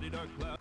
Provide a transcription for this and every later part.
mighty dark cloud.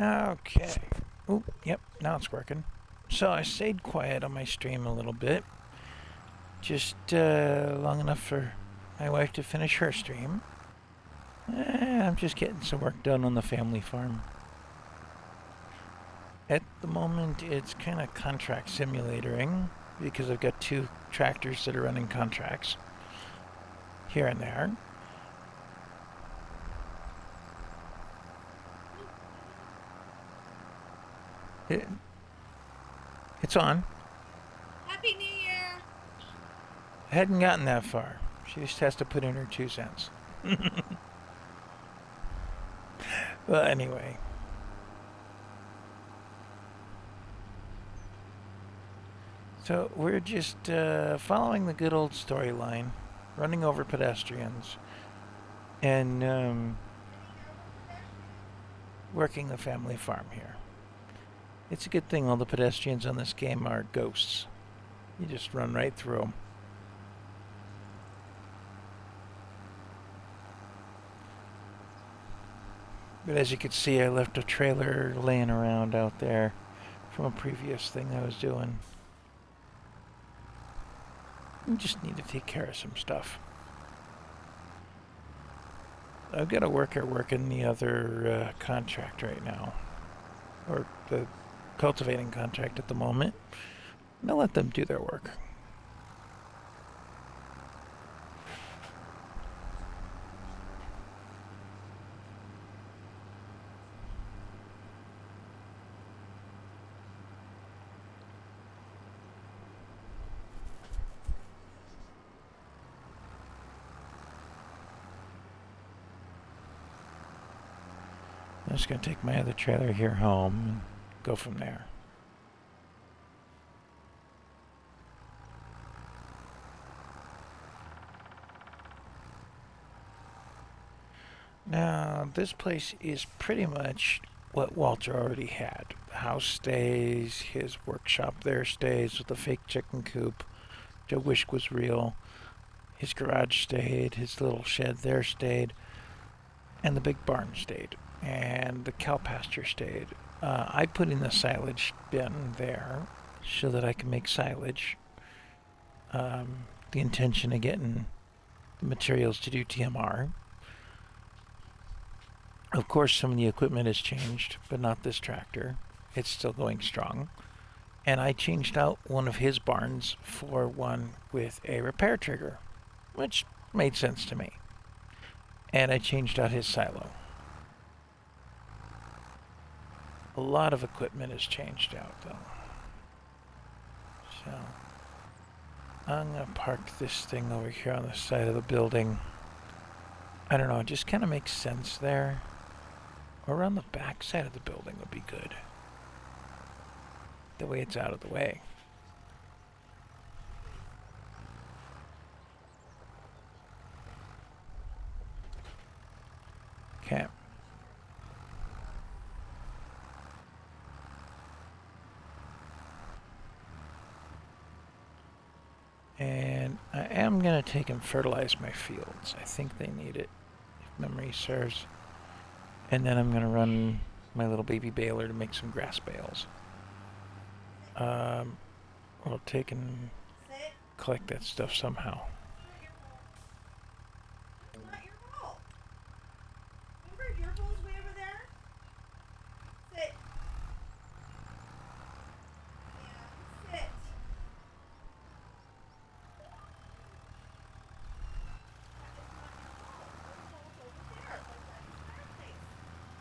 Okay. Oop, yep, now it's working. So I stayed quiet on my stream a little bit. Just long enough for my wife to finish her stream. I'm just getting some work done on the family farm. At the moment, it's kind of contract simulatoring because I've got 2 tractors that are running contracts here and there. It's on. Happy New Year! I hadn't gotten that far. She just has to put in her 2 cents. Well, anyway. So we're just following the good old storyline, running over pedestrians, and working the family farm here. It's a good thing all the pedestrians on this game are ghosts. You just run right through them. But as you can see, I left a trailer laying around out there from a previous thing I was doing. We just need to take care of some stuff. I've got a worker working the other contract right now, or the cultivating contract at the moment. I'll let them do their work. I'm just going to take my other trailer here home and go from there. Now, this place is pretty much what Walter already had. The house stays, his workshop there stays with the fake chicken coop Joe wished was real. His garage stayed, his little shed there stayed, and the big barn stayed, and the cow pasture stayed. I put in the silage bin there so that I can make silage. The intention of getting the materials to do TMR. Of course, some of the equipment has changed, but not this tractor. It's still going strong. And I changed out one of his barns for one with a repair trigger, which made sense to me. And I changed out his silo. A lot of equipment has changed out, though. So I'm going to park this thing over here on the side of the building. I don't know, it just kind of makes sense there. Or around the back side of the building would be good. The way it's out of the way. Okay. And I am going to take and fertilize my fields. I think they need it, if memory serves. And then I'm going to run my little baby baler to make some grass bales. I'll take and collect that stuff somehow. It's not your fault. Remember, your bowl's way over there? Sit. Yeah, sit.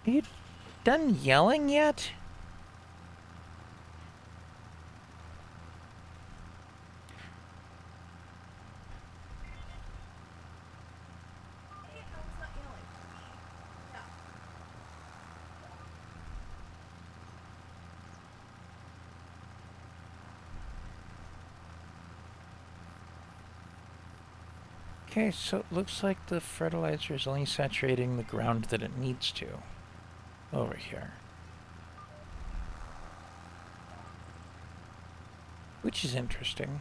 Are you done yelling yet? Okay, so it looks like the fertilizer is only saturating the ground that it needs to. Over here. Which is interesting.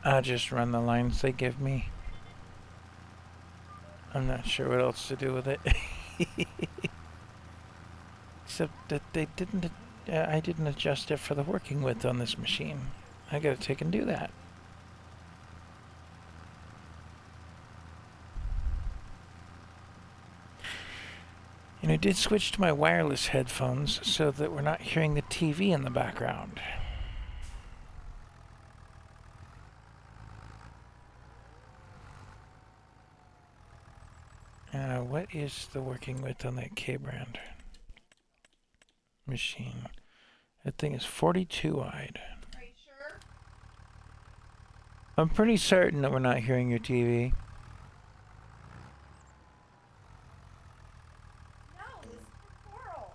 I'll just run the lines they give me. I'm not sure what else to do with it. Except that they didn't, I didn't adjust it for the working width on this machine. I gotta take and do that. And I did switch to my wireless headphones so that we're not hearing the TV in the background. What is the working width on that K-brand machine? That thing is 42 wide. Are you sure? I'm pretty certain that we're not hearing your TV. No, this is for Coral. Oh,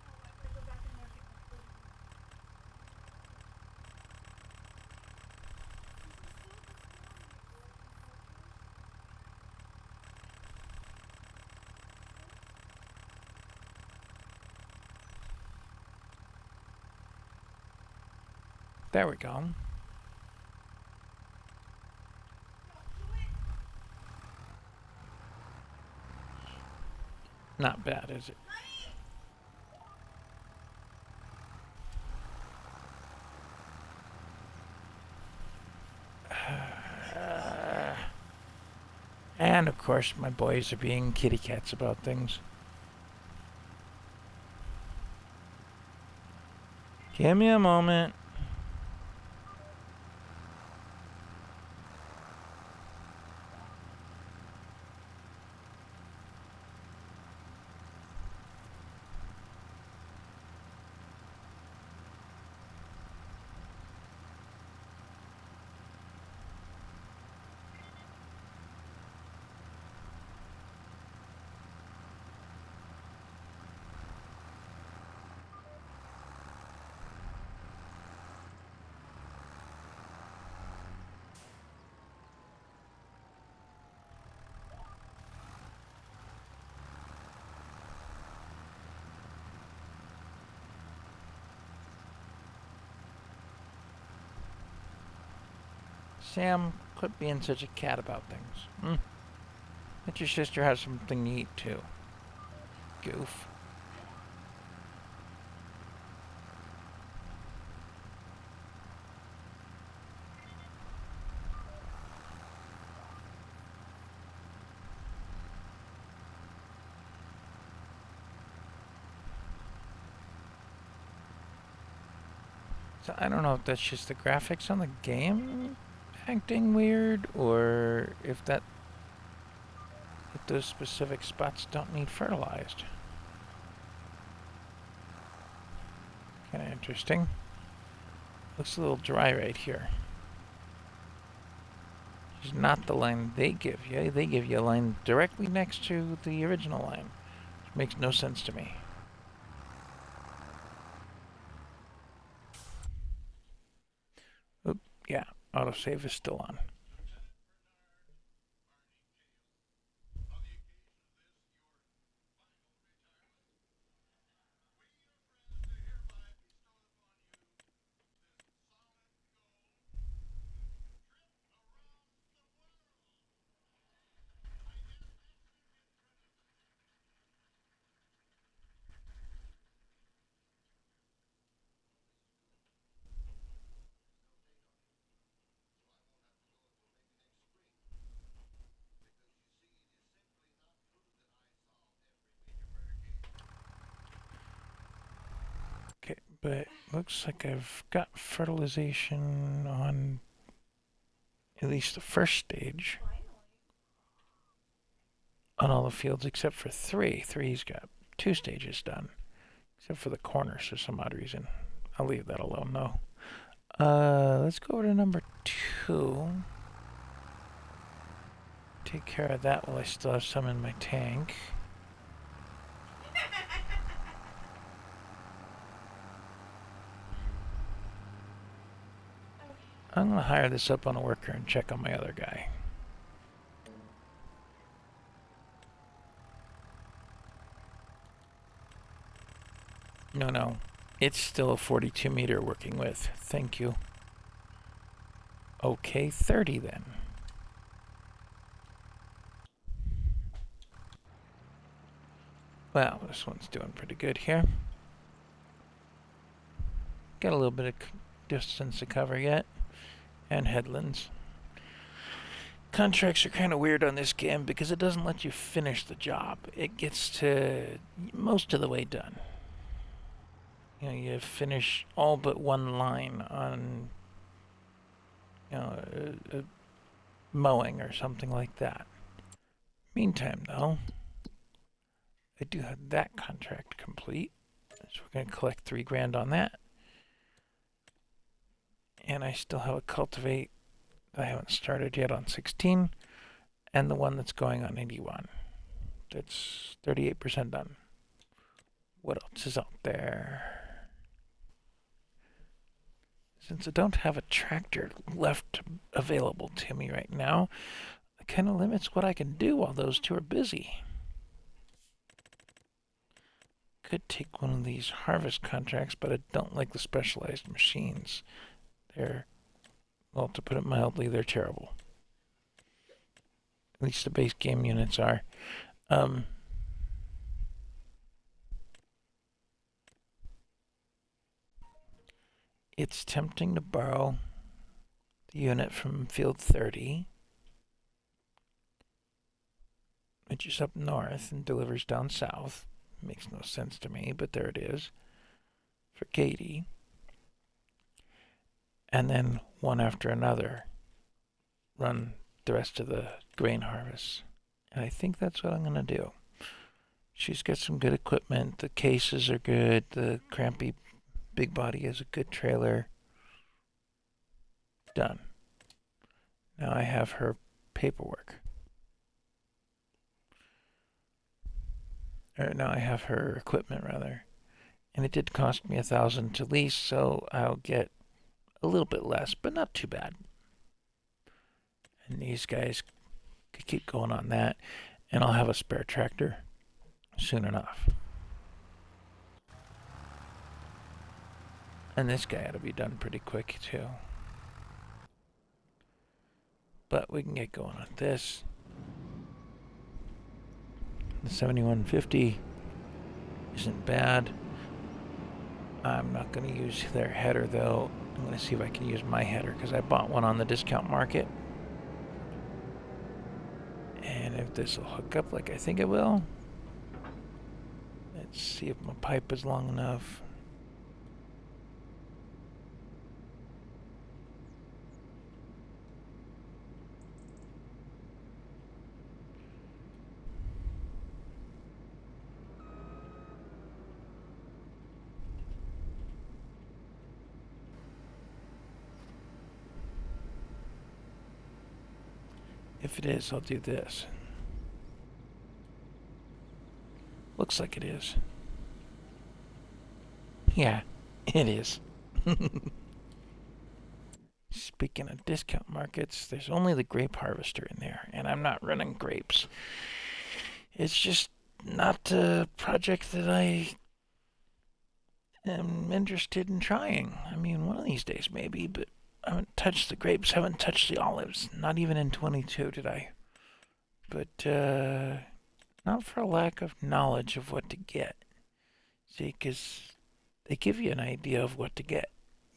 I better go back in there and get my food. There we go. Don't do it. Not bad, is it? And of course, my boys are being kitty cats about things. Give me a moment. Sam, quit being such a cat about things. Let your sister have something to eat too. Goof. So I don't know if that's just the graphics on the game acting weird, or if those specific spots don't need fertilized. Kind of interesting. Looks a little dry right here. It's not the line they give you. They give you a line directly next to the original line. Which makes no sense to me. Oop, yeah, autosave is still on. Okay, but looks like I've got fertilization on at least the first stage on all the fields except for 3. 3's got 2 stages done, except for the corners for some odd reason. I'll leave that alone though. Let's go over to number 2. Take care of that while I still have some in my tank. I'm gonna hire this up on a worker and check on my other guy. No. It's still a 42 meter working with. Thank you. Okay, 30 then. Well, this one's doing pretty good here. Got a little bit of distance to cover yet. And headlands. Contracts are kind of weird on this game because it doesn't let you finish the job. It gets to most of the way done. You know, you finish all but one line on, you know, mowing or something like that. Meantime, though, I do have that contract complete. So we're going to collect $3,000 on that. And I still have a cultivate that I haven't started yet on 16, and the one that's going on 81. That's 38% done. What else is out there? Since I don't have a tractor left available to me right now, it kind of limits what I can do while those two are busy. Could take one of these harvest contracts, but I don't like the specialized machines. They're, well, to put it mildly, they're terrible. At least the base game units are. It's tempting to borrow the unit from field 30, which is up north and delivers down south. Makes no sense to me, but there it is. For Katie. And then one after another run the rest of the grain harvest. And I think that's what I'm going to do. She's got some good equipment. The cases are good. The Crampy Big Body is a good trailer. Done. Now I have her paperwork. Or now I have her equipment, rather. And it did cost me $1,000 to lease, so I'll get a little bit less, but not too bad. And these guys could keep going on that, and I'll have a spare tractor soon enough. And this guy ought to be done pretty quick, too. But we can get going on this. The 7150 isn't bad. I'm not going to use their header though. I'm going to see if I can use my header because I bought one on the discount market. And if this will hook up like I think it will. Let's see if my pipe is long enough. If it is, I'll do this. Looks like it is. Yeah, it is. Speaking of discount markets, there's only the grape harvester in there, and I'm not running grapes. It's just not a project that I am interested in trying. I mean, one of these days maybe, but I haven't touched the grapes, haven't touched the olives. Not even in 22 did I. But not for a lack of knowledge of what to get. See, because they give you an idea of what to get.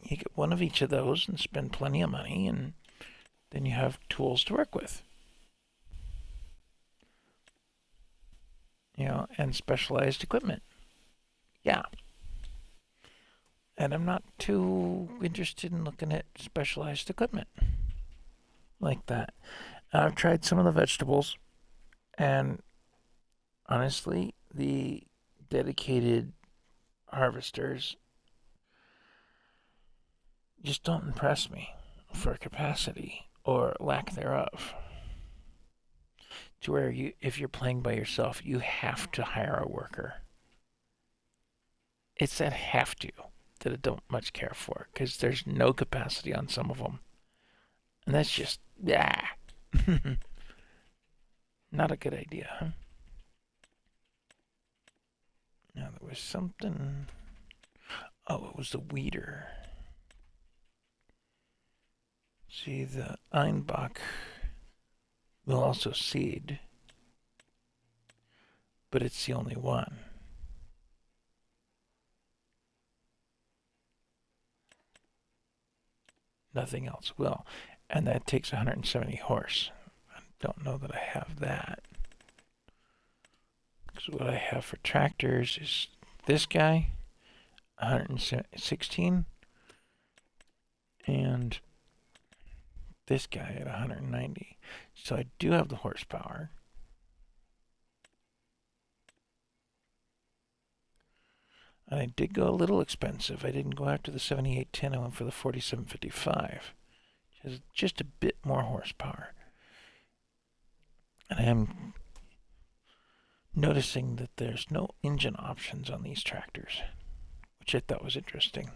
You get one of each of those and spend plenty of money, and then you have tools to work with. You know, and specialized equipment. Yeah. And I'm not too interested in looking at specialized equipment like that. I've tried some of the vegetables, and honestly, the dedicated harvesters just don't impress me for capacity or lack thereof. To where if you're playing by yourself, you have to hire a worker. It's that have to that I don't much care for because there's no capacity on some of them, and that's just not a good idea. Huh? Now there was something. Oh, it was the weeder. See, the Einbach will also seed, but it's the only one. Nothing else will. And that takes 170 horse. I don't know that I have that. Because what I have for tractors is this guy, 116, and this guy at 190. So I do have the horsepower. And I did go a little expensive. I didn't go after the 7810. I went for the 4755. Which has just a bit more horsepower. And I am noticing that there's no engine options on these tractors, which I thought was interesting.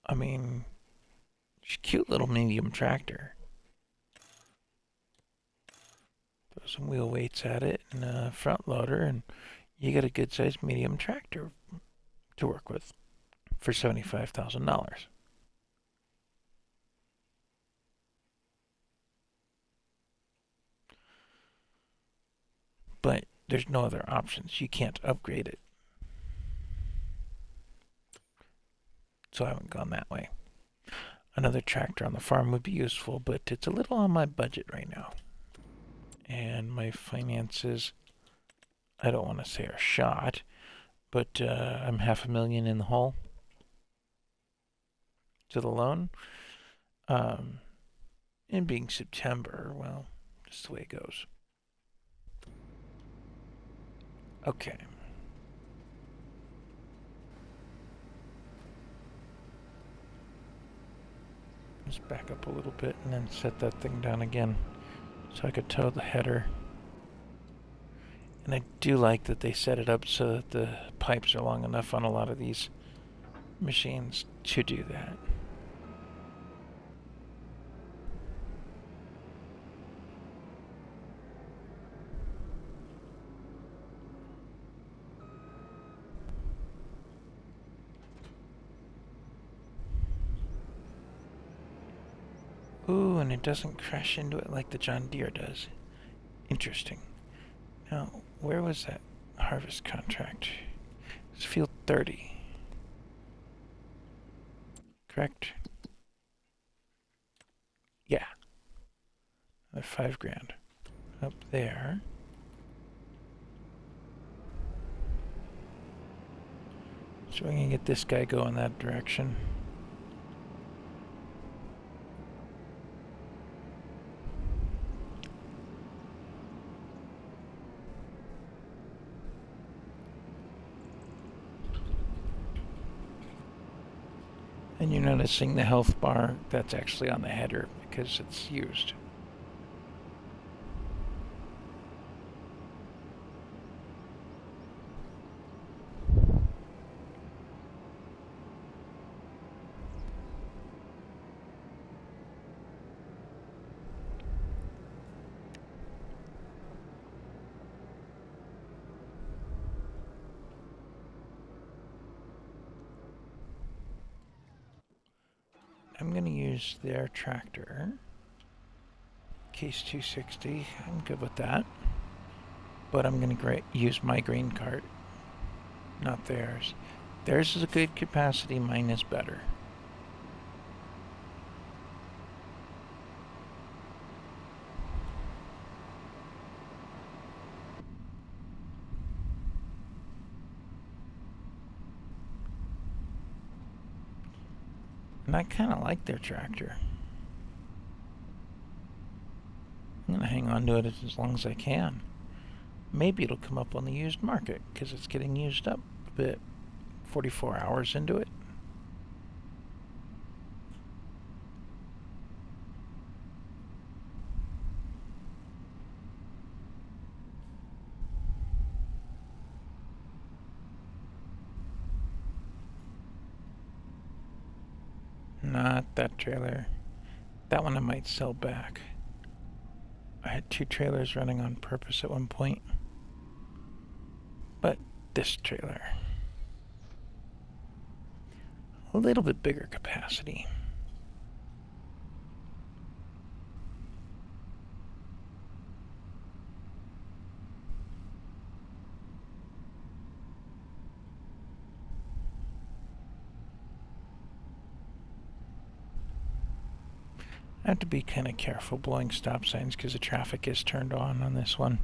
I mean, it's a cute little medium tractor. Throw some wheel weights at it and a front loader, and you get a good sized medium tractor to work with for $75,000. But there's no other options. You can't upgrade it. So I haven't gone that way. Another tractor on the farm would be useful, but it's a little on my budget right now. And my finances, I don't want to say are shot, but I'm $500,000 in the hole to the loan. And being September, well, just the way it goes. Okay. Let's back up a little bit and then set that thing down again so I could tow the header. And I do like that they set it up so that the pipes are long enough on a lot of these machines to do that. Ooh, and it doesn't crash into it like the John Deere does. Interesting. Now, where was that harvest contract? It's field 30. Correct? Yeah. Another 5 grand. Up there. So we can get this guy going that direction. And you're noticing the health bar, that's actually on the header because it's used. I'm going to use their tractor. Case 260, I'm good with that. But I'm going to use my grain cart, not theirs. Theirs is a good capacity, mine is better. And I kind of like their tractor. I'm going to hang on to it as long as I can. Maybe it'll come up on the used market because it's getting used up a bit. 44 hours into it. Not that trailer. That one I might sell back. I had 2 trailers running on purpose at one point. But this trailer. A little bit bigger capacity. I have to be kind of careful blowing stop signs because the traffic is turned on this one.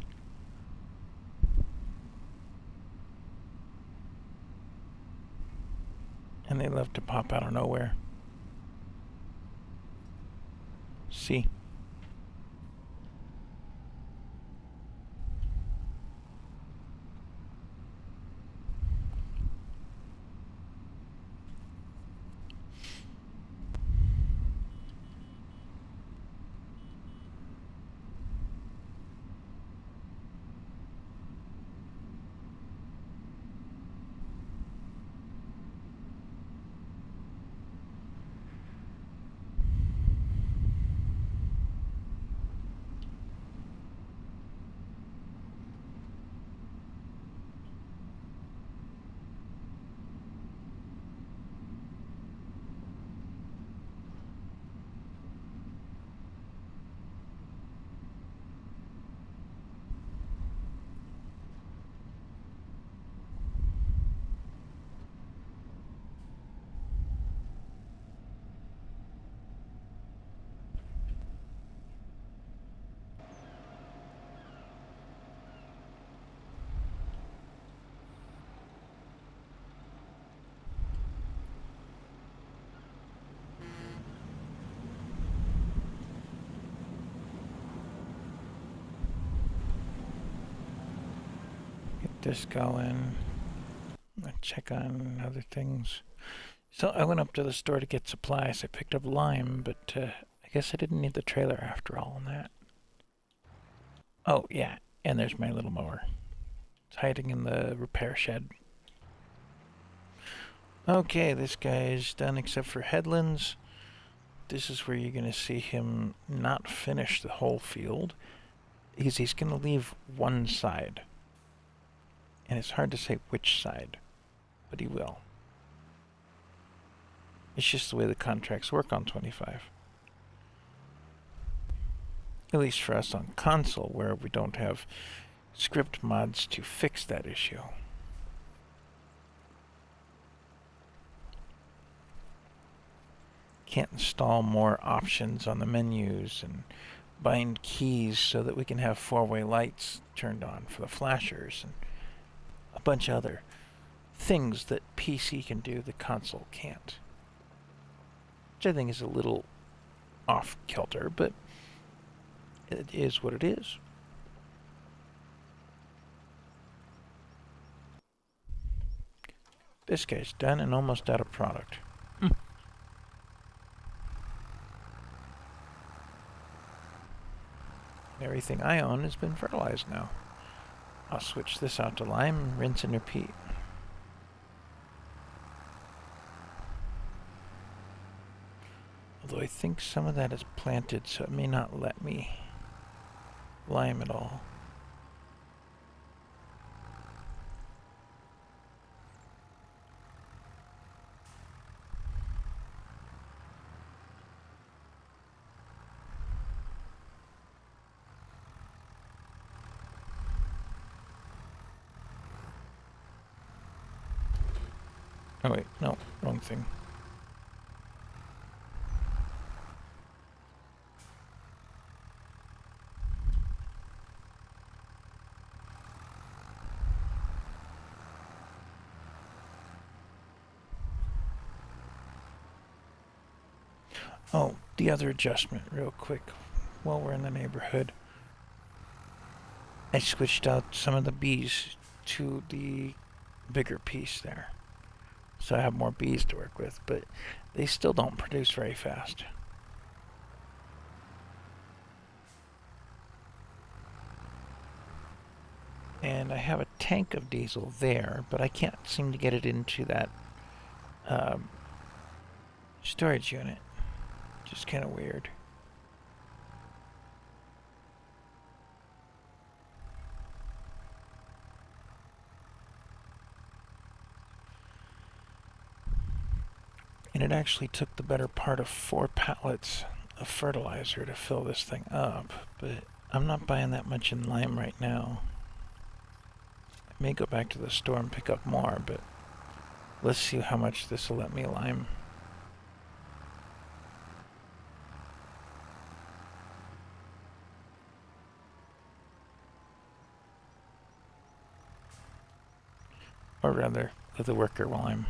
And they love to pop out of nowhere. See? Get this going. I'll check on other things. So I went up to the store to get supplies. I picked up lime, but I guess I didn't need the trailer after all on that. Oh, yeah, and there's my little mower. It's hiding in the repair shed. Okay, this guy is done except for headlands. This is where you're going to see him not finish the whole field, because he's going to leave one side. And it's hard to say which side, but he will. It's just the way the contracts work on 25. At least for us on console, where we don't have script mods to fix that issue. Can't install more options on the menus and bind keys so that we can have four-way lights turned on for the flashers and a bunch of other things that PC can do the console can't. Which I think is a little off-kilter, but it is what it is. This guy's done and almost out of product. Everything I own has been fertilized now. I'll switch this out to lime, rinse and repeat. Although I think some of that is planted, so it may not let me lime at all. Oh wait, no, wrong thing. Oh, the other adjustment real quick while we're in the neighborhood. I switched out some of the bees to the bigger piece there. So I have more bees to work with, but they still don't produce very fast. And I have a tank of diesel there, but I can't seem to get it into that storage unit. Just kind of weird. And it actually took the better part of 4 pallets of fertilizer to fill this thing up, but I'm not buying that much in lime right now. I may go back to the store and pick up more, but let's see how much this will let me lime. Or rather, let the worker lime.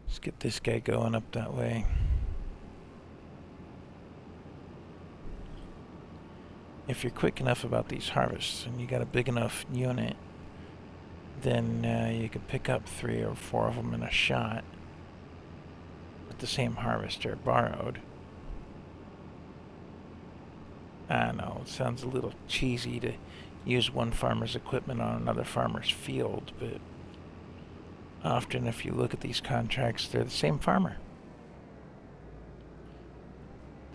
Let's get this guy going up that way. If you're quick enough about these harvests and you got a big enough unit, then you can pick up 3 or 4 of them in a shot with the same harvester borrowed. I know, it sounds a little cheesy to use one farmer's equipment on another farmer's field, but often if you look at these contracts, they're the same farmer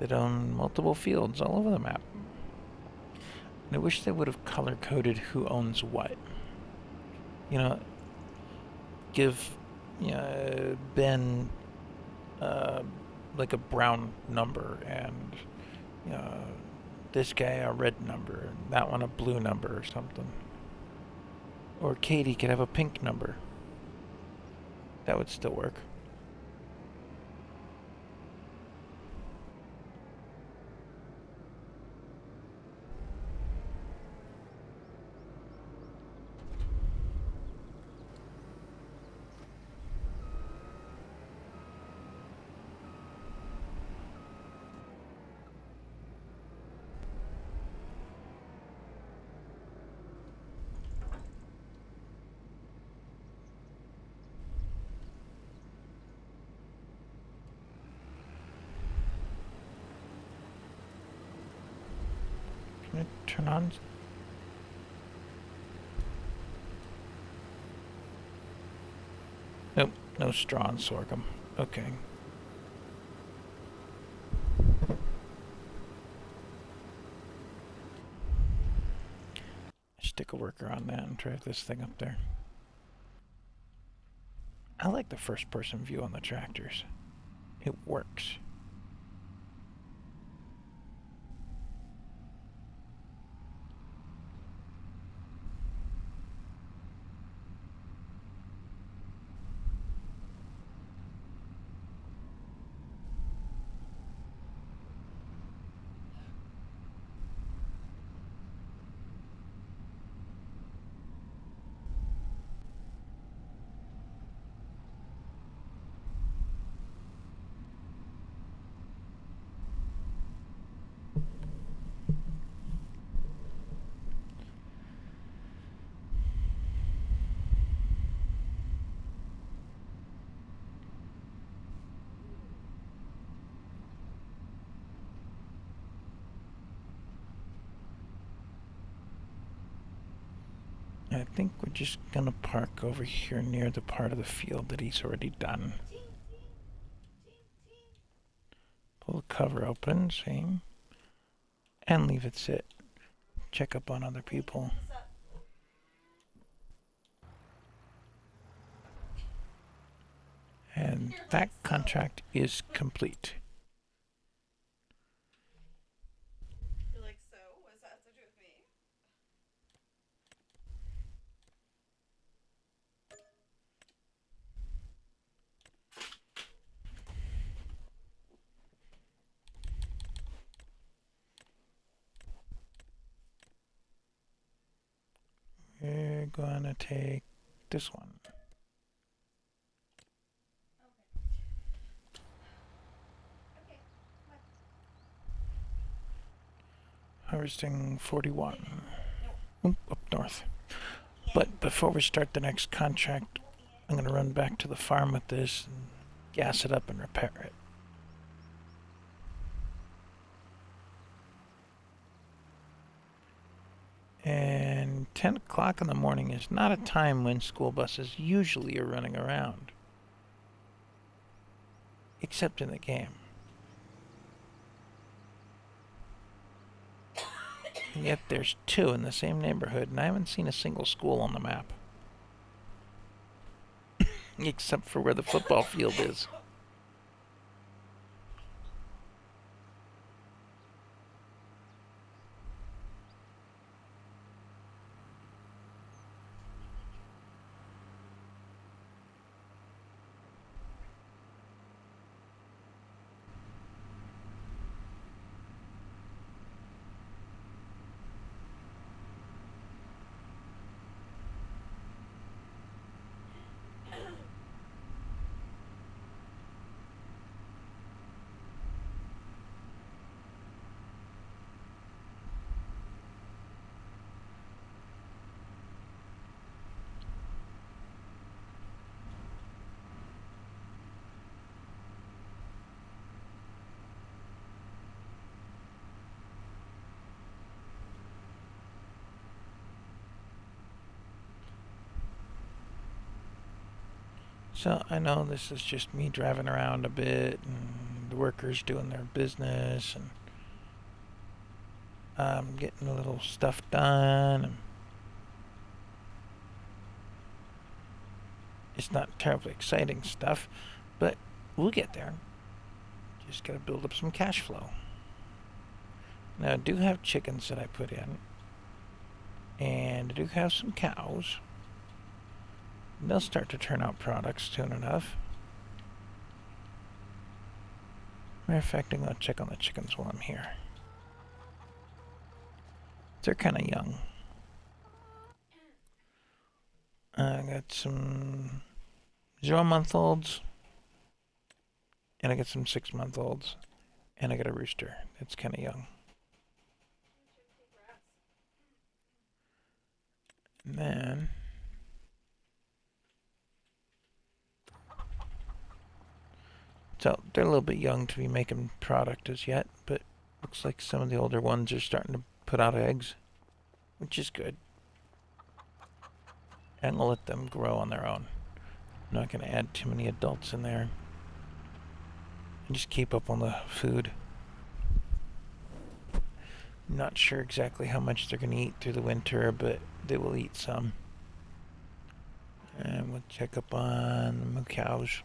that own multiple fields all over the map. And I wish they would have color-coded who owns what. You know, give Ben like a brown number and this guy a red number and that one a blue number or something. Or Katie could have a pink number. That would still work. Can it turn on? Nope, no straw and sorghum. Okay. Stick a worker on that and drive this thing up there. I like the first person view on the tractors. It works. I think we're just gonna park over here near the part of the field that he's already done. Ting, ting, ting, ting. Pull the cover open, see? And leave it sit. Check up on other people. What's up? And that contract is complete. You're like, so? What does that have to do with me? We're gonna take this one. Okay. Harvesting 41. Oop, up north. But before we start the next contract, I'm gonna run back to the farm with this and gas it up and repair it. And 10 o'clock in the morning is not a time when school buses usually are running around. Except in the game. And yet there's two in the same neighborhood, and I haven't seen a single school on the map. Except for where the football field is. So I know this is just me driving around a bit and the workers doing their business and getting a little stuff done. And it's not terribly exciting stuff, but we'll get there. Just gotta build up some cash flow. Now I do have chickens that I put in, and I do have some cows. They'll start to turn out products soon enough. Matter of fact, I'm gonna check on the chickens while I'm here. They're kind of young. I got some 0-month-olds, and I got some 6-month-olds, and I got a rooster that's kind of young. And then so they're a little bit young to be making product as yet, but looks like some of the older ones are starting to put out eggs, which is good. And I'll let them grow on their own. I'm not going to add too many adults in there. And just keep up on the food. I'm not sure exactly how much they're going to eat through the winter, but they will eat some. And we'll check up on the moo cows.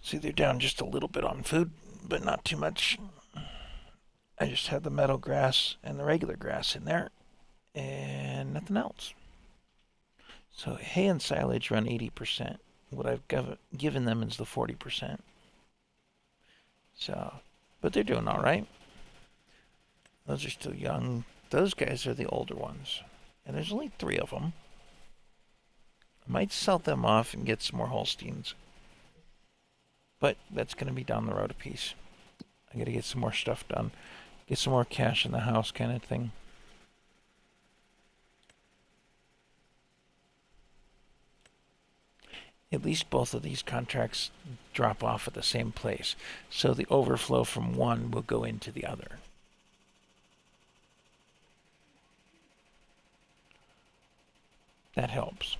See, they're down just a little bit on food, but not too much. I just had the meadow grass and the regular grass in there, and nothing else. So hay and silage run 80%. What I've given them is the 40%. So, but they're doing all right. Those are still young. Those guys are the older ones. And there's only 3 of them. I might sell them off and get some more Holsteins. But that's going to be down the road a piece. I got to get some more stuff done. Get some more cash in the house kind of thing. At least both of these contracts drop off at the same place. So the overflow from one will go into the other. That helps.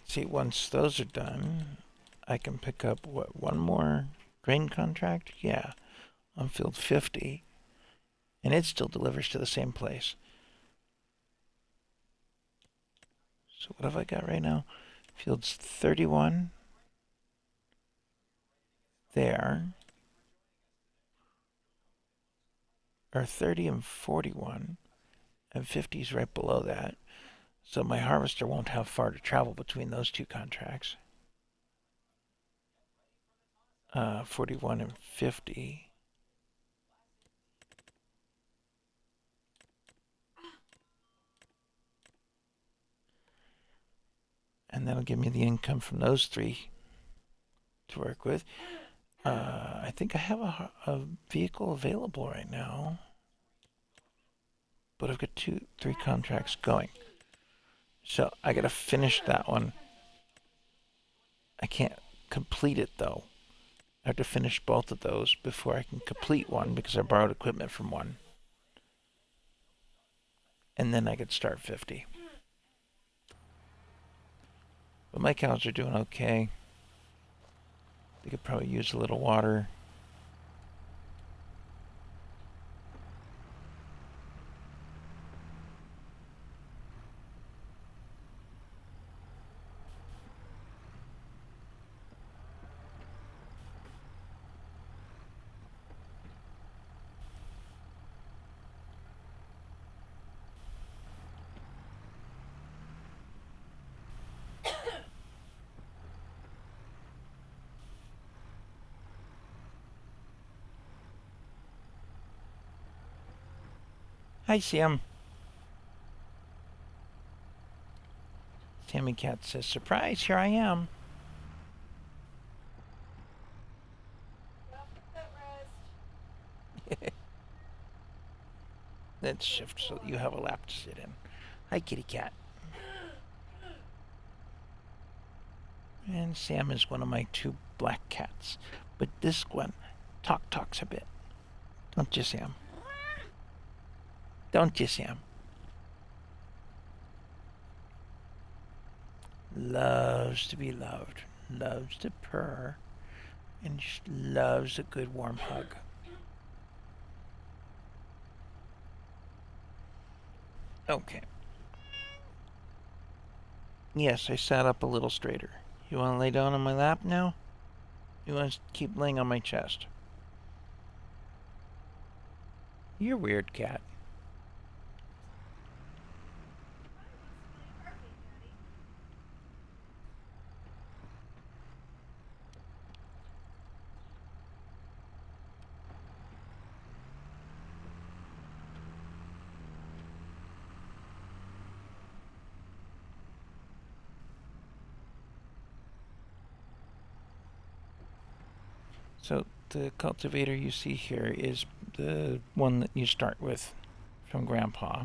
See, once those are done, I can pick up, what, one more grain contract? Yeah, on field 50. And it still delivers to the same place. So what have I got right now? Fields 31. There. Or 30 and 41. And 50 is right below that. So my harvester won't have far to travel between those 2 contracts. 41 and 50. And that'll give me the income from those 3 to work with. I think I have a vehicle available right now. But I've got 3 contracts going. So I gotta finish that one. I can't complete it though. I have to finish both of those before I can complete one because I borrowed equipment from one. And then I could start 50. But my cows are doing okay. They could probably use a little water. Hi, Sam. Sammy Cat says, surprise, here I am. Let's shift so you have a lap to sit in. Hi, kitty cat. And Sam is one of my 2 black cats. But this one talks a bit. Don't you, Sam? Don't you, Sam? Loves to be loved. Loves to purr. And just loves a good warm hug. Okay. Yes, I sat up a little straighter. You want to lay down on my lap now? You want to keep laying on my chest? You're weird, cat. So the cultivator you see here is the one that you start with from Grandpa.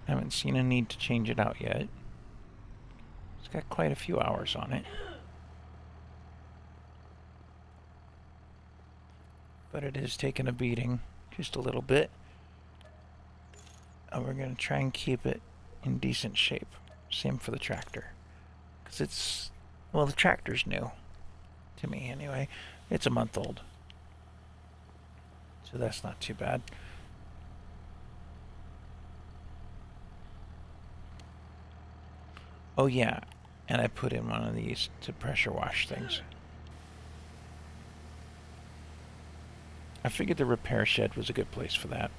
I haven't seen a need to change it out yet. It's got quite a few hours on it. But it is taking a beating, just a little bit. And we're going to try and keep it in decent shape. Same for the tractor. Because it's, well, the tractor's new. To me, anyway. It's a month old. So that's not too bad. Oh yeah, and I put in one of these to pressure wash things. I figured the repair shed was a good place for that.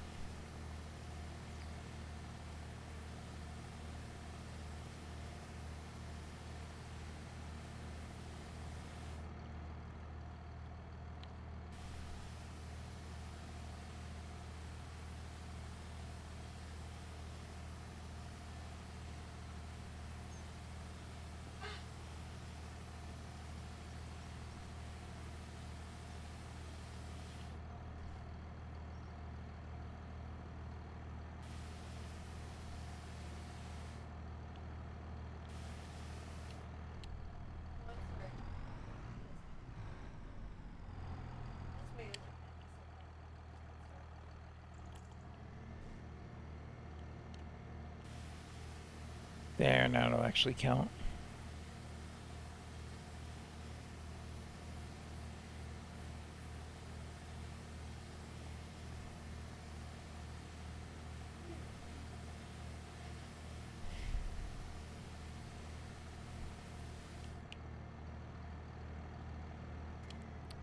There, now it'll actually count.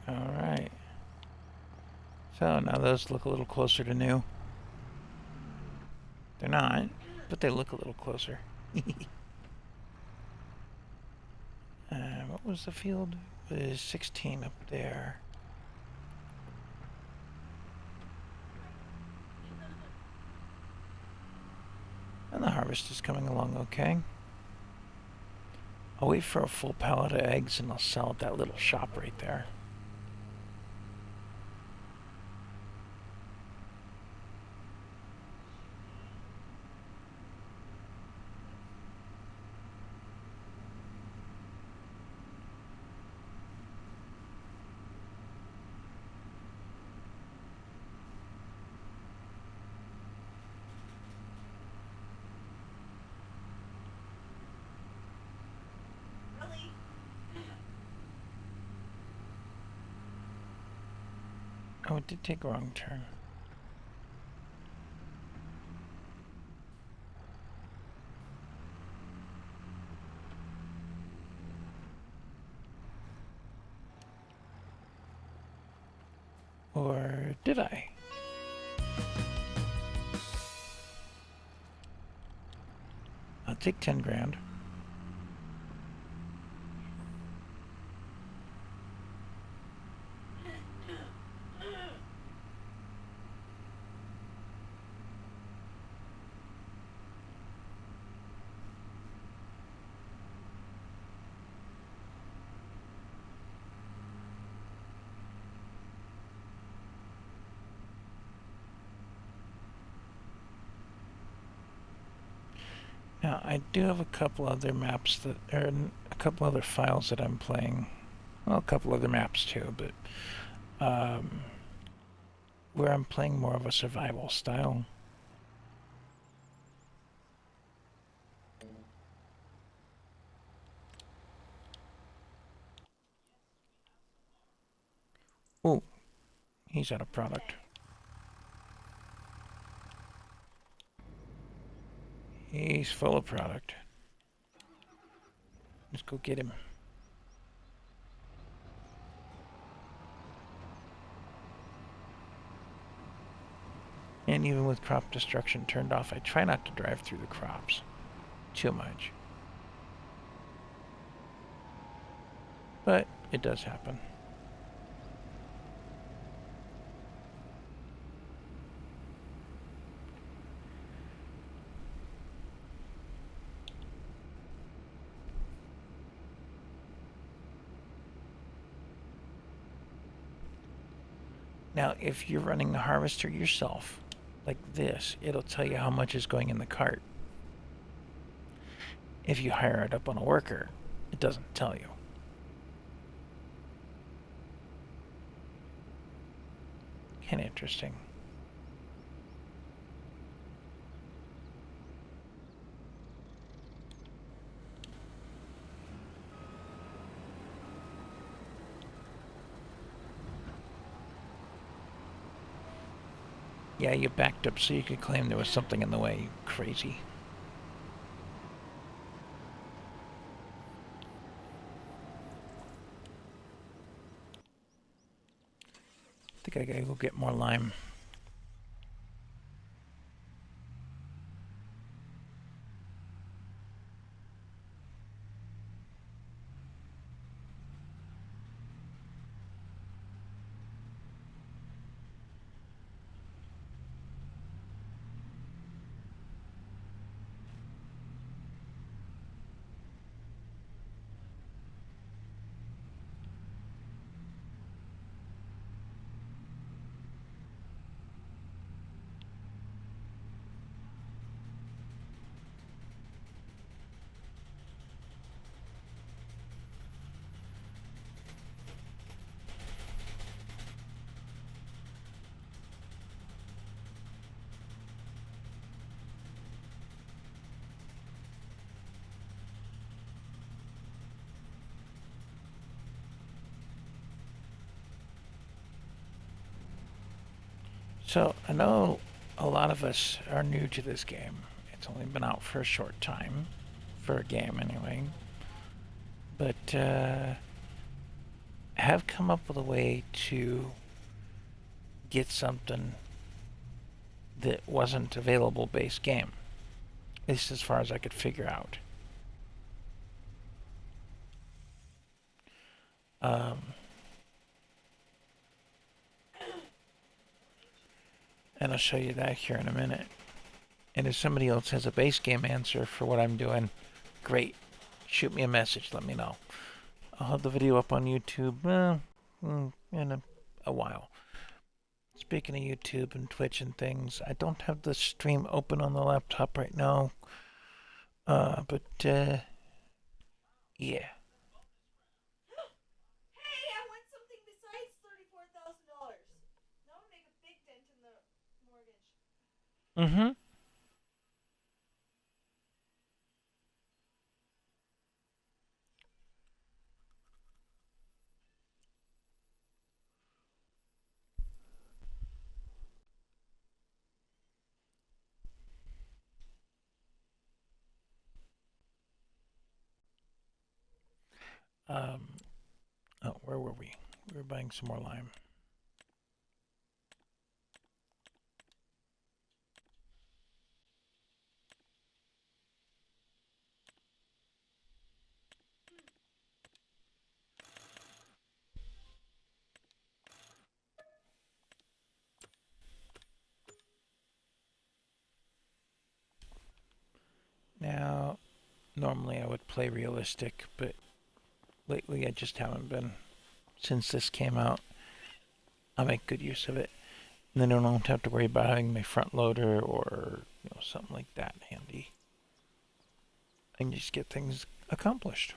Alright. So now those look a little closer to new. They're not, but they look a little closer. What was the field? It was 16 up there. And the harvest is coming along okay. I'll wait for a full pallet of eggs and I'll sell at that little shop right there. Really? Oh, it did take a wrong turn. Or did I? I'll take 10 grand. Now, I do have a couple other maps that are a couple other files that I'm playing. Well, a couple other maps too, but where I'm playing more of a survival style. Oh, he's out of product. He's full of product. Let's go get him. And even with crop destruction turned off, I try not to drive through the crops too much. But it does happen. Now, if you're running the harvester yourself, like this, it'll tell you how much is going in the cart. If you hire it up on a worker, it doesn't tell you. Kind of interesting. Yeah, you backed up so you could claim there was something in the way, you crazy. think I gotta go get more lime. So I know a lot of us are new to this game. It's only been out for a short time, for a game anyway. But have come up with a way to get something that wasn't available base game. At least as far as I could figure out. And I'll show you that here in a minute. And if somebody else has a base game answer for what I'm doing, great. Shoot me a message, let me know. I'll have the video up on YouTube in a while. Speaking of YouTube and Twitch and things, I don't have the stream open on the laptop right now. But yeah. Hey, I want something besides $34,000. That would make a big dent in the mortgage. Mm-hmm. Oh, where were we? We were buying some more lime. Now, normally I would play realistic, but lately I just haven't been. Since this came out, I make good use of it. And then I don't have to worry about having my front loader or something like that handy. I can just get things accomplished.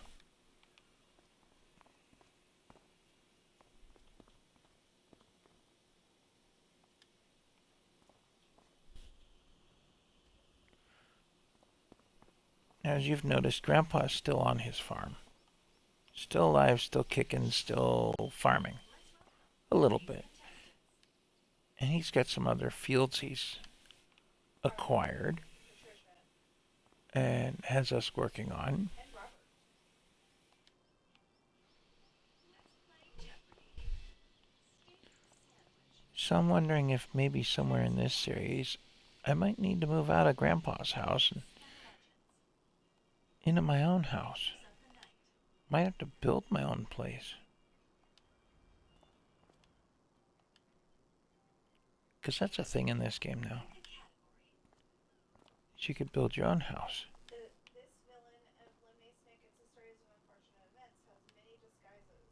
As you've noticed, Grandpa's still on his farm. Still alive, still kicking, still farming. A little bit. And he's got some other fields he's acquired and has us working on. So I'm wondering if maybe somewhere in this series I might need to move out of Grandpa's house and into my own house. Might have to build my own place. Because that's a thing in this game now. You could build your own house. This villain of Lemony Snicket's A Stories of Unfortunate Events has many disguises.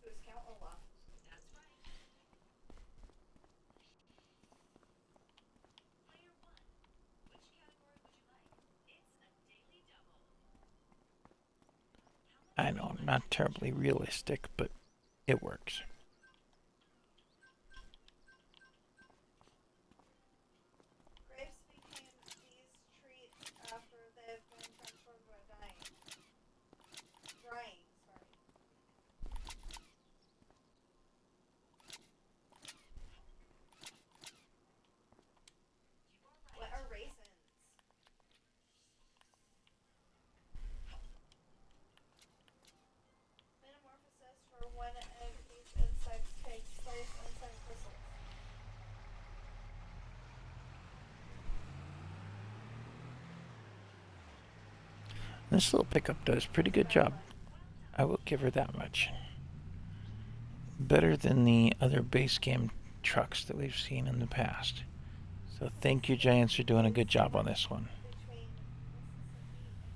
Who's Count Olaf? That's right. Player 1. Which category would you like? It's a daily double. I know, not terribly realistic, but it works. Grapes became these treats after they've been transformed by dying. Drying, sorry. What are raisins? This little pickup does a pretty good job. I will give her that much. Better than the other base game trucks that we've seen in the past. So thank you, Giants, for doing a good job on this one. Between Mississippi and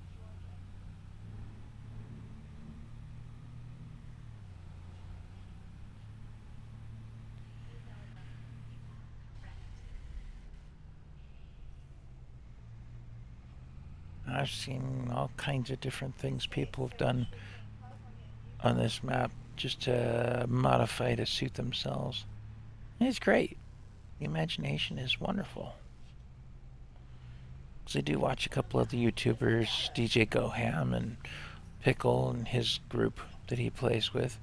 Georgia. I've seen all kinds of different things people have done on this map just to modify to suit themselves. And it's great. The imagination is wonderful. Because I do watch a couple of the YouTubers, DJ Goham and Pickle and his group that he plays with.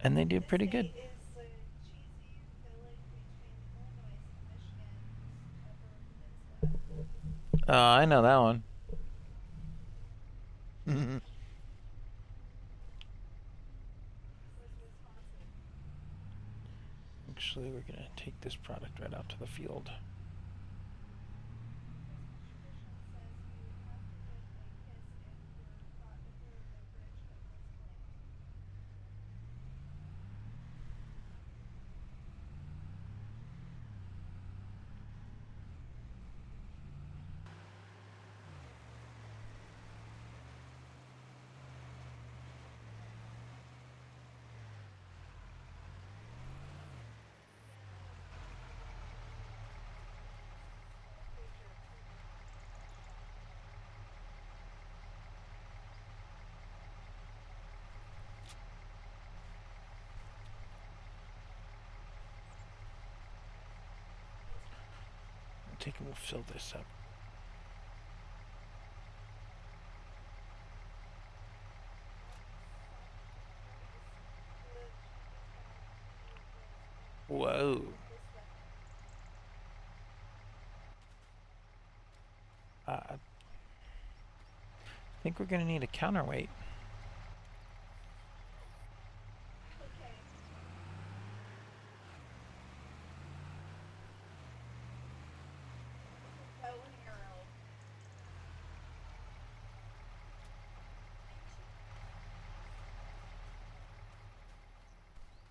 And they do pretty good. Is the cheesy village between Illinois and Michigan, Upper Peninsula. I know that one. Was Wisconsin. Actually, we're going to take this product right out to the field. I think we'll fill this up. Whoa. I think we're going to need a counterweight. Okay. Bow and arrow.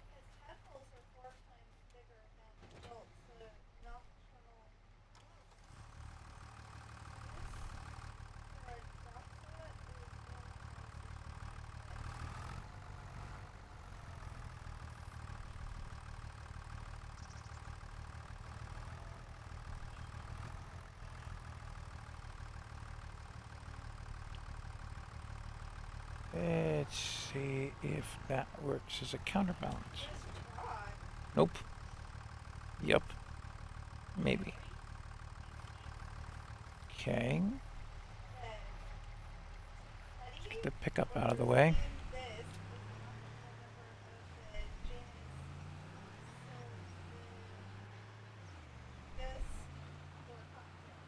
Because tadpoles are 4 times bigger than adults, so nocturnal. This Paradoxa is 1 times. Let's see if that works as a counterbalance. Let's try. Nope. Yep. Maybe. Okay. Get the pickup out of the way. This is the optimal number of the genus This or cocktail.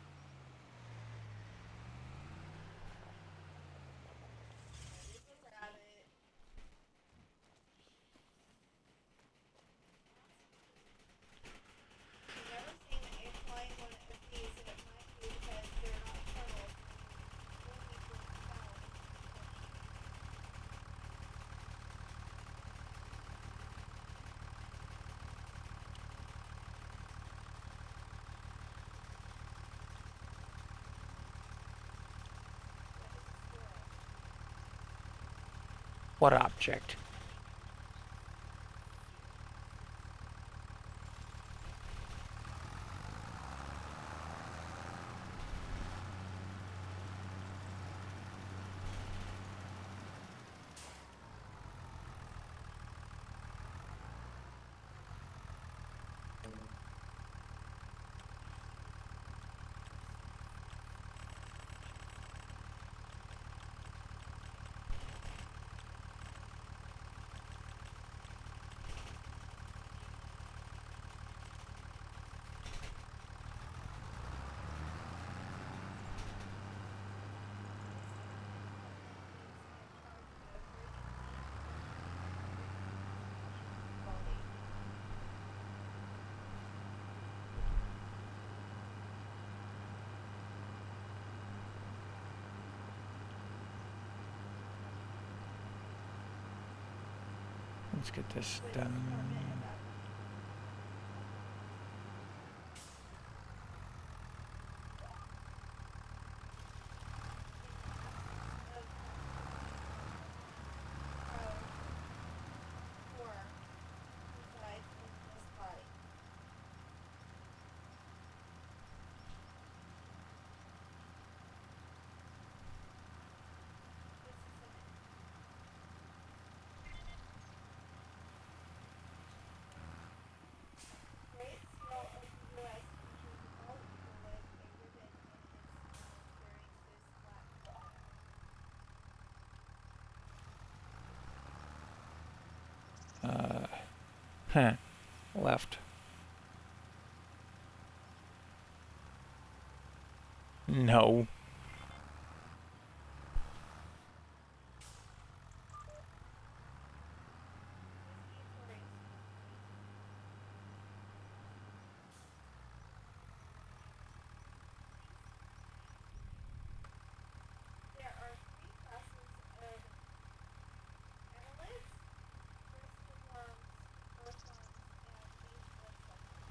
There's a rabbit. I've never seen a flying one of these, and it might be because they're nocturnal. So you need to sound. What object? Let's get this Please done. permit about or resides in this body. This is an great seal of the U.S. features a bald eagle with a ribbon in its crown carrying this black motto. Huh. Left. No. Please eat for race. There are three classes of annelids: crested worms, earthworms, and leaf bloodsuckers.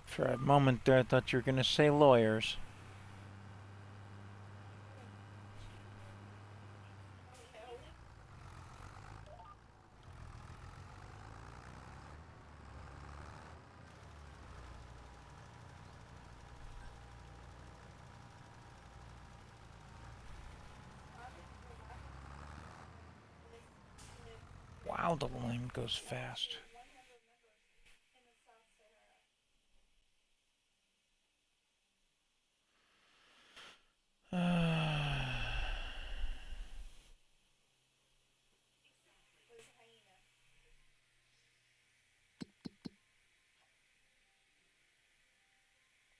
For a moment there, I thought you were going to say lawyers. Oh no. Spotted Galapagos lives with Wow, the line goes fast. approximately 100 members in the South Sahara. Was hyena.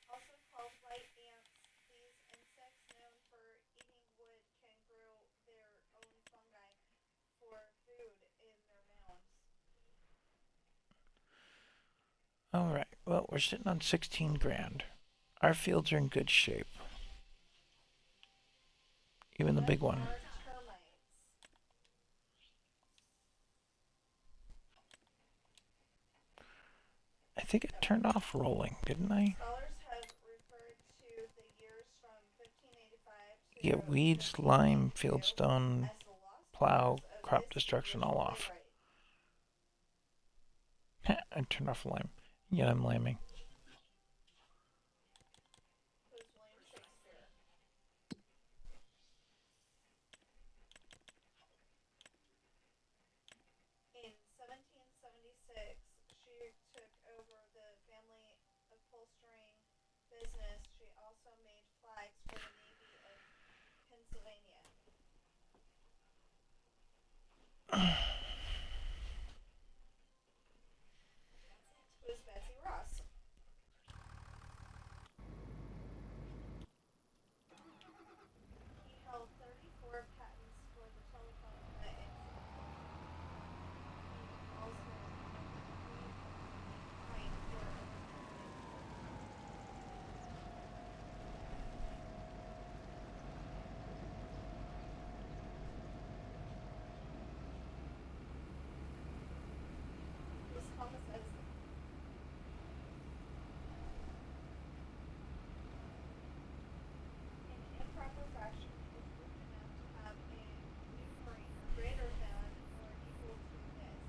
Also called white ants, these insects known for eating wood can grow their own fungi for food in their mounds. Alright, well, we're sitting on 16 grand. Our fields are in good shape. Even the What big one. are termites? I think it turned off rolling, didn't I? Scholars have referred to the years from 1585 to Yeah, weeds, lime, 1592 fieldstone, as the lost plow, years of crop this destruction English all off. playwright. I turned off lime. Yeah, I'm liming. Who's William Shakespeare? In 1776, she took over the family upholstering business. She also made flags for the Navy of Pennsylvania. Who's Betsy Ross? He held 34 patents for the telephone that existed. He also owned 3 for electricity. Who's Thomas Edison? An improper fraction is group enough to have a numerator greater than or equal to this.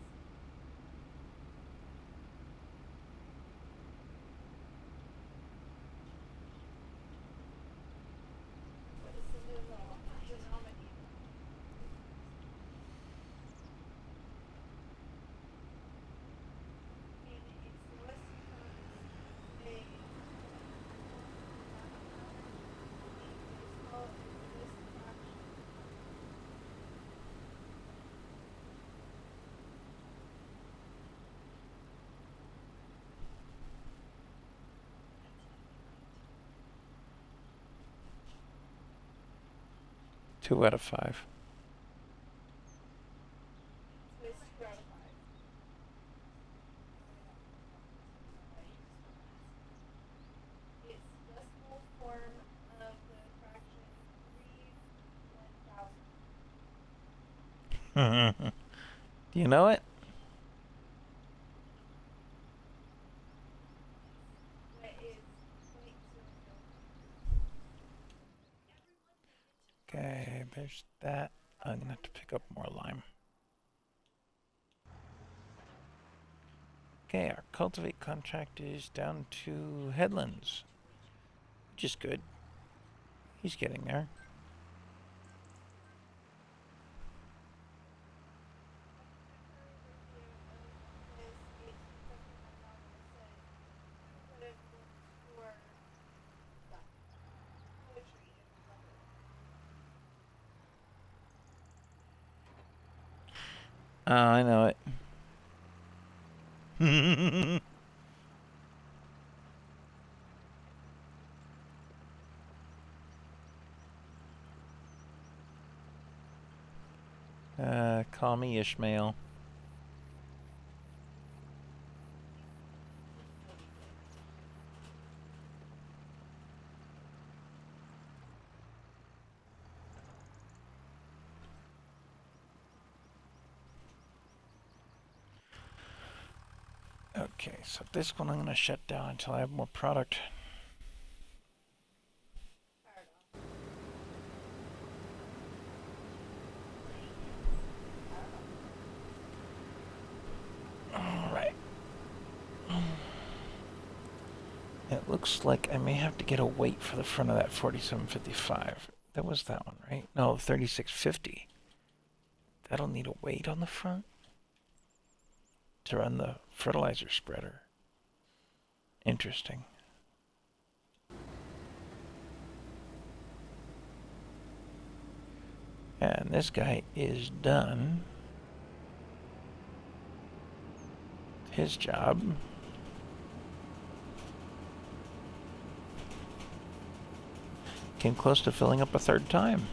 What is the denominator? In its lowest terms, a form without a pattern will be as small as this fraction. Two out of five. So it's 2 out of 5. Its decimal form of the fraction Do you know it? What is 0.00? Okay, there's that. I'm gonna have to pick up more lime. Okay, our cultivate contract is down to headlands, which is good. He's getting there. Oh, I know it. Call me Ishmael. Okay, so this one I'm going to shut down until I have more product. Alright. It looks like I may have to get a weight for the front of that 4755. That was that one, right? No, 3650. That'll need a weight on the front to run the fertilizer spreader. Interesting. And this guy is done his job. Came close to filling up a third time.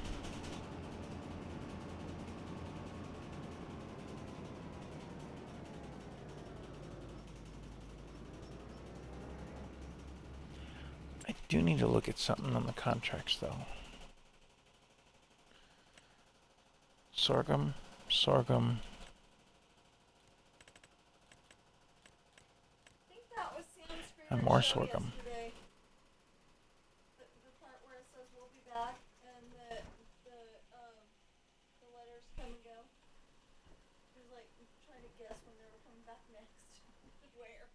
I do need to look at something on the contracts, though. Sorghum, sorghum. I think that was Sam's favorite And more show sorghum. yesterday. The part where it says we'll be back and the letters come and go. He was like trying to guess when they were coming back next. Where?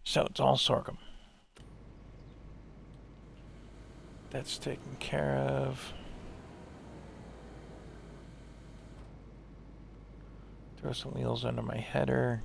So it's all sorghum. That's taken care of. Throw some wheels under my header.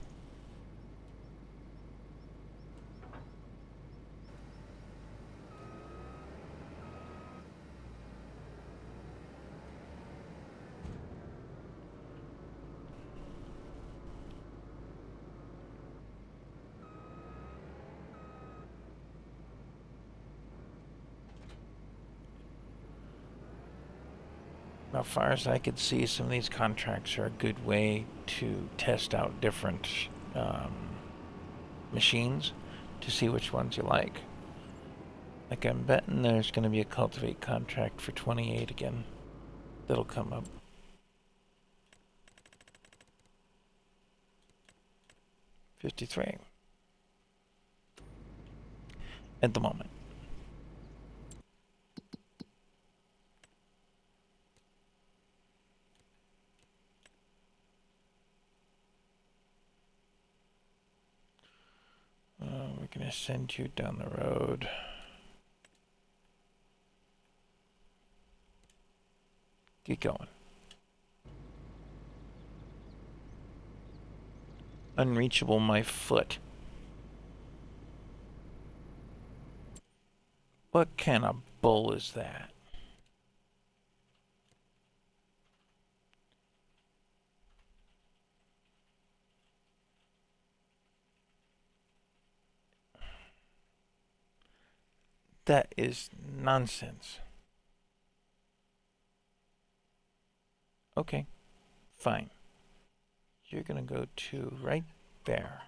Now, as far as I could see, some of these contracts are a good way to test out different machines to see which ones you like. Like, I'm betting there's going to be a cultivate contract for 28 again. That'll come up. $53 at the moment. We're going to send you down the road. Get going. Unreachable my foot. What kind of bull is that? That is nonsense. Okay, fine. You're gonna go to right there.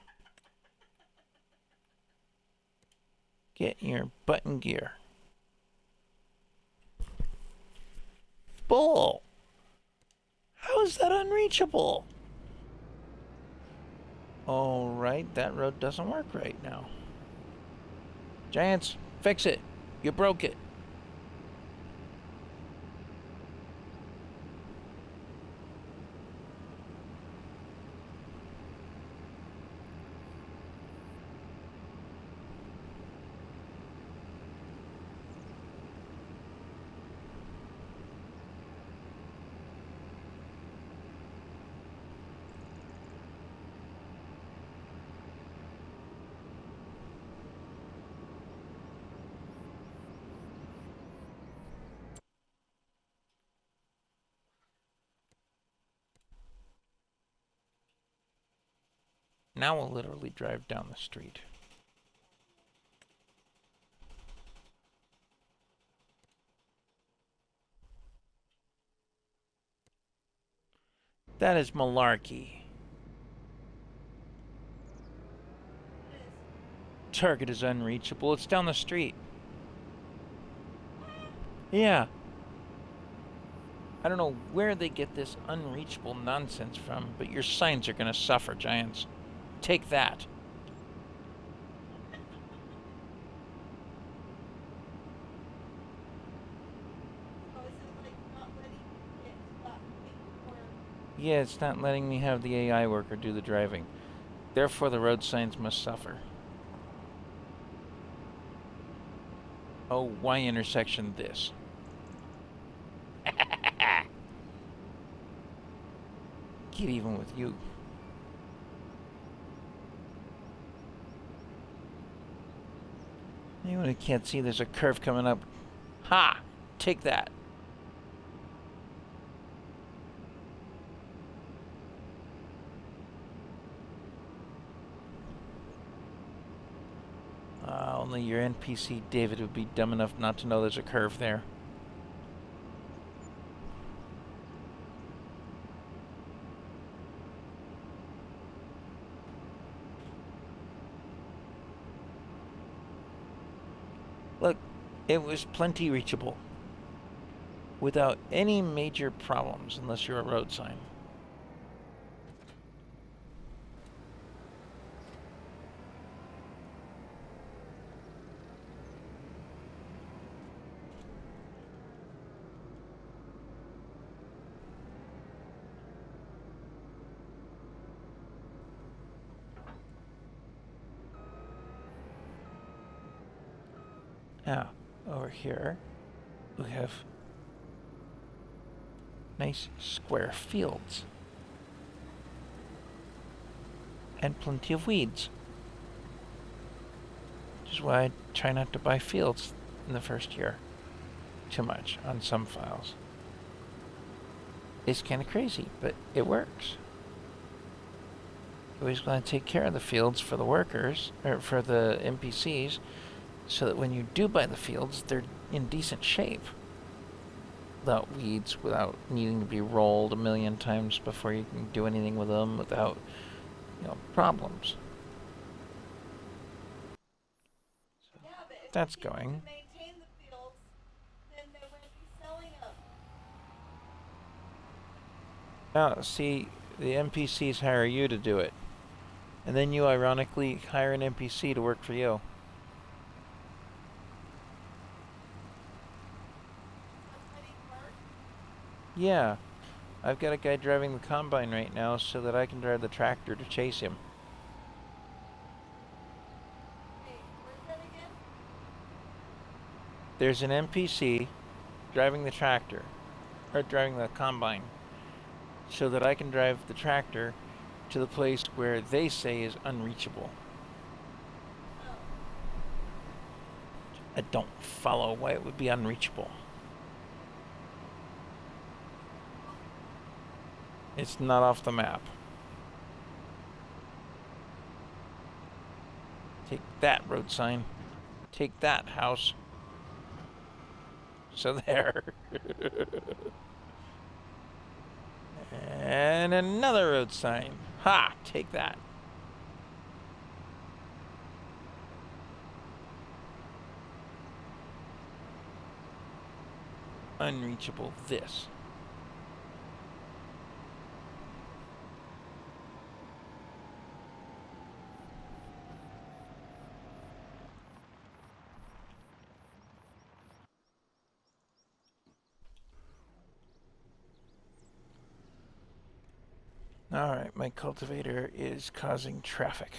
Get your button gear. Bull! is that unreachable? All right, that road doesn't work right now. Giants, fix it. You broke it. Now we'll literally drive down the street. That is malarkey. Target is unreachable. It's down the street. Yeah. I don't know where they get this unreachable nonsense from, but your signs are gonna suffer, Giants. Take that. Oh, is it like not letting you get to that point where Yeah, it's not letting me have the AI worker do the driving. Therefore, the road signs must suffer. Oh, why intersection this? Get even with you. Anyone who can't see there's a curve coming up. Ha! Take that. Only your NPC David would be dumb enough not to know there's a curve there. Look, it was plenty reachable. Without any major problems, unless you're a road sign. Now, over here, we have nice square fields. And plenty of weeds. Which is why I try not to buy fields in the first year. Too much on some files. It's kind of crazy, but it works. You always want to take care of the fields for the workers, or for the NPCs, so that when you do buy the fields, they're in decent shape. Without weeds, without needing to be rolled a million times before you can do anything with them, without, problems. yeah, but if That's people going. could maintain the fields, then they wouldn't be selling them. Now, see, the NPCs hire you to do it. And then you ironically hire an NPC to work for you. That's how they work. Yeah. I've got a guy driving the combine right now so that I can drive the tractor to chase him. Hey, where's that again? There's an NPC driving the tractor, or driving the combine, so that I can drive the tractor to the place where they say is unreachable. Oh, I don't follow why it would be unreachable. It's not off the map. Take that, road sign. Take that, house. So there. And another road sign. Ha! Take that. Unreachable this. Alright, my cultivator is causing traffic.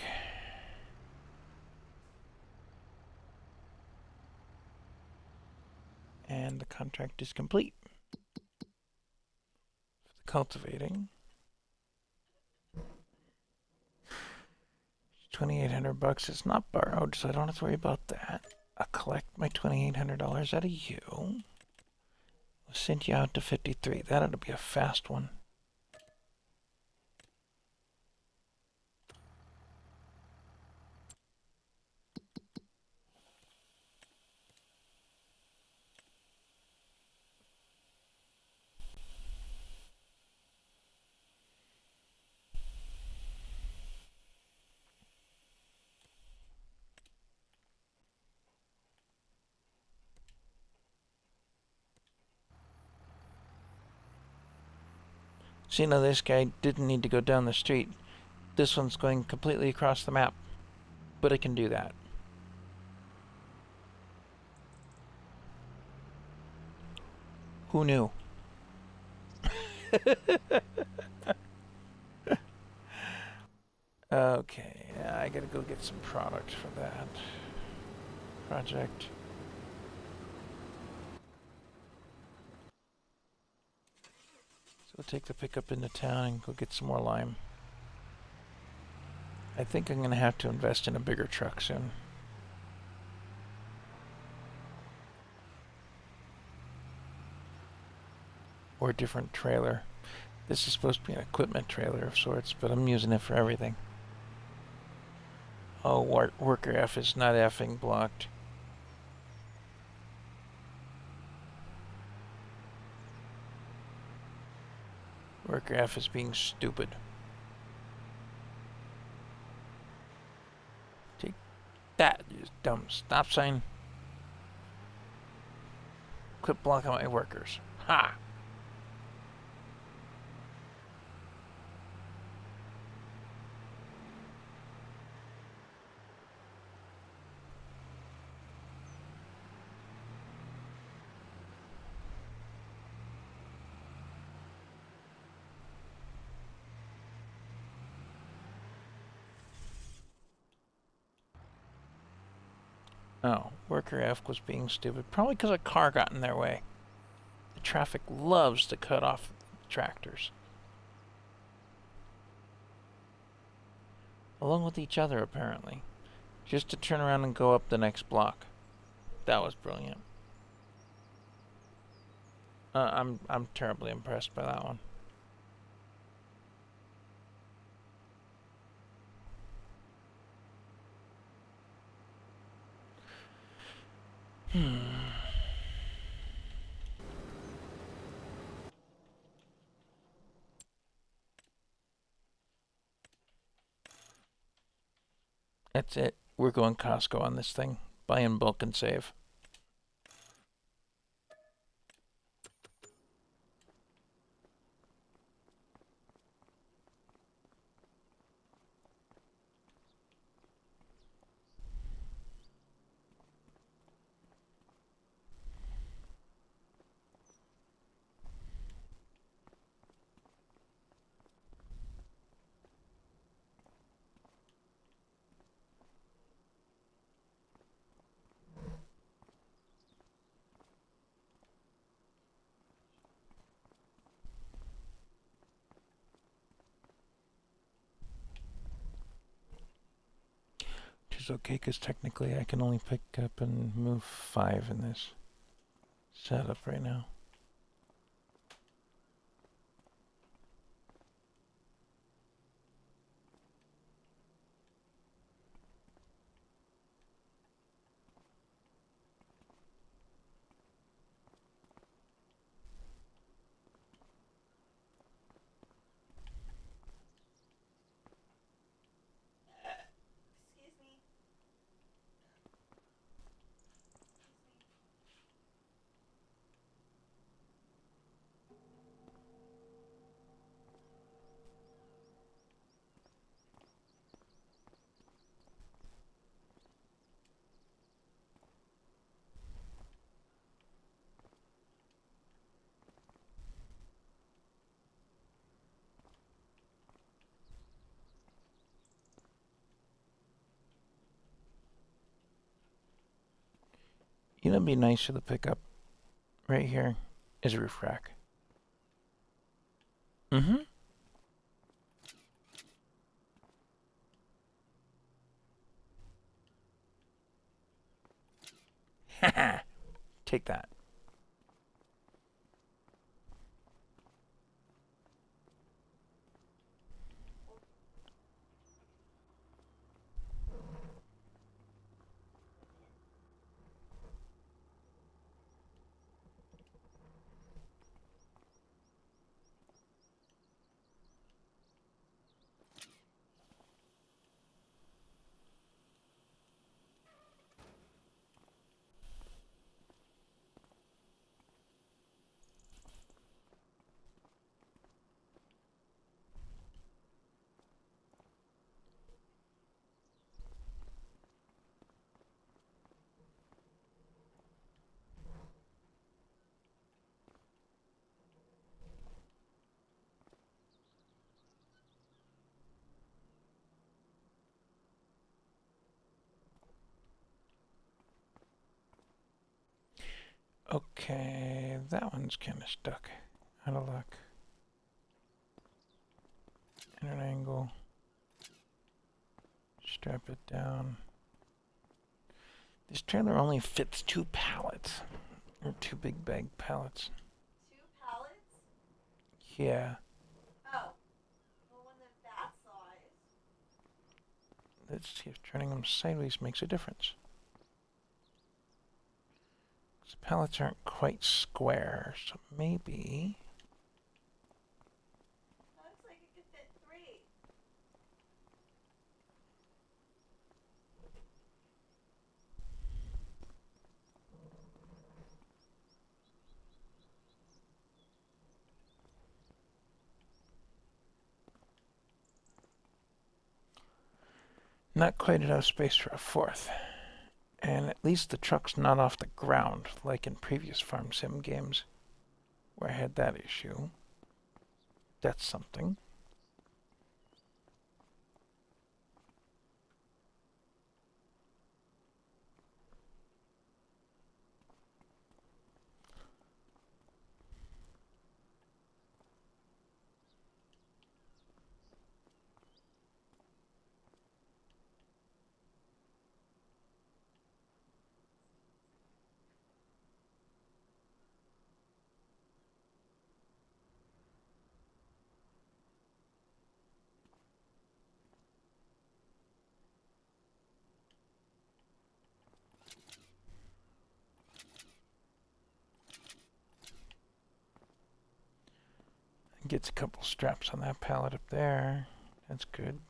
And the contract is complete. For the cultivating. 2,800 bucks is not borrowed, so I don't have to worry about that. I'll collect my $2,800 out of you. We'll send you out to 53. That ought to be a fast one. See, now this guy didn't need to go down the street. This one's going completely across the map, but it can do that. Who knew? Okay, I gotta go get some product for that project. So we'll take the pickup into town and go get some more lime. I think I'm gonna have to invest in a bigger truck soon. Or a different trailer. This is supposed to be an equipment trailer of sorts, but I'm using it for everything. Oh, worker F is not effing blocked. Worker F is being stupid. Take that, you dumb stop sign. Quit blocking my workers. Ha! Oh, worker F was being stupid. Probably because a car got in their way. The traffic loves to cut off tractors. Along with each other, apparently. Just to turn around and go up the next block. That was brilliant. I'm terribly impressed by that one. That's it. We're going Costco on this thing. Buy in bulk and save. Which is okay, because technically I can only pick up and move 5 in this setup right now. Excuse me. Excuse me. You know, it'd be nice for the pickup right here is a roof rack. Mm-hmm. Take that. Okay, that one's kind of stuck. Out of luck. At an angle. Strap it down. This trailer only fits 2 pallets. Or 2 big bag pallets. 2 pallets? Yeah. Oh. Well, when they're that size. Let's see if turning them sideways makes a difference. The pallets aren't quite square, so maybe... That looks like it could fit 3. Not quite enough space for a 4th. And at least the truck's not off the ground, like in previous Farm Sim games, where I had that issue. That's something. Gets a couple straps on that pallet up there. That's good.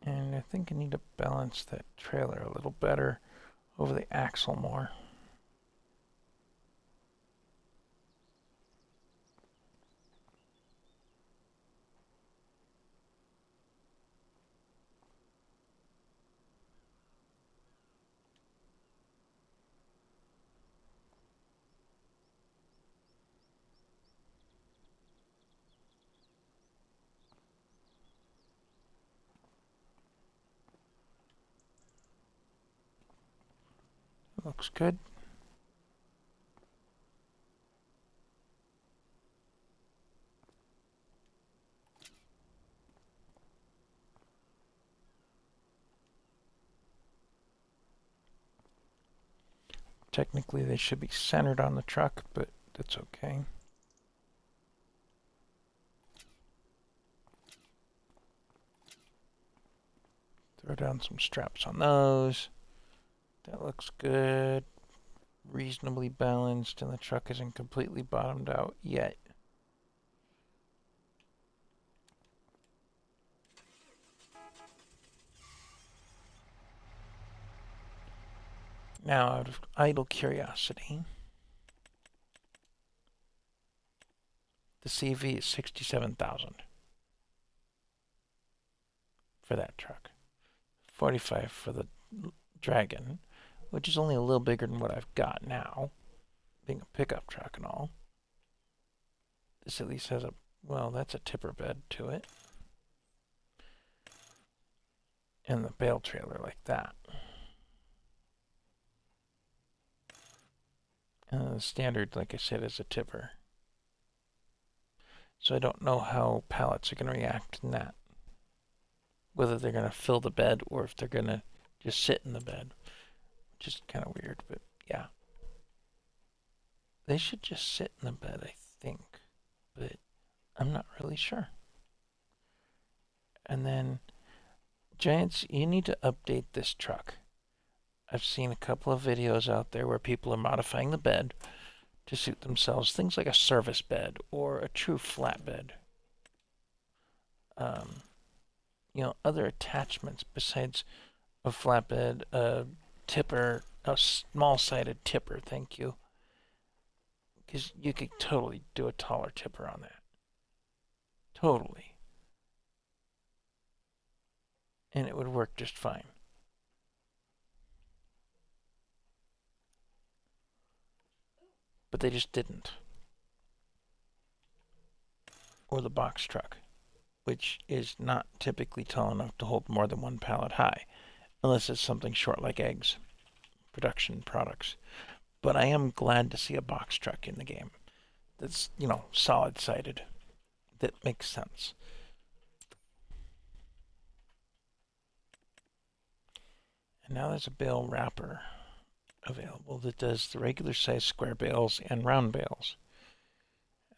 And I think I need to balance that trailer a little better over the axle more. Looks good. Technically, they should be centered on the truck, but that's okay. Throw down some straps on those. That looks good. Reasonably balanced, and the truck isn't completely bottomed out yet. Now, out of idle curiosity, the CV is 67,000 for that truck. 45 for the Dragon, which is only a little bigger than what I've got now, being a pickup truck and all. This at least has a Well, that's a tipper bed to it. And the bale trailer like that. And the standard, like I said, is a tipper. So I don't know how pallets are going to react in that. Whether they're going to fill the bed or if they're going to just sit in the bed. Which is kind of weird, but yeah. They should just sit in the bed, I think. But I'm not really sure. And then, Giants, you need to update this truck. I've seen a couple of videos out there where people are modifying the bed to suit themselves. Things like a service bed or a true flatbed. Other attachments besides a flatbed, a tipper, a small-sided tipper, thank you. Because you could totally do a taller tipper on that. Totally. And it would work just fine. But they just didn't. Or the box truck, which is not typically tall enough to hold more than one pallet high, unless it's something short like eggs, production products. But I am glad to see a box truck in the game that's, solid-sided. That makes sense. And now there's a bale wrapper available that does the regular size square bales and round bales.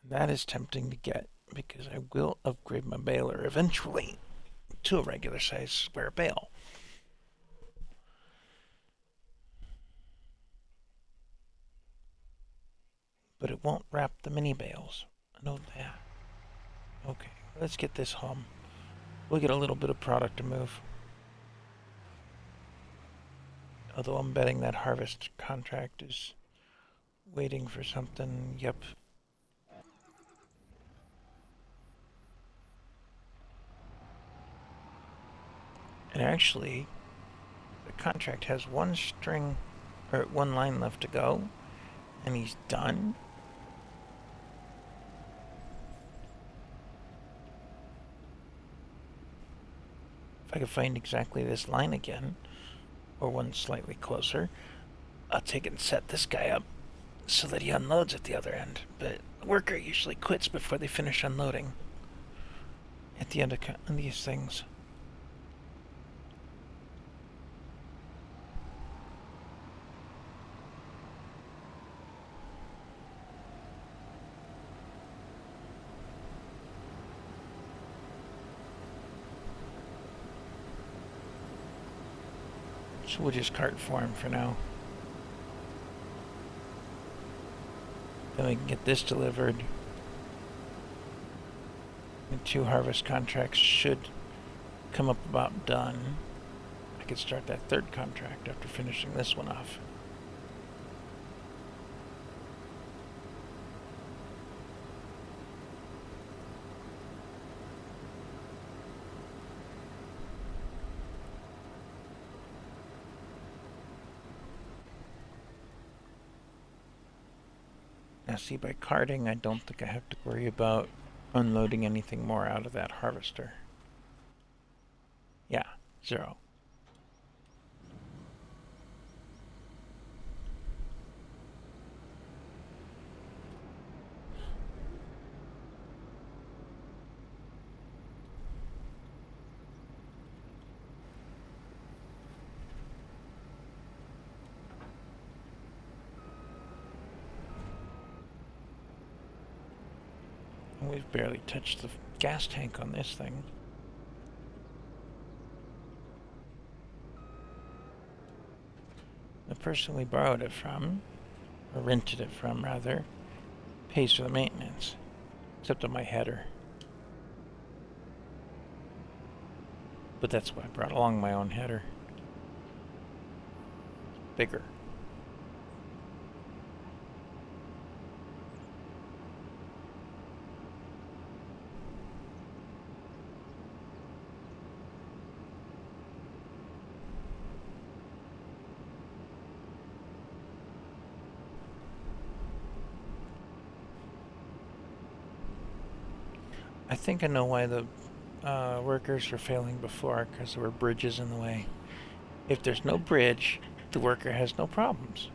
And that is tempting to get because I will upgrade my baler eventually to a regular size square bale. But it won't wrap the mini bales. I know that. Okay, let's get this home. We'll get a little bit of product to move. Although I'm betting that harvest contract is waiting for something. Yep. And actually, the contract has one line left to go, and he's done. If I could find exactly this line again, or one slightly closer, I'll take it and set this guy up so that he unloads at the other end. But the worker usually quits before they finish unloading at the end of these things. So we'll just cart for him for now. Then we can get this delivered. The 2 harvest contracts should come up about done. I could start that 3rd contract after finishing this one off. Now see, by carting, I don't think I have to worry about unloading anything more out of that harvester. Yeah, 0. And we've barely touched the gas tank on this thing. The person we borrowed it from, or rented it from rather, pays for the maintenance, except on my header. But that's why I brought along my own header. Bigger. I think I know why the workers are failing before, because there were bridges in the way. If there's no bridge, the worker has no problems.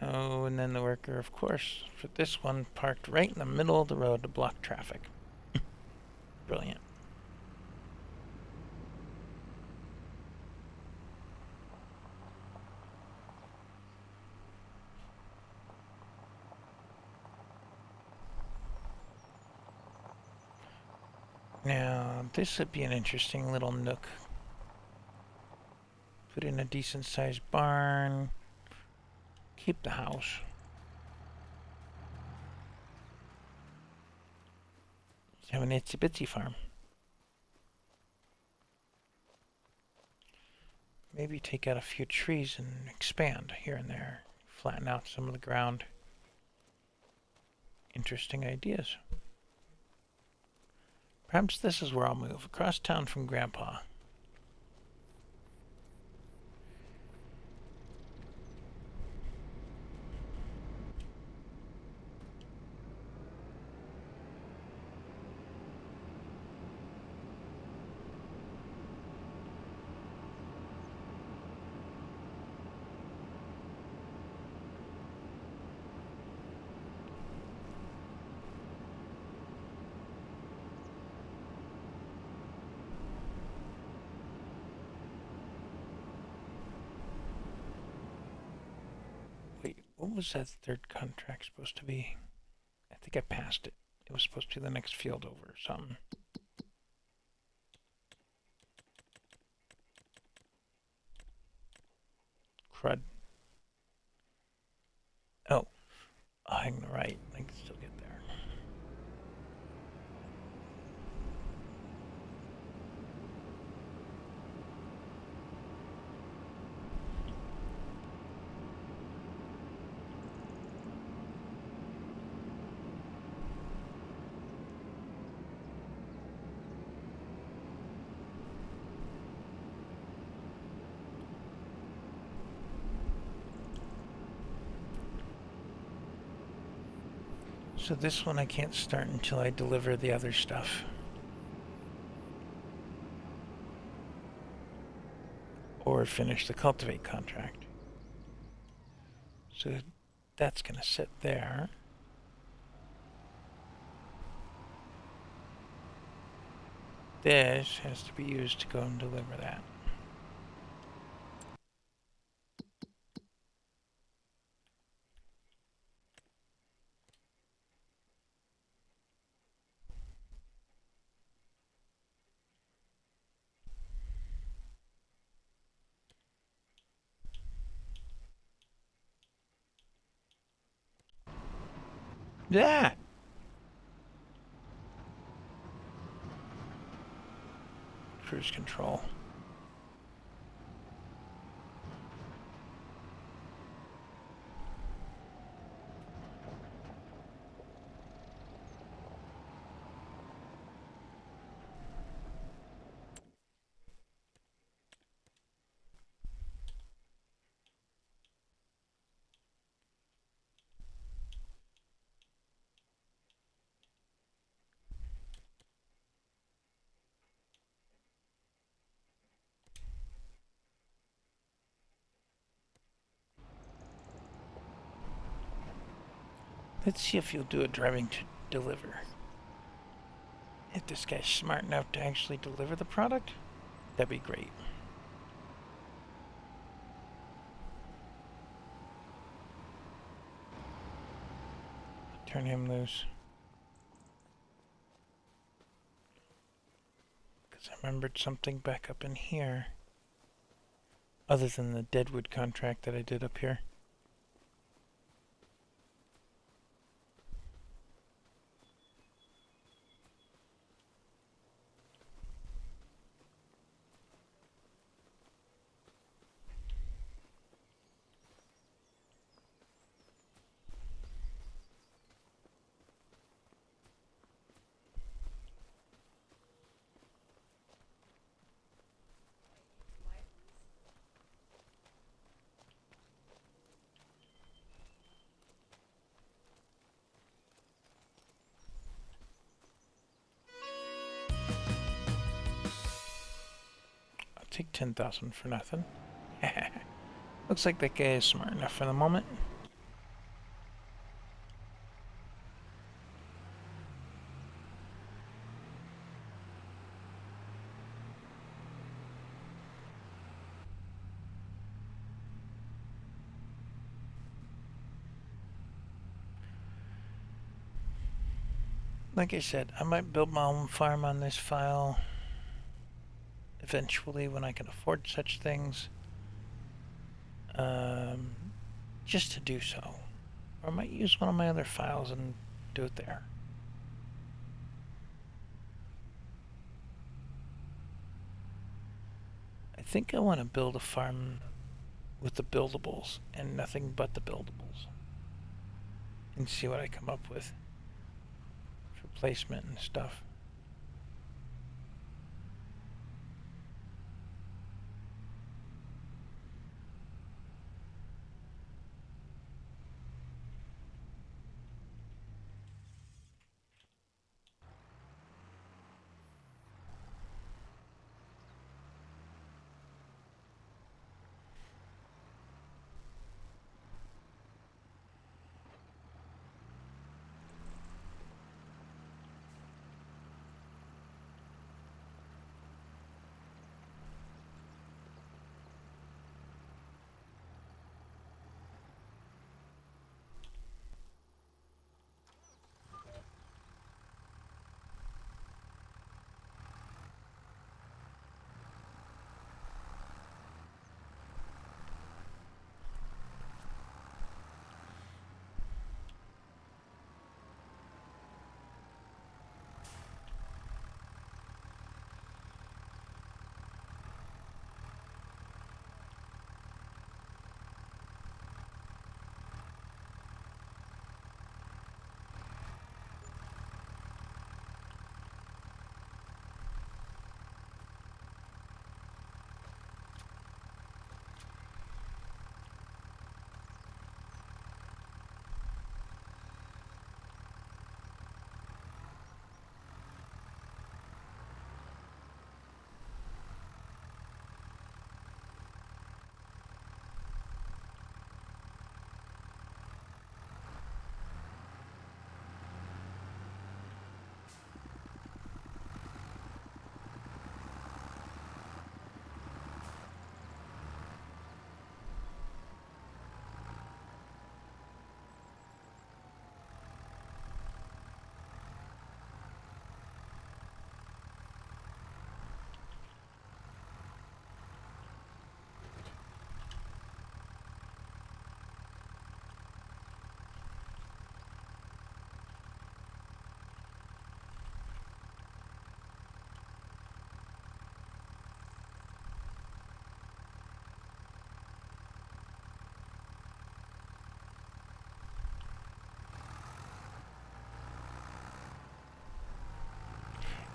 Oh, and then the worker, of course, for this one, parked right in the middle of the road to block traffic. Brilliant. Now, this would be an interesting little nook. Put in a decent sized barn. Keep the house. Have an itsy bitsy farm. Maybe take out a few trees and expand here and there. Flatten out some of the ground. Interesting ideas. Perhaps this is where I'll move, across town from Grandpa. Wait, what was that third contract supposed to be? I think I passed it. It was supposed to be the next field over or something. Crud. Oh, I'm right. I can still get there. So this one I can't start until I deliver the other stuff. Or finish the cultivate contract. So that's going to sit there. This has to be used to go and deliver that. Yeah! Cruise control. Let's see if you'll do a driving to deliver. If this guy's smart enough to actually deliver the product, that'd be great. Turn him loose. Because I remembered something back up in here. Other than the Deadwood contract that I did up here. take 10,000 for nothing. Looks like that guy is smart enough for the moment. Like I said, I might build my own farm on this file eventually when I can afford such things. Just to do so. Or I might use one of my other files and do it there. I think I want to build a farm with the buildables and nothing but the buildables. And see what I come up with for placement and stuff.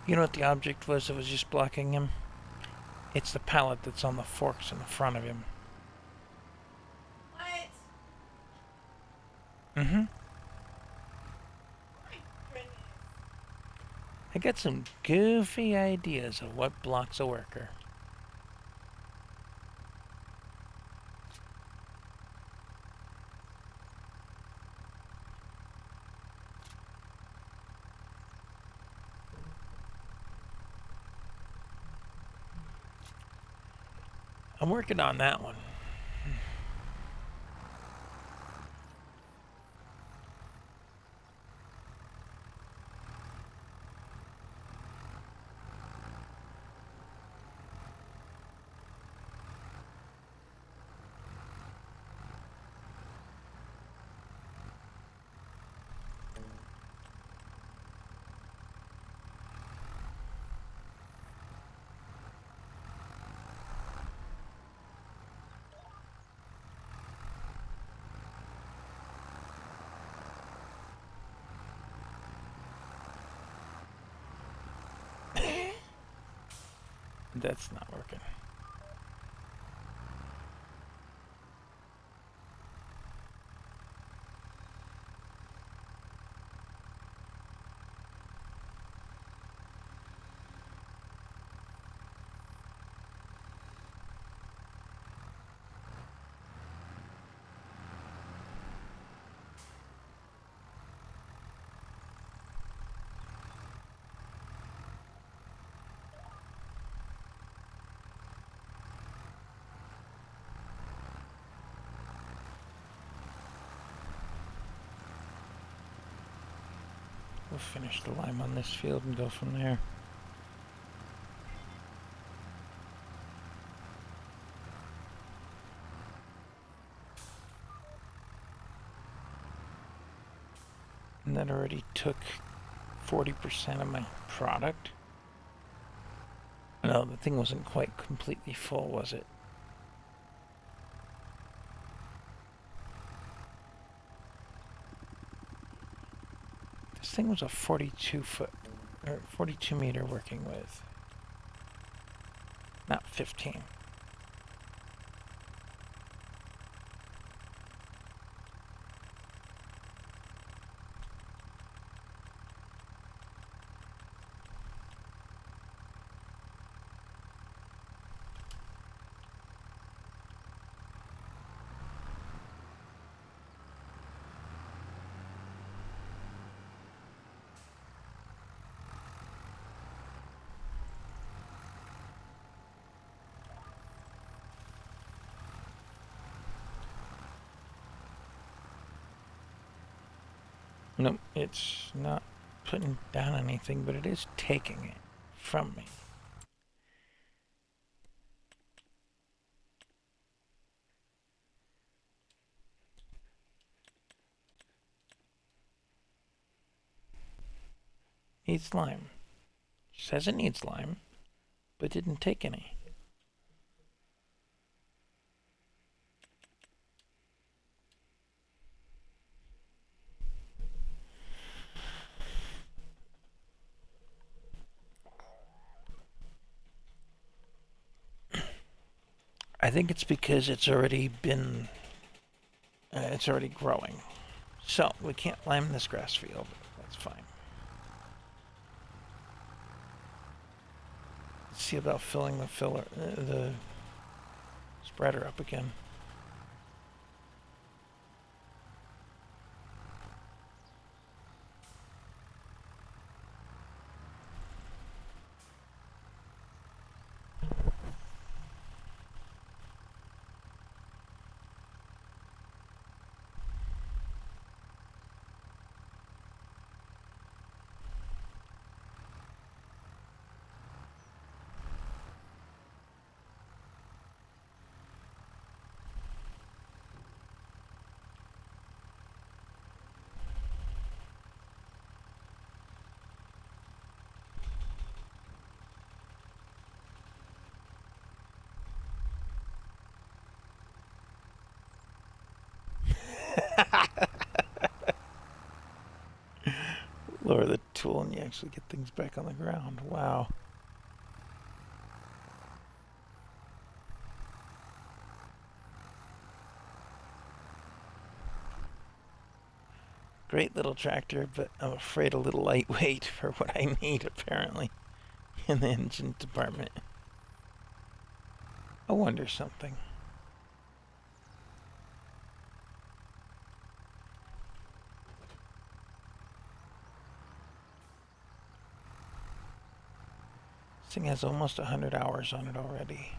You know what the object was that was just blocking him? It's the pallet that's on the forks in the front of him. What? Mm-hmm. My goodness. I got some goofy ideas of what blocks a worker. I'm working on that one. That's not working. We'll finish the lime on this field and go from there. And that already took 40% of my product. No, the thing wasn't quite completely full, was it? This thing was a 42 foot, or 42 meter working with. Not 15. Nope, it's not putting down anything, but it is taking it from me. Needs lime. Says it needs lime, but didn't take any. I think it's because it's already been, it's already growing. So, we can't lime this grass field. That's fine. Let's see about filling the spreader up again. Lower the tool and you actually get things back on the ground. Wow. Great little tractor, but I'm afraid a little lightweight for what I need, apparently, in the engine department. I wonder something. This thing has almost 100 hours on it already.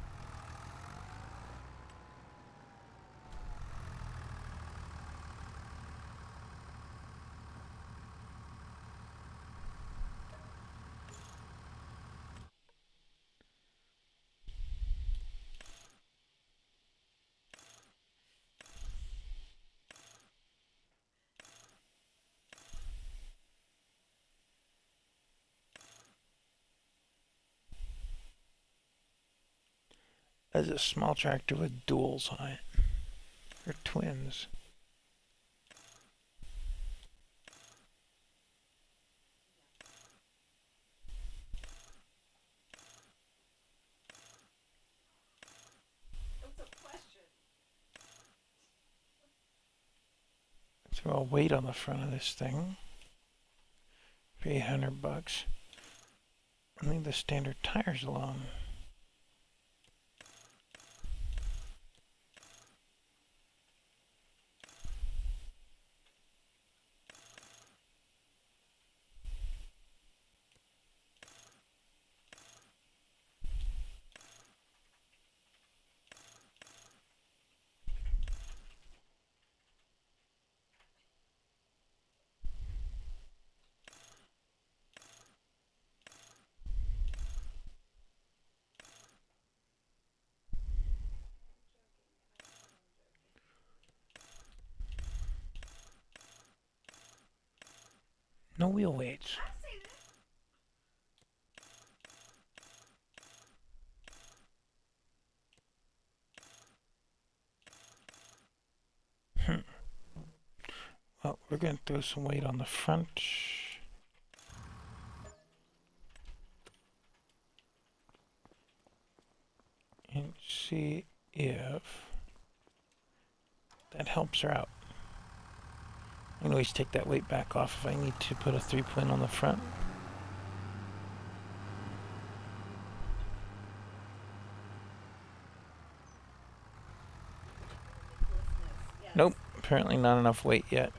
That's a small tractor with duals on it. Or twins. That's a question. So I'll wait on the front of this thing for $800. And leave the standard tires alone. No wheel weights. I've seen it. Well, we're going to throw some weight on the front. And see if that helps her out. I can always take that weight back off if I need to put a 3-point on the front. Yes. Nope, apparently not enough weight yet.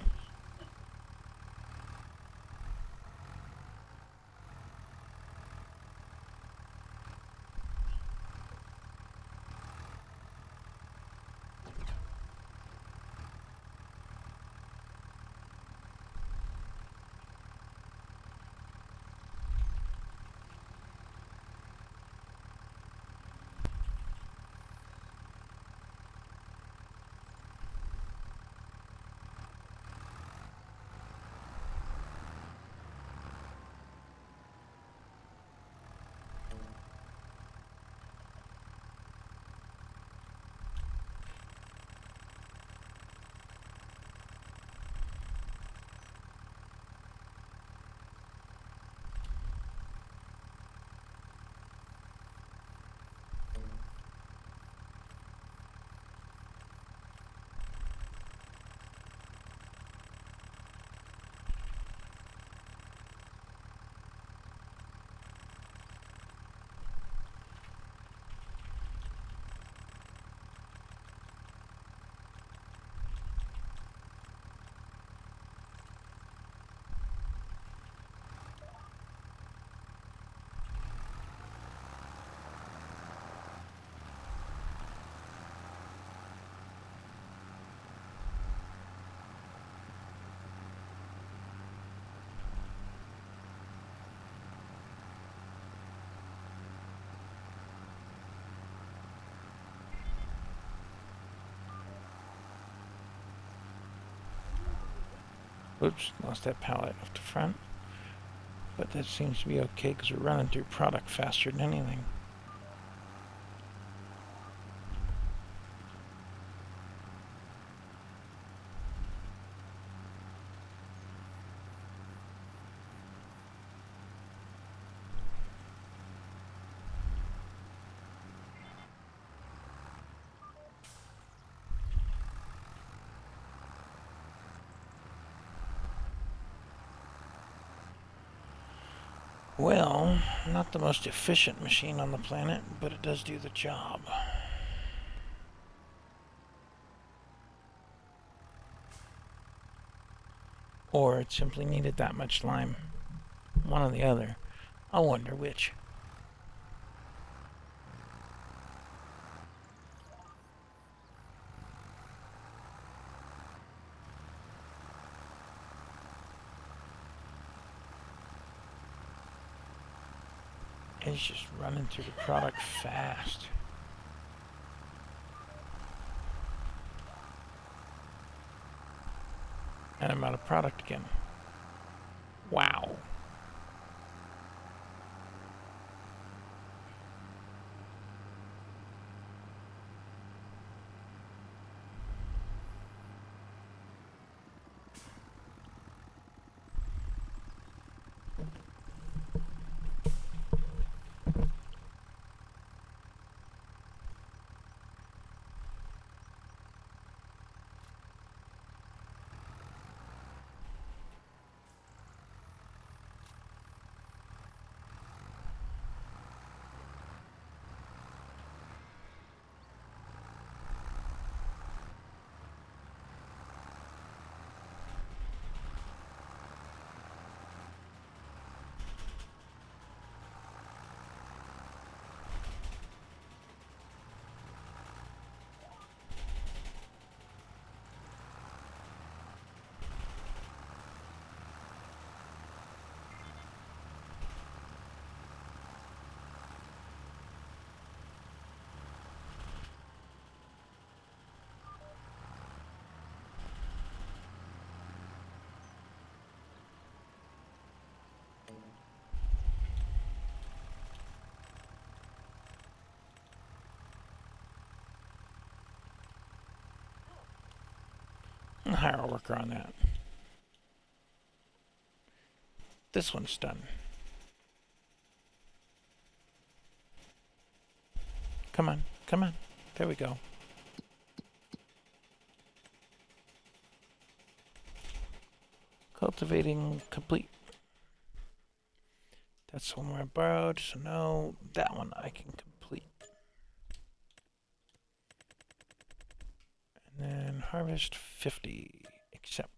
Oops, lost that pallet off the front. But that seems to be okay because we're running through product faster than anything. Well, not the most efficient machine on the planet, but it does do the job. Or it simply needed that much lime. One or the other. I wonder which. It's just running through the product fast. And I'm out of product again. Wow. I'll hire a worker on that. This one's done. Come on, come on. There we go. Cultivating complete. That's the one where I borrowed, so no, that one I can complete. And then harvest 50, accept.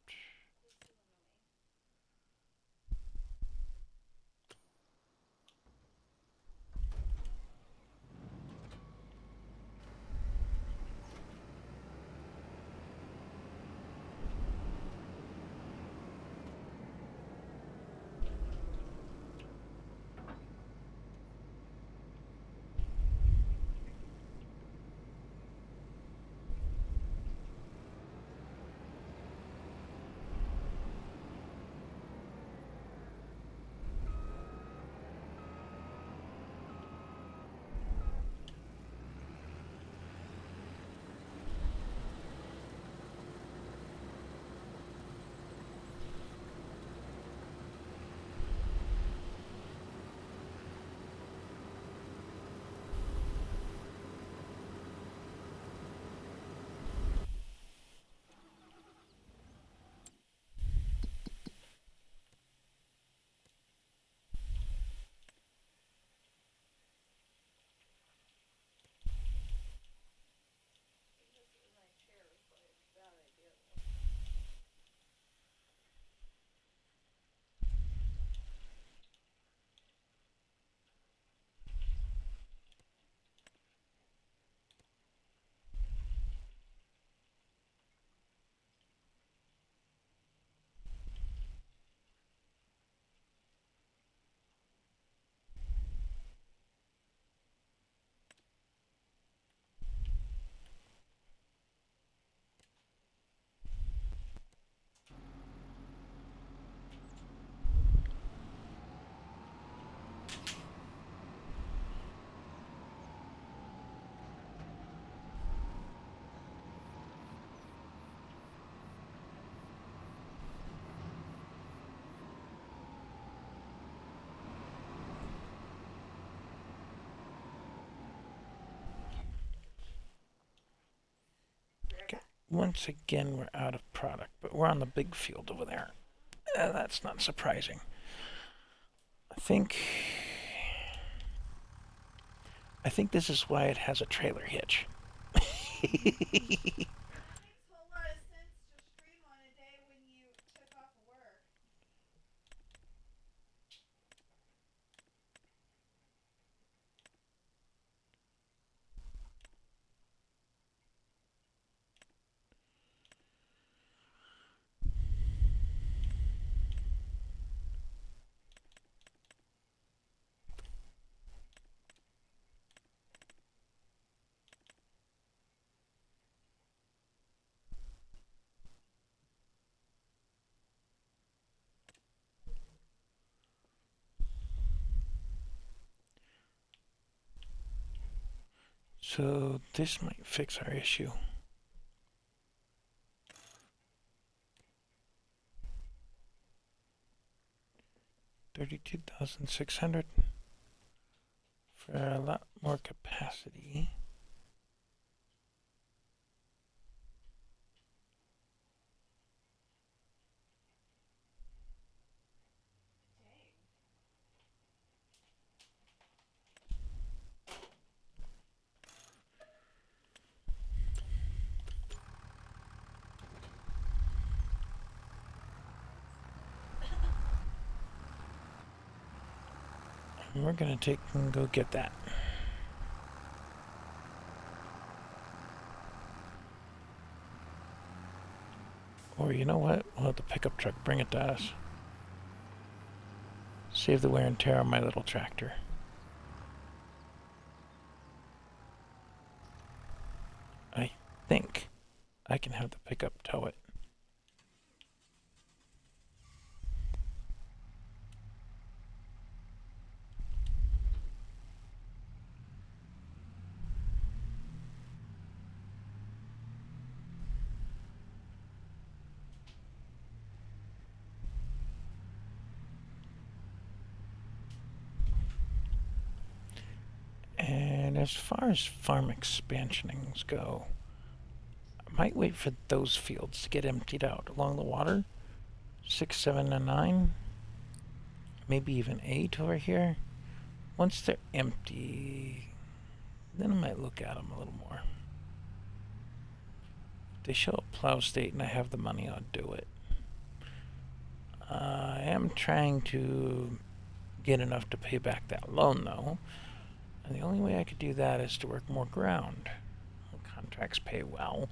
Once again, we're out of product, but we're on the big field over there. That's not surprising. I think this is why it has a trailer hitch. That makes a whole lot of sense to stream on a day when you took off of work. So this might fix our issue. $32,600 for a lot more capacity. And we're gonna take and go get that. Or you know what? We'll have the pickup truck bring it to us. Save the wear and tear on my little tractor. I think I can have the pickup tow it. And as far as farm expansionings go, I might wait for those fields to get emptied out along the water. 6, 7, and 9. Maybe even 8 over here. Once they're empty, then I might look at them a little more. If they show a plow state and I have the money, I'll do it. I am trying to get enough to pay back that loan, though. And the only way I could do that is to work more ground. Well, contracts pay well.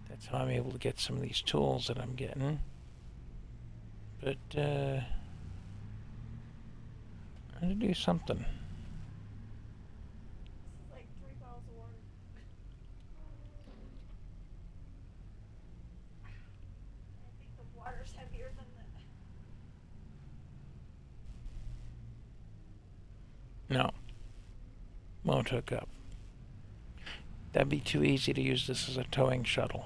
That's how I'm able to get some of these tools that I'm getting. But, I had to do something. This is like 3 bottles of water. I think the water's heavier than the. No. Won't hook up. That'd be too easy to use this as a towing shuttle.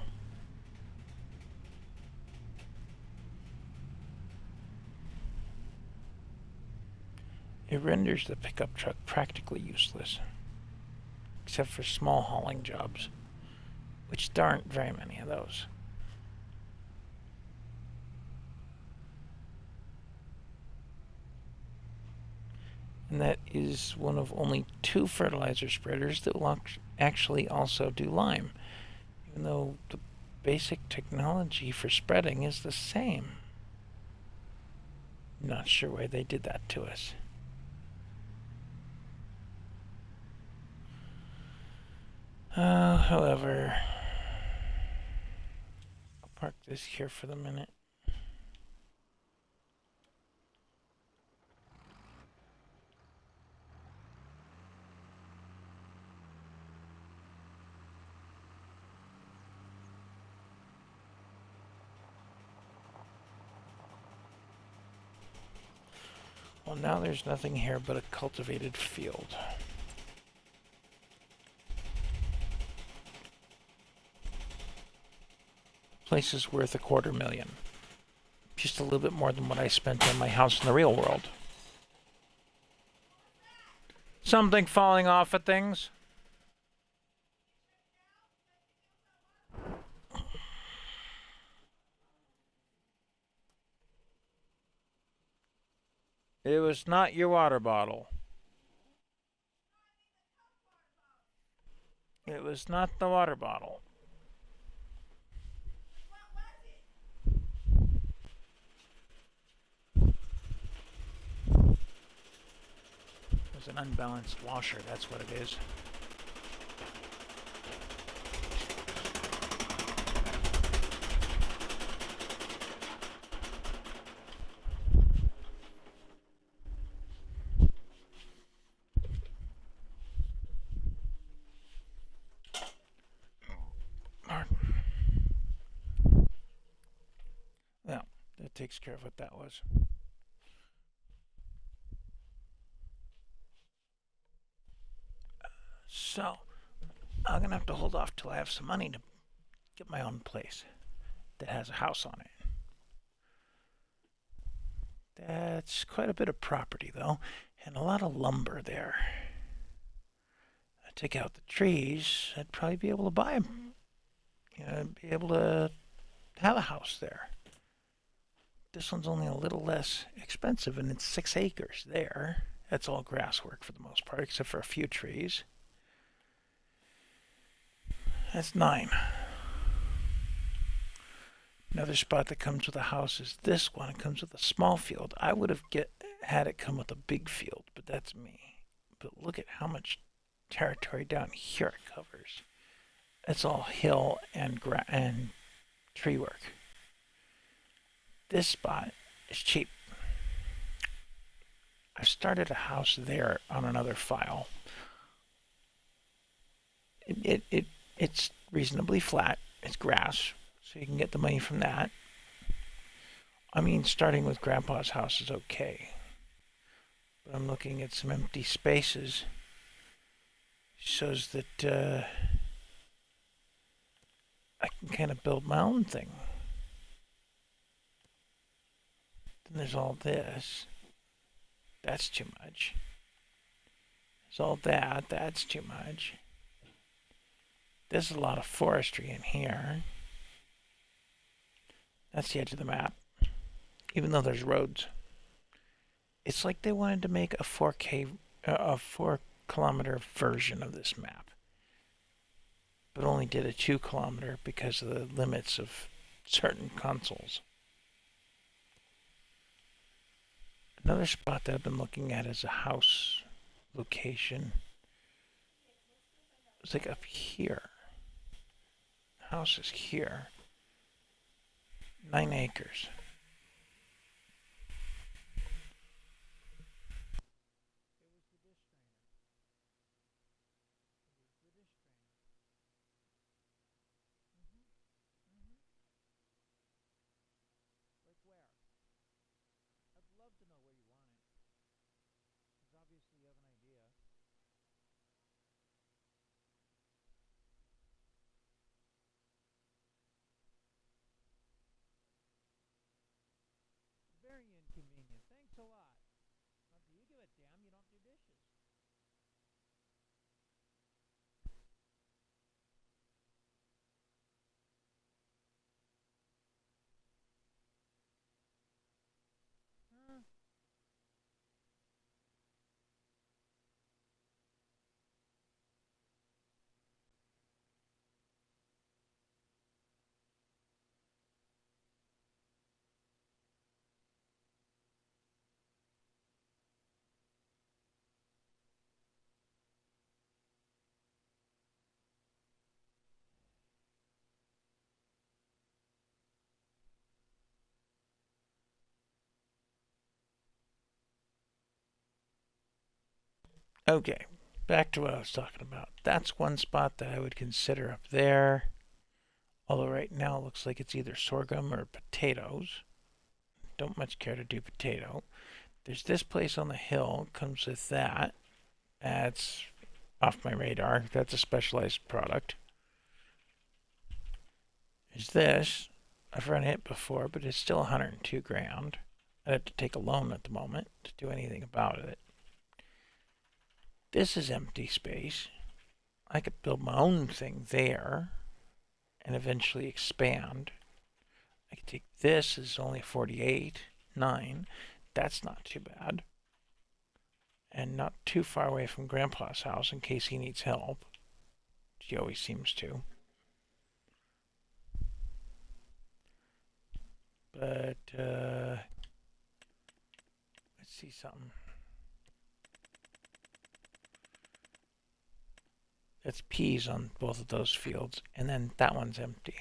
It renders the pickup truck practically useless, except for small hauling jobs, which there aren't very many of those. And that is one of only 2 fertilizer spreaders that will actually also do lime, even though the basic technology for spreading is the same. Not sure why they did that to us. However, I'll park this here for the minute. Well, now there's nothing here but a cultivated field. Place is worth $250,000. Just a little bit more than what I spent on my house in the real world. Something falling off of things? It was not your water bottle. It was not the water bottle. It was an unbalanced washer, that's what it is. Well, that takes care of what that was. So, I'm gonna have to hold off till I have some money to get my own place that has a house on it. That's quite a bit of property, though, and a lot of lumber there. I'd take out the trees, I'd probably be able to buy them. I'd be able to have a house there. This one's only a little less expensive, and it's 6 acres there. That's all grass work for the most part, except for a few trees. That's 9. Another spot that comes with a house is this one. It comes with a small field. I would have had it come with a big field, but that's me. But look at how much territory down here it covers. It's all hill and tree work. This spot is cheap. I've started a house there on another file. It's reasonably flat. It's grass, so you can get the money from that. I mean, starting with Grandpa's house is okay. But I'm looking at some empty spaces. Shows that I can kind of build my own thing. Then there's all this. That's too much. So that's too much. There's a lot of forestry in here. That's the edge of the map. Even though there's roads. It's like they wanted to make a 4K, a 4 kilometer version of this map. But only did a 2 kilometer because of the limits of certain consoles. Another spot that I've been looking at is a house location. It's like up here. The house is here. 9 acres. Very inconvenient. Thanks a lot. Now, do you give a damn you don't do dishes? Huh? Okay, back to what I was talking about. That's one spot that I would consider up there. Although right now it looks like it's either sorghum or potatoes. Don't much care to do potato. There's this place on the hill, comes with that. That's off my radar. That's a specialized product. There's this. I've run it before, but it's still 102 grand. I'd have to take a loan at the moment to do anything about it. This is empty space. I could build my own thing there and eventually expand. I could take this as only 48, 9. That's not too bad. And not too far away from Grandpa's house in case he needs help. He always seems to. But, let's see something. That's peas on both of those fields, and then that one's empty.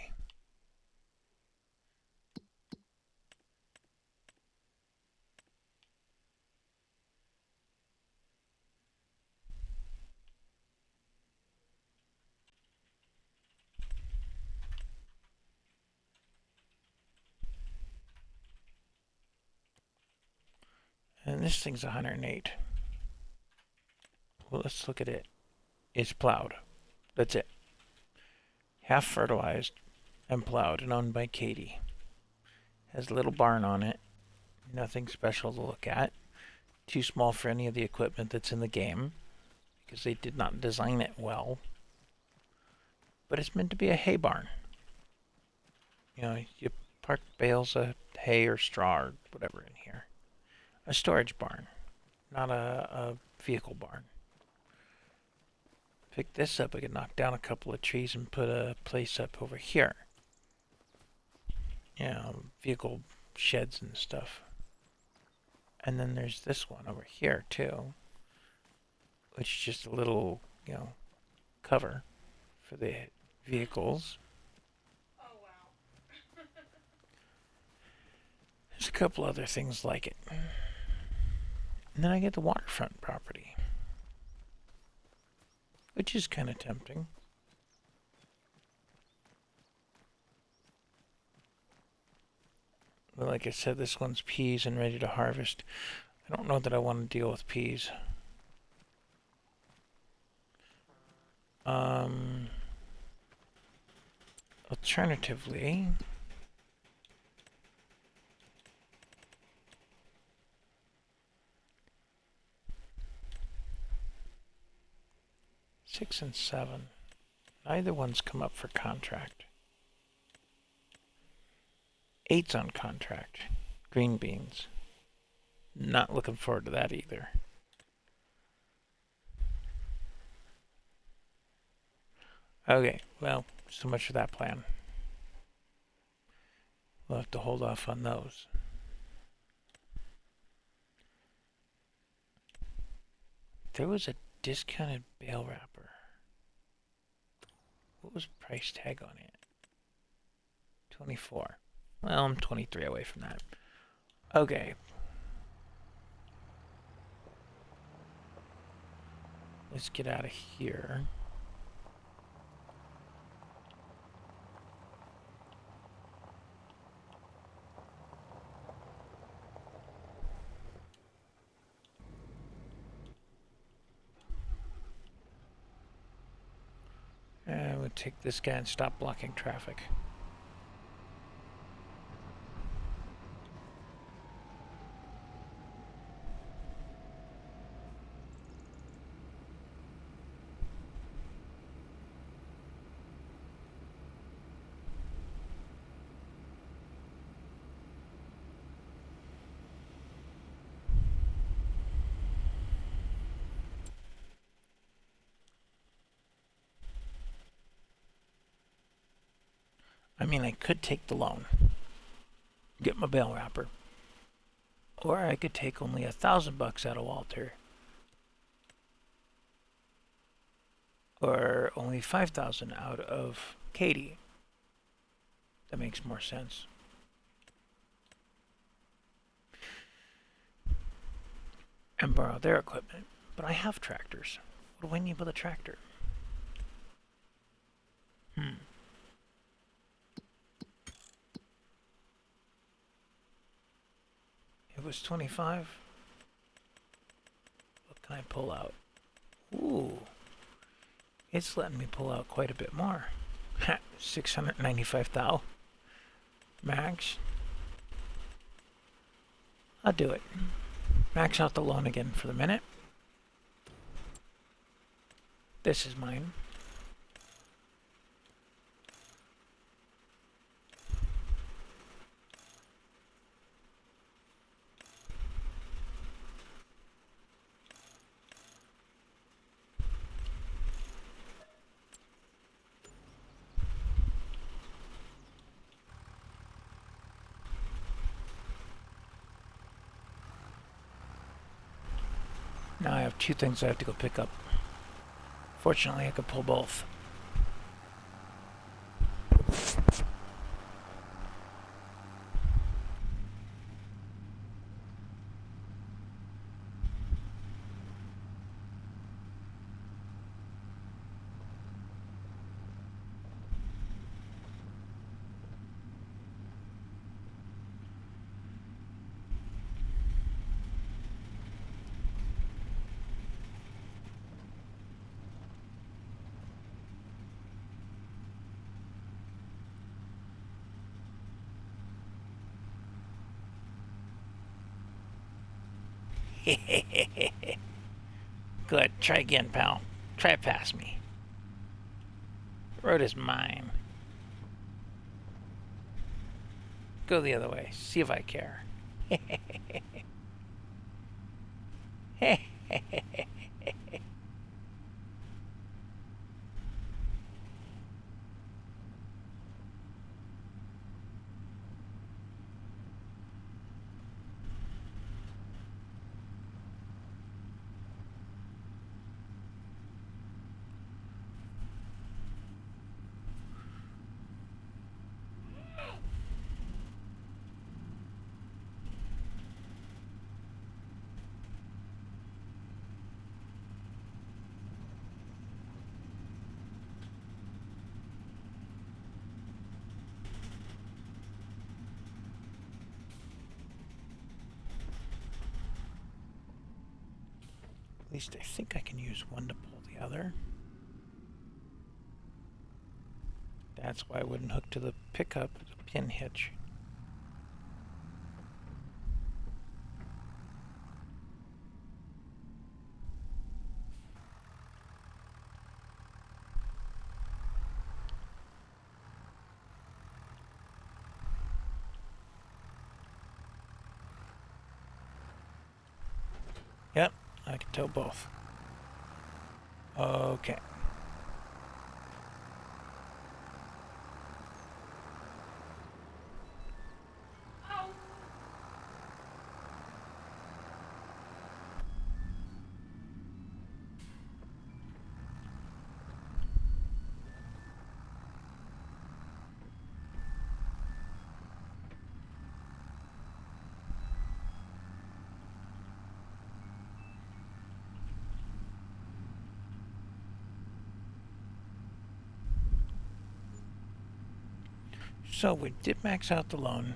And this thing's 108. Well, let's look at it. It's plowed. That's it. Half fertilized and plowed and owned by Katie. Has a little barn on it. Nothing special to look at. Too small for any of the equipment that's in the game because they did not design it well. But it's meant to be a hay barn. You know, you park bales of hay or straw or whatever in here. A storage barn, not a vehicle barn. Pick this up, I could knock down a couple of trees and put a place up over here. You know, vehicle sheds and stuff. And then there's this one over here too, which is just a little, you know, cover for the vehicles. Oh wow. There's a couple other things like it. And then I get the waterfront property, which is kind of tempting. But like I said, this one's peas and ready to harvest. I don't know that I want to deal with peas. Alternatively, 6 and 7. Neither one's come up for contract. 8's on contract. Green beans. Not looking forward to that either. Okay, well, so much for that plan. We'll have to hold off on those. There was a discounted bale wrapper. What was the price tag on it? 24. Well, I'm 23 away from that. Okay. Let's get out of here. And we'll take this guy and stop blocking traffic. I mean, I could take the loan, get my bale wrapper, or I could take only $1,000 out of Walter, or only 5,000 out of Katie. That makes more sense. And borrow their equipment. But I have tractors. What do I need with a tractor? It was 25. What can I pull out? Ooh. It's letting me pull out quite a bit more. 695,000. Max. I'll do it. Max out the loan again for the minute. This is mine. Now I have two things I have to go pick up. Fortunately, I could pull both. Good. Try again, pal. Try past me. The road is mine. Go the other way. See if I care. At least I think I can use one to pull the other. That's why I wouldn't hook to the pickup, the pin hitch. Yep, I can tow both. Okay. Ow! So we did max out the loan.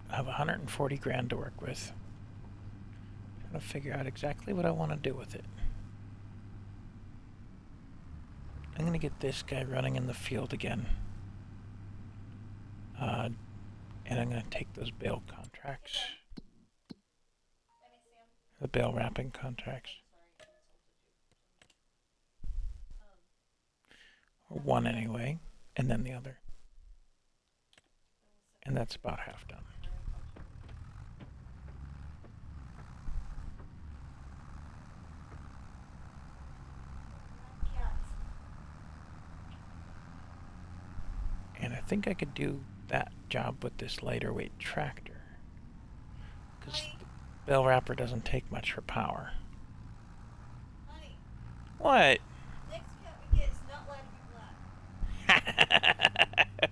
I have 140 grand to work with. Trying to figure out exactly what I want to do with it. I'm going to get this guy running in the field again. And I'm going to take those bail contracts. Let me see 'em. The bail wrapping contracts. Or one anyway, and then the other. And that's about half done. Black cats. And I think I could do that job with this lighter weight tractor. Because Honey, the bail wrapper doesn't take much for power. honey, What? next cat we get is not allowed to be black.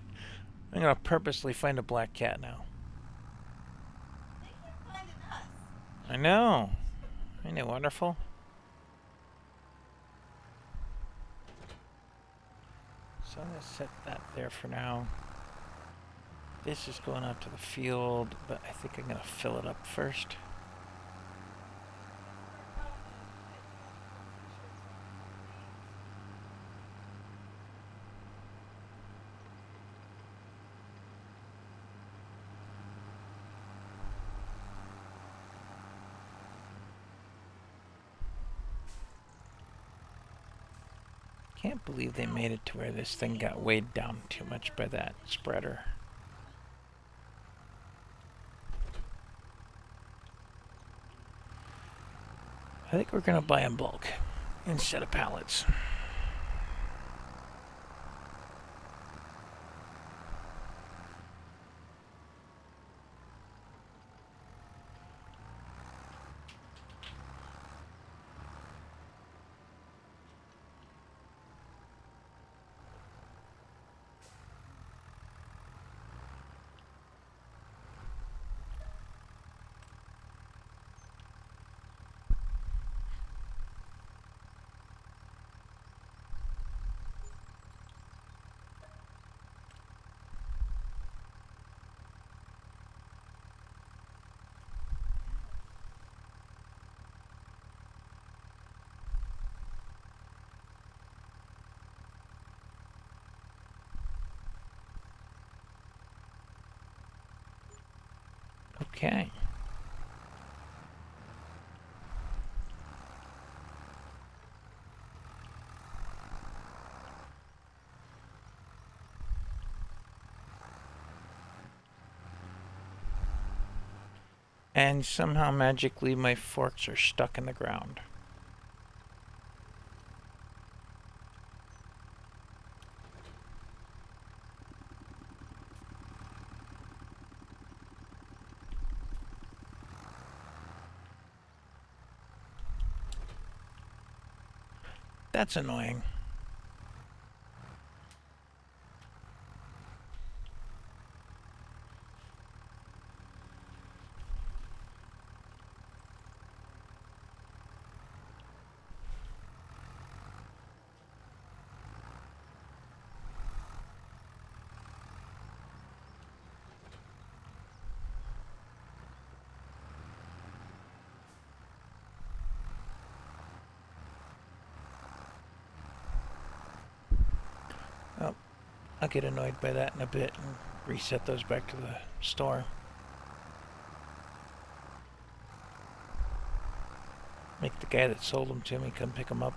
I'm going to purposely find a black cat now. They keep finding us. I know. Ain't it wonderful? So I'm going to set that there for now. This is going out to the field, but I think I'm going to fill it up first. Can't believe they made it to where this thing got weighed down too much by that spreader. I think we're gonna buy in bulk instead of pallets. Okay. And somehow magically my forks are stuck in the ground. That's annoying. Oh, I'll get annoyed by that in a bit and reset those back to the store. Make the guy that sold them to me come pick them up.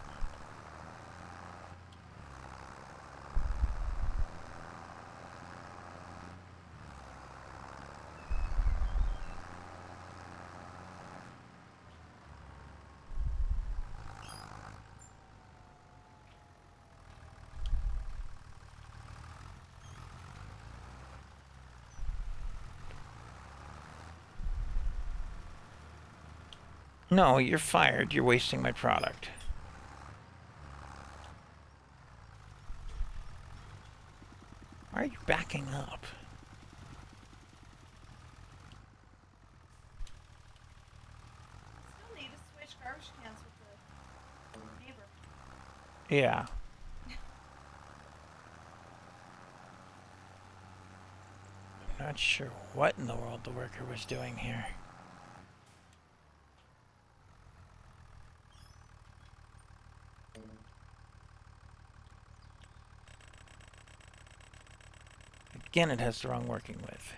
No, you're fired. You're wasting my product. Why are you backing up? Still need to switch garbage cans with the neighbor. Yeah. Not sure what in the world the worker was doing here. Again, it has the wrong working with.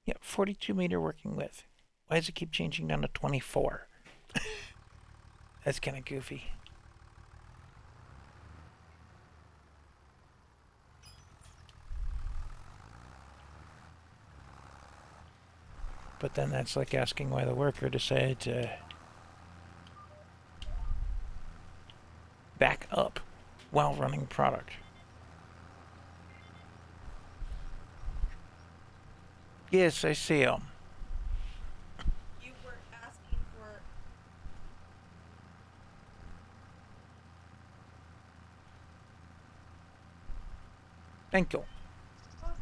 Yeah, 42 meter working width. Why does it keep changing down to 24? That's kind of goofy. But then that's like asking why the worker decided to back up while running product. Yes, I see them. You were asking for. Thank you. Awesome.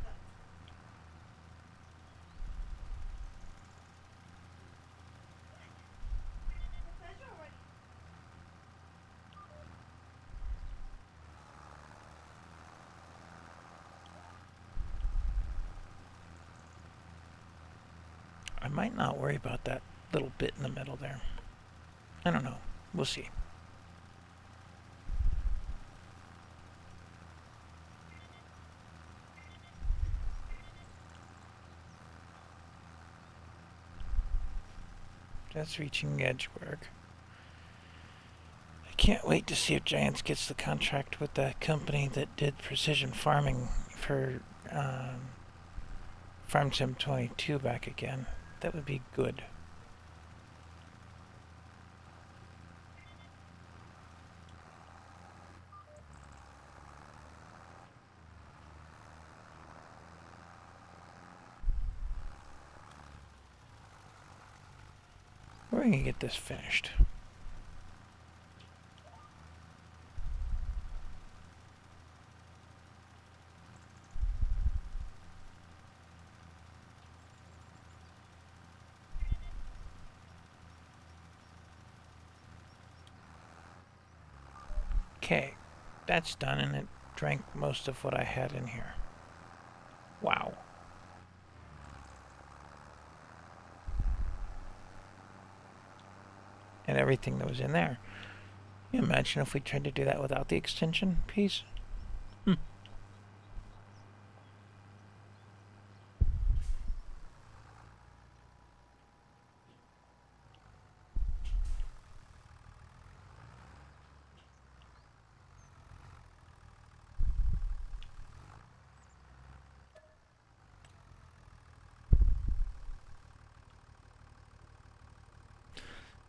It says you're already. I might not worry about that little bit in the middle there. I don't know. We'll see. That's reaching edge work. I can't wait to see if Giants gets the contract with the company that did precision farming for Farm Sim 22 back again. That would be good. We're gonna get this finished. Okay, that's done, and it drank most of what I had in here. Wow. And everything that was in there. Can you imagine if we tried to do that without the extension piece?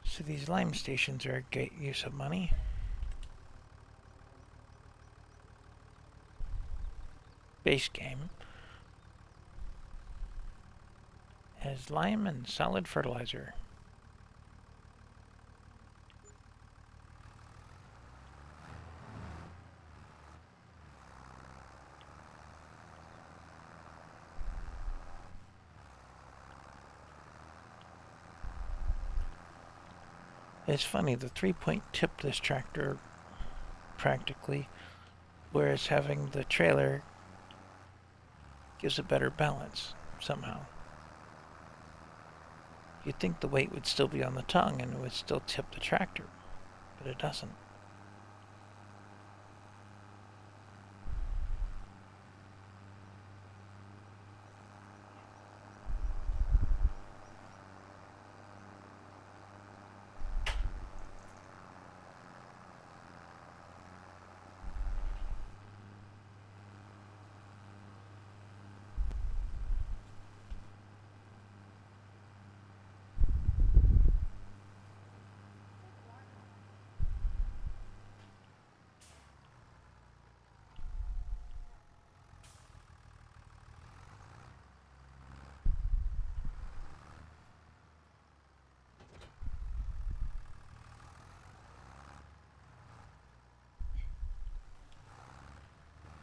So these lime stations are a great use of money. Base game has lime and solid fertilizer. It's funny, the 3-point tip this tractor practically, whereas having the trailer gives a better balance somehow. You'd think the weight would still be on the tongue and it would still tip the tractor, but it doesn't.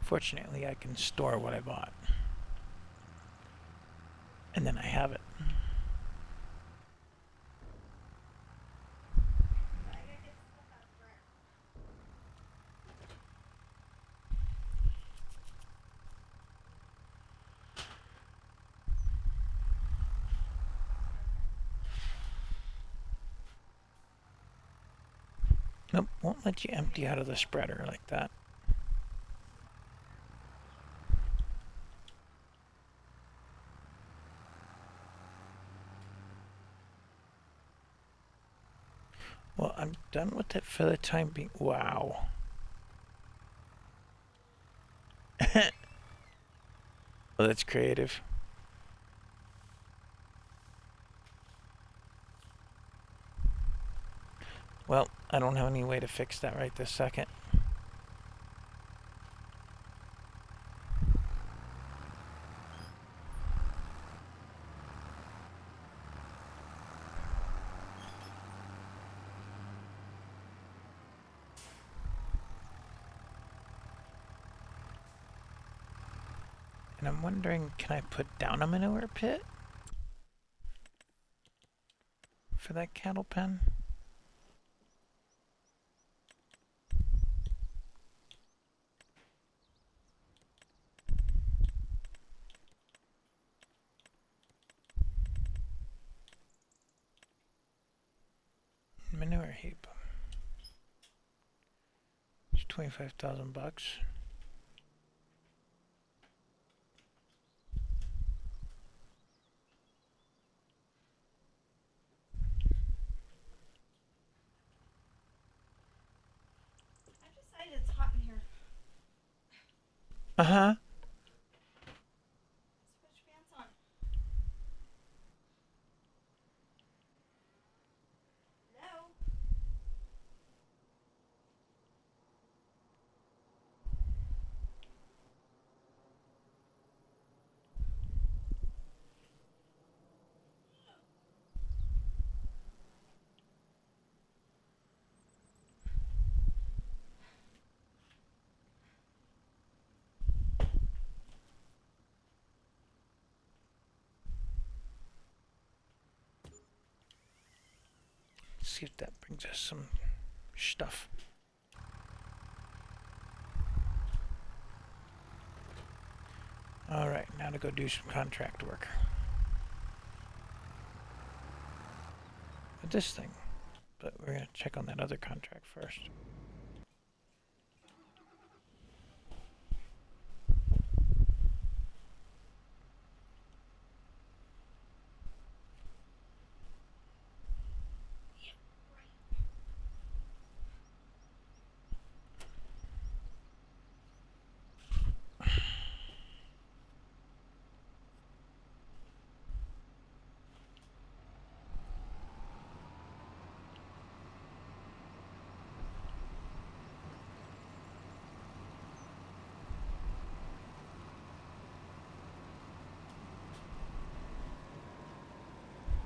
Fortunately, I can store what I bought. And then I have it. I gotta get stuff out of the ground. Nope, won't let you empty out of the spreader like that. Well, I'm done with it for the time being. Wow. Well, that's creative. Well, I don't have any way to fix that right this second. And I'm wondering, can I put down a manure pit for that cattle pen? Manure heap. It's 25,000 bucks. I decided it's hot in here. Uh-huh. Let's put your pants on. No. Let's see if that brings us some stuff. Alright, now to go do some contract work. With this thing. But we're going to check on that other contract first.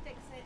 Fix it.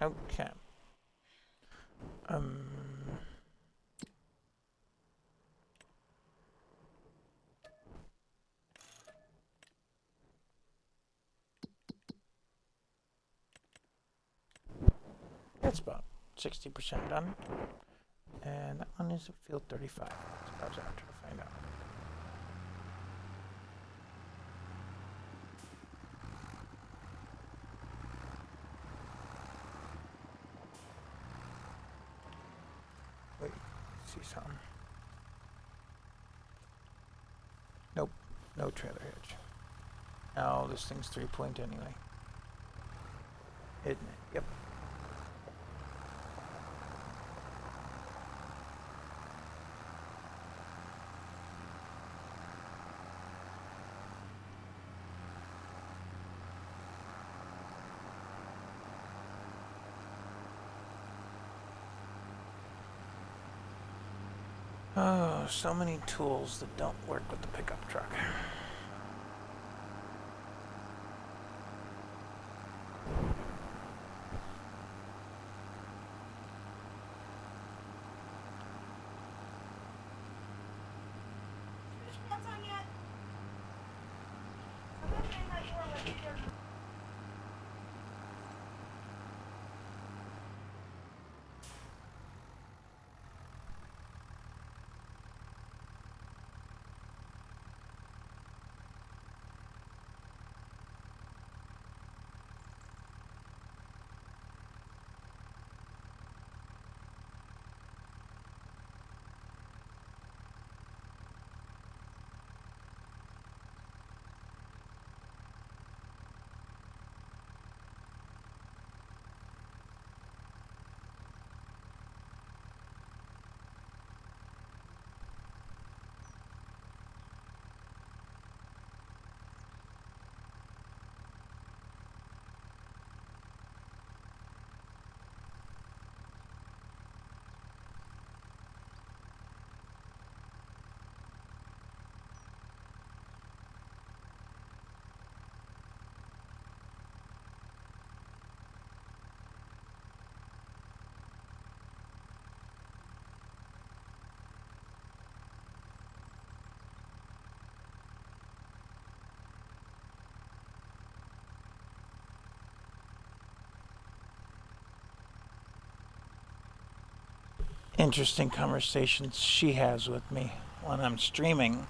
Okay. Um... That's about 60% done. And that one is at field 35. Let's browse out to find out. Wait, see something. Nope, no trailer hitch. No, this thing's 3-point anyway. Isn't it? Yep. Oh, so many tools that don't work with the pickup truck. Fish pants on yet? I thought they thought you were with your Interesting conversations she has with me when I'm streaming.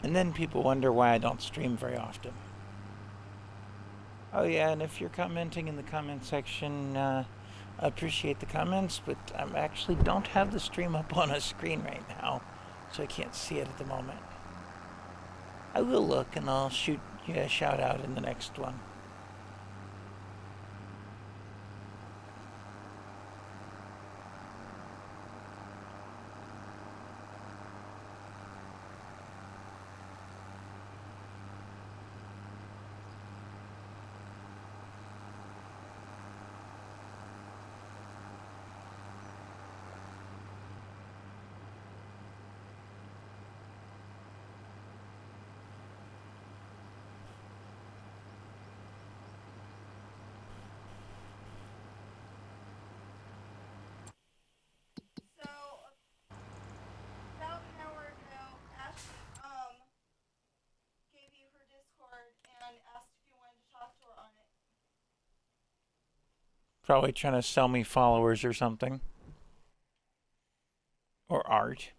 And then people wonder why I don't stream very often. Oh yeah, and if you're commenting in the comment section, I appreciate the comments, but I actually don't have the stream up on a screen right now, so I can't see it at the moment. I will look and I'll shoot you a shout out in the next one. So about an hour ago, Ashley gave you her Discord and asked if you wanted to talk to her on it. Probably trying to sell me followers or something. Or art.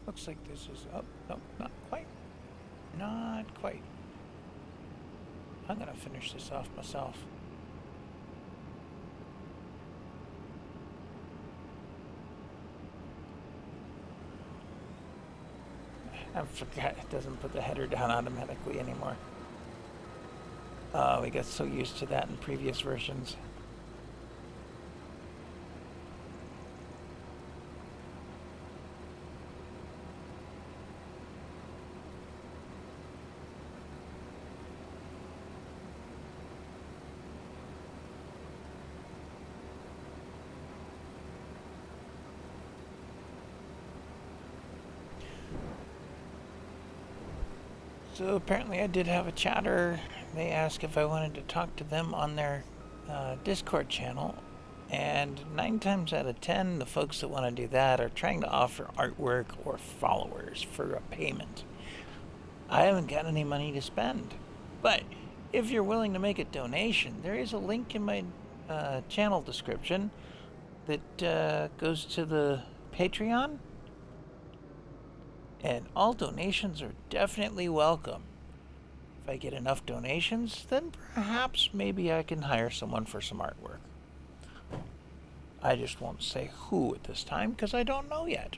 Looks like this is up. Oh, no, not quite. Not quite. I'm gonna finish this off myself. I forgot it doesn't put the header down automatically anymore. We got so used to that in previous versions. So apparently I did have a chatter. They asked if I wanted to talk to them on their Discord channel. And 9 times out of 10, the folks that want to do that are trying to offer artwork or followers for a payment. I haven't got any money to spend. But if you're willing to make a donation, there is a link in my channel description that goes to the Patreon. And all donations are definitely welcome. If I get enough donations, then perhaps maybe I can hire someone for some artwork. I just won't say who at this time because I don't know yet.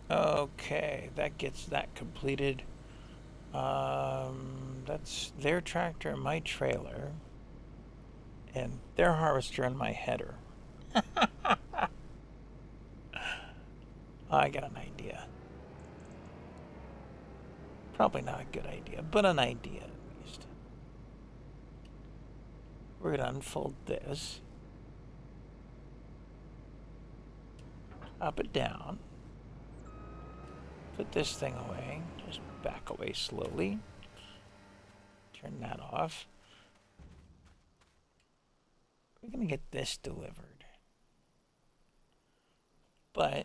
Okay, that gets that completed. That's their tractor and my trailer. And their harvester and my header. I got an idea. Probably not a good idea, but an idea at least. We're going to unfold this. Up it down. Put this thing away. Just back away slowly. Turn that off. We're going to get this delivered. But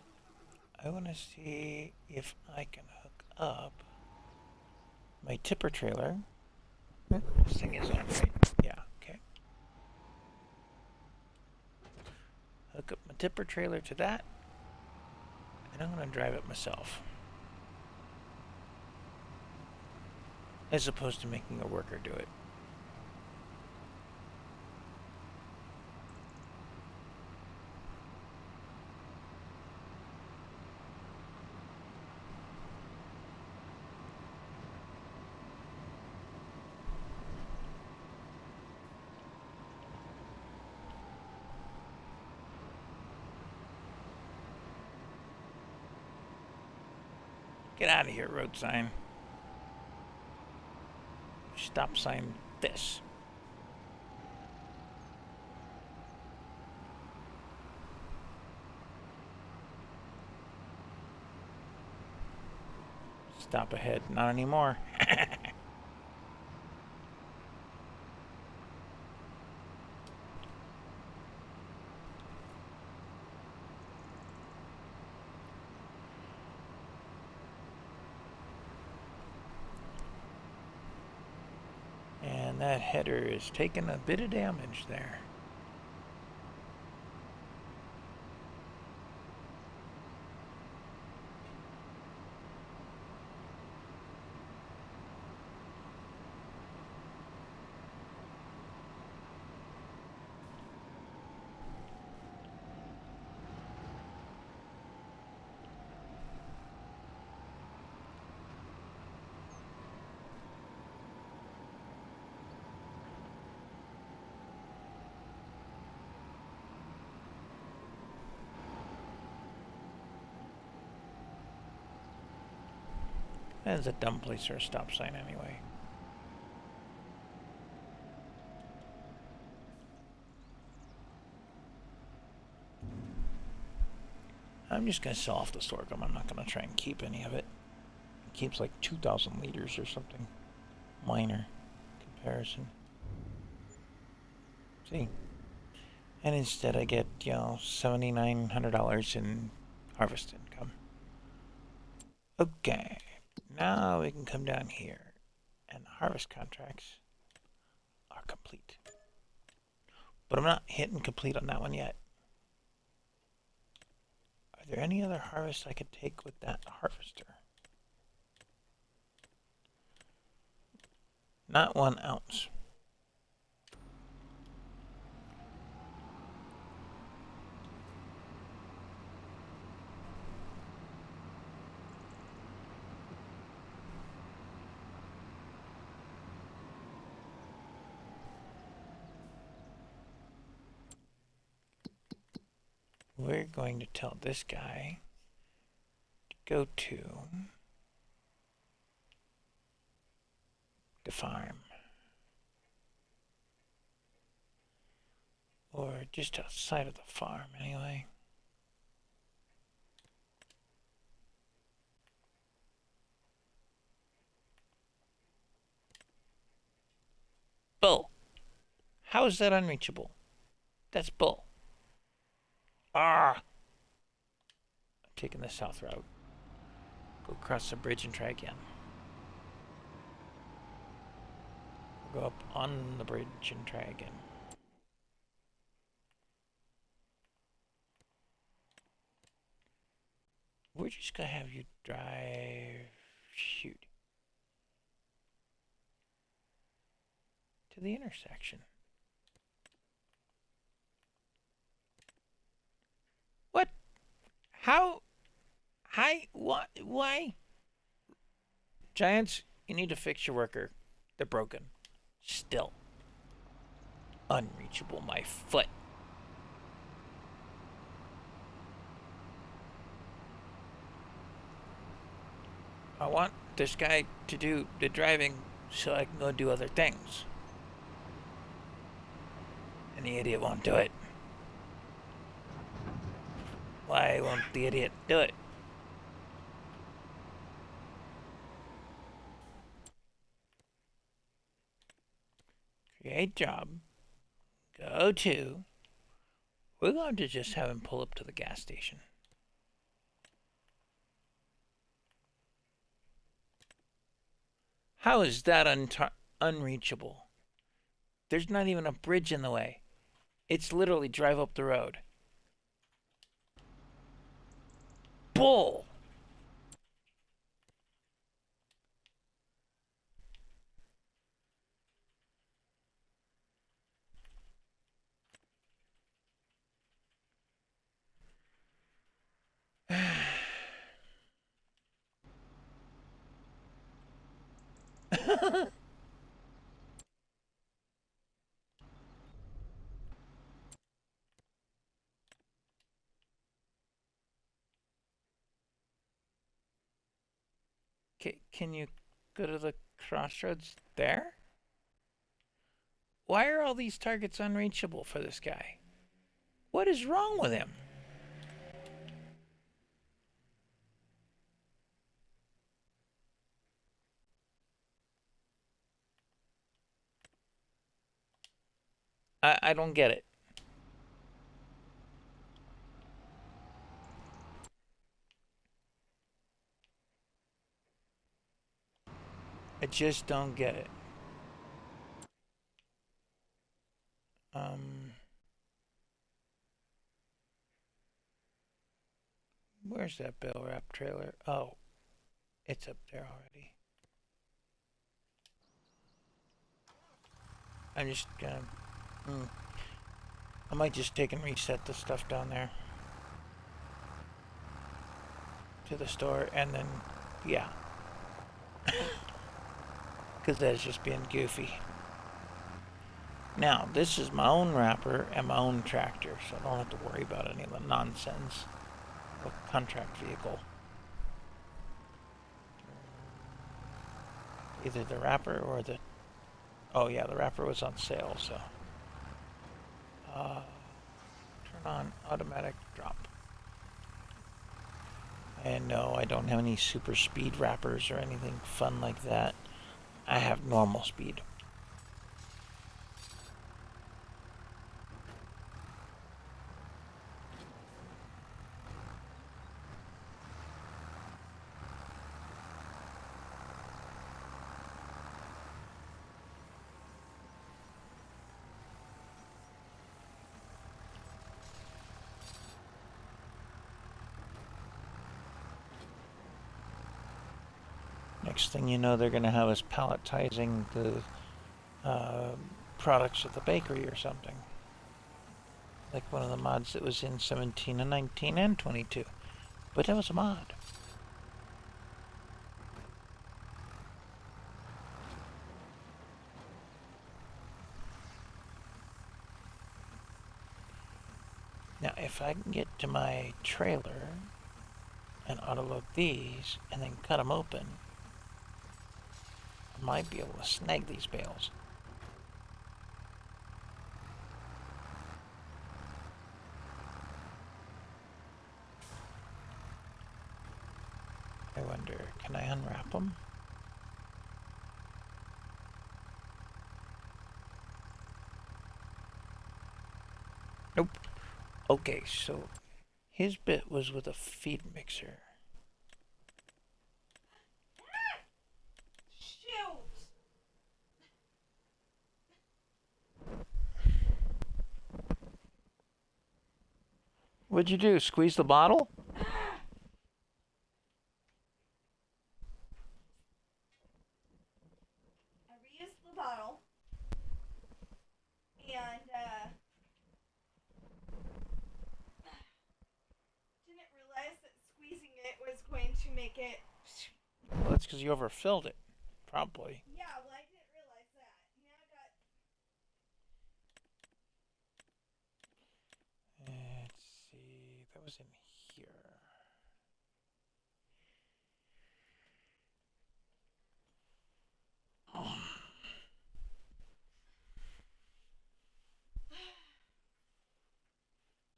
I want to see if I can hook up my tipper trailer. This thing is on, right? Yeah, okay. Hook up my tipper trailer to that. And I'm going to drive it myself. As opposed to making a worker do it. Get out of here, road sign. Stop sign this. Stop ahead. Not anymore. And that header is taking a bit of damage there. That's a dumb place for a stop sign anyway. I'm just going to sell off the sorghum. I'm not going to try and keep any of it. It keeps like 2,000 liters or something. Minor comparison. See? And instead I get, $7,900 in harvest income. Okay. Now we can come down here. And the harvest contracts are complete. But I'm not hitting complete on that one yet. Are there any other harvests I could take with that harvester? Not 1 ounce. We're going to tell this guy to go to the farm. Or just outside of the farm, anyway. Bull! How is that unreachable? That's bull. Ah! I'm taking the south route. Go across the bridge and try again. Go up on the bridge and try again. We're just gonna have you drive... shoot. To the intersection. What? How? Hi? What? Why? Giants, you need to fix your worker. They're broken. Still. Unreachable, my foot. I want this guy to do the driving so I can go do other things. And the idiot won't do it. Why won't the idiot do it? Create job. Go to. We're going to just have him pull up to the gas station. How is that unreachable? There's not even a bridge in the way. It's literally drive up the road. Bull! Can you go to the crossroads there? Why are all these targets unreachable for this guy? What is wrong with him? I don't get it. I just don't get it. Where's that bell wrap trailer? Oh, it's up there already. I'm just gonna... I might just take and reset the stuff down there. To the store, and then... yeah. Because that's just being goofy. Now, this is my own wrapper and my own tractor, so I don't have to worry about any of the nonsense of a contract vehicle. Either the wrapper or the... oh yeah, the wrapper was on sale, so... turn on automatic drop. And no, I don't have any super speed wrappers or anything fun like that. I have normal speed. Next thing you know, they're going to have us palletizing the products at the bakery or something. Like one of the mods that was in 17 and 19 and 22. But that was a mod. Now, if I can get to my trailer and autoload these and then cut them open, I might be able to snag these bales. I wonder, can I unwrap them? Nope. Okay, so his bit was with a feed mixer. Shoot! What'd you do? Squeeze the bottle? I reused the bottle, and didn't realize that squeezing it was going to make it. Well, that's because you overfilled it. Probably. Yeah, well, I didn't realize that. Now I got. Let's see. That was in here.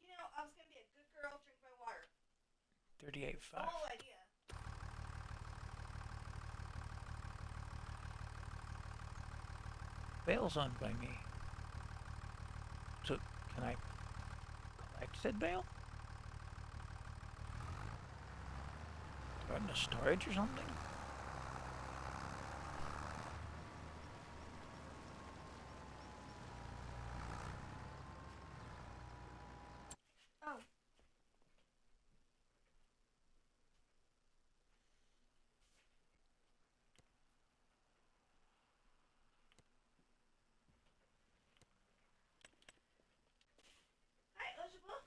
You know, I was gonna be a good girl, drink my water. 38.5. The whole idea. Bale's owned by me. So, can I collect said bale? Throw it in the storage or something? Oh. Hi, Elizabeth.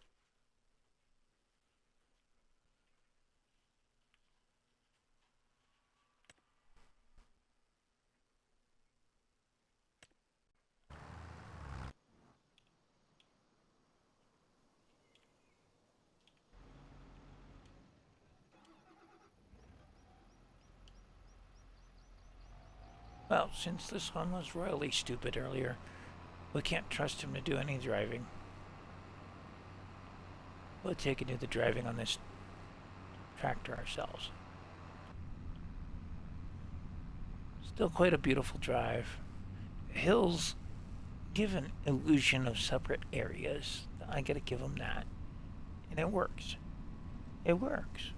Well, since this one was royally stupid earlier, we can't trust him to do any driving. We'll take and do the driving on this tractor ourselves. Still quite a beautiful drive. Hills give an illusion of separate areas. I gotta give them that. And it works. It works.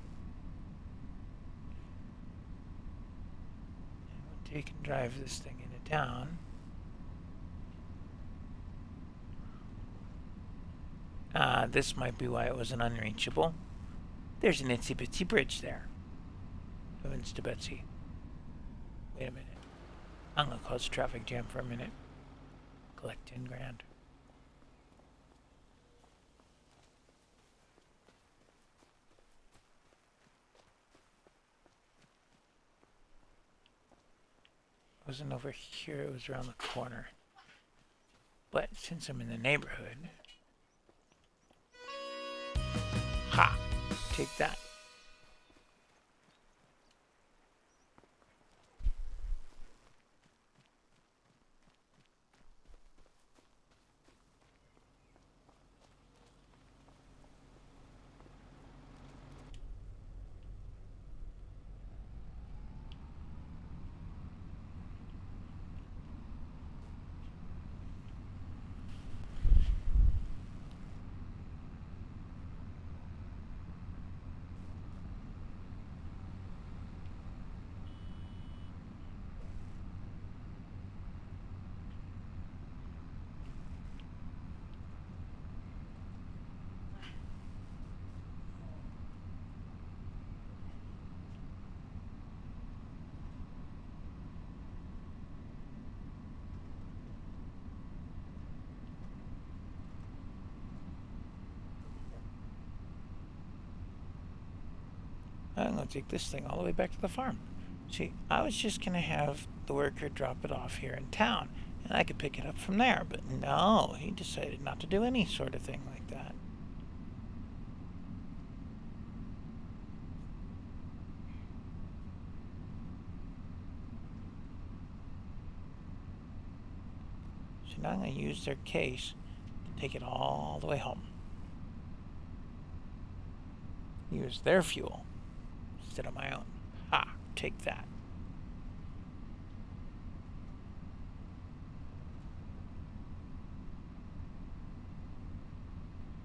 And we'll take and drive this thing into town. This might be why it wasn't unreachable. There's an itsy bitsy bridge there. Heavens to Betsy. Wait a minute. I'm gonna cause a traffic jam for a minute. Collect 10 grand. It wasn't over here, it was around the corner. But since I'm in the neighborhood... Ha! Take that. I'm going to take this thing all the way back to the farm. See, I was just going to have the worker drop it off here in town, and I could pick it up from there. But no, he decided not to do any sort of thing like that. So now I'm going to use their case to take it all the way home. Use their fuel instead of my own. Ha! Take that.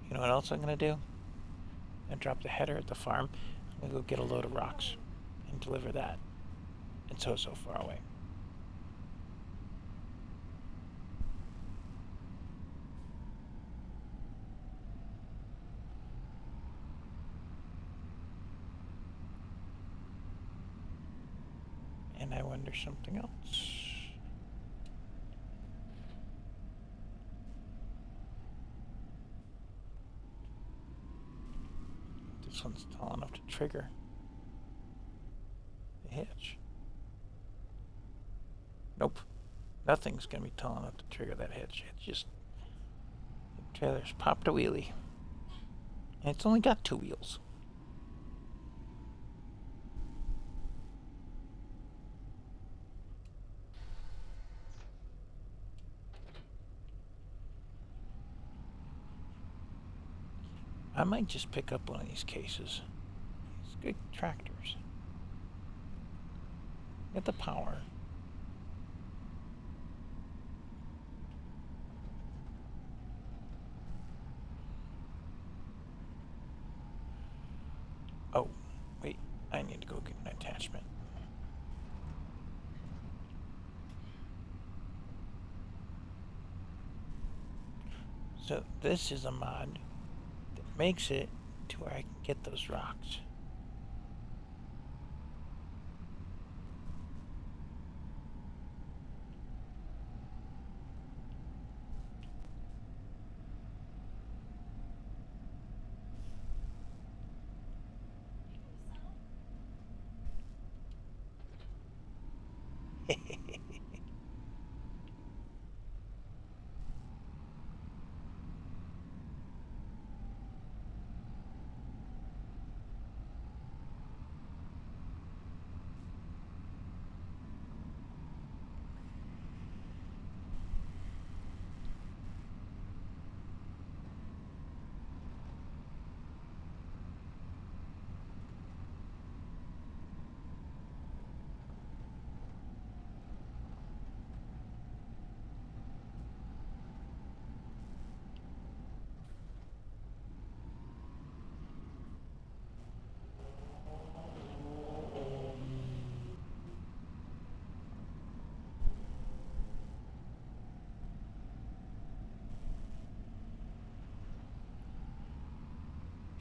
You know what else I'm going to do? I'm going to drop the header at the farm. I'm going to go get a load of rocks and deliver that. It's so far away. And I wonder something else. This one's tall enough to trigger the hitch. Nope. Nothing's going to be tall enough to trigger that hitch. It's just... the trailer's popped a wheelie. And it's only got 2 wheels. I might just pick up one of these cases. It's good tractors. Get the power. Oh, wait. I need to go get an attachment. So this is a mod that makes it to where I can get those rocks.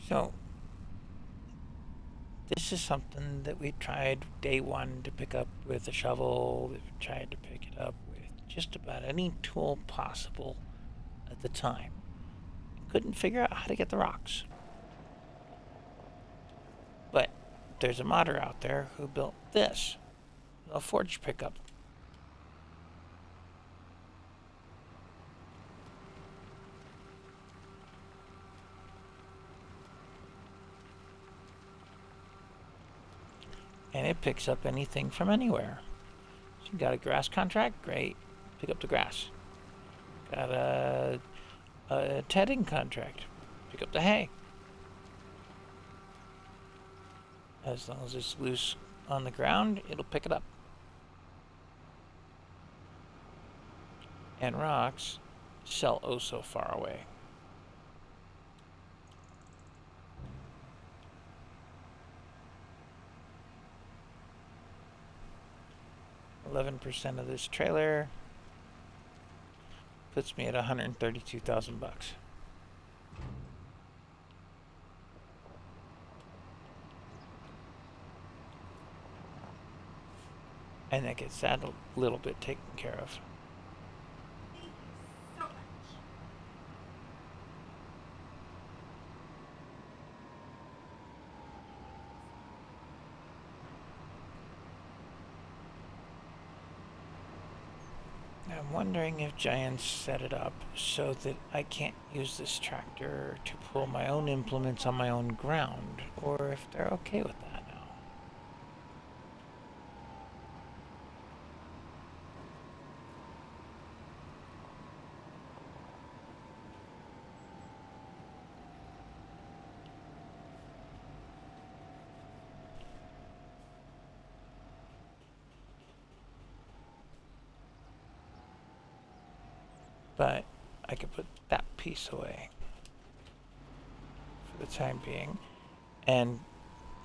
So, this is something that we tried day one to pick up with a shovel. We tried to pick it up with just about any tool possible at the time. Couldn't figure out how to get the rocks. But there's a modder out there who built this, a forge pickup. And it picks up anything from anywhere. So you got a grass contract? Great. Pick up the grass. Got a tedding contract? Pick up the hay. As long as it's loose on the ground, it'll pick it up. And rocks sell oh so far away. 11% of this trailer puts me at 132,000 bucks. And that gets that a little bit taken care of. Thank you so much. I'm wondering if Giants set it up so that I can't use this tractor to pull my own implements on my own ground, or if they're okay with that now. But I could put that piece away for the time being. And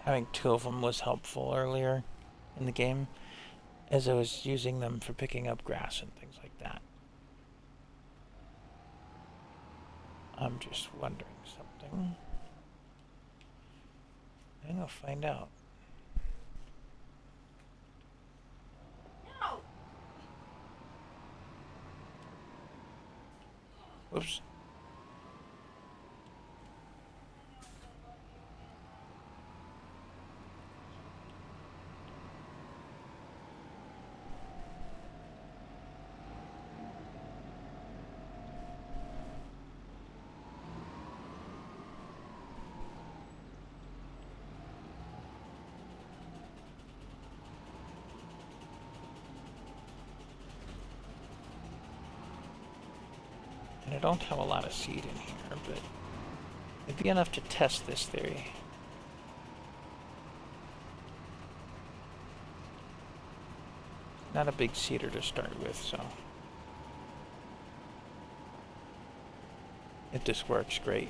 having two of them was helpful earlier in the game, as I was using them for picking up grass and things like that. I'm just wondering something. I'm gonna find out. No. Whoops. And I don't have a lot of seed in here, but it'd be enough to test this theory. Not a big seeder to start with, so if this works, great.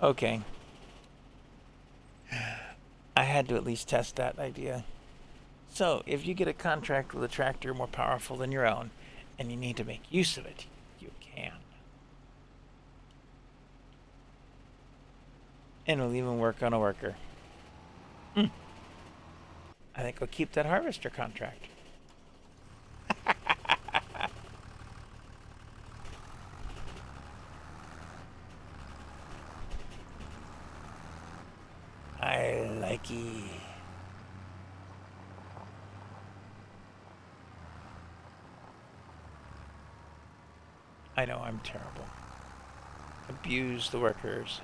Okay. I had to at least test that idea. So, if you get a contract with a tractor more powerful than your own, and you need to make use of it, you can. And it'll even work on a worker. I think we'll keep that harvester contract. I like it. I know I'm terrible. Abuse the workers.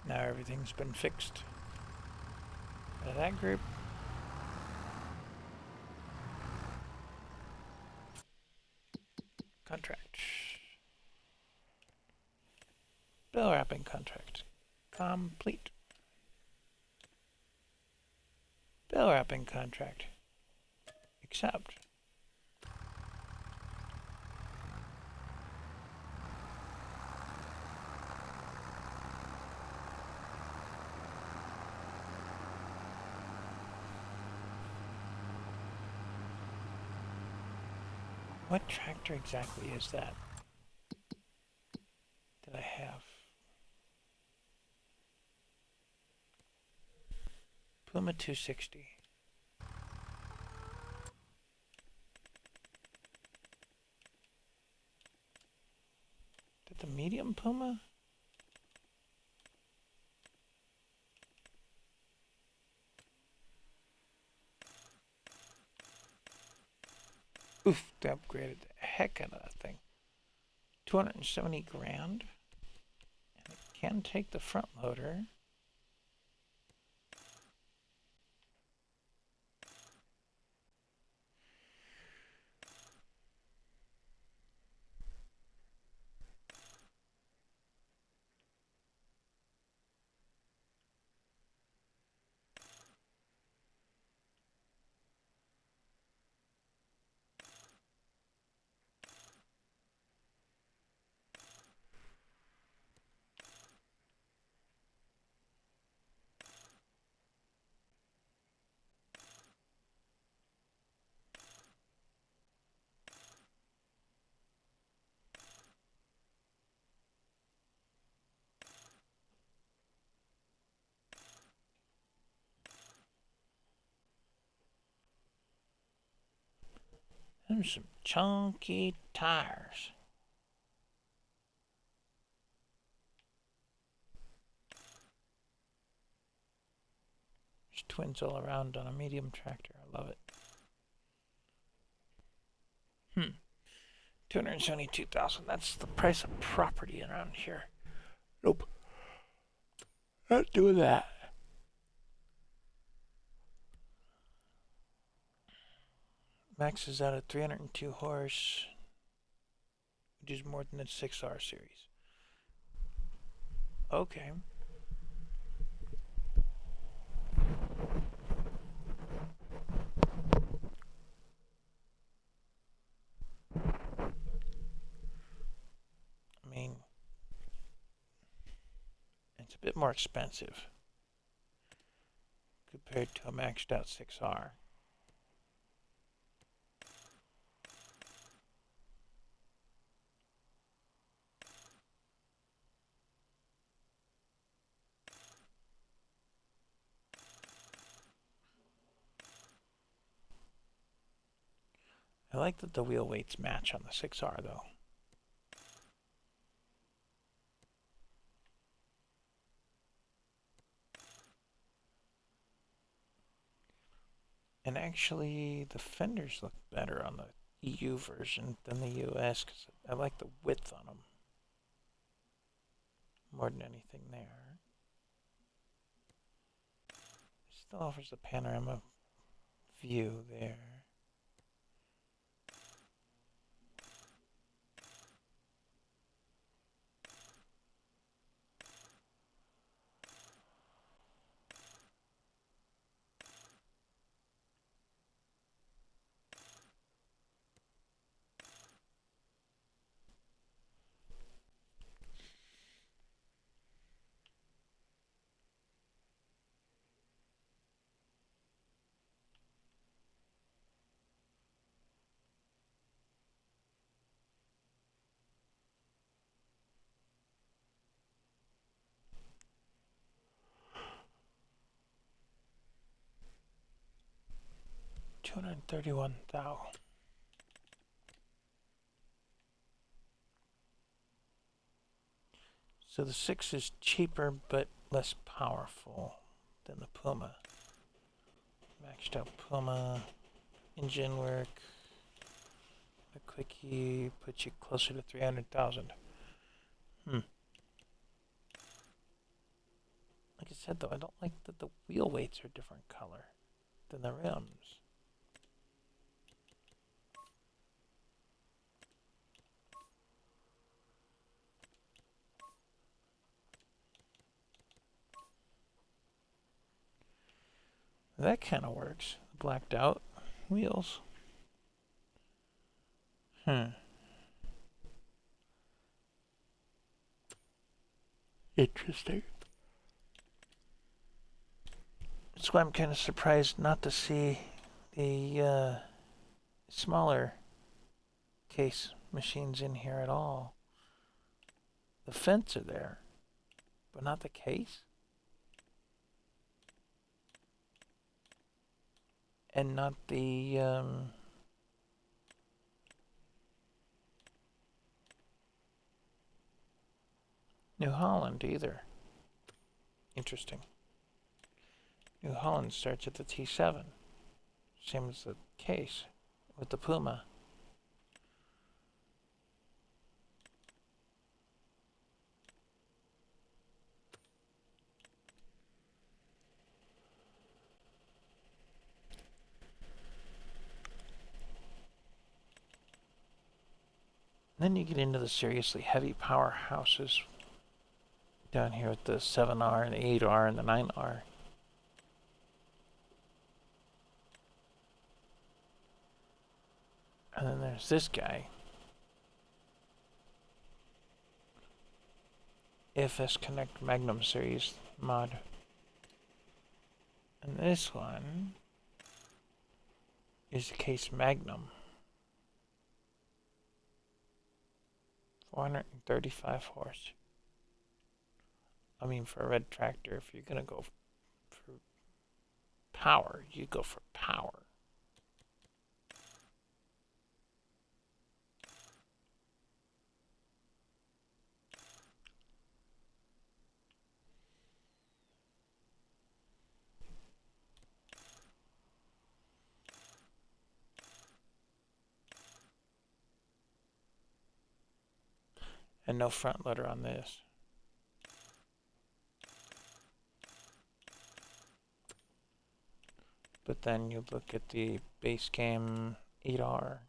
Now everything's been fixed. That group. Contract. Bill wrapping contract. Complete. Bill wrapping contract. Accept. What tractor exactly is that I have? Puma 260. Is that the medium Puma? Oof, they upgraded the heck out of that thing. 270 grand. And it can take the front loader. There's some chunky tires. There's twins all around on a medium tractor. I love it. 272,000. That's the price of property around here. Nope. Not doing that. Max is out at 302 horse, which is more than the 6R series. Okay. I mean, it's a bit more expensive compared to a maxed out 6R. I like that the wheel weights match on the 6R though. And actually, the fenders look better on the EU version than the US because I like the width on them more than anything there. It still offers the panorama view there. $231,000. So the 6 is cheaper but less powerful than the Puma. Maxed out Puma, engine work, a quickie puts you closer to 300,000. Like I said though, I don't like that the wheel weights are different color than the rims. That kind of works. Blacked out wheels. Interesting. That's why I'm kind of surprised not to see the smaller case machines in here at all. The fence are there, but not the case. And not the New Holland either. Interesting. New Holland starts at the T7. Same as the case with the Puma. Then you get into the seriously heavy powerhouses down here with the 7R and the 8R and the 9R. And then there's this guy. AFS Connect Magnum Series mod. And this one is the Case Magnum. 435 horse. I mean, for a red tractor, if you're gonna go for power, you go for power. And no front loader on this. But then you look at the base game 8R.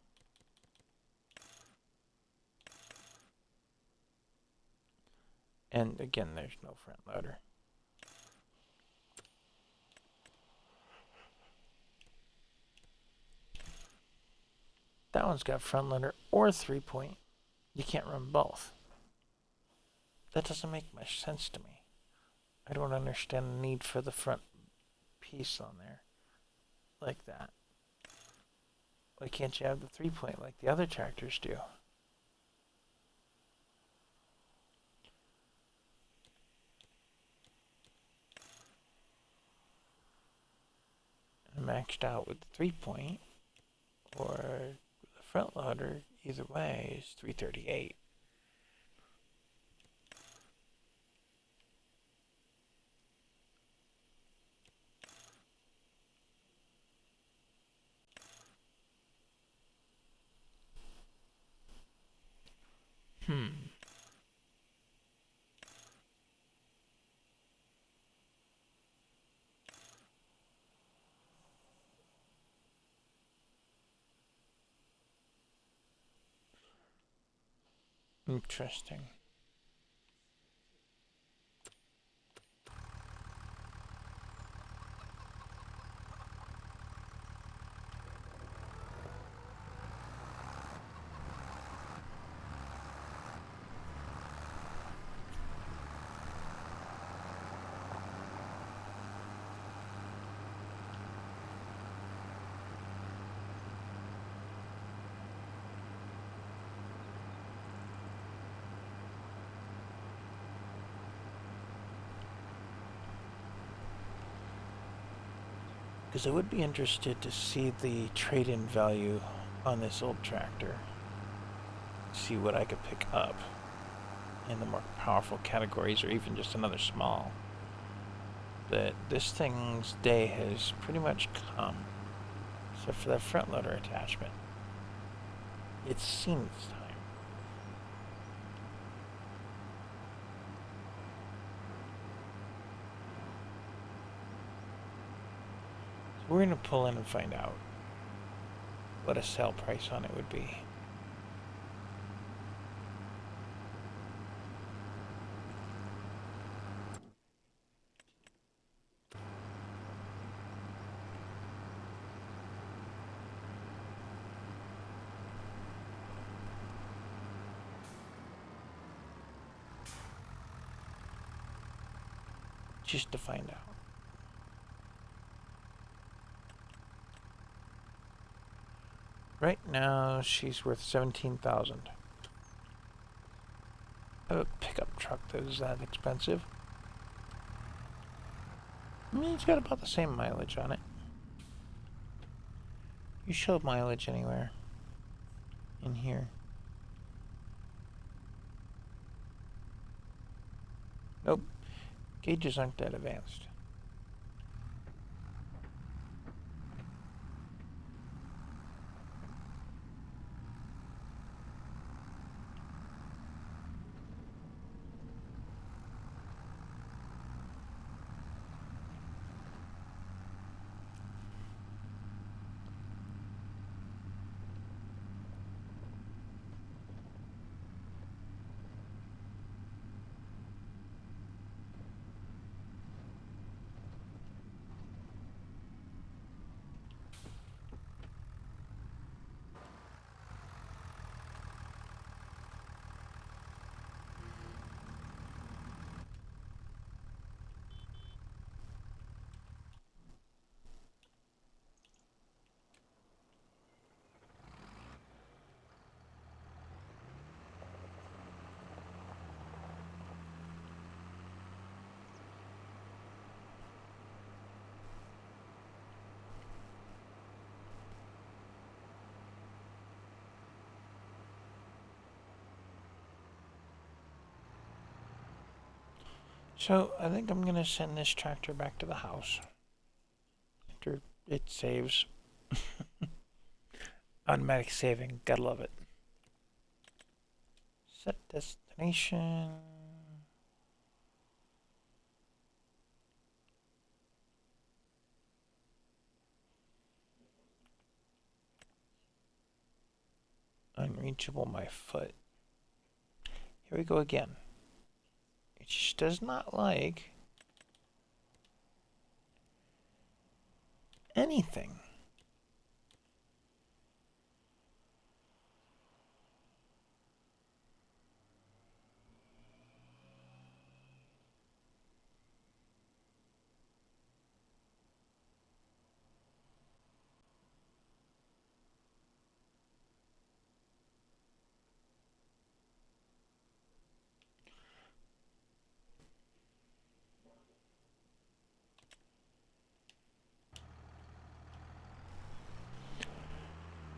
And again, there's no front loader. That one's got front loader or 3-point. You can't run both. That doesn't make much sense to me. I don't understand the need for the front piece on there like that. Why can't you have the 3-point like the other tractors do? Maxed out with the 3-point or the front loader, either way, is 338. Interesting. Because I would be interested to see the trade-in value on this old tractor. See what I could pick up in the more powerful categories, or even just another small. But this thing's day has pretty much come, except for that front loader attachment. It's seen its time. So we're going to pull in and find out what a sale price on it would be. Just to find out. Right now, she's worth $17,000. I have a pickup truck that is that expensive. I mean, it's got about the same mileage on it. You show mileage anywhere in here? Nope. Gauges aren't that advanced. So, I think I'm gonna send this tractor back to the house. After it saves. Automatic saving, gotta love it. Set destination. Nation. Unreachable my foot. Here we go again. It just does not like anything.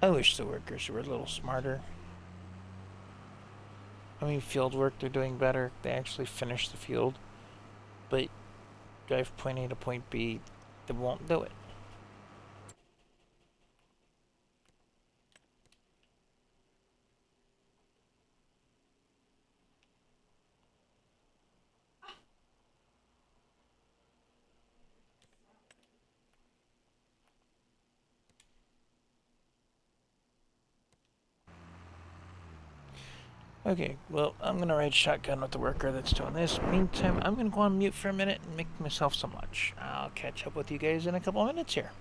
I wish the workers were a little smarter. I mean, field work, they're doing better. They actually finish the field. But drive point A to point B, they won't do it. Okay, well, I'm gonna ride shotgun with the worker that's doing this. Meantime, I'm gonna go on mute for a minute and make myself some lunch. I'll catch up with you guys in a couple of minutes here.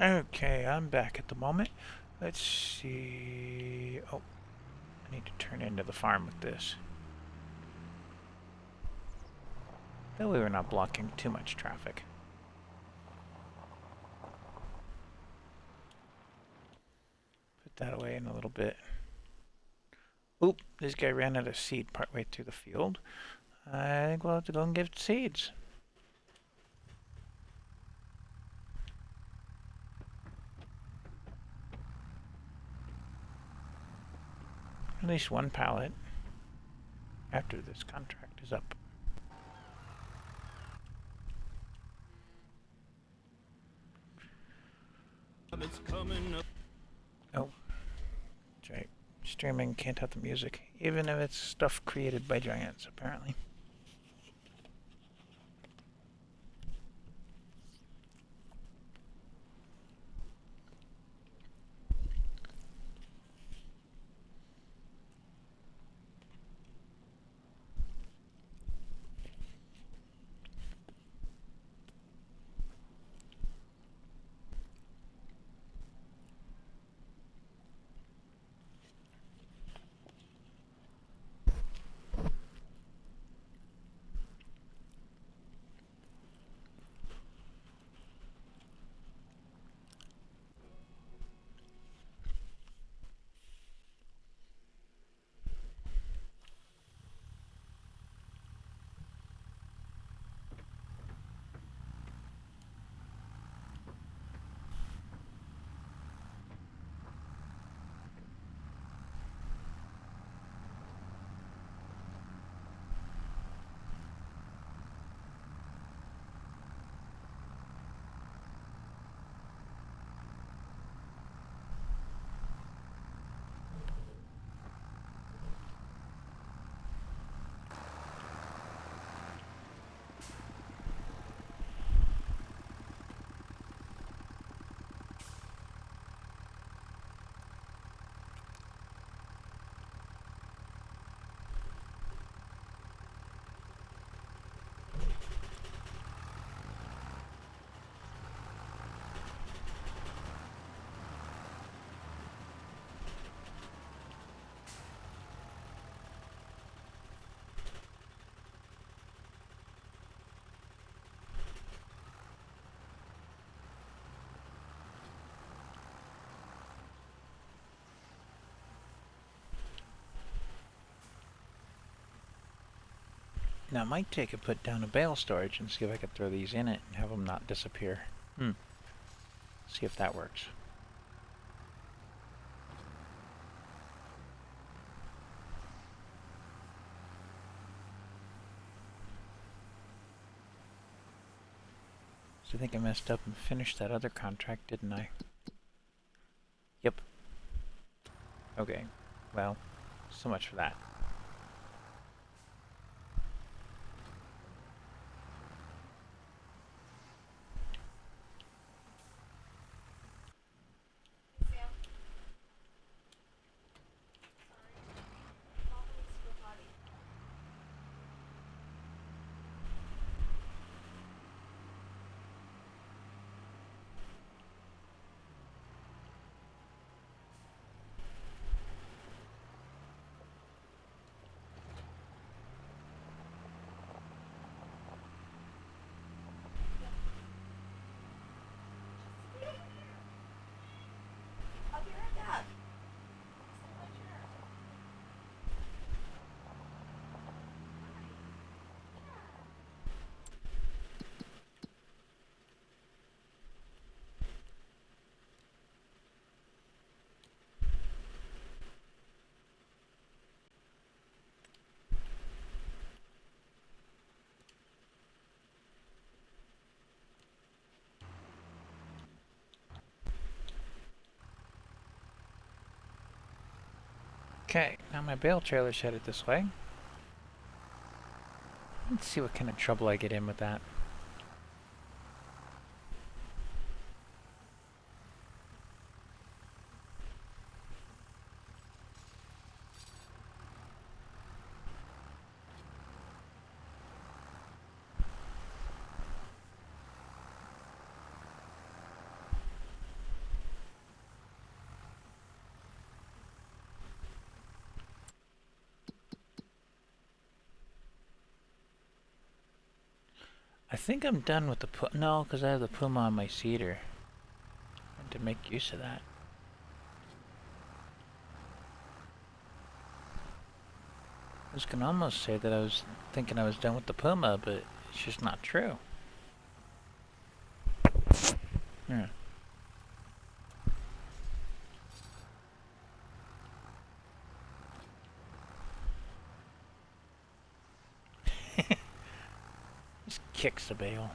Okay, I'm back at the moment. Let's see. Oh, I need to turn into the farm with this. That way we're not blocking too much traffic. Put that away in a little bit. Oop, this guy ran out of seed partway through the field. I think we'll have to go and give seeds. At least one pallet after this contract is up. It's coming up. Oh, that's right. Streaming can't have the music, even if it's stuff created by giants, apparently. Now, I might take a put down a bale storage and see if I could throw these in it and have them not disappear. See if that works. So I think I messed up and finished that other contract, didn't I? Yep. Okay. Well, so much for that. Hey, Sam. Sorry. Mom needs to go potty. I'll be right back. Sit in my chair. Okay, now my bale trailer's headed this way. Let's see what kind of trouble I get in with that. I think I'm done with the no, because I have the Puma on my cedar. I had to make use of that. I was gonna almost say that I was thinking I was done with the Puma, but it's just not true. Yeah. Just kicks the bale.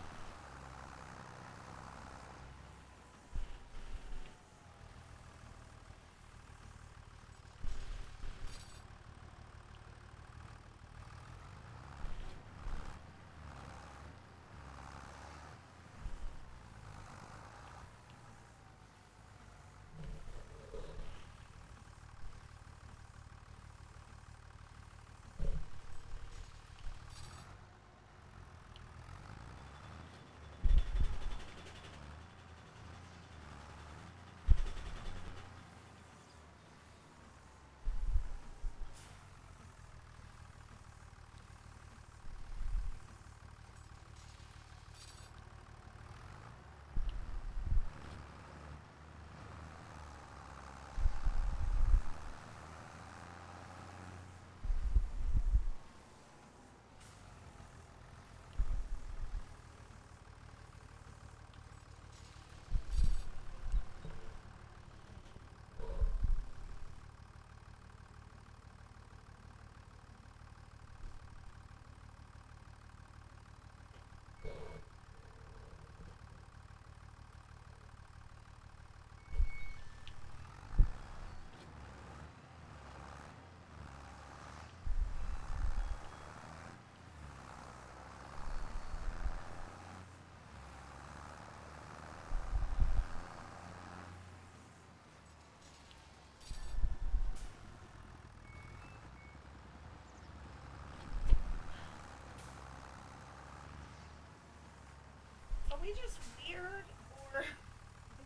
Are we just weird, or is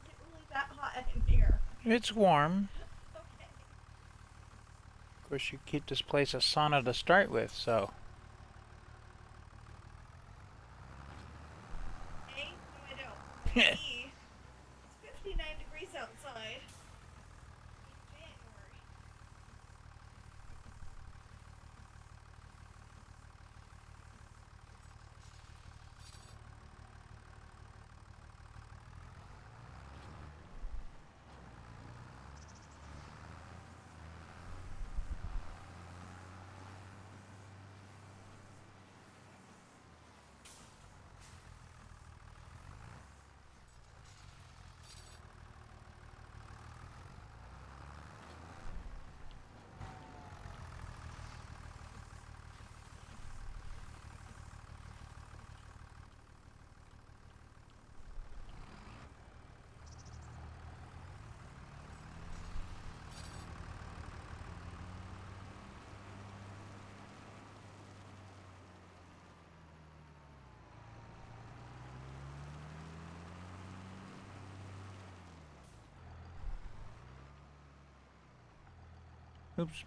it really that hot in here? It's warm. Okay. Of course, you keep this place a sauna to start with, so. Hey, no, I don't. Hey, it's 59 degrees outside. In January. Oops.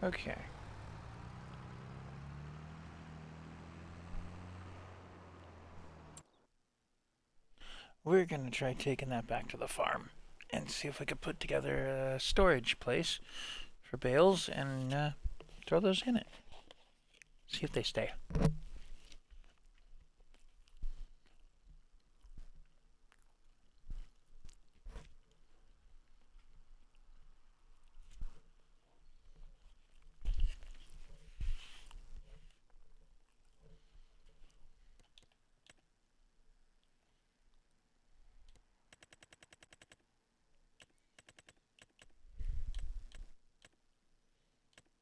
Okay. we're gonna try taking that back to the farm and see if we could put together a storage place for bales and throw those in it. See if they stay.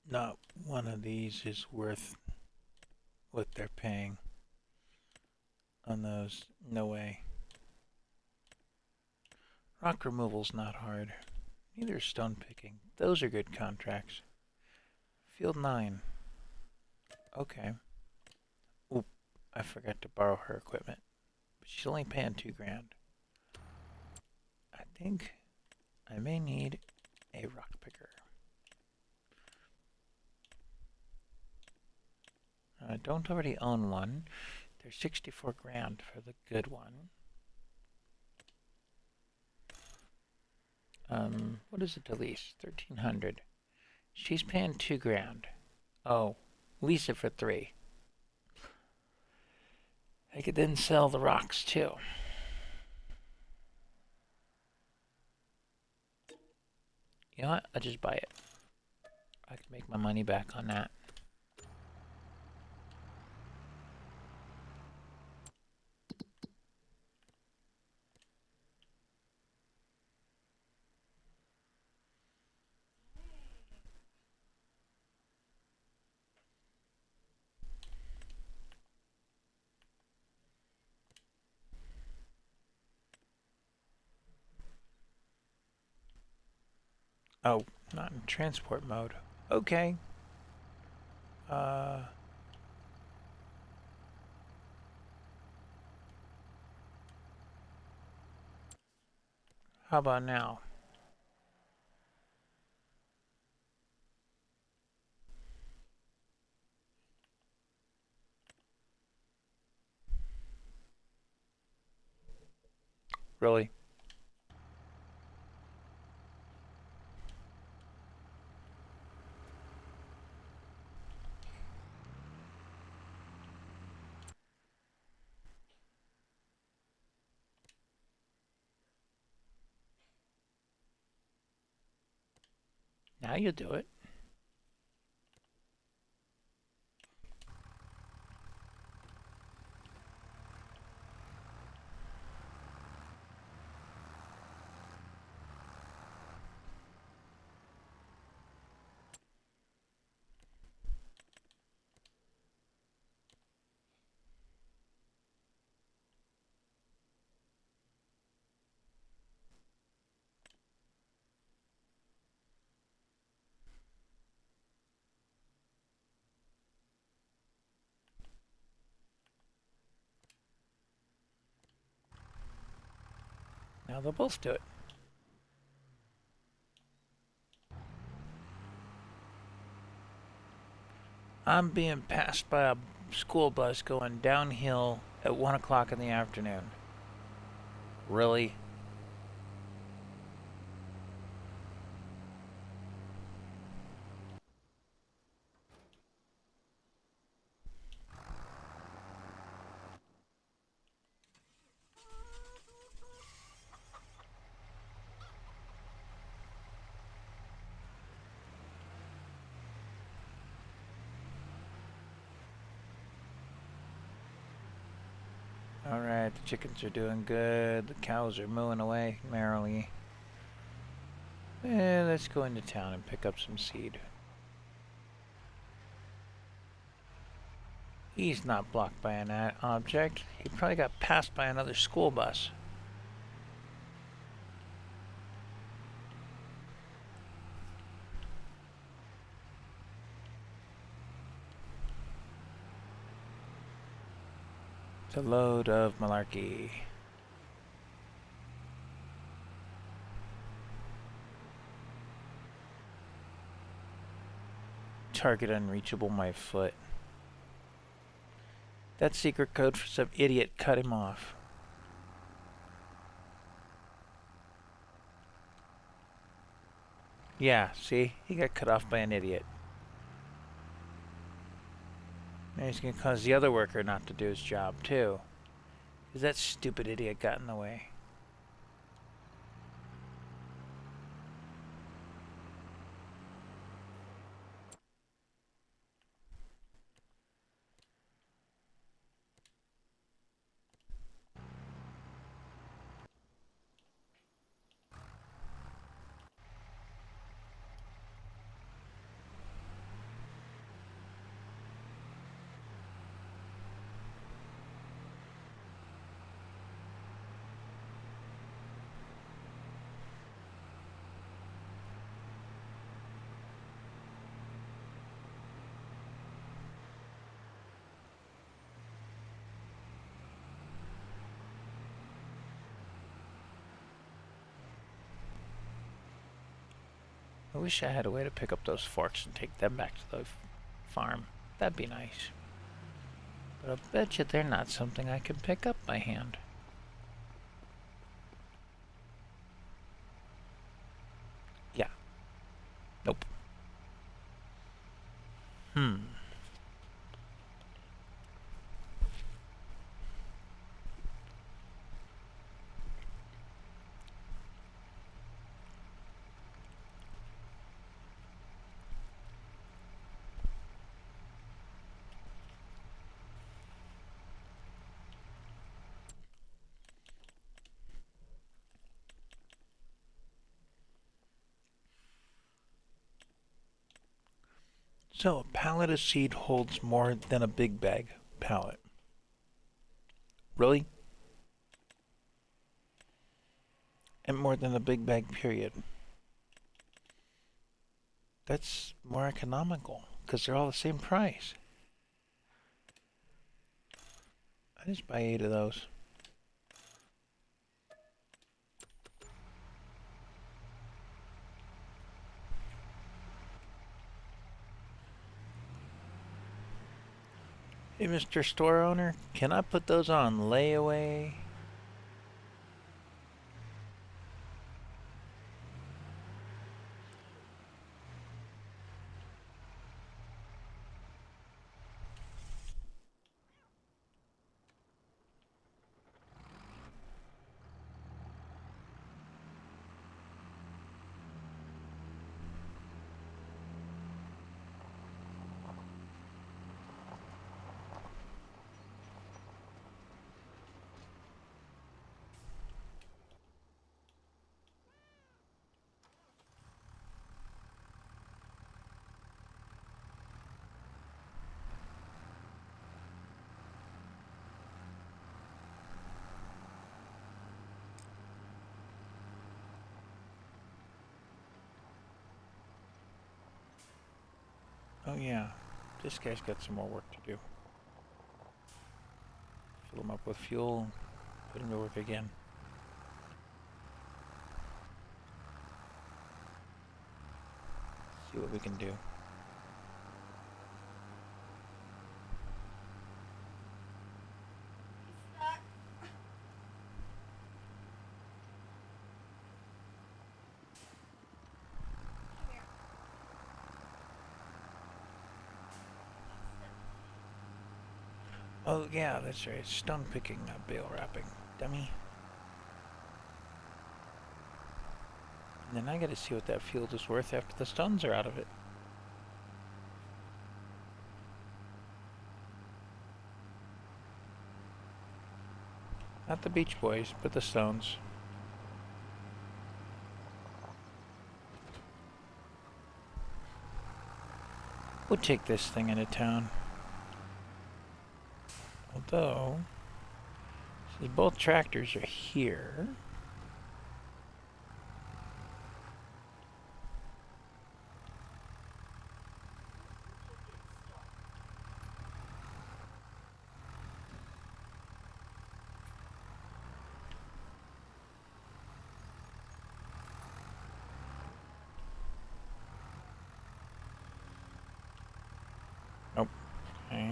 Not one of these is worth what they're paying on those. No way. Rock removal's not hard. Neither is stone picking. Those are good contracts. Field 9. Okay. Oop, I forgot to borrow her equipment. But she's only paying $2,000. I think I may need a rock picker. I don't already own one. There's $64,000 for the good one. What is it to lease? $1,300. She's paying $2,000. Oh, lease it for $3,000. I could then sell the rocks too. You know what? I'll just buy it. I can make my money back on that. Oh, not in transport mode. Okay. How about now? Really? Now you do it. Now they'll both do it. I'm being passed by a school bus going downhill at 1 o'clock in the afternoon. Really? Alright, the chickens are doing good. The cows are mooing away merrily. Let's go into town and pick up some seed. He's not blocked by an object. He probably got passed by another school bus. It's a load of malarkey. Target unreachable, my foot. That secret code for some idiot cut him off. Yeah, see? He got cut off by an idiot. Now he's gonna cause the other worker not to do his job, too. Because that stupid idiot got in the way. I wish I had a way to pick up those forks and take them back to the farm. That'd be nice. But I bet you they're not something I can pick up by hand. Yeah. Nope. So a pallet of seed holds more than a big bag pallet. Really? And more than a big bag, period. That's more economical because they're all the same price. I just buy 8 of those. Hey, Mr. Store Owner, can I put those on layaway? Oh yeah, this guy's got some more work to do. Fill him up with fuel, put him to work again. See what we can do. Stuck. Come here. Oh yeah, that's right. Stone picking, not bale wrapping. Dummy. And then I gotta see what that field is worth after the stones are out of it. Not the Beach Boys, but the Stones. We'll take this thing into town. Although, see, both tractors are here. Nope. Okay.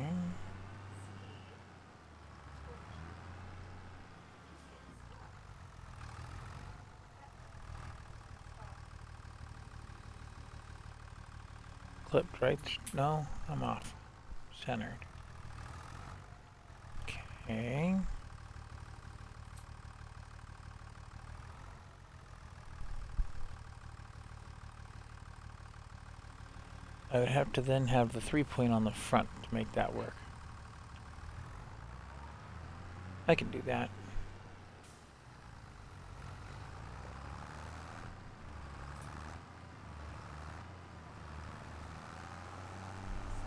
clipped, right? No, I'm off. Centered. Okay. I would have to then have the 3-point on the front to make that work. I can do that.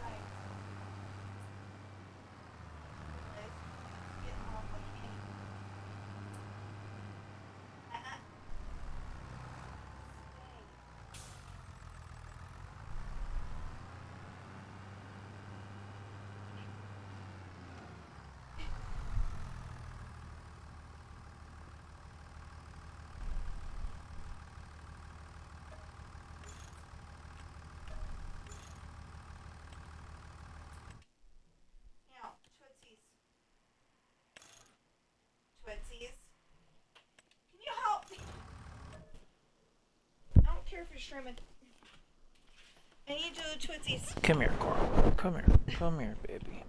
Side. Anyways, getting all my cane. Uh-uh. Stay. Now, Tootsies. Tootsies. Can you help me? I don't care if you're streaming. I need to do Tootsies. Come here, Coral. Come here. Come here, baby.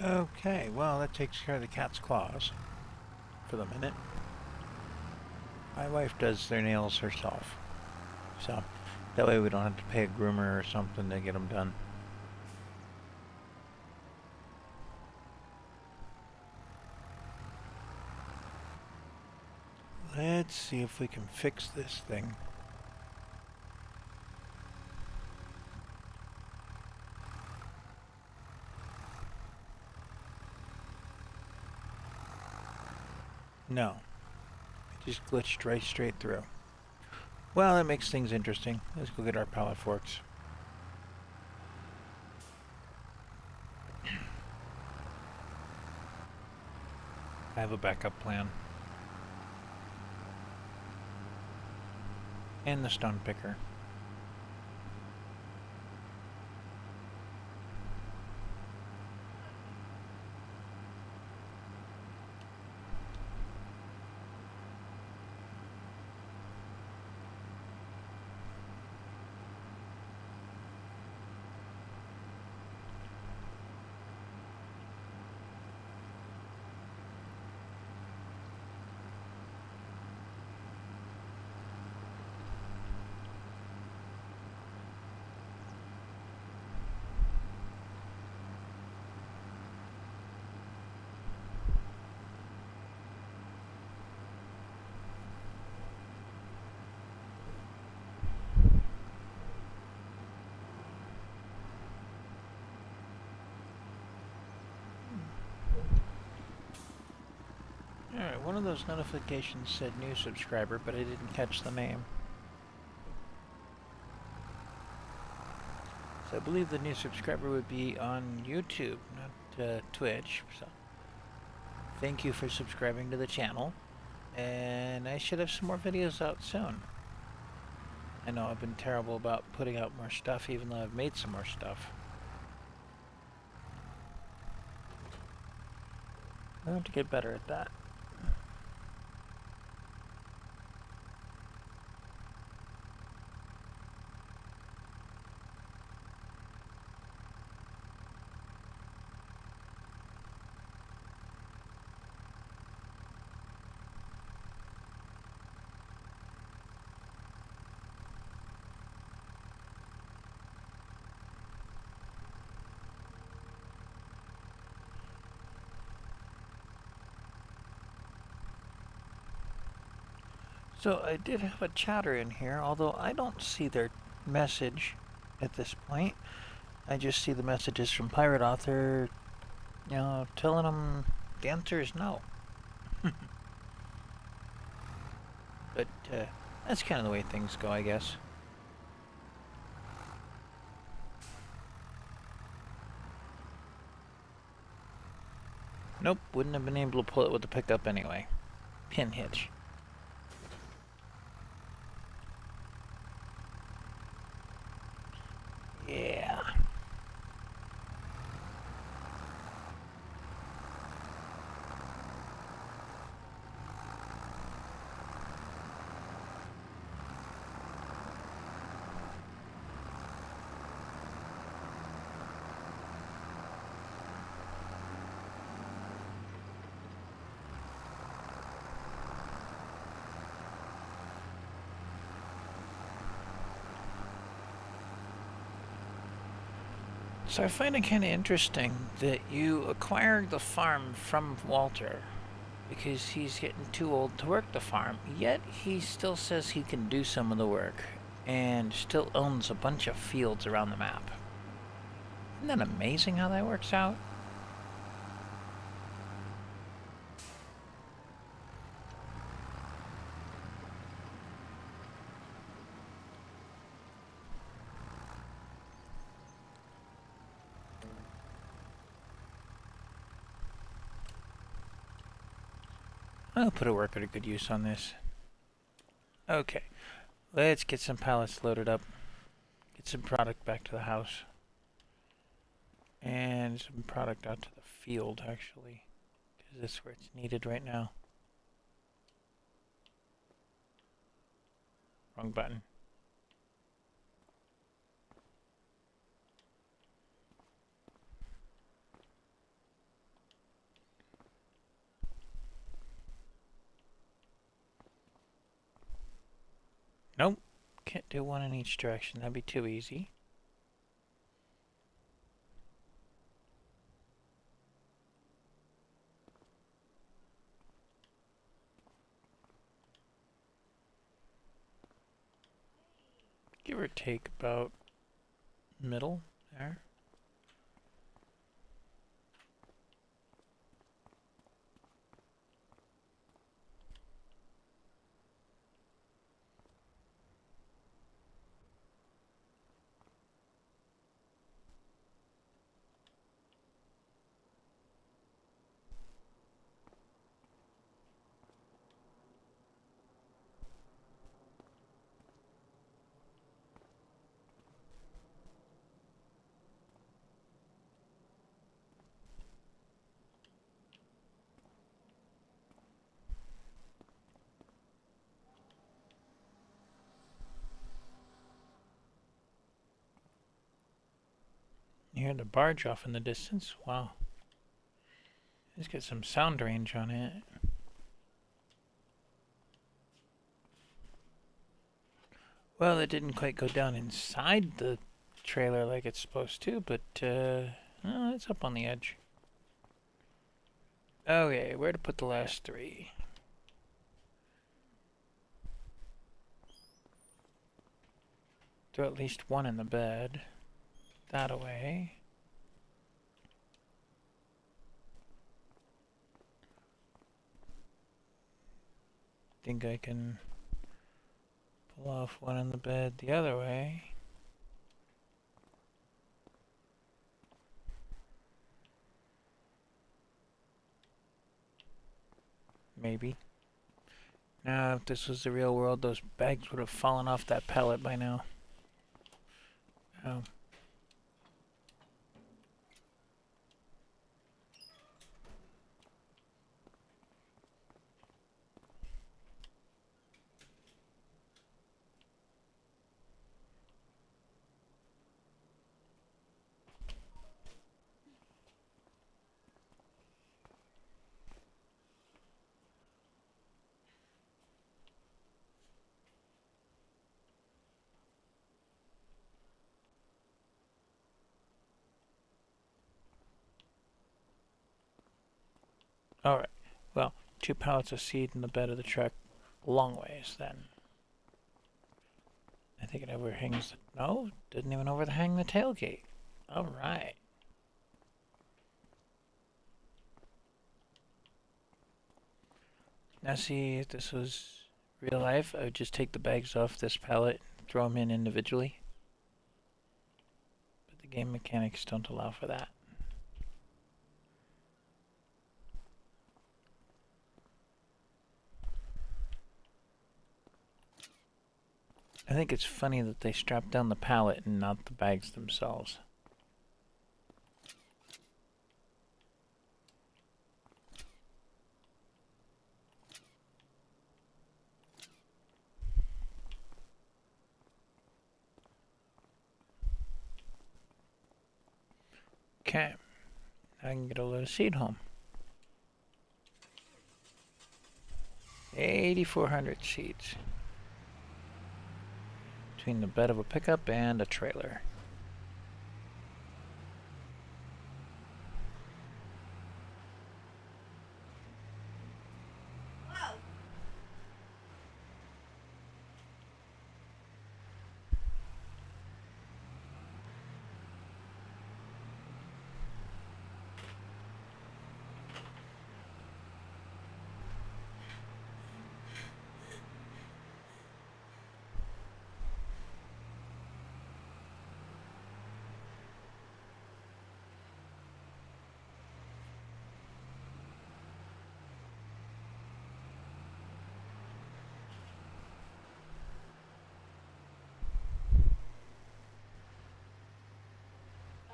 Okay, well, that takes care of the cat's claws for the minute. My wife does their nails herself, so that way we don't have to pay a groomer or something to get them done. Let's see if we can fix this thing. No. It just glitched right straight through. Well, that makes things interesting. Let's go get our pallet forks. I have a backup plan. And the stone picker. Alright, one of those notifications said new subscriber, but I didn't catch the name. So I believe the new subscriber would be on YouTube, not Twitch. So thank you for subscribing to the channel. And I should have some more videos out soon. I know I've been terrible about putting out more stuff, even though I've made some more stuff. I have to get better at that. So I did have a chatter in here, although I don't see their message at this point. I just see the messages from Pirate Author, telling them the answer is no. But that's kind of the way things go, I guess. Nope, wouldn't have been able to pull it with the pickup anyway. Pin hitch. Yeah. So I find it kind of interesting that you acquired the farm from Walter because he's getting too old to work the farm, yet he still says he can do some of the work and still owns a bunch of fields around the map. Isn't that amazing how that works out? I'll put a worker to good use on this. Okay, let's get some pallets loaded up. Get some product back to the house. And some product out to the field, actually. Because that's where it's needed right now. Wrong button. Nope. Can't do one in each direction. That'd be too easy. Give or take about middle there. You hear the barge off in the distance. Wow. Let's get some sound range on it. Well, it didn't quite go down inside the trailer like it's supposed to, but oh, it's up on the edge. Okay, where to put the last three? Throw at least one in the bed. That away. Think I can pull off one in the bed the other way. Maybe. Now, if this was the real world, those bags would have fallen off that pallet by now. Oh. Alright, well, 2 pallets of seed in the bed of the truck. Long ways, then. I think it overhangs the... No, didn't even overhang the tailgate. Alright. Now see, if this was real life, I would just take the bags off this pallet, throw them in individually. But the game mechanics don't allow for that. I think it's funny that they strap down the pallet and not the bags themselves. Okay, I can get a load of seed home. 8,400 seeds. Between the bed of a pickup and a trailer. Whoa.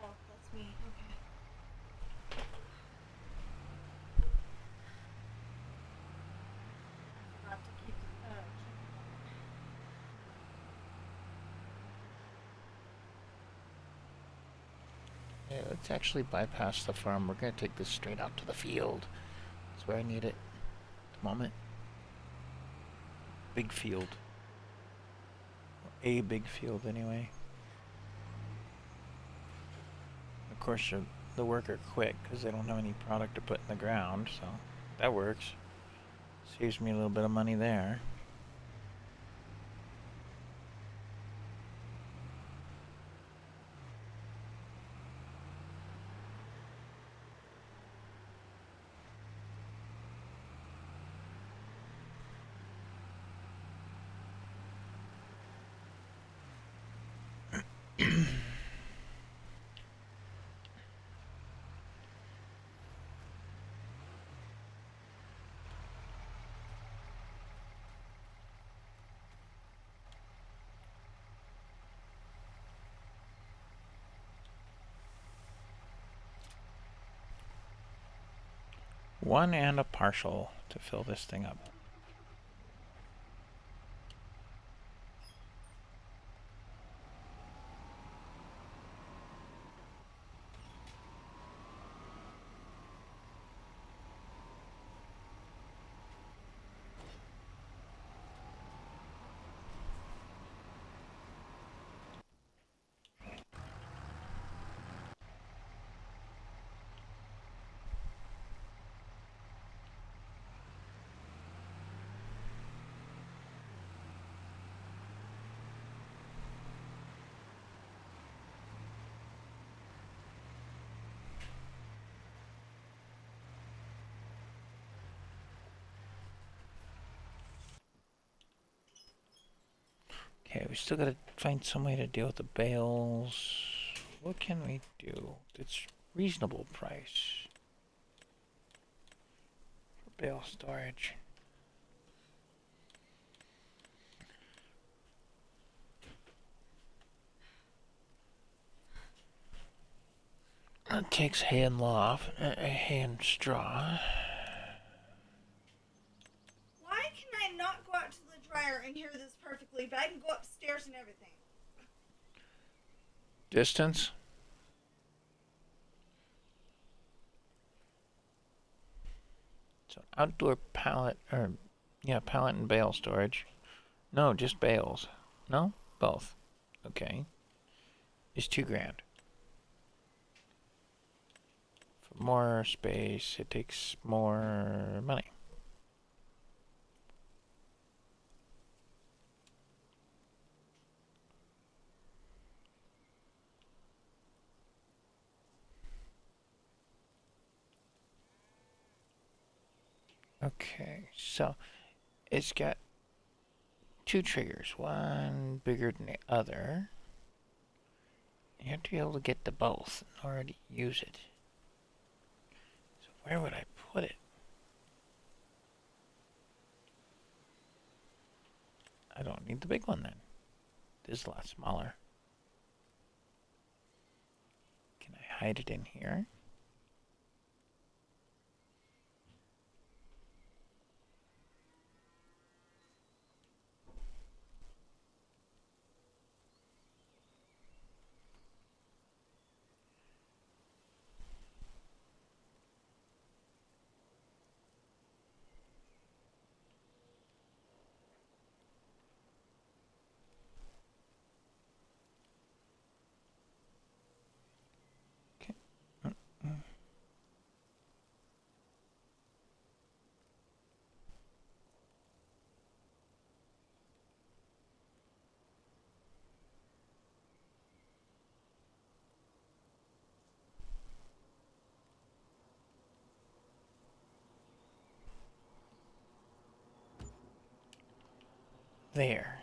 Oh, that's me. Okay. Forgot to keep Yeah, let's actually bypass the farm. We're gonna take this straight out to the field. That's where I need it at the moment. Big field. A big field, anyway. Of course, the worker quit because they don't have any product to put in the ground, so that works. Saves me a little bit of money there. One and a partial to fill this thing up. Okay, we still gotta find some way to deal with the bales. What can we do that's reasonable price for bale storage? That takes hay and hay and straw. Why can I not go out to the dryer and hear this perfectly, but I can go upstairs and everything? Distance? So outdoor pallet, or yeah, pallet and bale storage. No, just bales. No, both. Okay, it's $2,000. For more space, it takes more money. Okay, so it's got two triggers, one bigger than the other. You have to be able to get to both in order to use it. So where would I put it? I don't need the big one then. This is a lot smaller. Can I hide it in here? Okay. There.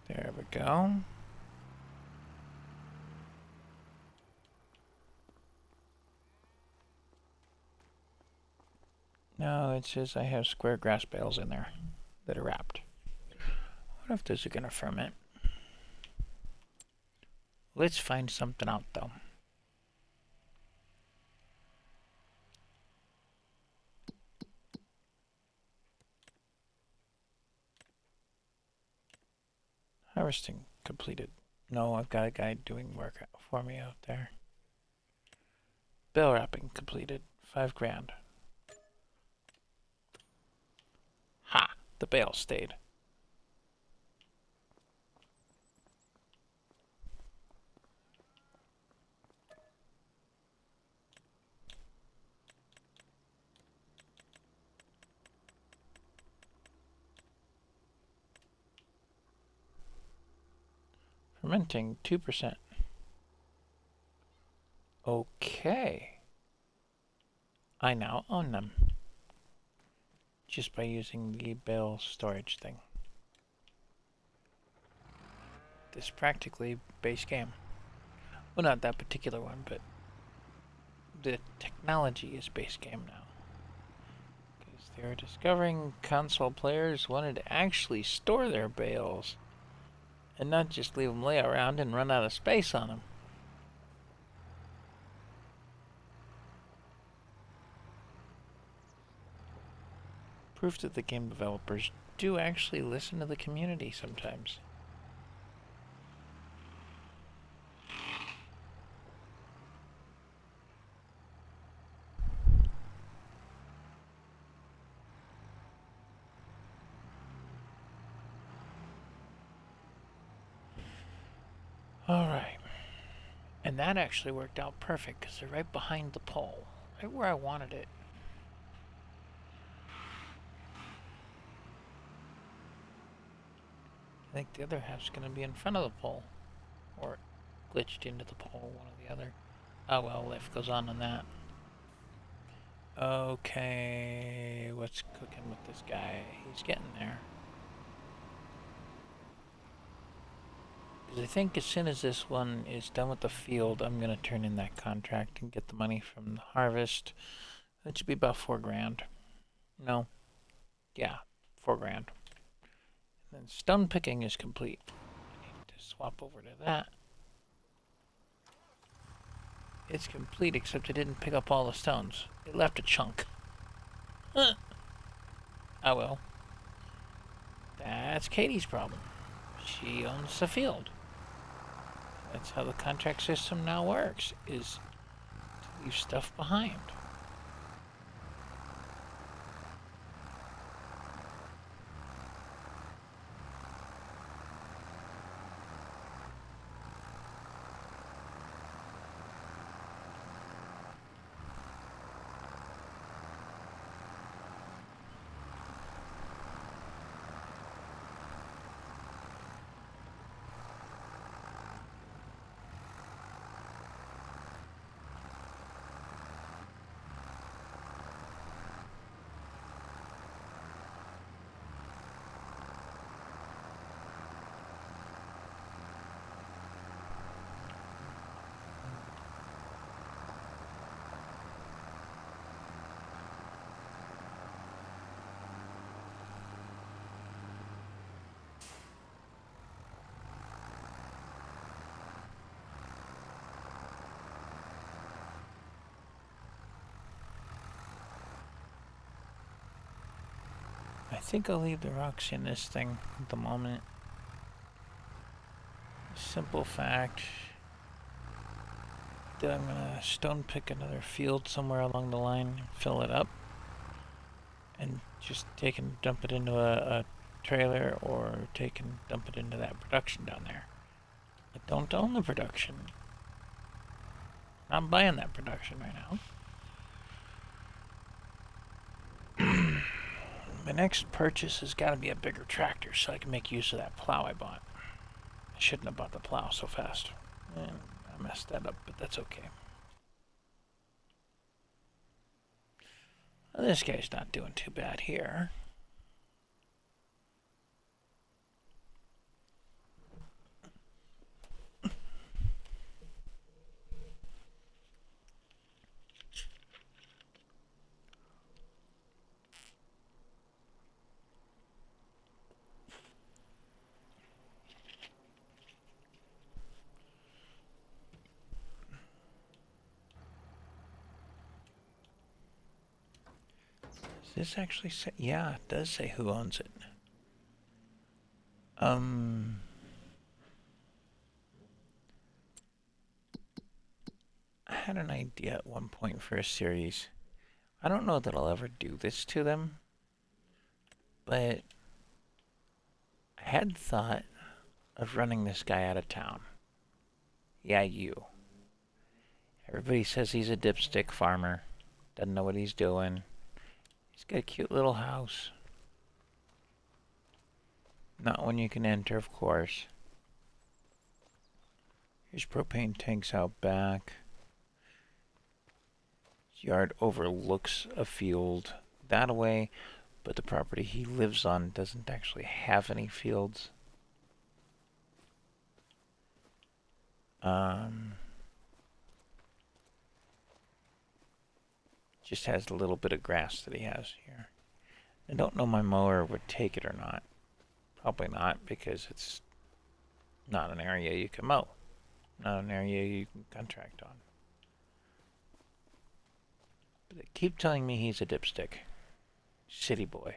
There we go. No, it says I have square grass bales in there that are wrapped. What if those are gonna ferment? Let's find something out though. Harvesting completed. No, I've got a guy doing work for me out there. Bale wrapping completed. $5,000. Ha! The bale stayed. Fermenting 2%. Okay. I now own them. Just by using the bale storage thing. This is practically base game. Well, not that particular one, but the technology is base game now. Because they were discovering console players wanted to actually store their bales and not just leave them lay around and run out of space on them. Proof that the game developers do actually listen to the community sometimes. Alright. And that actually worked out perfect because they're right behind the pole. Right where I wanted it. I think the other half's going to be in front of the pole. Or glitched into the pole, one or the other. Oh well, life goes on that. Okay, what's cooking with this guy? He's getting there. Because I think as soon as this one is done with the field, I'm going to turn in that contract and get the money from the harvest. That should be about $4,000. No. Yeah, $4,000. And then stone picking is complete. I need to swap over to that. It's complete, except it didn't pick up all the stones. It left a chunk. Huh. Oh well. That's Katie's problem. She owns the field. That's how the contract system now works, is to leave stuff behind. I think I'll leave the rocks in this thing at the moment. Simple fact that I'm gonna stone pick another field somewhere along the line, fill it up, and just take and dump it into a trailer or take and dump it into that production down there. I don't own the production. I'm buying that production right now. My next purchase has got to be a bigger tractor so I can make use of that plow I bought. I shouldn't have bought the plow so fast. I messed that up, but that's okay. Well, this guy's not doing too bad here. Does this actually say? Yeah, it does say who owns it. I had an idea at one point for a series. I don't know that I'll ever do this to them, but I had thought of running this guy out of town. Yeah, you. Everybody says he's a dipstick farmer. Doesn't know what he's doing. He's got a cute little house. Not one you can enter, of course. His propane tank's out back. His yard overlooks a field that way, but the property he lives on doesn't actually have any fields. Just has a little bit of grass that he has here. I don't know my mower would take it or not. Probably not, because it's not an area you can mow. Not an area you can contract on. But they keep telling me he's a dipstick. City boy.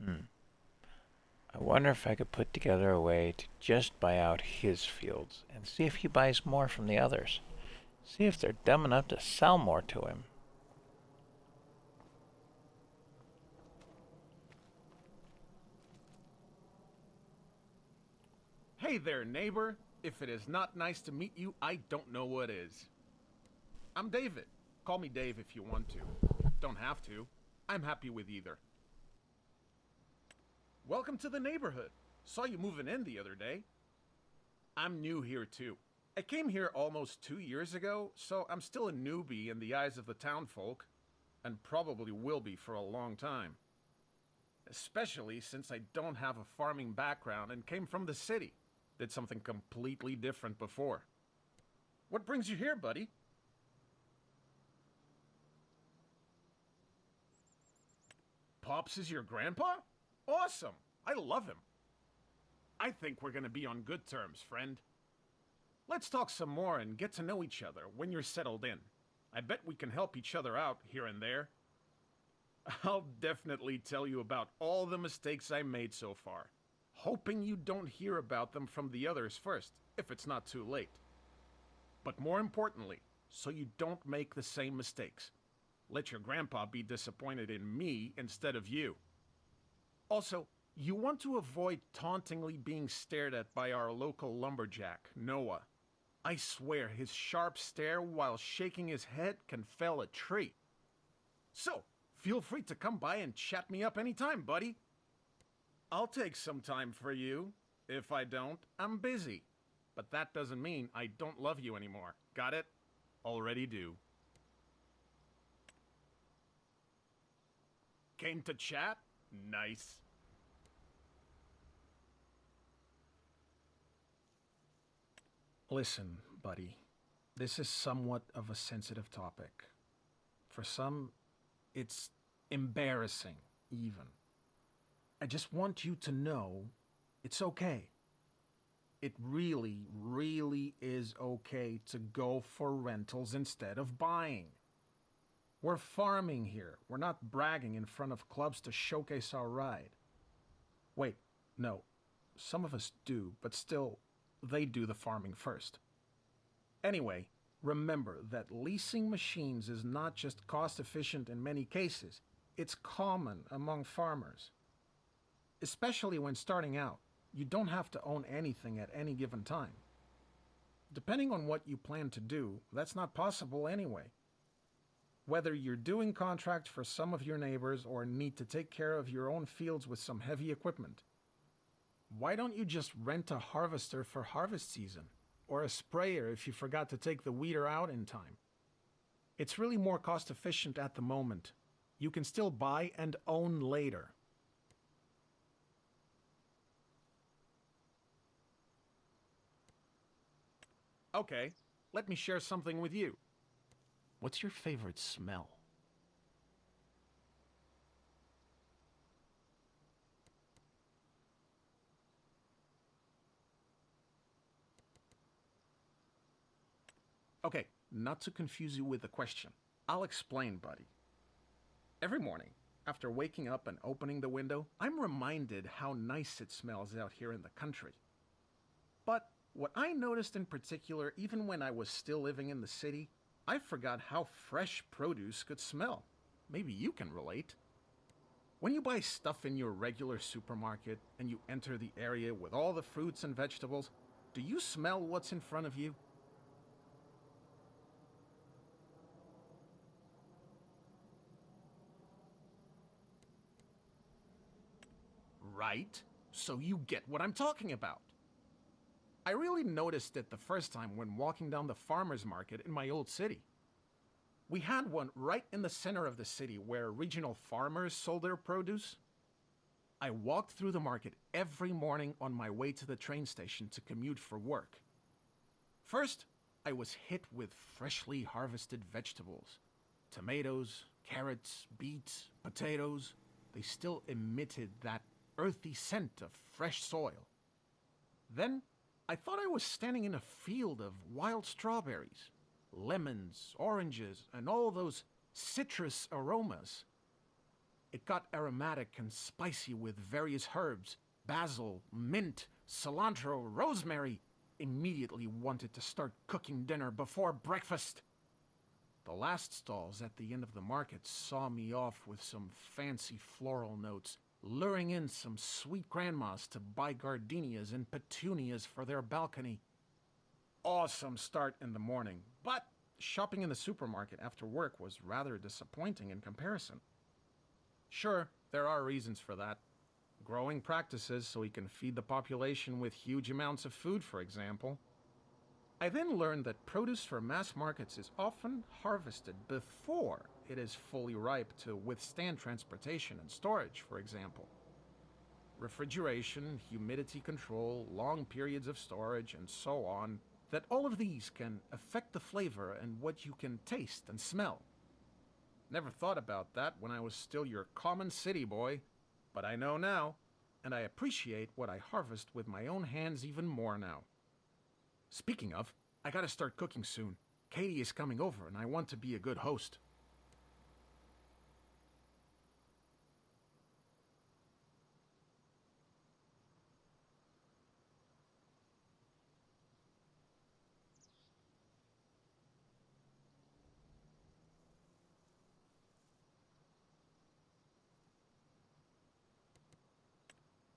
I wonder if I could put together a way to just buy out his fields and see if he buys more from the others. See if they're dumb enough to sell more to him. Hey there, neighbor. If it is not nice to meet you, I don't know what is. I'm David. Call me Dave if you want to. Don't have to. I'm happy with either. Welcome to the neighborhood. Saw you moving in the other day. I'm new here too. I came here almost 2 years ago, so I'm still a newbie in the eyes of the townfolk, and probably will be for a long time. Especially since I don't have a farming background and came from the city. Did something completely different before. What brings you here, buddy? Pops is your grandpa? Awesome! I love him. I think we're gonna be on good terms, friend. Let's talk some more and get to know each other when you're settled in. I bet we can help each other out here and there. I'll definitely tell you about all the mistakes I made so far, hoping you don't hear about them from the others first, if it's not too late. But more importantly, so you don't make the same mistakes. Let your grandpa be disappointed in me instead of you. Also, you want to avoid tauntingly being stared at by our local lumberjack, Noah. I swear his sharp stare while shaking his head can fell a tree. So, feel free to come by and chat me up anytime, buddy. I'll take some time for you. If I don't, I'm busy. But that doesn't mean I don't love you anymore. Got it? Already do. Came to chat? Nice. Listen, buddy. This is somewhat of a sensitive topic. For some, it's embarrassing, even. I just want you to know it's okay. It really, really is okay to go for rentals instead of buying. We're farming here. We're not bragging in front of clubs to showcase our ride. Wait, no. Some of us do, but still, they do the farming first. Anyway, remember that leasing machines is not just cost efficient in many cases, it's common among farmers. Especially when starting out, you don't have to own anything at any given time. Depending on what you plan to do, that's not possible anyway. Whether you're doing contracts for some of your neighbors or need to take care of your own fields with some heavy equipment, why don't you just rent a harvester for harvest season? Or a sprayer if you forgot to take the weeder out in time? It's really more cost efficient at the moment. You can still buy and own later. Okay, let me share something with you. What's your favorite smell? Okay, not to confuse you with the question. I'll explain, buddy. Every morning, after waking up and opening the window, I'm reminded how nice it smells out here in the country. But what I noticed in particular, even when I was still living in the city, I forgot how fresh produce could smell. Maybe you can relate. When you buy stuff in your regular supermarket and you enter the area with all the fruits and vegetables, do you smell what's in front of you? Right? So you get what I'm talking about. I really noticed it the first time when walking down the farmer's market in my old city. We had one right in the center of the city where regional farmers sold their produce. I walked through the market every morning on my way to the train station to commute for work. First, I was hit with freshly harvested vegetables. Tomatoes, carrots, beets, potatoes. They still emitted that earthy scent of fresh soil. Then, I thought I was standing in a field of wild strawberries, lemons, oranges, and all those citrus aromas. It got aromatic and spicy with various herbs, basil, mint, cilantro, rosemary. Immediately wanted to start cooking dinner before breakfast. The last stalls at the end of the market saw me off with some fancy floral notes, luring in some sweet grandmas to buy gardenias and petunias for their balcony. Awesome start in the morning, but shopping in the supermarket after work was rather disappointing in comparison. Sure, there are reasons for that. Growing practices so we can feed the population with huge amounts of food, for example. I then learned that produce for mass markets is often harvested before it is fully ripe to withstand transportation and storage, for example. Refrigeration, humidity control, long periods of storage, and so on, that all of these can affect the flavor and what you can taste and smell. Never thought about that when I was still your common city boy, but I know now, and I appreciate what I harvest with my own hands even more now. Speaking of, I gotta start cooking soon. Katie is coming over and I want to be a good host.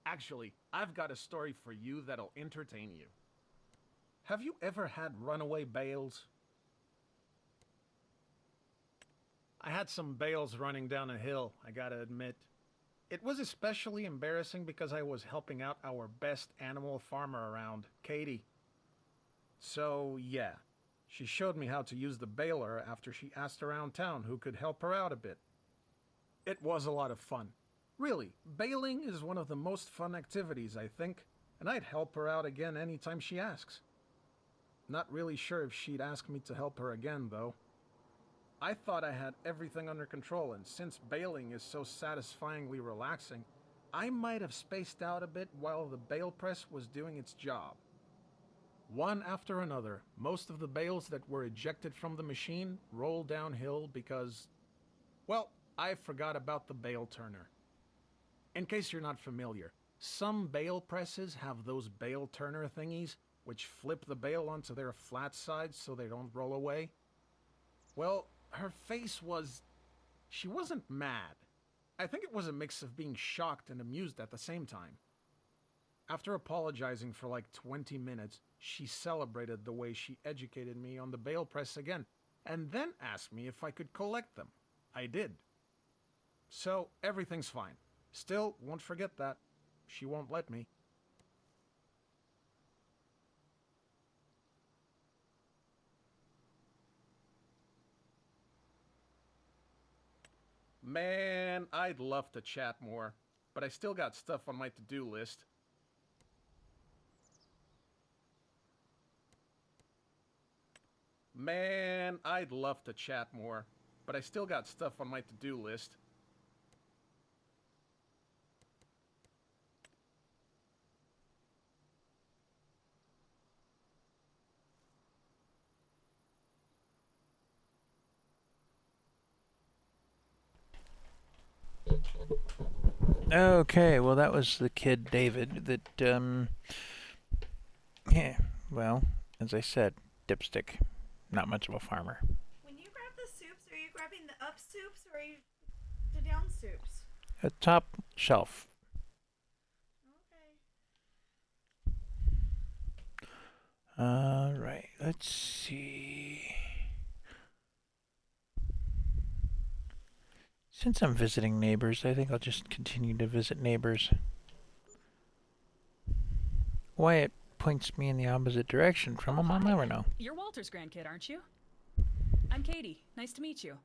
Actually, I've got a story for you that'll entertain you. Have you ever had runaway bales? I had some bales running down a hill, I gotta admit. It was especially embarrassing because I was helping out our best animal farmer around, Katie. So, yeah, she showed me how to use the baler after she asked around town who could help her out a bit. It was a lot of fun. Really, baling is one of the most fun activities, I think, and I'd help her out again anytime she asks. Not really sure if she'd ask me to help her again, though. I thought I had everything under control, and since baling is so satisfyingly relaxing, I might have spaced out a bit while the bale press was doing its job. One after another, most of the bales that were ejected from the machine rolled downhill because, well, I forgot about the bale turner. In case you're not familiar, some bale presses have those bale turner thingies which flip the bale onto their flat sides so they don't roll away. Well, her face was... she wasn't mad. I think it was a mix of being shocked and amused at the same time. After apologizing for like 20 minutes, she celebrated the way she educated me on the bale press again, and then asked me if I could collect them. I did. So, everything's fine. Still, won't forget that. She won't let me. Man, I'd love to chat more, but I still got stuff on my to-do list. Man, I'd love to chat more, but I still got stuff on my to-do list. Okay, well, that was the kid David that, yeah, well, as I said, dipstick, not much of a farmer. When you grab the soups, are you grabbing the up soups or are you the down soups? A top shelf. Okay. Alright, let's see. Since I'm visiting neighbors, I think I'll just continue to visit neighbors. Why it points me in the opposite direction from them, I'll never know. You're Walter's grandkid, aren't you? I'm Katie. Nice to meet you.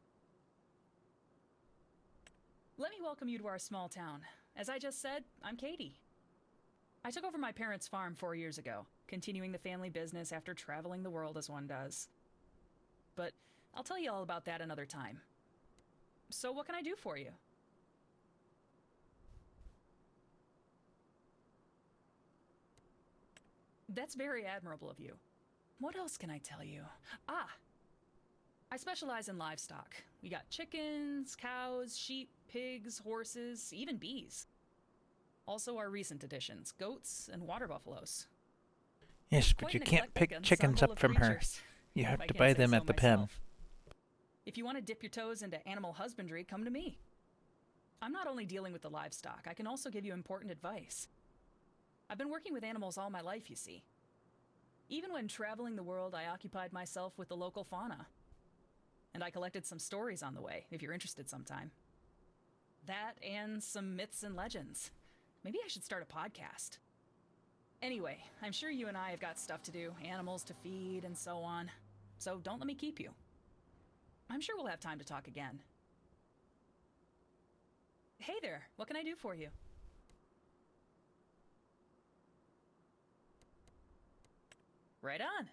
Let me welcome you to our small town. As I just said, I'm Katie. I took over my parents' farm 4 years ago, continuing the family business after traveling the world as one does. But I'll tell you all about that another time. So what can I do for you? That's very admirable of you. What else can I tell you? I specialize in livestock. We got chickens, cows, sheep, pigs, horses, even bees. Also our recent additions, goats and water buffaloes. Yes, but Quite you an can't pick eclectic chickens ensemble up of from her. creatures, You if have I to can't buy say them so at the pen. myself. If you want to dip your toes into animal husbandry, come to me. I'm not only dealing with the livestock, I can also give you important advice. I've been working with animals all my life, you see. Even when traveling the world, I occupied myself with the local fauna. And I collected some stories on the way, if you're interested sometime. That and some myths and legends. Maybe I should start a podcast. Anyway, I'm sure you and I have got stuff to do, animals to feed and so on. So don't let me keep you. I'm sure we'll have time to talk again. Hey there, what can I do for you? Right on.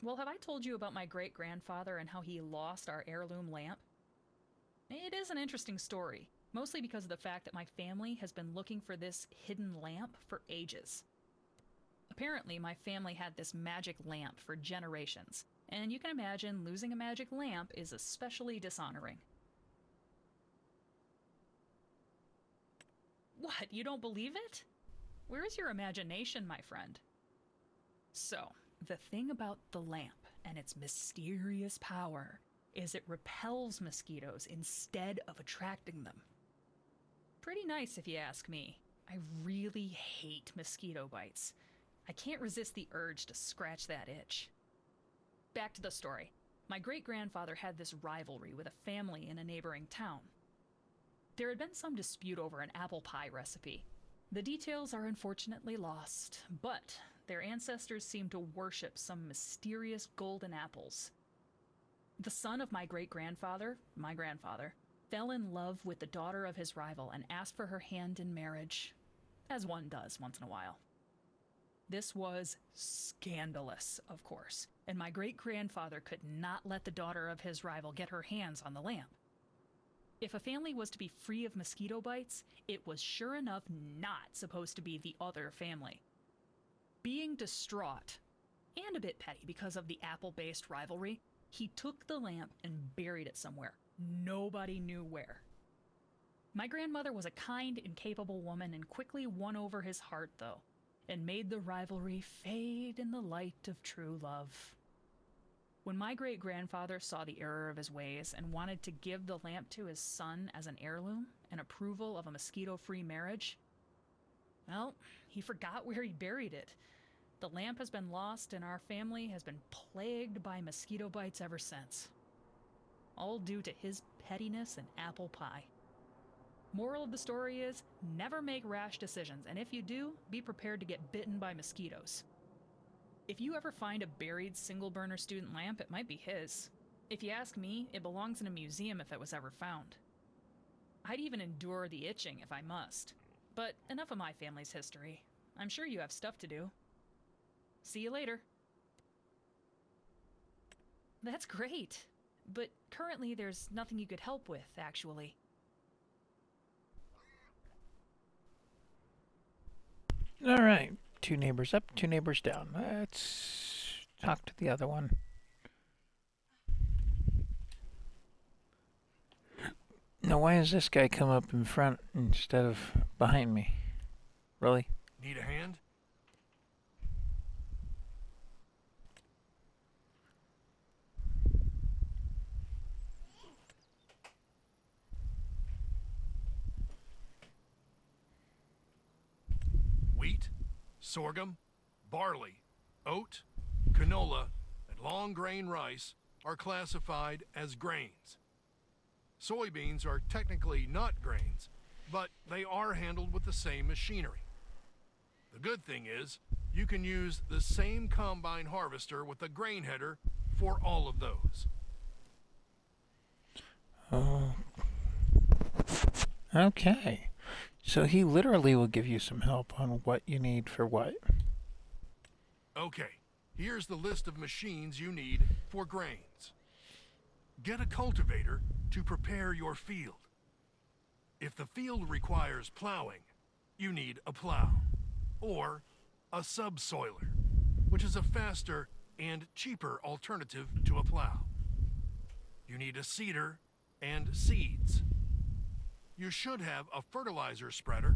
Well, have I told you about my great-grandfather and how he lost our heirloom lamp? It is an interesting story, mostly because of the fact that my family has been looking for this hidden lamp for ages. Apparently, my family had this magic lamp for generations, and you can imagine losing a magic lamp is especially dishonoring. What, you don't believe it? Where is your imagination, my friend? So, the thing about the lamp and its mysterious power is it repels mosquitoes instead of attracting them. Pretty nice if you ask me. I really hate mosquito bites. I can't resist the urge to scratch that itch. Back to the story. My great-grandfather had this rivalry with a family in a neighboring town. There had been some dispute over an apple pie recipe. The details are unfortunately lost, but their ancestors seemed to worship some mysterious golden apples. The son of my great-grandfather, my grandfather, fell in love with the daughter of his rival and asked for her hand in marriage, as one does once in a while. This was scandalous, of course, and my great-grandfather could not let the daughter of his rival get her hands on the lamp. If a family was to be free of mosquito bites, it was sure enough not supposed to be the other family. Being distraught, and a bit petty because of the apple-based rivalry, he took the lamp and buried it somewhere. Nobody knew where. My grandmother was a kind and capable woman and quickly won over his heart, though, and made the rivalry fade in the light of true love. When my great-grandfather saw the error of his ways and wanted to give the lamp to his son as an heirloom and approval of a mosquito-free marriage, well, he forgot where he buried it. The lamp has been lost and our family has been plagued by mosquito bites ever since. All due to his pettiness and apple pie. Moral of the story is, never make rash decisions, and if you do, be prepared to get bitten by mosquitoes. If you ever find a buried single-burner student lamp, it might be his. If you ask me, it belongs in a museum if it was ever found. I'd even endure the itching if I must. But enough of my family's history. I'm sure you have stuff to do. See you later. That's great. But currently there's nothing you could help with, actually. All right. 2 neighbors up, 2 neighbors down. Let's talk to the other one. Now, why does this guy come up in front instead of behind me? Really? Need a hand? Wheat, sorghum, barley, oat, canola, and long grain rice are classified as grains. Soybeans are technically not grains, but they are handled with the same machinery. The good thing is, you can use the same combine harvester with a grain header for all of those. Oh. Okay. So he literally will give you some help on what you need for what. Okay, here's the list of machines you need for grains. Get a cultivator to prepare your field. If the field requires plowing, you need a plow, or a subsoiler, which is a faster and cheaper alternative to a plow. You need a seeder and seeds. You should have a fertilizer spreader,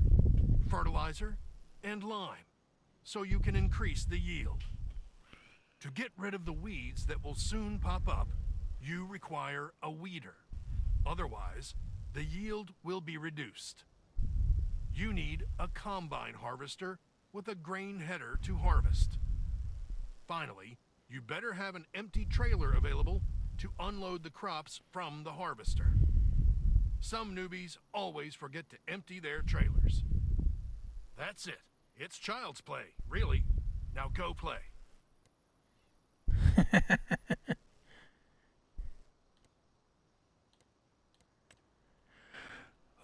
fertilizer, and lime, so you can increase the yield. To get rid of the weeds that will soon pop up, you require a weeder, Otherwise, the yield will be reduced. You need a combine harvester with a grain header to harvest. Finally, you better have an empty trailer available to unload the crops from the harvester. Some newbies always forget to empty their trailers. That's it. It's child's play, really. Now go play.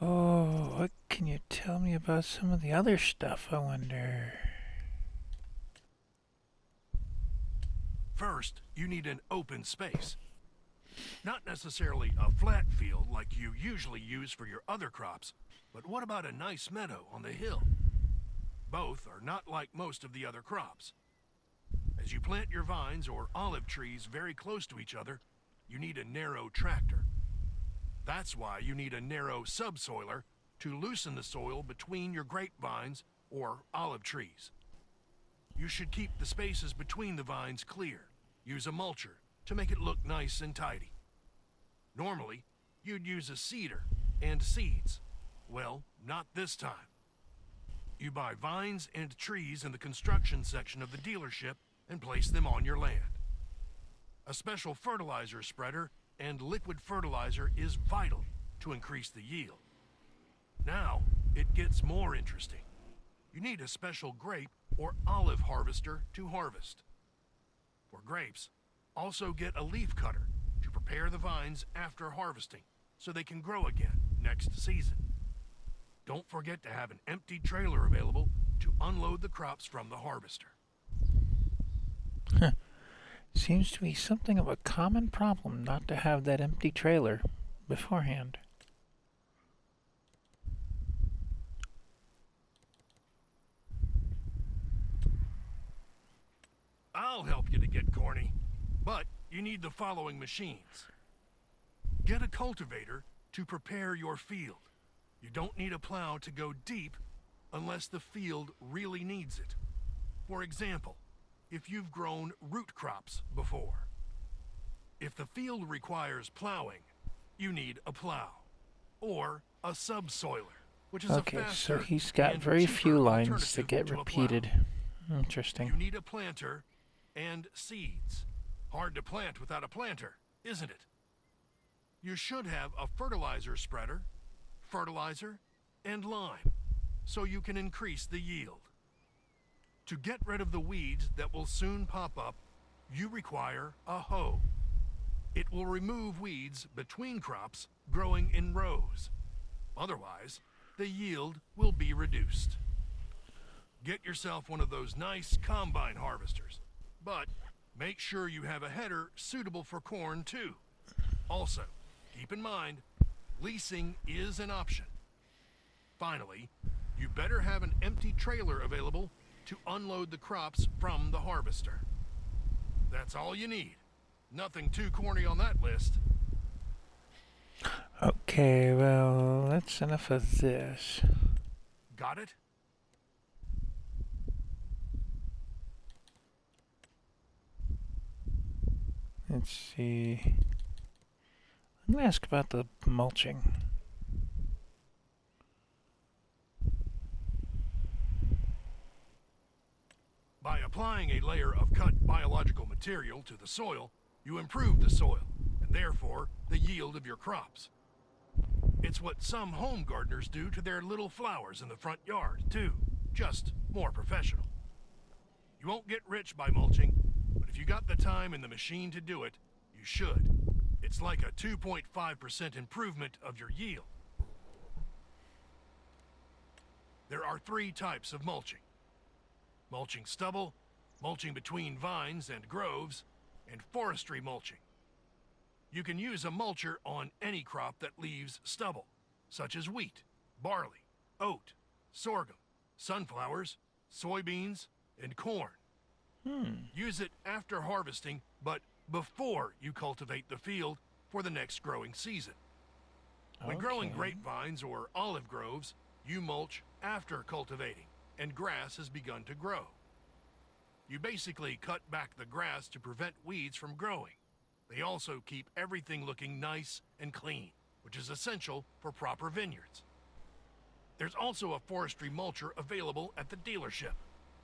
Oh, what can you tell me about some of the other stuff, I wonder? First, you need an open space. Not necessarily a flat field like you usually use for your other crops, but what about a nice meadow on the hill? Both are not like most of the other crops. As you plant your vines or olive trees very close to each other, you need a narrow tractor. That's why you need a narrow subsoiler to loosen the soil between your grapevines or olive trees. You should keep the spaces between the vines clear. Use a mulcher to make it look nice and tidy. Normally, you'd use a seeder and seeds. Well, not this time. You buy vines and trees in the construction section of the dealership and place them on your land. A special fertilizer spreader and liquid fertilizer is vital to increase the yield. Now, it gets more interesting. You need a special grape or olive harvester to harvest. For grapes, also get a leaf cutter to prepare the vines after harvesting so they can grow again next season. Don't forget to have an empty trailer available to unload the crops from the harvester. Seems to be something of a common problem not to have that empty trailer beforehand. I'll help you to get corny, but you need the following machines. Get a cultivator to prepare your field. You don't need a plow to go deep unless the field really needs it. For example, if you've grown root crops before. If the field requires plowing, you need a plow or a subsoiler, which is Okay, a faster so he's got and very cheaper few lines alternative that get to a plow. repeated. Interesting. You need a planter and seeds. Hard to plant without a planter, isn't it? You should have a fertilizer spreader, fertilizer, and lime, so you can increase the yield. To get rid of the weeds that will soon pop up, you require a hoe. It will remove weeds between crops growing in rows. Otherwise, the yield will be reduced. Get yourself one of those nice combine harvesters, but make sure you have a header suitable for corn too. Also, keep in mind, leasing is an option. Finally, you better have an empty trailer available to unload the crops from the harvester. That's all you need. Nothing too corny on that list. Okay, well, that's enough of this. Got it? Let's see. I'm going to ask about the mulching. By applying a layer of cut biological material to the soil, you improve the soil, and therefore the yield of your crops. It's what some home gardeners do to their little flowers in the front yard, too, just more professional. You won't get rich by mulching, but if you got the time and the machine to do it, you should. It's like a 2.5% improvement of your yield. There are 3 types of mulching. Mulching stubble, mulching between vines and groves, and forestry mulching. You can use a mulcher on any crop that leaves stubble, such as wheat, barley, oat, sorghum, sunflowers, soybeans, and corn. Use it after harvesting, but before you cultivate the field for the next growing season. When growing Okay. grapevines or olive groves, you mulch after cultivating, and grass has begun to grow. You basically cut back the grass to prevent weeds from growing. They also keep everything looking nice and clean, which which is essential for proper vineyards. There's also a forestry mulcher available at the dealership.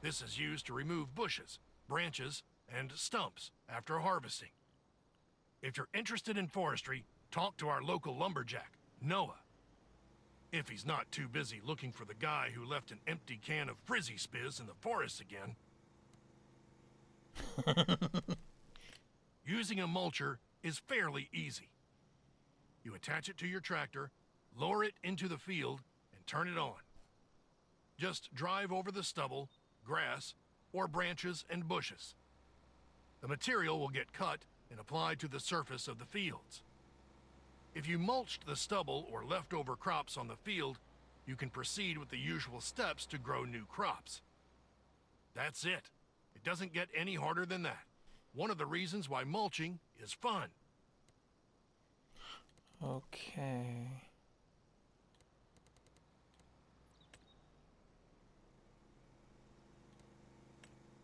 This is used to remove bushes, branches, and stumps after harvesting. If you're interested in forestry, talk to our local lumberjack, Noah. If he's not too busy looking for the guy who left an empty can of frizzy spizz in the forest again. Using a mulcher is fairly easy. You attach it to your tractor, lower it into the field, and turn it on. Just drive over the stubble, grass, or branches and bushes. The material will get cut and applied to the surface of the fields. If you mulched the stubble or leftover crops on the field, you can proceed with the usual steps to grow new crops. That's it. It doesn't get any harder than that. One of the reasons why mulching is fun. Okay.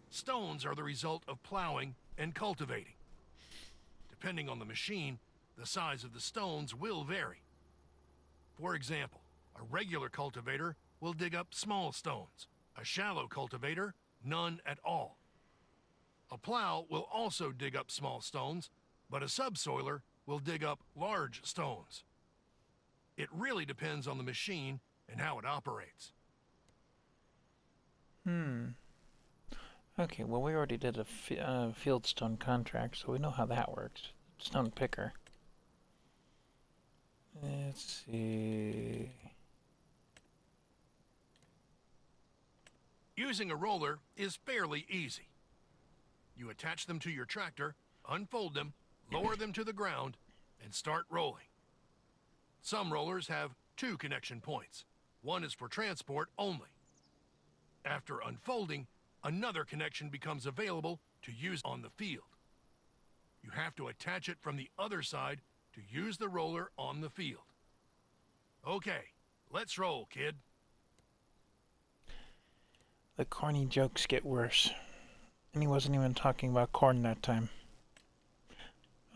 Stones are the result of plowing and cultivating. Depending on the machine, the size of the stones will vary. For example, a regular cultivator will dig up small stones. A shallow cultivator, none at all. A plow will also dig up small stones, but a subsoiler will dig up large stones. It really depends on the machine and how it operates. Okay, well, we already did a fieldstone contract, so we know how that works. Stone picker. Let's see. Using a roller is fairly easy. You attach them to your tractor, unfold them, lower them to the ground, and start rolling. Some rollers have 2 connection points. One is for transport only. After unfolding, another connection becomes available to use on the field. You have to attach it from the other side to use the roller on the field. Okay, let's roll, kid. The corny jokes get worse. And he wasn't even talking about corn that time.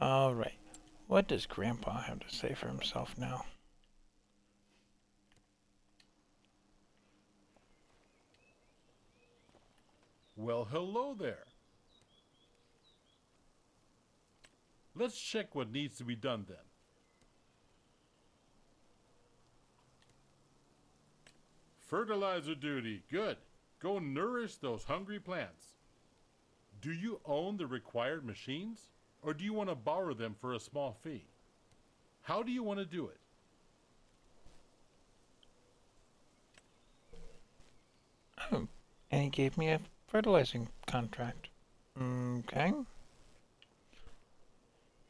Alright. What does Grandpa have to say for himself now? Well, hello there. Let's check what needs to be done then. Fertilizer duty, good. Go nourish those hungry plants. Do you own the required machines, or do you want to borrow them for a small fee? How do you want to do it? Oh, and he gave me a fertilizing contract. Okay.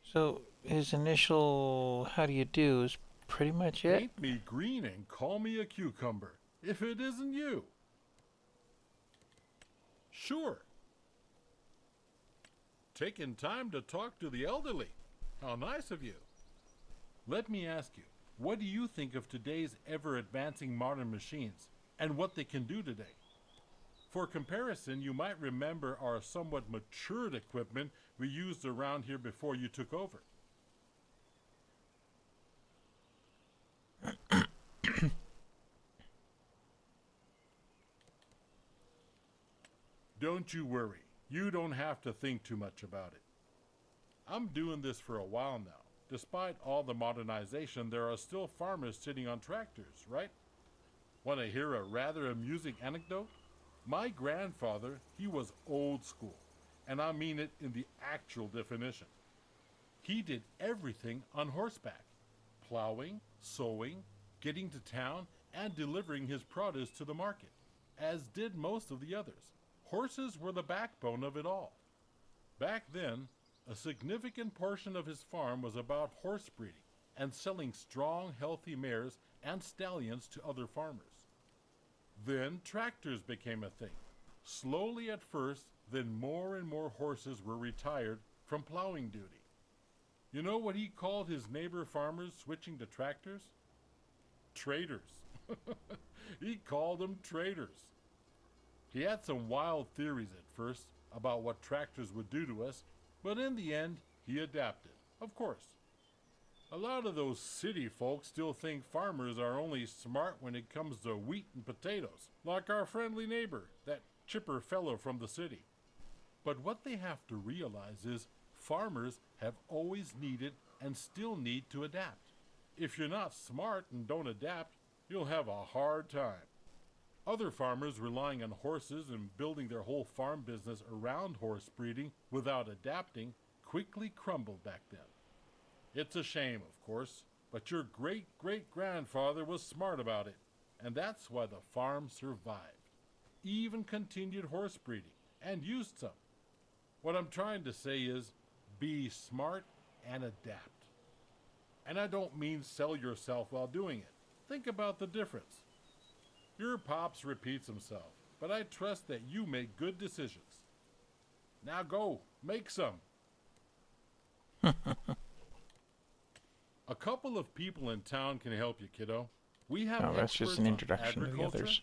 So his initial how do you do is pretty much it. Paint me green and call me a cucumber, if it isn't you. Sure. Taking time to talk to the elderly. How nice of you. Let me ask you, what do you think of today's ever-advancing modern machines and what they can do today? For comparison, you might remember our somewhat matured equipment we used around here before you took over. Don't you worry. You don't have to think too much about it. I'm doing this for a while now. Despite all the modernization, there are still farmers sitting on tractors, right? Want to hear a rather amusing anecdote? My grandfather, he was old school, and I mean it in the actual definition. He did everything on horseback, plowing, sowing, getting to town, and delivering his produce to the market, as did most of the others. Horses were the backbone of it all. Back then, a significant portion of his farm was about horse breeding and selling strong, healthy mares and stallions to other farmers. Then tractors became a thing. Slowly at first, then more and more horses were retired from plowing duty. You know what he called his neighbor farmers switching to tractors? Traders. He called them traders. He had some wild theories at first about what tractors would do to us, but in the end, he adapted, of course. A lot of those city folks still think farmers are only smart when it comes to wheat and potatoes, like our friendly neighbor, that chipper fellow from the city. But what they have to realize is farmers have always needed and still need to adapt. If you're not smart and don't adapt, you'll have a hard time. Other farmers relying on horses and building their whole farm business around horse breeding without adapting quickly crumbled back then. It's a shame, of course, but your great-great-grandfather was smart about it, and that's why the farm survived. Even continued horse breeding, and used some. What I'm trying to say is, be smart and adapt. And I don't mean sell yourself while doing it. Think about the difference. Your pops repeats himself, but I trust that you make good decisions. Now go, make some. A couple of people in town can help you, kiddo. We have Oh, that's just an experts on introduction to the agriculture. others.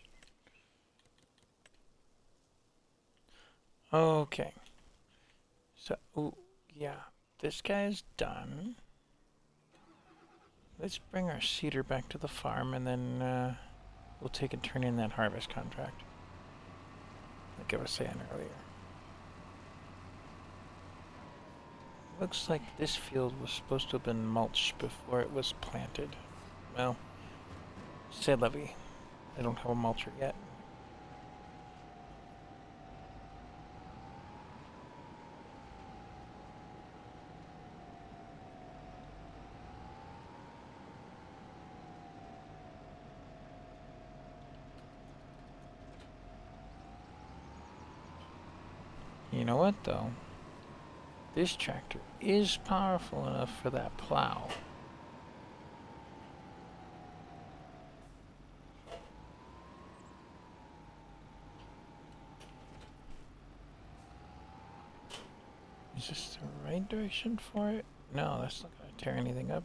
Okay. So, ooh, yeah, this guy's done. Let's bring our cedar back to the farm, and then we'll take and turn in that harvest contract, like I was saying earlier. Looks like this field was supposed to have been mulched before it was planted. Well, c'est la vie. I don't have a mulcher yet. You know what, though? This tractor is powerful enough for that plow. Is this the right direction for it? No, that's not going to tear anything up.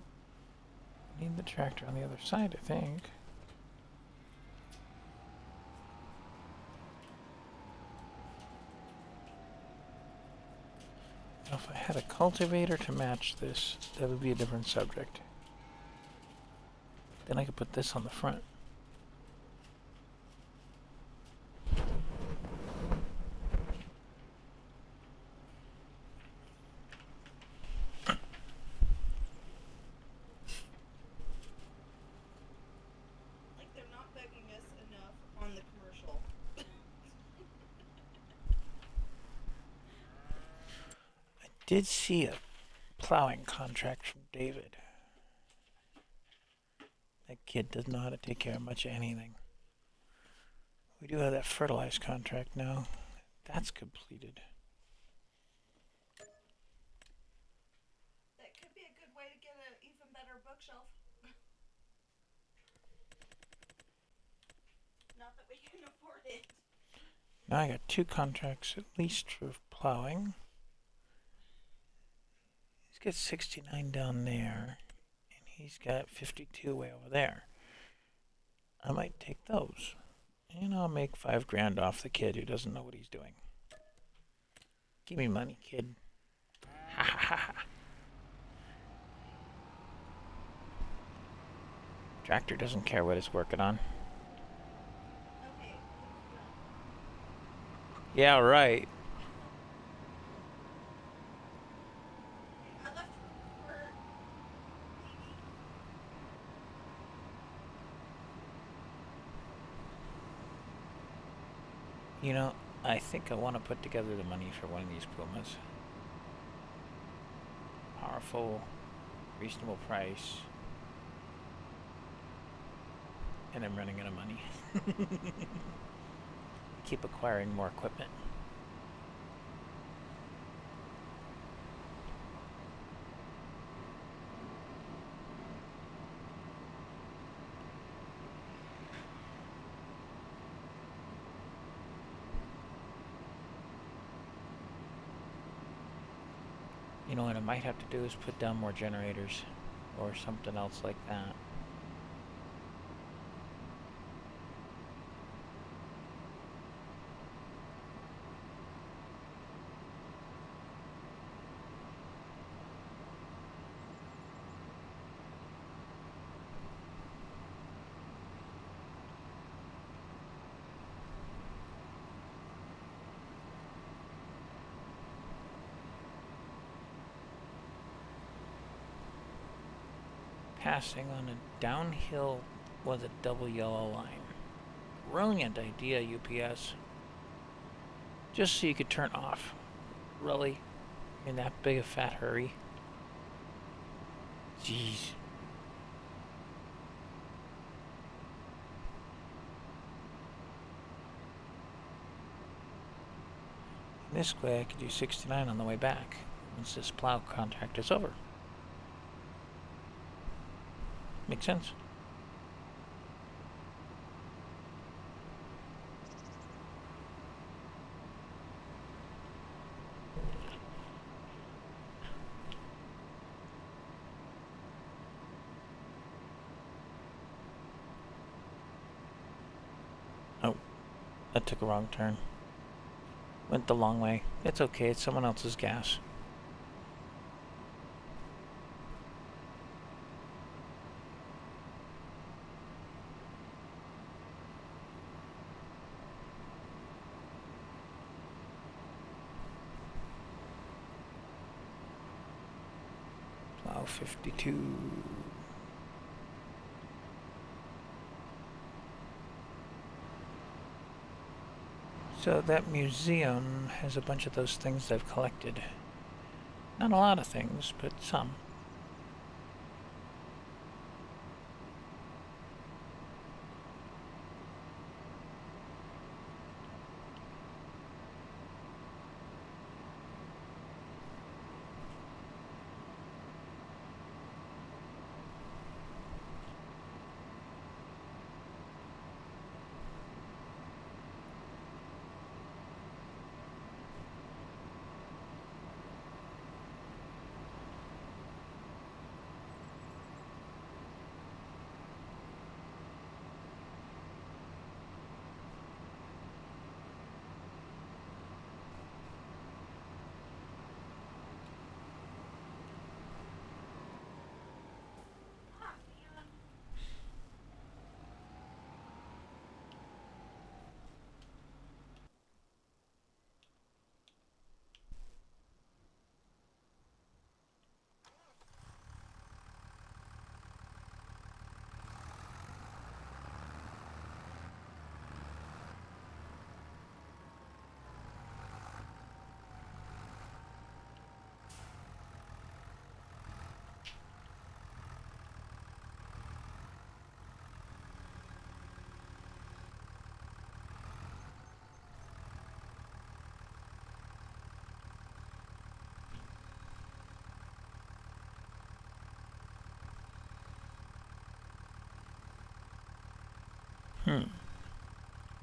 Need the tractor on the other side, I think. Now, if I had a cultivator to match this, that would be a different subject. Then I could put this on the front. Like they're not begging us enough on the commercial. Did see a plowing contract from David. That kid does know how to take care of much of anything. We do have that fertilized contract now. That's completed. That could be a good way to get an even better bookshelf. Not that we can afford it. Now I got 2 contracts at least for plowing. He's got 69 down there, and he's got 52 way over there. I might take those, and I'll make $5,000 off the kid who doesn't know what he's doing. Give me money, kid. Ha ha ha ha. Tractor doesn't care what it's working on. Okay. Yeah, right. I left for You know, I think I want to put together the money for one of these Pumas. Powerful, reasonable price. And I'm running out of money. Keep acquiring more equipment. You know what I might have to do is put down more generators or something else like that. passing on a downhill with a double yellow line. Brilliant idea, UPS. Just so you could turn off. Really? In that big a fat hurry? Jeez. This way I could do 69 on the way back, once this plow contract is over. Makes sense. Oh, that took a wrong turn. Went the long way. It's okay, it's someone else's gas. Plow 52. So that museum has a bunch of those things I've collected. Not a lot of things, but some.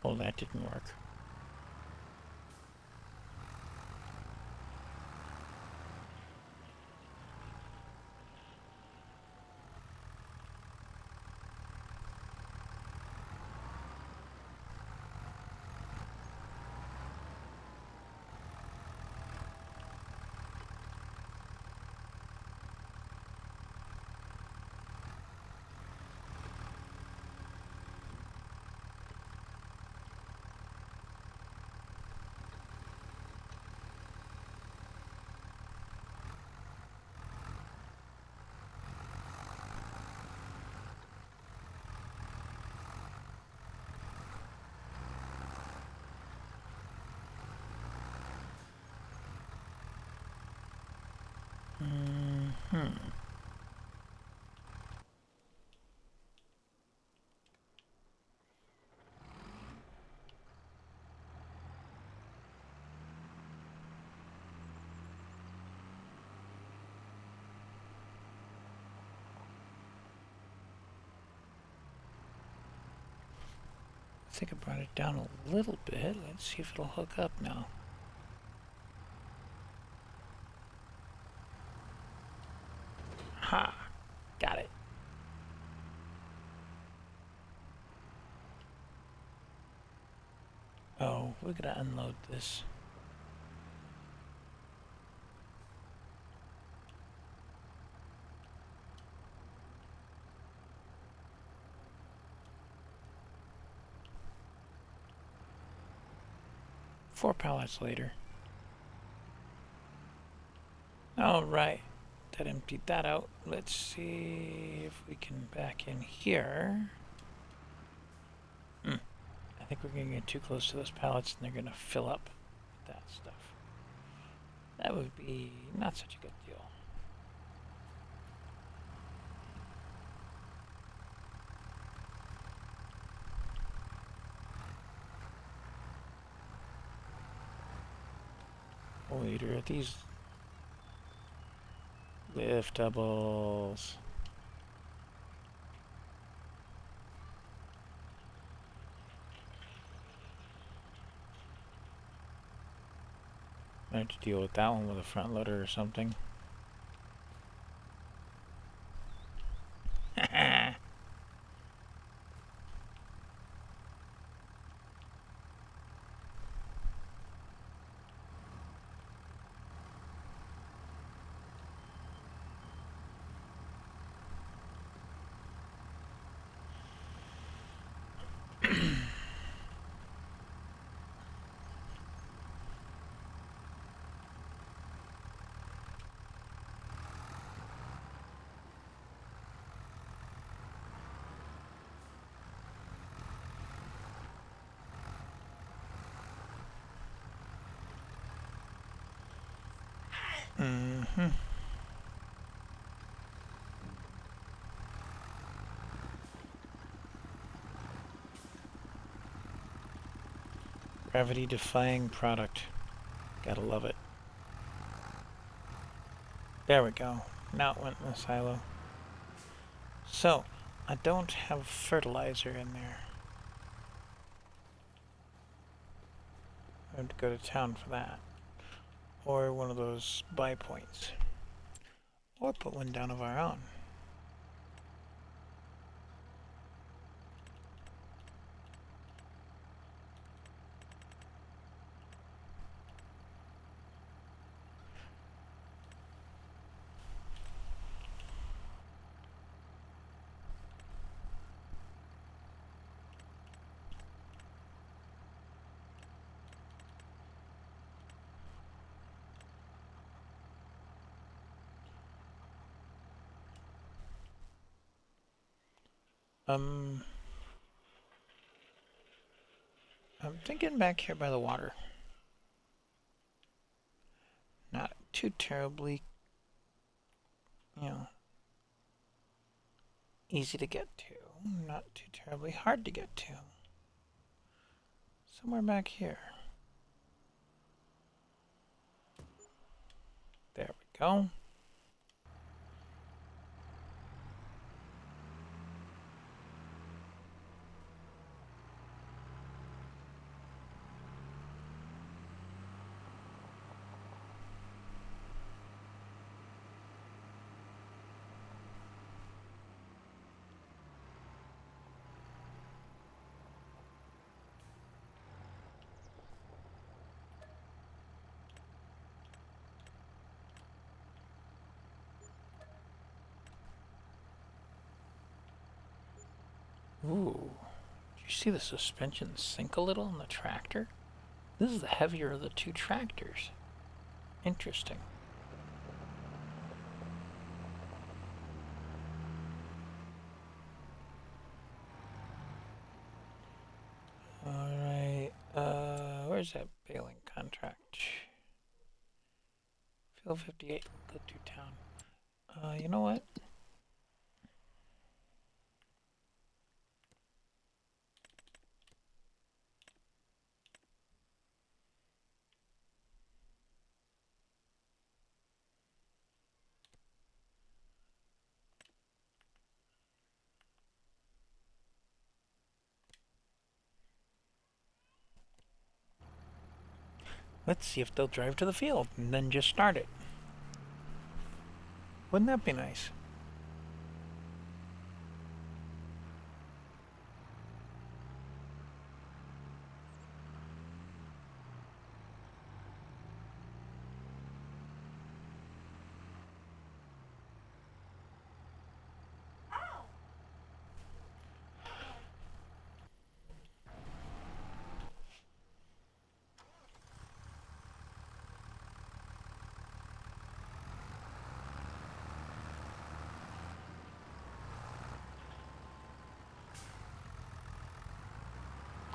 Well, that didn't work. I think I brought it down a little bit. Let's see if it'll hook up now. Ha! Got it. Oh, we're gonna unload this. Four pallets later. Oh, right. that emptied that out. Let's see if we can back in here. I think we're going to get too close to those pallets and they're going to fill up with that stuff. That would be not such a good deal. Wait, are these liftables? I have to deal with that one with a front loader or something. Mm-hmm. Gravity-defying product. Gotta love it. There we go. Now it went in the silo. So, I don't have fertilizer in there. I have to go to town for that. Or one of those buy points. Or put one down of our own. I'm thinking back here by the water. Not too terribly, easy to get to. Not too terribly hard to get to. Somewhere back here. There we go. Ooh, did you see the suspension sink a little in the tractor? This is the heavier of the two tractors. Interesting. Alright, where's that baling contract? Field 58, go through town. You know what? Let's see if they'll drive to the field and then just start it. Wouldn't that be nice?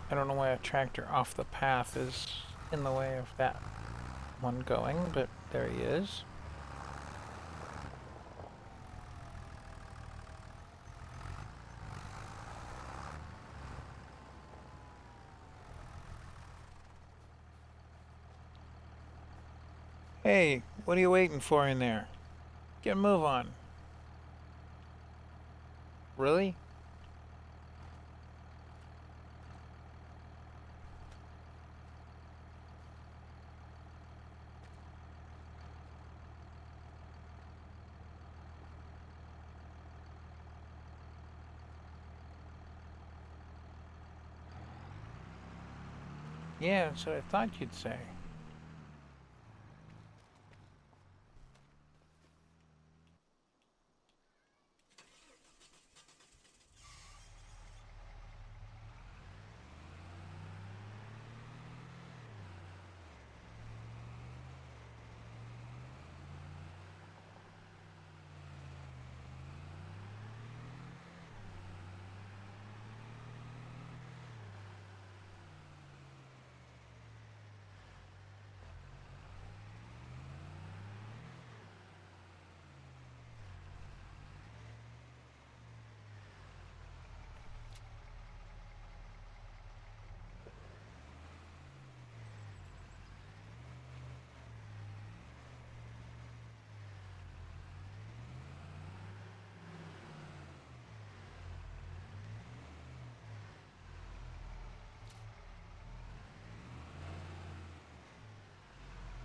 I don't know why a tractor off the path is in the way of that one going, but there he is. Hey, what are you waiting for in there? Get a move on. Really? Yeah, that's what I thought you'd say.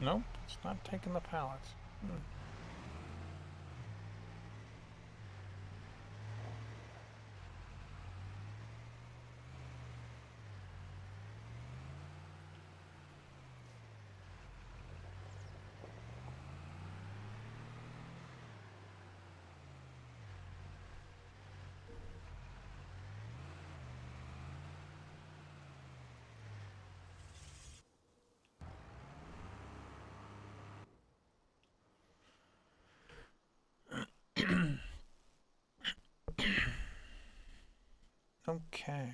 Nope, it's not taking the pallets. Okay.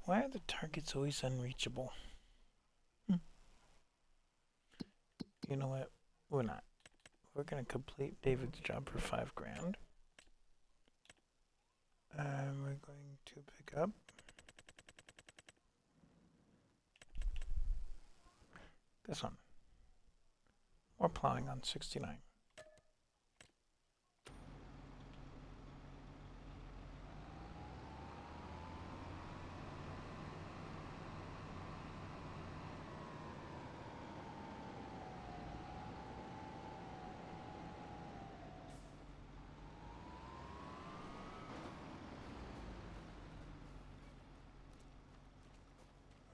Why are the targets always unreachable? You know what? We're not. We're gonna complete David's job for $5,000. And we're going to pick up this one. More plowing on 69.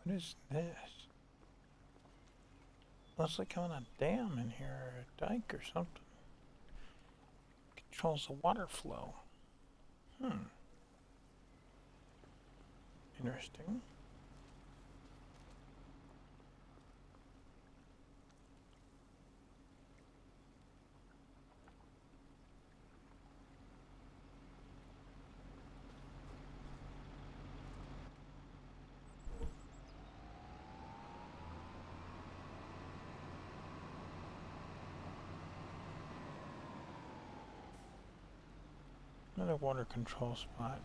What is this? Looks like having a dam in here, or a dike or something. Controls the water flow. Interesting. Another water control spot.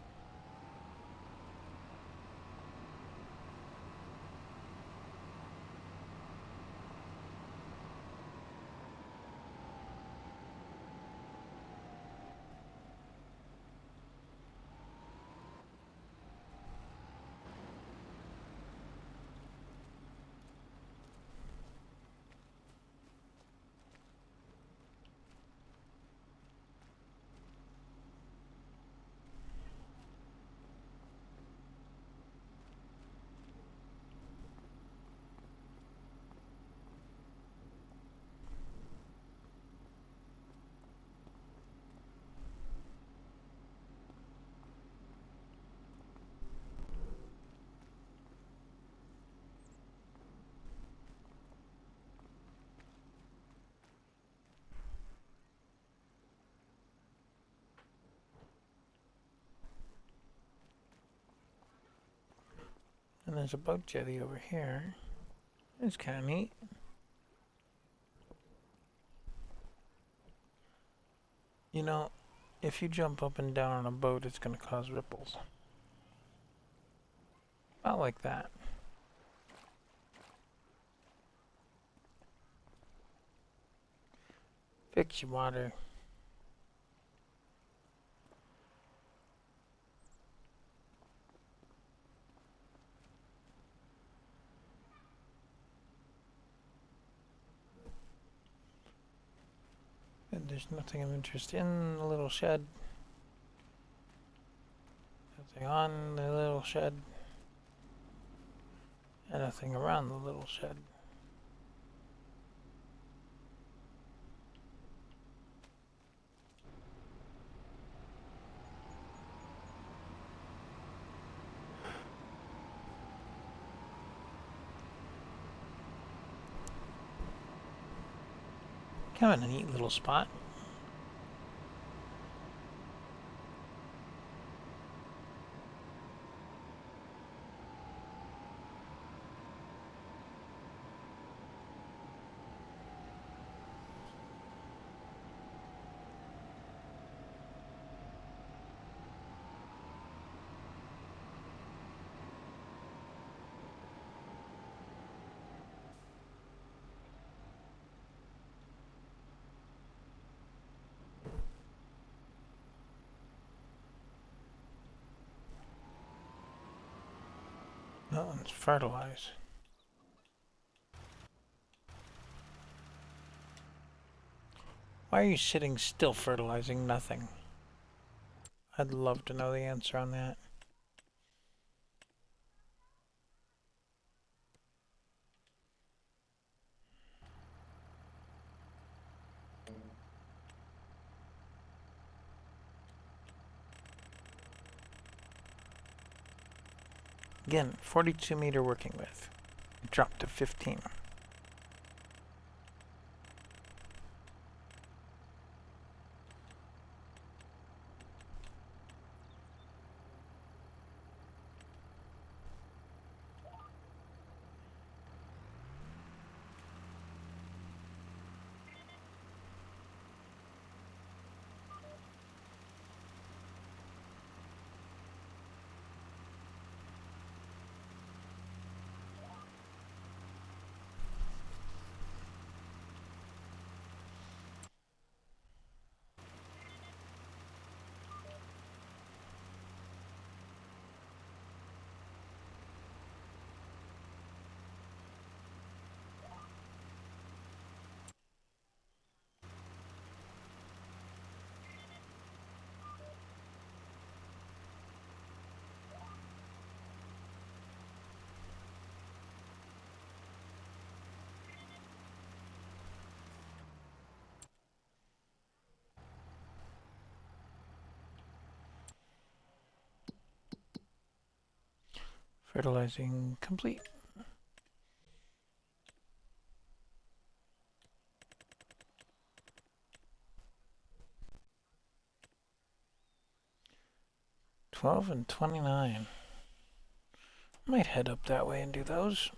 And there's a boat jetty over here. It's kind of neat. You know, if you jump up and down on a boat, it's going to cause ripples. Not like that. Fix your water. And there's nothing of interest in the little shed. Nothing on the little shed. And nothing around the little shed. Kind of a neat little spot. That one's fertilize. Why are you sitting still fertilizing nothing? I'd love to know the answer on that. Again, 42 meter working width. It dropped to 15. Fertilizing complete. $12 and $29. Might head up that way and do those.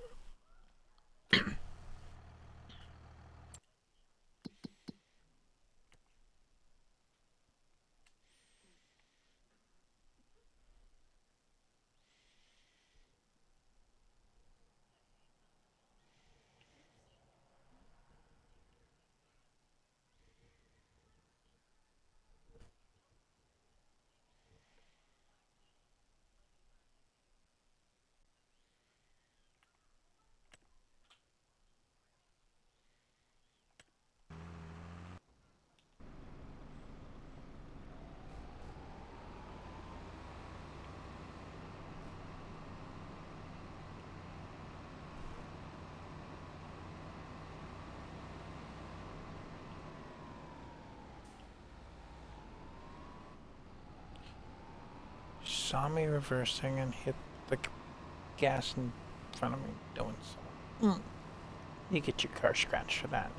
Saw me reversing and hit the gas in front of me doing so. You get your car scratched for that.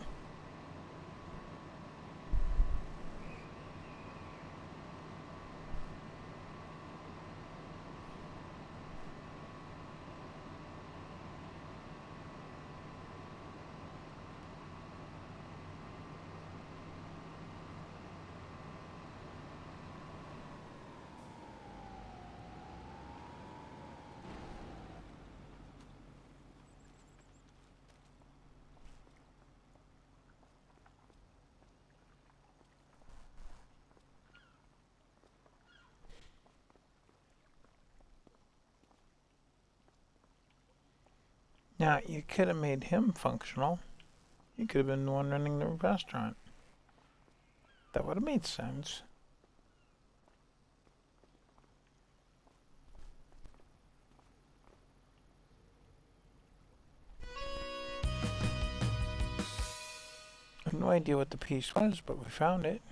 Now, you could have made him functional. You could have been the one running the restaurant. That would have made sense. I have no idea what the piece was, but we found it.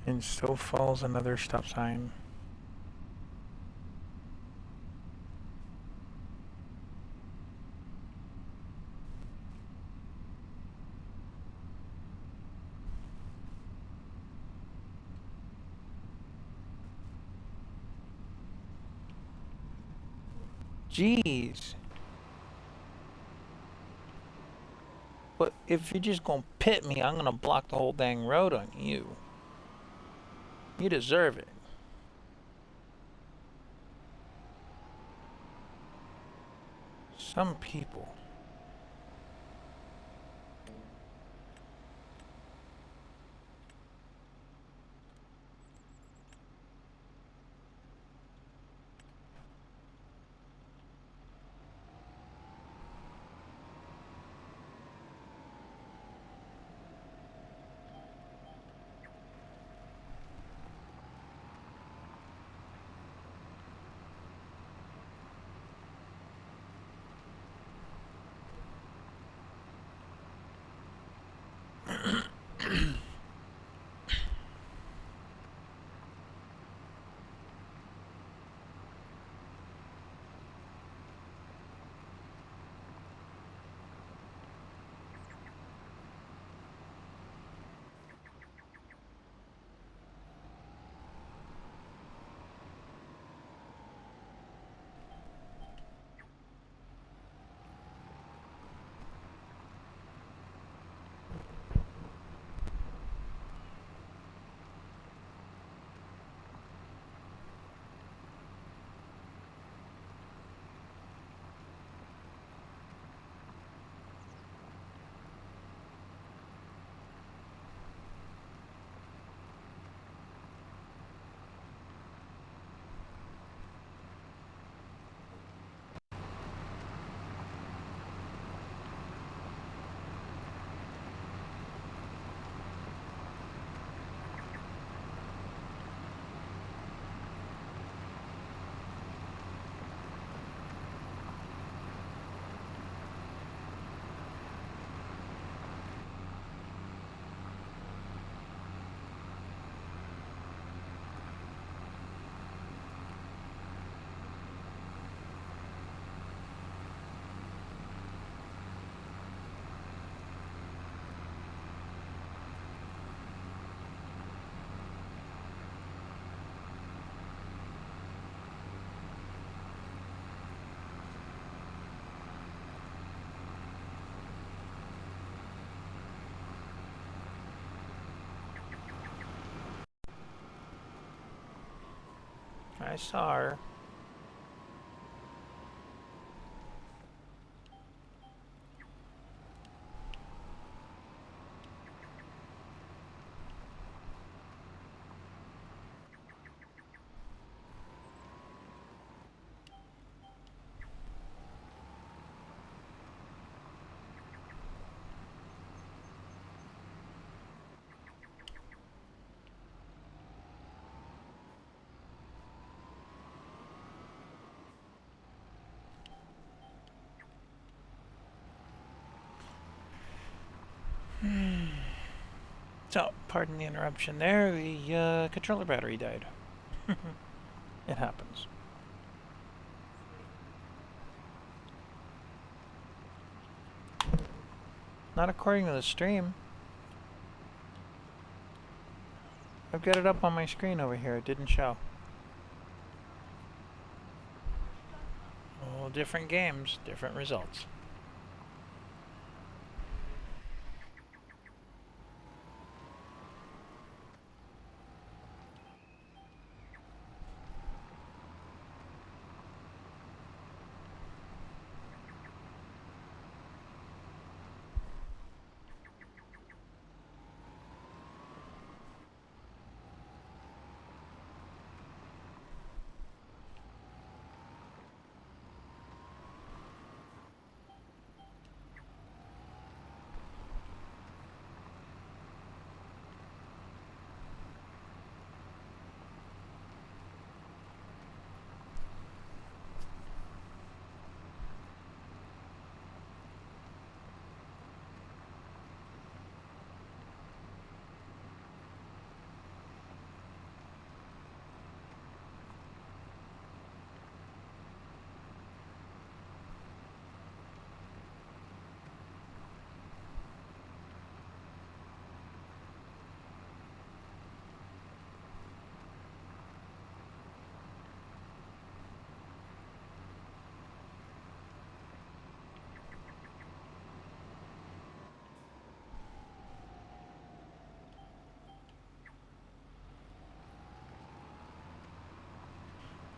And so falls another stop sign. Jeez. But if you're just gonna pit me, I'm gonna block the whole dang road on you. You deserve it. Some people. I saw her. So, pardon the interruption there. The controller battery died. It happens. Not according to the stream. I've got it up on my screen over here. It didn't show. All different games, different results.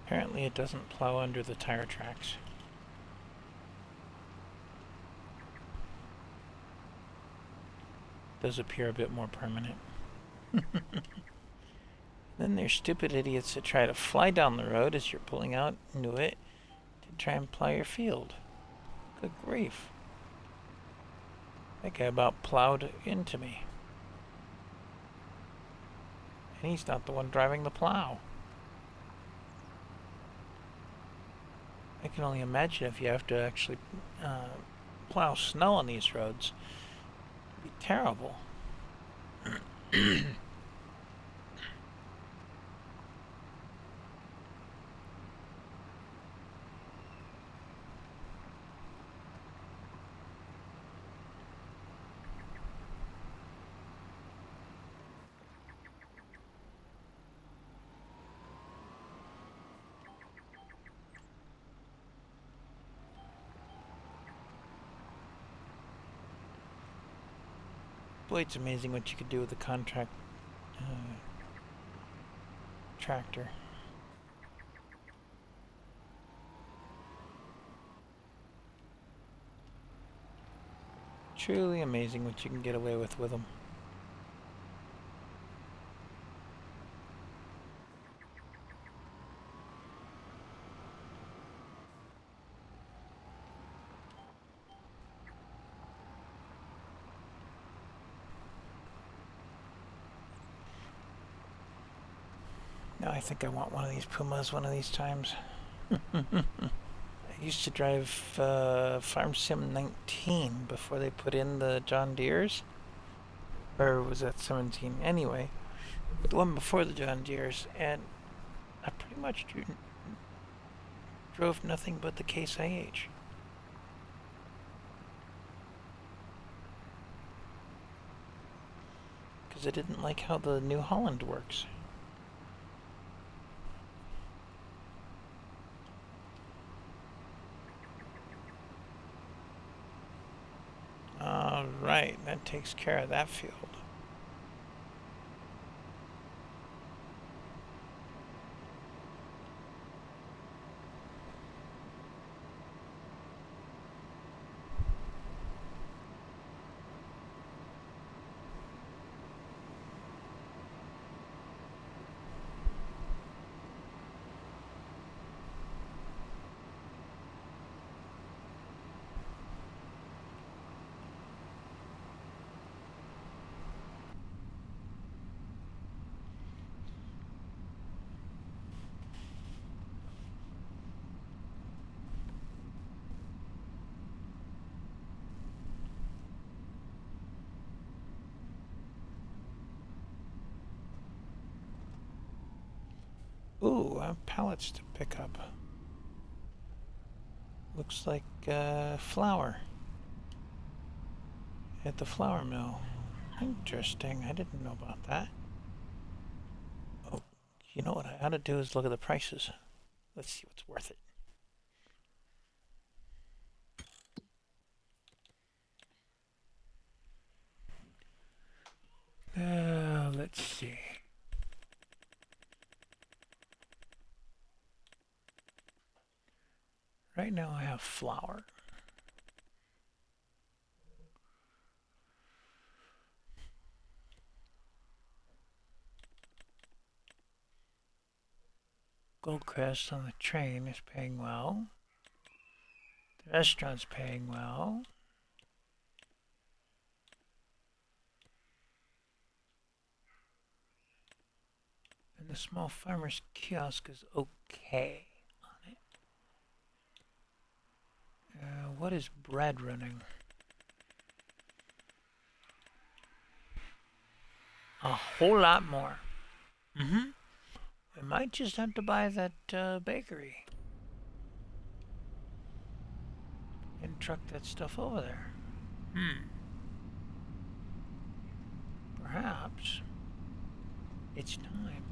Apparently it doesn't plow under the tire tracks. Does appear a bit more permanent. Then there's stupid idiots that try to fly down the road as you're pulling out into it to try and plow your field. Good grief. That guy about plowed into me. And he's not the one driving the plow. I can only imagine if you have to actually plow snow on these roads. It'd be terrible. Boy, it's amazing what you could do with a contract tractor. Truly amazing what you can get away with them. Now I think I want one of these Pumas one of these times. I used to drive Farm Sim 19 before they put in the John Deeres. Or was that 17? Anyway, the one before the John Deeres, and I pretty much drove nothing but the Case IH. Because I didn't like how the New Holland works. Alright, that takes care of that field. Ooh, pallets to pick up. Looks like flour at the flour mill. Interesting. I didn't know about that. Oh, you know what I ought to do is look at the prices. Let's see what's worth it. Let's see. Right now I have flour. Goldcrest on the train is paying well. The restaurant's paying well. And the small farmer's kiosk is okay on it. What is bread running? A whole lot more. I might just have to buy that bakery. And truck that stuff over there. Perhaps it's time.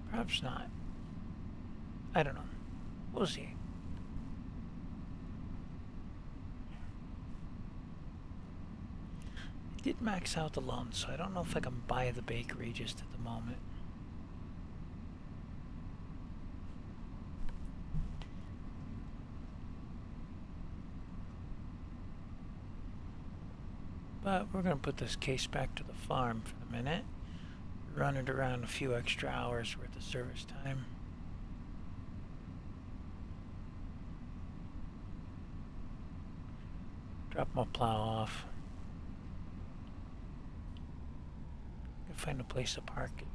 Perhaps not. I don't know. We'll see. I did max out the loan, so I don't know if I can buy the bakery just at the moment. But we're going to put this case back to the farm for the minute. Run it around a few extra hours worth of service time. Drop my plow off. Find a place to park it.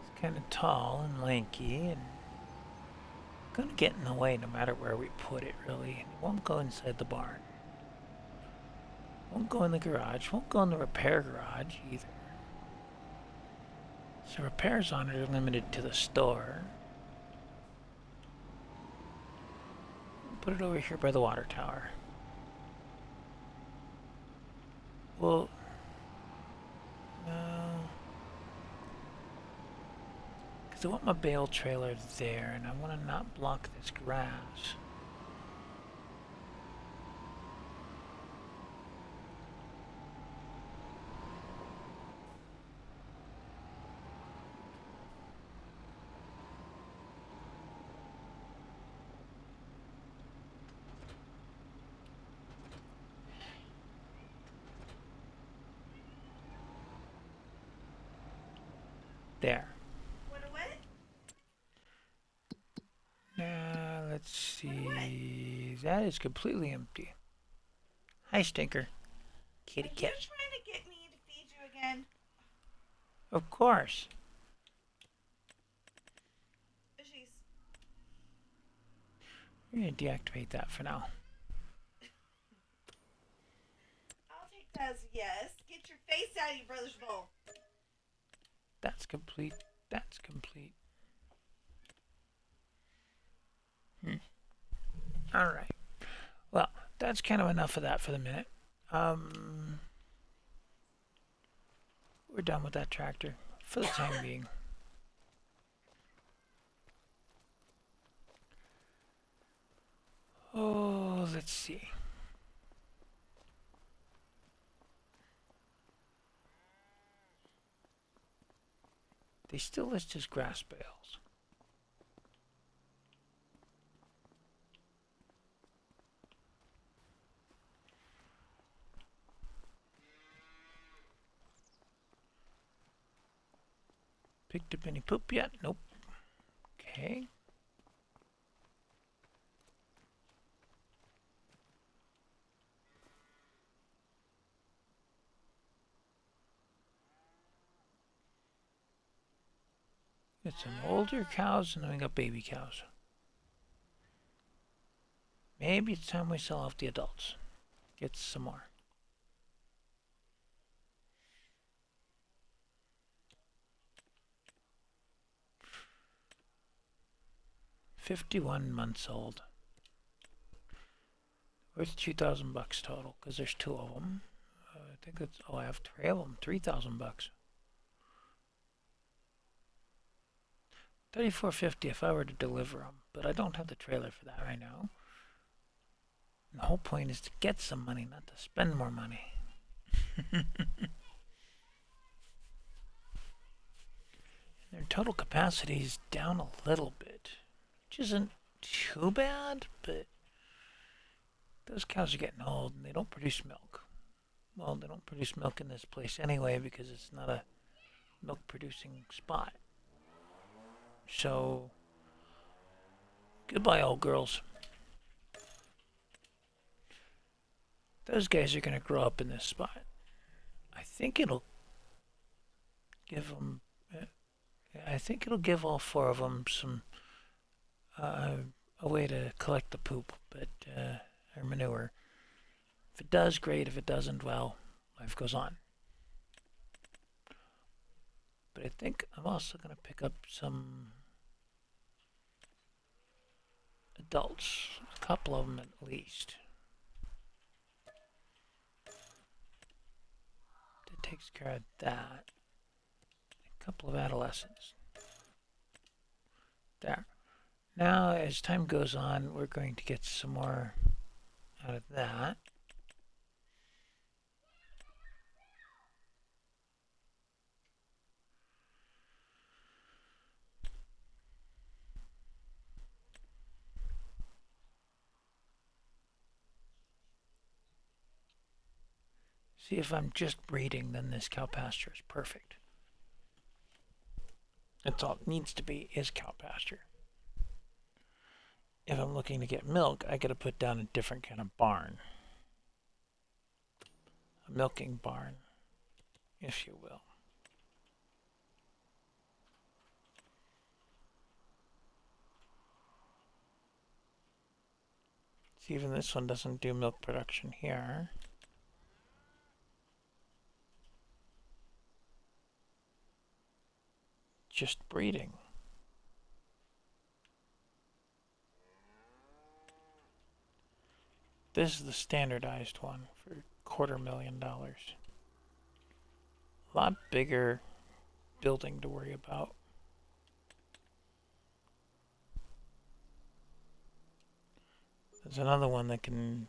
It's kind of tall and lanky and gonna get in the way no matter where we put it, really. It won't go inside the barn. Won't go in the garage. Won't go in the repair garage either. So repairs on it are limited to the store. Put it over here by the water tower. Well, no. Because I want my bale trailer there, and I want to not block this grass. There. Now, let's see. That is completely empty. Hi, Stinker. Kitty cat. Are you trying to get me to feed you again? Of course. Jeez. We're going to deactivate that for now. I'll take that as a yes. Get your face out of your brother's bowl. That's complete. That's complete. Alright. Well, that's kind of enough of that for the minute. We're done with that tractor for the time being. Oh, let's see. They still list as grass bales. Picked up any poop yet? Nope. Okay. Got some older cows and then we got baby cows. Maybe it's time we sell off the adults. Get some more. 51 months old. Worth $2,000 total, because there's 2 of them. I think that's, oh, I have 3 of them, $3,000. $34.50 if I were to deliver them, but I don't have the trailer for that right now. And the whole point is to get some money, not to spend more money. Their total capacity is down a little bit, which isn't too bad, but those cows are getting old and they don't produce milk. Well, they don't produce milk in this place anyway because it's not a milk producing spot. So, goodbye, old girls. Those guys are going to grow up in this spot. I think it'll give them. I think it'll give all 4 of them some a way to collect the poop, but or manure. If it does, great. If it doesn't, well, life goes on. But I think I'm also going to pick up some adults, a couple of them at least. That takes care of that. A couple of adolescents. There. Now, as time goes on, we're going to get some more out of that. See, if I'm just breeding, then this cow pasture is perfect. That's all it needs to be, is cow pasture. If I'm looking to get milk, I gotta put down a different kind of barn. A milking barn, if you will. See, even this one doesn't do milk production here. Just breeding. This is the standardized one for $250,000. A lot bigger building to worry about. There's another one that can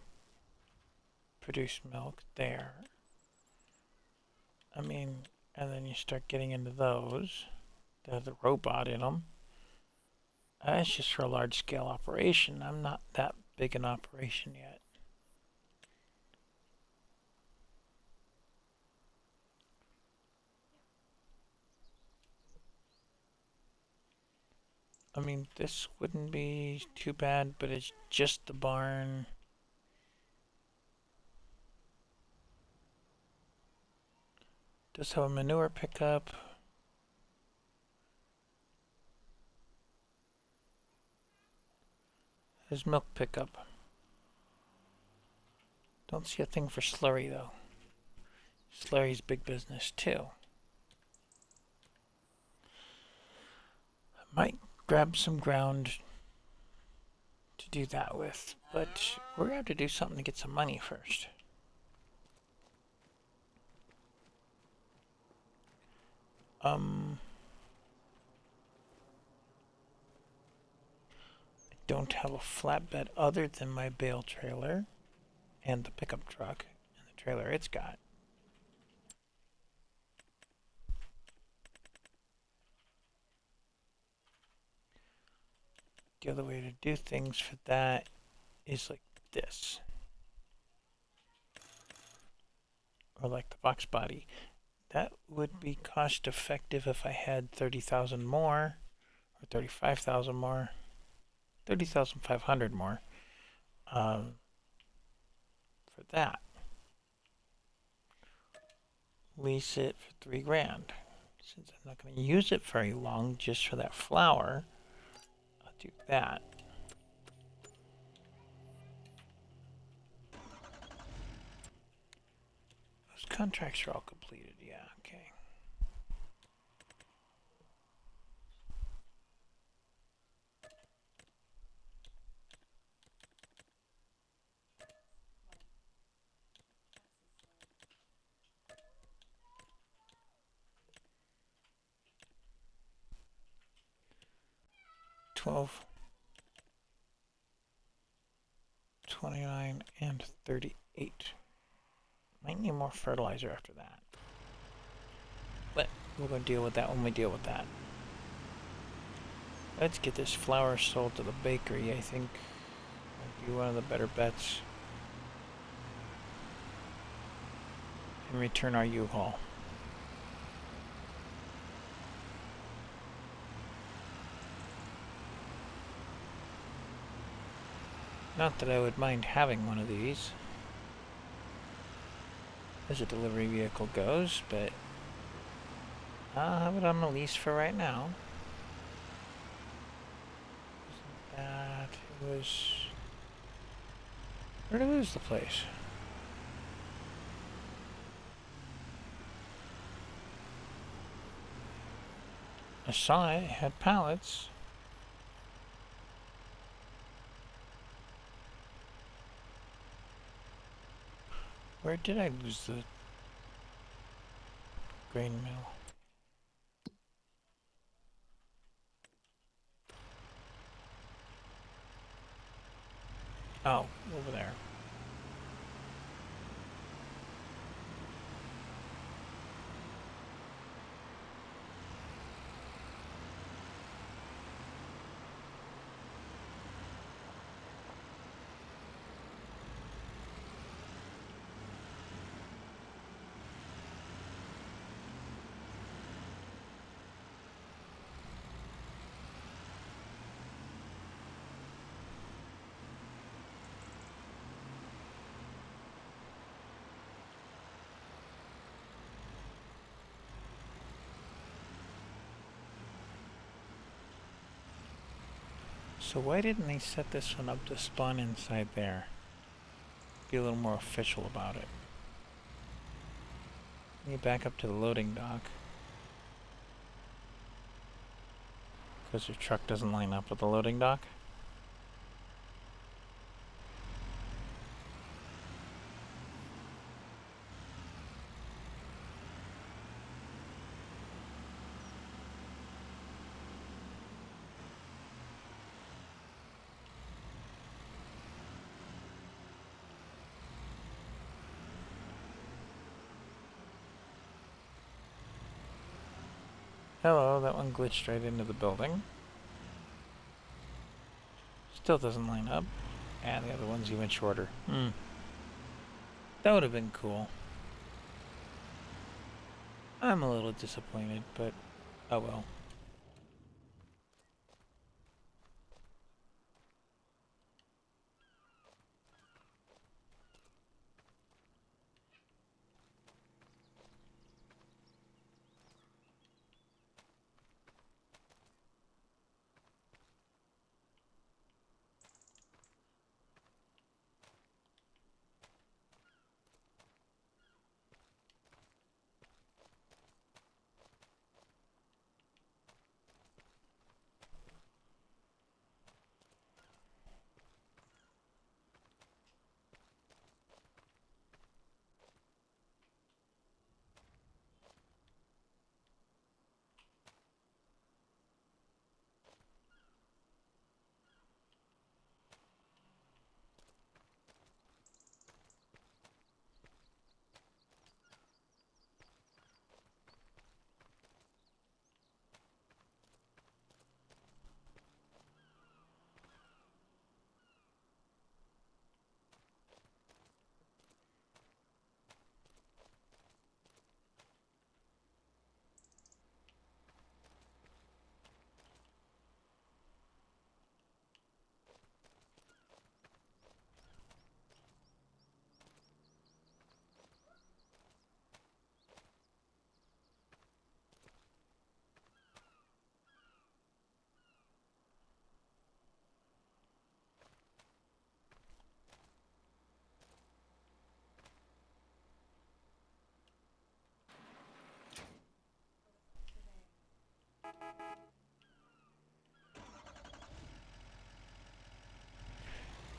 produce milk there. I mean, and then you start getting into those. They have the robot in them. That's just for a large-scale operation. I'm not that big an operation yet. I mean, this wouldn't be too bad, but it's just the barn. Does have a manure pickup. There's milk pickup. Don't see a thing for slurry though. Slurry's big business too. I might grab some ground to do that with, but we're gonna have to do something to get some money first. I don't have a flatbed other than my bale trailer and the pickup truck and the trailer it's got. The other way to do things for that is like this. Or like the box body. That would be cost effective if I had 30,000 more or 35,000 more. 30,500 more for that. Lease it for $3,000. Since I'm not going to use it very long, just for that flour, I'll do that. Those contracts are all completed. Yeah, okay. 12, 29, and 38. Might need more fertilizer after that. But we're going to deal with that when we deal with that. Let's get this flour sold to the bakery, I think. Might be one of the better bets. And return our U-Haul. Not that I would mind having one of these as a delivery vehicle goes, but I'll have it on the lease for right now. That it was... Where did I lose the place? I saw it had pallets. Where did I lose the grain mill? Oh, over there. So why didn't they set this one up to spawn inside there? Be a little more official about it. Let me back up to the loading dock. Because your truck doesn't line up with the loading dock. Hello, that one glitched right into the building. Still doesn't line up. And the other one's even shorter. That would have been cool. I'm a little disappointed, but oh well.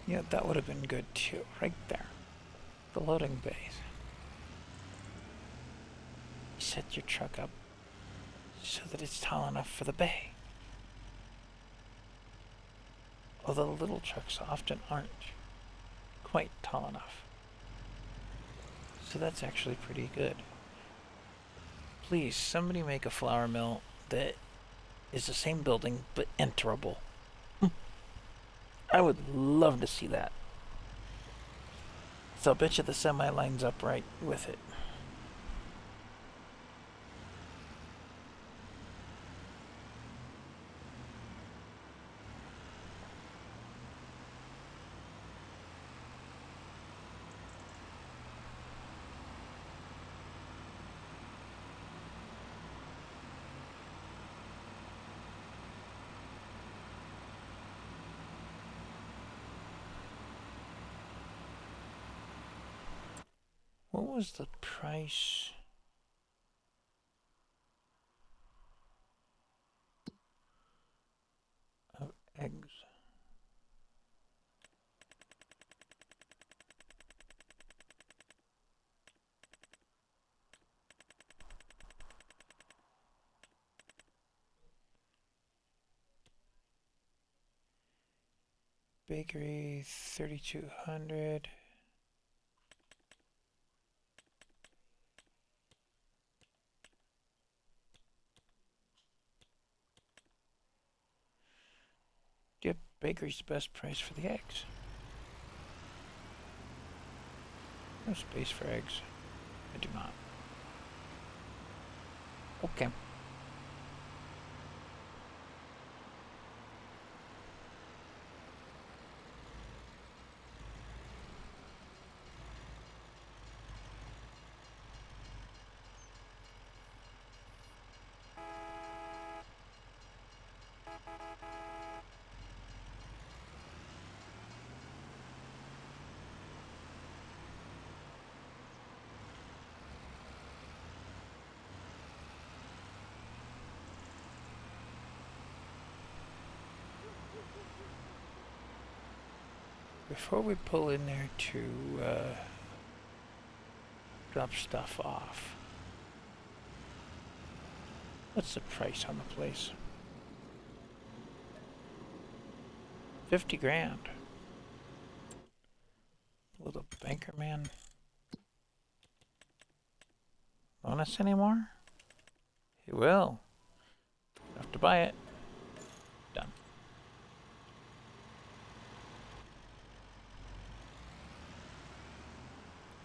Yeah, that would have been good too, right there. The loading bays. Set your truck up so that it's tall enough for the bay. Although the little trucks often aren't quite tall enough. So that's actually pretty good. Please, somebody make a flour mill that is the same building but enterable. I would love to see that. So I bet you the semi lines up right with it. What was the price? Of eggs? Bakery 3,200. Yep, bakery's the best price for the eggs. No space for eggs. I do not. Okay. Before we pull in there to drop stuff off, what's the price on the place? 50 grand. Will the banker man loan us anymore? He will. Have to buy it. Done.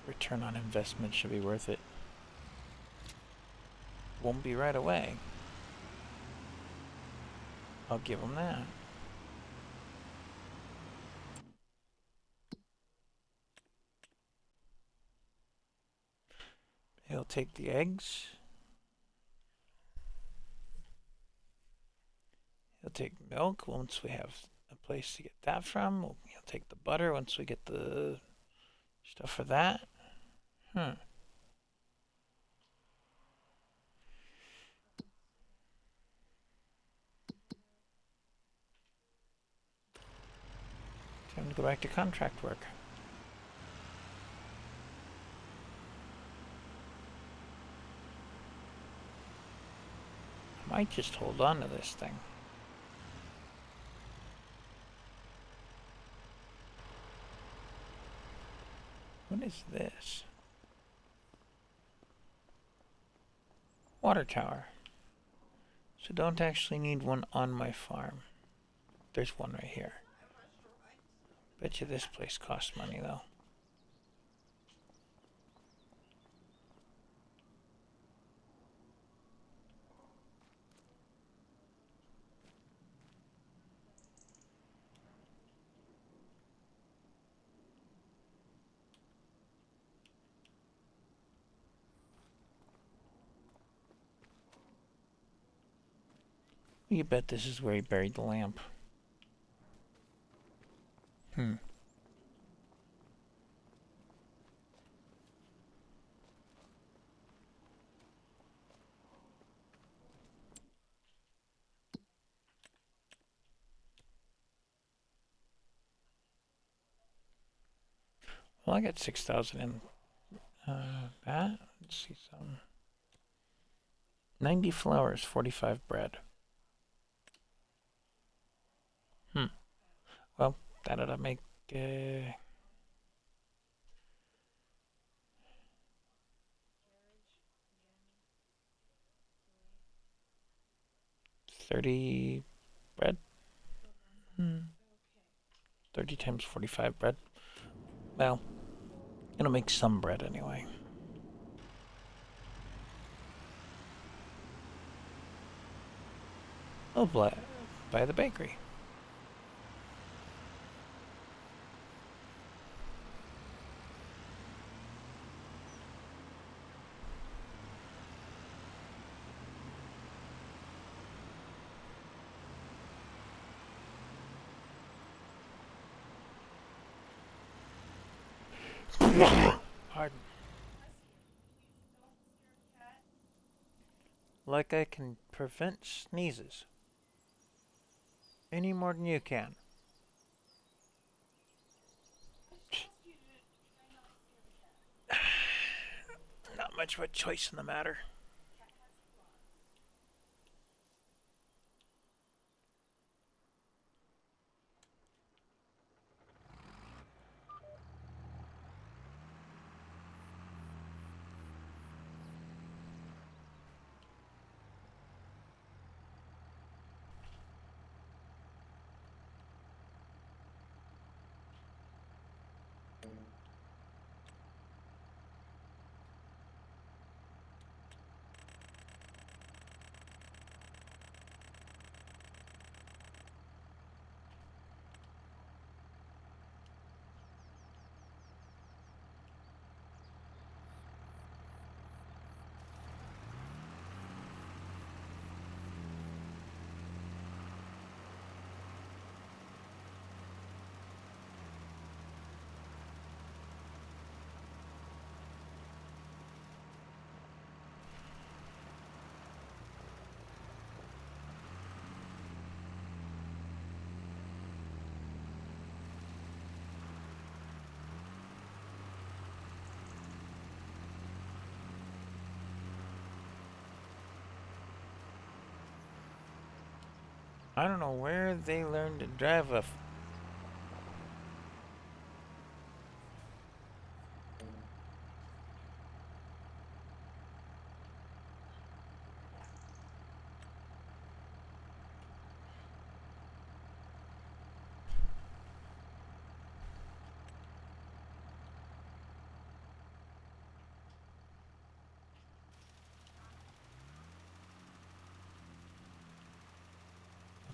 Return on investment should be worth it. Won't be right away. I'll give him that. He'll take the eggs. He'll take milk once we have a place to get that from. He'll take the butter once we get the stuff for that. Time to go back to contract work. I might just hold on to this thing. What is this? Water tower. So don't actually need one on my farm. There's one right here. Bet you this place costs money though. You bet this is where he buried the lamp. Well, I got 6,000 in that. Let's see some. 90 flowers, 45 bread. Well, that ought to make 30 bread. 30 times 45 bread. Well, it'll make some bread anyway. Oh, by the bakery. Pardon. Like I can prevent sneezes. Any more than you can. Not much of a choice in the matter. I don't know where they learned to drive a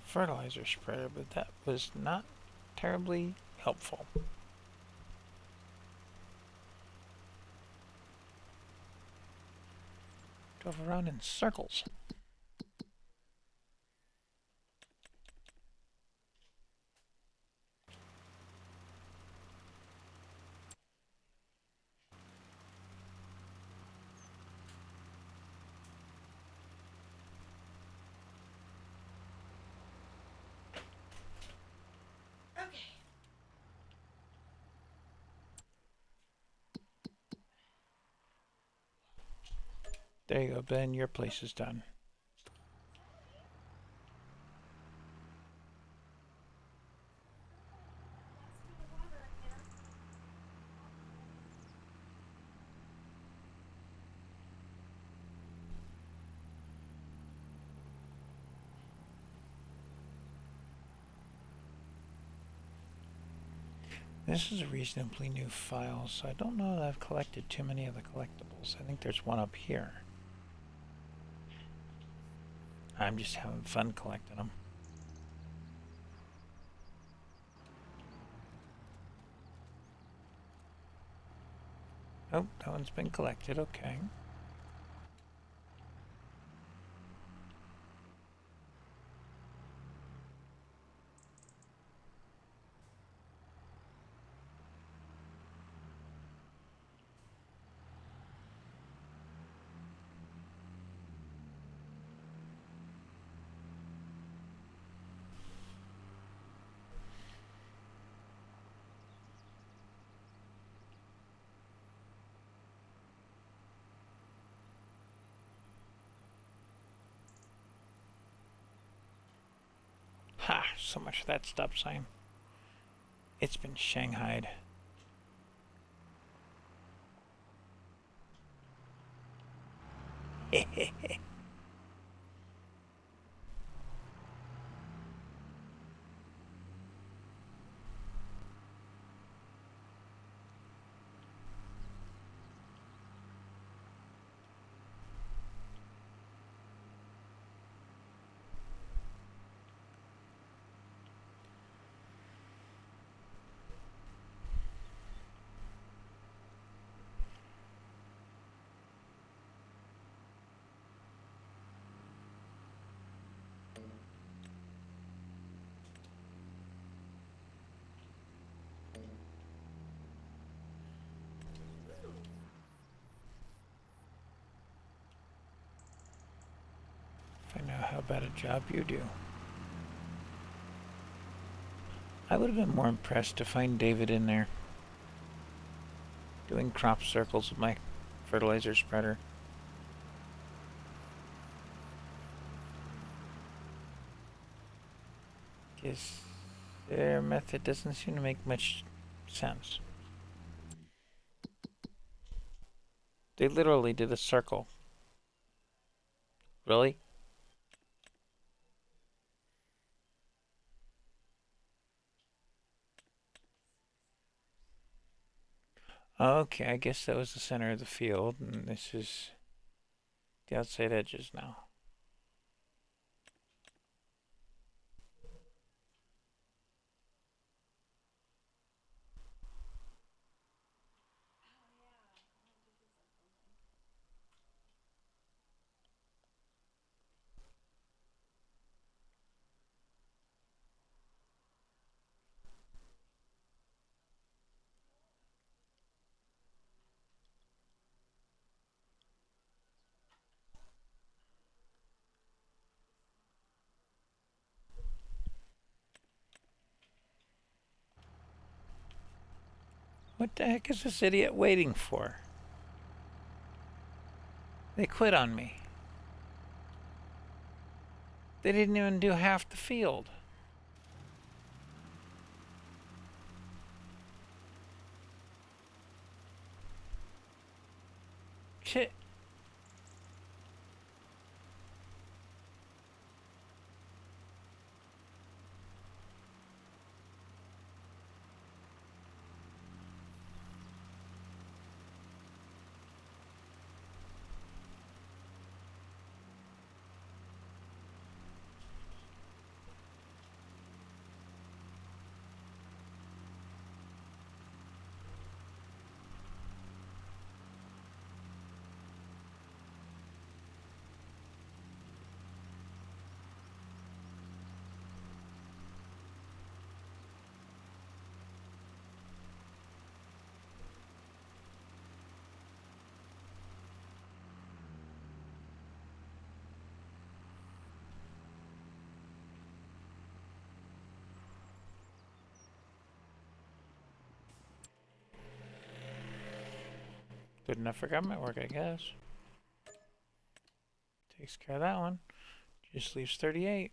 fertilizer spreader, but that was not terribly helpful. Drove around in circles. There you go, Ben. Your place is done. This is a reasonably new file, so I don't know that I've collected too many of the collectibles. I think there's one up here. I'm just having fun collecting them. Oh, that one's been collected, okay. Ha! So much for that stop sign. It's been shanghaied. I know how bad a job you do. I would have been more impressed to find David in there doing crop circles with my fertilizer spreader. Because their method doesn't seem to make much sense. They literally did a circle. Really? Okay, I guess that was the center of the field, and this is the outside edges now. What the heck is this idiot waiting for? They quit on me. They didn't even do half the field. Shit. Good enough for government work, I guess. Takes care of that one. Just leaves 38.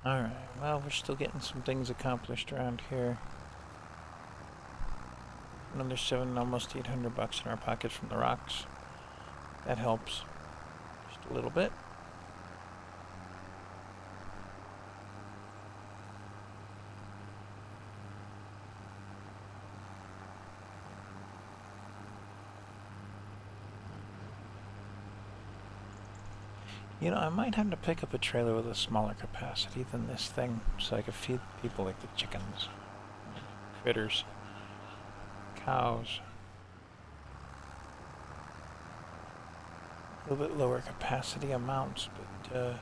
Alright, well, we're still getting some things accomplished around here. Another 7, almost 800 bucks in our pockets from the rocks. That helps. Just a little bit. You know, I might have to pick up a trailer with a smaller capacity than this thing so I could feed people like the chickens, critters, cows. A little bit lower capacity amounts, but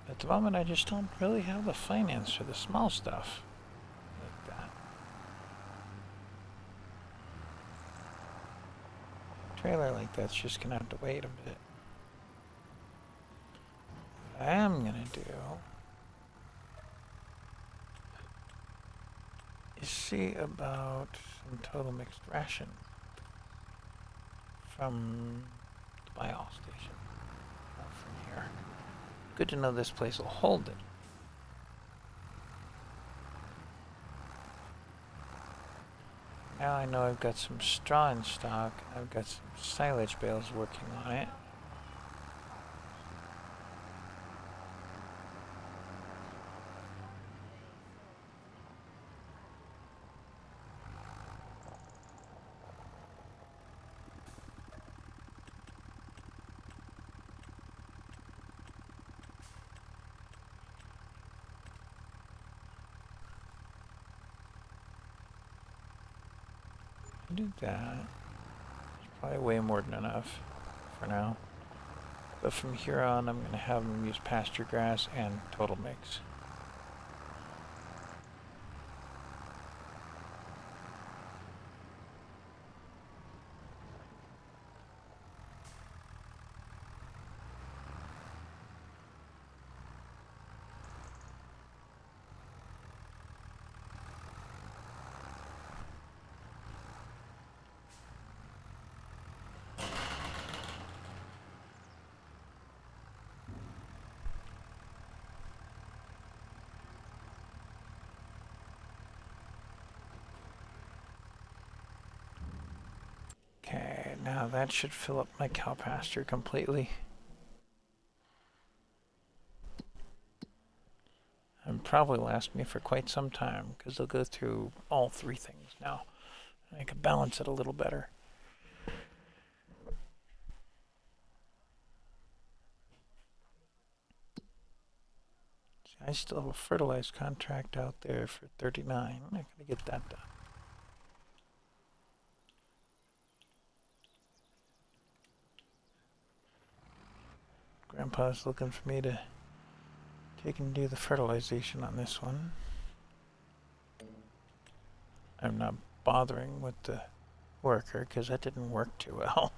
at the moment I just don't really have the finance for the small stuff like that. A trailer like that's just gonna have to wait a bit. What I am gonna do is see about some total mixed ration from the buy-all station from here. Good to know this place will hold it. Now I know I've got some straw in stock. I've got some silage bales working on it. Do that. It's probably way more than enough for now. But from here on, I'm going to have them use pasture grass and total mix. Okay, now that should fill up my cow pasture completely. And probably last me for quite some time, because they'll go through all 3 things now. I can balance it a little better. See, I still have a fertilized contract out there for 39. I gotta get that done. Grandpa's looking for me to take and do the fertilization on this one. I'm not bothering with the worker because that didn't work too well.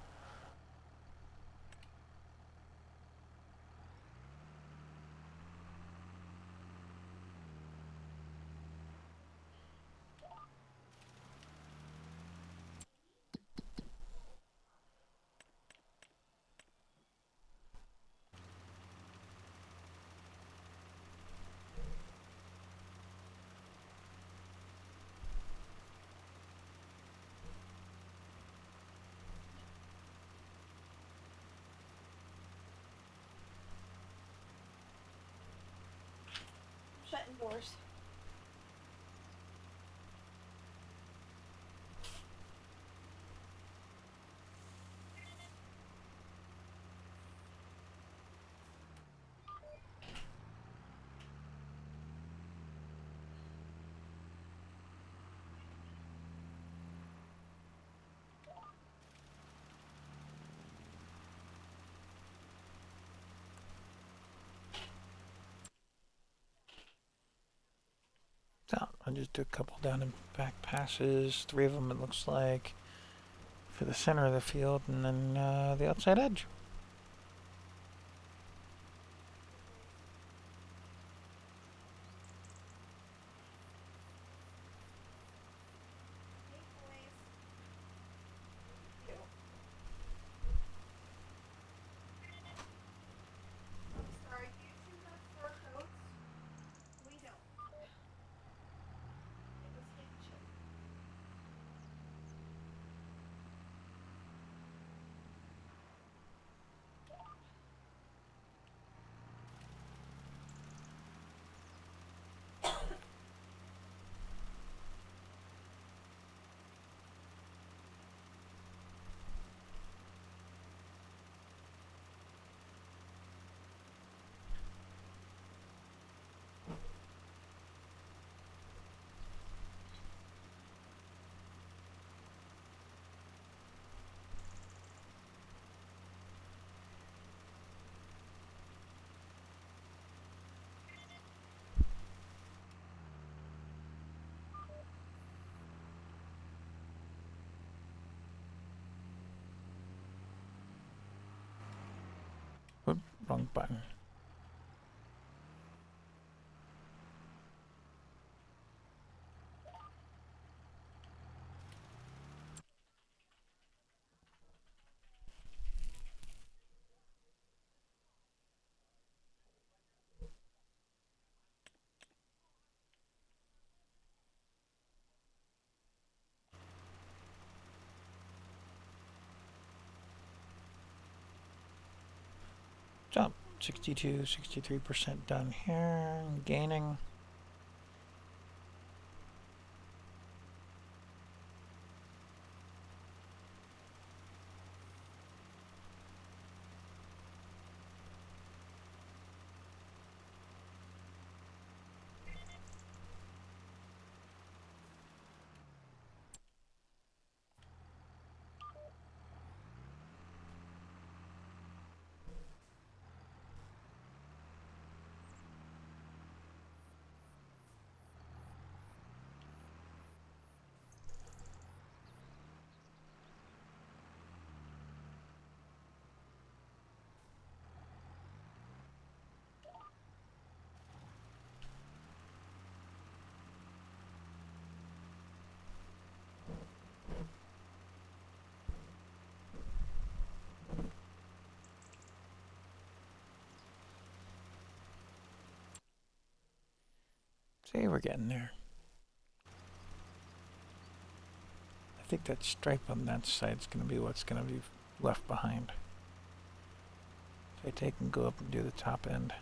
Shutting doors. So I'll just do a couple down and back passes, 3 of them it looks like, for the center of the field, and then the outside edge. Hey, boys. Wrong button. Jump. 62, 63% done here. Gaining. See, we're getting there. I think that stripe on that side is going to be what's going to be left behind. So I take and go up and do the top end.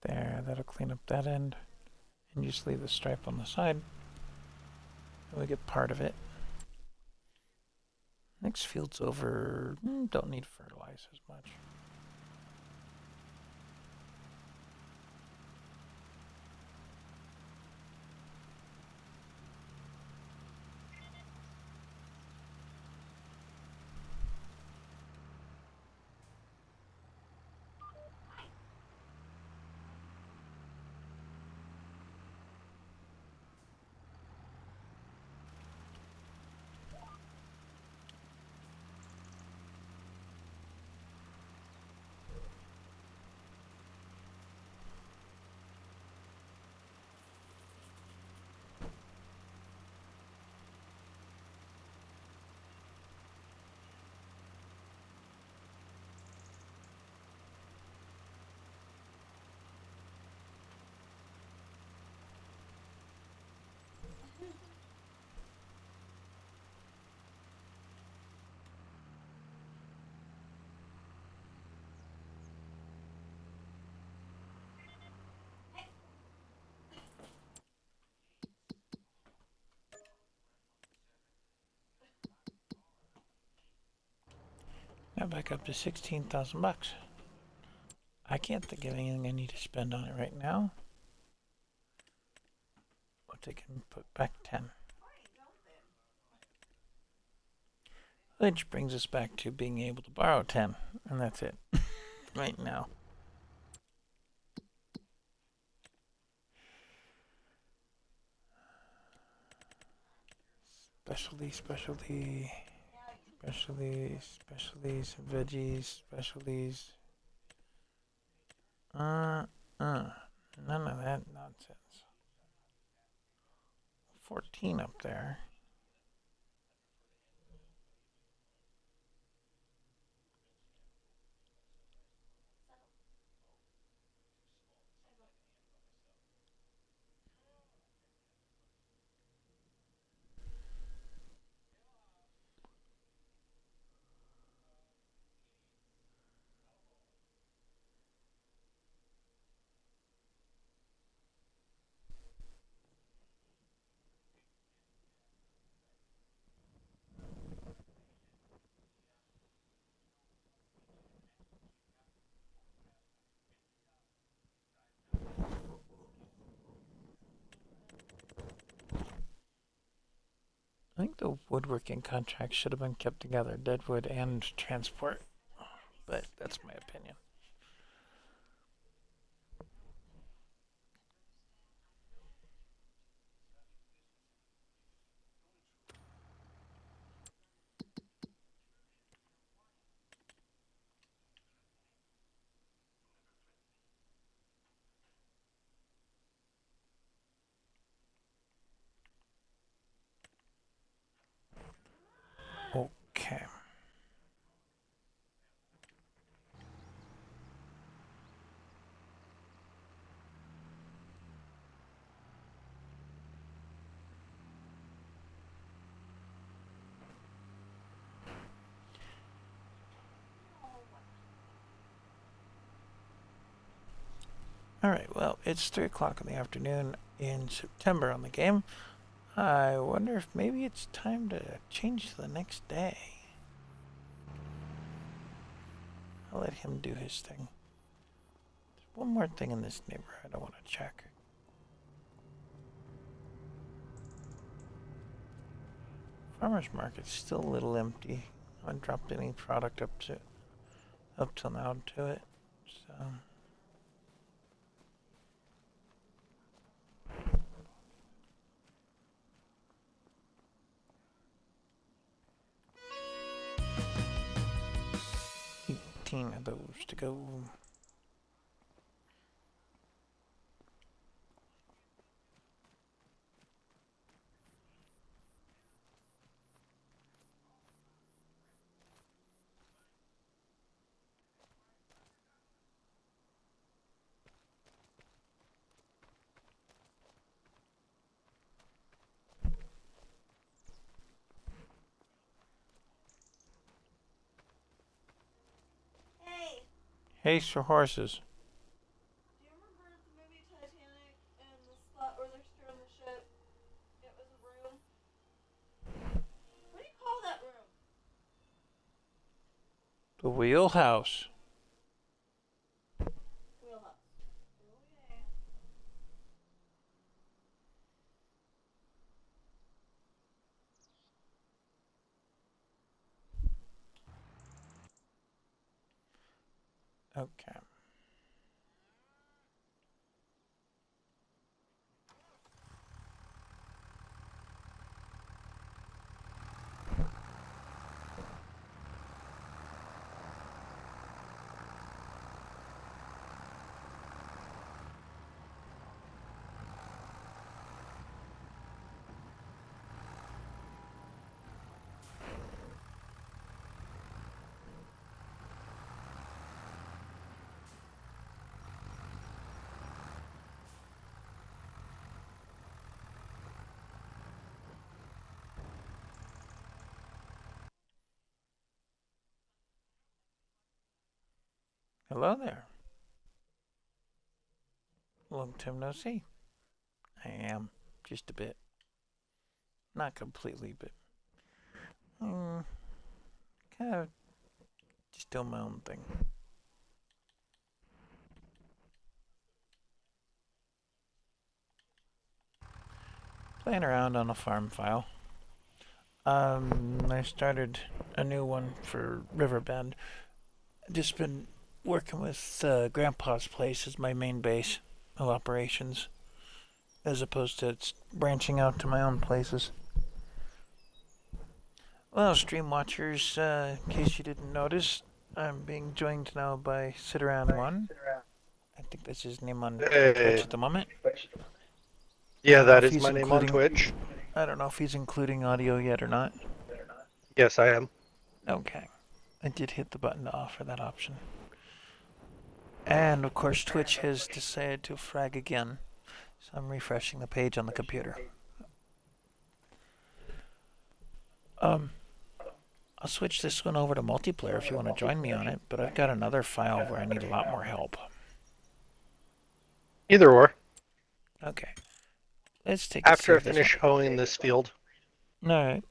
There, that'll clean up that end. And just leave the stripe on the side. And we get part of it. Next field's over. Don't need to fertilize as much. Now back up to 16,000 bucks. I can't think of anything I need to spend on it right now. I'll take and put back 10. Which brings us back to being able to borrow 10, and that's it right now. Specialties, veggies, specialties. None of that nonsense. 14 up there. think the woodworking contract should have been kept together, deadwood and transport. But that's my opinion. Okay. Alright, well, it's 3 o'clock in the afternoon in September on the game. I wonder if maybe it's time to change to the next day. I'll let him do his thing. There's one more thing in this neighborhood I want to check. Farmer's market's still a little empty. I haven't dropped any product up till now to it. So 18 of those to go. Hey, Hey, for horses. do you remember the movie Titanic and the spot where they're steering the ship? It was a room. What do you call that room? The wheelhouse. Wheelhouse. Oh yeah. Okay. Hello there. Long time no see. I am. Just a bit. Not completely, but kind of just doing my own thing. Playing around on a farm file. I started a new one for Riverbend. Just been working with Grandpa's place as my main base of operations, as opposed to branching out to my own places. Well, stream watchers, in case you didn't notice, I'm being joined now by Sitaran1. I think that's his name on Twitch at the moment. Yeah, that if is my he's name on including- Twitch. I don't know if he's including audio yet or not. Yes, I am. Okay. I did hit the button to offer that option. And of course Twitch has decided to frag again. So I'm refreshing the page on the computer. I'll switch this one over to multiplayer if you want to join me on it, but I've got another file where I need a lot more help. Either or. Okay. Let's take a After I save this finish hoeing this field. one. Alright.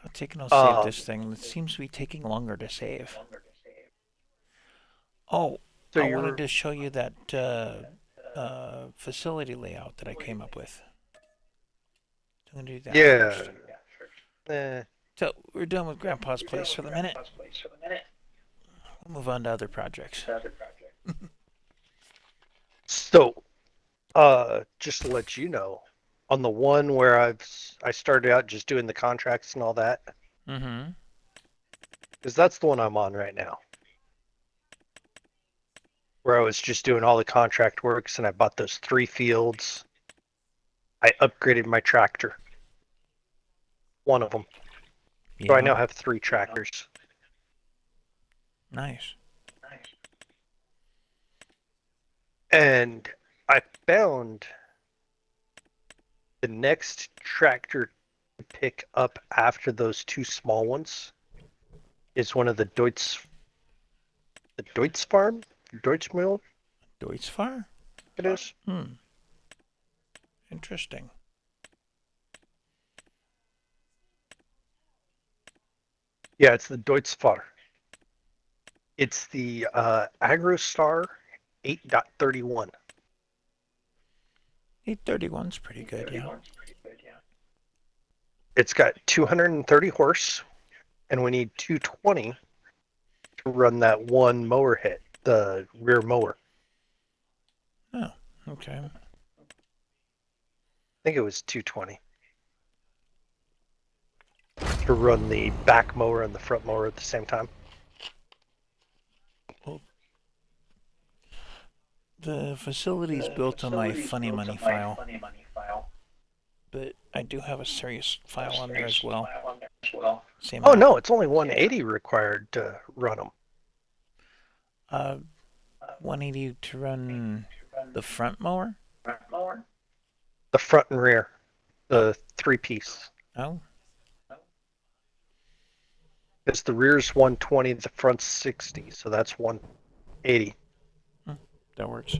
I'll take and I'll save Uh, this thing. It seems to be taking longer to save. Oh, So I you're wanted to show you that facility layout that I came up with. I'm gonna do that Yeah. first. Eh. So we're done with Grandpa's place for the minute. We'll move on to other projects. So, just to let you know, on the one where I started out just doing the contracts and all that, Mm-hmm. because that's the one I'm on right now, where I was just doing all the contract works, and I bought those 3 fields. I upgraded my tractor, one of them, so I now have 3 tractors. Nice. And I found the next tractor to pick up after those 2 small ones is one of the Deutz Farm? Deutschmill, Deutzfahr? it is. Interesting. Yeah, it's the Deutzfahr. It's the AgroStar 8.31. 831's pretty good, yeah. It's got 230 horse, and we need 220 to run that one mower hit, the rear mower. Oh, okay. I think it was 220 to run the back mower and the front mower at the same time. The facility's built on my funny money file, but I do have a serious file on there as well. Same Oh amount. no, it's only 180 required to run them. 180 to run the front mower? The front and rear, the 3-piece. Oh, Because the rear's 120, the front's 60, so that's 180. that works.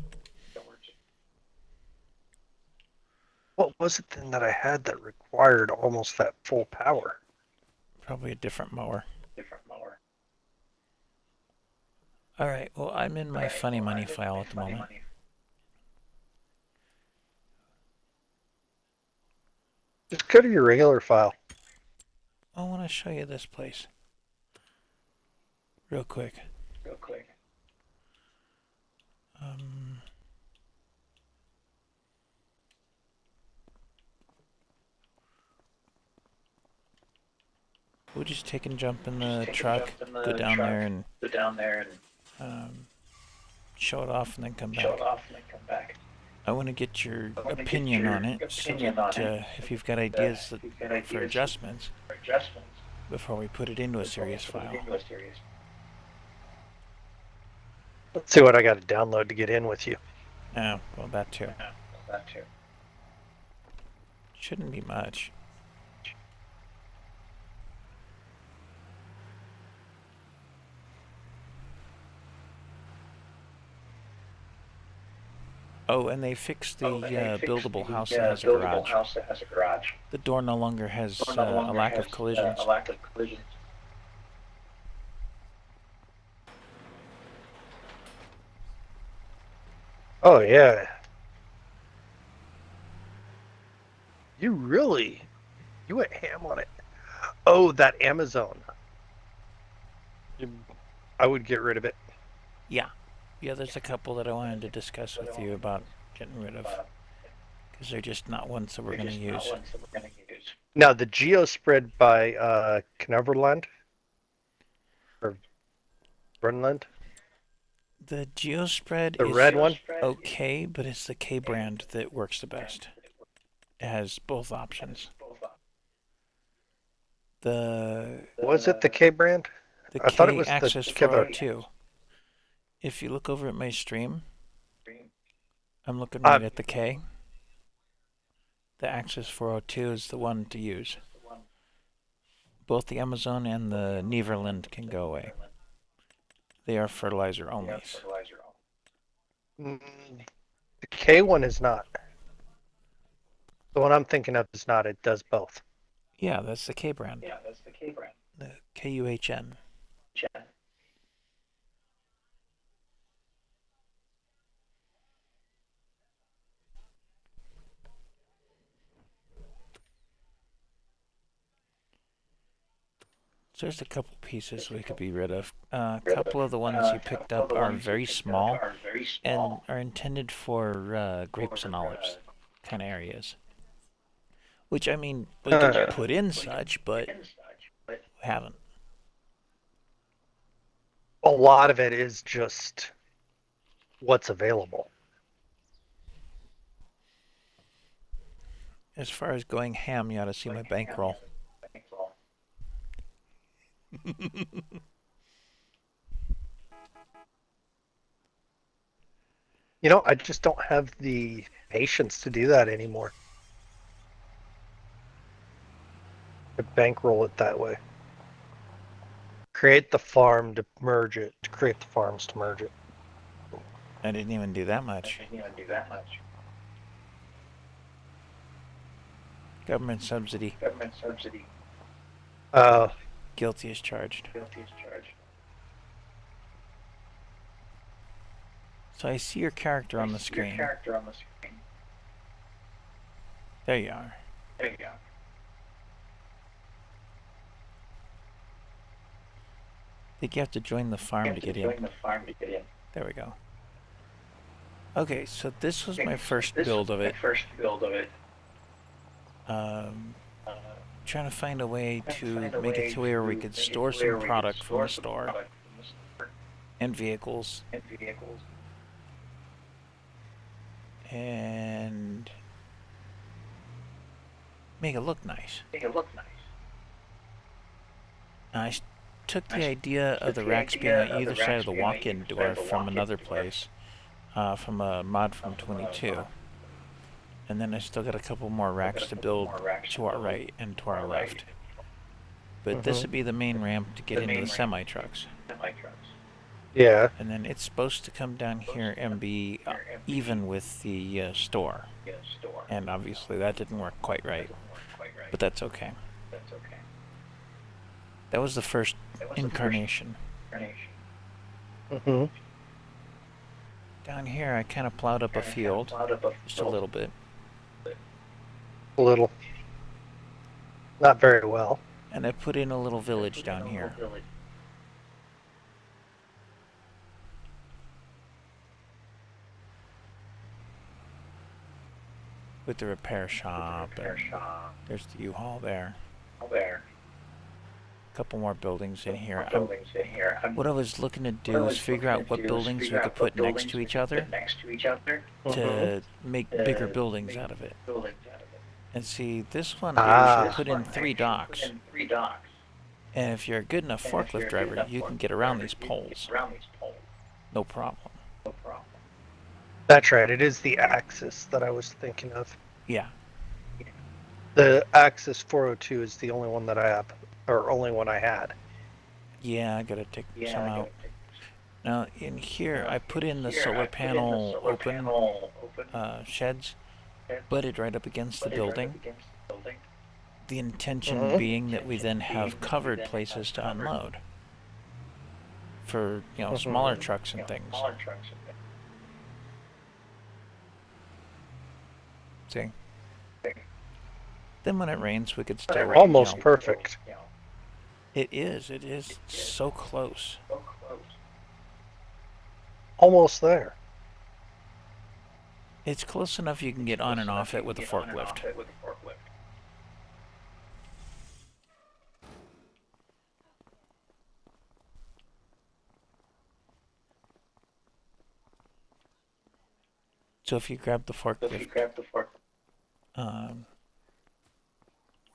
What was it then that I had that required almost that full power? Probably a different mower. All right, well, I'm in my funny money file at the moment. Just go to your regular file. I want to show you this place. Real quick. We'll just take and jump in the truck, go down there and show it off and then come back. I want to get your opinion on it, so that if you've got ideas for adjustments before we put it into a serious file. Let's see what I got to download to get in with you. Oh, well, that too. Shouldn't be much. Oh, and they fixed the buildable house that has a garage. The door no longer has a lack of collisions. Oh yeah. You went ham on it. Oh, that Amazon. I would get rid of it. Yeah. Yeah, there's a couple that I wanted to discuss with you about getting rid of. Because they're just not ones that we're going to use. Now, the geo spread by Kneverland or Brunland. The Geospread The is red one? okay, but it's the K brand that works the best. It has both options. Was it the K brand? The I thought it was the Axis Kevlar. 402. If you look over at my stream, I'm looking right at the K. The Axis 402 is the one to use. Both the Amazon and the Neverland can go away. They are fertilizer only. The K one is not. The one I'm thinking of is not. It does both. Yeah, that's the K brand. The KUHN. So there's a couple pieces we could be rid of. A couple of the ones you picked up are very small and are intended for grapes and olives kind of areas. Which, I mean, we could put in such, but we haven't. A lot of it is just what's available. As far as going ham, you ought to see my bankroll. You know, I just don't have the patience to do that anymore. To bankroll it that way. Create the farm to merge it. To create the farms to merge it. I didn't even do that much. Government subsidy. Guilty as charged. So I see your character on the screen. There you are. I think you have to join the farm to get in. There we go. Okay, so this was my first build of it. Trying to find a way to make it to where we could store some product from the store and vehicles and make it look nice. I took the idea of the racks being on either side of the walk-in door from another place, from a mod from 22. And then I still got a couple more racks to build to our right and to our left. But this would be the main ramp to get into the semi-trucks. Yeah. And then it's supposed to come down here and be even with the store. And obviously that didn't work quite right. But that's okay. That was the first incarnation. Down here I kind of plowed up a field, just a little bit. A little. Not very well. And I put in a little village down here. With the repair shop, and there's the U-Haul there. A couple more buildings in here. What I was looking to do is figure out what buildings we could put next to each other to make bigger buildings out of it. And see, this one here should put in 3 docks. And if you're a good enough forklift driver, you can get around these poles. No problem. That's right. It is the Axis that I was thinking of. Yeah. The Axis 402 is the only one that I have, or only one I had. Yeah, I gotta take some out. Now, in here, I put in the solar panel open sheds, butted right up against the building. The intention being that we then have covered places to unload for, you know, smaller trucks and things. See? Then when it rains, we could still... Almost perfect. It is so close. Almost there. It's close enough you can get on and off it with a forklift. So if you grab the forklift,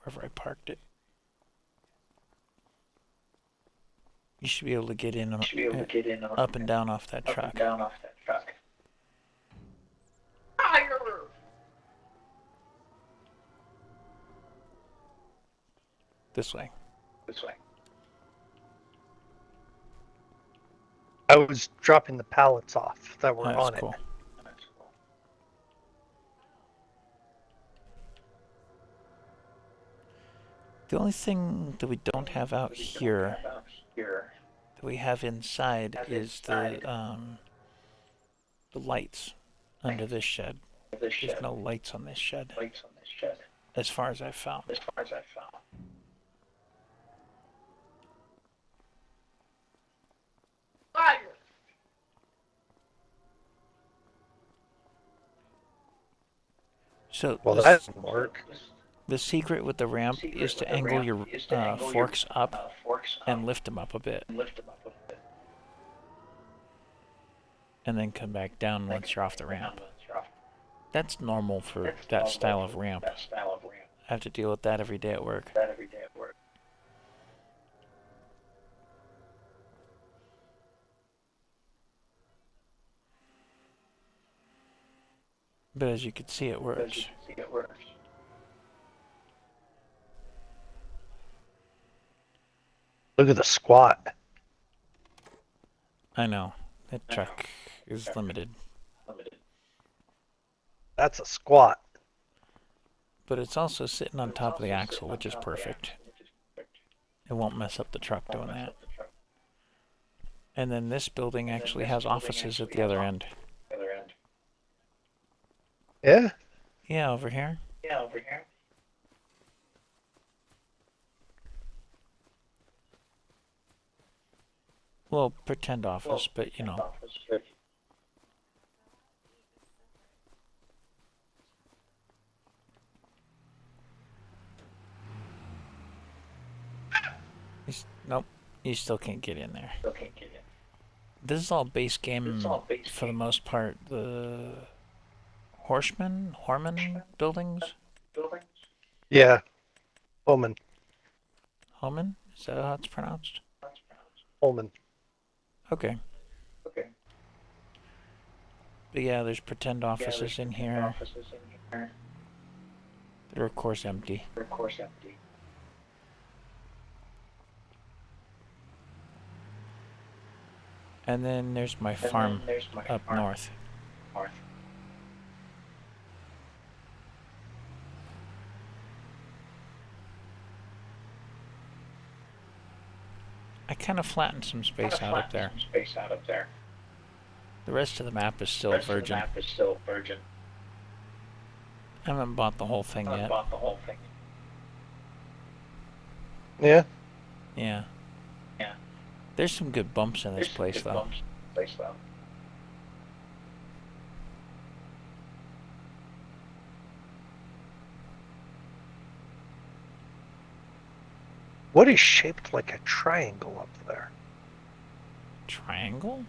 wherever I parked it, you should be able to get in up and down off that truck. This way. I was dropping the pallets off that were on Cool. it. The only thing that we don't have out here that we have inside is the lights under this shed. There's no lights on this shed, as far as I've found. So Well, that didn't work. the secret with the ramp is to angle your forks up and lift them up a bit. And then come back down once you're off the ramp. That's normal for that style of ramp. I have to deal with that every day at work. But as you can see, it works. Look at the squat. I know. That truck is limited. That's a squat. But it's also sitting on top of the axle, which is perfect. It won't mess up the truck doing that. And then this building actually has offices at the other end. Yeah? Yeah, over here. Well, pretend office, but you know. Nope, you still can't get in there. This is all base game for the most part. The Horman buildings? Yeah. Holman. Holman? Is that how it's pronounced? Holman. Okay. But yeah, there's pretend offices in here. They're of course empty. And then there's my farm up north. I kind of flattened some space out up there. The rest of the map is still virgin. I haven't bought the whole thing yet. Yeah? Yeah. There's some good bumps in this place, though. What is shaped like a triangle up there? Triangle?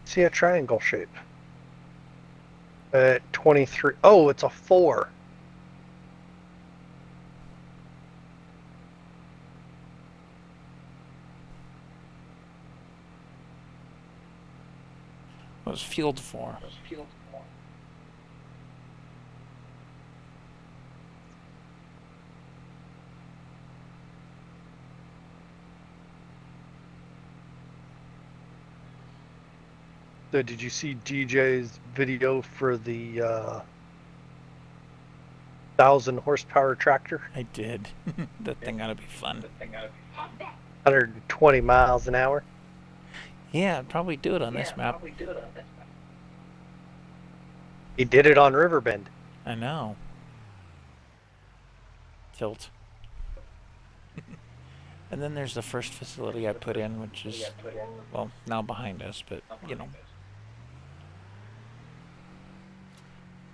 See a triangle shape. 23. Oh, it's a 4. What was field for? So did you see DJ's video for the 1,000 horsepower tractor? I did. That thing ought to be fun. 120 miles an hour. Yeah, I'd probably do it on this map. He did it on Riverbend. I know. Tilt. And then there's the first facility I put in, which is, well, now behind us, but, you know.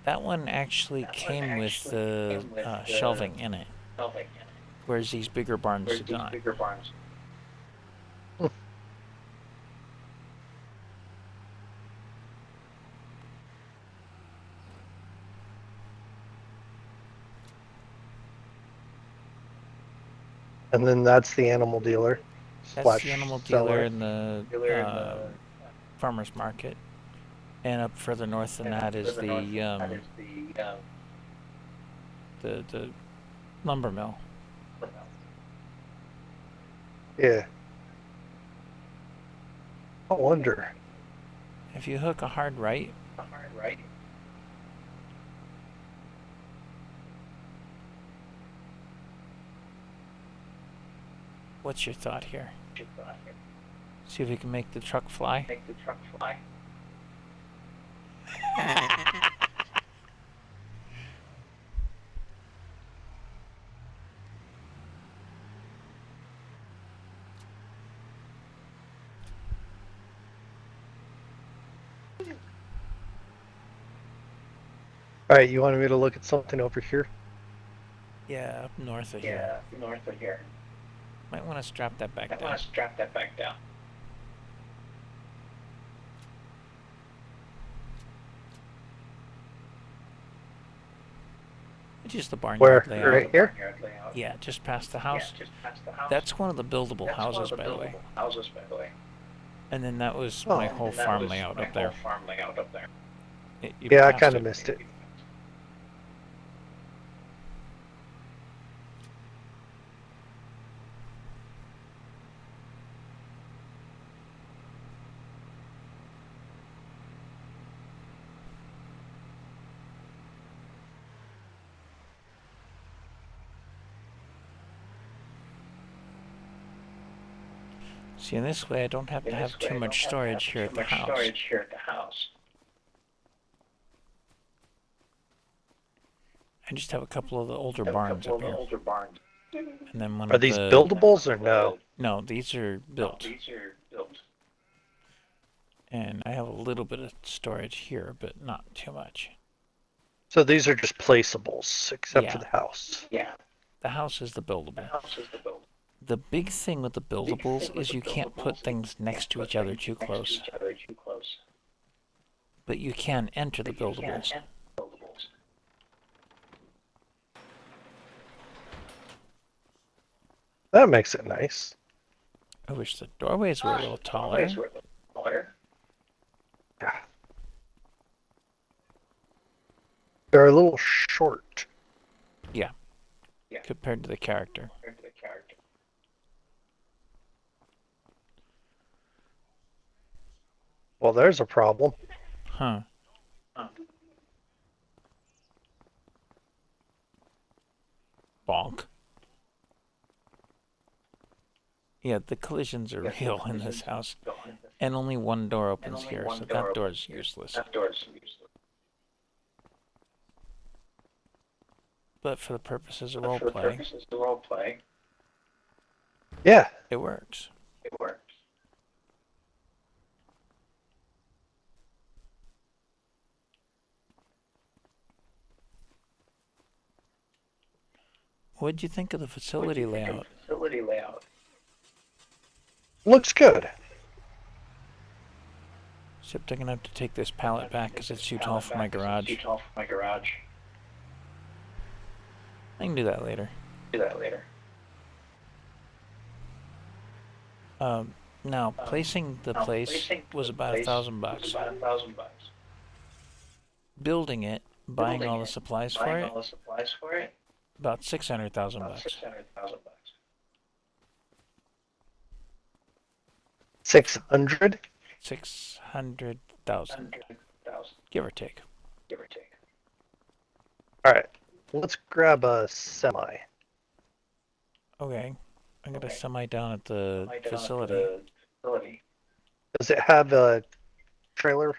That one actually came with the shelving in it, whereas these bigger barns did not. And then that's the animal dealer. That's the animal dealer and the farmer's market. And up further north than that is the lumber mill. Yeah. I wonder. If you hook a hard right, what's your thought here? See if we can make the truck fly? All right, you wanted me to look at something over here? Yeah, up north of here. north of here. Might want to strap that back I down. want to strap that back down. Just the barnyard Where? layout. Right here? Barnyard layout. Yeah, just past the house. Yeah, just past the house. That's one of the buildable That's houses, one of the by the way. buildable houses, by the way. And then that was Oh. my whole And that farm was layout my up there. whole farm layout up there. You Yeah, I passed kind of it. missed it. See, in this way, I don't have to have too much storage here at the house. Storage here at the house. I just have a couple of the older Have a barns couple up of the here. older barns. And then one Are of these the... buildables or no? No, these are built. These are built. And I have a little bit of storage here, but not too much. So these are just placeables, except for Yeah. the house. Yeah, The house is the the buildable. house is the build. The big thing with the buildables thing with is the you can't buildables put is things you next can't to put each other things too next to close. each other too close. But you can enter the But you can't buildables. enter buildables. That makes it nice. I wish the doorways were a little taller. Doorways were a little taller. Yeah. They're a little short. Compared to the character. Compared to the character. Well, there's a problem. Huh. Huh. Bonk. Yeah, the collisions are Yeah, the real in collisions this house. Go on. And only one door opens only here, one so door that door opens is here. useless. That door is useless. But for the purposes of But for the roleplay, purposes of roleplay, Yeah. it works. it works. What'd you think of the facility layout? Facility layout. Looks good. Except I'm gonna have to take this pallet back because it's too tall for my garage. Too tall for my garage. I can do that later. Do that later. Now, placing the Now, place placing was the about place $1,000 was bucks. about $1,000. Building it, buying Building all the it, supplies for Buying it, all the supplies for it, about 600,000 about bucks. 600,000 bucks. 600? 600,000, 100,000, give or take. give or take. All right. Let's grab a semi. Okay, I got a Okay. semi down at the Right down at facility. the facility. Does it have a trailer? It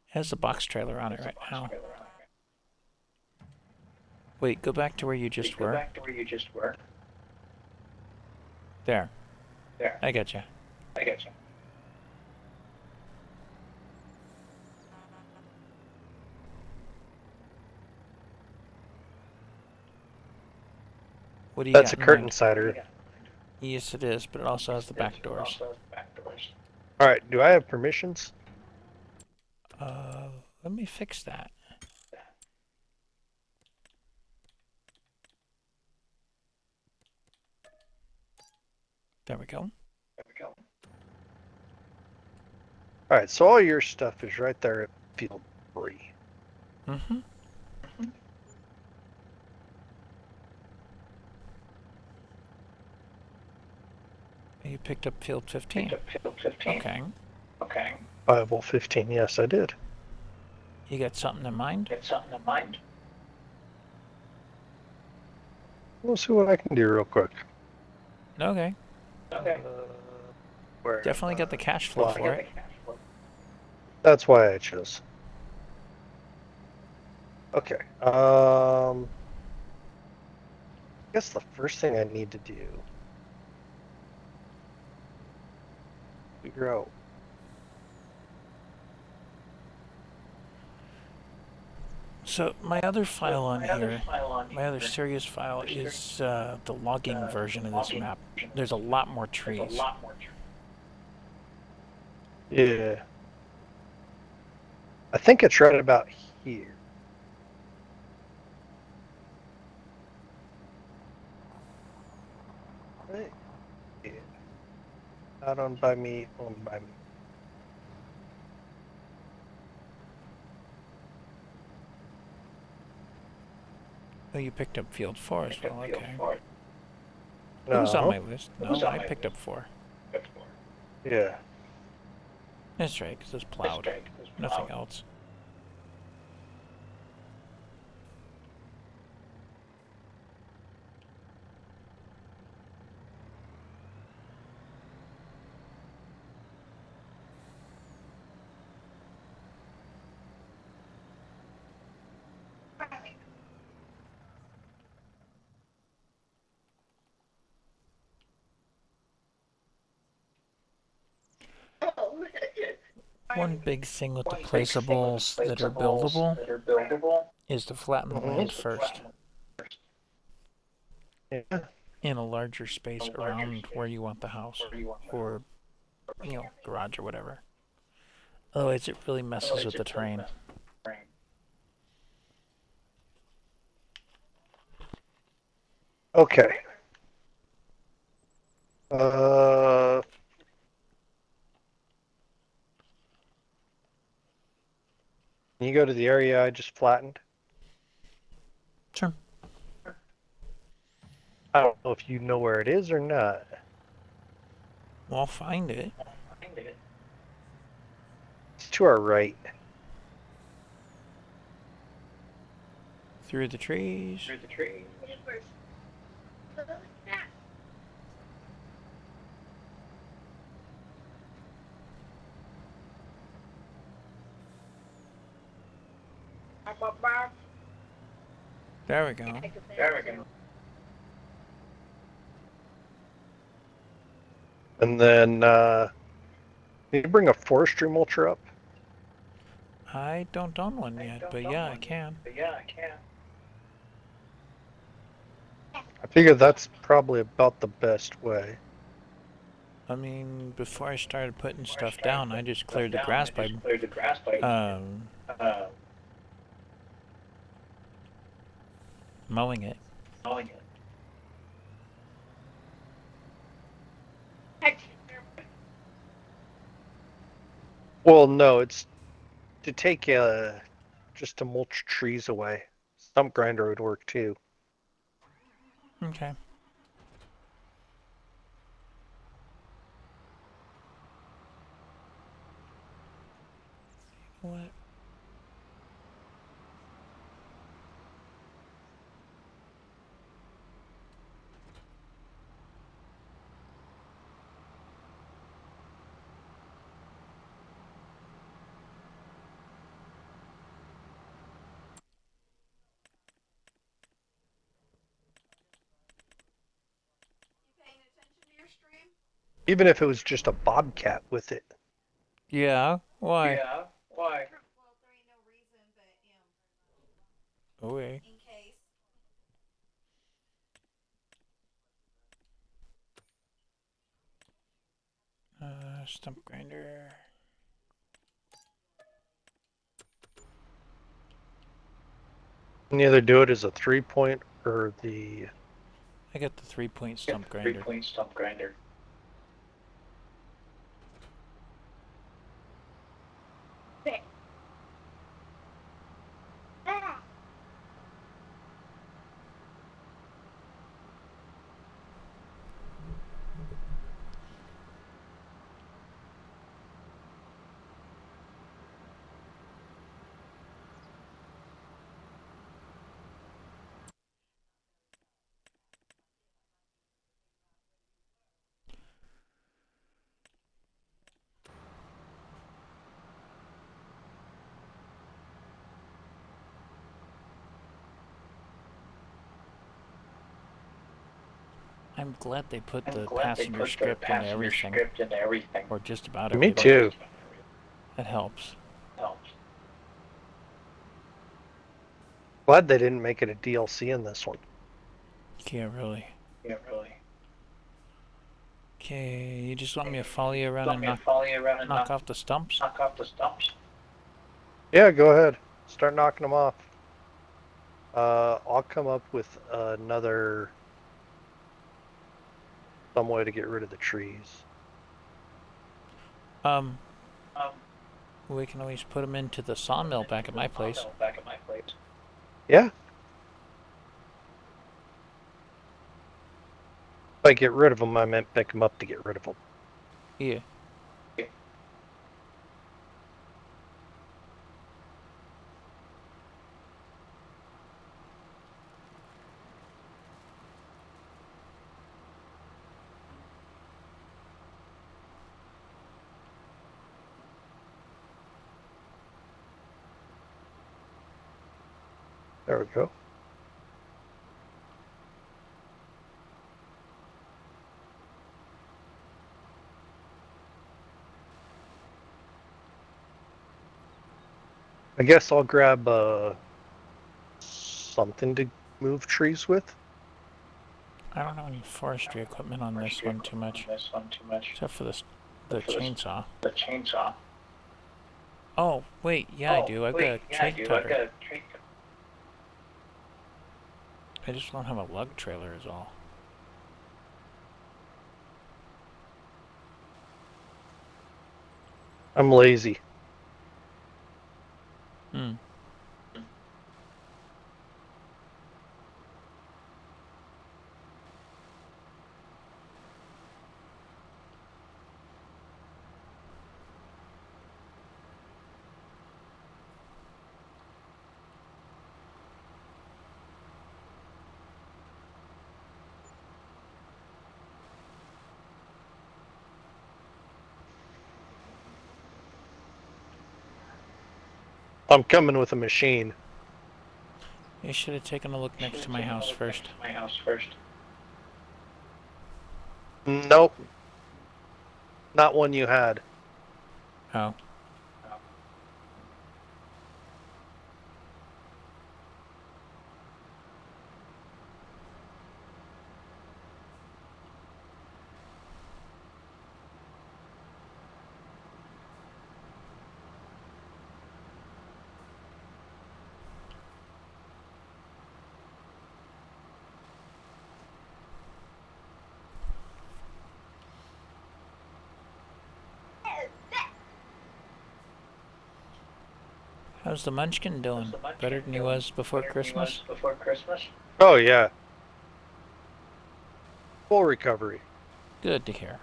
has a box trailer on it There's a right box now. trailer on it. Wait, go back to where you just Go were. back to where you just were. There, There, I got you. I get you. What do you That's a got in curtain mind? cider. Yes, it is, but it also has the back It doors. also has the back doors. All right. Do I have permissions? Let me fix that. There we go. There we go. All right. So all your stuff is right there at field 3. Mm-hmm. You picked up field 15. Picked up field 15. Okay. Okay. Viable 15. Yes, I did. You got something in mind? Get something in mind? We'll see what I can do real quick. Okay. Okay. Where? Definitely got the cash flow Well, for Get it. the cash flow. That's why I chose. Okay. I guess the first thing I need to do. Figure out So my other file on here, my other serious file is the logging version of this map. There's a lot more trees. Yeah. I think it's right about here. Right. Yeah. Not owned by me, owned by me. Oh, you picked up Field 4 as well, okay. It No. was on my list. No, I picked up 4. Yeah. That's right, because it's plowed. Nothing else. One big thing with the placeables that are buildable is to flatten the land first Yeah. in a larger space around where you want the house or, garage or whatever. Otherwise, it really messes with the terrain. Okay. Can you go to the area I just flattened? Sure. I don't know if you know where it is or not. Well, I'll find it. It's to our right. Through the trees. There we go. And then, can you bring a forestry mulcher up? I don't own one yet, but yeah, I can. I figure that's probably about the best way. I mean, before I started putting stuff down, I just cleared the grass by mowing it. Well, no, it's to take just to mulch trees away. Stump grinder would work too. Okay. What? You paying attention to your stream? Even if it was just a bobcat with it. Yeah? Why? Well, there ain't no reason, but Okay. in case. Stump grinder. And either do it as a 3-point or the. I got the 3-point stump grinder. I'm glad they put the passenger script in everything. Or just about Me everything. too. That helps. Glad they didn't make it a DLC in this one. Yeah, really. Yeah, really. Okay, you just want me to follow you around Want and me to follow you around and knock off the stumps? knock off the stumps? Yeah, go ahead. Start knocking them off. I'll come up with another some way to get rid of the trees. Um, Um, we can always put them into the sawmill back at my place. Back at my place. Yeah. If I get rid of them, I meant pick them up to get rid of them. Yeah. There we go. I guess I'll grab something to move trees with. I don't have any forestry equipment on this one too much, This one too much. except for the chainsaw. The chainsaw. Oh, wait, yeah, I do. I've got a tree I've cutter. got a tree cutter. I just don't have a lug trailer is all. I'm lazy. Hmm. I'm coming with a machine. You should have taken a look next to my house first. My house first. Nope. Not one you had. Oh. How's the Munchkin doing? Better than he was before Christmas? Before Christmas? Oh yeah. Full recovery. Good to hear.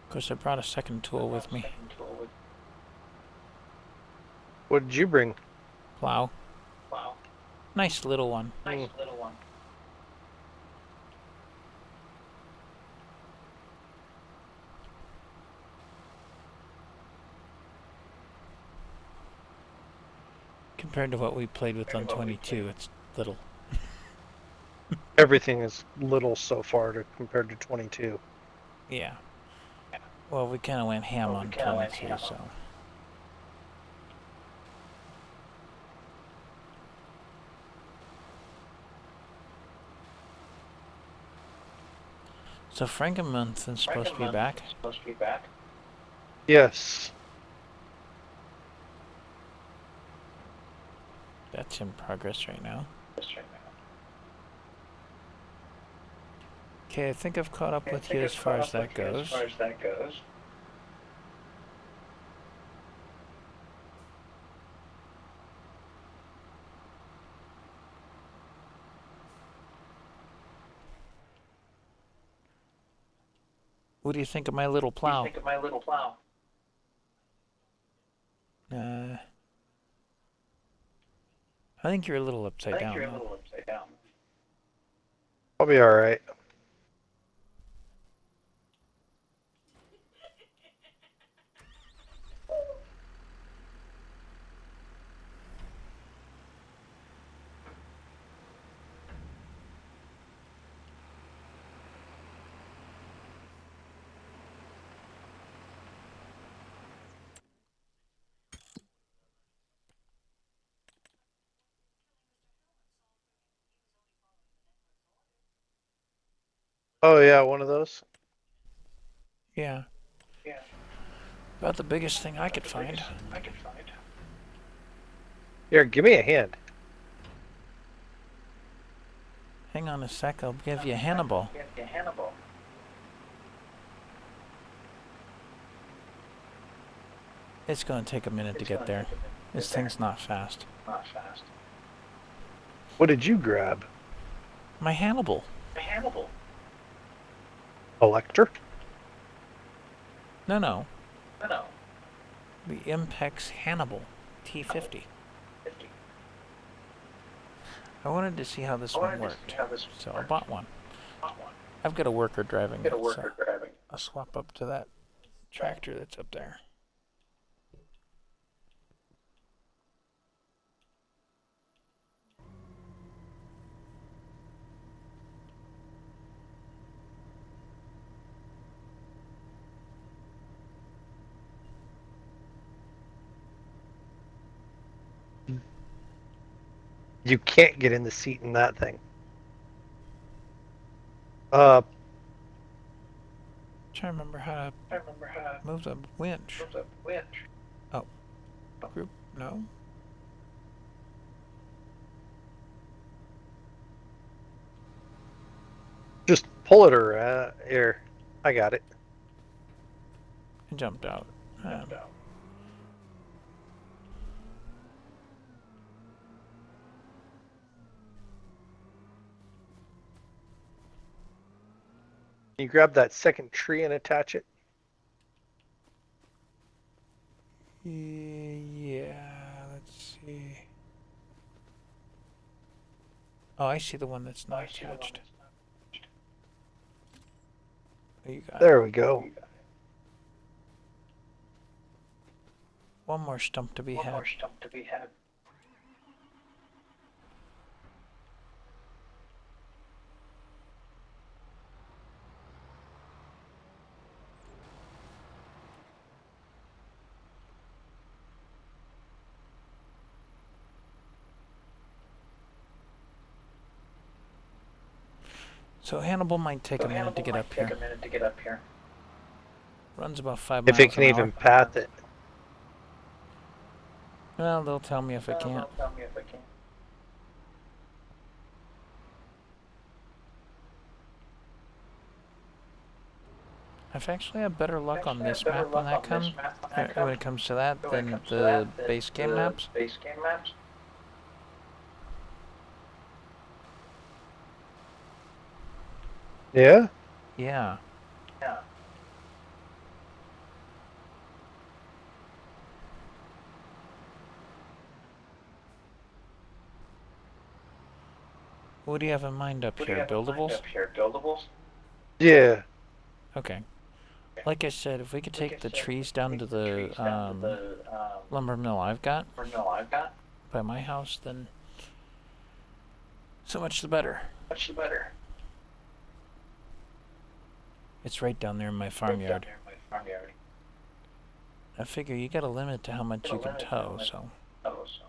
Of course, I brought a second tool with me. What did you bring? Plow. Wow. Nice little one. Nice little one. Compared to what we played with on 22, it's little. Everything is little so far compared to 22. Yeah. Well, we kind of went ham on 22, so. So Frankenmonth is supposed to be back. Supposed to be back. Yes. That's in progress right now. Just right now. Okay, I think I've caught up with you as far as that goes. As far as that goes. What do you think of my little What do plow? you think of my little plow? I think you're a little I upside think down. you're a though. little upside down. I'll be all right. Oh yeah, one of those. Yeah. Yeah. About the biggest thing I could find. I can find. Here, give me a hand. Hang on a sec, I'll give you Hannibal. Give you Hannibal. It's gonna take a minute to It's get gonna there. take a minute to This get there. thing's not fast. Not fast. What did you grab? My Hannibal. A Hannibal. Elector? No, no. No. The Impex Hannibal T50. 50. I wanted to see how this I one wanted to worked, see how this so I worked. bought one. Not one. I've got a worker driving Get it, a worker so driving. I'll swap up to that tractor that's up there. You can't get in the seat in that thing. Trying to remember how I remember how to move the winch. to move the winch. Group? No. Just pull it around. Here, I got it. I jumped out. Jumped out. Can you grab that second tree and attach it? Yeah, let's see. Oh, I see the one that's not I see the one attached. that's not- Oh, you got it. There we go. One more stump to be One had. more stump to be had. So Hannibal might take So a minute to Hannibal get might up take here. a minute to get up here. Runs about 5 If miles it can an even hour. path it. Well, they'll tell me if it Well, can't. they'll tell me if I can. I've actually had better luck on Actually, I this have better map when luck that on this comes map when that when it comes. comes to that When it than comes to the that, than base game the maps. Base game maps. Yeah? Yeah. Yeah. What do you have in mind up What do you here? have in mind Buildables? up here? Buildables? Yeah. Okay. Like I said, if we could Like take I the said, trees down take to the the trees down to the lumber mill I've got mill I've got, by my house, then so much the better. much the better. It's right down there in my Right farmyard. down there in my farmyard. I figure you got a limit to how much Got a you can limit to how tow, much- so Oh, so.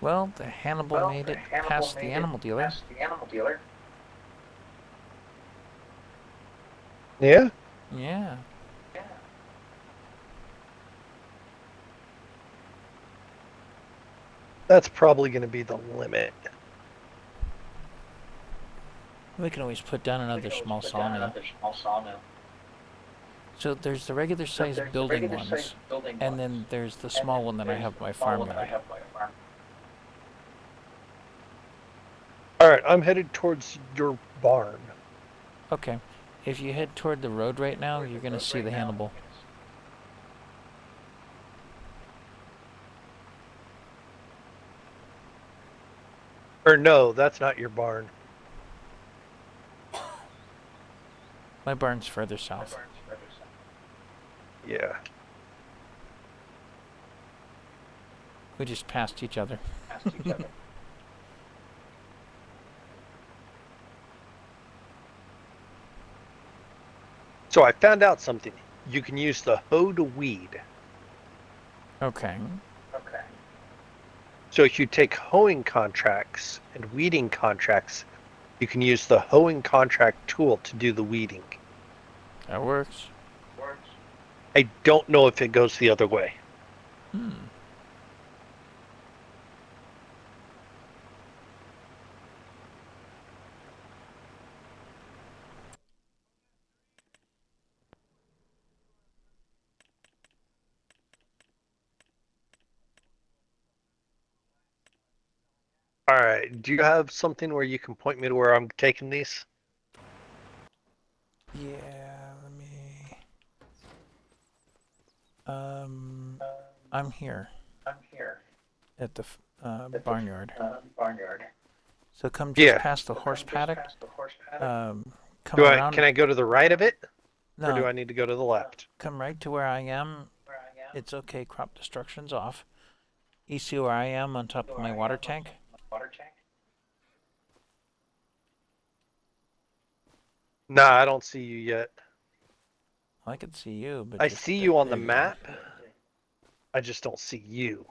well, the Hannibal Well, made the it Hannibal past made the it animal dealer. past the animal dealer. Yeah? Yeah. Yeah. That's probably going to be the limit. We can always put down another small sawmill. So there's the regular sized building ones, and then there's the small one that I have by farmyard. All right, I'm headed towards your barn. Okay. If you head toward the road right now, you're gonna see the Hannibal. Or no, that's not your barn. My barn's further south. Yeah. We just passed each other. So I found out something. You can use the hoe to weed. Okay. So if you take hoeing contracts and weeding contracts, you can use the hoeing contract tool to do the weeding. That works. I don't know if it goes the other way. All right. Do you have something where you can point me to where I'm taking these? Yeah, let me... I'm here. At the barnyard. So come just past the horse paddock. Come around. Can I go to the right of it? No, Or do I need to go to the left? come right to where I am. It's okay, crop destruction's off. You see where I am on top of my water tank? Nah, I don't see you yet. I can see you, but I just see you on the there map. I just don't see you.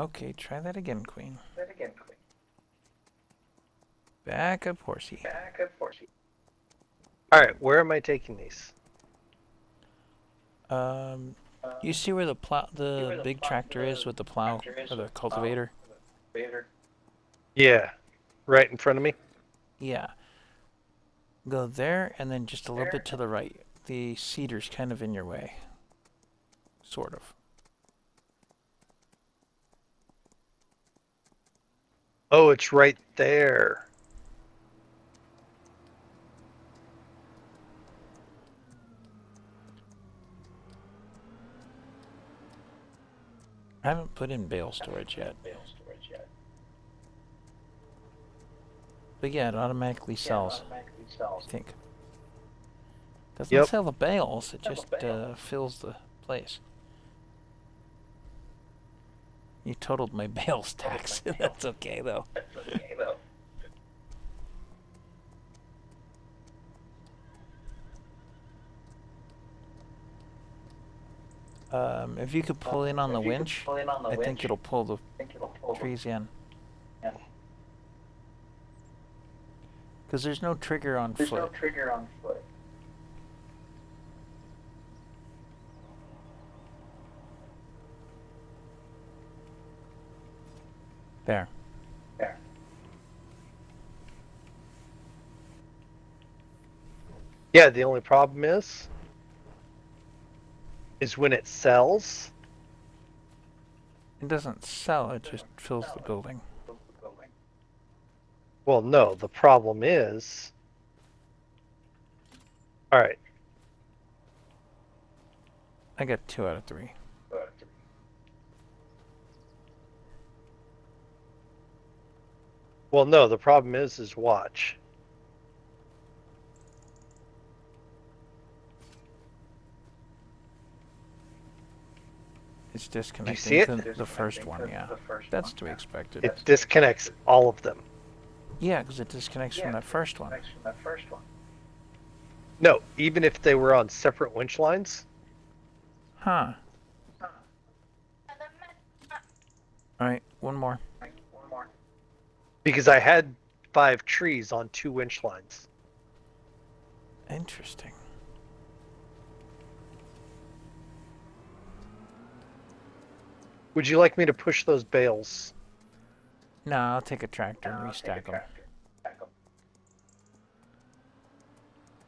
Okay, try that again, Queen. Back up, horsey. All right, where am I taking these? You see where the plow, the big tractor is with the plow or the cultivator? Yeah, right in front of me. Yeah. Go there, and then just a little bit to the right. The cedar's kind of in your way. Sort of. Oh, it's right there. I haven't put in bale storage yet. But yeah, it automatically sells, I think. Doesn't Yep. sell the bales, it just fills the place. You totaled my bales tax. That's okay, though. If you could pull in on the winch, I think it'll pull the trees in. Because there's no trigger on foot. There. Yeah, the only problem is when it sells. It doesn't sell, it just fills the building. Well, no, the problem is. All right. I got 2 out of 3. Well, no, the problem is watch. It's disconnecting see it? the first one, yeah. That's to be expected. It disconnects all of them. Yeah, because it disconnects from that first one. No, even if they were on separate winch lines. Huh. Alright, one more. Because I had 5 trees on 2 winch lines. Interesting. Would you like me to push those bales? No, I'll take a tractor and restack them.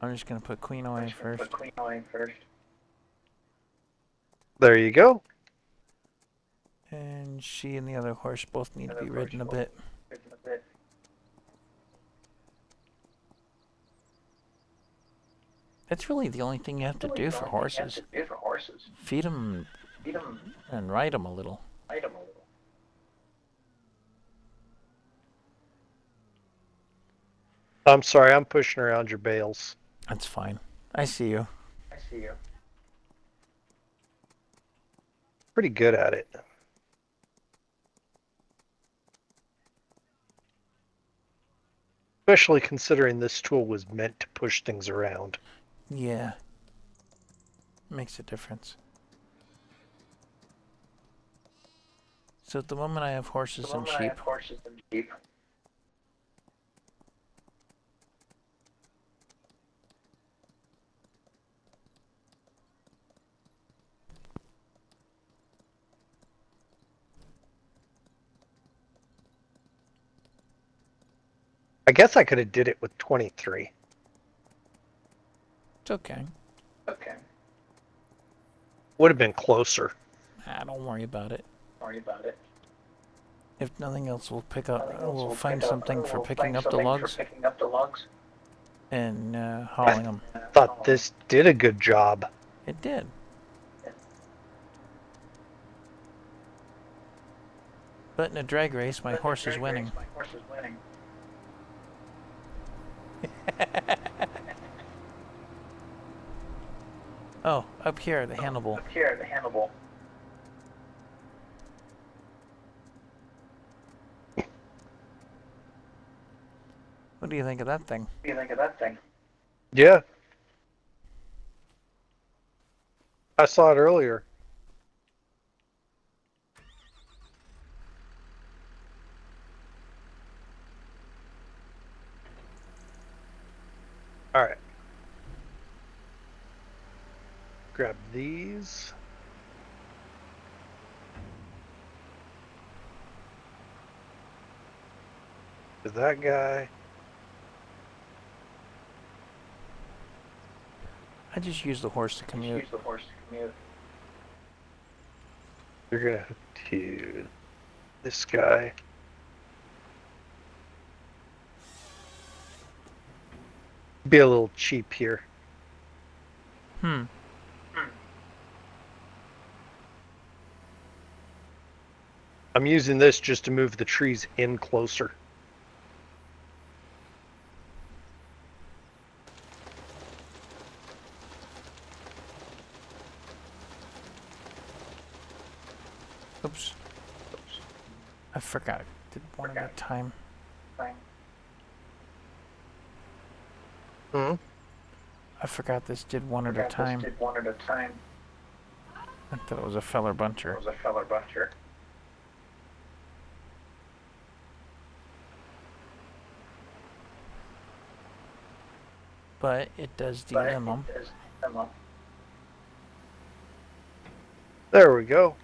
I'm just gonna put Queen away first. There you go. And she and the other horse both need to be ridden a bit. That's really the only thing you have to do for horses. Feed them and ride them a little. I'm sorry, I'm pushing around your bales. That's fine. I see you. Pretty good at it. Especially considering this tool was meant to push things around. Yeah. Makes a difference. So at the moment I have horses and sheep. I guess I could have did it with 23. It's okay. Would have been closer. Don't worry about it. If nothing else, we'll we'll find something for picking up the logs and hauling them. Thought this did a good job. It did. But in a drag race, my horse is winning. Oh, up here, the Hannibal. What do you think of that thing? Yeah. I saw it earlier. All right. Grab these. To that guy. I just use the horse to commute. You're gonna hook to this guy. Be a little cheap here. Hmm. I'm using this just to move the trees in closer. Oops. I forgot. Did one at a time. Hmm? I forgot this did one at a time. I thought it was a feller buncher. But it does delim them. There we go.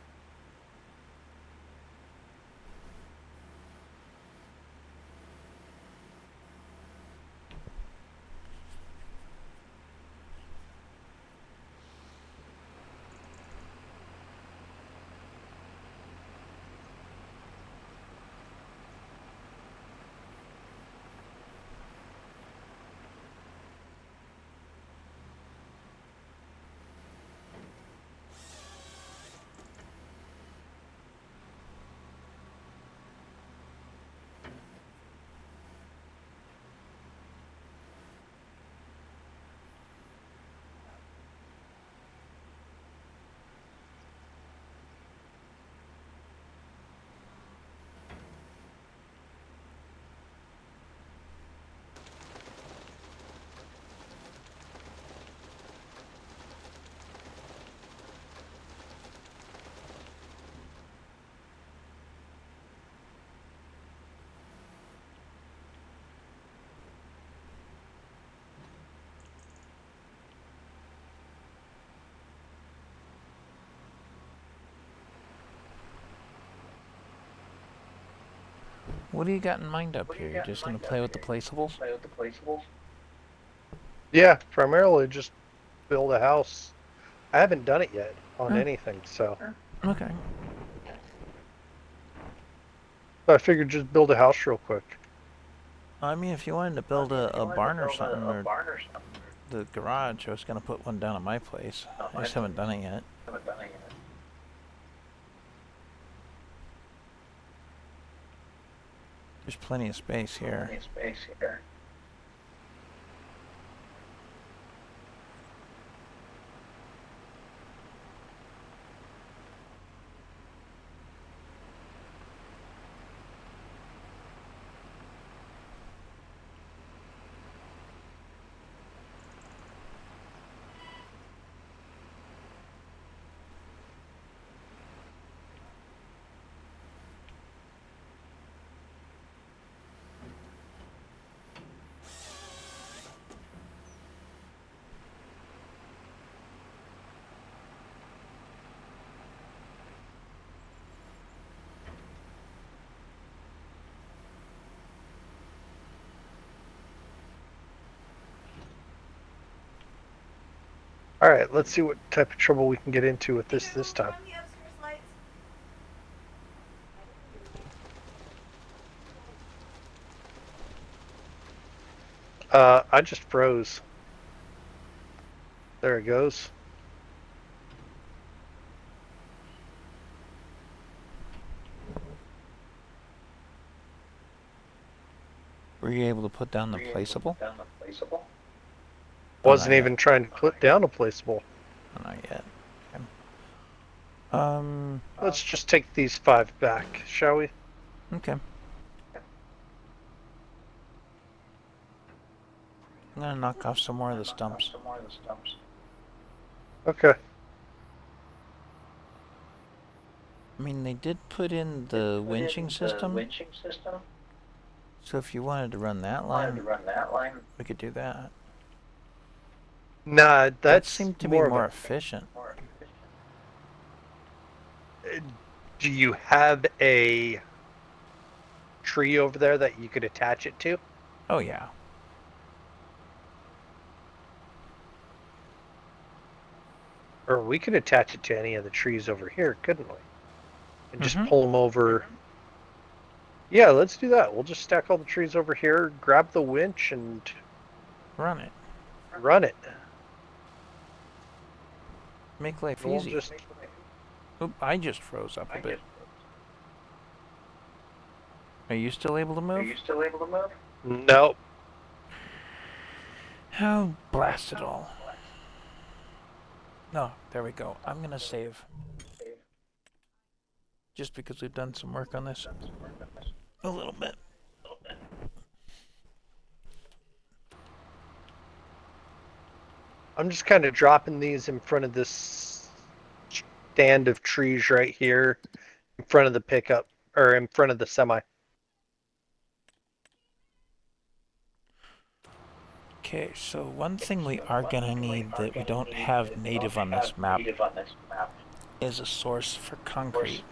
What do you got in mind up here? You're just gonna play with the placeables? Yeah, primarily just build a house. I haven't done it yet on Hmm. anything, so Okay. I figured just build a house real quick. I mean, if you wanted to build a barn or something, or the garage, I was gonna put one down at my place. I just haven't done it yet. There's plenty of space here. All right, let's see what type of trouble we can get into with this time. Turn the upstairs lights. I just froze. There it goes. Were you able to put down the placeable? Wasn't not even trying to put down a placeable. Oh, not yet. Okay. Let's just take these 5 back, shall we? Okay. I'm gonna knock off some more of the stumps. Okay. I mean, they did put in the winching system, so if you wanted to run that line, we could do that. Nah, That that seemed to be more more of efficient. Do you have a tree over there that you could attach it to? Oh yeah. Or we could attach it to any of the trees over here, couldn't we? And just Mhm. pull them over. Yeah, let's do that. We'll just stack all the trees over here, grab the winch, and Run it. run it. Make life We'll easy. just Oop, I just froze up a bit. Are you still able to move? nope. Oh, blast it all. No, there we go. I'm gonna save. Just because we've done some work on this. A little bit. I'm just kind of dropping these in front of this stand of trees right here, in front of the pickup, or in front of the semi. Okay, so one thing we are gonna need that we don't have native on this map is a source for concrete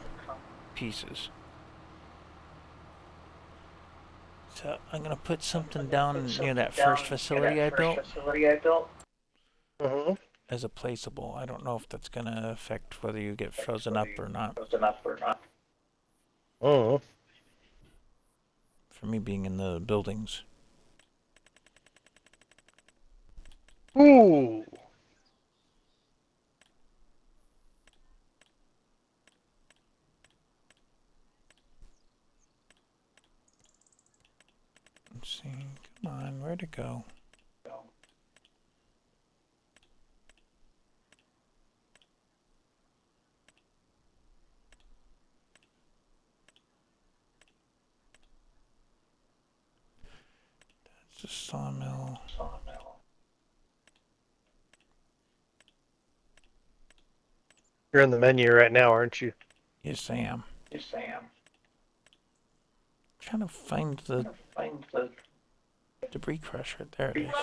pieces. So I'm gonna put something down near that first facility I built Mm-hmm. as a placeable. I don't know if that's gonna affect whether you get frozen up or not. Oh. For me being in the buildings. Ooh. Let's see. Come on, where'd it go? That's the sawmill. You're in the menu right now, aren't you? Yes, I am. Trying to find the debris crusher. There it is.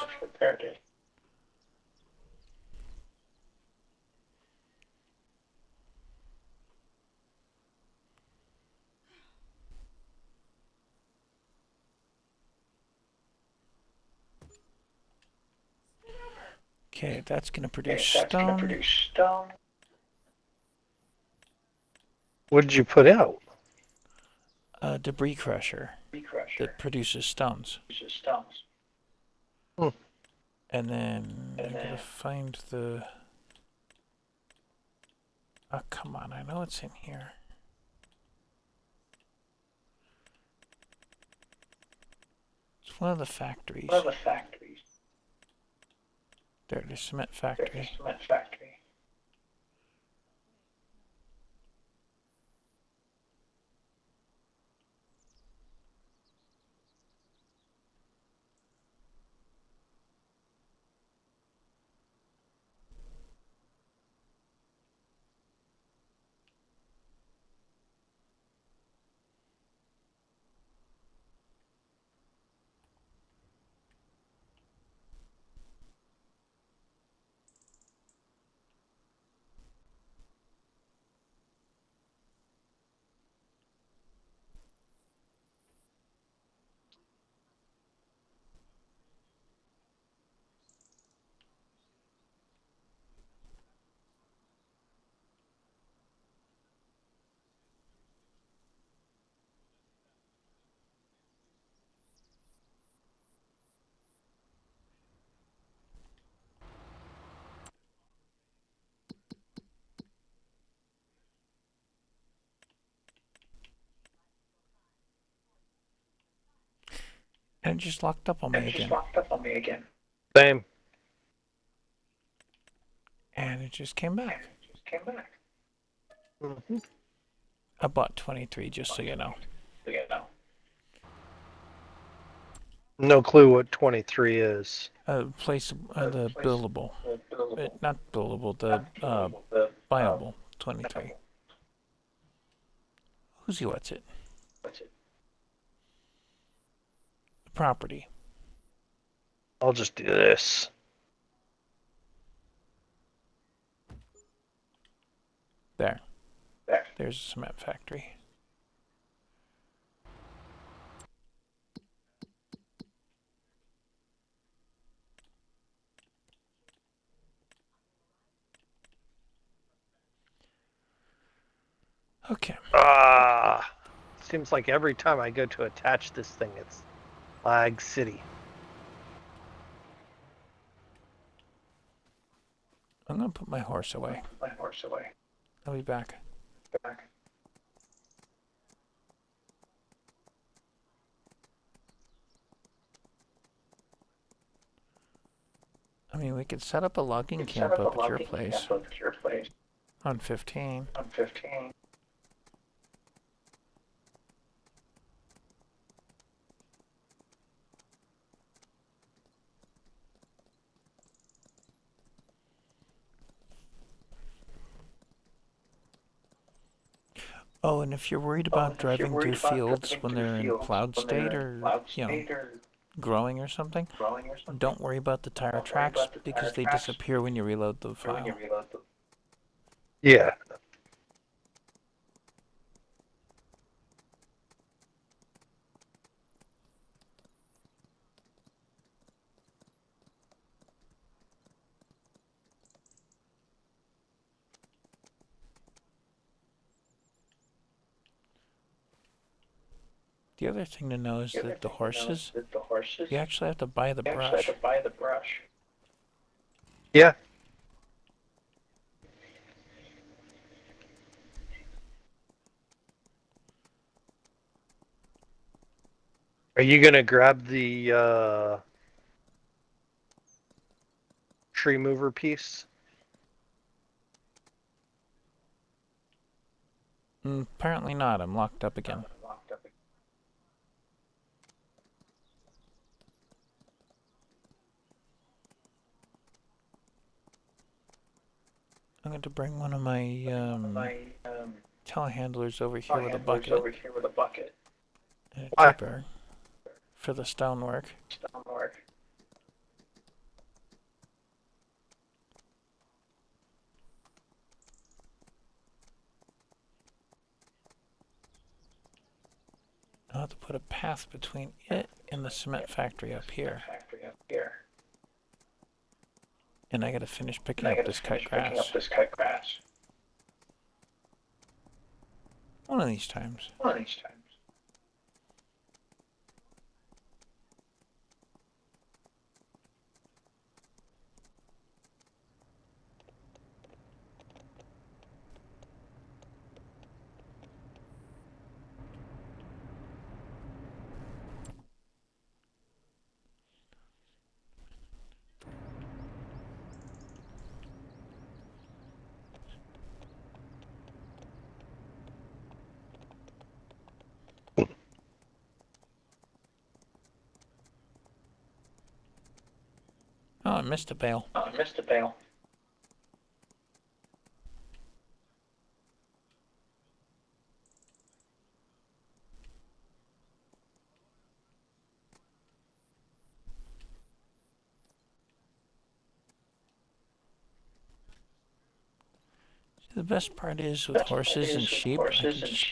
Okay, that's gonna produce That's gonna stone. produce stone. What did you put out? A debris crusher Tree crusher. that produces stones. Uses stones. And then I And gotta then- find the. Oh, come on, I know it's in here. It's one of the factories. One of the factories. There, the cement There's factory. a cement factory. And it just locked up on me And it just again. locked up on me again. Same. And it just came back. And it just came back. Mm-hmm. I bought 23, just so you know. So, you know. No clue what 23 is. Place the Place- buildable. The buildable. Not buildable, the The buyable 23. Who's what's it? what's it? The property. I'll just do this. There. There. There's a cement factory. Okay. Seems like every time I go to attach this thing, it's Lag City. I'm gonna put my horse away. My horse away. I'll be back. Back. I mean, we could set up a logging Set camp up a up at your logging place camp up at your place on 15. on 15. Oh, and if you're worried about driving through fields when they're in plowed state or, growing or something, Growing or something. don't worry about the tire Don't worry tracks about the because tire they tracks disappear when you reload the When file. you reload the Yeah. The other thing to know is The other that the thing to know is horses, that the horses. you actually have to buy the you actually brush. have to buy the brush. Yeah. Are you gonna grab the tree mover piece? Apparently not. I'm locked up again. Locked up. I'm going to bring one of my My telehandlers over here with a handler's bucket over here with a bucket. and a Why? tipper for the stonework. Stonework. I'll have to put a path between it and the cement factory up here. Factory up here. And I gotta finish picking I up gotta this cut finish picking grass. up this cut grass. One of these times. One of these times. Oh, I missed a bale. Oh, I missed a bale. The best part is with horses and sheep, I can just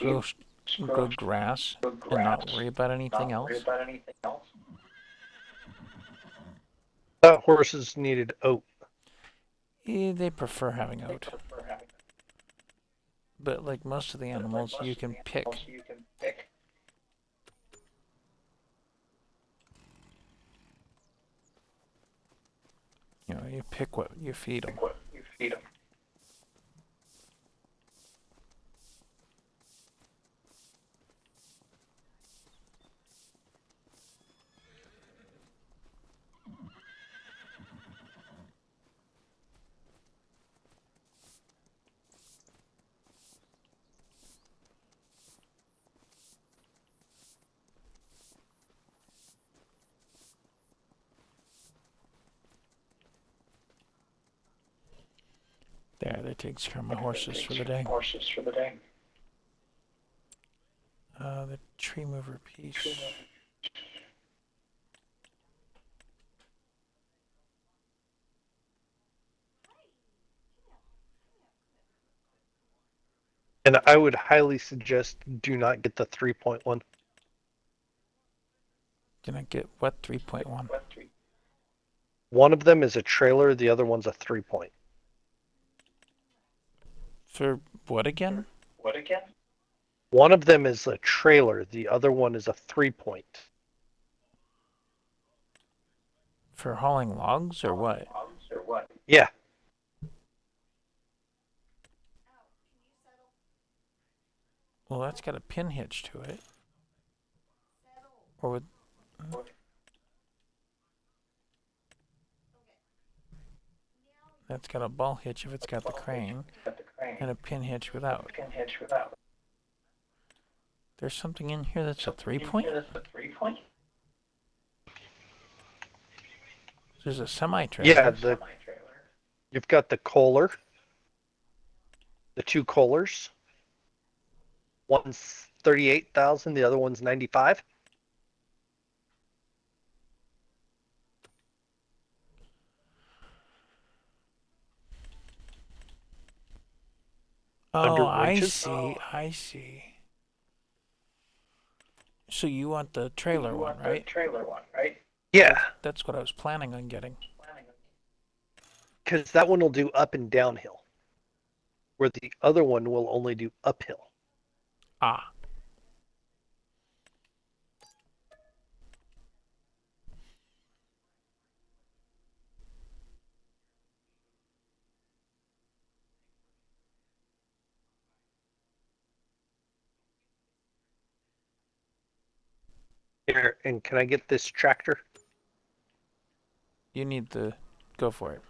grow grass and not worry about anything else. Thought horses needed oat. They prefer having oat. But like most of the animals, you can pick. You know, you pick what you feed them. There, that takes care of my horses for the day. The tree mover piece. And I would highly suggest do not get the 3.1. Can I get what 3.1? One of them is a trailer, the other one's a 3-point. For what again? One of them is a trailer, the other one is a 3-point. For hauling logs or what? Yeah. Well, that's got a pin hitch to it. Or would... That's got a ball hitch if it's got the crane, and a pin hitch without. There's something in here that's a 3-point? There's a semi-trailer. Yeah, you've got the Kohler, the two Kohlers. One's 38,000, the other one's 95. Oh, I winches. see. So you want the trailer one, right? Yeah, That's what I was planning on getting. because that one will do up and downhill, where the other one will only do uphill. Ah. Here, and can I get this tractor? You need the... Go for it.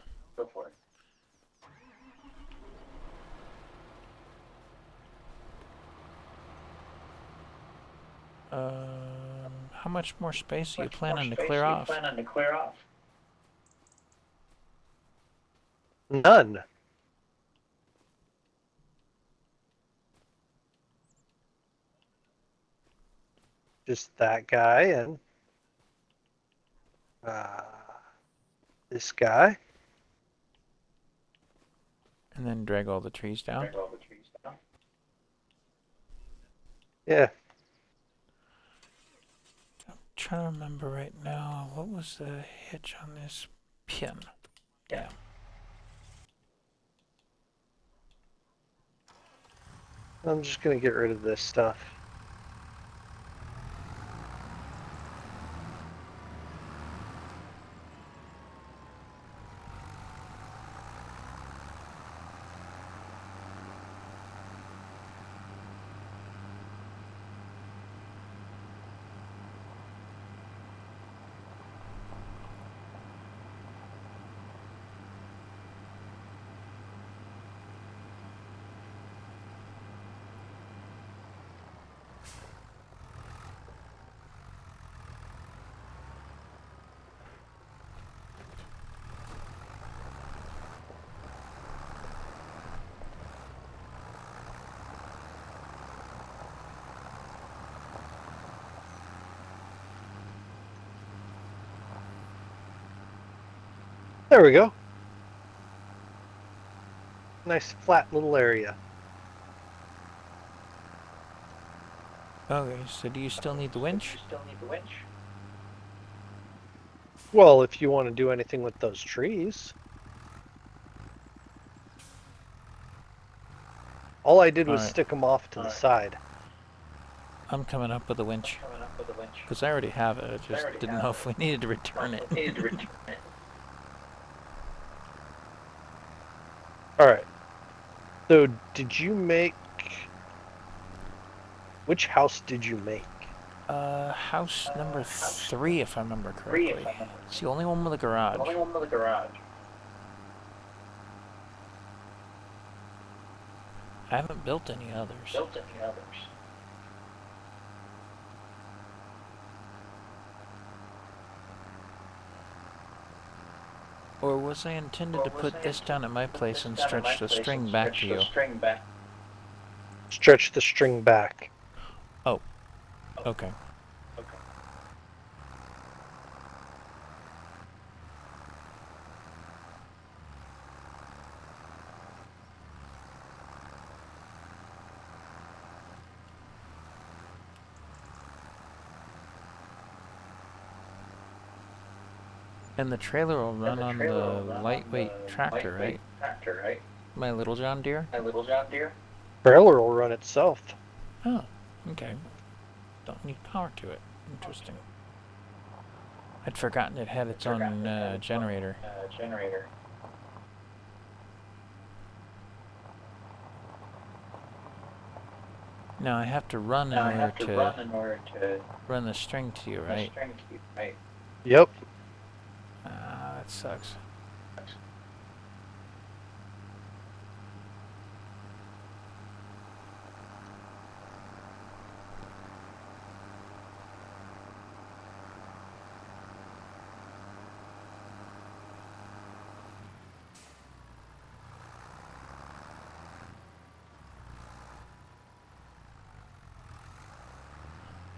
How much more space are you planning to clear off? None. Just that guy and this guy. And then drag all the trees down? Yeah. I'm trying to remember right now. What was the hitch on this pin? Yeah. I'm just gonna get rid of this stuff. There we go. Nice flat little area. Okay, so do you still need the winch? Well, if you want to do anything with those trees. All I did was Alright. stick them off to the side. I'm coming up with a winch. Because I already have it, I just didn't know if we needed to return it. Alright. So, did you make... Which house did you make? House number 3, if I remember correctly. It's the only one with a garage. I haven't built any others. Or was I intended to put this down at my place and stretch the string back to you? Stretch the string back. Okay. And the trailer will run on the lightweight tractor, right? My little John Deere? Trailer will run itself. Oh, okay. Don't need power to it. Interesting. I'd forgotten it had its own generator. Now I have to run in order to run the string to you, right? Yep. Ah, that sucks.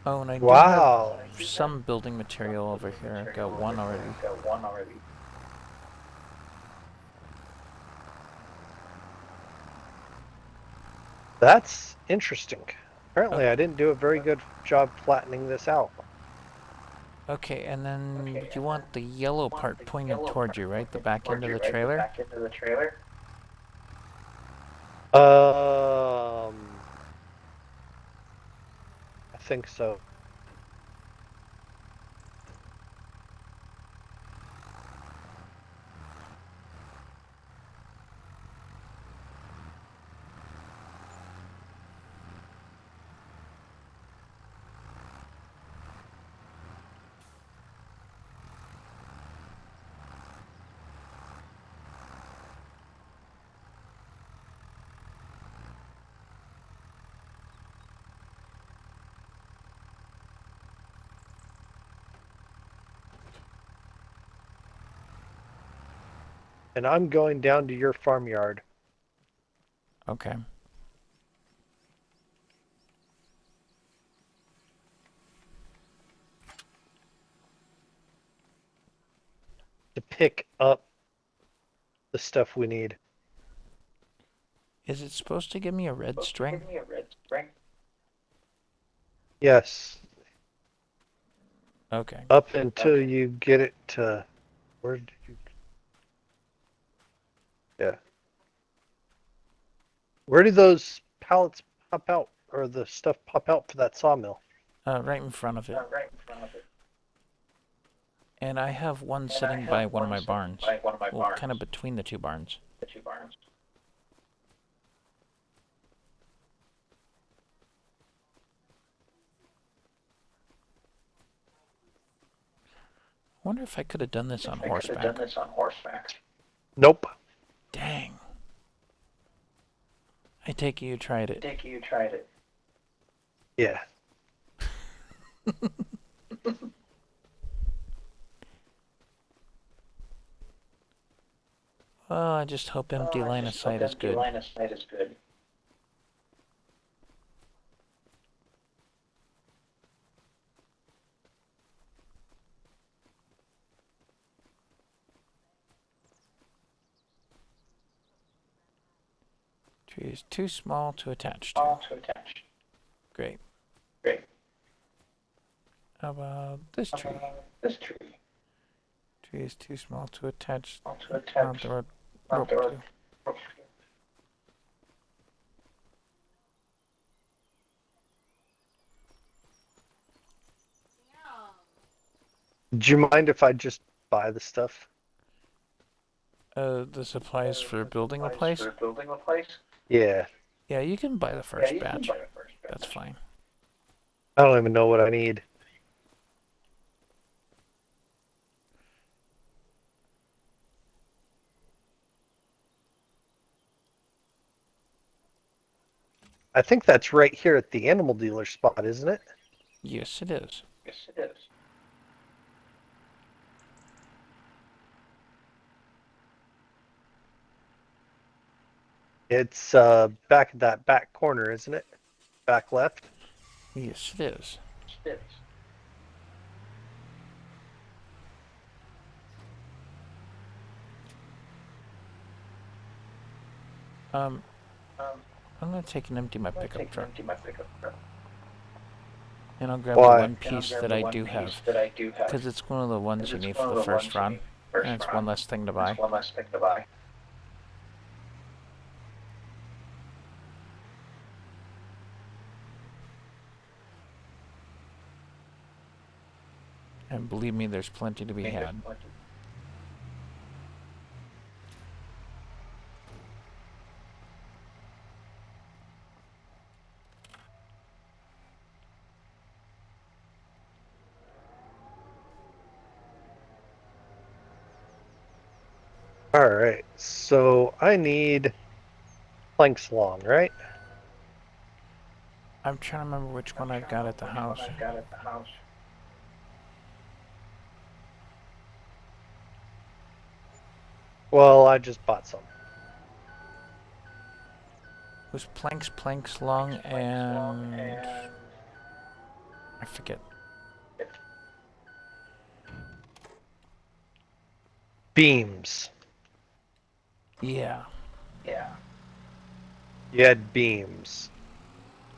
Oh, and I do Wow. have some building material over here. I've got one already. That's interesting. Apparently I didn't do a very good job flattening this out. Okay, and then you want the yellow part pointed towards you, right? The back end of the trailer? I think so. And I'm going down to your farmyard. Okay. To pick up the stuff we need. Is it supposed to give me a red string? Yes. Okay. Up until you get it to... Where did you... Yeah. Where do those pallets pop out, or the stuff pop out for that sawmill? Right in front of it. Right in front of it. And I have one And sitting I by have one of one my sitting barns. by one of my Well, barns. kind of between the two barns. The two barns. I wonder if I could have done this on I could have done horseback. this on horseback. Nope. Dang. I take it you tried it. Dick, you tried it. Yeah. Well, I just hope empty line of sight is good. Line of sight is good. Tree is too small to attach to. All to attach. Great. Great. How about this tree? This tree. Tree is too small to attach. All to Mount attach. the rope Mount the to. rope. Do you mind if I just buy the stuff? The supplies for building the place? For building the place? Yeah. Yeah, you can buy the first you can batch. buy the first batch. That's fine. I don't even know what I need. I think that's right here at the animal dealer spot, isn't it? Yes, it is. Yes, it is. It's back at that back corner, isn't it? Back left. Yes, it is. Yes, it is. I'm gonna take and empty my pickup truck, Empty my pickup truck. and I'll grab Why? the one And I'll piece grab that the I one do piece have, that I do have. because it's one of the ones you It's need one for of the the first ones you run, need first and it's run. one less thing to buy. It's one less thing to buy. And believe me, there's plenty to be had. Alright, so I need planks long, right? I'm trying to remember which one I've got at the house. I've got at the house. Well, I just bought some. It was planks long, and I forget. Beams. Yeah, Yeah, You had beams.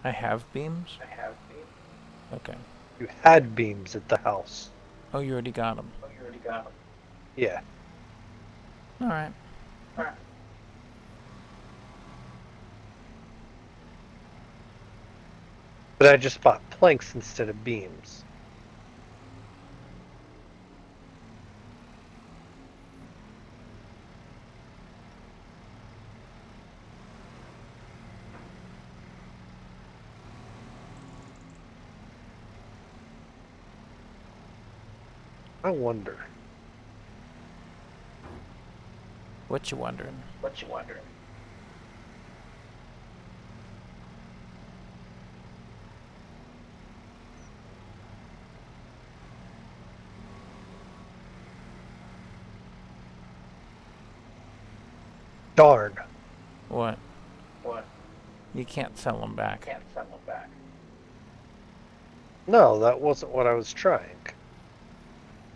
I have beams. I have been. Okay. You had beams at the house. Oh, you already got them. Oh, you already got them. Yeah. All right. Alright. But I just bought planks instead of beams. I wonder. What you wondering? What you wondering? Darn. What? What? You can't sell them back. Can't send them back. No, that wasn't what I was trying.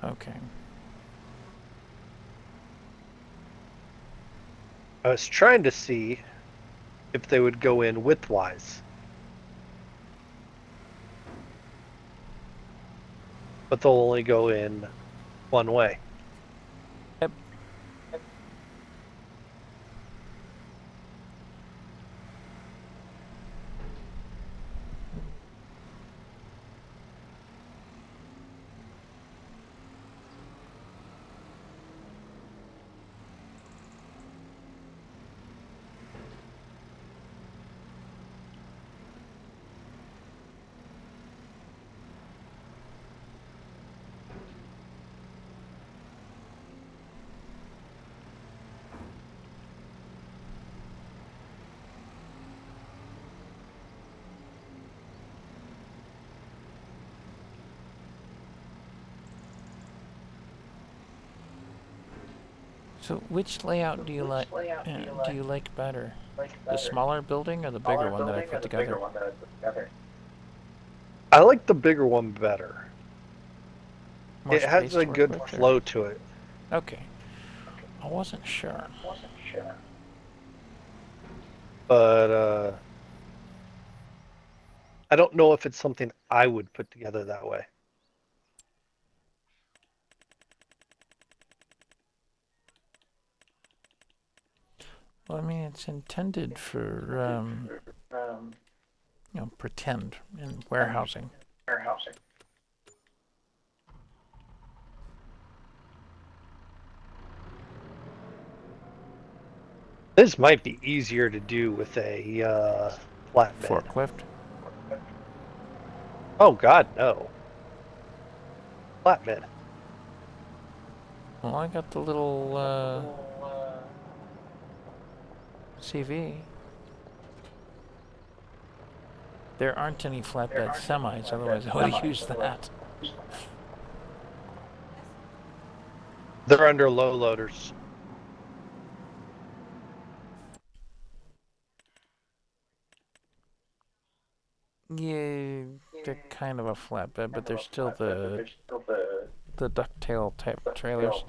Okay. I was trying to see if they would go in widthwise. But they'll only go in one way. Yep. So which layout do you like? Do you like better? The smaller building or the bigger one that I put together? I like the bigger one better. More It has space a to work good with, or- flow to it. Okay. I wasn't sure. But I don't know if it's something I would put together that way. Well, I mean, it's intended for, pretend and warehousing. This might be easier to do with a flatbed. Forklift. Oh God, no. Flatbed. Well, I got the little CV. There aren't any flatbed semis, otherwise I would have used that. They're under low loaders. Yeah, they're kind of a flatbed, but they're still the ducktail type trailers.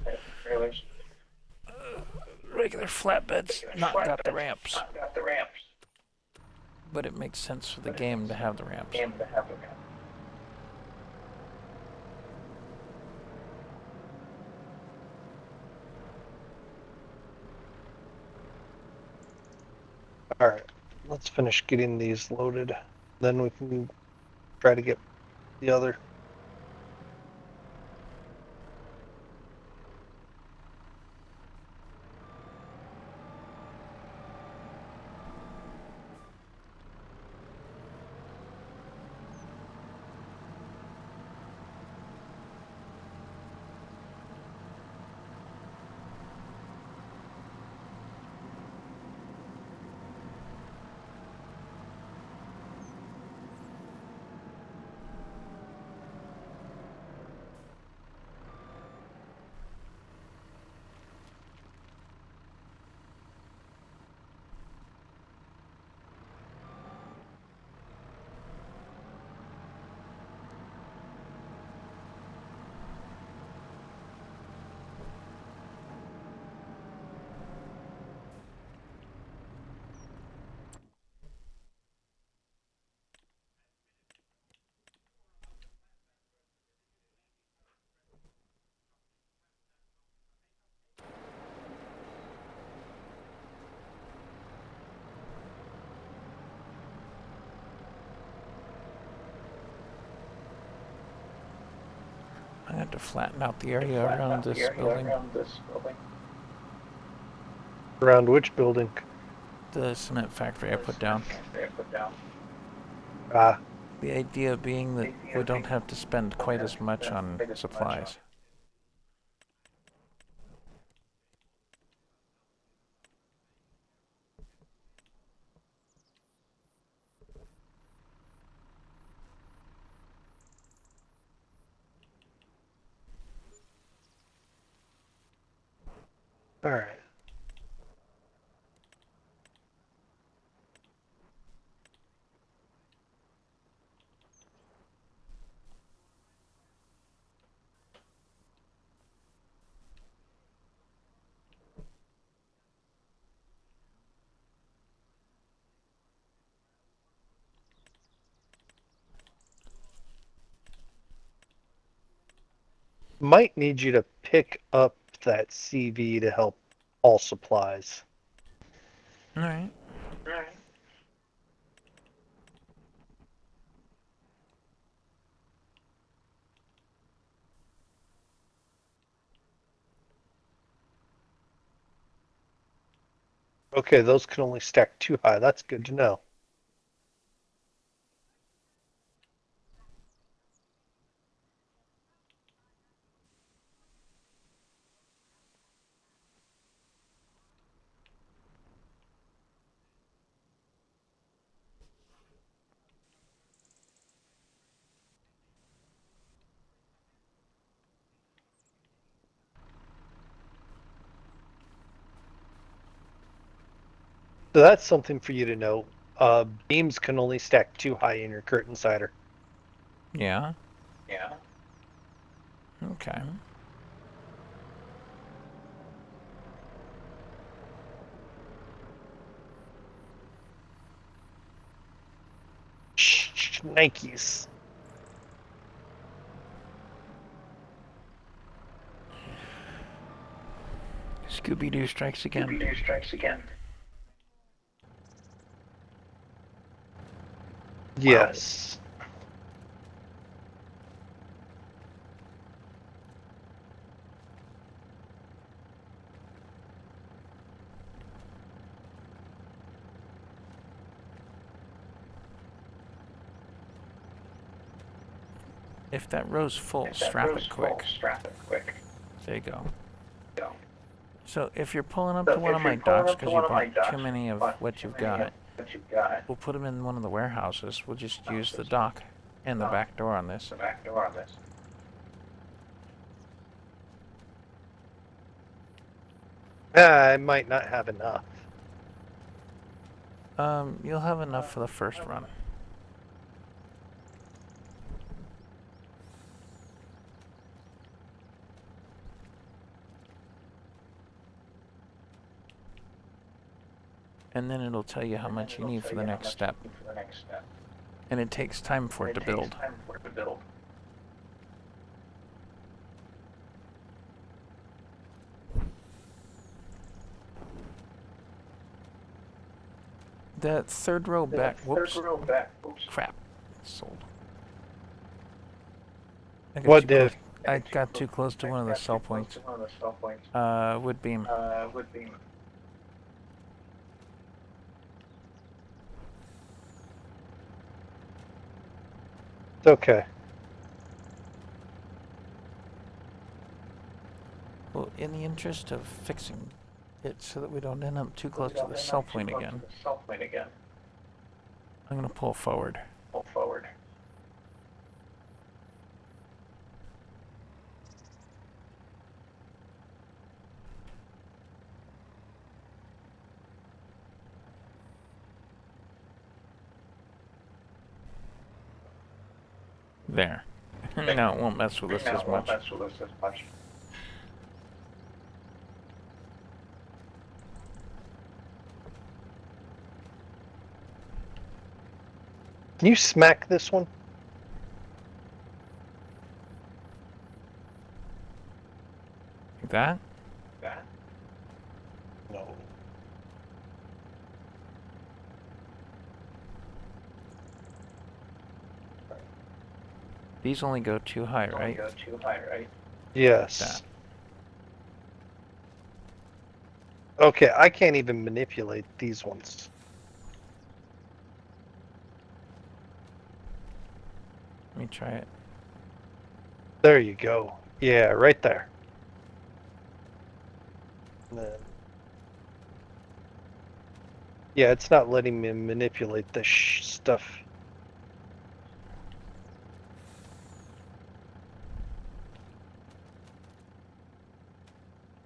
Regular flatbeds not got the ramps, but it makes sense for the game to have the ramps. All right, let's finish getting these loaded. Then we can try to get the other. I have to flatten out the area around this building. Around which building? The cement factory I put down. Ah, The idea being that we don't have to spend quite as much on supplies. all right. Might need you to pick up that CV to help all supplies. Alright. Okay, those can only stack 2 high. That's good to know. So that's something for you to know. Beams can only stack 2 high in your curtain cider. Yeah. Yeah. Okay. Nikes. Scooby Doo strikes again. Scooby-Doo strikes again. Yes. If that row's full, If that strap row's it quick. full, strap it quick. There you go. Go. So if you're pulling up So to one if of my you're pulling docks up to because you one of my bought docks, too many of bought what too you've many of got, what you've got, we'll put them in one of the warehouses. We'll just use the dock and the back door on this. the back door on this. I might not have enough. You'll have enough for the first run. And then it'll tell you how much you need for the next step. For the next step. And it takes time for it to build. Takes time for it to build. That third row back. Whoops. Third row back. Oops. Crap. Sold. I got What too did? close- I got too close to one of the cell points. One of the cell points. Wood beam. Would be. It's okay. Well, in the interest of fixing it so that we don't end up too close to the cell point again, Cell point again. I'm going to pull forward. Pull forward. There. Now it won't mess with us Now as it won't much. mess with us as much. Can you smack this one? Like that? That. No. These only go too high, Don't right? go too high, right? Yes. That. Okay, I can't even manipulate these ones. Let me try it. There you go. Yeah, right there. And then... Yeah, it's not letting me manipulate this stuff.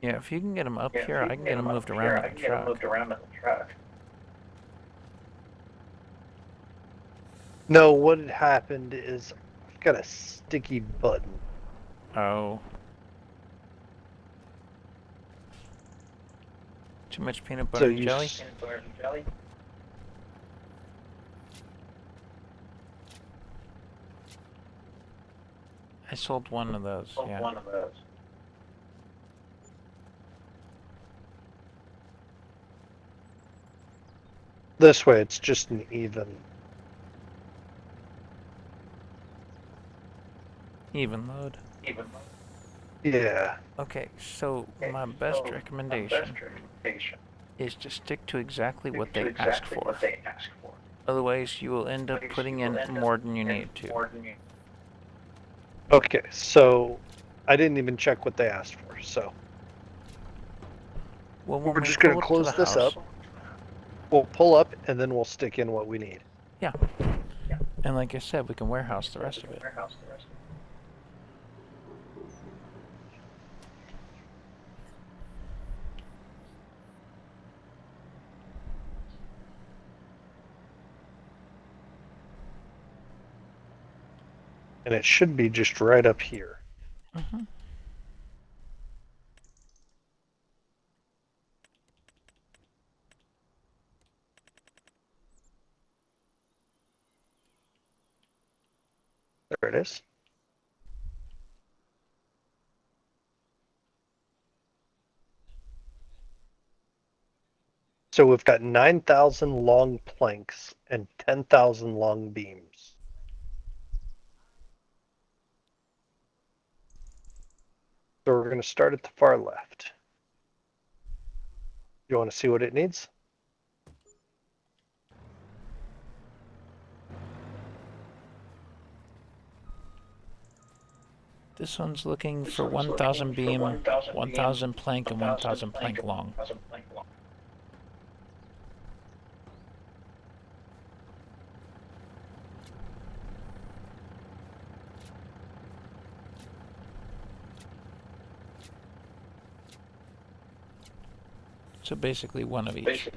Yeah, if you can get them up Yeah, if here, you I can get them up moved here, around I in can the get 'em truck. moved around in the truck. No, what had happened is I've got a sticky button. Oh. Too much peanut butter So and you jelly? Peanut butter and jelly. I sold one of those, Oh, yeah. one of those. This way, it's just an even. Even load. Even Yeah. Okay, so Okay, my best so recommendation My best recommendation is to stick to exactly what to they ask exactly for. what they ask for. Otherwise, you will end up Otherwise, putting you in will end up more than you putting need to. more than you- Okay, so I didn't even check what they asked for, so Well, when we're we just gonna pull up to close the this house- up. We'll pull up and then we'll stick in what we need. Yeah. And like I said, we can warehouse the rest of it. Warehouse the rest of it. And it should be just right up here. Mm-hmm. There it is. So we've got 9,000 long planks and 10,000 long beams. So we're going to start at the far left. You want to see what it needs? This one's looking for 1,000 beam, 1,000 plank, and 1,000 plank long. So basically one of each.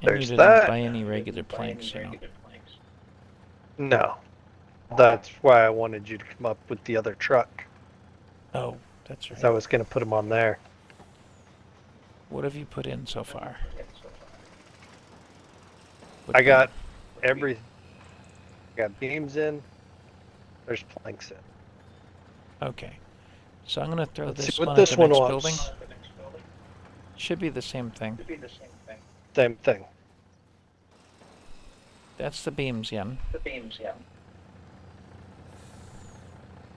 And There's you didn't that. buy any regular planks, you know. No. That's why I wanted you to come up with the other truck. Oh, that's 'Cause I right. was going to put them on there. What have you put in so far? I got every. I got beams in. There's planks in. Okay. So I'm gonna throw Let's this see what one this at the one next wants. building. Should be the same thing. Same thing. That's the beams, Yen.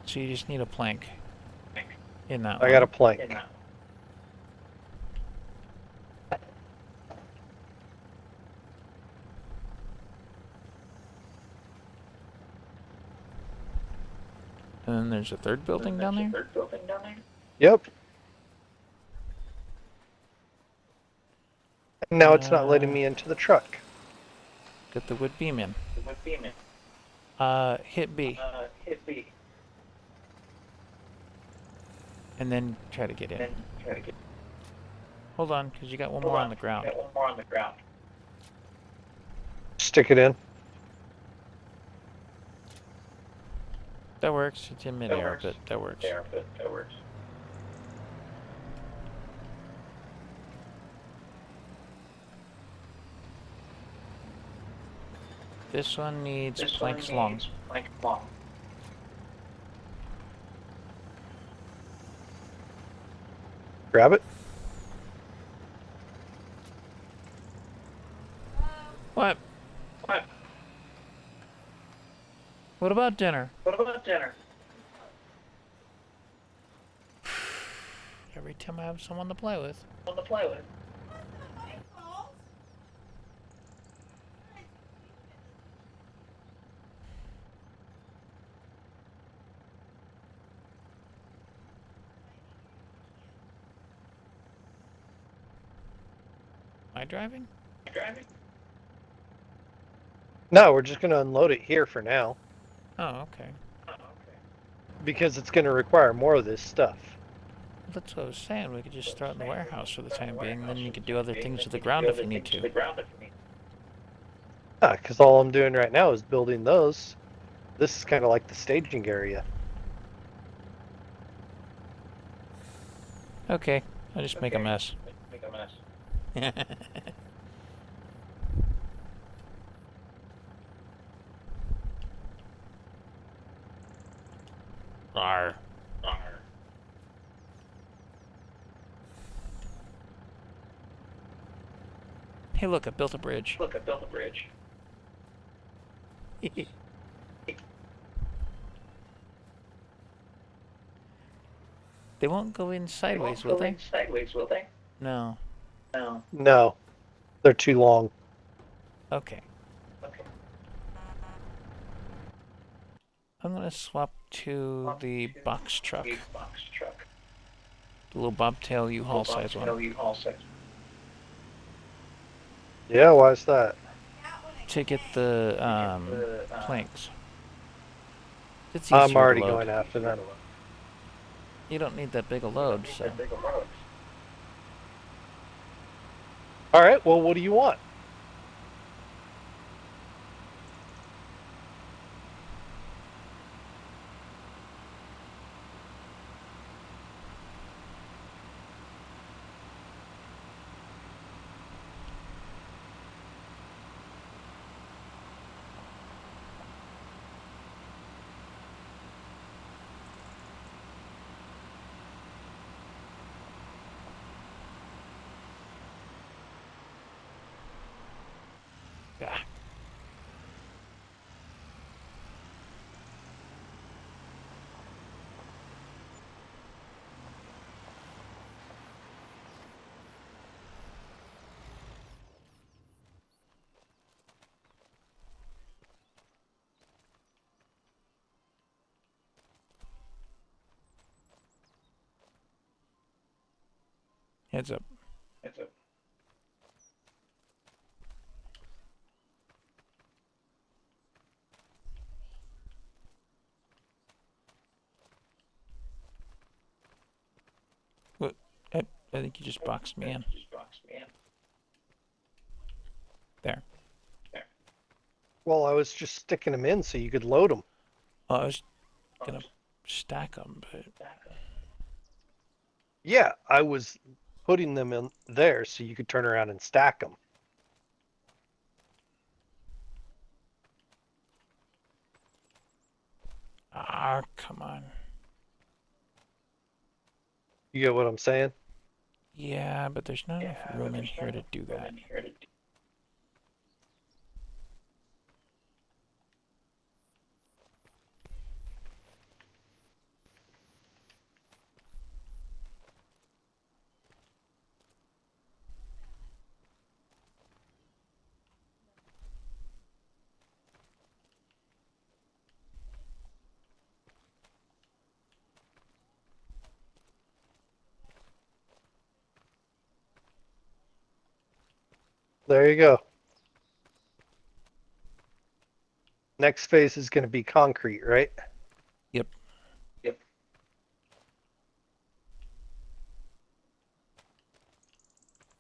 So you just need a plank in that I one. got a plank. And then there's a third building down there? Yep. And now it's not letting me into the truck. Get the wood beam in. Hit B. And then try to get in. Hold on, because you got one more on the ground. Stick it in. That works. It's in midair, but that works. This one needs planks long. Grab it. What? What about dinner? Every time I have someone to play with. Am I driving? No, we're just going to unload it here for now. Oh, okay. Because it's going to require more of this stuff. That's what I was saying. We could just throw it in the warehouse for the time being, and then you could do other things to the ground if you need to. Yeah, because all I'm doing right now is building those. This is kind of like the staging area. Okay, I'll just make a mess. Arr. Hey, look, I built a bridge. They won't go in sideways, will they? No. No, they're too long. Okay. I'm gonna swap to the box truck. The little bobtail U-Haul size one. Yeah, why is that? To get the planks. It's easier I'm to already load. going after that. You don't need that big a load, so. All right. Well, what do you want? Yeah. Heads up. It's a What? I think you just boxed me in. just box man. There. Well, I was just sticking them in so you could load them. Oh, I was gonna stack them, but Yeah, I was putting them in there so you could turn around and stack them. come on. You get what I'm saying? Yeah, but there's not enough room in here to do that. There you go. Next phase is going to be concrete, right? Yep. Yep.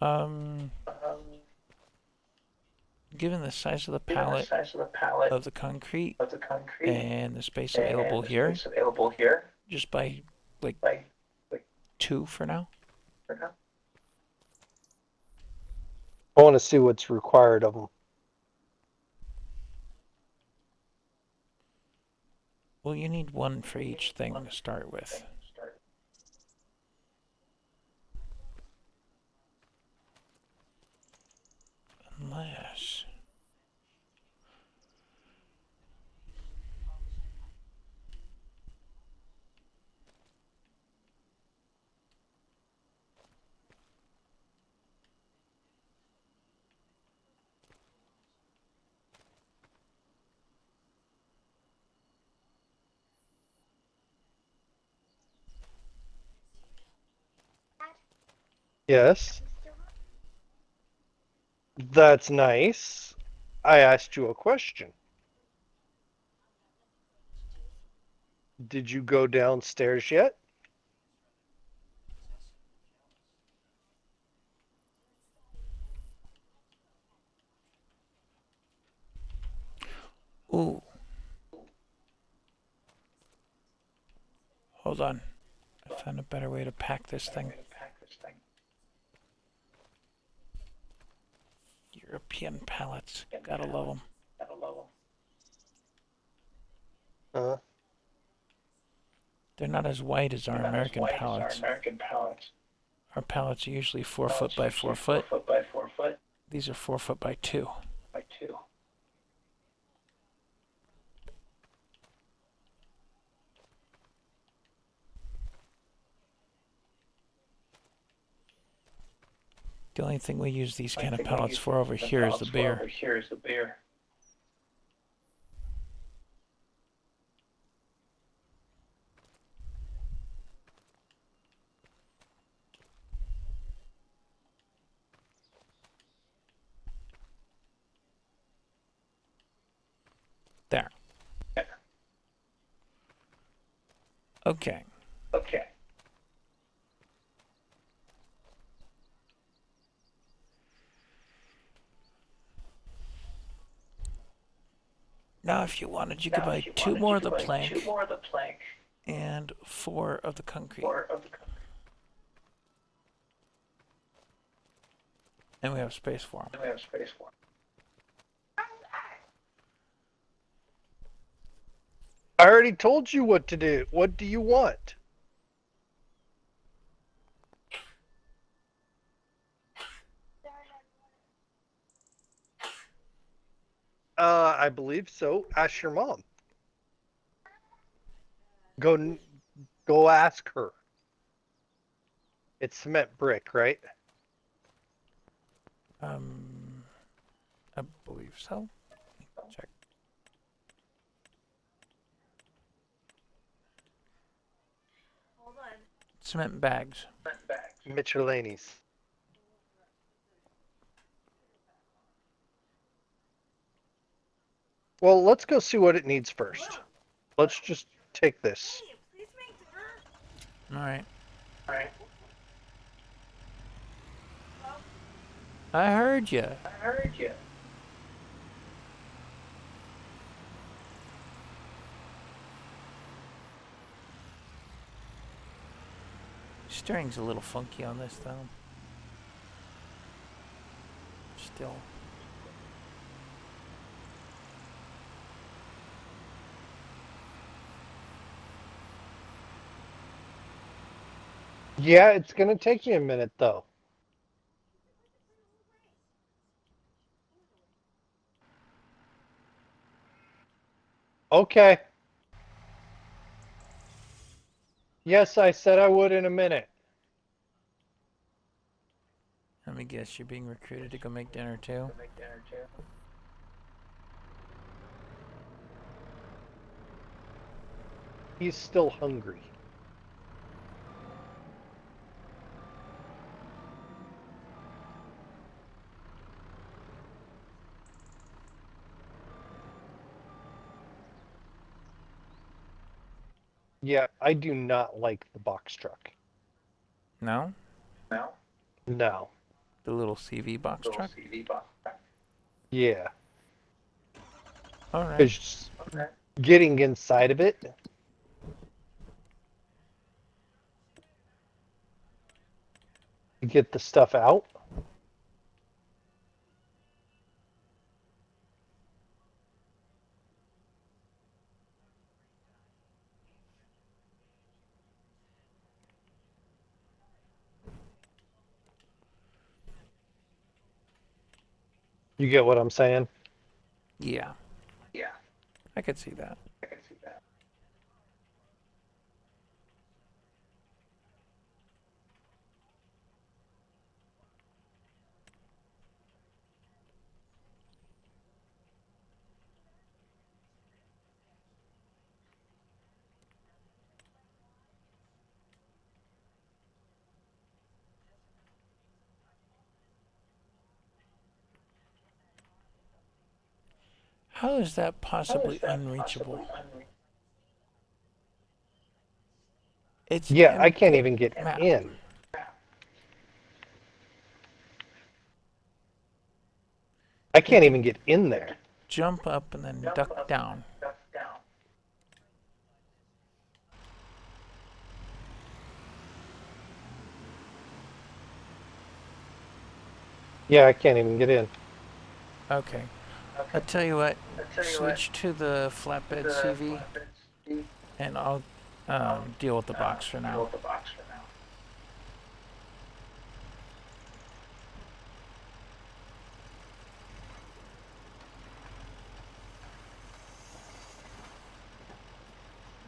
Um, given the size of the Given the pallet size of the pallet of the concrete of the concrete and the space and available the here, space available here, just by like like 2 for now. for now. I want to see what's required of them. Well, you need 1 for each thing to start with. Start. Unless... Yes. That's nice. I asked you a question. Did you go downstairs yet? Ooh. Hold on. I found a better way to pack this thing. Pack this thing. European pallets. Gotta love them. At a level. They're not as wide as our American White pallets. as our American pallets. Our pallets are usually 4 foot by 4 foot. 4 foot by 4 foot These are 4 foot by 2. by 2. The only thing we use these kind of pallets for over here is the beer. Over here is the beer. There. Yeah. Okay. Now, if you wanted, you could Now, buy if you 2 wanted, more you of the could buy plank 2 more of the plank and 4 of the concrete. or of the concrete. And we have space for them. And we have space for it. I already told you what to do. What do you want? I believe so. Ask your mom. Go ask her. It's cement brick, right? I believe so. Check. Hold on. Cement bags. Michelanie's. Well, let's go see what it needs first. Let's just take this. Hey, please make dinner. All right. All right. I heard you. I heard you. Steering's a little funky on this, though. Still. Yeah, it's gonna take me a minute though. Okay. Yes, I said I would in a minute. Let me guess, you're being recruited to go make dinner too? Make dinner too. He's still hungry. Yeah, I do not like the box truck. No? No. No. The little CV box Little truck? CV box. Yeah. All right. Because Okay. getting inside of it. To get the stuff out. You get what I'm saying? Yeah, Yeah, I could see that. I can see that. How is that How possibly is that unreachable? possibly unreachable? It's Yeah, I in can't the even get map. in. I can't even get in there. Jump up and then Jump duck up, down. duck down. Yeah, I can't even get in. Okay. Okay. I'll tell you what, I'll tell you what, switch to the flatbed the CV flatbed CV, and I'll deal with the box for deal now. with the box for now.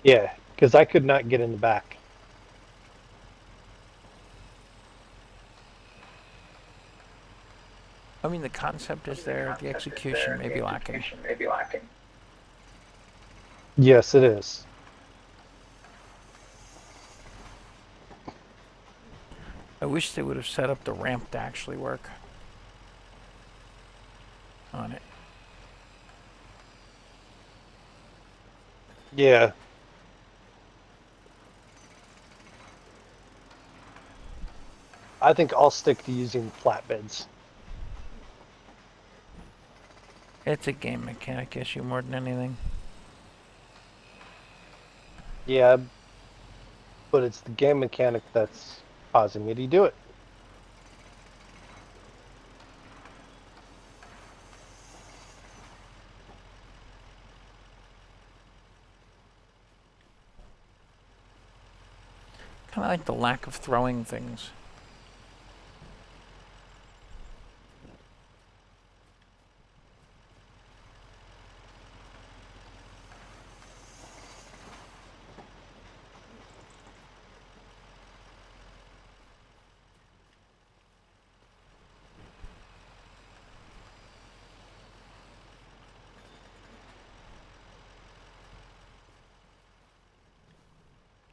Yeah, because I could not get in the back. I mean, the concept is there, the execution may be lacking. Execution may be lacking. Yes, it is. I wish they would have set up the ramp to actually work on it. Yeah. I think I'll stick to using flatbeds. It's a game mechanic issue more than anything. Yeah, but it's the game mechanic that's causing me to do it. Kind of like the lack of throwing things.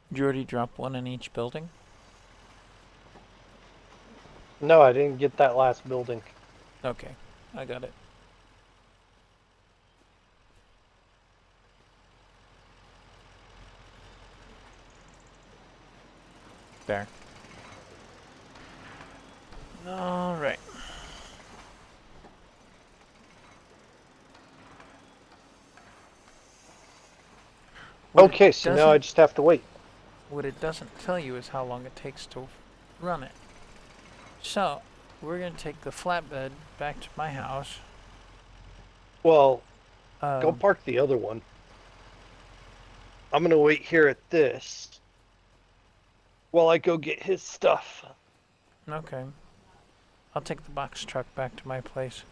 Did you already drop one in each building? No, I didn't get that last building. Okay, I got it. There. All right. What it Okay, so now I doesn't- just have to wait. What it doesn't tell you is how long it takes to run it. So, we're going to take the flatbed back to my house. Well, go Um, park the other one. I'm gonna wait here at this while I go get his stuff. Okay. I'll take the box truck back to my place.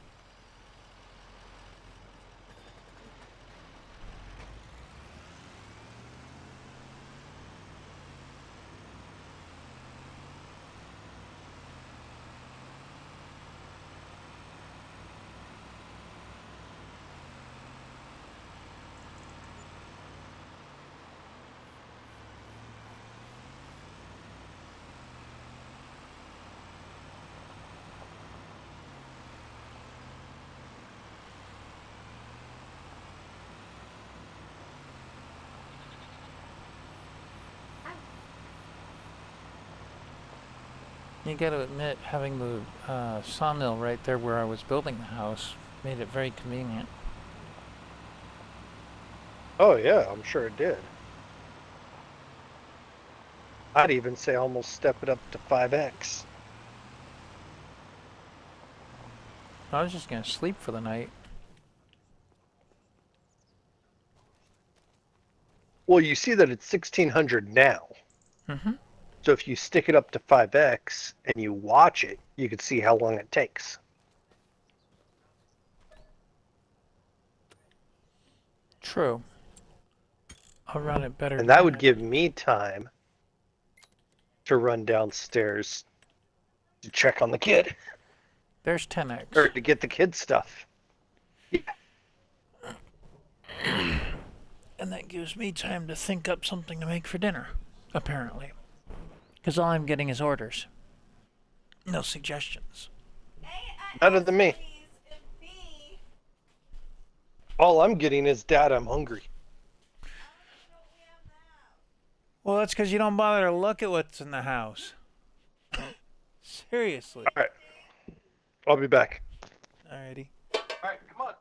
You gotta admit, having the sawmill right there where I was building the house made it very convenient. Oh yeah, I'm sure it did. I'd even say almost step it up to 5x. I was just gonna sleep for the night. Well, you see that it's 1600 now. Mm-hmm. So if you stick it up to 5x and you watch it, you can see how long it takes. True. I'll run it better. And that would give me time to run downstairs to check on the kid There's 10x. or to get the kid stuff. And that gives me time to think up something to make for dinner, apparently. Because all I'm getting is orders. No suggestions. Better than me. And B, All I'm getting is, Dad, I'm hungry. don't we have that? Well, that's because you don't bother to look at what's in the house. Seriously. All right. I'll be back. Alrighty. All right, come on.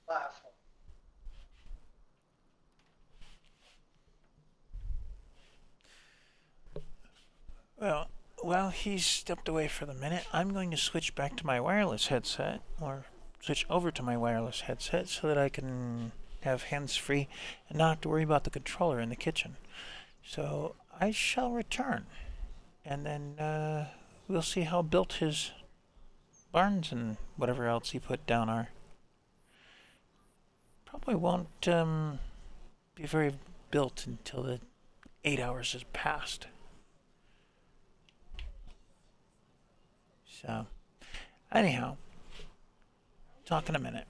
Last one. Well, while he's stepped away for the minute, I'm going to switch back to my wireless headset, or switch over to my wireless headset so that I can have hands-free and not have to worry about the controller in the kitchen. So I shall return, and then we'll see how built his barns and whatever else he put down are. Probably won't be very built until the 8 hours has passed. So, anyhow, talk in a minute.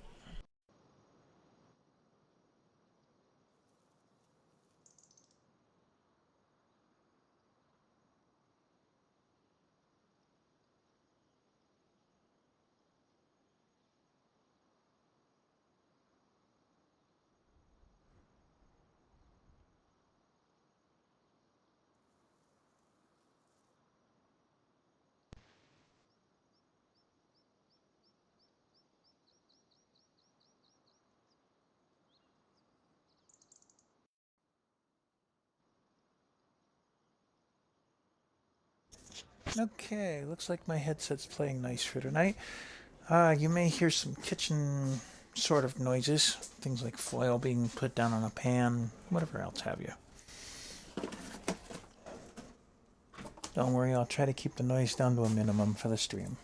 Okay, looks like my headset's playing nice for tonight. You may hear some kitchen sort of noises, things like foil being put down on a pan, whatever else have you. Don't worry, I'll try to keep the noise down to a minimum for the stream.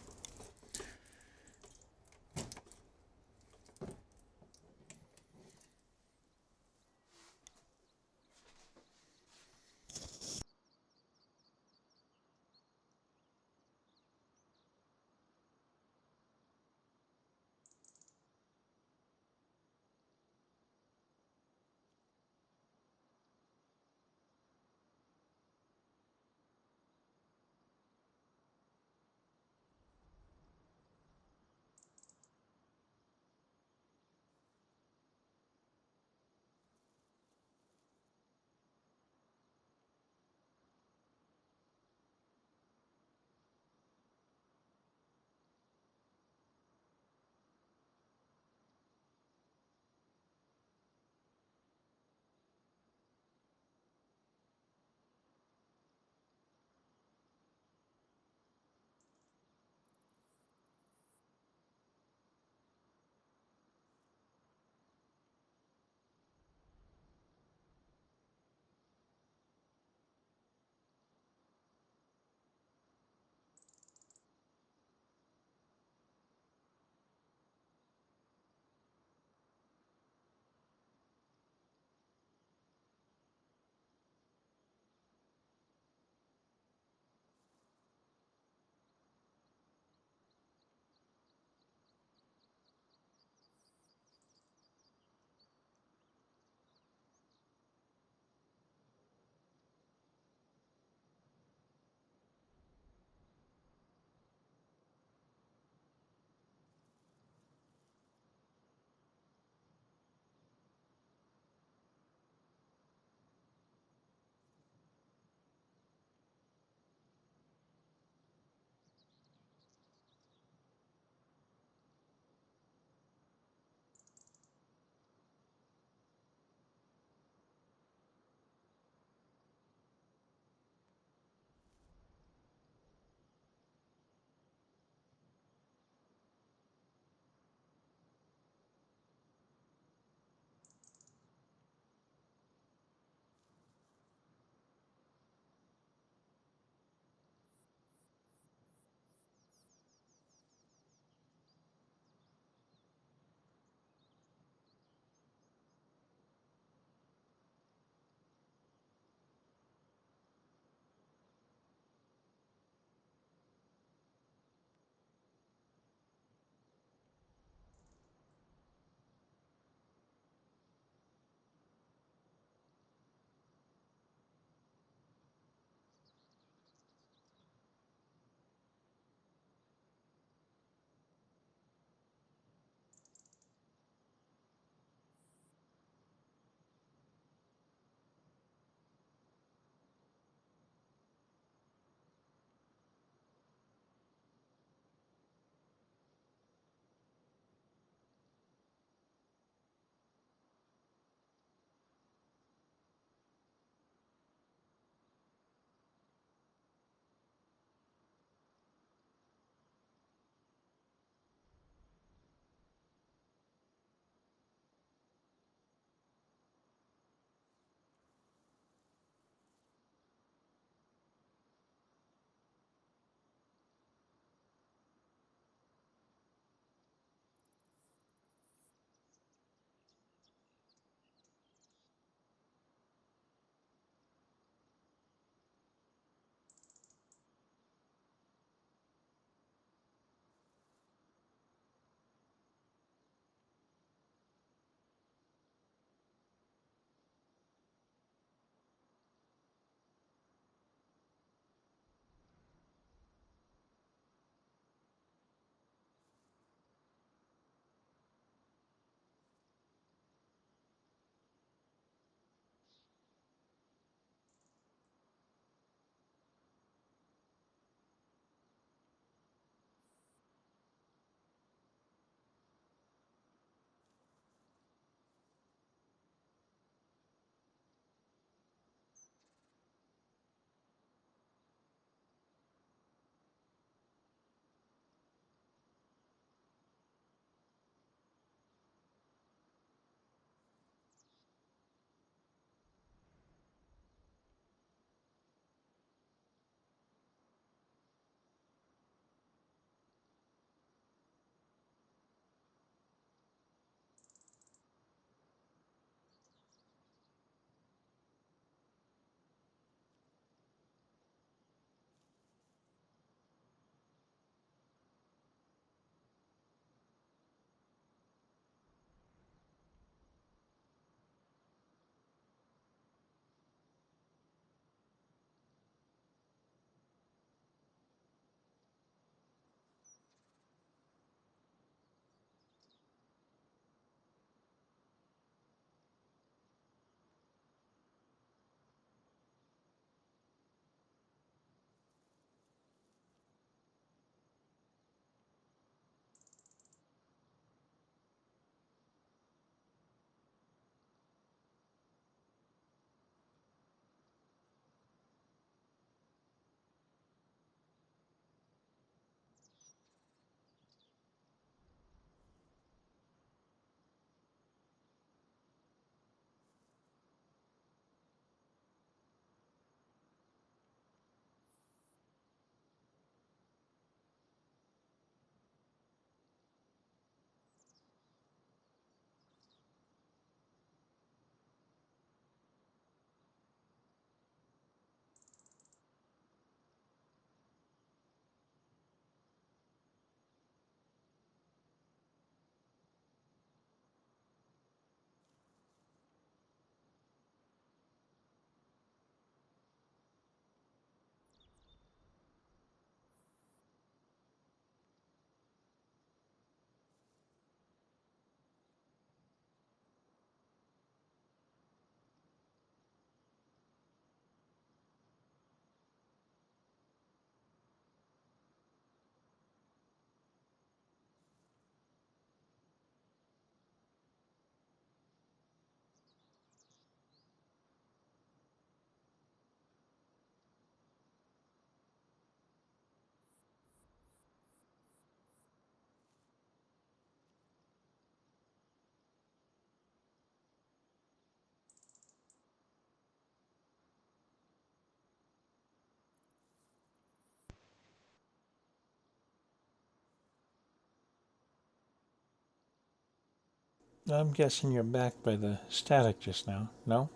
I'm guessing you're back by the static just now. No?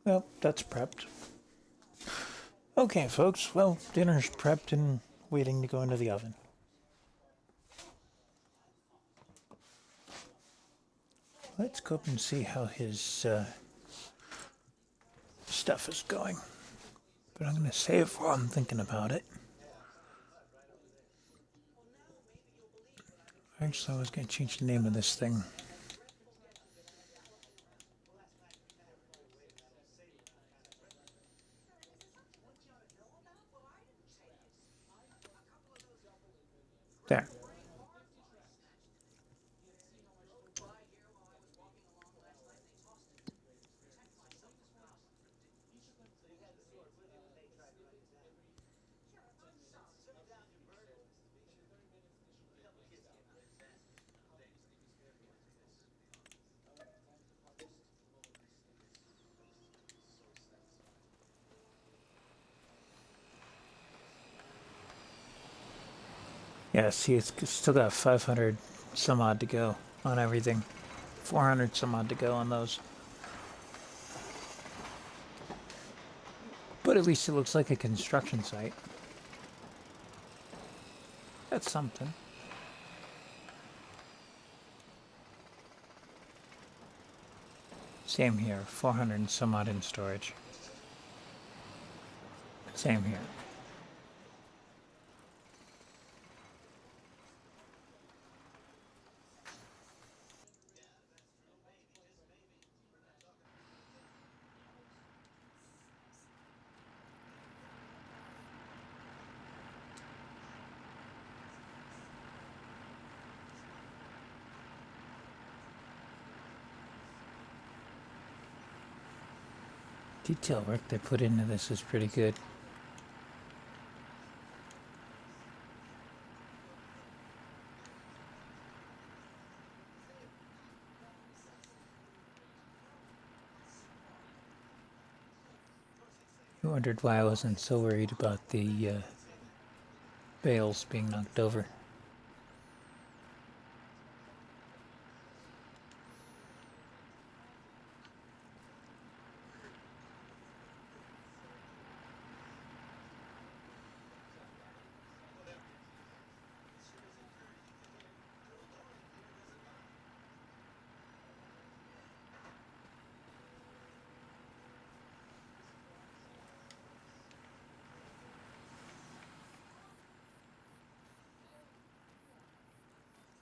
Well, that's prepped. Okay, folks. Well, dinner's prepped and waiting to go into the oven. Let's go up and see how his stuff is going. But I'm going to save while I'm thinking about it. Actually, I was going to change the name of this thing. There. Yeah, see, it's still got 500 some odd to go on everything. 400 some odd to go on those. But at least it looks like a construction site. That's something. Same here, 400 and some odd in storage. Same here. Detail work they put into this is pretty good. You wondered why I wasn't so worried about the bales being knocked over.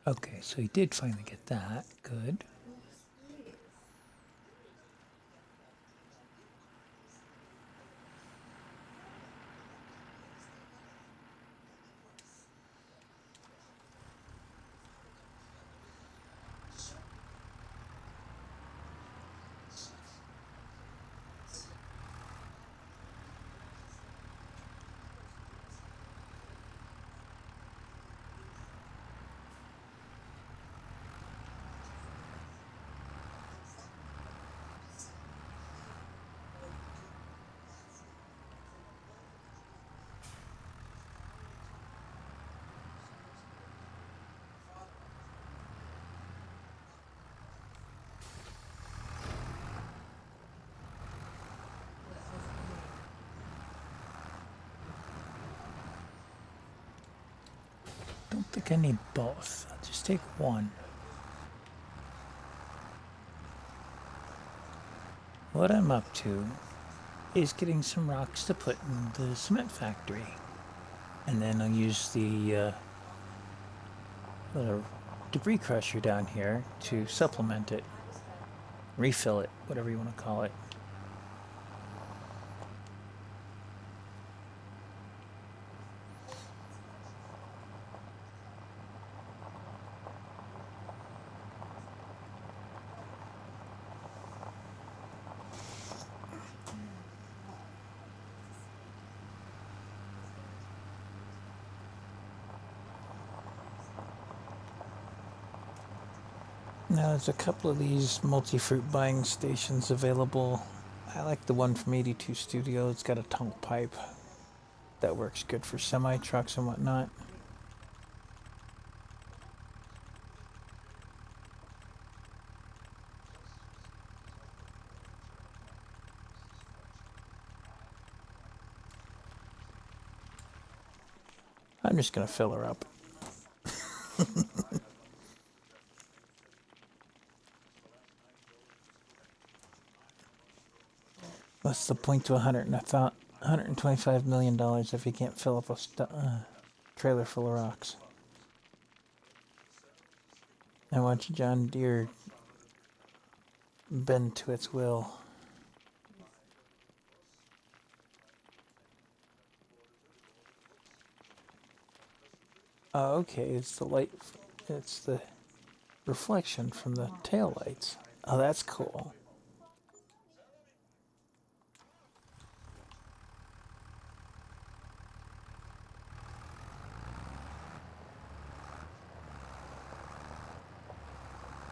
Okay, so he did finally get that. Good. Don't think I need both. I'll just take one. What I'm up to is getting some rocks to put in the cement factory. And then I'll use the little debris crusher down here to supplement it. Refill it, whatever you want to call it. Now there's a couple of these multi-fruit buying stations available I like the one from 82 Studio. It's got a tongue pipe that works good for semi trucks and whatnot. I'm just gonna fill her up. What's the point to 125 million dollars if you can't fill up a trailer full of rocks? I watch John Deere bend to its will. Oh, okay, it's the light. It's the reflection from the tail lights. Oh, that's cool.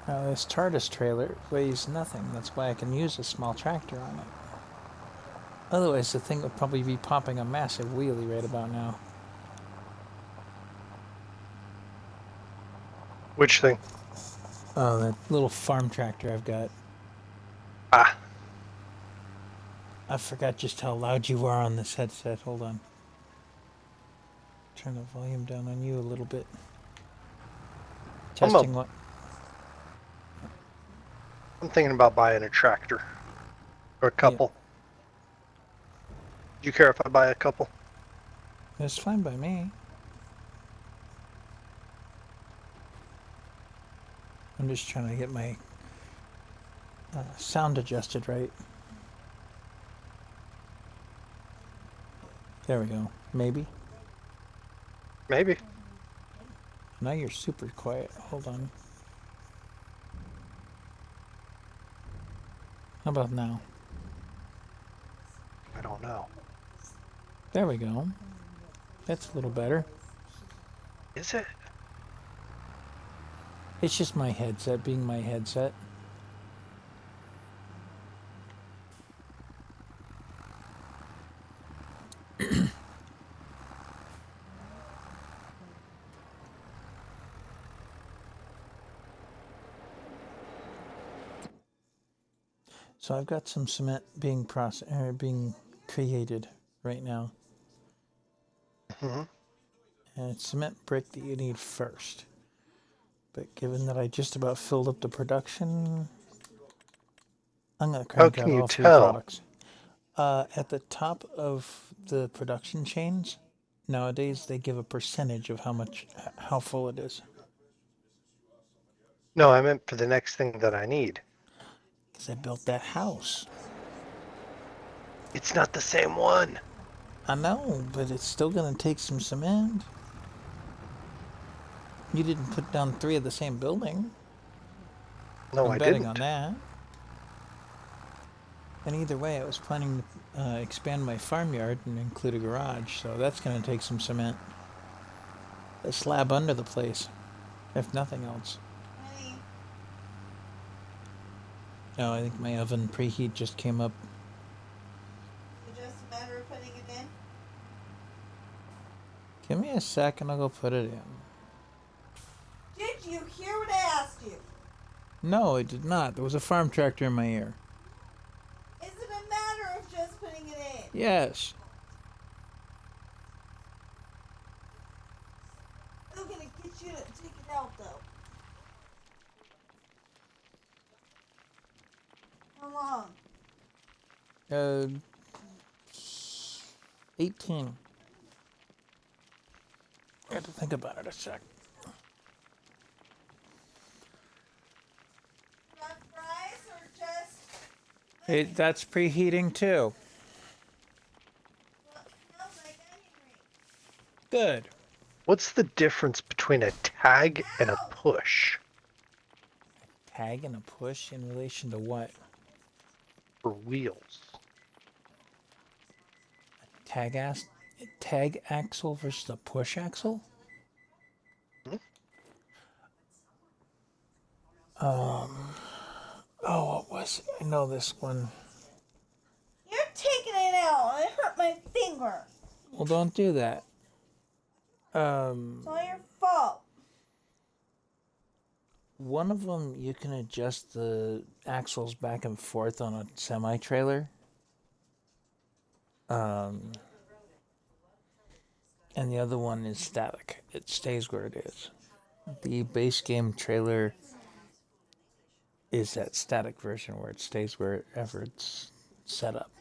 Now this TARDIS trailer weighs nothing. That's why I can use a small tractor on it. Otherwise, the thing would probably be popping a massive wheelie right about now. Which thing? Oh, that little farm tractor I've got. Ah, I forgot just how loud you are on this headset. Hold on. Turn the volume down on you a little bit. Testing what? I'm thinking about buying a tractor. Or a couple. Do you care if I buy a couple? It's fine by me. I'm just trying to get my sound adjusted right. There we go. Maybe. Maybe. Now you're super quiet. Hold on. How about now? I don't know. There we go. That's a little better. Is it? It's just my headset being my headset. So I've got some cement being being created right now. Mm-hmm. And it's cement brick that you need first. But given that I just about filled up the production, I'm going to How crank can out you all 3 tell? products. At the top of the production chains, nowadays they give a percentage of how full it is. No, I meant for the next thing that I need. Because I built that house. It's not the same one. I know, but it's still going to take some cement. You didn't put down 3 of the same building. No, I'm I betting didn't. on that. And either way, I was planning to expand my farmyard and include a garage, so that's going to take some cement. A slab under the place, if nothing else. Honey, Oh, I think my oven preheat just came up. is it just a matter of putting it in? Give me a sec and I'll go put it in. Did you hear what I asked you? No, I did not. There was a farm tractor in my ear. Is it a matter of just putting it in? Yes. I'm gonna get you to take it out though. How long? 18. I had to think about it a sec. Not fries or just That's preheating too. what smells like onion rings? Good. What's the difference between a tag and a push Tag and a push in relation to what? for wheels? Tag axle versus a push axle? Hmm? Oh, what was it? I know this one. my finger. Well, don't do that. It's all your fault. One of them you can adjust the axles back and forth on a semi trailer. And the other one is static. It stays where it is. The base game trailer is that static version where it stays wherever it's set up.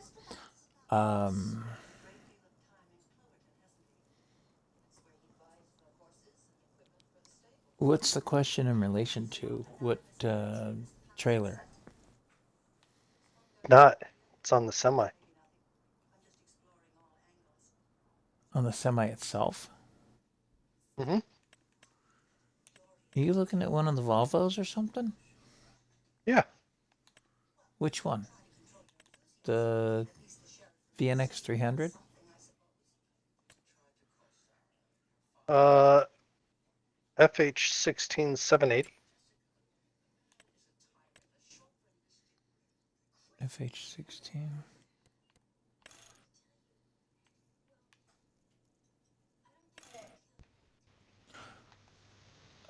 What's the question in relation to? What trailer? Not. It's on the semi. On the semi itself? Mm-hmm. Are you looking at one of the Volvos or something? Yeah. Which one? The VNX 300? FH16 780. FH16.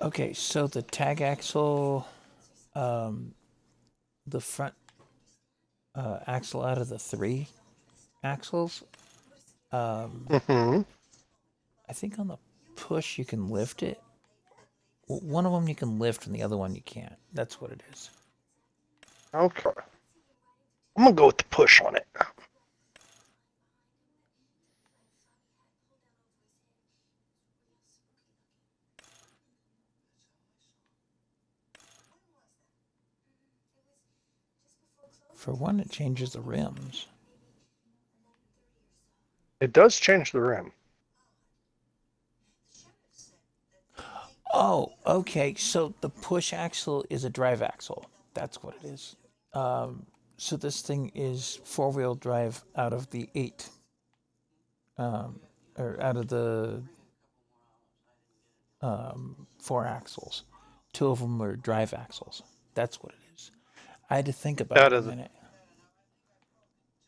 Okay, so the tag axle, the front axle out of the 3 axles, Mm-hmm. I think on the push you can lift it. One of them you can lift and the other one you can't. That's what it is. Okay. I'm gonna go with the push on it. For one, it changes the rims. It does change the rim. Oh, okay. So the push axle is a drive axle. That's what it is. So this thing is 4-wheel drive out of the 8, or out of the 4 axles. 2 of them are drive axles. That's what it is. I had to think about Out it a of the- minute.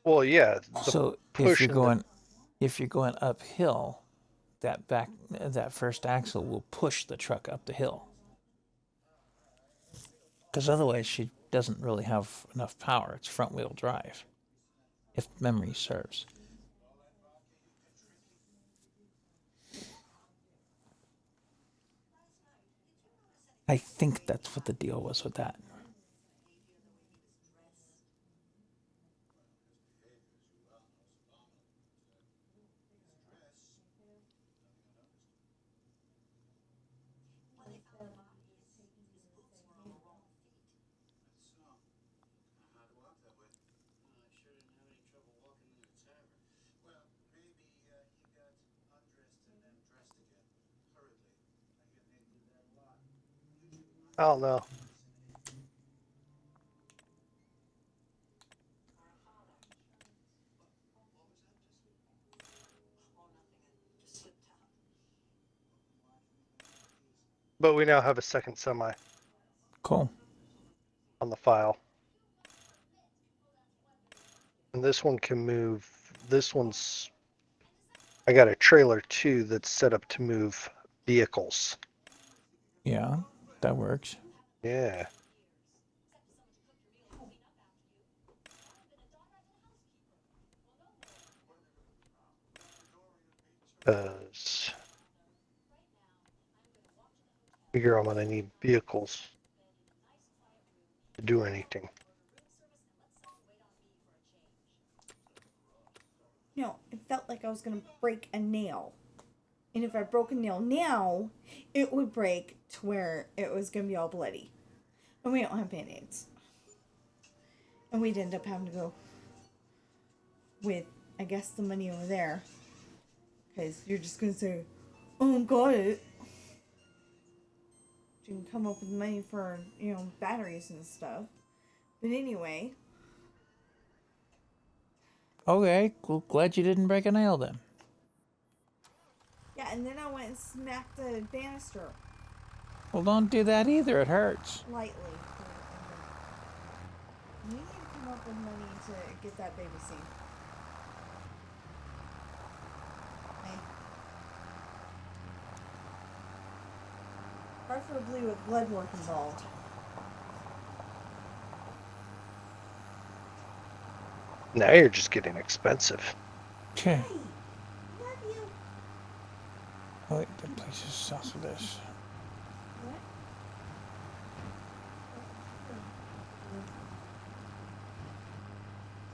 Well, yeah. So push if you're going uphill, that first axle will push the truck up the hill. Because otherwise she doesn't really have enough power. It's front wheel drive, if memory serves. I think that's what the deal was with that. I don't know. But we now have a second semi Cool. on the file. And this one can move. This one's. I got a trailer too that's set up to move vehicles. Yeah, that works. Yeah. Because figure I'm gonna need vehicles to do anything. No, it felt like I was gonna break a nail. And if I broke a nail now, it would break to where it was gonna be all bloody. And we don't have band-aids. And we'd end up having to go with, I guess, the money over there. Because you're just gonna say, oh, got it. You can come up with money for, batteries and stuff. But anyway. Okay, cool. Glad you didn't break a nail then. Yeah, and then I went and smacked the banister Well, don't do that either. It hurts. lightly. We need to come up with money to get that baby seen. Preferably with blood work involved. Now you're just getting expensive. Okay. Love you. Oh, wait, that place is south of this. What?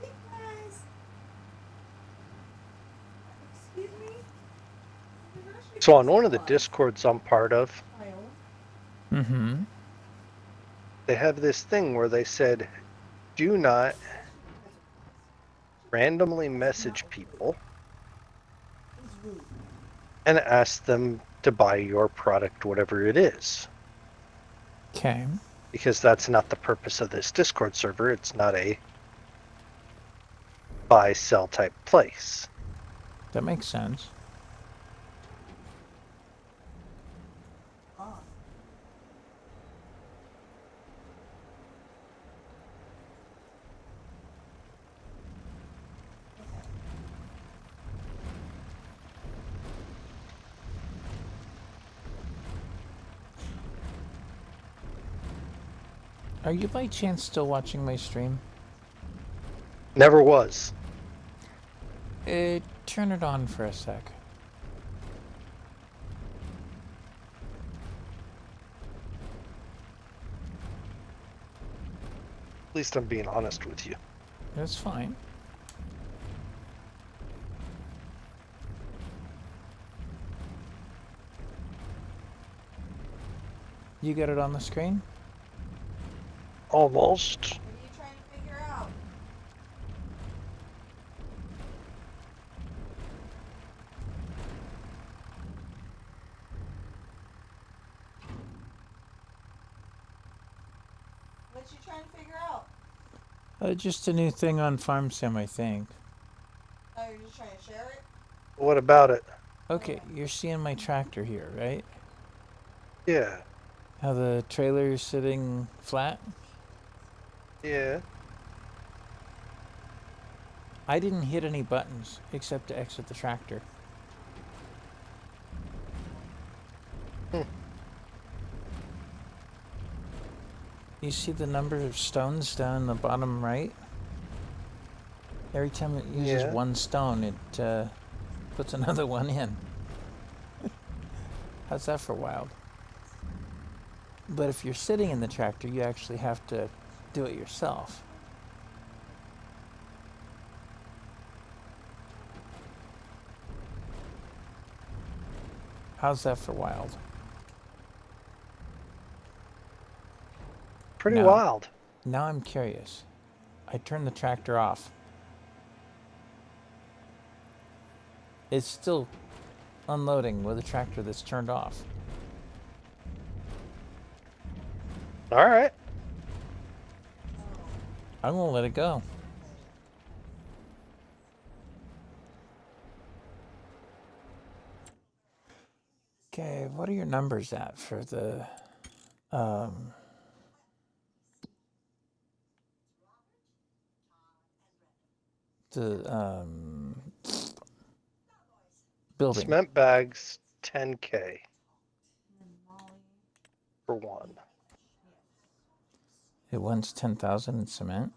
Hey guys. Excuse me? So on one of the discords I'm part of, Mm-hmm. they have this thing where they said, do not randomly message people and ask them to buy your product, whatever it is. Okay. Because that's not the purpose of this Discord server. It's not a buy-sell type place. That makes sense. Are you by chance still watching my stream? Never was. Turn it on for a sec. At least I'm being honest with you. That's fine. You got it on the screen? Almost. What are you trying to figure out? What you trying to figure out? Just a new thing on Farm Sim, I think. Oh, you're just trying to share it? What about it? Okay, you're seeing my tractor here, right? Yeah. How the trailer is sitting flat? Yeah. I didn't hit any buttons except to exit the tractor. You see the number of stones down in the bottom right? Every time it uses Yeah. one stone, it puts another one in. How's that for wild? But if you're sitting in the tractor, you actually have to do it yourself. How's that for wild? Pretty No. wild. Now I'm curious. I turned the tractor off. It's still unloading with a tractor that's turned off. All right. I'm gonna let it go. Okay, what are your numbers at for the um building? Cement bags, 10K for one. It wants 10,000 in cement.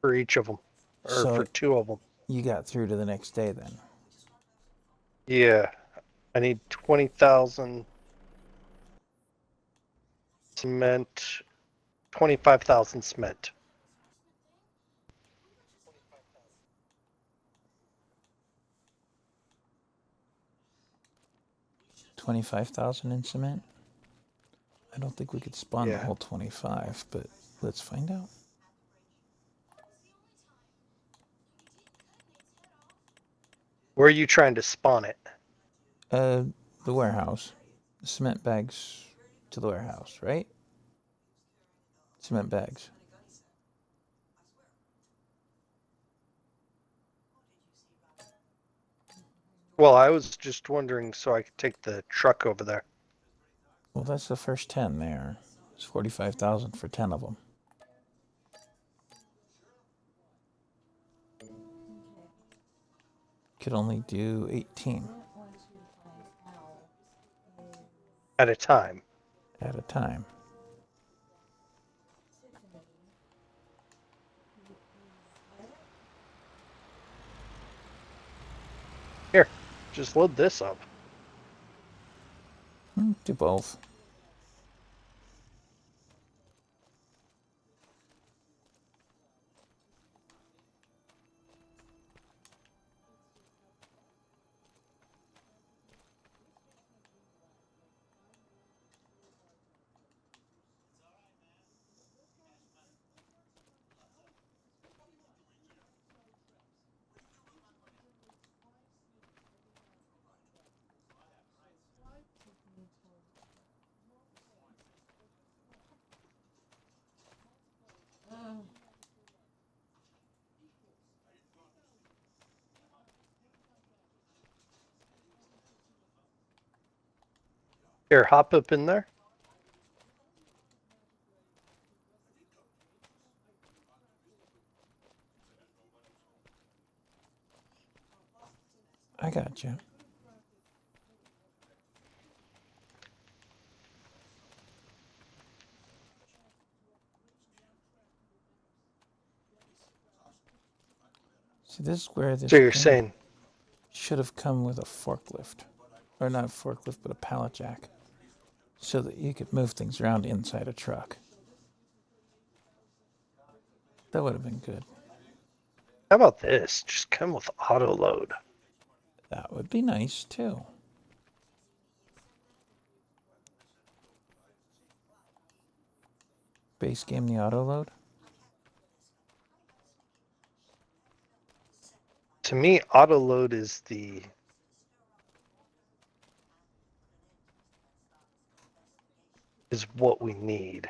For each of them. Or So- for two of them. You got through to the next day then. Yeah. I need 20,000 cement, 25,000 cement. $25,000 in cement? I don't think we could spawn the Yeah. whole 25, but let's find out. Where are you trying to spawn it? The warehouse. Cement bags to the warehouse, right? Cement bags. Well, I was just wondering so I could take the truck over there. Well, that's the first 10 there. It's 45,000 for 10 of them. Could only do 18. at a time. at a time. Here, just load this up. Do both. Here, hop up in there. I got you. See, this is where this So you're thing saying should have come with a forklift. Or not a forklift, but a pallet jack. So that you could move things around inside a truck. That would have been good. how about this? Just come with auto load. That would be nice too. Base game the auto load. To me, auto load is what we need.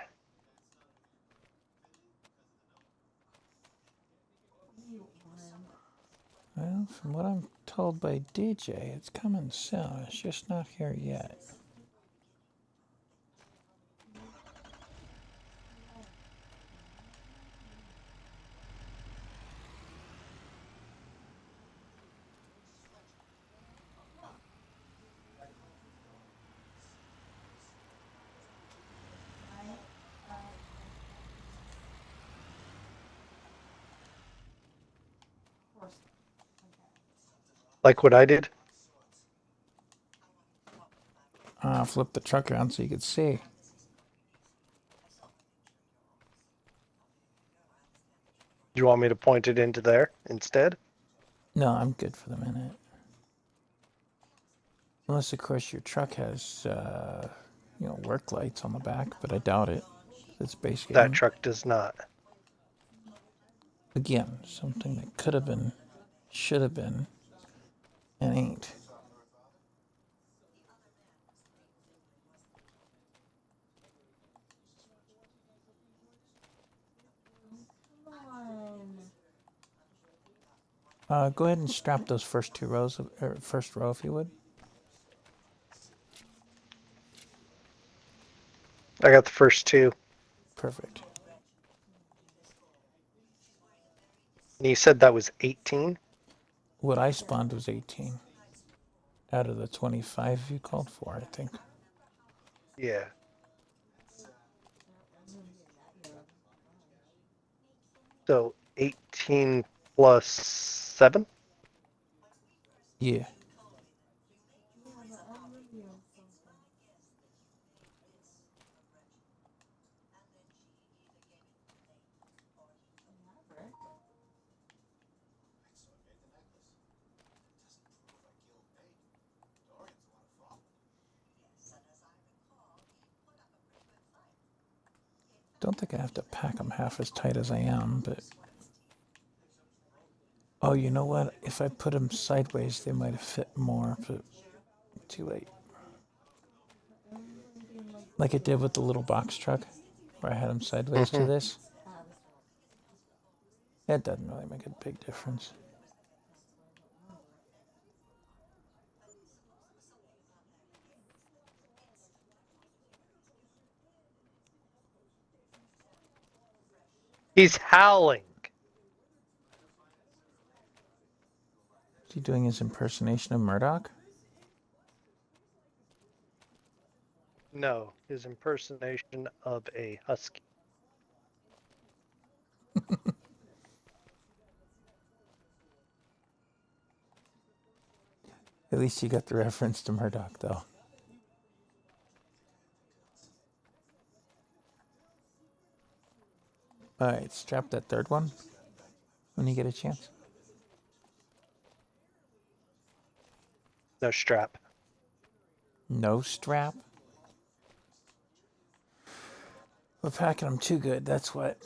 Well, from what I'm told by DJ, it's coming soon. It's just not here yet. Like what I did. Flip the truck around so you could see. Do you want me to point it into there instead? No, I'm good for the minute. Unless, of course, your truck has, work lights on the back, but I doubt it. It's base game. That truck does not. Again, something that could have been, should have been, and ain't. Go ahead and strap those first two rows, or first row, if you would. I got the first two. Perfect. And you said that was 18? What I spawned was 18. Out of the 25 you called for, I think. Yeah. So 18 plus 7? Yeah. Don't think I have to pack them half as tight as I am, but... Oh, you know what? If I put them sideways, they might have fit more, but too late. Like I did with the little box truck, where I had them sideways to this. That doesn't really make a big difference. He's howling. Is he doing his impersonation of Murdoch? No, his impersonation of a husky. At least you got the reference to Murdoch, though. All right, strap that third one when you get a chance. No strap. No strap. We're packing them too good. That's what.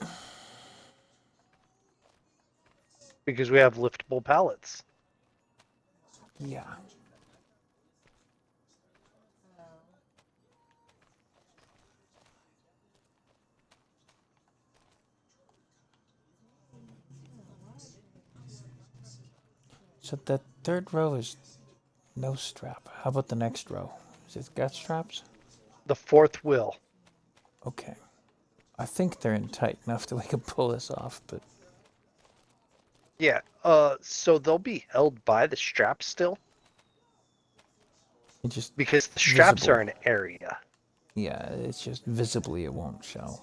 Because we have liftable pallets. Yeah. So that third row is no strap. How about the next row? Is it got straps? The fourth will. Okay. I think they're in tight enough that we can pull this off, but Yeah. So they'll be held by the straps still it just because the straps are visible. an area. Yeah, it's just visibly it won't show.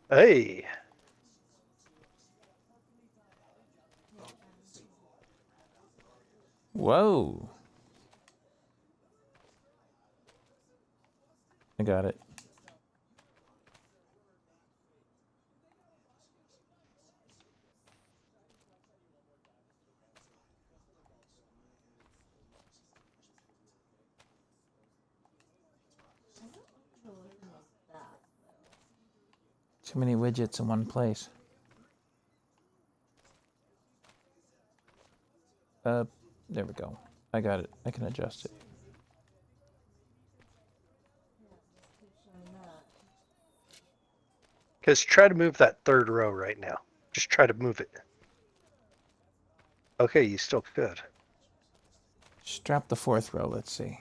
Hey. Whoa. I got it. Too many widgets in one place. There we go. I got it. I can adjust it. Because try to move that third row right now. Just try to move it. Okay, you still could. Strap the fourth row. Let's see.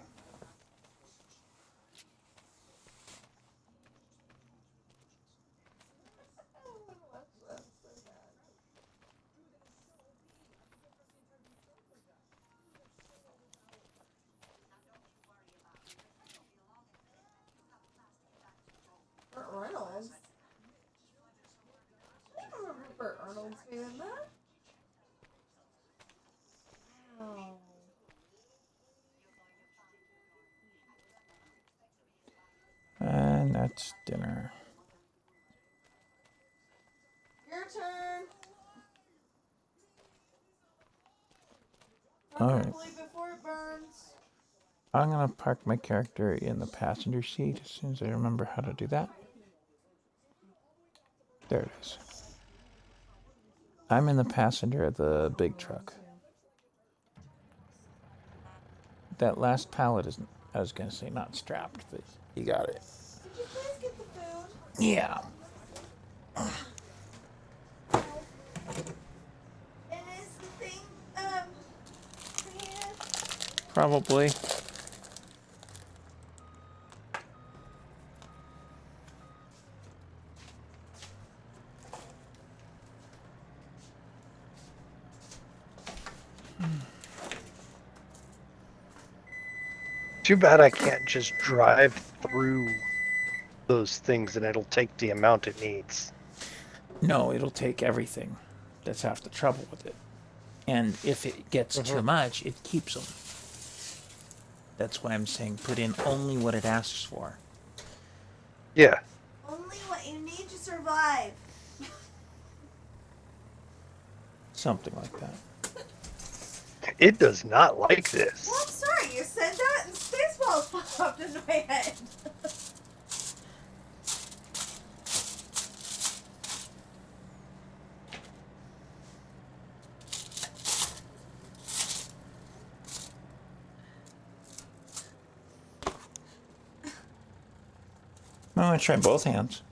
Burt Reynolds? I don't remember Burt Reynolds being in that. Wow. And that's dinner. Your turn. All right. Preferably before it burns. I'm going to park my character in the passenger seat as soon as I remember how to do that. There it is. I'm in the passenger of the big truck. That last pallet isn't, I was going to say not strapped, but you got it. Did you guys get the food? Yeah. And is the thing, clean? Probably. Too bad I can't just drive through those things and it'll take the amount it needs. No, it'll take everything. That's half the trouble with it. And if it gets too much, it keeps them. That's why I'm saying put in only what it asks for. Yeah. Only what you need to survive. Something like that. It does not like this. Well, I'm sorry, you said that and Spaceballs popped into my head. I'm going to try both hands.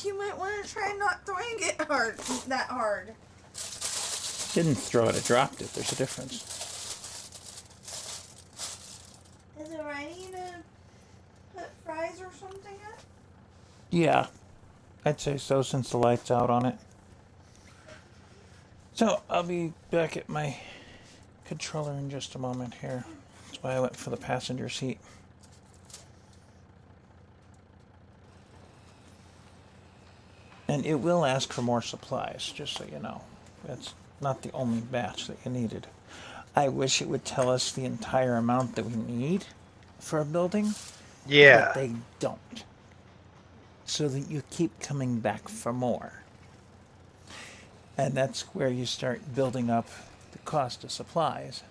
You might want to try not throwing it that hard. Didn't throw it, I dropped it. There's a difference. Is it ready to put fries or something in? Yeah. I'd say so since the light's out on it. So I'll be back at my controller in just a moment here. That's why I went for the passenger seat. And it will ask for more supplies, just so you know. That's not the only batch that you needed. I wish it would tell us the entire amount that we need for a building, Yeah. but they don't. So that you keep coming back for more. And that's where you start building up the cost of supplies.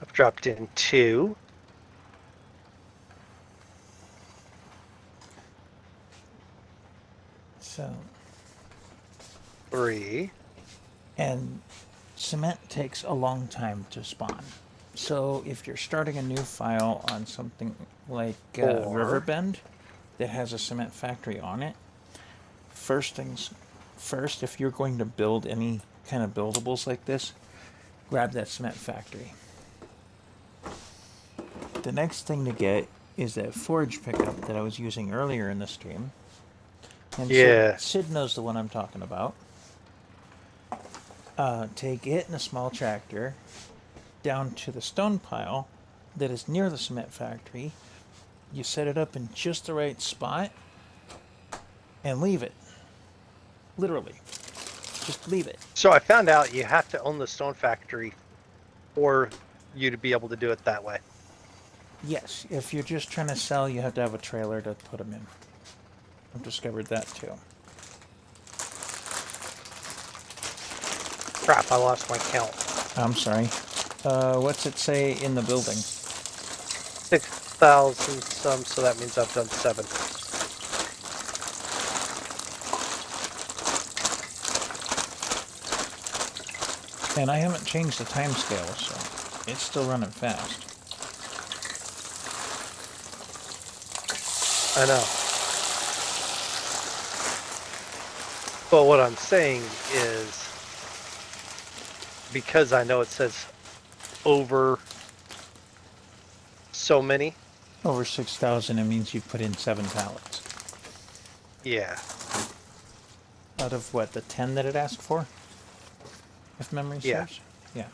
I've dropped in 2. So, 3. and cement takes a long time to spawn. So if you're starting a new file on something like Or- Riverbend that has a cement factory on it, first things first, if you're going to build any kind of buildables like this, grab that cement factory. The next thing to get is that forage pickup that I was using earlier in the stream. And Yeah. Sid knows the one I'm talking about. Take it in a small tractor down to the stone pile that is near the cement factory. You set it up in just the right spot and leave it. Literally. Just leave it. So I found out you have to own the stone factory for you to be able to do it that way. Yes, if you're just trying to sell, you have to have a trailer to put them in. I've discovered that too. Crap, I lost my count. I'm sorry. What's it say in the building? 6,000 some, so that means I've done 7. And I haven't changed the timescale, so it's still running fast. I know. But what I'm saying is, because I know it says over so many, Over 6,000, it means you put in 7 pallets. yeah. Out of what, the 10 that it asked for? If memory Yeah. serves? Yeah.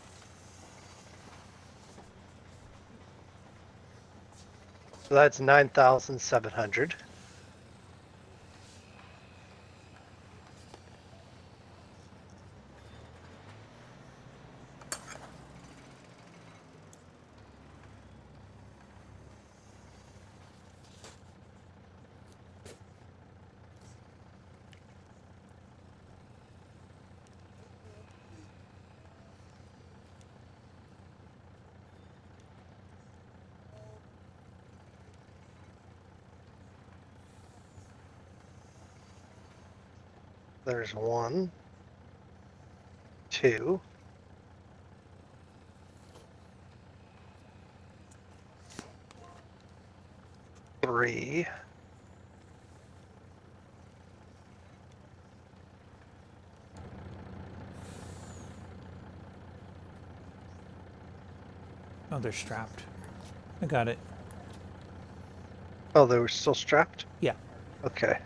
So that's 9,700. There's 1, 2, 3, 4. Oh, they're strapped. I got it. Oh, they were still strapped? Yeah. Okay.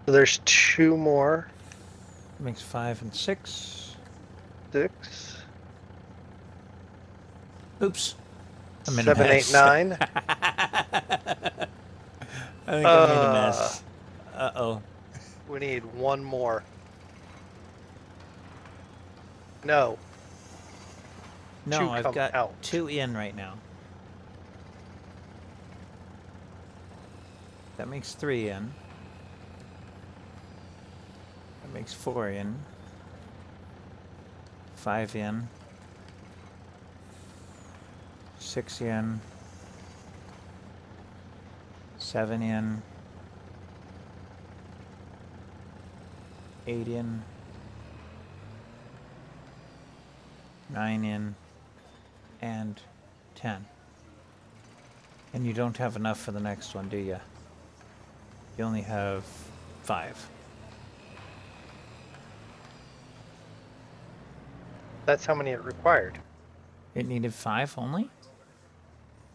So there's 2 more. Makes 5 and 6. 6. Oops. I'm in a 7, 8, mess. 9. I think I made a mess. Uh-oh. We need 1 more. No. No, 2 I've come got out. 2 in right now. That makes 3 in. That makes 4 in. 5 in. 6 in. 7 in. 8 in. 9 in. And 10. And you don't have enough for the next one, do you? You only have 5. That's how many it required. It needed 5 only?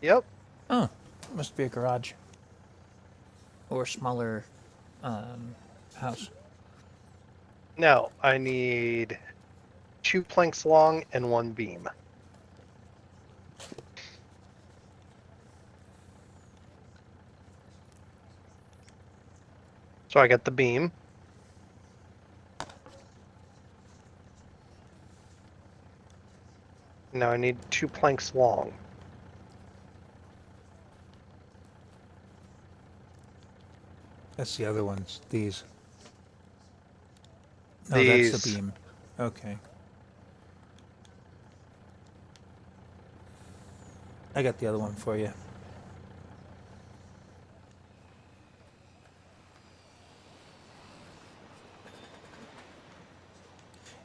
Yep. Oh, Must be a garage. Or smaller house. Now, I need 2 planks long and 1 beam. So I got the beam. Now I need 2 planks long. That's the other ones. These. No, These. that's the beam. Okay. I got the other one for you.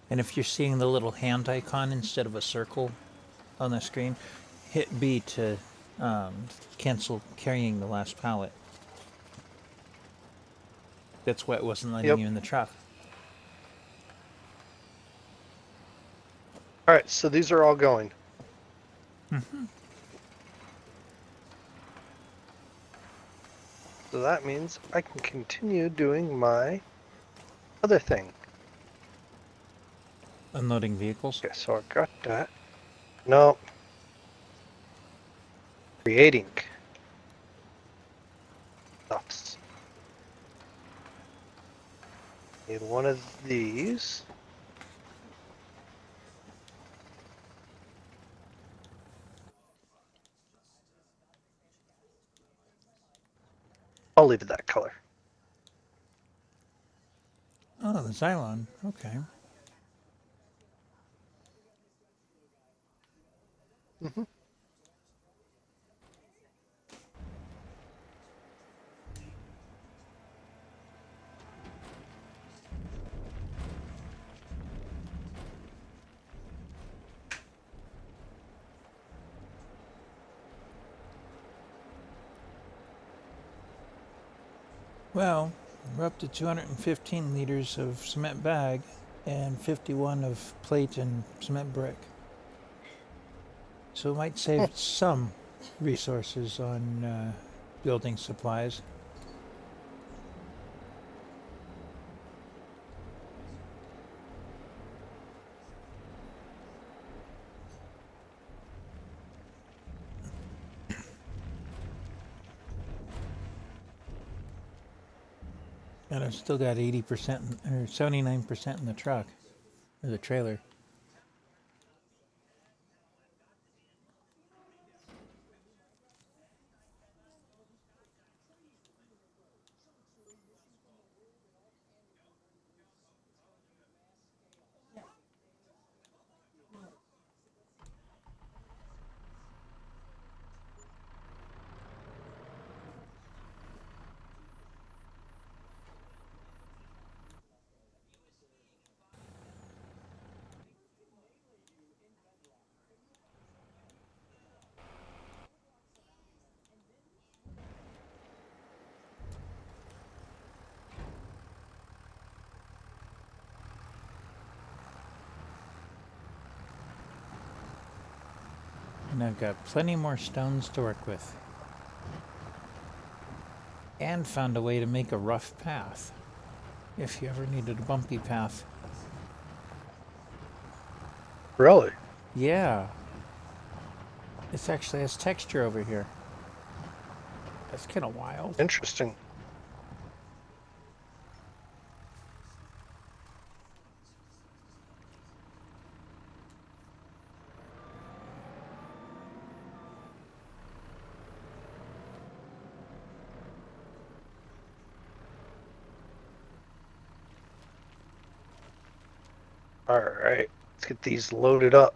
And if you're seeing the little hand icon instead of a circle on the screen, hit B to cancel carrying the last pallet. That's why it wasn't letting Yep. you in the truck. Alright, so these are all going. So that means I can continue doing my other thing. Unloading vehicles. Okay, so I got that. No. Creating. Stuffs. Need one of these. I'll leave it that color. Oh, the Xylon. Okay. Mm-hmm. Well, we're up to 215 liters of cement bag and 51 of plate and cement brick. So it might save some resources on building supplies. And I've still got 80% or 79% in the truck, or the trailer. And I've got plenty more stones to work with. And found a way to make a rough path, if you ever needed a bumpy path. Really? Yeah. It actually has texture over here. That's kind of wild. Interesting. All right, let's get these loaded up.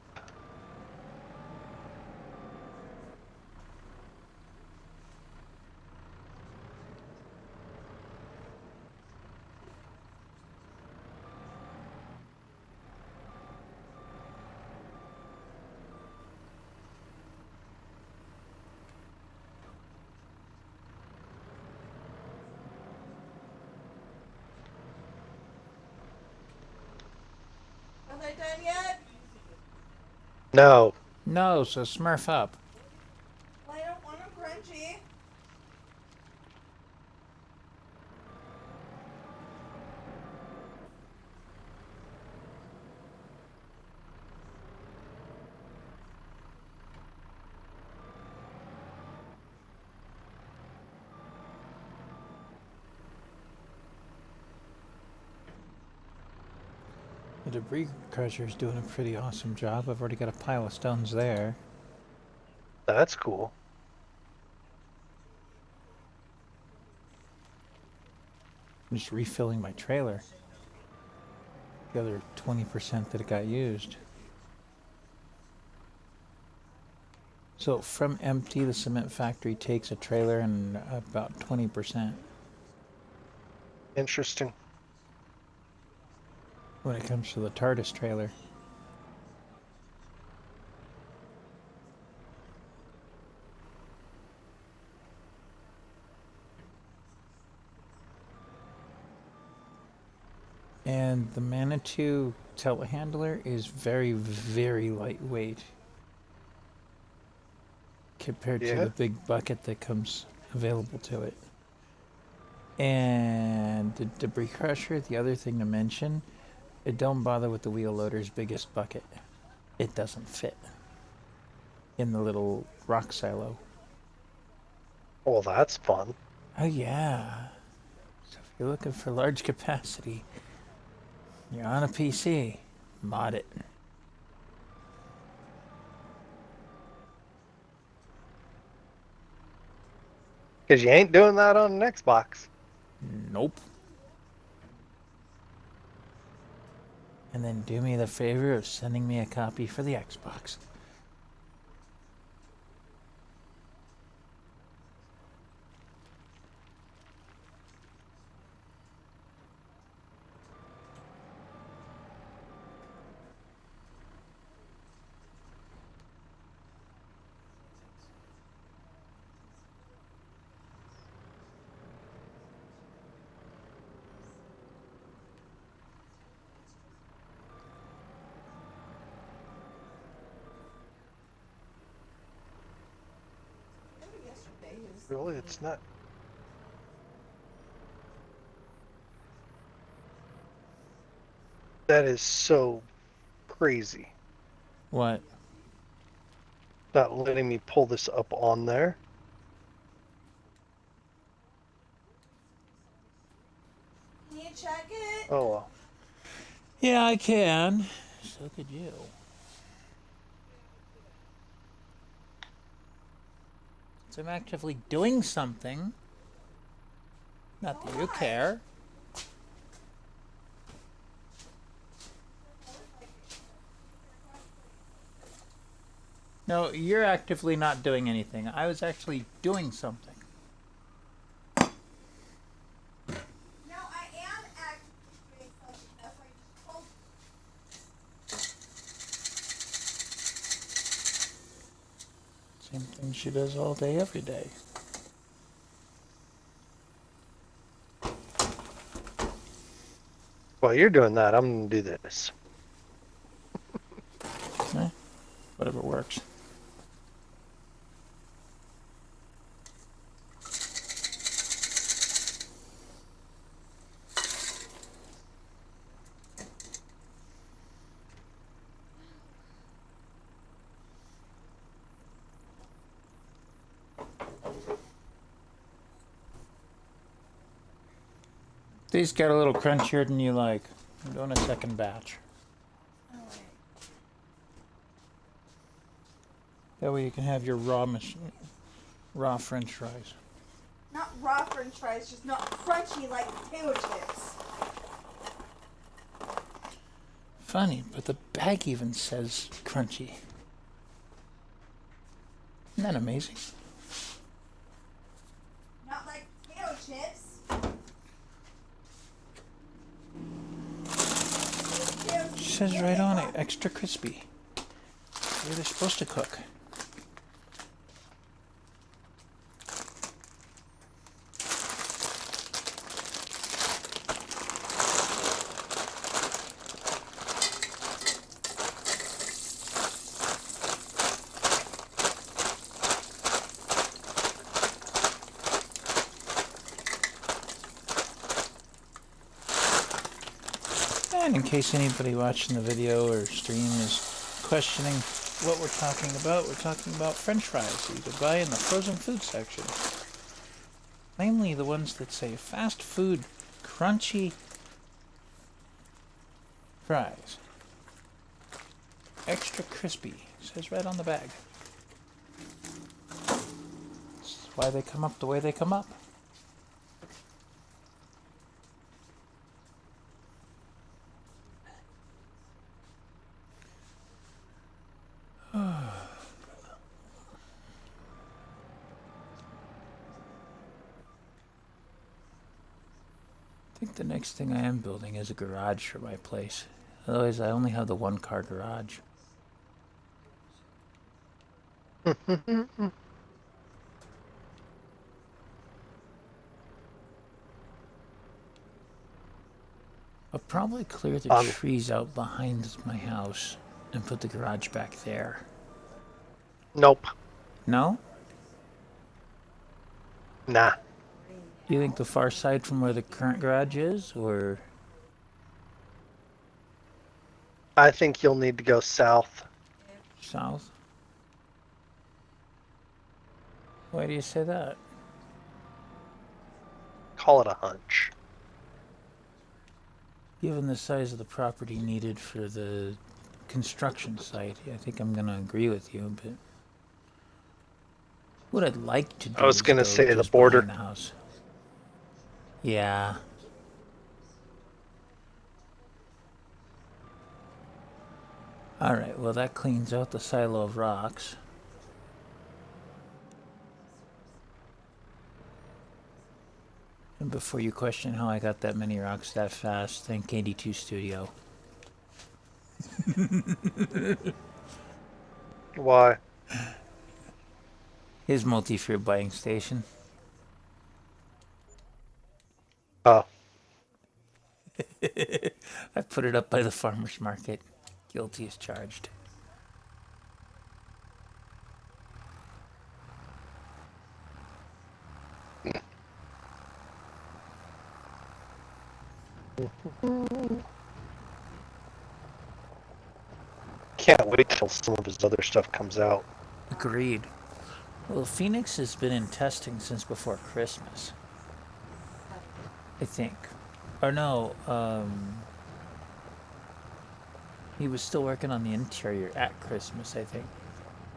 Are they done yet? No. No, so smurf up. Well, I don't want them crunchy. The debris crusher's doing a pretty awesome job. I've already got a pile of stones there. That's cool. I'm just refilling my trailer. The other 20% that it got used. So from empty, the cement factory takes a trailer and about 20% Interesting. when it comes to the TARDIS trailer. And the Manitou telehandler is very, very lightweight compared to Yeah. the big bucket that comes available to it. And the debris crusher, the other thing to mention, it don't bother with the wheel loader's biggest bucket. It doesn't fit in the little rock silo. Well, that's fun. Oh yeah. So if you're looking for large capacity, you're on a PC, mod it. Because you ain't doing that on an Xbox. Nope. And then do me the favor of sending me a copy for the Xbox. Yesterday is Really, it's not. That is so crazy. What? Not letting me pull this up on there. Can you check it? Oh well. Yeah, I can. So could you. So I'm actively doing something. Not that you care. No, you're actively not doing anything. I was actually doing something. No, I am actively doing something. That's why I just told Same thing she does all day, every day. While you're doing that, I'm gonna do this. Whatever works. These got a little crunchier than you like. I'm doing a second batch. That way you can have your raw French fries. Not raw French fries, just not crunchy like potato chips. Funny, but the bag even says crunchy. Isn't that amazing? Not like potato chips. It says right on it, extra crispy. The way they're supposed to cook. And in case anybody watching the video or stream is questioning what we're talking about French fries that you could buy in the frozen food section. Namely the ones that say fast food crunchy fries. Extra crispy, says right on the bag. That's why they come up the way they come up. I think the next thing I am building is a garage for my place. Otherwise, I only have the one-car garage. I'll probably clear the trees out behind my house and put the garage back there. Nope. No? Nah. Do you think the far side from where the current garage is, or? I think you'll need to go south. South? Why do you say that? Call it a hunch. Given the size of the property needed for the construction site, I think I'm going to agree with you, but what I'd like to do I was is going to go say the just border. behind the house. Yeah. Alright, well that cleans out the silo of rocks. And before you question how I got that many rocks that fast, thank 82 Studio. Why? His multi-fruit buying station. Oh. I put it up by the farmer's market. Guilty as charged. Can't wait till some of his other stuff comes out. Agreed. Well, Phoenix has been in testing since before Christmas. I think. Or no, he was still working on the interior at Christmas, I think.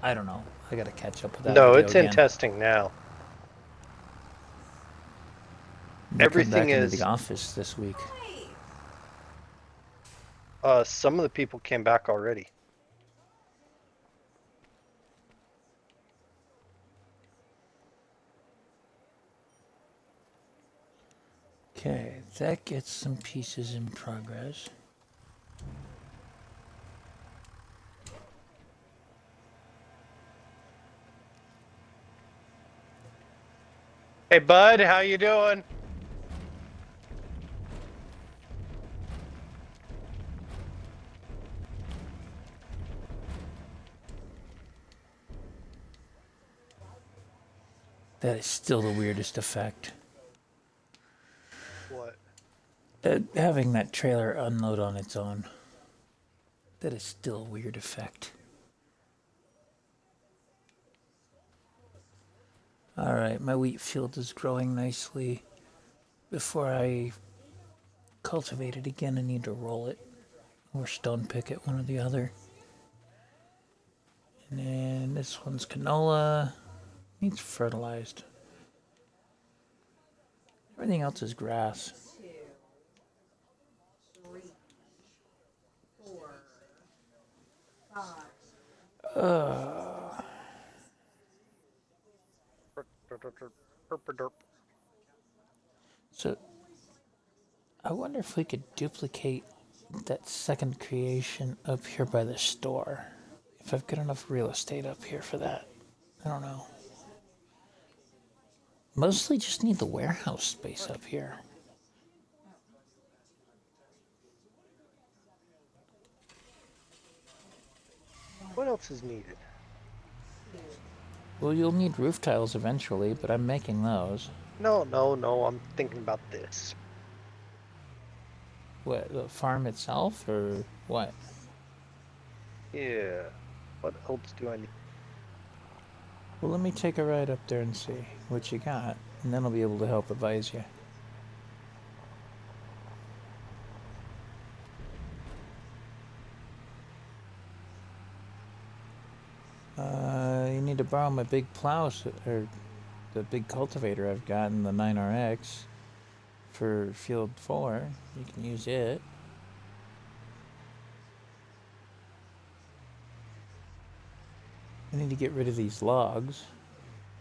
I don't know. I gotta catch up with that. No, video it's again. in testing now. I'm gonna come Everything back into is- the office this week. Some of the people came back already. Okay, that gets some pieces in progress. Hey, bud, how you doing? That is still the weirdest effect. What? Having that trailer unload on its own. That is still a weird effect. Alright, my wheat field is growing nicely. Before I cultivate it again, I need to roll it. Or stone pick it, one or the other. And then this one's canola. Needs fertilized. Everything else is grass. 2, 3, 4, 5. So, I wonder if we could duplicate that second creation up here by the store. If I've got enough real estate up here for that. I don't know. Mostly just need the warehouse space up here. What else is needed? Well, you'll need roof tiles eventually, but I'm making those. No, I'm thinking about this. What, the farm itself, or what? Yeah. What else do I need? Well, let me take a ride up there and see what you got, and then I'll be able to help advise you. need to borrow my big plow or the big cultivator I've got in the 9RX for Field 4. You can use it. I need to get rid of these logs.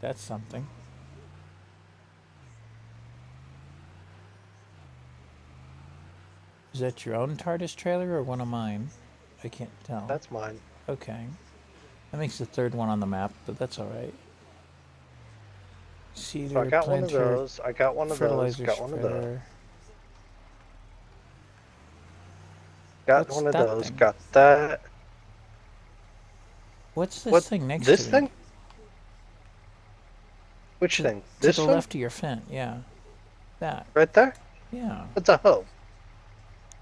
That's something. Is that your own TARDIS trailer or one of mine? I can't tell. That's mine. Okay. That makes the third one on the map, but that's alright. Cedar, So I got one of planter, those. I got one of those. fertilizer Got one of those. spreader. Got What's one of that those. thing? Got that. What's this What? thing next This to thing? me? Which thing? To This the thing? left of your fence, yeah. That. Right there? Yeah. That's a hoe.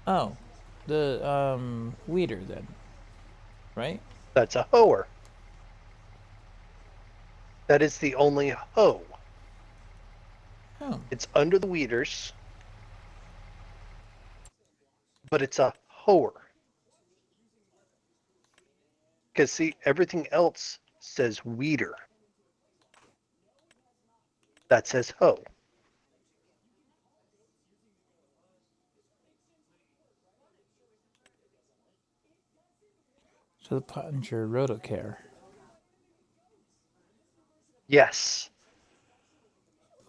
Oh. The weeder then. Right? That's a hoer. That is the only hoe. Oh. It's under the weeders, but it's a hoer. Because see, everything else says weeder. That says hoe. So the Pottinger Rotocare. Yes.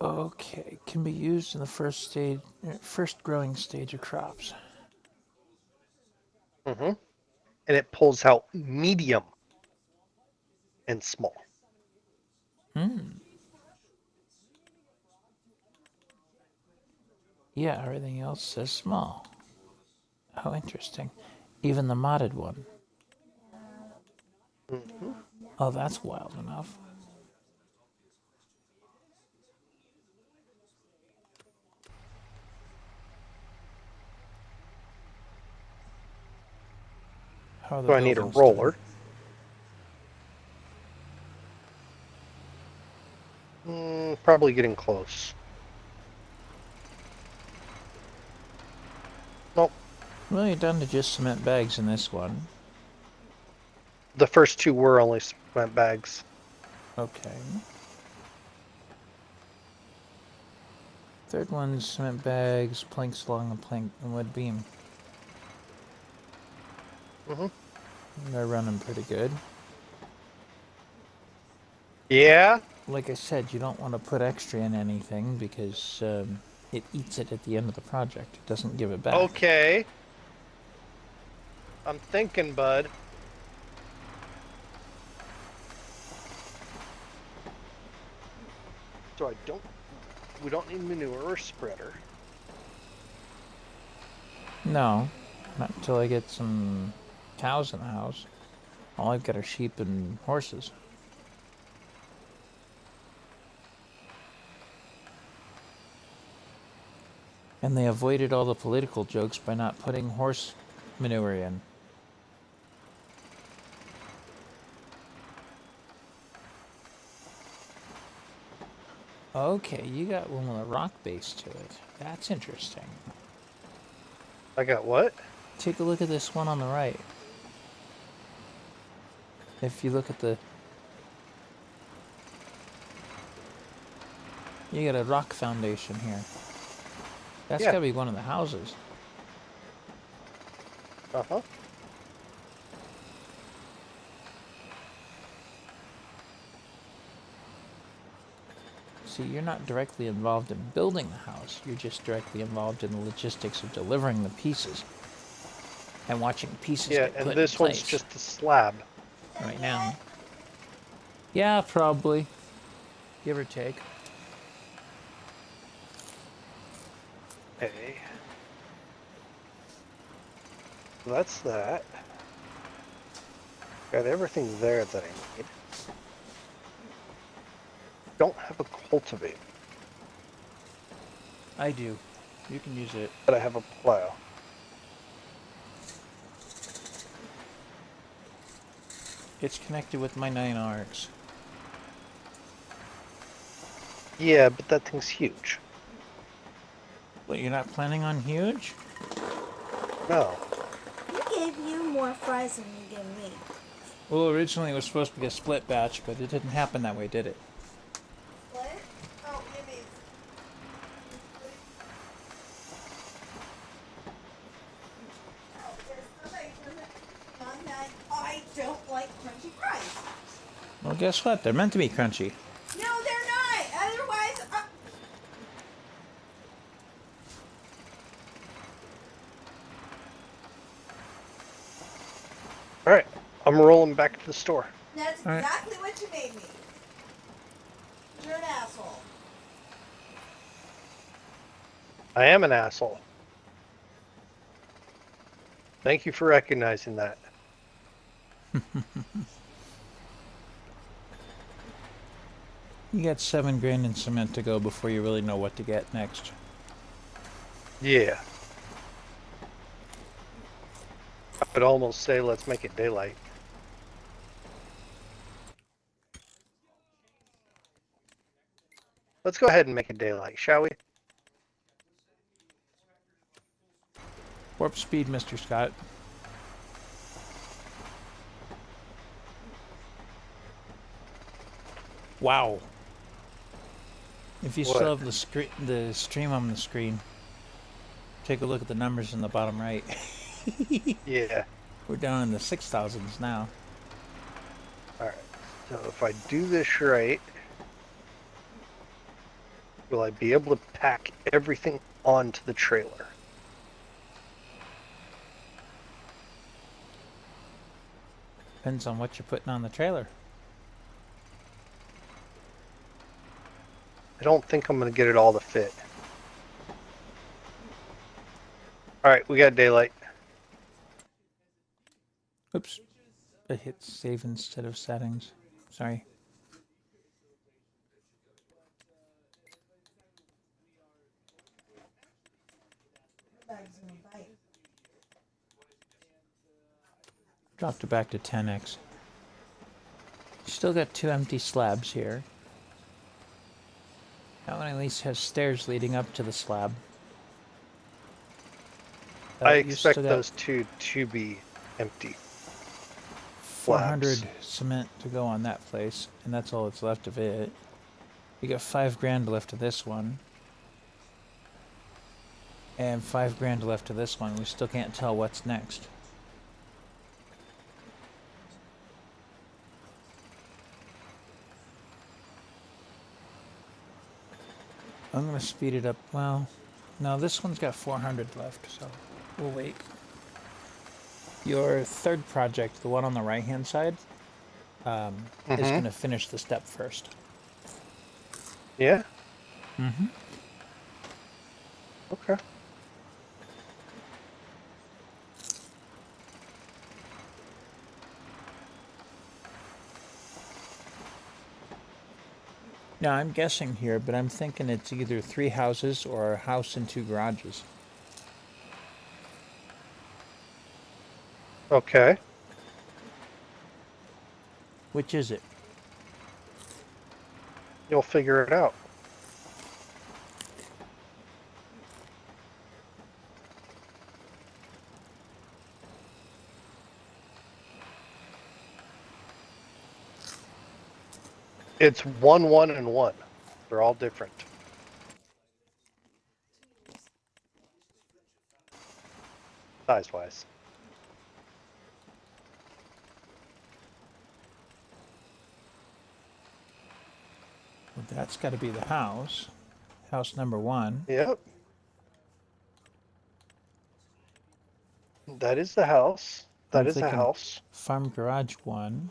Okay, can be used in the first growing stage of crops. Mm-hmm. And it pulls out medium and small. Yeah, everything else says small. How interesting. Even the modded one. Mm-hmm. Oh, that's wild enough. How are the So I need a buildings roller. Probably getting close. Nope. doing? Well, you're down to just cement bags in this one. The first two were only cement bags. Okay. Third one's cement bags, planks along a plank and wood beam. Mm-hmm. They're running pretty good. Yeah. Like I said, you don't want to put extra in anything because it eats it at the end of the project. It doesn't give it back. Okay. I'm thinking, bud. So we don't need manure or spreader. No, not until I get some cows in the house. All I've got are sheep and horses. And they avoided all the political jokes by not putting horse manure in. Okay, you got one with a rock base to it. That's interesting. I got what? Take a look at this one on the right. If you look at the... You got a rock foundation here. That's Yeah. gotta be one of the houses. Uh-huh. See, you're not directly involved in building the house. You're just directly involved in the logistics of delivering the pieces. And watching pieces Yeah, get and put this in one's place just a slab. right now. Yeah, probably. Give or take. Okay. So that's that. Got everything there that I need. Don't have a cultivator, I do. You can use it. but I have a plow. It's connected with my 9RX. Yeah, but that thing's huge. But you're not planning on huge? No. Who gave you more fries than you gave me? Well, originally it was supposed to be a split batch, but it didn't happen that way, did it? What? Oh, you mean. Oh, there's somebody on that. I don't like crunchy fries. Well, guess what? They're meant to be crunchy. No, they're not. Otherwise, All right, I'm rolling back to the store. that's All right. exactly what you made me. You're an asshole. I am an asshole. Thank you for recognizing that. You got $7 grand in cement to go before you really know what to get next. Yeah. I would almost say let's make it daylight. Let's go ahead and make it daylight, shall we? Warp speed, Mr. Scott. Wow. If you What? still have the stream on the screen, take a look at the numbers in the bottom right. Yeah. We're down in the 6,000s now. Alright. So if I do this right, will I be able to pack everything onto the trailer? Depends on what you're putting on the trailer. I don't think I'm going to get it all to fit. Alright, we got daylight. Oops. I hit save instead of settings. Sorry. Dropped it back to 10x. Still got 2 empty slabs here. That one at least has stairs leading up to the slab. I You still expect got those two to be empty. 400 slabs. cement to go on that place, and that's all that's left of it. You got 5 grand left of this one. And 5 grand left of this one. We still can't tell what's next. I'm gonna speed it up. Well, no, this one's got 400 left, so we'll wait. Your third project, the one on the right-hand side, is gonna finish the step first. Yeah? Mm-hmm. Okay. Now, I'm guessing here, but I'm thinking it's either 3 houses or a house and 2 garages. Okay. Which is it? You'll figure it out. It's 1, 1, and 1. They're all different. Size-wise. Well, that's got to be the house. House number 1. Yep. That is the house. That I'm is a thinking house. Farm garage 1.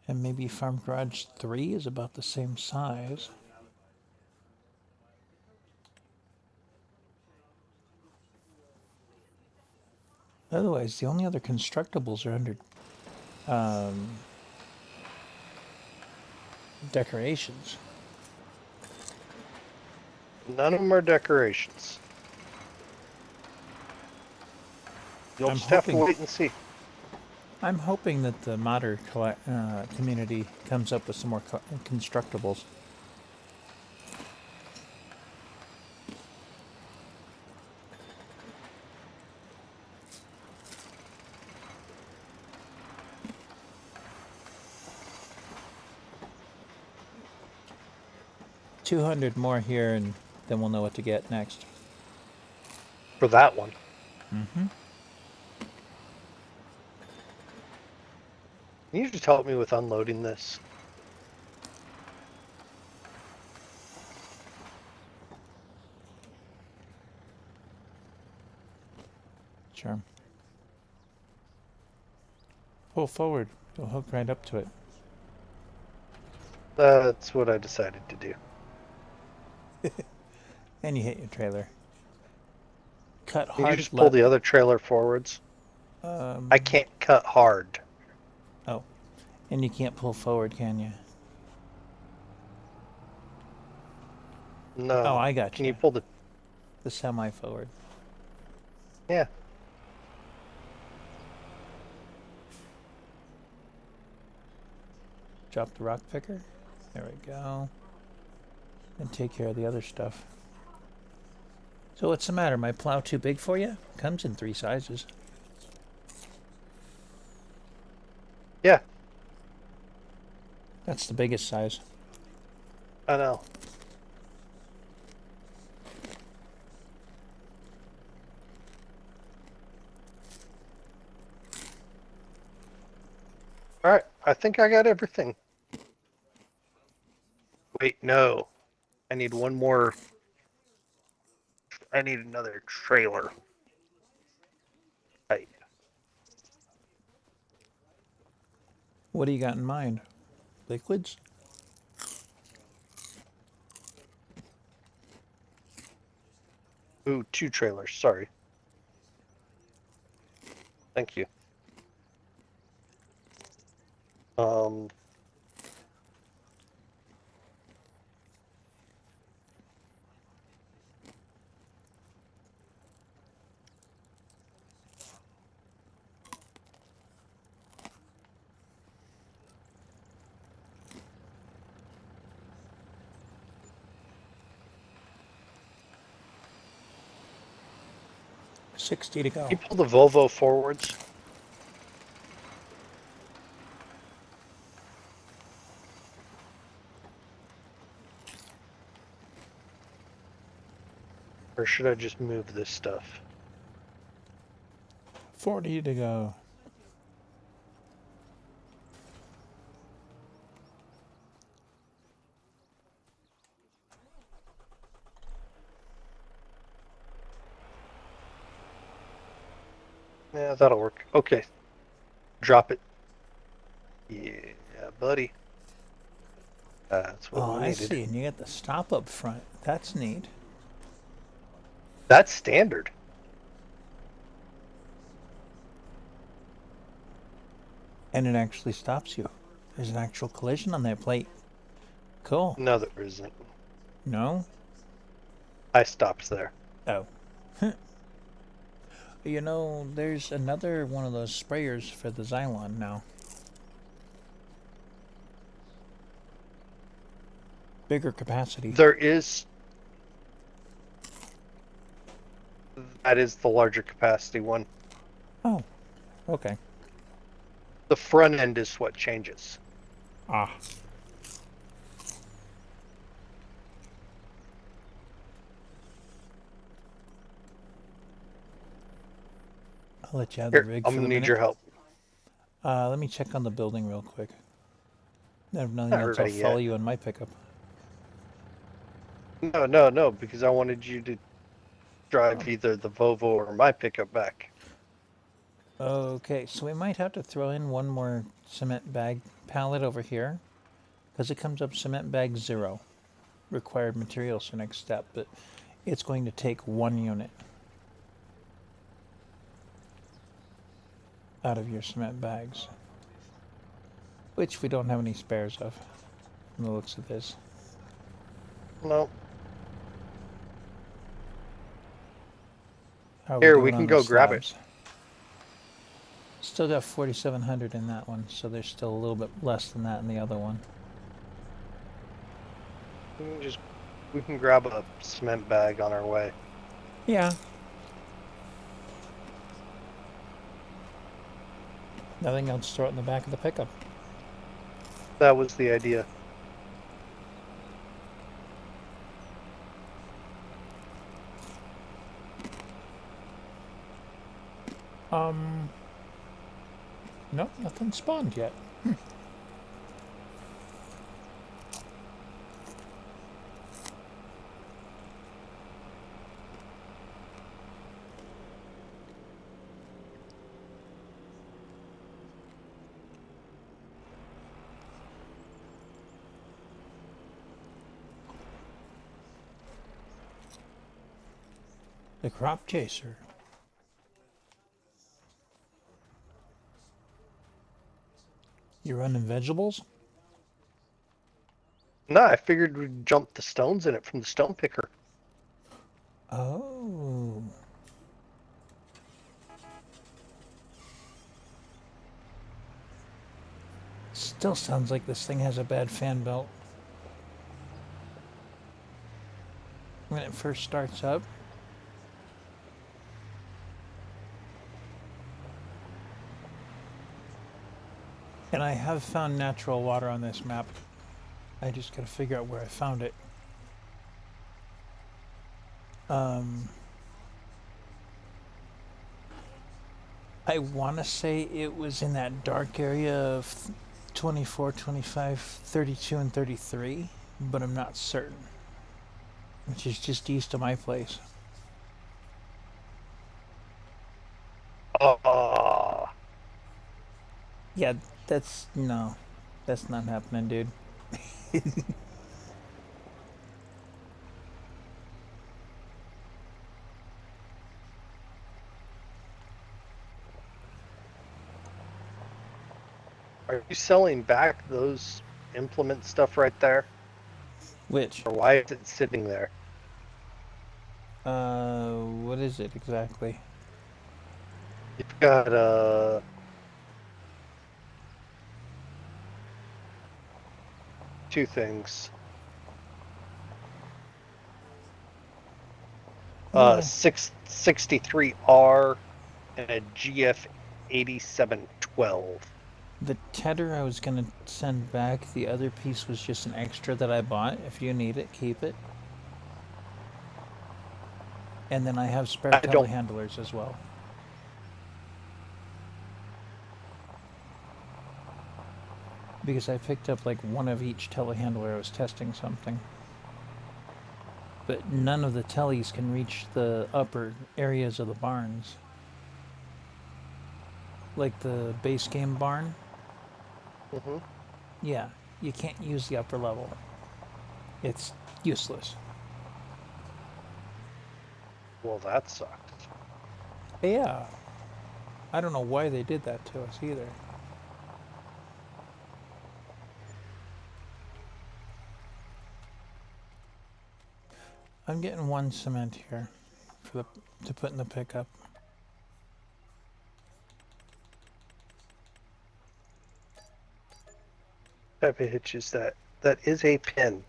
And maybe farm garage 3 is about the same size. Otherwise, the only other constructibles are under decorations. None of them are decorations. You'll I'm just have to hoping- wait and see. I'm hoping that the modder community comes up with some more constructibles. 200 more here, and then we'll know what to get next. For that one. Mm-hmm. Can you just help me with unloading this? Sure. Pull forward. You'll hook right up to it. That's what I decided to do. And you hit your trailer. Cut Can hard you just pull left. the other trailer forwards? Um, I can't cut hard. Oh. And you can't pull forward, can you? No. Oh, I got Can you. you pull the... The semi forward. Yeah. Drop the rock picker. There we go. And take care of the other stuff. So what's the matter? My plow too big for you? Comes in 3 sizes. Yeah, That's the biggest size. I know. Alright, I think I got everything. Wait, no. I need one more. I need another trailer. Right. What do you got in mind? Liquids? Ooh, 2 trailers, sorry. Thank you. $60 to go. Can you pull the Volvo forwards? Or should I just move this stuff? 40 to go. Yeah, that'll work. Okay. Drop it. Yeah, buddy. That's what Oh, we I needed. see. And you got the stop up front. That's neat. That's standard. And it actually stops you. There's an actual collision on that plate. Cool. No, there isn't. No? I stopped there. Oh. You know, there's another one of those sprayers for the Xylon now. Bigger capacity. There is. That is the larger capacity one. Oh, okay. The front end is what changes. Ah. I'll let you have Here, the rig I'm for gonna the need minute. your help. Let me check on the building real quick. If nothing else, I'll ready follow yet. you in my pickup. No, because I wanted you to drive either the Volvo or my pickup back. Okay, so we might have to throw in one more cement bag pallet over here, because it comes up cement bag 0. Required materials for next step, but it's going to take 1 unit out of your cement bags, which we don't have any spares of, from the looks of this. No. How are Here, doing we on can the go grab it. slabs? Still got 4,700 in that one, so there's still a little bit less than that in the other one. We can grab a cement bag on our way. Yeah. Nothing else, throw it in the back of the pickup. That was the idea. Nope, nothing spawned yet. The crop chaser. You running vegetables? No, I figured we'd jump the stones in it from the stone picker. Oh. Still sounds like this thing has a bad fan belt. When it first starts up. And I have found natural water on this map. I just gotta figure out where I found it. I want to say it was in that dark area of 24, 25, 32, and 33, but I'm not certain. Which is just east of my place. Yeah, that's not happening, dude. Are you selling back those implement stuff right there? Which? Or why is it sitting there? What is it exactly? You've got two things. 663R and a GF 8712. The tedder I was gonna send back, the other piece was just an extra that I bought. If you need it, keep it. And then I have spare telehandlers as well. Because I picked up like one of each telehandler. I was testing something. But none of the tellies can reach the upper areas of the barns. Like the base game barn. Mm-hmm. Yeah, you can't use the upper level. It's useless. Well, that sucks. Yeah. I don't know why they did that to us either. I'm getting 1 cement here for to put in the pickup. Type of hitch is that? That is a pin.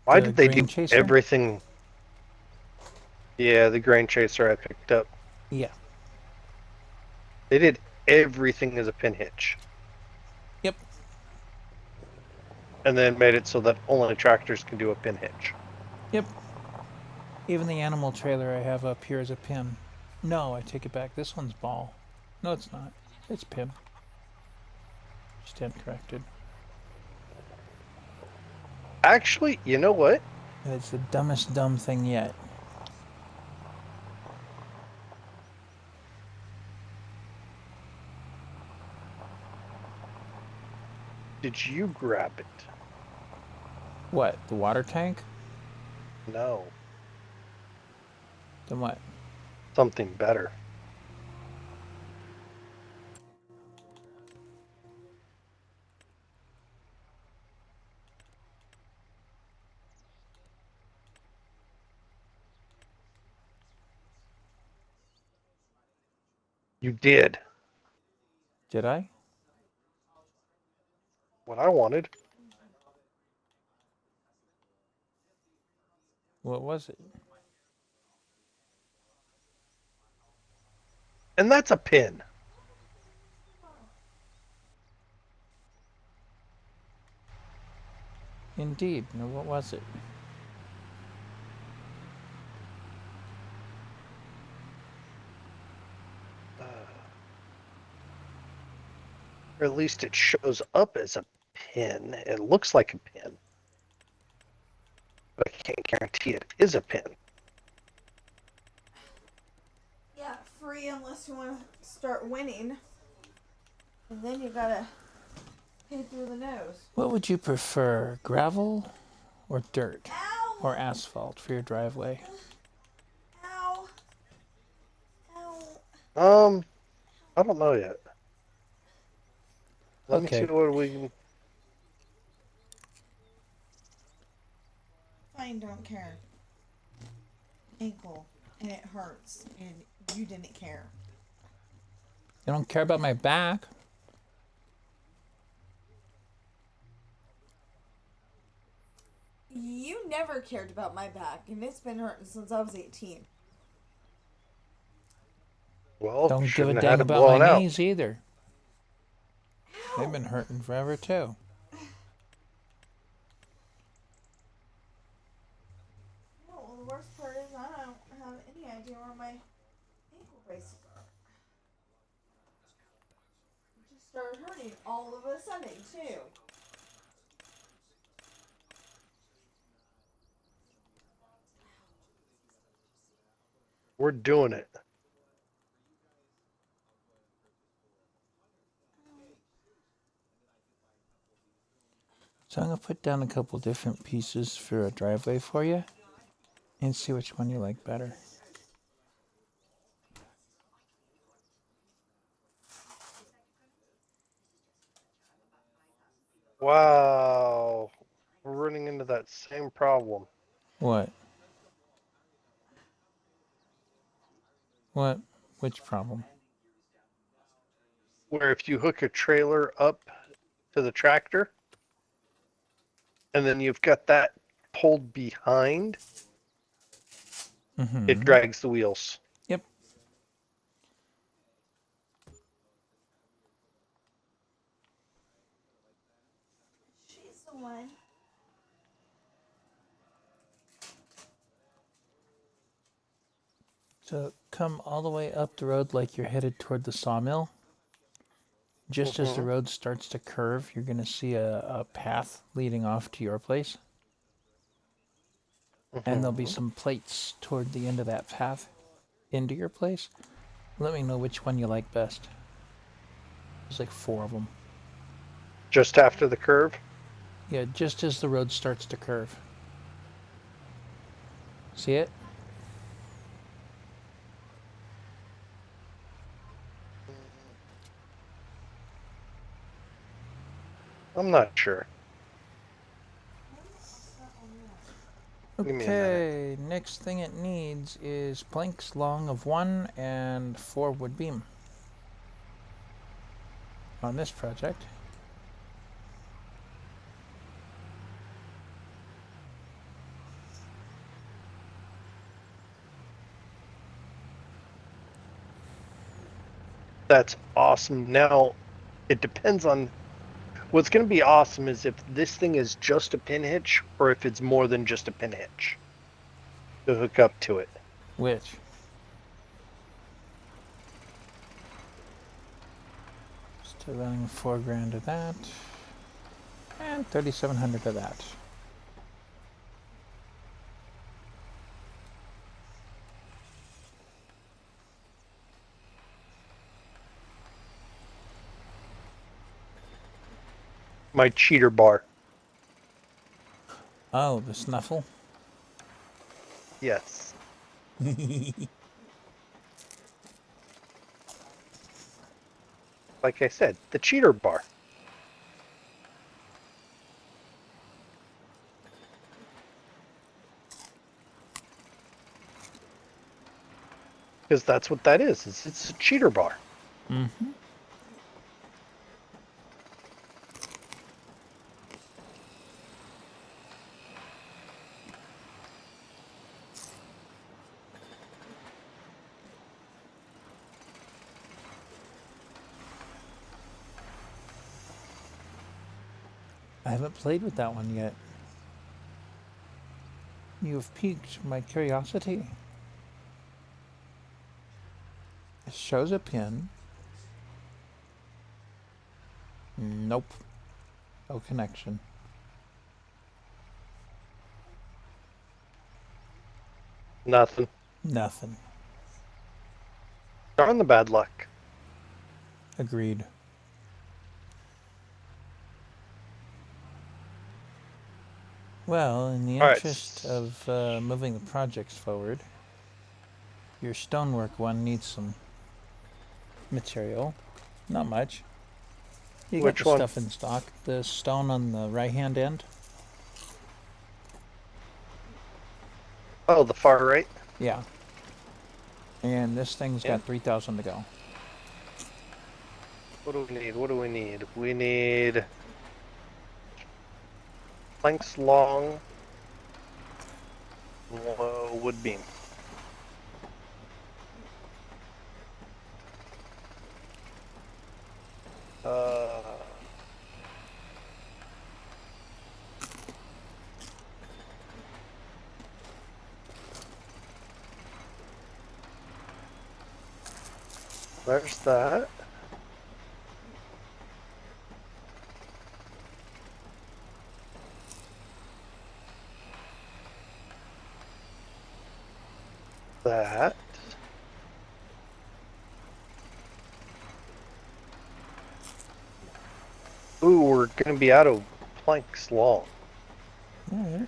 Why did they do everything? Yeah, the grain chaser I picked up. Yeah. They did everything as a pin hitch. Yep. And then made it so that only tractors can do a pin hitch. Yep. Even the animal trailer I have up here is a pin. No, I take it back. This one's ball. No, it's not. It's pin. Stand corrected. Actually, you know what? It's the dumbest dumb thing yet. Did you grab it? What? The water tank? No. Then what? Something better. You did. Did I? What I wanted. What was it? And that's a pin. Indeed. Now, what was it? Or at least it shows up as a pin. It looks like a pin. But I can't guarantee it is a pin. Yeah, free unless you want to start winning. And then you gotta pay through the nose. What would you prefer, gravel or dirt Ow! or asphalt for your driveway? Ow! Ow! I don't know yet. Let me Okay. see what we can. Fine, don't care. Ankle, and it hurts, and you didn't care. You don't care about my back? You never cared about my back, and it's been hurting since I was 18. Well, Don't give a shouldn't have dang had it about blown my out. knees either. Ow! They've been hurting forever too. No, the worst part is I don't have any idea where my ankle braces are. It just started hurting all of a sudden, too. We're doing it. So I'm going to put down a couple different pieces for a driveway for you and see which one you like better. Wow. We're running into that same problem. What? What? Which problem? Where if you hook a trailer up to the tractor, and then you've got that pulled behind, Mm-hmm. it drags the wheels. Yep. She's the one. So come all the way up the road like you're headed toward the sawmill. Just as the road starts to curve, you're going to see a path leading off to your place. And there'll be some plates toward the end of that path into your place. Let me know which one you like best. There's like 4 of them. Just after the curve. Yeah, just as the road starts to curve. See it? I'm not sure. Give me a minute. Okay, next thing it needs is planks long of 1 and 4 wood beam. On this project. That's awesome. Now, it depends on. What's going to be awesome is if this thing is just a pin hitch or if it's more than just a pin hitch to hook up to it. Which? Still running $4,000 of that. And 3,700 of that. My cheater bar. Oh, the snuffle? Yes. Like I said, the cheater bar. Because that's what that is. It's a cheater bar. Mm-hmm. I haven't played with that one yet. You've piqued my curiosity. It shows a pin. Nope. No connection. Nothing. Nothing. Darn the bad luck. Agreed. Well, in the All right. interest of moving the projects forward, your stonework one needs some material. Not much. You got Which the one? stuff in stock. The stone on the right-hand end. Oh, the far right? Yeah. And this thing's Yeah. got 3,000 to go. What do we need? What do we need? We need planks long, wood beam. There's that. That. Ooh, we're gonna be out of planks long. Alright.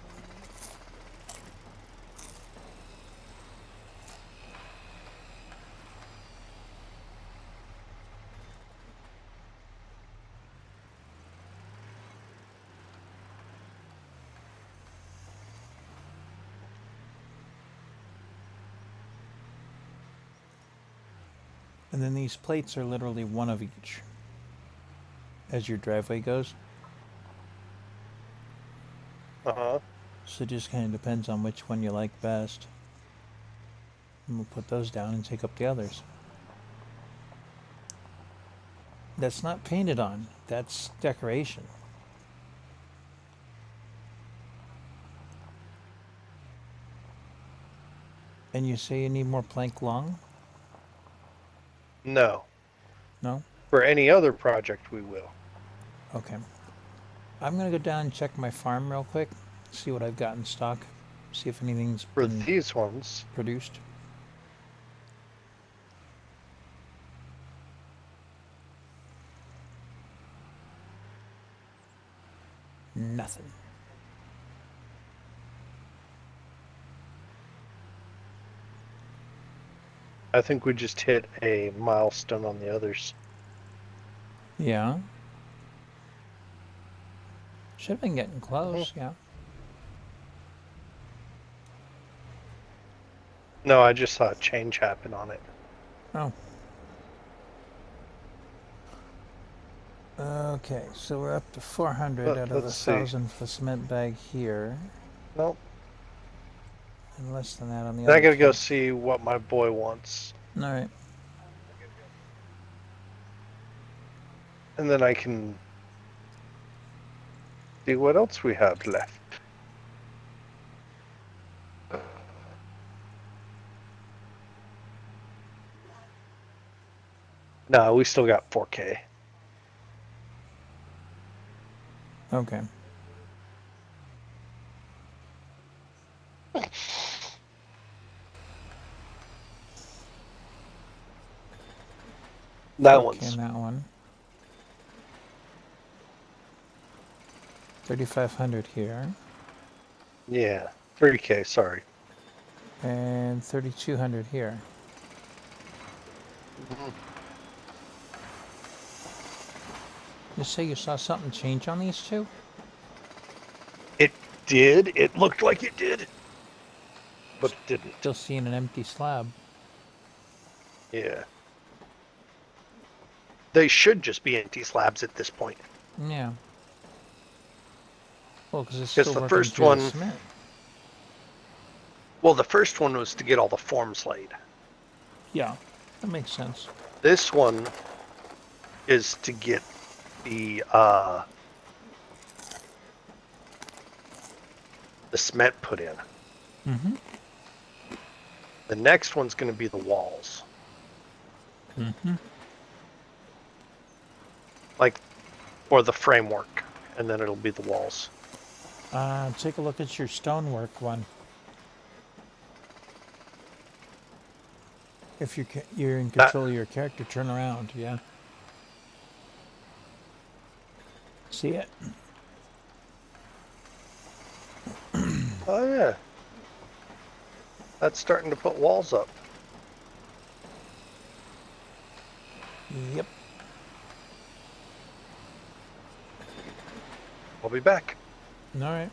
And then these plates are literally one of each. As your driveway goes. Uh-huh. So it just kind of depends on which one you like best. And we'll put those down and take up the others. That's not painted on. That's decoration. And you say you need more plank long? No. No? For any other project, we will. Okay. I'm gonna go down and check my farm real quick. See what I've got in stock. See if anything's For been these ones, produced. Nothing. I think we just hit a milestone on the others. Yeah. Should have been getting close, yeah. No, I just saw a change happen on it. Oh. Okay, so we're up to 400 out of the Let's see. 1,000 for the cement bag here. Nope. And less than that on the Then I other gotta go side. see what my boy wants. Alright. And then I can see what else we have left. No, we still got 4K. Okay. That Okay, one's and that one. 3,500 here. yeah, 3K. Sorry. And 3,200 here. You say you saw something change on these two? It did. It looked like it did, but it didn't. Still seeing an empty slab. Yeah. They should just be empty slabs at this point. Yeah. Well, because it's 'Cause still the working first through the one- cement. Well, the first one was to get all the forms laid. Yeah, that makes sense. This one is to get the cement put in. Mm-hmm. The next one's going to be the walls. Mm-hmm. Like or the framework, and then it'll be the walls. Take a look at your stonework one. If you're in control of your character, turn around. Yeah. See it? Oh yeah. That's starting to put walls up. Yep. I'll be back. All right.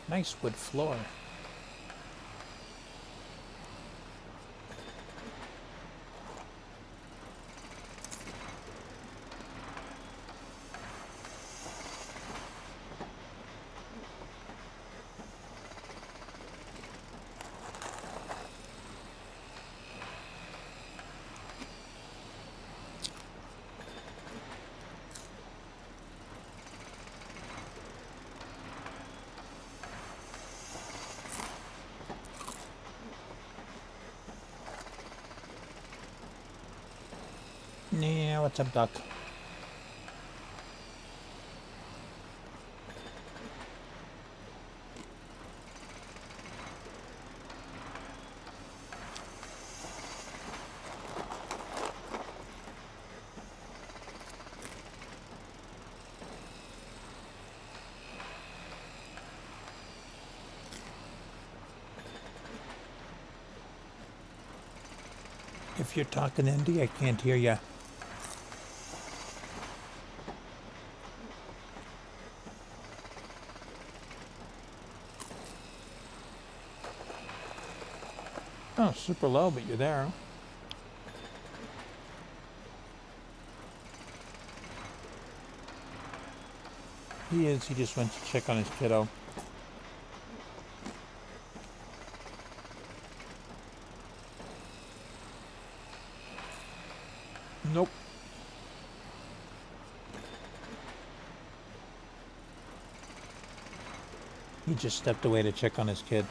Nice wood floor. Yeah, what's up, Doc? If you're talking Indy, I can't hear ya. Oh, super low, but you're there. He is. He just went to check on his kiddo. Nope. He just stepped away to check on his kid.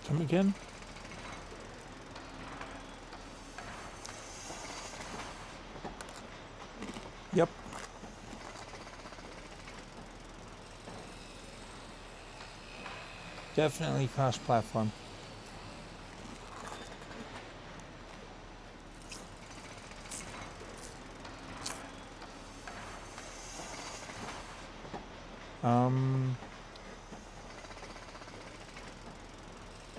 Come again? Yep. Definitely cross-platform.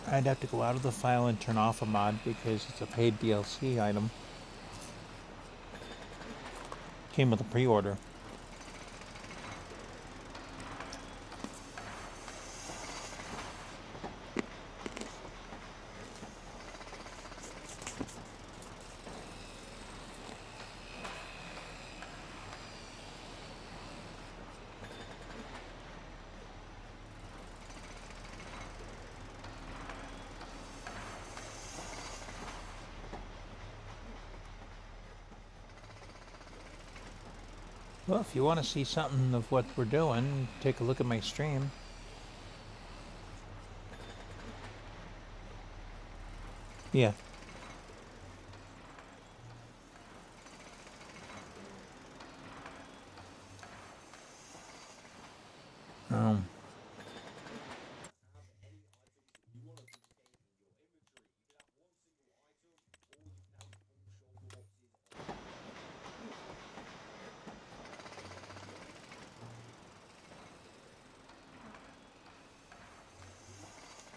I'd have to go out of the file and turn off a mod because it's a paid DLC item. Came with a pre-order. Well, if you want to see something of what we're doing, take a look at my stream. Yeah. Um.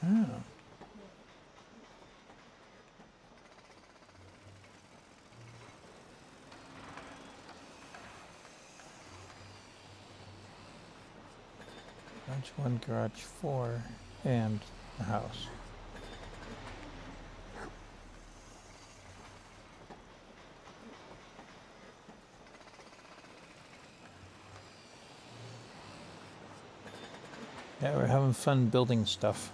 Oh. Garage 1, Garage 4, and the house. Yeah, we're having fun building stuff.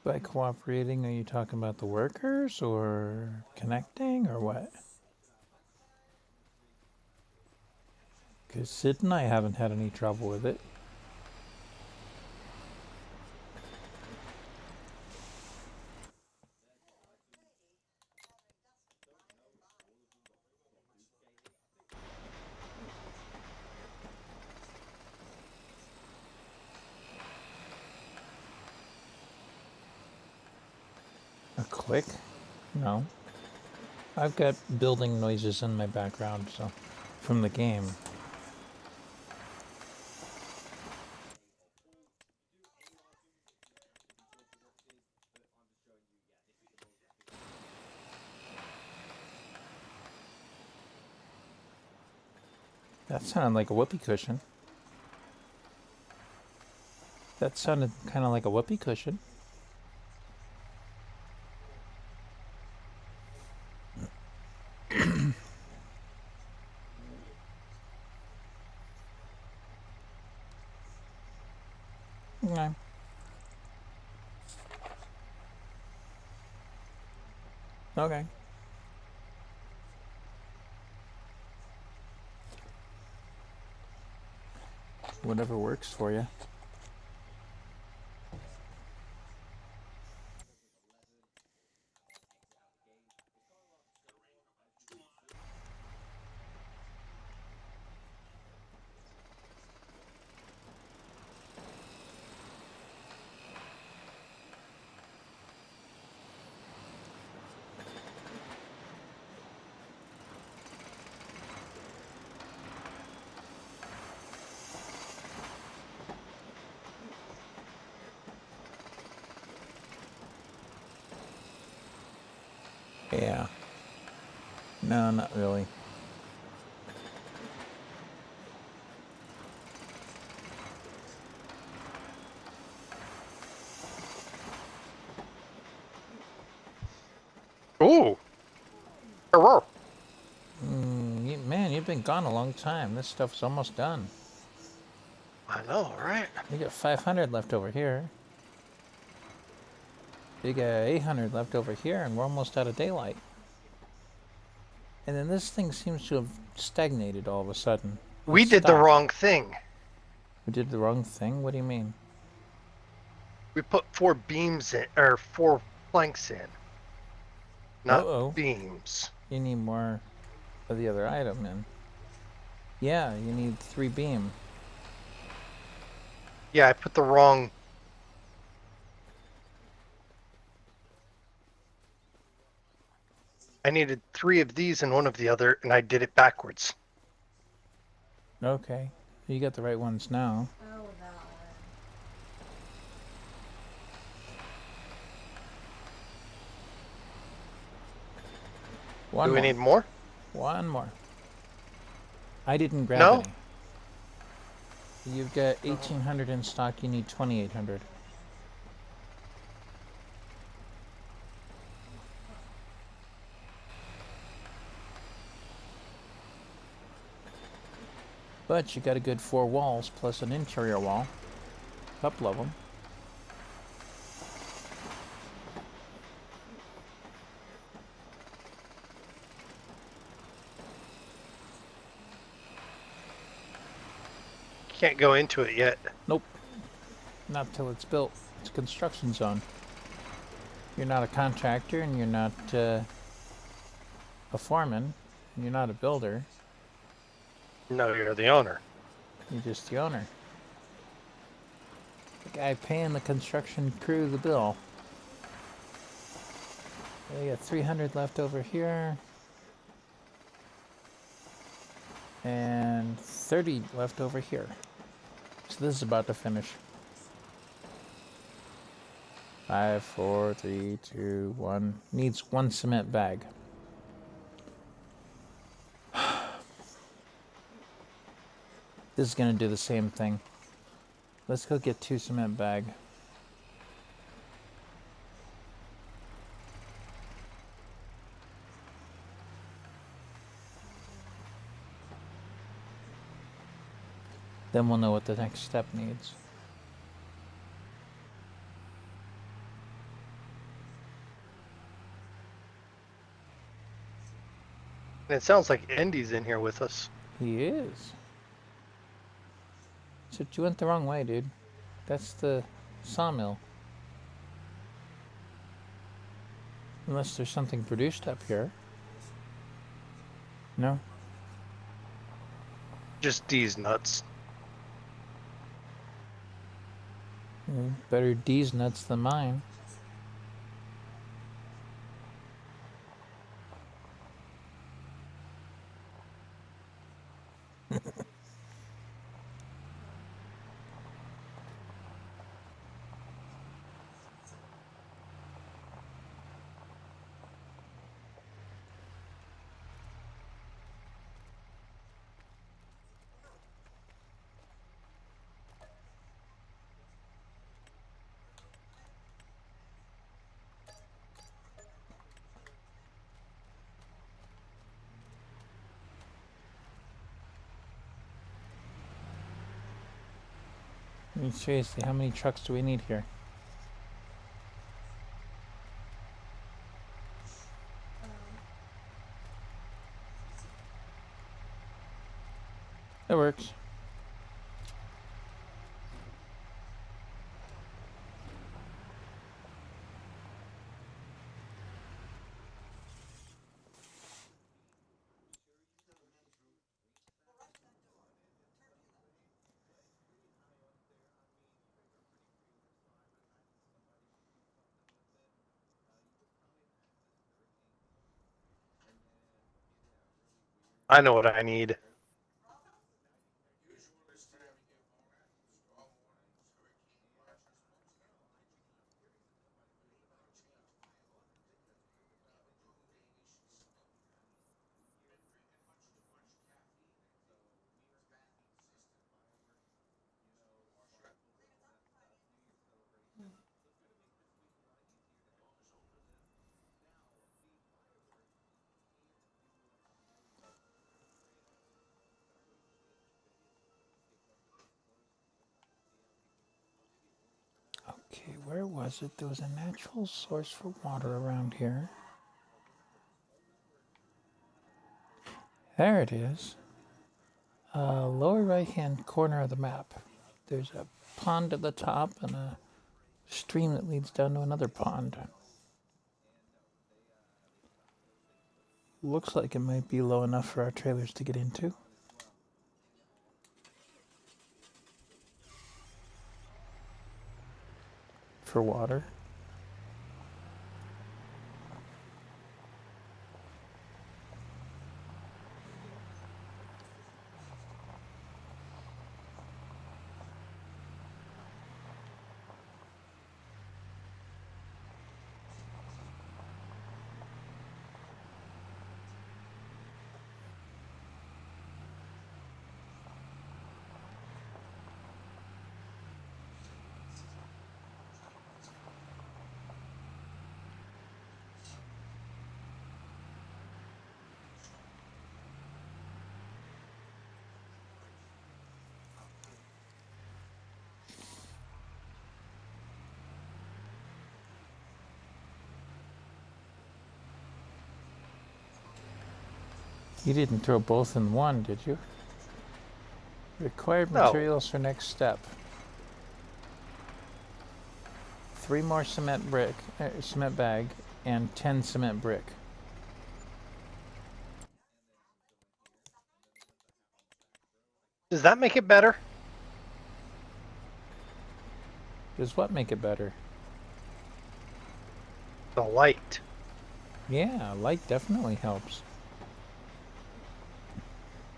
By cooperating, are you talking about the workers or connecting or what? Because Sid and I haven't had any trouble with it. A click? No. I've got building noises in my background, so from the game. That sounded like a whoopee cushion. That sounded kind of like a whoopee cushion. Okay. Okay. Whatever works for you. Yeah. No, not really. Ooh. Hello. Man, you've been gone a long time. This stuff's almost done. I know, right? We got 500 left over here. We got 800 left over here, and we're almost out of daylight. And then this thing seems to have stagnated all of a sudden. We It did the stopped. wrong thing. We did the wrong thing? What do you mean? We put 4 beams in, or 4 planks in. Not Uh-oh. beams. You need more of the other item in. Yeah, you need 3 beam. Yeah, I put the wrong... I needed 3 of these and 1 of the other, and I did it backwards. Okay. You got the right ones now. Oh, that One Do we more. need more? One more. I didn't grab No? any. You've got 1,800 in stock. You need 2,800. But you got a good 4 walls plus an interior wall. A couple of them. Can't go into it yet. Nope. Not till it's built. It's a construction zone. You're not a contractor and you're not a foreman. And you're not a builder. No, you're the owner. You're just the owner. The guy paying the construction crew the bill. We got 300 left over here. And 30 left over here. So this is about to finish. 5, 4, 3, 2, 1. Needs 1 cement bag. This is gonna do the same thing. Let's go get 2 cement bag. Then we'll know what the next step needs. And it sounds like Indy's in here with us. He is. Except you went the wrong way, dude. That's the sawmill. Unless there's something produced up here. No? Just D's nuts. Better D's nuts than mine. I mean, seriously, how many trucks do we need here? That works. I know what I need. Okay, where was it? There was a natural source for water around here. There it is. Lower right-hand corner of the map. There's a pond at the top and a stream that leads down to another pond. Looks like it might be low enough for our trailers to get into. For water. You didn't throw both in one, did you? Required No. materials for next step. 3 more cement bag, and 10 cement brick. Does that make it better? Does what make it better? The light. Yeah, light definitely helps.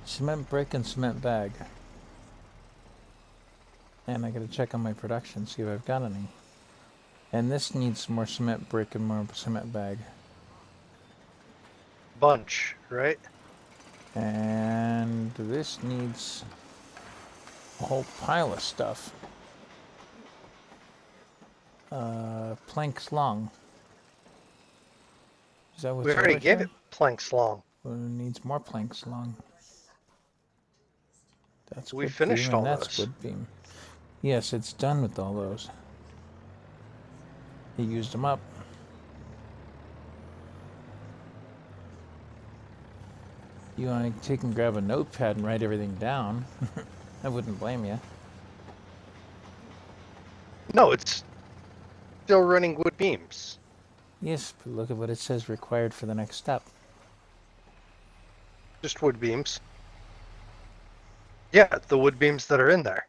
Cement brick and cement bag. And I gotta check on my production, see if I've got any. And this needs more cement brick and more cement bag. Bunch, right? And this needs a whole pile of stuff. Planks long. Is that what's We already over gave here? it planks long. Well, it needs more planks long. That's We wood finished beam, all and that's those. wood beam. Yes, it's done with all those. He used them up. You want to take and grab a notepad and write everything down? I wouldn't blame you. No, it's still running wood beams. Yes, but look at what it says required for the next step. Just wood beams. Yeah, the wood beams that are in there.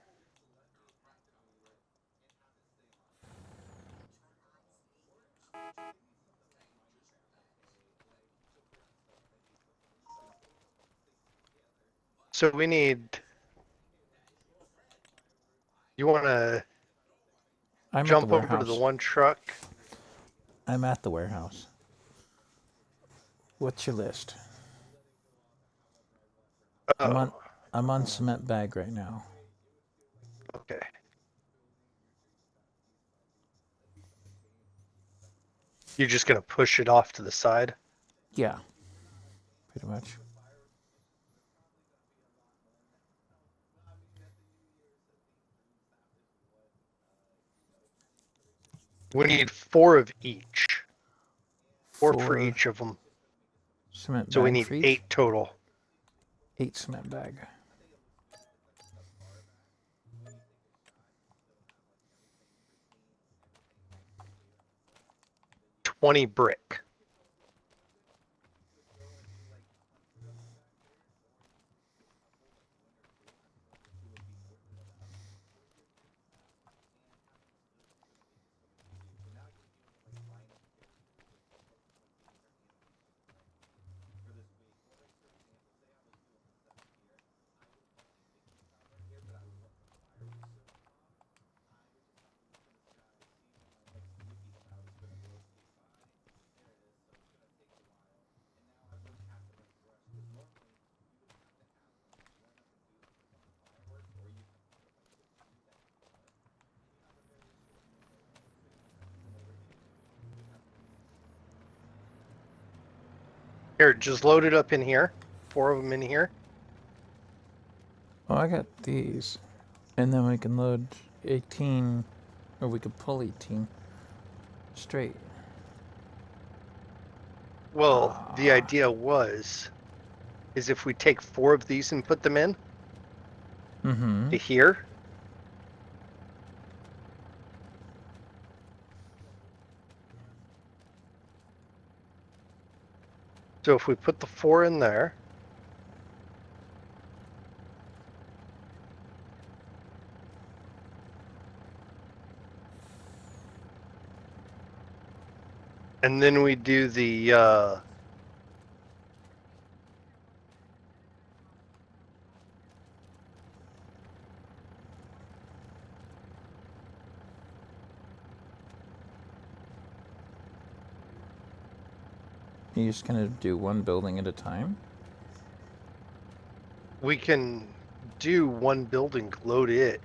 So we need. You want to I'm at the jump over to the warehouse. one truck? I'm at the warehouse. What's your list? Oh, I'm on cement bag right now. okay. You're just gonna push it off to the side? Yeah, pretty much. We need 4 of each. 4 for 4 each of them. cement So we bag need for each. 8 total. 8 cement bag. $20 brick. Here, just load it up in here. 4 of them in here. Oh, I got these. And then we can load 18, or we could pull 18 straight. Well, the idea is if we take 4 of these and put them in Mm-hmm. to here, so if we put the 4 in there, and then we do the You're just gonna do one building at a time? we can do one building, load it.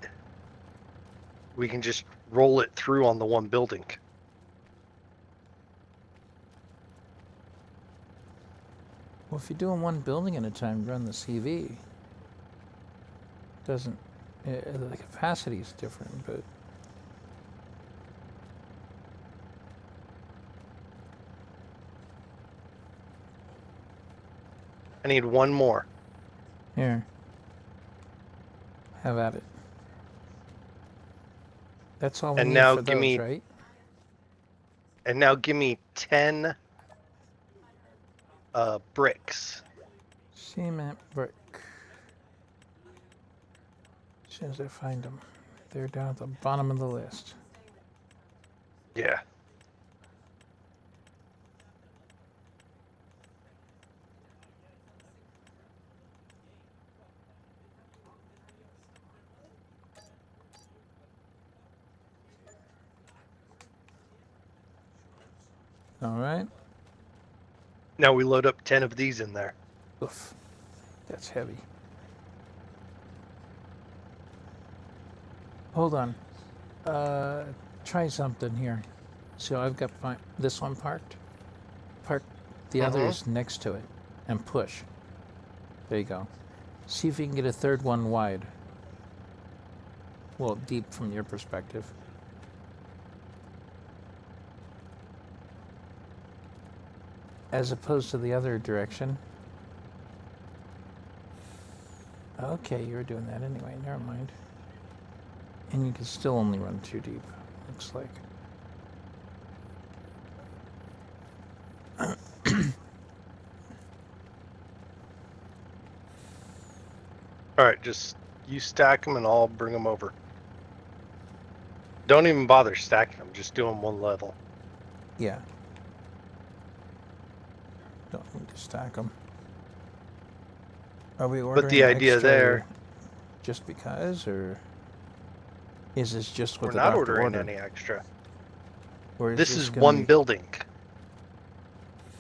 We can just roll it through on the one building. Well, if you're doing one building at a time, run the CV. Doesn't... the capacity is different, but... I need one more. Here. Have at it. That's all we And need now for give those, me- right? And now give me 10 bricks. Cement brick. As soon as I find them. They're down at the bottom of the list. Yeah. All right. Now we load up 10 of these in there. Oof. That's heavy. Hold on. Try something here. So I've got this one parked. Park the other is next to it. And push. There you go. See if you can get a third one wide. Well, deep from your perspective. As opposed to the other direction. Okay, you were doing that anyway. Never mind. And you can still only run 2 deep, looks like. Alright, just you stack them and I'll bring them over. Don't even bother stacking them, just do them one level. Yeah. Don't need to stack them. Are we ordering the idea extra there- just because, or is this just what We're the not doctor ordering ordered? any extra. Or This this is gonna one be- building.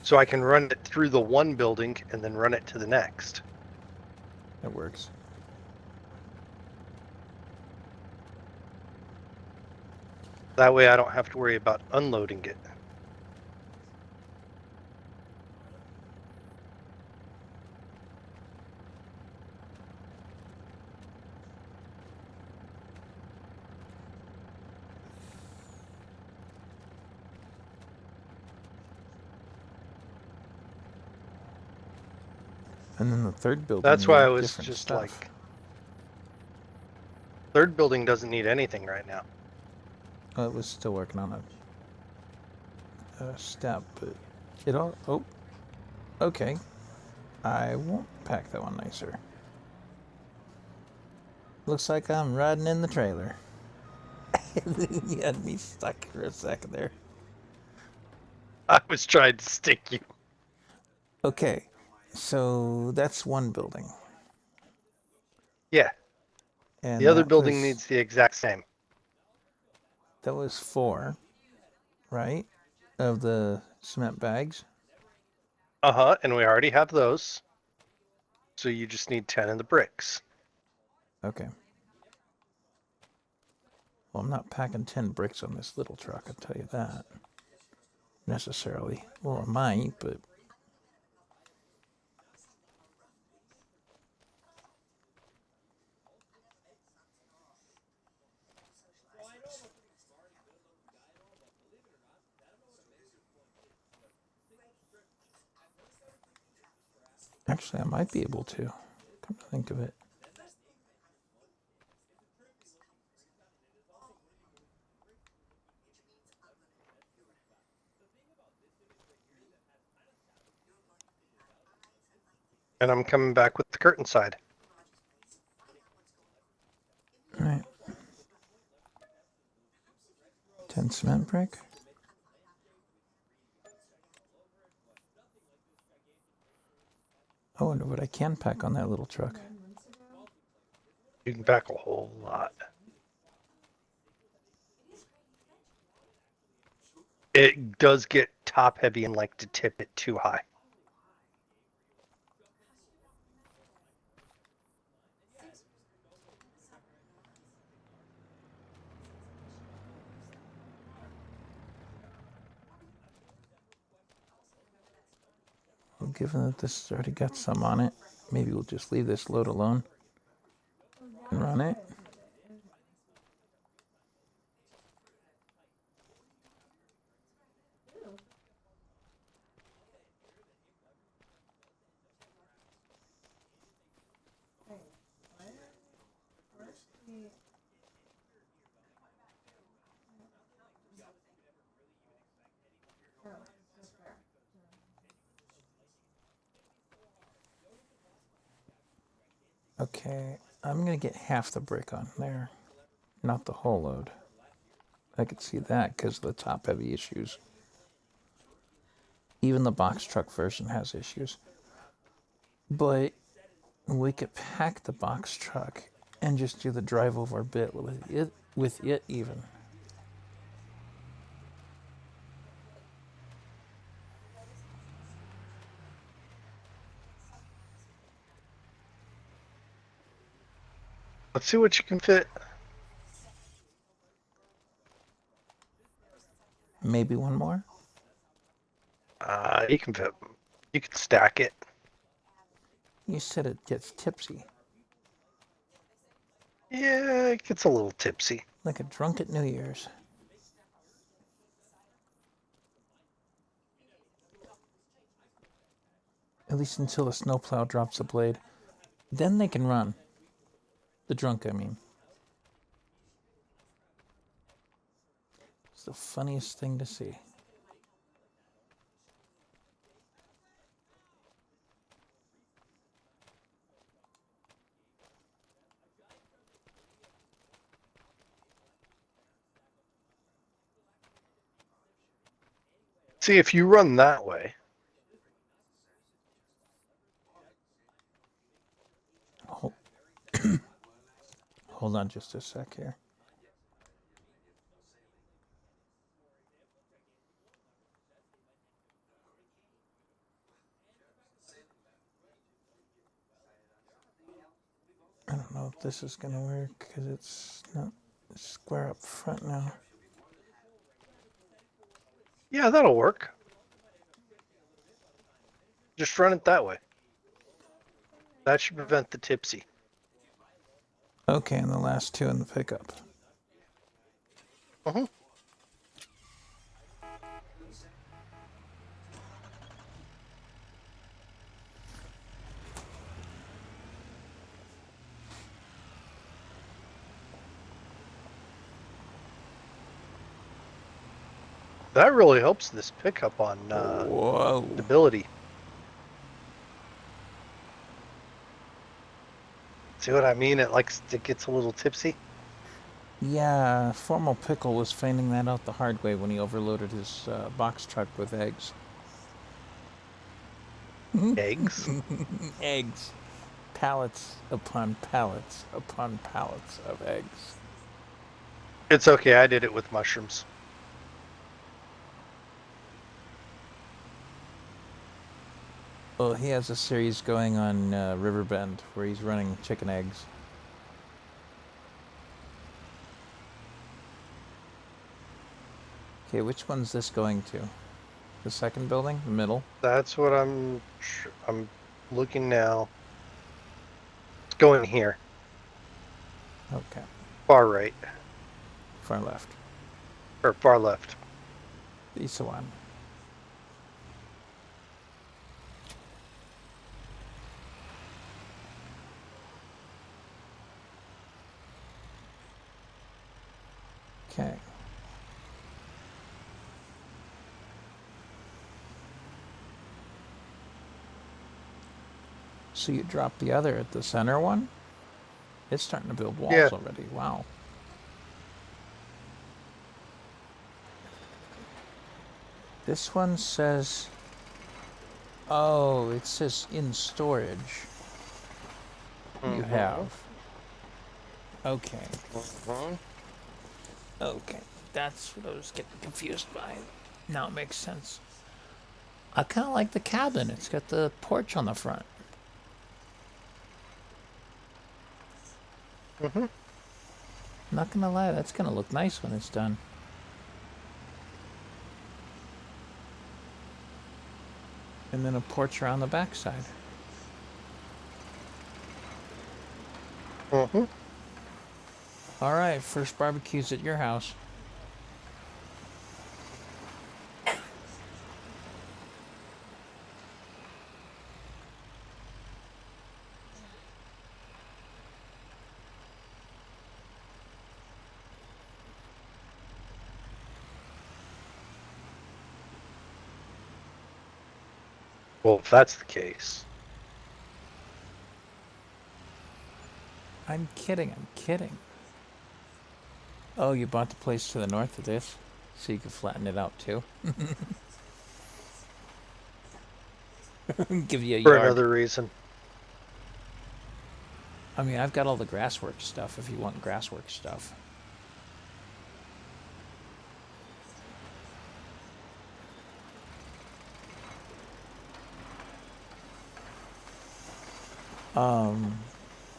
So I can run it through the one building and then run it to the next. That works. That way I don't have to worry about unloading it. And then the third building. That's why I needed was different just stuff. like, third building doesn't need anything right now. Oh, it was still working on a step, but it all. Oh, okay. I won't pack that one nicer. Looks like I'm riding in the trailer. You had me stuck for a second there. I was trying to stick you. Okay, so that's one building. Yeah, And the other that building was- needs the exact same. That was 4, right? Of the cement bags. Uh-huh, and we already have those. So you just need 10 of the bricks. Okay. Well, I'm not packing 10 bricks on this little truck, I'll tell you that. Necessarily. Well, I might, but... Actually, I might be able to. Come to think of it. And I'm coming back with the curtain side. Alright. 10 cement brick. I wonder what I can pack on that little truck. You can pack a whole lot. It does get top heavy and like to tip it too high. Well, given that this has already got some on it, maybe we'll just leave this load alone and run it. Okay, I'm gonna get half the brick on there, not the whole load. I could see that because of the top heavy issues. Even the box truck version has issues. But we could pack the box truck and just do the drive over bit with it even. Let's see what you can fit. Maybe one more. You can fit. You can stack it. You said it gets tipsy, Yeah, it gets a little tipsy. like a drunk at New Year's. At least until the snowplow drops a blade. Then they can run. The drunk, I mean. It's the funniest thing to see. See, if you run that way, Hold on just a sec here. I don't know if this is going to work because it's not square up front now. yeah, that'll work. Just run it that way. That should prevent the tipsy. Okay, and the last two in the pickup. Uh-huh. That really helps this pickup on Whoa. stability. See what I mean? It gets a little tipsy. Yeah, Formal Pickle was finding that out the hard way when he overloaded his box truck with eggs. Eggs? Eggs. Pallets upon pallets upon pallets of eggs. It's okay, I did it with mushrooms. Well, he has a series going on Riverbend where he's running chicken eggs. Okay, which one's this going to? The second building? The middle? That's what I'm looking now. It's going here. Okay. Far right. Far left. Or far left. Isa one. Okay. So you drop the other at the center one? It's starting to build walls Yeah. already. Wow. This one says, oh, it says in storage. You have. Okay. Okay. That's what I was getting confused by. Now it makes sense. I kind of like the cabin. It's got the porch on the front. Not gonna lie, that's gonna look nice when it's done. And then a porch around the backside. All right, first barbecue's at your house. Well, if that's the case. I'm kidding. I'm kidding. Oh, you bought the place to the north of this, so you can flatten it out too. Give you a For yard. another reason. I mean, I've got all the grasswork stuff if you want grasswork stuff.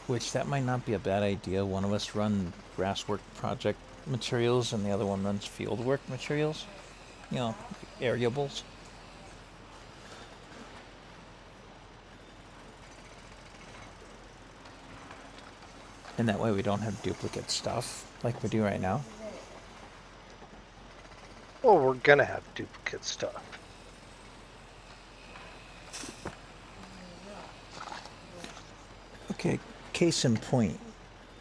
Which that might not be a bad idea. One of us run grasswork project materials and the other one runs fieldwork materials. You know, areables. And that way we don't have duplicate stuff like we do right now. Well, we're gonna have duplicate stuff. Okay, case in point,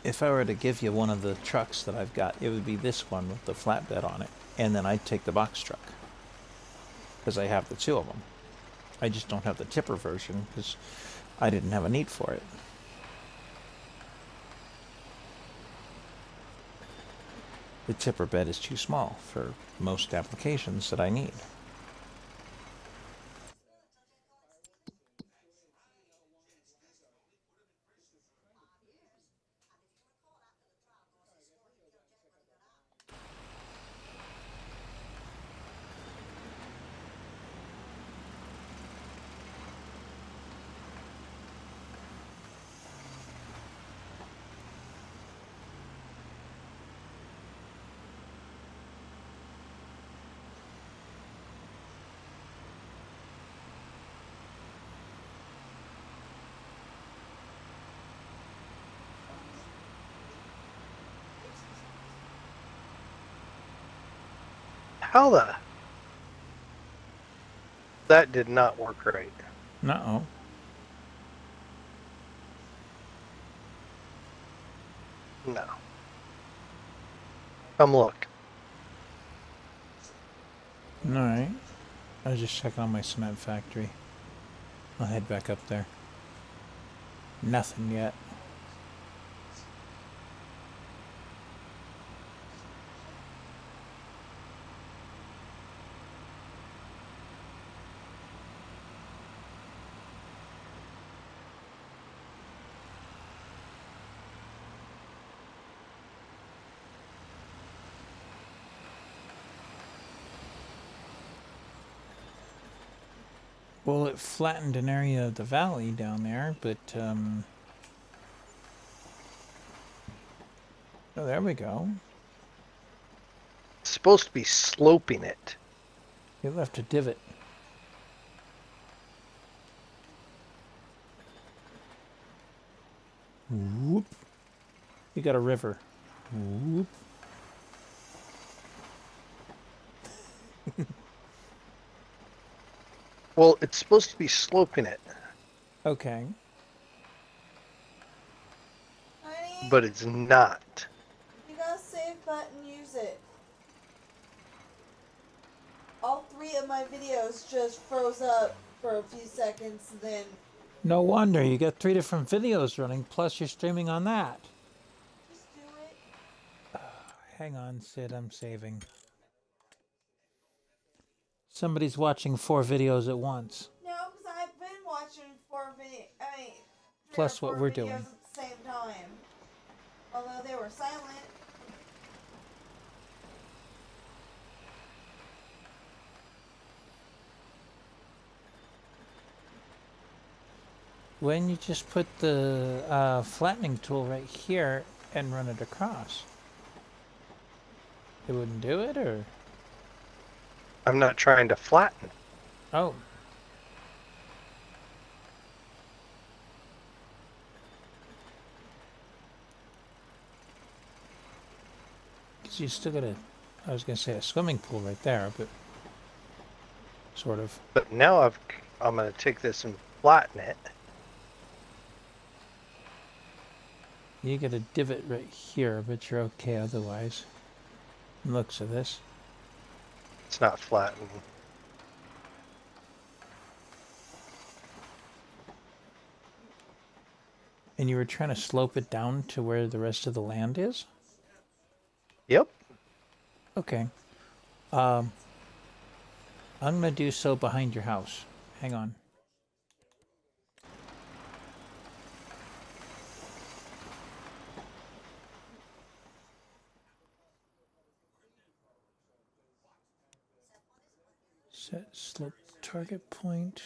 if I were to give you one of the trucks that I've got, it would be this one with the flatbed on it, and then I'd take the box truck. Because I have the two of them. I just don't have the tipper version because I didn't have a need for it. The tipper bed is too small for most applications that I need. How the? That did not work right. Uh-oh. No. Come look. Alright. I was just checking on my cement factory. I'll head back up there. Nothing yet. Well, it flattened an area of the valley down there, but, oh, there we go. It's supposed to be sloping it. It left a divot. Whoop. You got a river. Whoop. Well, it's supposed to be sloping it, Okay. Honey, but it's not. you got a save button, use it. All 3 of my videos just froze up for a few seconds, and then No wonder. You got 3 different videos running, plus you're streaming on that. just do it. Hang on, Sid. I'm saving. Somebody's watching 4 videos at once. No, because I've been watching 4 videos. I mean, 3 Plus or what 4 we're videos doing. at the same time. Although they were silent. When you just put the flattening tool right here and run it across, it wouldn't do it, or? I'm not trying to flatten. Oh. Because you still got I was going to say a swimming pool right there, but sort of. But now I'm going to take this and flatten it. You get a divot right here, but you're okay otherwise. Looks of this. It's not flattened. And you were trying to slope it down to where the rest of the land is? Yep. Okay. I'm going to do so behind your house. Hang on. Set slope target point.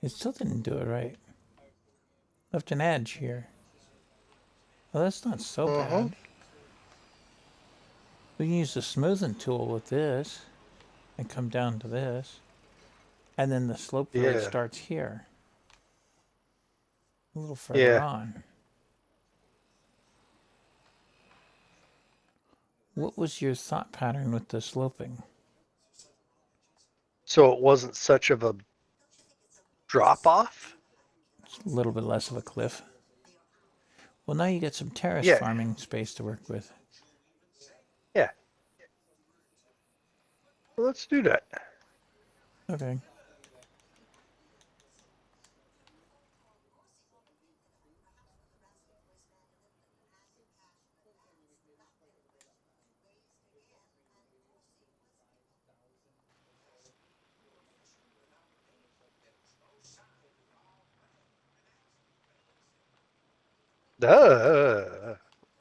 It still didn't do it right. Left an edge here. Well, that's not so bad. We can use the smoothing tool with this and come down to this. And then the slope really Yeah. starts here. A little further on. What was your thought pattern with the sloping? So it wasn't such of a drop off? It's a little bit less of a cliff. Well, now you get some terrace Yeah. farming space to work with. Yeah. Well, let's do that. Okay.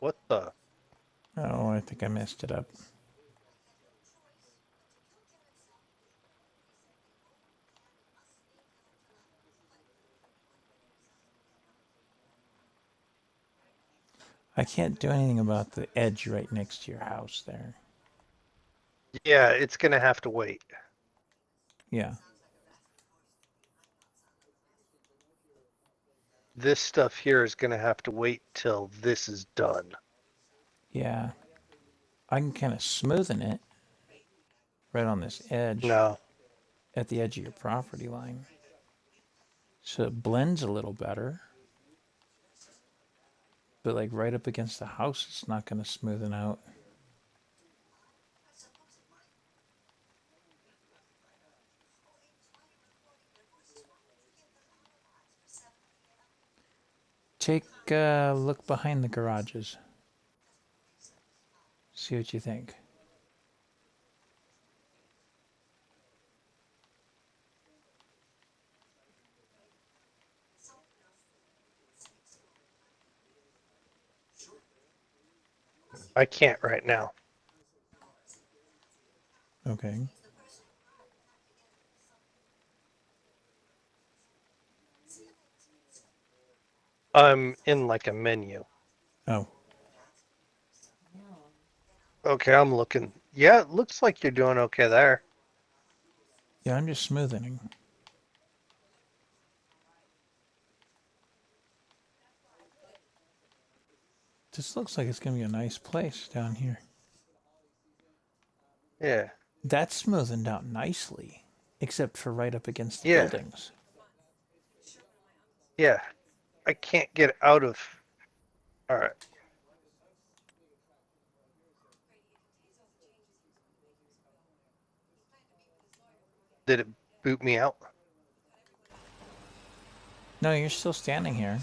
What the? Oh, I think I messed it up. I can't do anything about the edge right next to your house there. Yeah, it's gonna have to wait. Yeah. This stuff here is gonna have to wait till this is done. Yeah. I can kind of smoothen it right on this edge No. at the edge of your property line. So it blends a little better. But like right up against the house, it's not going to smoothen out. Take a look behind the garages. See what you think. I can't right now. Okay. I'm in like a menu. Oh, Okay, I'm looking. Yeah, it looks like you're doing okay there. yeah, I'm just smoothing. This looks like it's going to be a nice place down here. Yeah. That's smoothened out nicely, except for right up against the Yeah. buildings. Yeah. I can't get out of. All right. Did it boot me out? No, you're still standing here.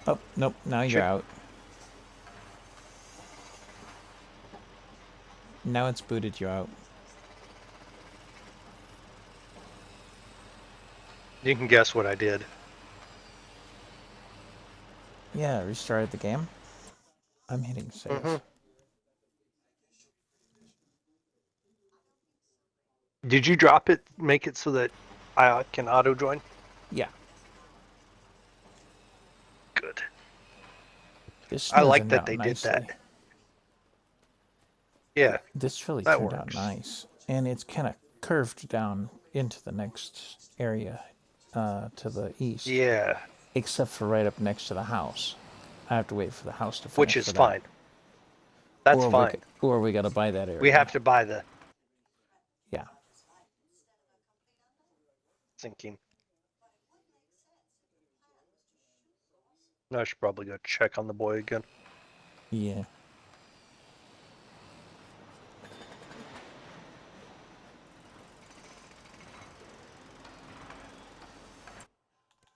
Oh, nope, now you're Sure. out. Now it's booted you out. You can guess what I did. Yeah, restarted the game. I'm hitting save. Mhm. Did you drop it, make it so that I can auto join? Yeah, Good. this I like smoothened that out they did nicely. that. Yeah. This really That turned out works. nice. And it's kind of curved down into the next area to the east. Yeah. Except for right up next to the house. I have to wait for the house to finish. which is for that. fine. That's or fine. Or we got to buy that area. We have to buy the Yeah. sinking. I should probably go check on the boy again. Yeah.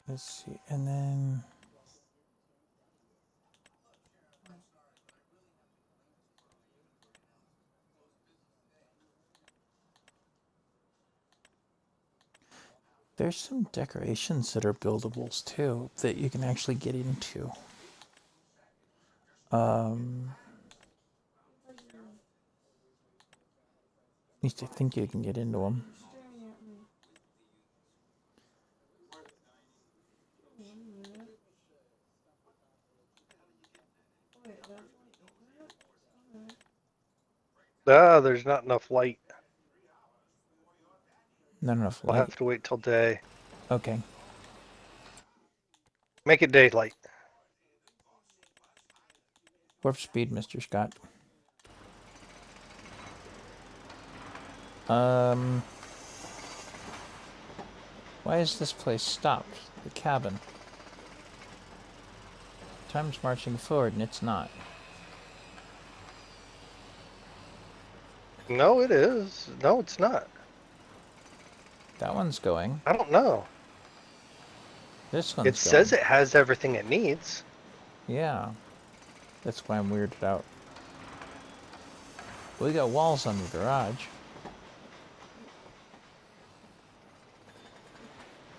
Let's see, and then there's some decorations that are buildables too that you can actually get into. At least I think you can get into them. There's not enough light. Not enough We'll light. have to wait till day. Okay. Make it daylight. Warp speed, Mr. Scott. Why is this place stopped? The cabin. Time's marching forward and it's not. No, it is. No, it's not. That one's going. I don't know. This one's It says it has everything it needs. Yeah. That's why I'm weirded out. We got walls on the garage.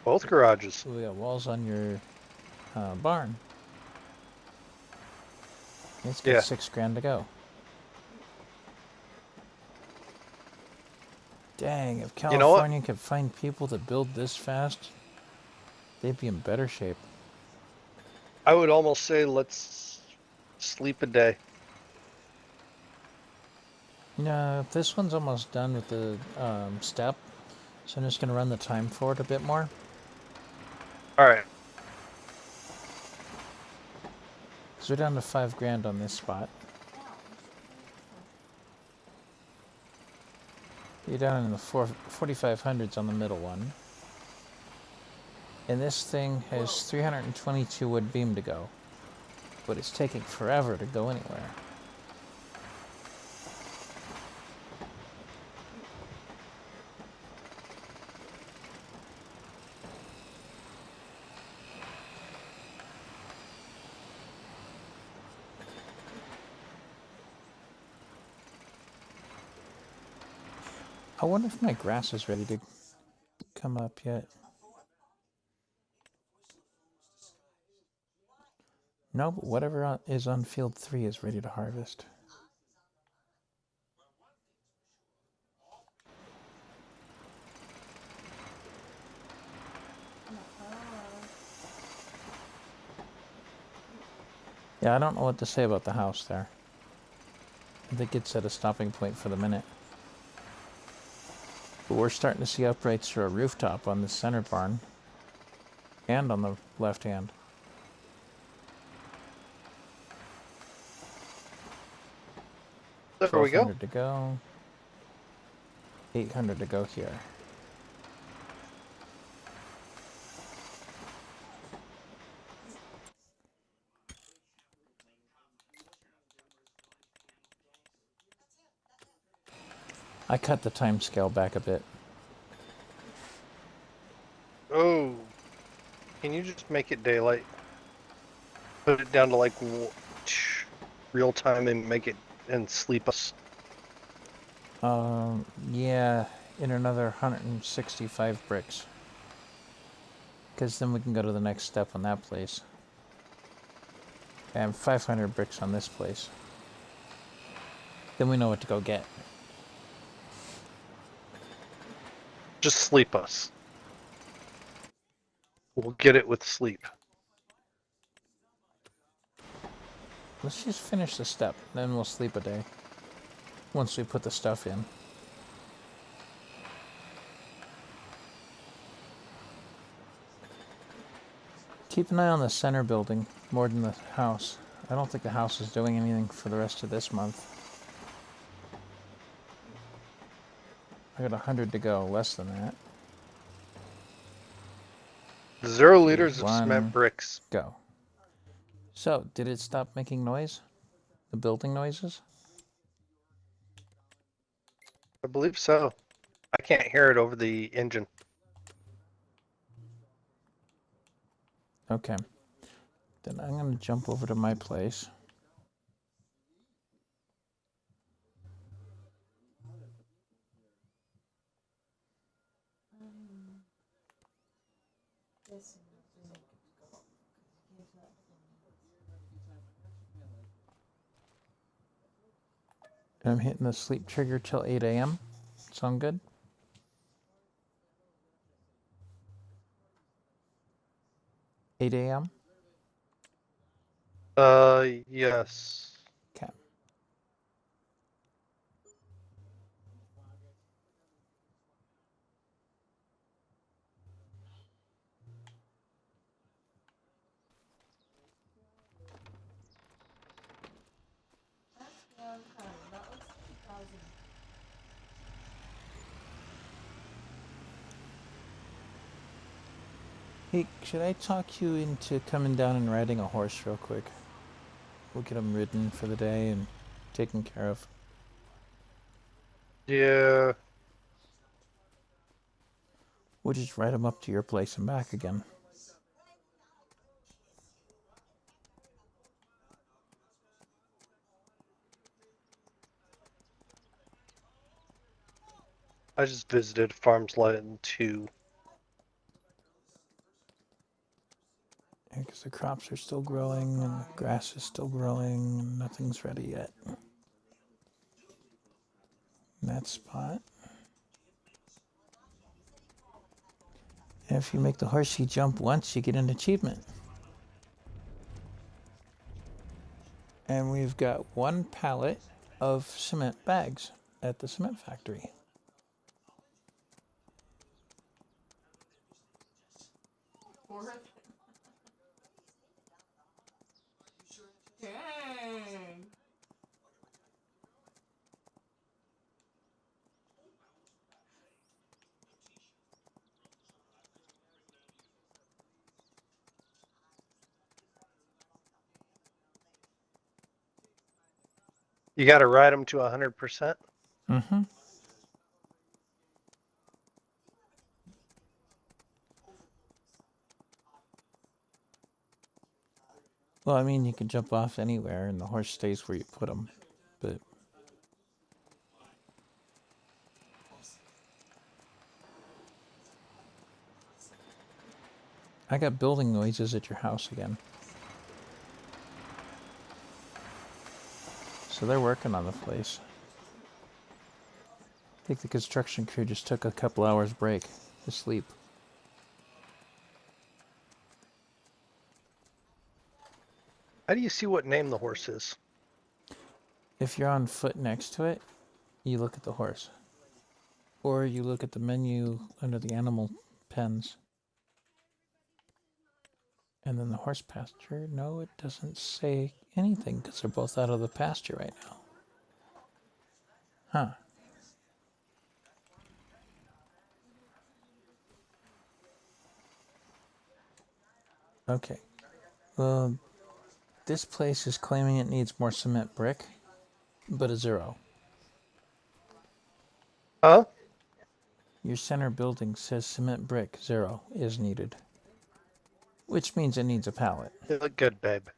Both garages. We got walls on your barn. It's got Yeah. $6,000 to go. Dang, if You know what? California could find people to build this fast, they'd be in better shape. I would almost say let's sleep a day. You know, this one's almost done with the step, so I'm just going to run the time for it a bit more. Alright. Because we're down to $5,000 on this spot. You're down in the 4,500s on the middle one. And this thing has 322 wood beam to go. But it's taking forever to go anywhere. I wonder if my grass is ready to come up yet. No, but whatever is on field 3 is ready to harvest. Yeah, I don't know what to say about the house there. I think it's at a stopping point for the minute. But we're starting to see uprights for a rooftop on the center barn. And on the left hand. There we go. 1,200 to go. 800 to go here. I cut the time scale back a bit. Oh. Can you just make it daylight? Put it down to like real time and make it and sleep us. Yeah, in another 165 bricks. Because then we can go to the next step on that place. And 500 bricks on this place. Then we know what to go get. Just sleep us. We'll get it with sleep. Let's just finish the step, then we'll sleep a day. Once we put the stuff in. Keep an eye on the center building more than the house. I don't think the house is doing anything for the rest of this month. I got 100 to go, less than that. 0 liters of One. cement bricks. Go. So, did it stop making noise? The building noises? I believe so. I can't hear it over the engine. Okay. Then I'm going to jump over to my place. I'm hitting the sleep trigger till 8 a.m. Sound good? (8 a.m.) Yes. Okay. Hey, should I talk you into coming down and riding a horse real quick? We'll get him ridden for the day and taken care of. Yeah. We'll just ride him up to your place and back again. I just visited Farms Land 2. Because the crops are still growing and the grass is still growing and nothing's ready yet. In that spot. And if you make the horsey jump once, you get an achievement. And we've got 1 pallet of cement bags at the cement factory. Dang. You got to ride them to 100%. Mm-hmm. Well, I mean, you can jump off anywhere and the horse stays where you put him. But I got building noises at your house again. So they're working on the place. I think the construction crew just took a couple hours break to sleep. How do you see what name the horse is? If you're on foot next to it, you look at the horse. Or you look at the menu under the animal pens. And then the horse pasture, no, it doesn't say anything because they're both out of the pasture right now. Huh. Okay. Well, this place is claiming it needs more cement brick, but a 0. Huh? Your center building says cement brick 0 is needed. Which means it needs a pallet. You look good, babe.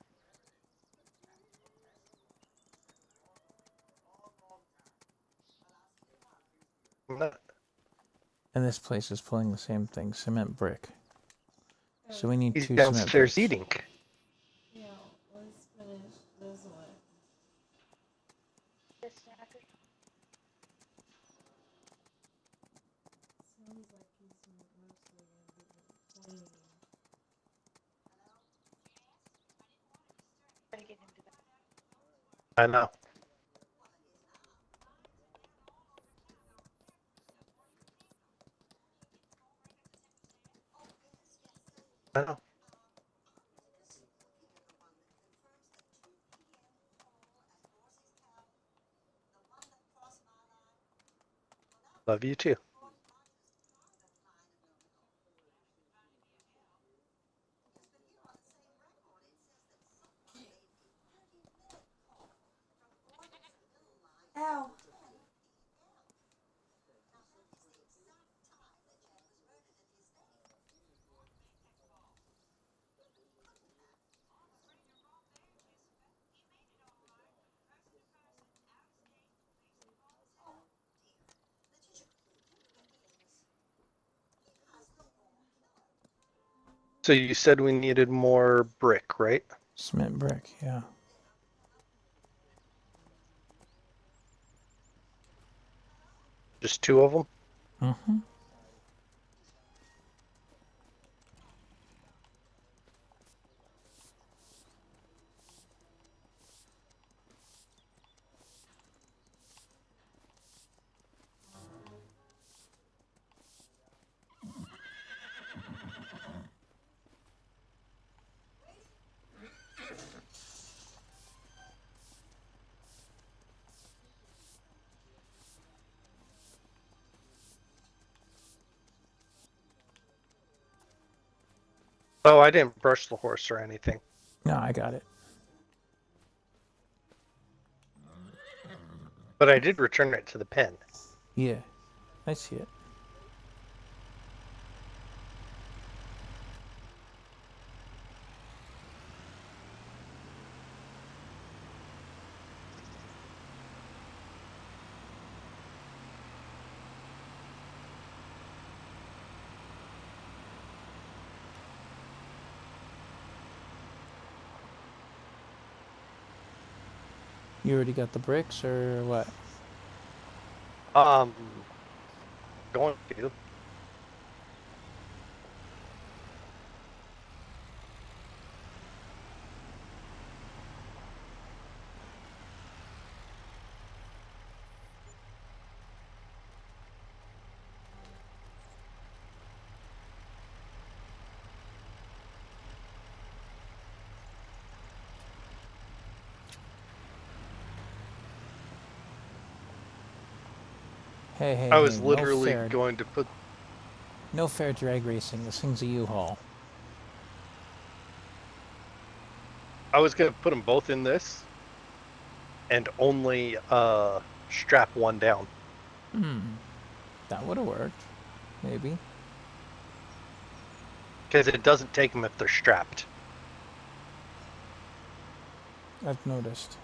I'm not- And this place is pulling the same thing, cement brick. So we need He's 2 cement downstairs bricks. eating. Yeah, let's finish this one. Sounds like he's mostly gonna be cleaning. I know. I know. Love you too. Ow. So you said we needed more brick, right? Cement brick, yeah. Just 2 of them? Mm-hmm. Oh, I didn't brush the horse or anything. No, I got it. But I did return it to the pen. Yeah, I see it. You already got the bricks or what? Going to. Hey, I was hey, literally going to put. no fair drag racing. This thing's a U-Haul. I was going to put them both in this and only strap one down. That would have worked. Maybe. Because it doesn't take them if they're strapped. I've noticed.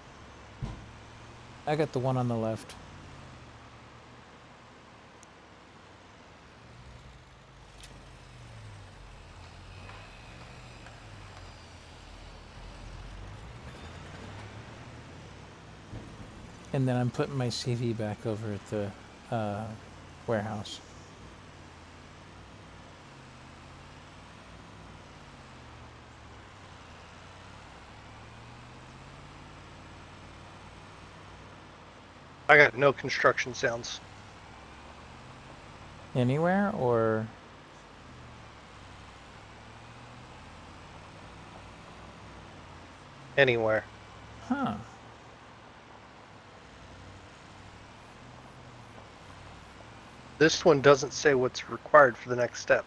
I got the one on the left. And then I'm putting my CV back over at the warehouse. I got no construction sounds. Anywhere or Anywhere. huh? This one doesn't say what's required for the next step.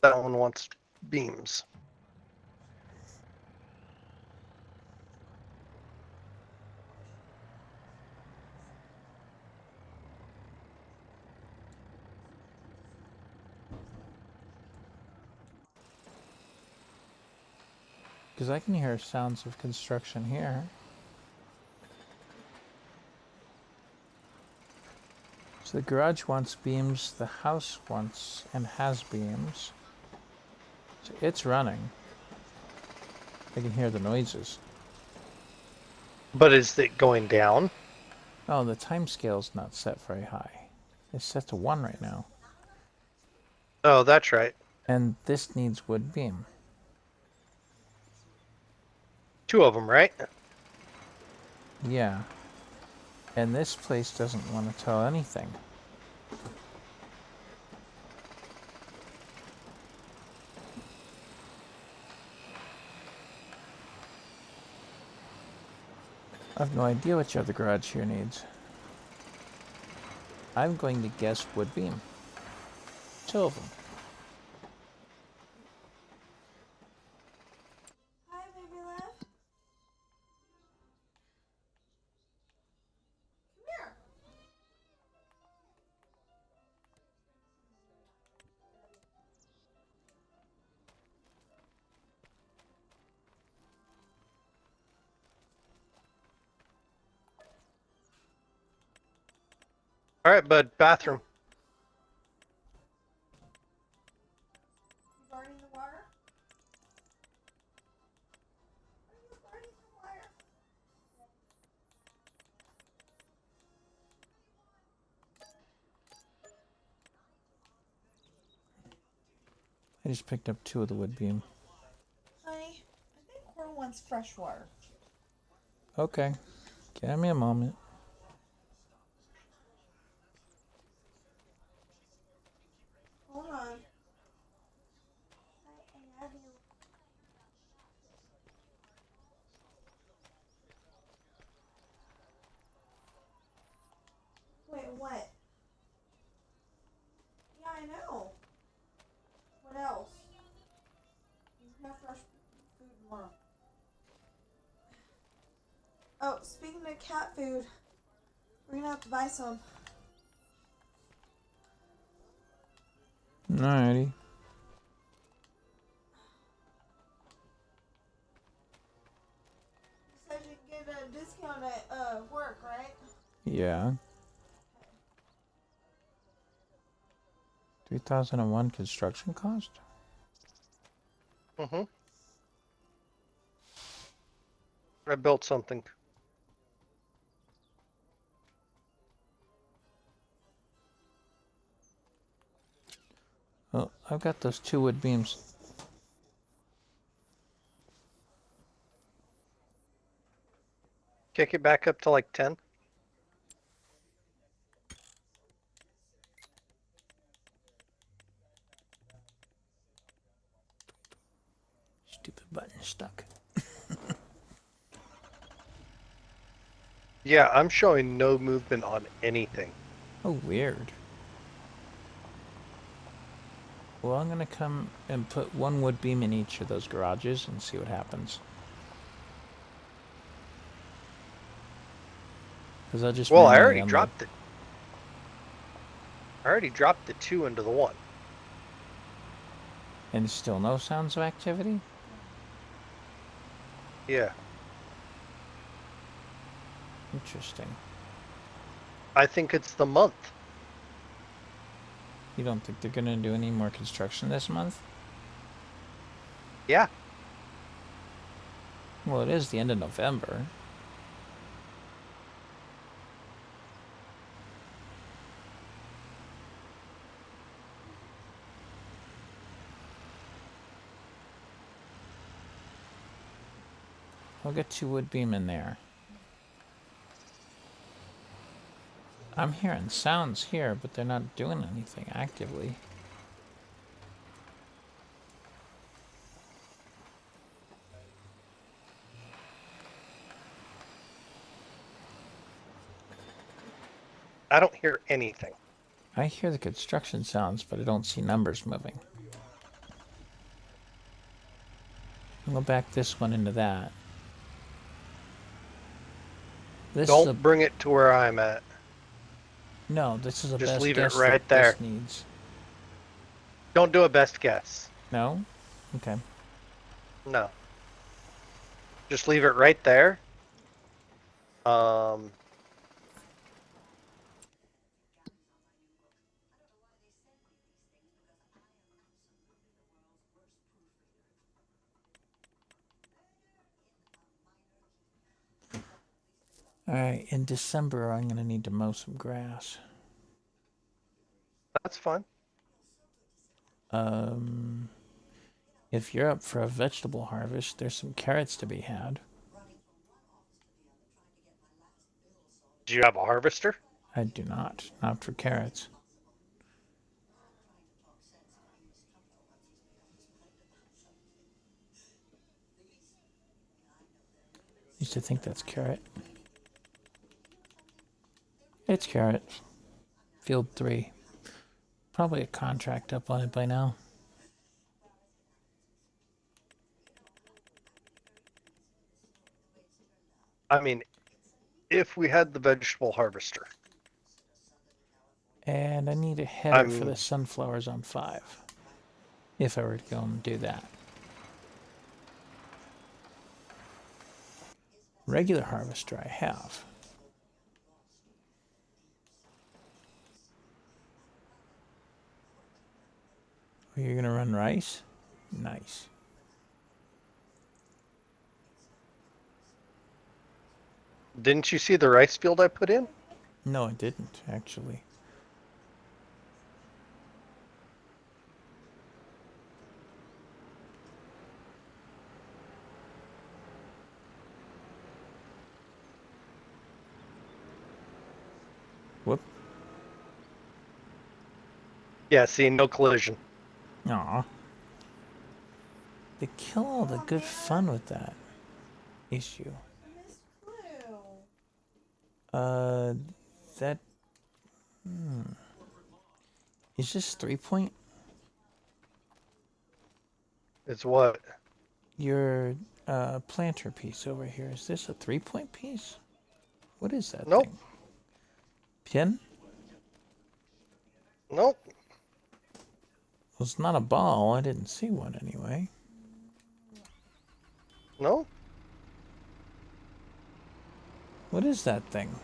That one wants beams. Because I can hear sounds of construction here. So the garage wants beams, the house wants and has beams. So it's running. I can hear the noises. But is it going down? Oh, the time scale's not set very high. It's set to 1 right now. Oh, that's right. And this needs wood beam. 2 of them, right? Yeah. And this place doesn't want to tell anything. I have no idea what your other garage here needs. I'm going to guess wood beam. 2 of them. Hi, baby love. Come here. All right, bud. Bathroom. You burning the water? Are you burning the water? I just picked up 2 of the wood beam. Honey, I think Cora wants fresh water. Okay. Give me a moment. Hold on. I love you. Wait, what? Yeah, I know. What else? You can have fresh food tomorrow. Oh, speaking of cat food, we're gonna have to buy some. Alrighty. You said you could get a discount at work, right? Yeah. 3001 construction cost? Mm-hmm. I built something. Well, I've got those 2 wood beams. Kick it back up to like 10. Stupid button stuck. Yeah, I'm showing no movement on anything. Oh, weird. Well, I'm gonna come and put 1 wood beam in each of those garages and see what happens. Because I'll just Well, I manually already unload. dropped it. I already dropped the 2 into the 1. And still no sounds of activity? Yeah. Interesting. I think it's the month. You don't think they're gonna do any more construction this month? Yeah. Well, it is the end of November. I'll get 2 wood beam in there. I'm hearing sounds here, but they're not doing anything actively. I don't hear anything. I hear the construction sounds, but I don't see numbers moving. I'll go back this one into that. This is a, Don't bring it to where I'm at. no, this is a Just best leave it guess right that there. this needs. Don't do a best guess. No? Okay. No. Just leave it right there. Alright, in December I'm gonna need to mow some grass. That's fine. If you're up for a vegetable harvest, there's some carrots to be had. Do you have a harvester? I do not. Not for carrots. Used to think that's carrot. It's carrot. Field 3. Probably a contract up on it by now. I mean, if we had the vegetable harvester. And I need a header for I'm- the sunflowers on 5. If I were to go and do that. Regular harvester I have. Oh, you're gonna run rice? Nice. Didn't you see the rice field I put in? No, I didn't, actually. Whoop. Yeah, see, no collision. Aw. They kill all the good fun with that issue. Miss Blue. That. Is this 3-point? It's what? Your planter piece over here. Is this a 3-point piece? What is that Nope. thing? Pin? Nope. Well, it's not a ball. I didn't see one anyway. No. What is that thing?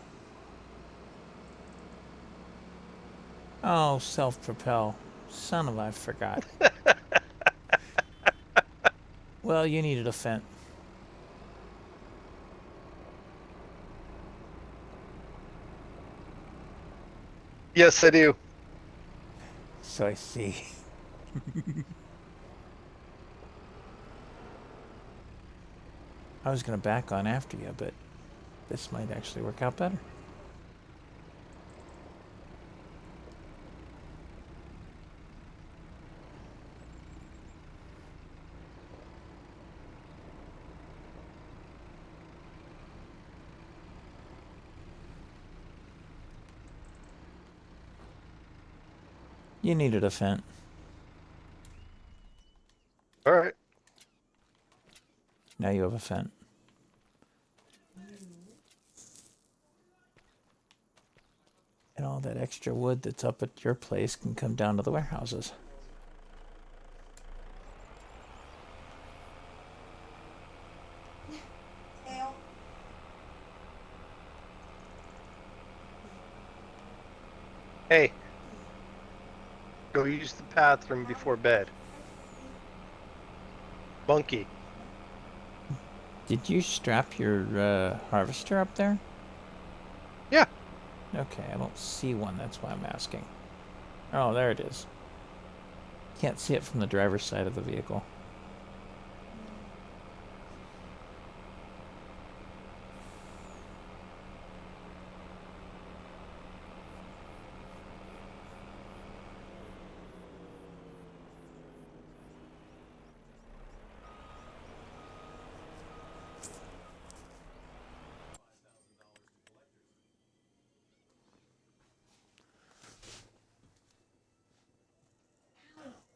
Oh, self-propel. Son of I forgot. Well, you needed a fence. Yes, I do. So I see. I was going to back on after you, but this might actually work out better. You needed a fence. All right. Now you have a fence. And all that extra wood that's up at your place can come down to the warehouses. Tail. Hey. Go use the bathroom before bed. Monkey. Did you strap your harvester up there? Yeah. Okay, I don't see one. That's why I'm asking. Oh, there it is. Can't see it from the driver's side of the vehicle.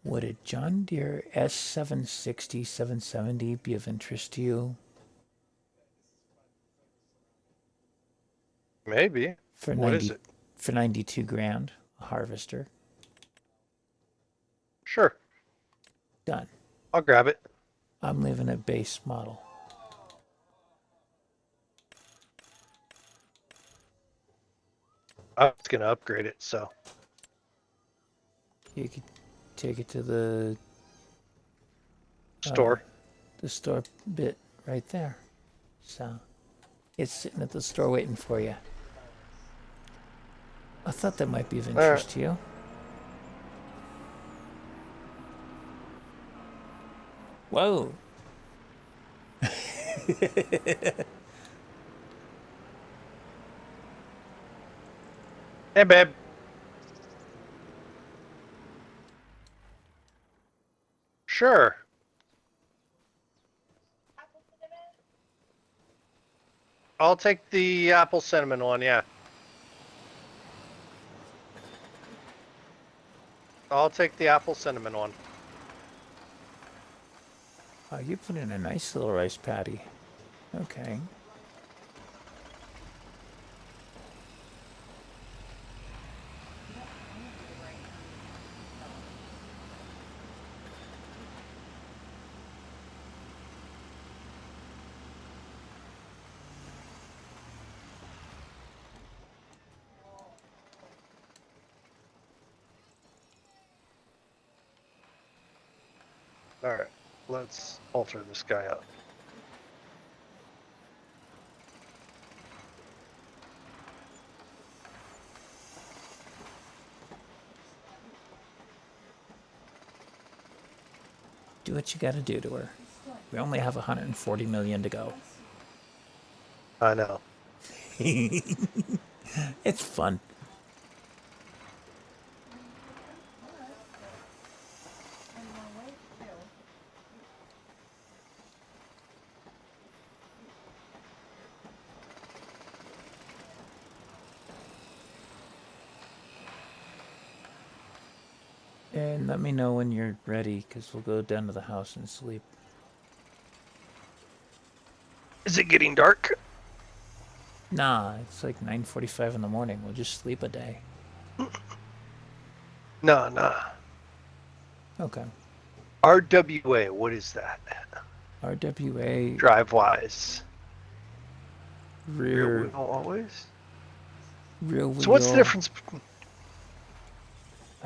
Would a John Deere S760, 770 be of interest to you? Maybe. For What 90, is it? For 92 grand, a harvester. Sure. Done. I'll grab it. I'm leaving it base model. I was gonna upgrade it, so. You could take it to the Store. the store bit right there. So it's sitting at the store waiting for you. I thought that might be of interest to you. Whoa. Hey, babe. Sure. I'll take the apple cinnamon one, yeah. I'll take the apple cinnamon one. Oh, you put in a nice little rice patty. Okay. Alright, let's alter this guy up. Do what you gotta do to her. We only have 140 million to go. I know. It's fun. And let me know when you're ready, because we'll go down to the house and sleep. Is it getting dark? Nah, it's like 9:45 in the morning. We'll just sleep a day. Nah. Okay. RWA, what is that? RWA Drive-wise. Rear rear wheel always? wheel. So what's the difference?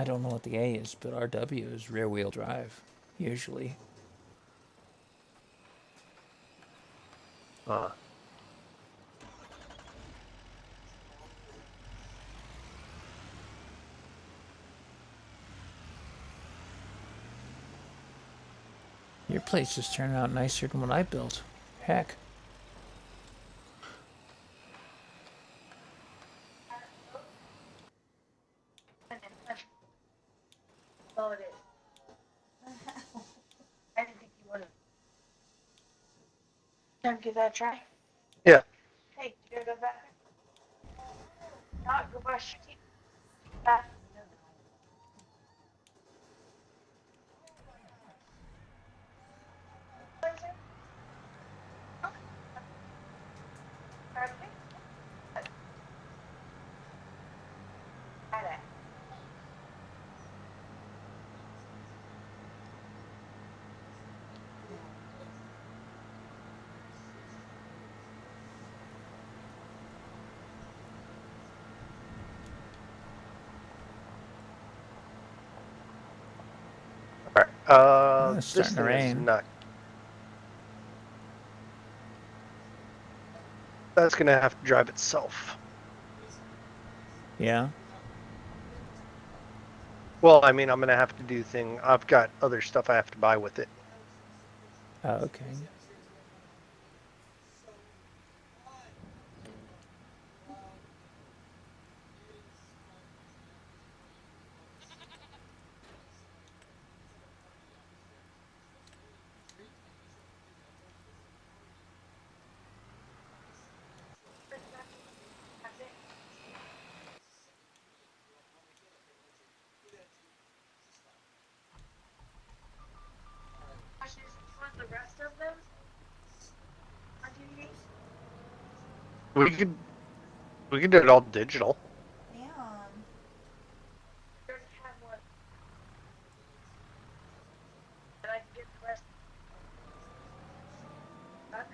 I don't know what the A is, but RW is rear wheel drive, usually. Your place is turning out nicer than what I built. Heck. Oh, it is. I didn't think you would have. Time to give that a try. Yeah. Hey, you gotta go back. Not go brush your teeth. Back. Alright, It's this starting to thing is rain. not. That's gonna have to drive itself. Yeah? Well, I mean, I'm gonna have to do thing. I've got other stuff I have to buy with it. Oh, okay. The rest of them on DVD? We could do it all digital. Damn. There's have one. And I can get the rest. Back.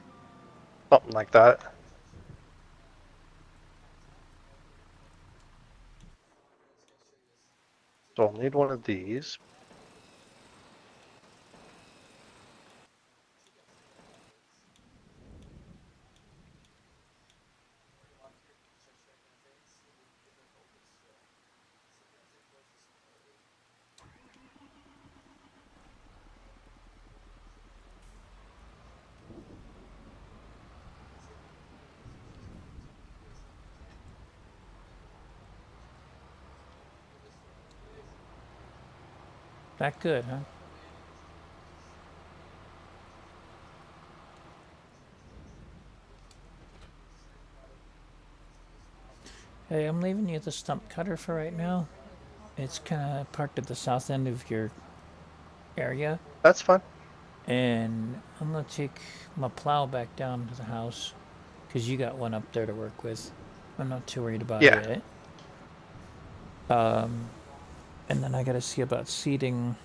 Something like that. So I'll need one of these. That good, huh? Hey, I'm leaving you the stump cutter for right now. It's kind of parked at the south end of your area, That's fine. and I'm gonna take my plow back down to the house because you got one up there to work with. I'm not too worried about Yeah. it. And then I gotta see about seeding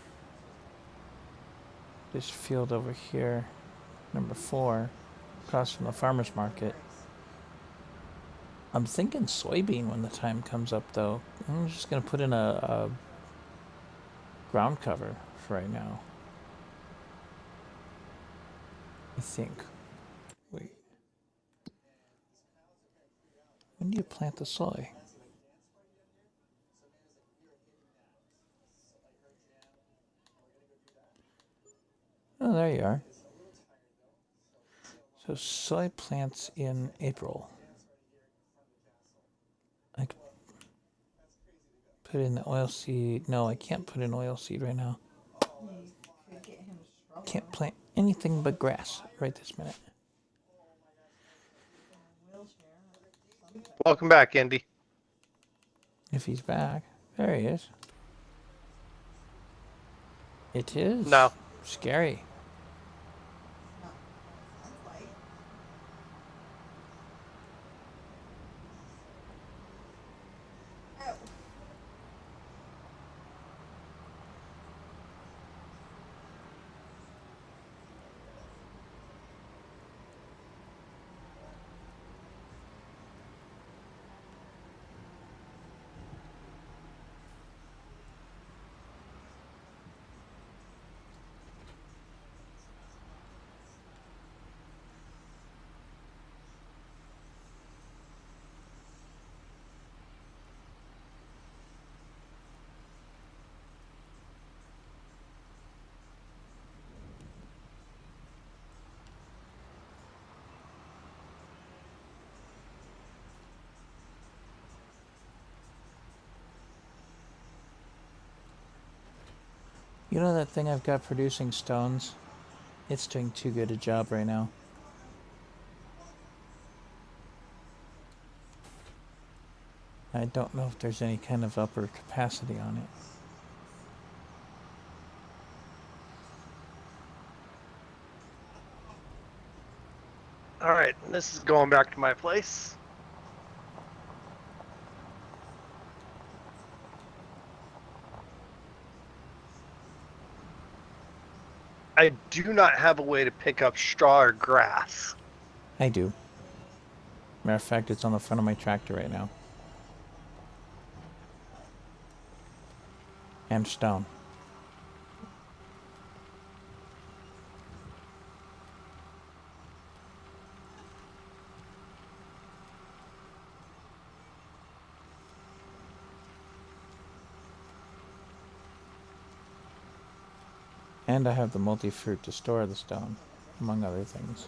this field over here, number 4, across from the farmer's market. I'm thinking soybean when the time comes up, though. I'm just gonna put in a ground cover for right now. I think. Wait. When do you plant the soy? Oh, there you are. So soy plants in April. I could put in the oil seed. No, I can't put in oil seed right now. Can't plant anything but grass right this minute. Welcome back, Andy. If he's back. There he is. It is No. scary. Oh. You know that thing I've got producing stones? It's doing too good a job right now. I don't know if there's any kind of upper capacity on it. All right, this is going back to my place. I do not have a way to pick up straw or grass. I do. Matter of fact, it's on the front of my tractor right now. And stone. And I have the multi-fruit to store the stone, among other things.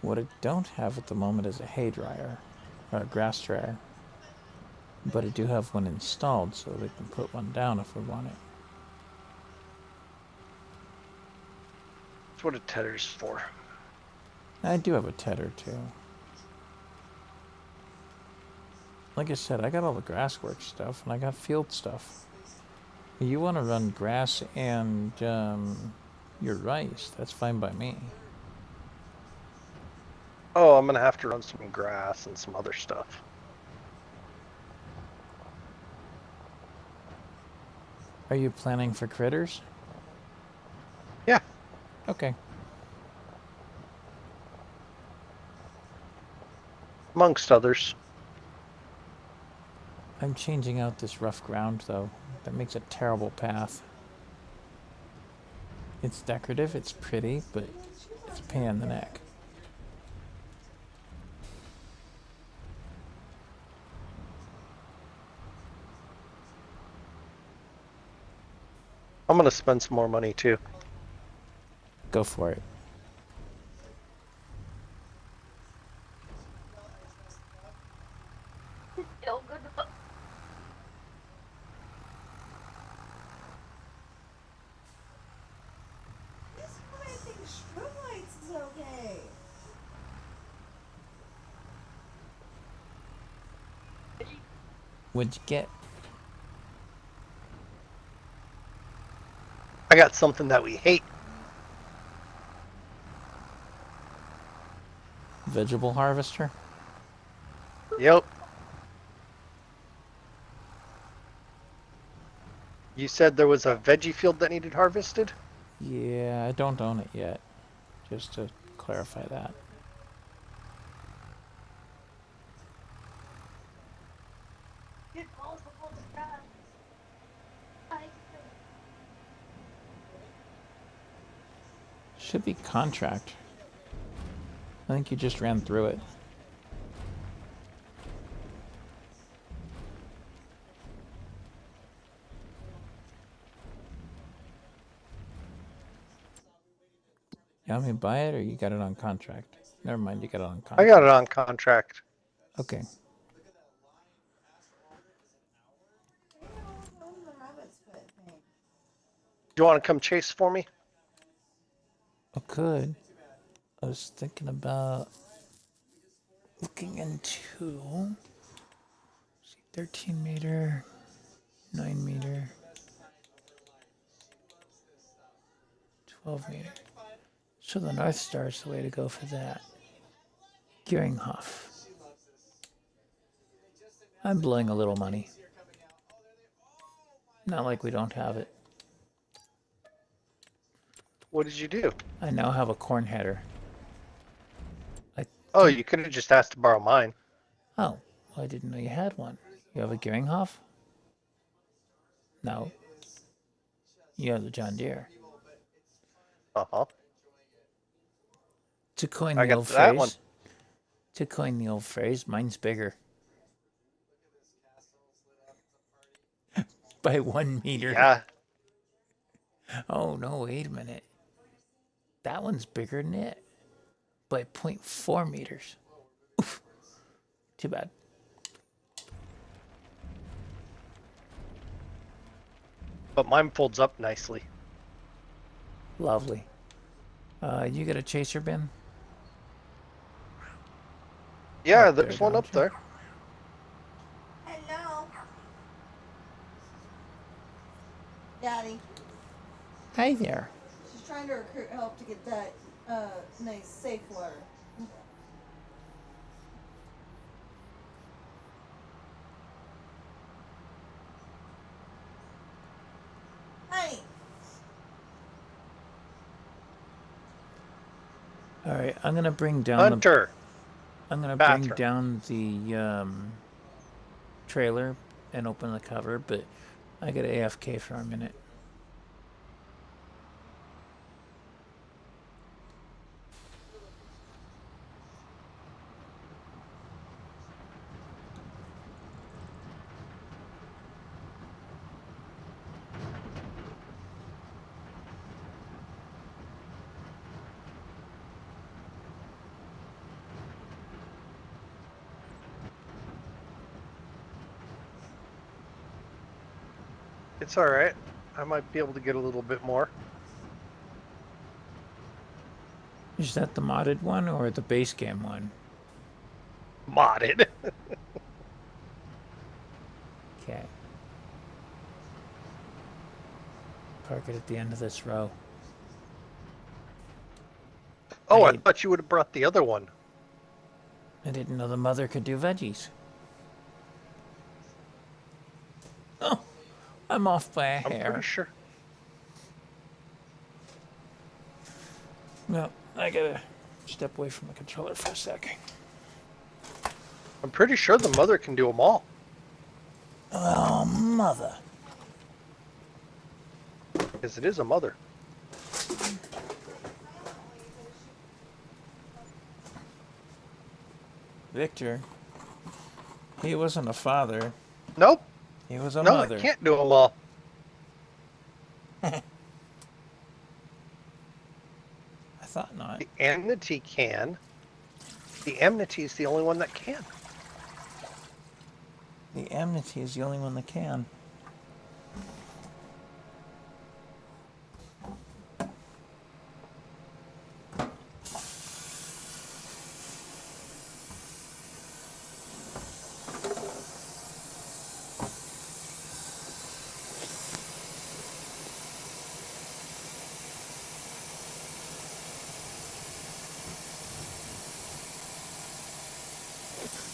What I don't have at the moment is a hay dryer, or a grass dryer. But I do have one installed, so we can put one down if we want it. That's what a tether's for. I do have a tedder too. Like I said, I got all the grass work stuff, and I got field stuff. You want to run grass and your rice, that's fine by me. Oh, I'm gonna have to run some grass and some other stuff. Are you planning for critters? Yeah. Okay. Amongst others. I'm changing out this rough ground, though. That makes a terrible path. It's decorative, it's pretty, but it's a pain in the neck. I'm gonna spend some more money too. Go for it. Feel good. This why I think strobe lights is okay. What'd you get? I got something that we hate. Vegetable harvester? Yep. You said there was a veggie field that needed harvested? Yeah, I don't own it yet. Just to clarify that. Get multiple scraps. Should be contract. I think you just ran through it. You want me to buy it or you got it on contract? Never mind, you got it on contract. I got it on contract. Okay. Where the the rabbit's foot thing? Do you want to come chase for me? I could. I was thinking about looking into 13 meter, 9 meter, 12 meter. So the North Star is the way to go for that. Gearinghoff. I'm blowing a little money. Not like we don't have it. What did you do? I now have a corn header. Oh, you could have just asked to borrow mine. Oh, well, I didn't know you had one. You have a Gearinghoff? No. You have the John Deere. Uh-huh. To coin I the got old that phrase. one. To coin the old phrase, mine's bigger. By 1 meter. Yeah. Oh no, wait a minute. That one's bigger than it. By 0.4 meters. Oof. Too bad. But mine folds up nicely. Lovely. You got a chaser bin? Yeah, Up there, there's one don't up you? there. Hello. Daddy. Hi there. She's trying to recruit help to get that nice safe water. Honey. All right, I'm gonna bring down Hunter. I'm gonna bring Bathroom. down the trailer and open the cover, but I got AFK for a minute. It's alright. I might be able to get a little bit more. Is that the modded one or the base game one? Modded. Okay. Park it at the end of this row. Oh, I Hey. thought you would have brought the other one. I didn't know the mother could do veggies. Oh, I'm off by a I'm hair. pretty sure. No, I gotta step away from the controller for a second. I'm pretty sure the mother can do them all. Oh, mother. Because it is a mother. Victor, he wasn't a father. Nope. He was a No, mother. it can't do them all. Amity can. The Amity is the only one that can. The Amity is the only one that can.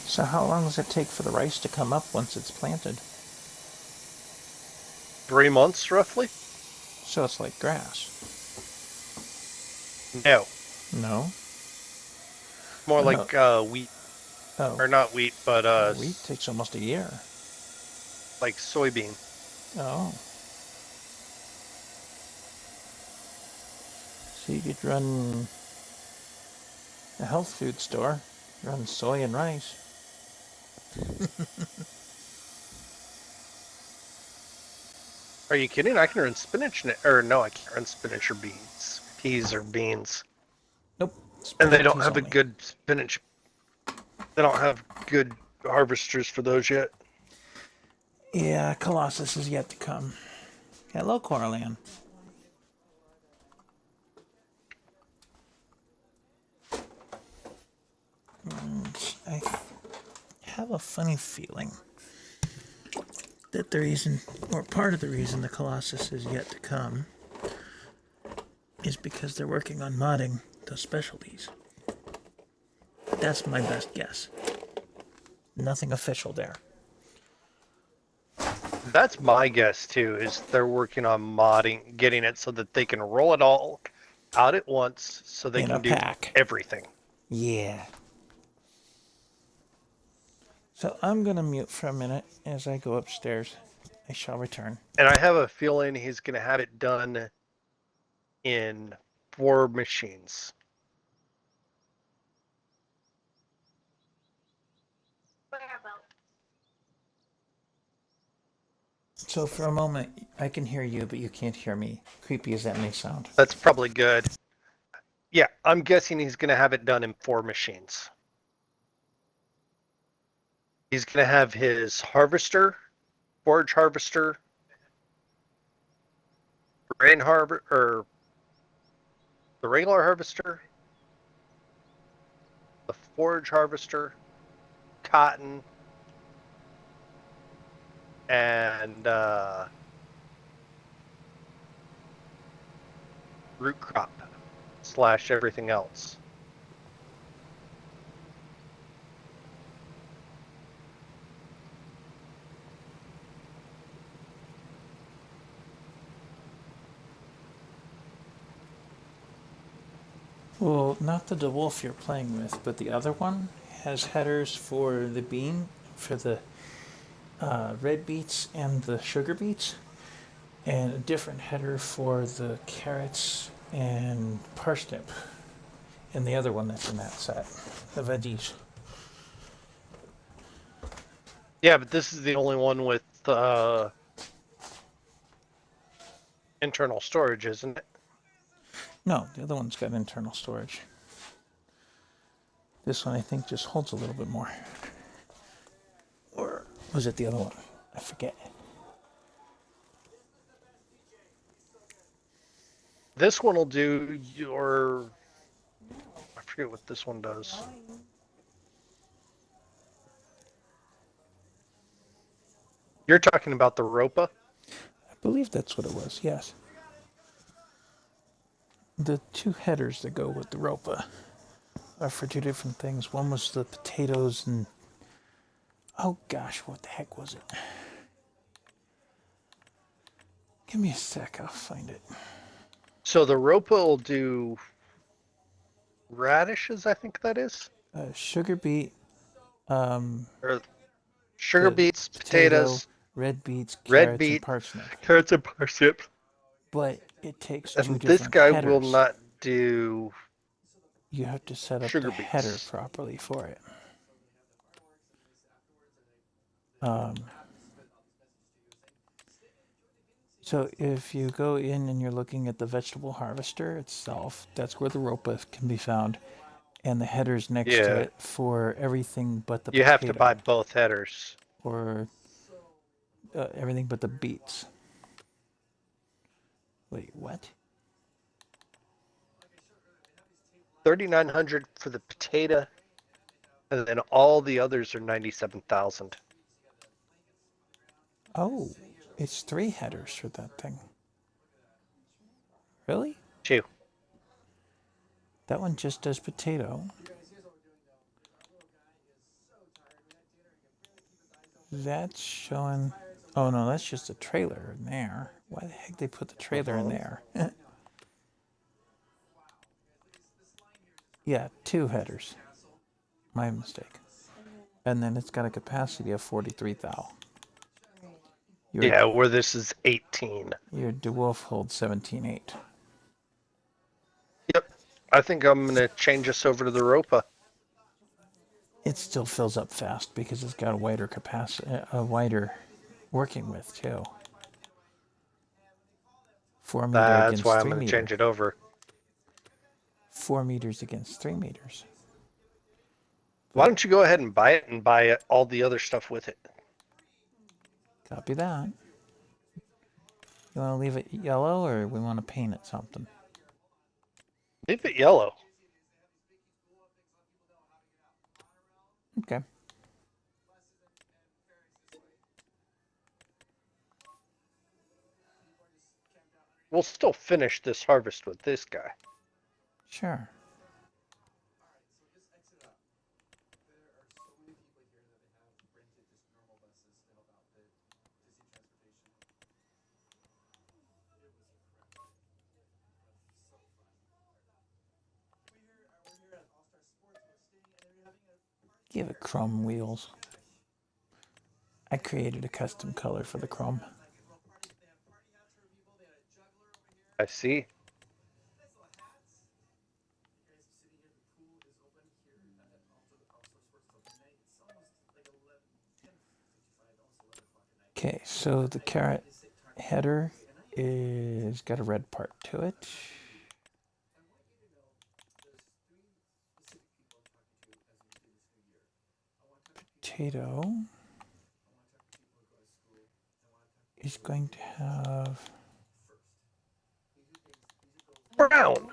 So how long does it take for the rice to come up once it's planted? 3 months, roughly? So it's like grass. No. No? More Oh, like wheat. Oh, Or not wheat, but wheat takes almost a year. like soybean. Oh. So you could run a health food store, run soy and rice. Are you kidding? I can run spinach, or no, I can't run spinach or beans. Peas or beans. Nope. And they don't Specialties have a only. good spinach. They don't have good harvesters for those yet. Yeah, Colossus is yet to come. Hello, Coraline. I have a funny feeling that the reason, or part of the reason the Colossus is yet to come is because they're working on modding those specialties. That's my best guess. Nothing official there. That's my guess too, is they're working on modding, getting it so that they can roll it all out at once so they In can a do pack. everything. Yeah. So I'm going to mute for a minute as I go upstairs. I shall return. And I have a feeling he's going to have it done in 4 machines. Whereabouts? So for a moment, I can hear you, but you can't hear me. Creepy as that may sound. That's probably good. Yeah, I'm guessing he's going to have it done in 4 machines. He's going to have his harvester, forage harvester, grain or the regular harvester, the forage harvester, cotton, and root crop / everything else. Well, not the DeWolf you're playing with, but the other one has headers for the bean, for the red beets and the sugar beets, and a different header for the carrots and parsnip, and the other one that's in that set, the veggies. Yeah, but this is the only one with internal storage, isn't it? No, the other one's got internal storage. This one, I think, just holds a little bit more. Or was it the other one? I forget. This one will do your... I forget what this one does. You're talking about the Ropa? I believe that's what it was, yes. The 2 headers that go with the Ropa are for 2 different things. One was the potatoes and... Oh gosh, what the heck was it? Give me a sec, I'll find it. So the Ropa will do radishes, I think that is? Sugar beet, Or sugar the beets, potato, potatoes, red beets, red carrots, beet, and parsnip. carrots and parsnip. But it takes 2 And different this guy headers. will not do... You have to set up sugar the header beets. properly for it. So if you go in and you're looking at the vegetable harvester itself, that's where the ropa can be found, and the headers next to Yeah. it for everything but the You have to potato, buy both headers. or everything but the beets. Wait, what? 3,900 for the potato, and then all the others are 97,000. Oh, it's 3 headers for that thing. Really? 2. That one just does potato. That's showing. Oh no, that's just a trailer in there. Why the heck they put the trailer in there? Yeah, 2 headers. My mistake. And then it's got a capacity of 43 thou. Yeah, where this is 18. Your DeWolf holds 17.8. Yep. I think I'm going to change us over to the Ropa. It still fills up fast because it's got a wider capacity, a wider working width too. 4 meter That's against why I'm 3 going to meter. change it over. 4 meters against 3 meters. Why don't you go ahead and buy it and buy all the other stuff with it? Copy that. You want to leave it yellow or we want to paint it something? Leave it yellow. Okay. We'll still finish this harvest with this guy. Sure. Give it chrome wheels. I created a custom color for the chrome. I see. Okay, so the carrot header is got a red part to it. Potato is going to have Brown.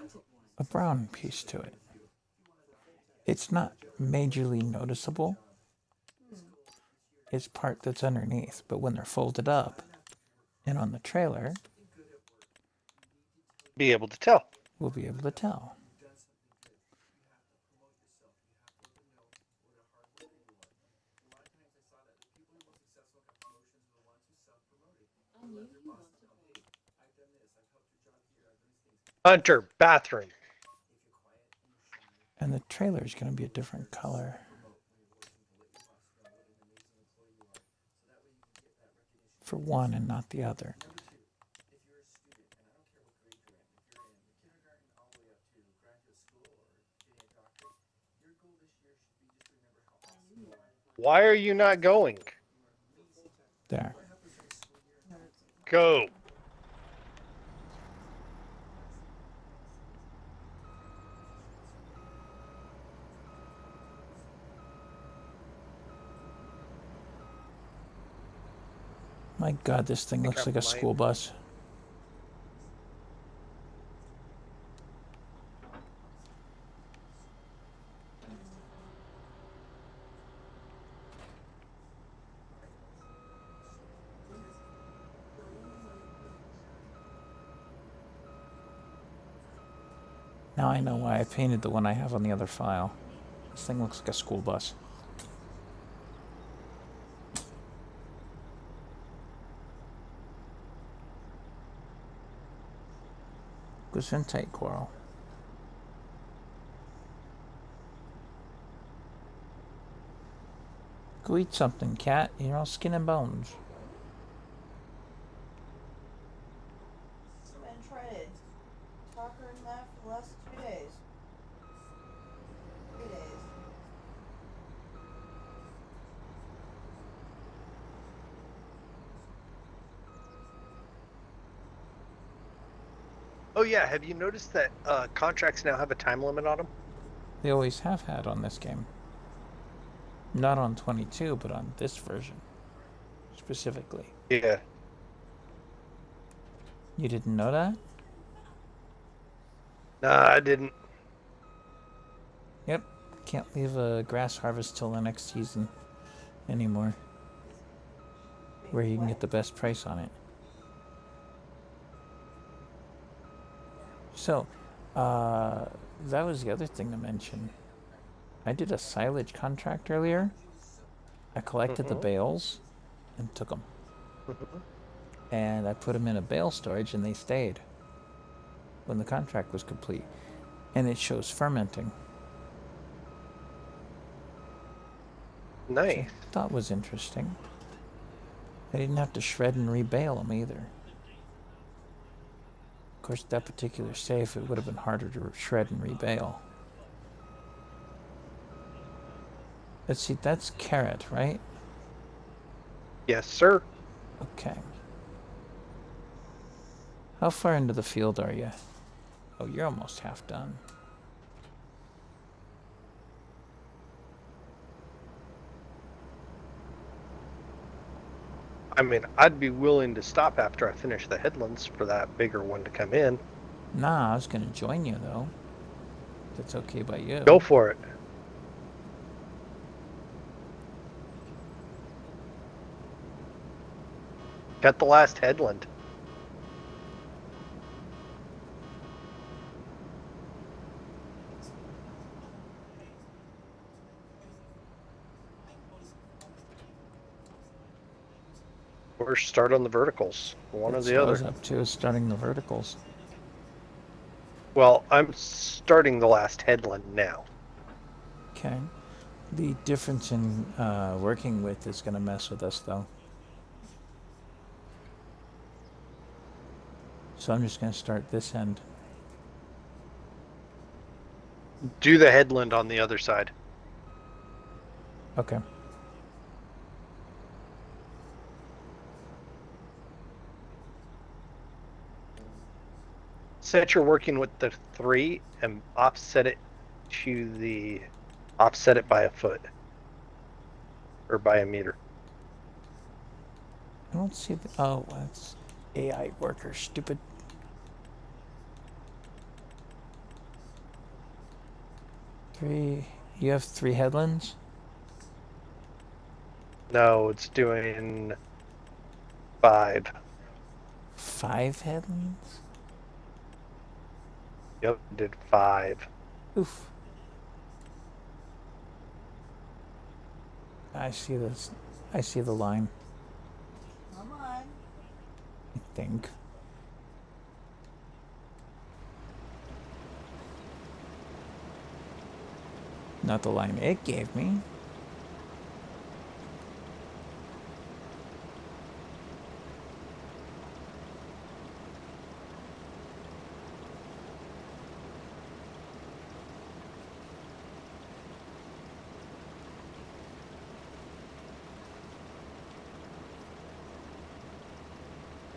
a brown piece to it. It's not majorly noticeable. It's part that's underneath, but when they're folded up and on the trailer, Be able to tell. we'll be able to tell. Hunter, bathroom. And the trailer is going to be a different color. For one and not the other. Why are you not going? There. Go. My God, this thing looks like a school bus. Now I know why I painted the one I have on the other file. This thing looks like a school bus. Goes in tight, Coral. Go eat something, cat. You're all skin and bones. It's been treaded. Talker and that for the last 2 days. 3 days. Oh yeah, have you noticed that contracts now have a time limit on them? They always have had on this game. Not on 22, but on this version specifically. Yeah. You didn't know that? Nah, I didn't. Yep. Can't leave a grass harvest till the next season anymore. Where you can get the best price on it. So, that was the other thing to mention. I did a silage contract earlier. I collected the bales and took them. And I put them in a bale storage and they stayed when the contract was complete. And it shows fermenting. Nice. Which I thought was interesting. I didn't have to shred and rebale them either. Of course, that particular safe, it would have been harder to shred and rebale. Let's see, that's carrot, right? Yes, sir. Okay. How far into the field are you? Oh, you're almost half done. I mean, I'd be willing to stop after I finish the headlands for that bigger one to come in. Nah, I was gonna join you though. If that's okay by you. Go for it. Got the last headland. Or start on the verticals, one or That's the what I other. was up to is starting the verticals. Well, I'm starting the last headland now. Okay. The difference in working with is gonna mess with us though. So I'm just gonna start this end. Do the headland on the other side. Okay. Set you're working with the 3 and offset it by a foot. Or by a meter. I don't see the, oh, that's AI worker, stupid. Three, you have 3 headlands? No, it's doing 5. 5 headlands? Yep, did 5. Oof. I see this. I see the line, Come on. I think. Not the line it gave me.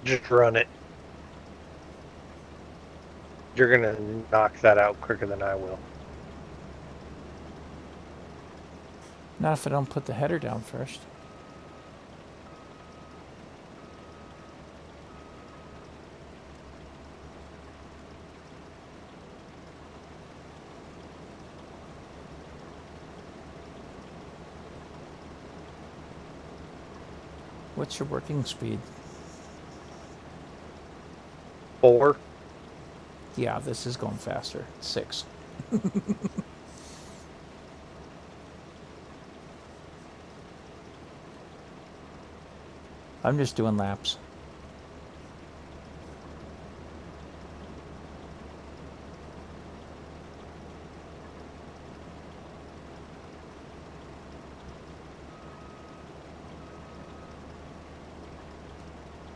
Just run it. You're gonna knock that out quicker than I will. Not if I don't put the header down first. What's your working speed? 4. Yeah, this is going faster. 6. I'm just doing laps.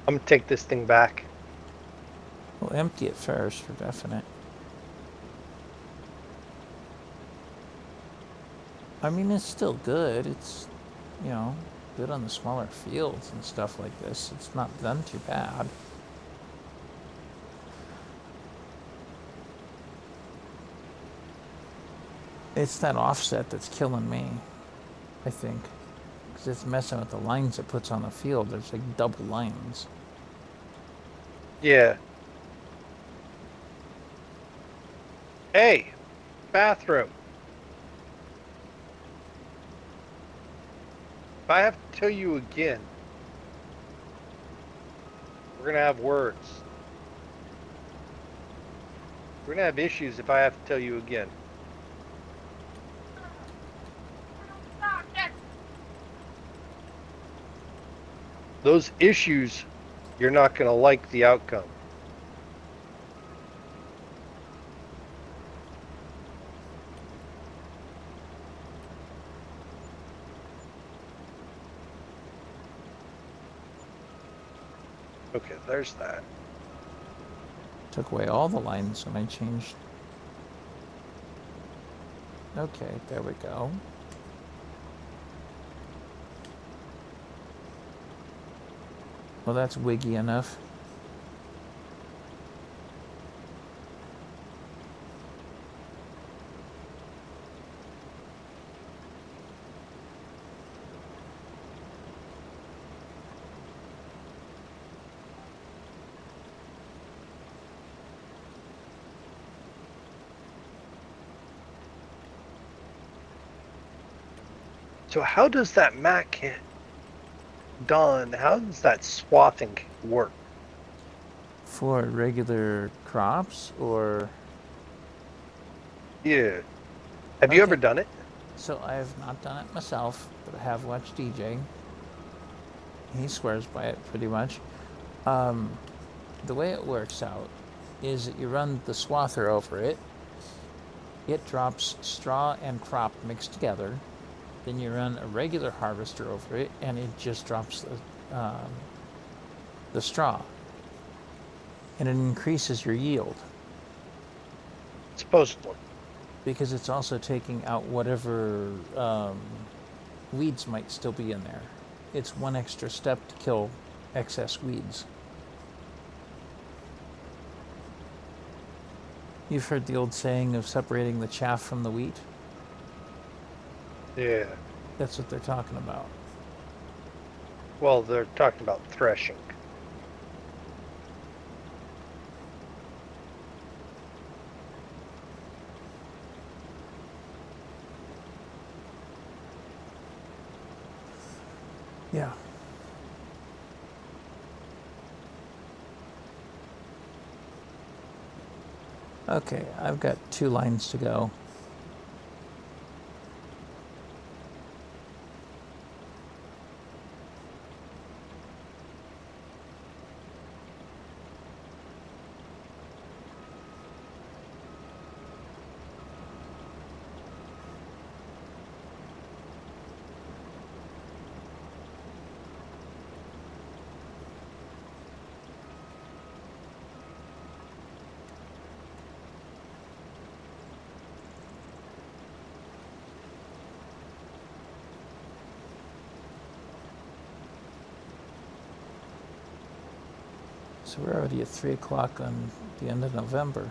I'm gonna take this thing back. We'll empty it first for definite. I mean, it's still good. It's, you know, good on the smaller fields and stuff like this. It's not done too bad. It's that offset that's killing me, I think. Because it's messing with the lines it puts on the field. There's like double lines. Yeah. Hey, bathroom. If I have to tell you again, we're gonna have words. We're gonna have issues if I have to tell you again. Those issues, you're not gonna like the outcome. Okay, there's that. Took away all the lines when I changed. Okay, there we go. Well, that's wiggy enough. So how does that mat kit done? How does that swathing work? For regular crops, or Yeah. Have you ever Okay. done it? so I have not done it myself, but I have watched DJ. He swears by it pretty much. The way it works out is that you run the swather over it. It drops straw and crop mixed together. Then you run a regular harvester over it, and it just drops the straw. And it increases your yield Supposedly. because it's also taking out whatever weeds might still be in there. It's one extra step to kill excess weeds. You've heard the old saying of separating the chaff from the wheat? Yeah. That's what they're talking about. Well, they're talking about threshing. Yeah. Okay, I've got 2 lines to go. So we're already at 3 o'clock on the end of November.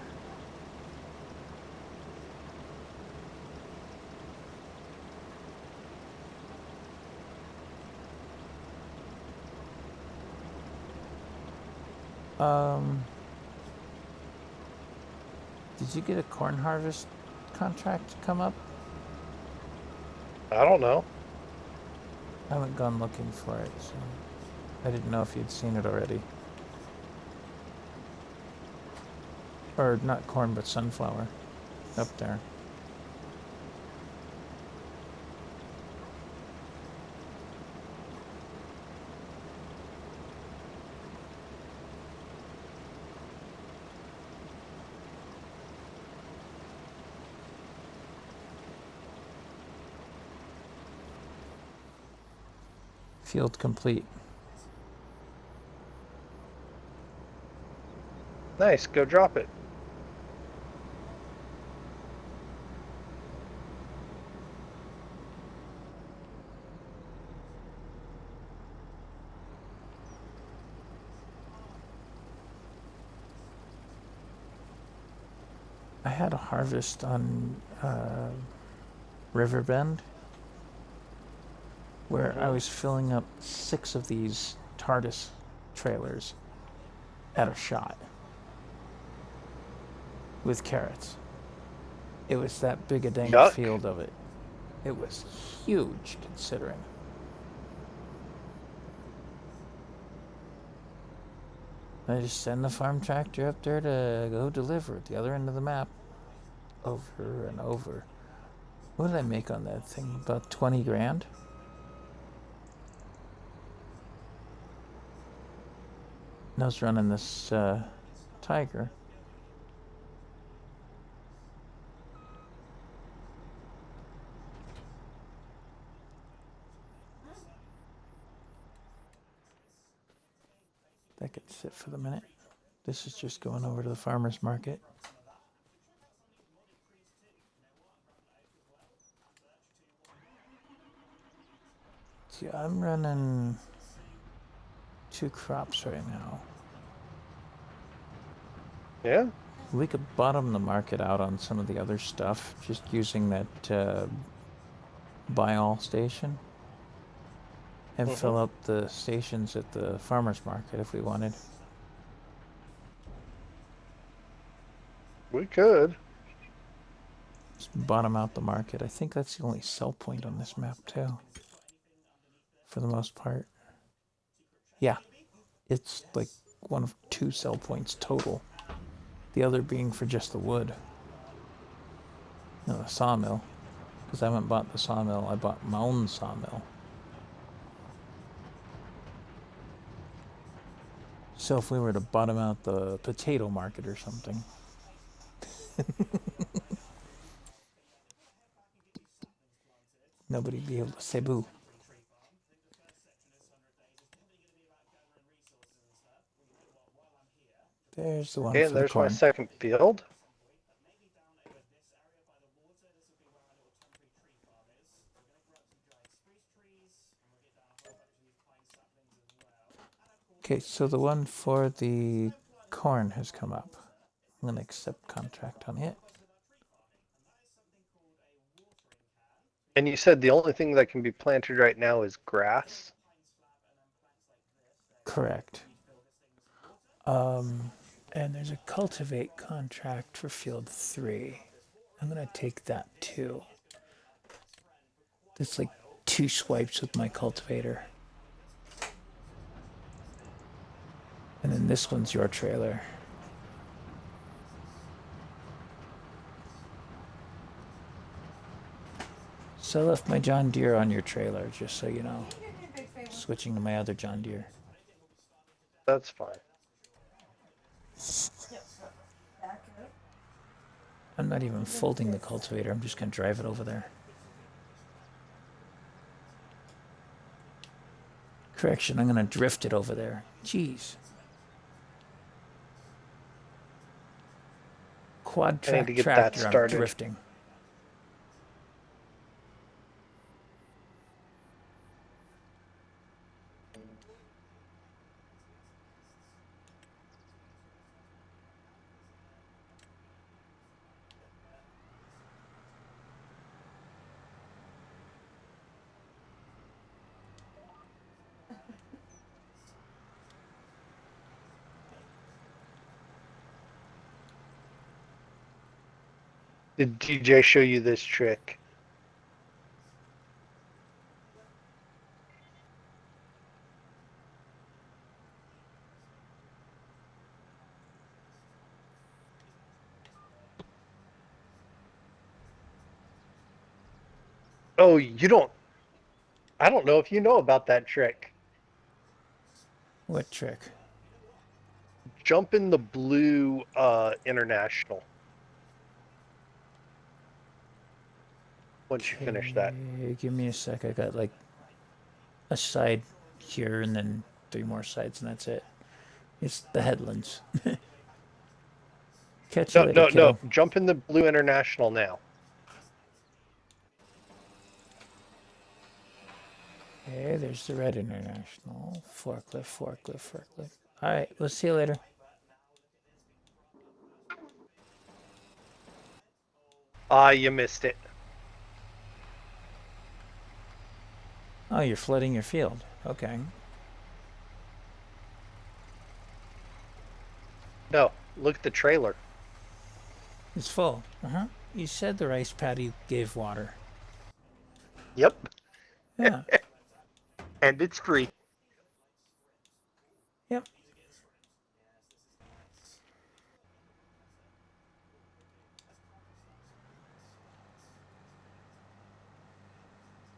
Did you get a corn harvest contract come up? I don't know. I haven't gone looking for it, so I didn't know if you'd seen it already. Or not corn, but sunflower up there. Field complete. Nice, go drop it. I had a harvest on Riverbend, where I was filling up 6 of these TARDIS trailers at a shot with carrots. It was that big a dang Yuck. field of it. It was huge considering. I just send the farm tractor up there to go deliver at the other end of the map. Over and over. What did I make on that thing? About 20 grand? And I was running this Tiger. That could sit for the minute. This is just going over to the farmer's market. See, I'm running 2 crops right now. Yeah. We could bottom the market out on some of the other stuff, just using that buy all station. And fill up the stations at the farmer's market if we wanted. We could. Just bottom out the market. I think that's the only sell point on this map too. For the most part. Yeah. It's like one of 2 sell points total. The other being for just the wood. No, the sawmill. Because I haven't bought the sawmill, I bought my own sawmill. So if we were to bottom out the potato market or something. Nobody'd be able to say boo. There's the one Okay, for and the there's my corn. second field. Okay, so the one for the corn has come up. I'm going to accept contract on it. And you said the only thing that can be planted right now is grass. Correct. And there's a cultivate contract for field 3. I'm going to take that too. It's like 2 swipes with my cultivator. And then this one's your trailer. So I left my John Deere on your trailer, just so you know. Switching to my other John Deere. That's fine. I'm not even folding the cultivator, I'm just going to drive it over there. Correction, I'm going to drift it over there. Jeez. Quad I need track to get that tractor, I'm started. drifting. Did DJ show you this trick? Oh, you don't. I don't know if you know about that trick. What trick? Jump in the blue international. Once you finish that. Okay, give me a sec. I got like a side here and then 3 more sides and that's it. It's the headlands. Catch you No, later, no, kiddo. no. Jump in the blue international now. Okay, there's the red international. Forklift, forklift, forklift. Alright, we'll see you later. Ah, you missed it. Oh, you're flooding your field. Okay. No, look at the trailer. It's full. Uh-huh. You said the rice paddy gave water. Yep, Yeah. and it's free. Yep.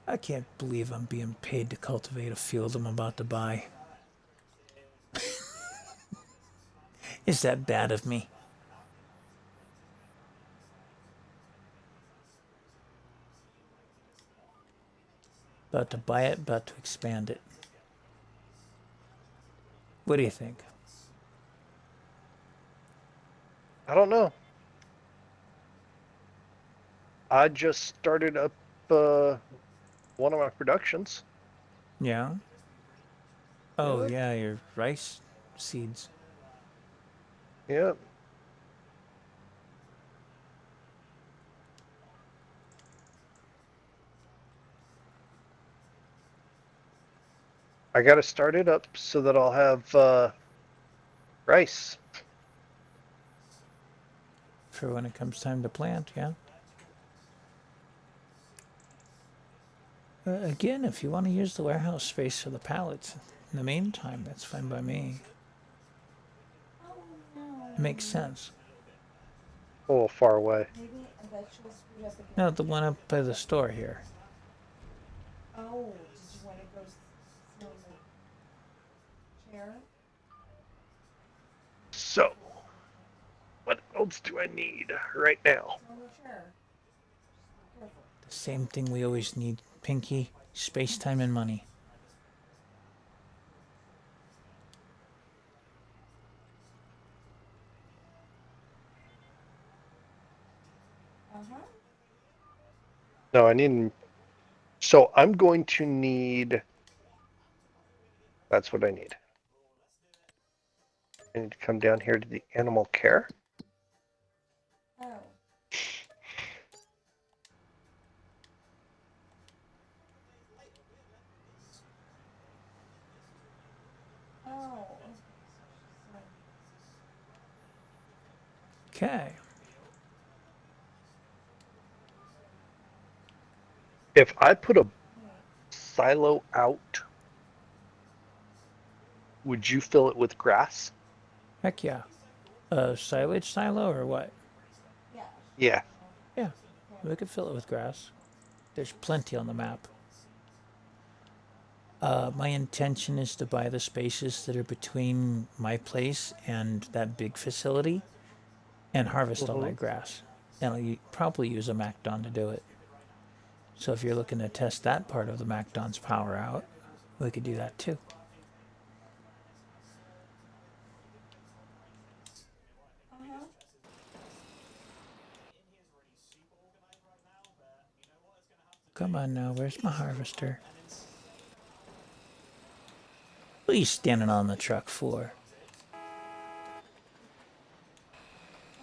I can't believe I'm being paid to cultivate a field I'm about to buy. Is that bad of me? About to buy it, about to expand it. What do you think? I don't know. I just started up one of my productions. Yeah? Oh, yeah, your rice seeds. Yep. I gotta start it up so that I'll have rice. For when it comes time to plant, yeah? Again, if you want to use the warehouse space for the pallets, in the meantime, that's fine by me. It makes sense. A little far away. Maybe a vegetable screwed up again. No, the one up by the store here. Oh, did you want to go sit on the chair? So, what else do I need right now? Sit on the chair. Just be careful. The same thing we always need, Pinky. Space, time, and money. Uh-huh. No, I need. So I'm going to need. That's what I need. I need to come down here to the animal care. Oh. Oh. Okay. If I put a silo out, would you fill it with grass? Heck yeah. Silage silo or what? Yeah. Yeah. Yeah, we could fill it with grass. There's plenty on the map. My intention is to buy the spaces that are between my place and that big facility and harvest all that grass. And I'll probably use a MacDon to do it. So if you're looking to test that part of the MacDon's power out, we could do that too. Uh-huh. Come on now, where's my harvester? What are you standing on the truck for?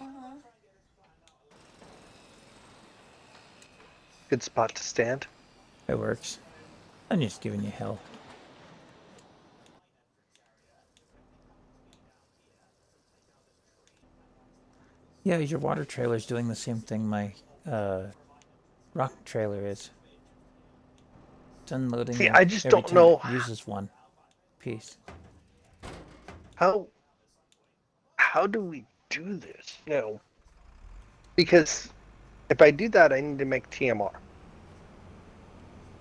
Uh-huh. Good spot to stand. It works. I'm just giving you hell. Yeah, your water trailer's doing the same thing my rock trailer is. It's unloading. See, it I just every don't time know it uses one piece. how do we do this? No. Because if I do that, I need to make TMR.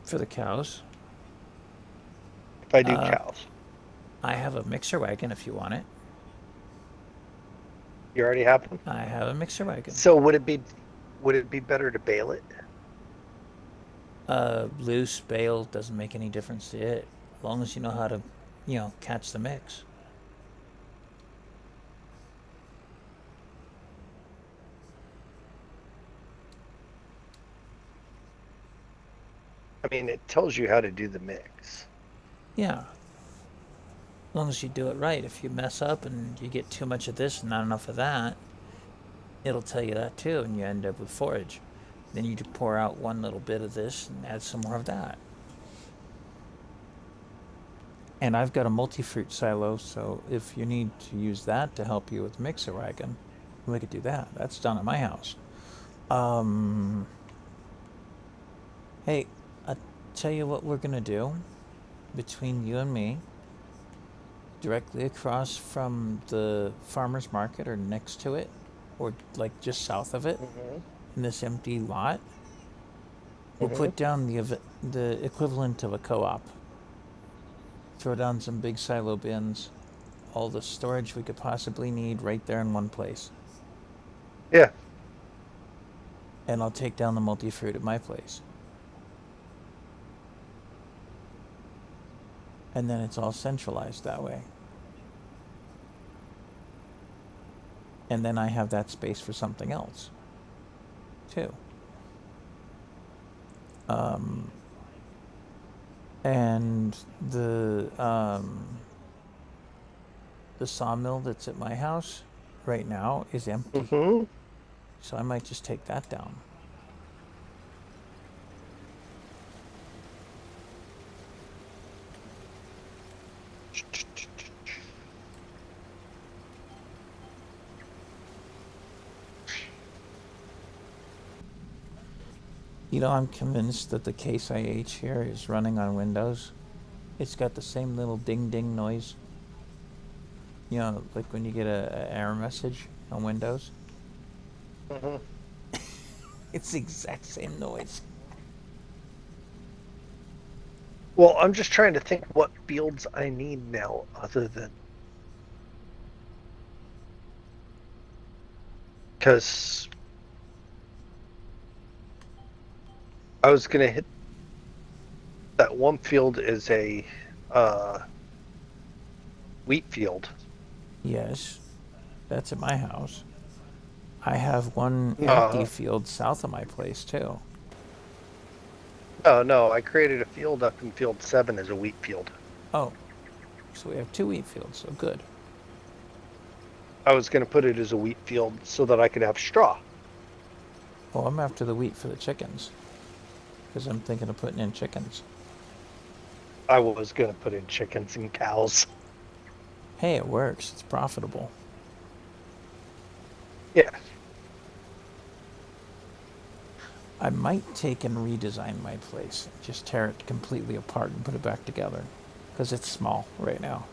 For the cows, If I do cows. I have a mixer wagon if you want it. You already have one? I have a mixer wagon. So would it be better to bale it? Loose bale doesn't make any difference to it, as long as you know how to, catch the mix. I mean, it tells you how to do the mix. Yeah. As long as you do it right. If you mess up and you get too much of this and not enough of that, it'll tell you that too, and you end up with forage. Then you pour out one little bit of this and add some more of that. And I've got a multi-fruit silo, so if you need to use that to help you with mixer wagon, we could do that. That's done at my house. Um, hey, I'll tell you what we're gonna do between you and me. Directly across from the farmer's market or next to it, or like just south of it, Mm-hmm. in this empty lot, we'll Mm-hmm. put down the equivalent of a co-op. Throw down some big silo bins, all the storage we could possibly need right there in one place. Yeah. And I'll take down the multi-fruit at my place. And then it's all centralized that way. And then I have that space for something else, too. And the sawmill that's at my house right now is empty. Mm-hmm. So I might just take that down. You know, I'm convinced that the Case IH here is running on Windows. It's got the same little ding ding noise. You know, like when you get a error message on Windows. Mm-hmm. It's the exact same noise. Well, I'm just trying to think what fields I need now other than... Because I was going to hit... That one field is a wheat field. Yes, that's at my house. I have one empty field south of my place, too. No, I created a field up in field 7 as a wheat field. Oh, so we have 2 wheat fields, so good. I was going to put it as a wheat field so that I could have straw. Well, I'm after the wheat for the chickens. Because I'm thinking of putting in chickens. I was going to put in chickens and cows. Hey, it works. It's profitable. Yeah. I might take and redesign my place. Just tear it completely apart and put it back together. Because it's small right now.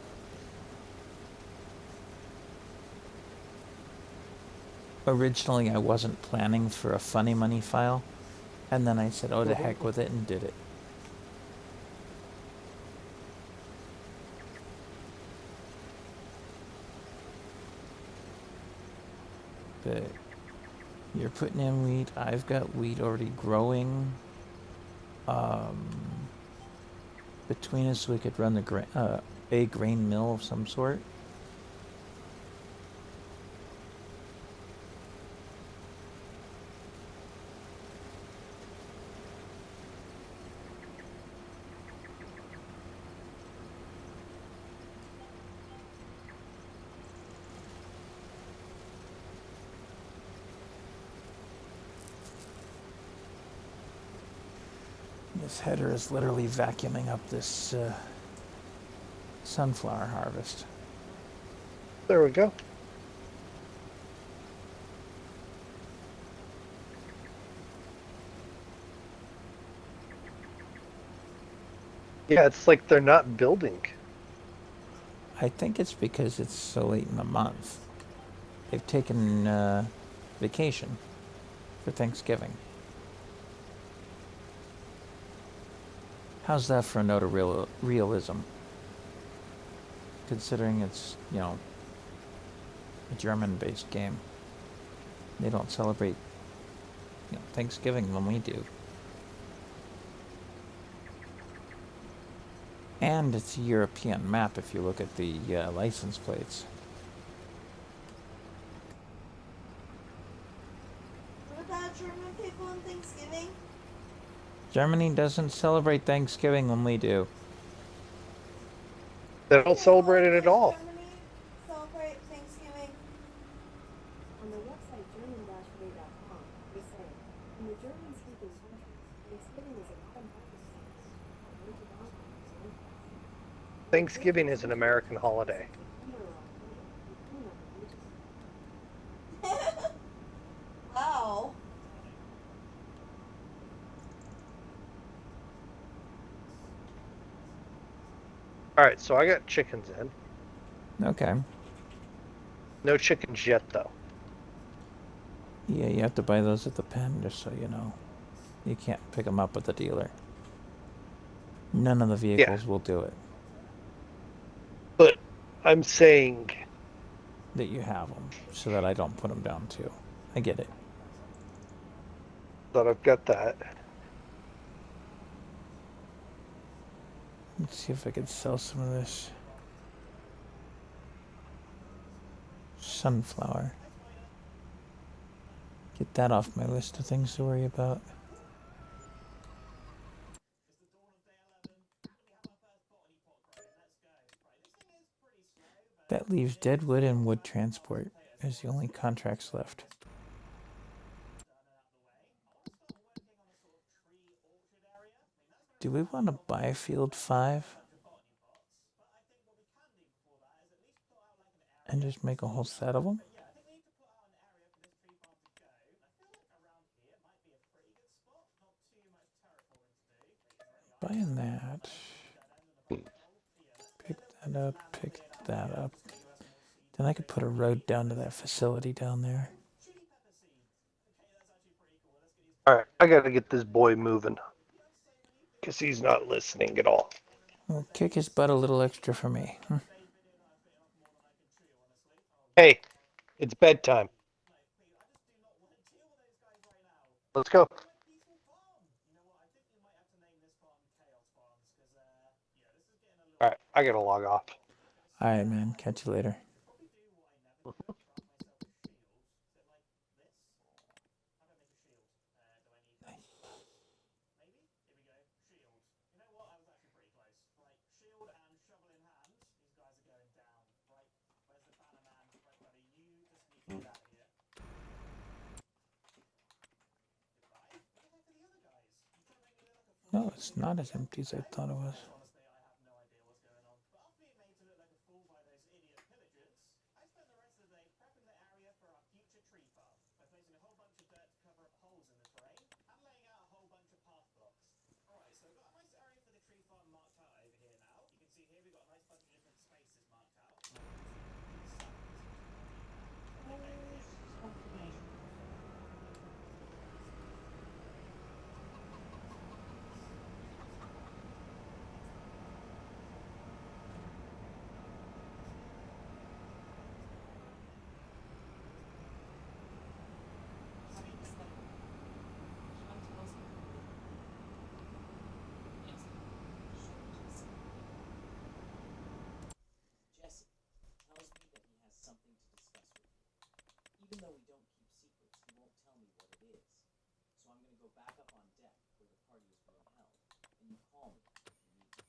Originally, I wasn't planning for a funny money file. And then I said, oh, to heck with it, and did it. But you're putting in wheat. I've got wheat already growing. Between us, we could run a grain mill of some sort. This header is literally vacuuming up this sunflower harvest. There we go. Yeah, it's like they're not building. I think it's because it's so late in the month. They've taken vacation for Thanksgiving. How's that for a note of realism? Considering it's, you know, a German-based game. They don't celebrate, you know, Thanksgiving when we do. And it's a European map if you look at the license plates. What about German people on Thanksgiving? Germany doesn't celebrate Thanksgiving when we do. They don't celebrate it at all. Germany celebrate Thanksgiving. On the website German-relay.com, they say, in the German-speaking countries, Thanksgiving is a common practice. Thanksgiving is an American holiday. Wow. Alright, so I got chickens in. Okay. No chickens yet, though. Yeah, you have to buy those at the pen, just so you know. You can't pick them up at the dealer. None of the vehicles will do it. But I'm saying, That you have them, so that I don't put them down too. I get it. that I've got that. Let's see if I can sell some of this sunflower. Get that off my list of things to worry about. That leaves deadwood and wood transport as the only contracts left. Do we want to buy Field 5? And just make a whole set of them? Buying that. Pick that up, pick that up. Then I could put a road down to that facility down there. Alright, I gotta get this boy moving. Because he's not listening at all. Well, kick his butt a little extra for me. Hey, it's bedtime. Let's go. Alright, I gotta log off. Alright, man. Catch you later. No, it's not as empty as I thought it was. Even though we don't keep secrets, he won't tell me what it is. So I'm going to go back up on deck where the party is being held, and you call me if you need me.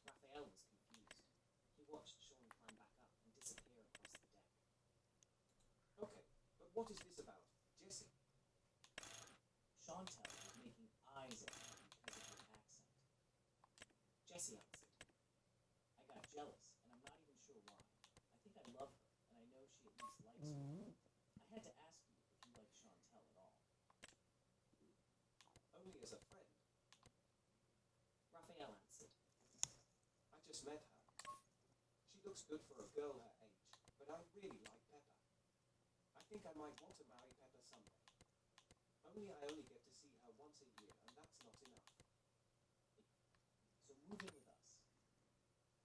Raphael was confused. He watched Sean climb back up and disappear across the deck. Okay, but what is this about? Jesse? Chantal was making eyes at me because of your accent. Jesse answered. I got jealous, and I'm not even sure why. I think I love her. And I know she at least likes me. I had to ask you if you like Chantal at all. Only as a friend. Raphael answered. I just met her. She looks good for a girl her age, but I really like Pepper. I think I might want to marry Pepper someday. I only get to see her once a year, and that's not enough. So move in with us.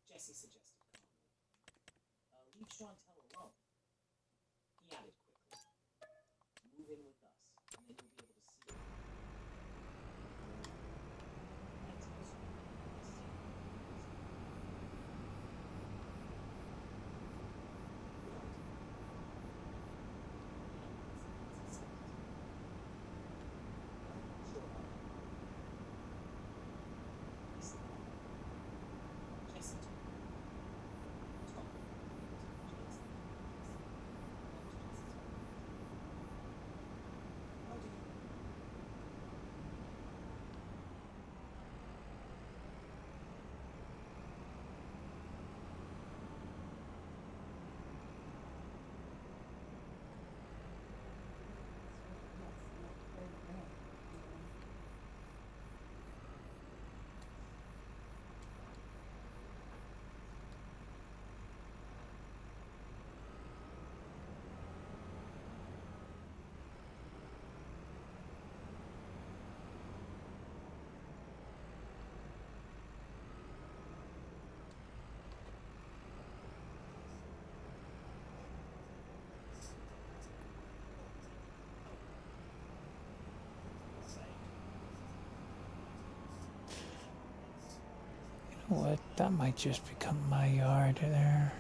Jesse suggested calmly. Leave Chantal alone. He added quickly. Move in with us, and then you'll be able to see her. Jesse took What? That might just become my yard there.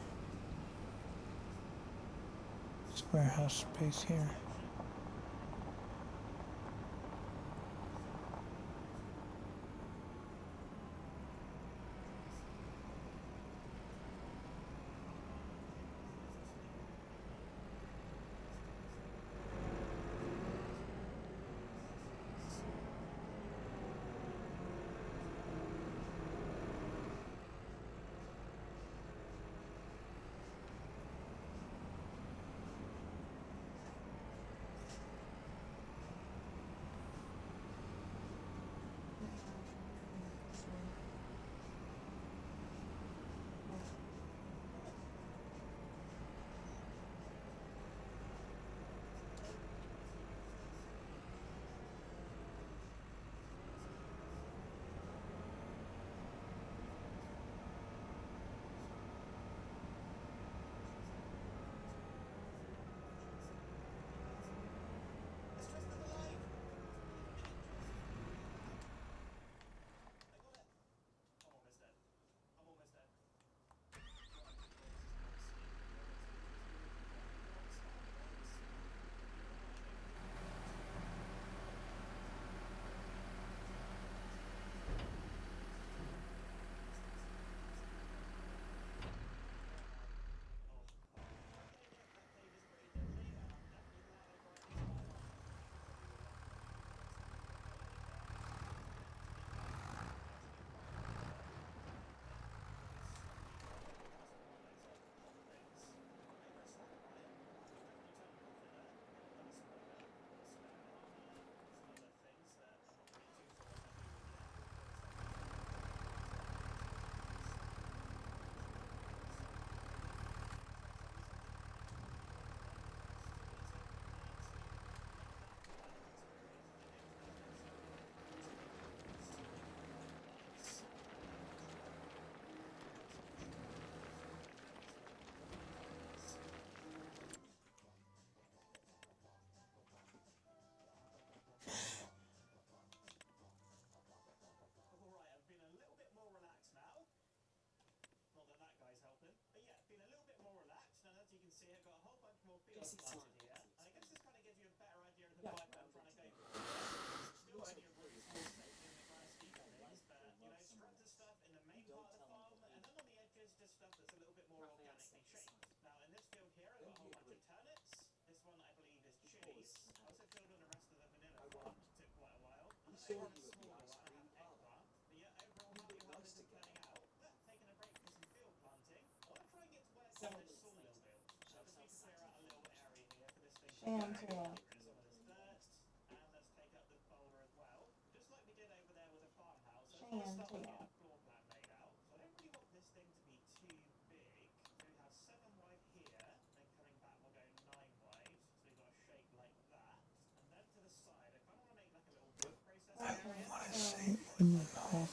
This warehouse space here. Yes, it's fine. Yeah, still only a roof, more safe. You don't tell them what you do. Raphael set the side. Then he agreed. Of course, I won't. I'm sure he would be nice for being father. He'd be nice together. Sell this thing to me. Shall sell Saturn furniture. Shantail. Shantail. I don't want to say wooden home.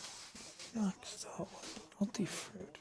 Knocks the whole multi-fruit.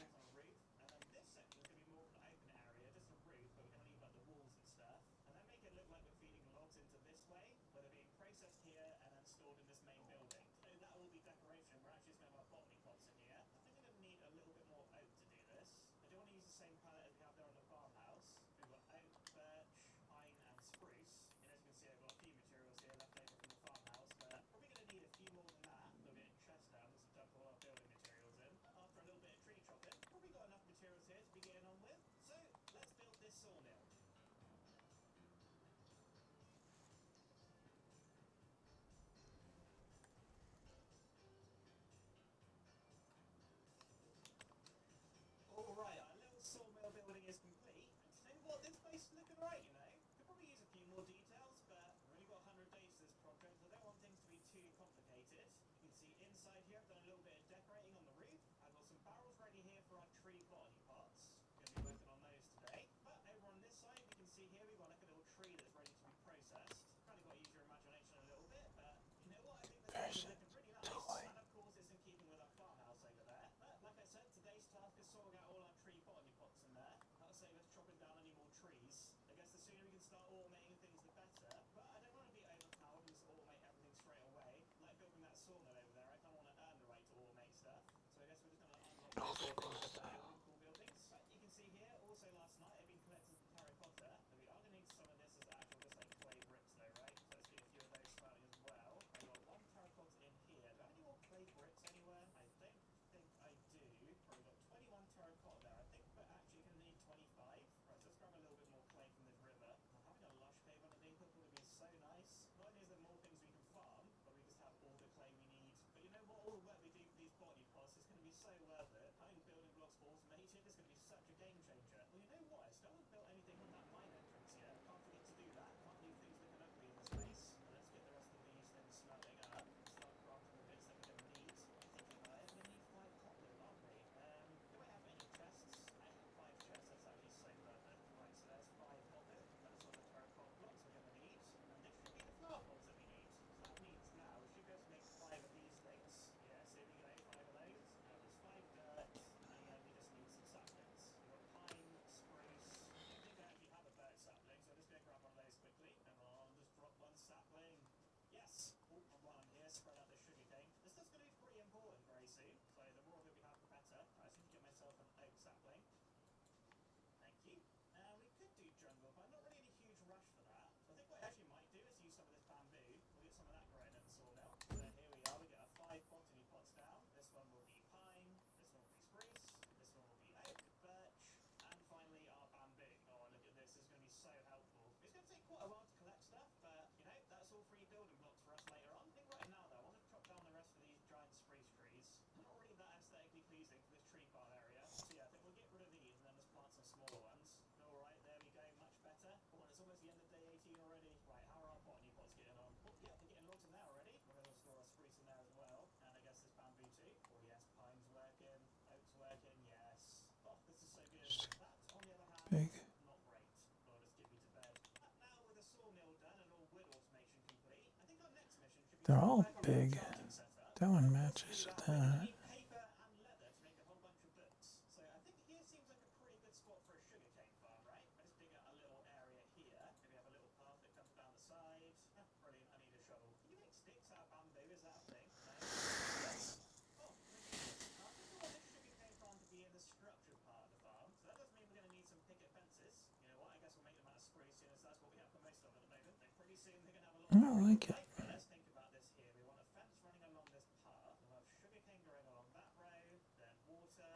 smaller ones. All right, there we go, much better. Oh, and it's almost the end of day 18 already. Right, how are our botany pots getting on? Oh, yeah, they're getting logs in there already. We're going to store our spruce in there as well. And I guess this bamboo too. Oh yes, pine's working, oak's working, yes. Oh, this is so good. That, on the other hand, Big. not great. Lord, just get me to bed. Now with the sawmill done and all wood automation complete, I think our next mission should be They're all back on the big. charting setup. That one Of course, matches to do with that, we're gonna that. need paper and leather to make a whole bunch of books. So I think here seems like a pretty good spot for a sugarcane farm, right? I just dig out a little area here. Maybe have a little path that comes down the side. Ah, brilliant, I need a shovel. Can you make sticks out of bamboo? Is that a thing? No? Yes. Oh, I think we want this sugarcane farm to be in the structured part of the farm. So that does mean we're going to need some picket fences. You know what? I guess we'll make them out of spruce, seeing as that's what we have for most of at the moment. Like pretty soon they're going to have a lot I of like it. But let's think about this here. We want a fence running along this path. We'll have sugarcane growing along that row, then water,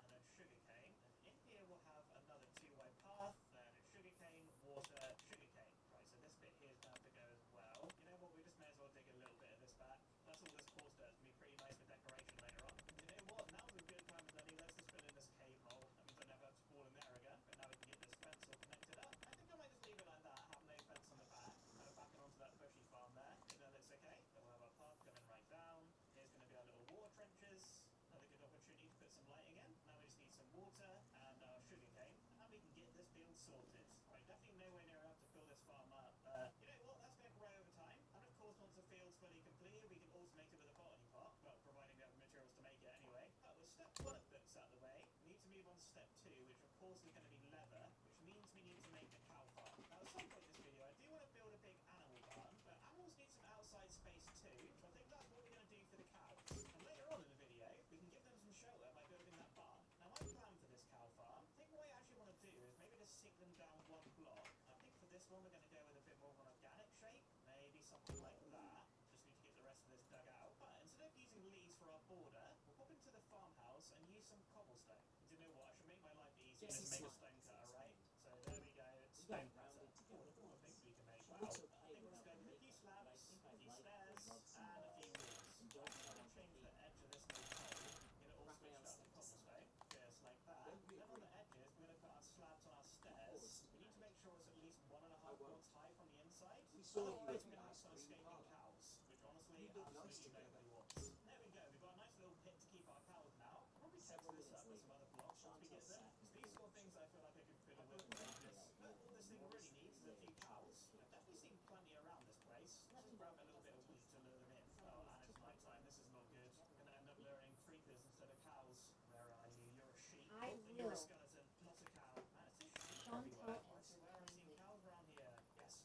and then sugarcane. And in here we'll have another two-way path, then sugarcane, water, sugarcane. Right, so this bit here is going to have to go as well. You know what? We just may as well dig a little bit of this back. That's all this coarse dirt. It's going to be pretty nice for decoration later on. And you know what? Now's a good time as any. Let's just fill in this cave hole. That means I never have to fall in there again. But now we can get this fence all connected up. I think I might just leave it like that. Have no fence on the back. Kind of backing onto that bushy farm there. Think that looks okay. Then we'll have our path coming right down. Here's going to be our little water trenches. Another good opportunity to put some lighting in. Now we just need some water and our sugarcane. And we can get this field sorted. Right, definitely nowhere near enough to fill this farm up. You know what? That's going to grow over time. And of course, once the field's fully completed, we can automate it with a botany pot. Well, providing we have the materials to make it anyway. But with step 1 of books out of the way, we need to move on to step 2, which of course is going to be leather, which means we need to make a cow farm. Now, at some point in this video, I do want to build a big animal barn, but animals need some outside space too, so I think that's what we're going to do for the cows. And later on in the video, we can give them some shelter by building that barn. Now, my plan for this cow farm, I think what I actually want to do is maybe just sink them down one block. I think for this one, we're going to go with a bit more of an organic shape, maybe something like that. Just need to get the rest of this dug out. But instead of using leaves for our border, we'll pop into the farmhouse and use some cobblestone. Do you know what? I should make my life easier and make a stone cutter, right? So there we go, stone cutter. Oh, I think we can make, wow. I think we'll just go with a few slabs, a few stairs, and a few walls. I'm going to change the edge of this little hole, get it all switched up to cobblestone, just like that. Then on the edges, we're going to put our slabs on our stairs. We need to make sure it's at least 1.5 blocks high from the inside. Otherwise, we're going to have some escaping cows, which honestly, absolutely nobody wants. There we go, we've got a nice little pit to keep our cows now. Probably text this up with some other blocks once we get them. Because these sort of things I feel like I could fiddle with this. But all this thing really needs is a few cows. I've definitely seen plenty around this place. Let's just grab a little bit of wheat to lure them in. Oh, and it's night time, this is not good. I'm going to end up luring creepers instead of cows. Where are you? You're a sheep. I And you're a will. skeleton, not a cow. And it's a sheep Don't everywhere. talk. I swear I've seen cows around here. Yes,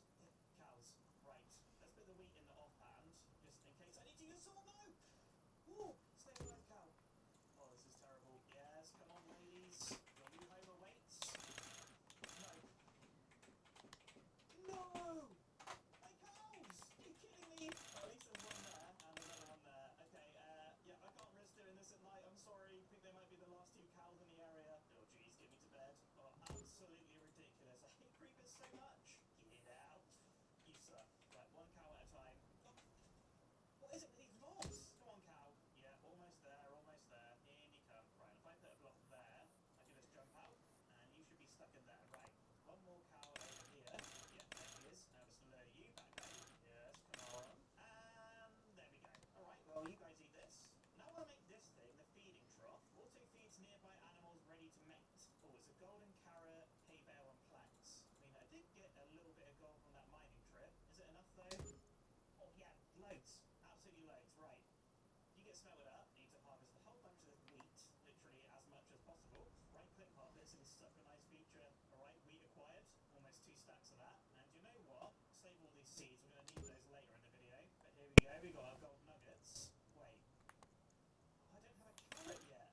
cows. Right. Let's put the wheat in the offhand, just in case I need to use someone. No! Ooh, stay alive, cow. Oh, this is terrible. Yes, come on, ladies. Will you overweight? No. No! My cows! Are you kidding me? Oh, at least there's one there and another one there. Okay, yeah, I can't risk doing this at night. I'm sorry. I think they might be the last 2 cows in the area. Oh, jeez, get me to bed. Oh, absolutely ridiculous. I hate creepers so much. Get out. You suck. Right, 1 cow at a time. Oh. What is it with these logs? Come on, cow. Yeah, almost there, almost there. In you come. Right, if I put a block there, I can just jump out, and you should be stuck in there. Right, 1 more cow over here. Yeah, there she is. Now just lure you back home. Yes, come on. And there we go. Alright, well, you guys eat this. Now I'll make this thing the feeding trough. Auto feeds nearby animals ready to mate. Oh, it's a golden carrot, hay bale, and planks. I mean, I did get a little bit of gold from that mining trip. Is it enough, though? Oh, yeah, loads. Absolutely loads, right. You get smelted up, you need to harvest a whole bunch of this wheat, literally as much as possible. Right-click harvest is such a nice feature. Alright, wheat acquired, almost 2 stacks of that. And you know what? Save all these seeds, we're going to need those later in the video. But here we go, we got our gold nuggets. Wait. Oh, I don't have a carrot yet.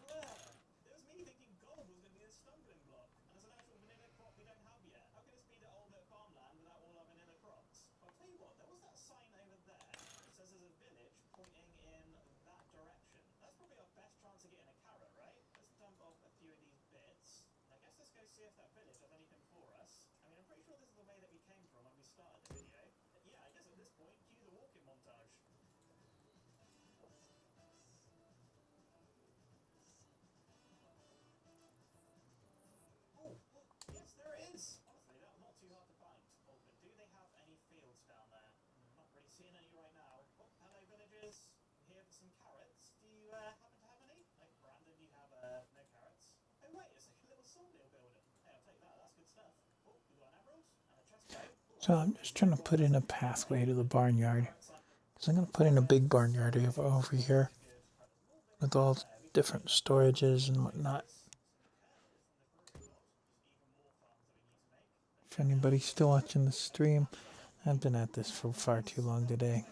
Blur! It was me thinking gold was going to be a stumbling block. And as an actual vanilla crop we don't have yet. How can this be the ultimate farmland without all our vanilla crops? I'll tell you what, there was that sign over there. It says there's a village pointing in that direction. That's probably our best chance of getting a carrot, right? Let's dump off a few of these bits. I guess let's go see if that village has anything for us. I mean, I'm pretty sure this is the way that we came from when we started the video. But yeah, I guess at this point, cue the walking montage. So I'm just trying to put in a pathway to the barnyard. Because I'm going to put in a big barnyard over here with all different storages and whatnot. If anybody's still watching the stream, I've been at this for far too long today.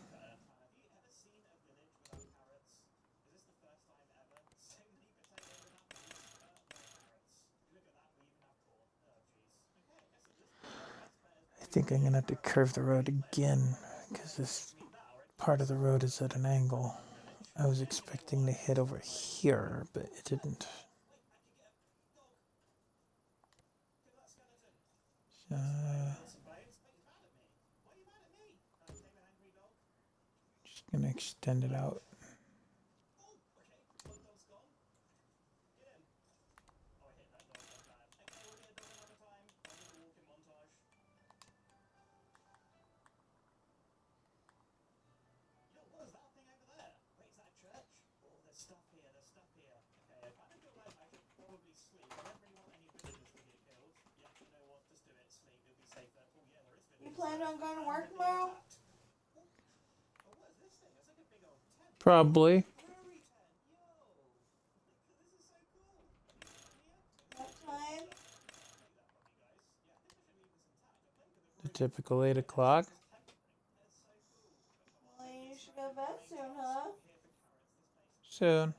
I think I'm going to have to curve the road again because this part of the road is at an angle. I was expecting to hit over here, but it didn't. Just going to extend it out. You plan on going to work tomorrow? Probably. What time? The typical 8 o'clock. Well, you should go to bed soon, huh? Soon.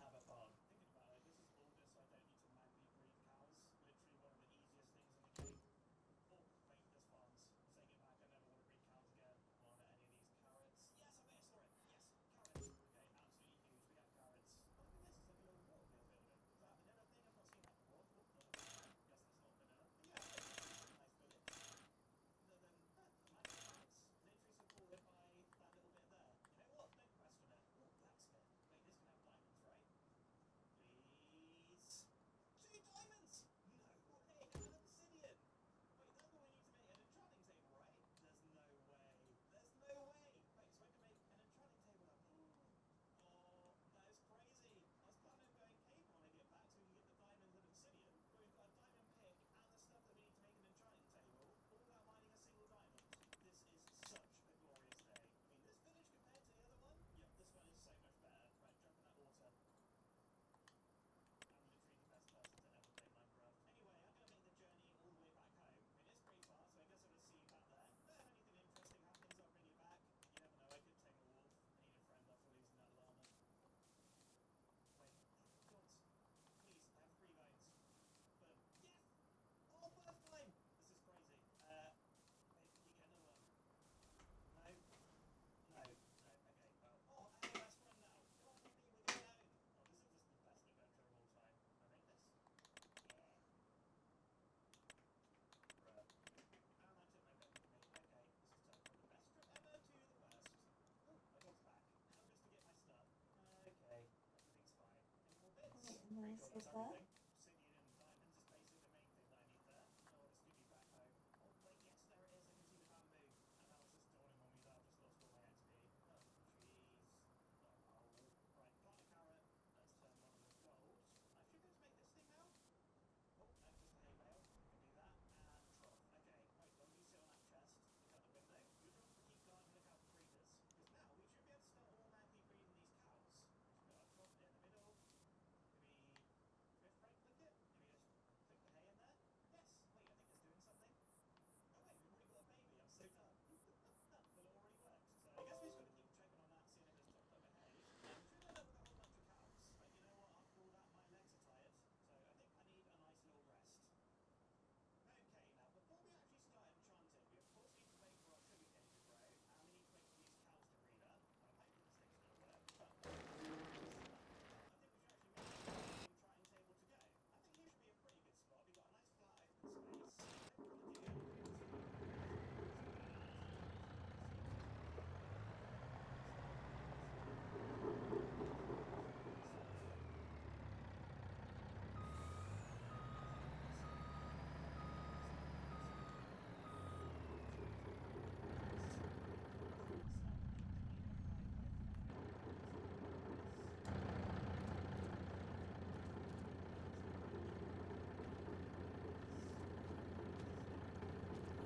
Nice is that?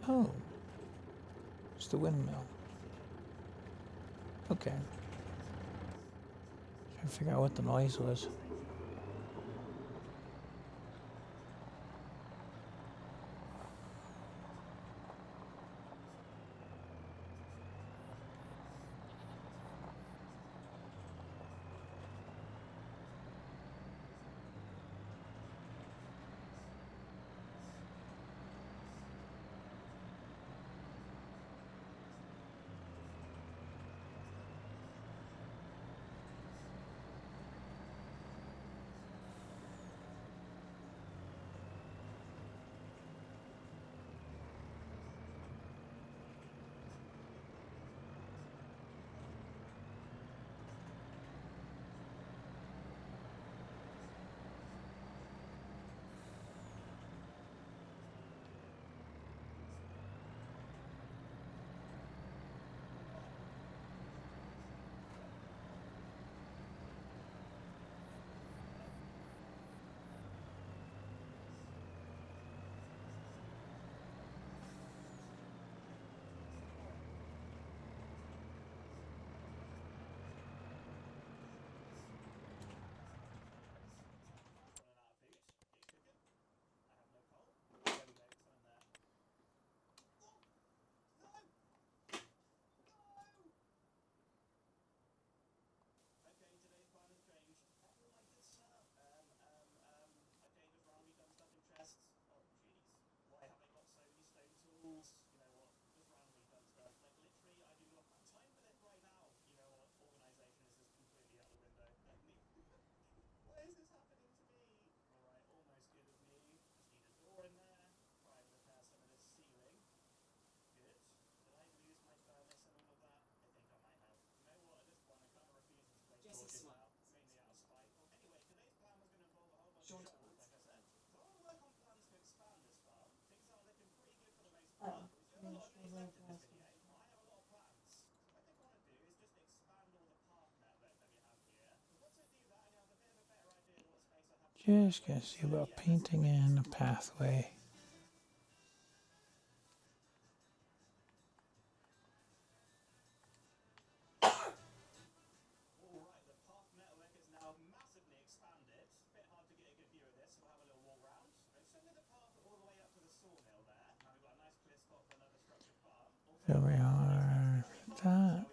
Oh, it's the windmill. Okay. Trying to figure out what the noise was. Jesse smiled. Sean Just gonna see about painting in a pathway. There we are. That.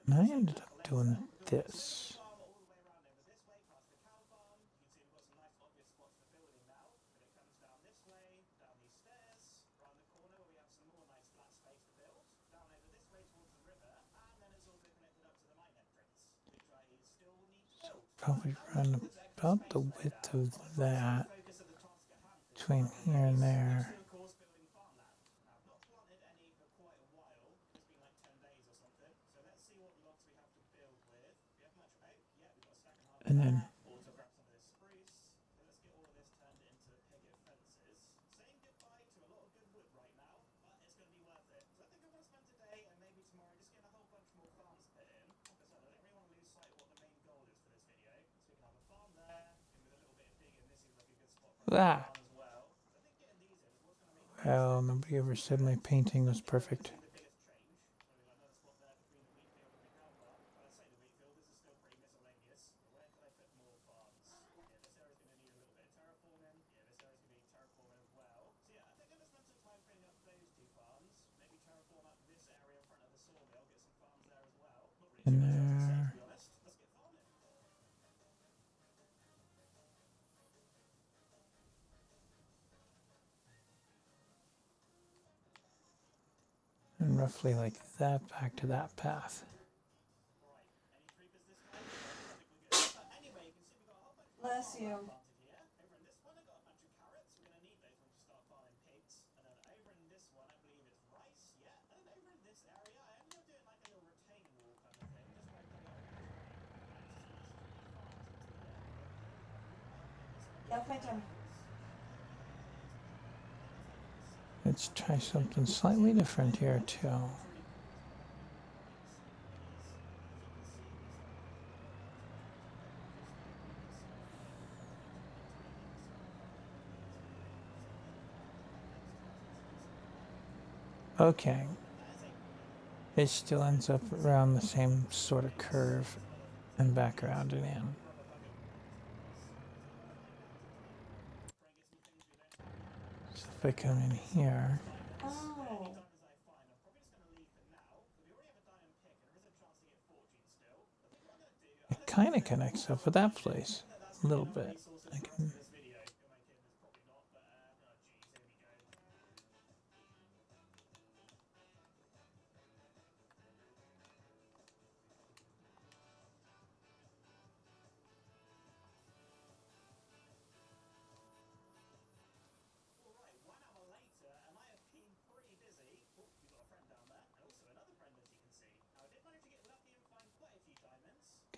And I ended up doing this. So probably run about the width of that between here and there. And then ah. Well, nobody ever said my painting was perfect. In there. And roughly like that back to that path. Bless you. Yeah, my turn. Let's try something slightly different here too. Okay. It still ends up around the same sort of curve and back around and in. So if I come in here, Oh. it kind of connects up with that place a little bit. I can,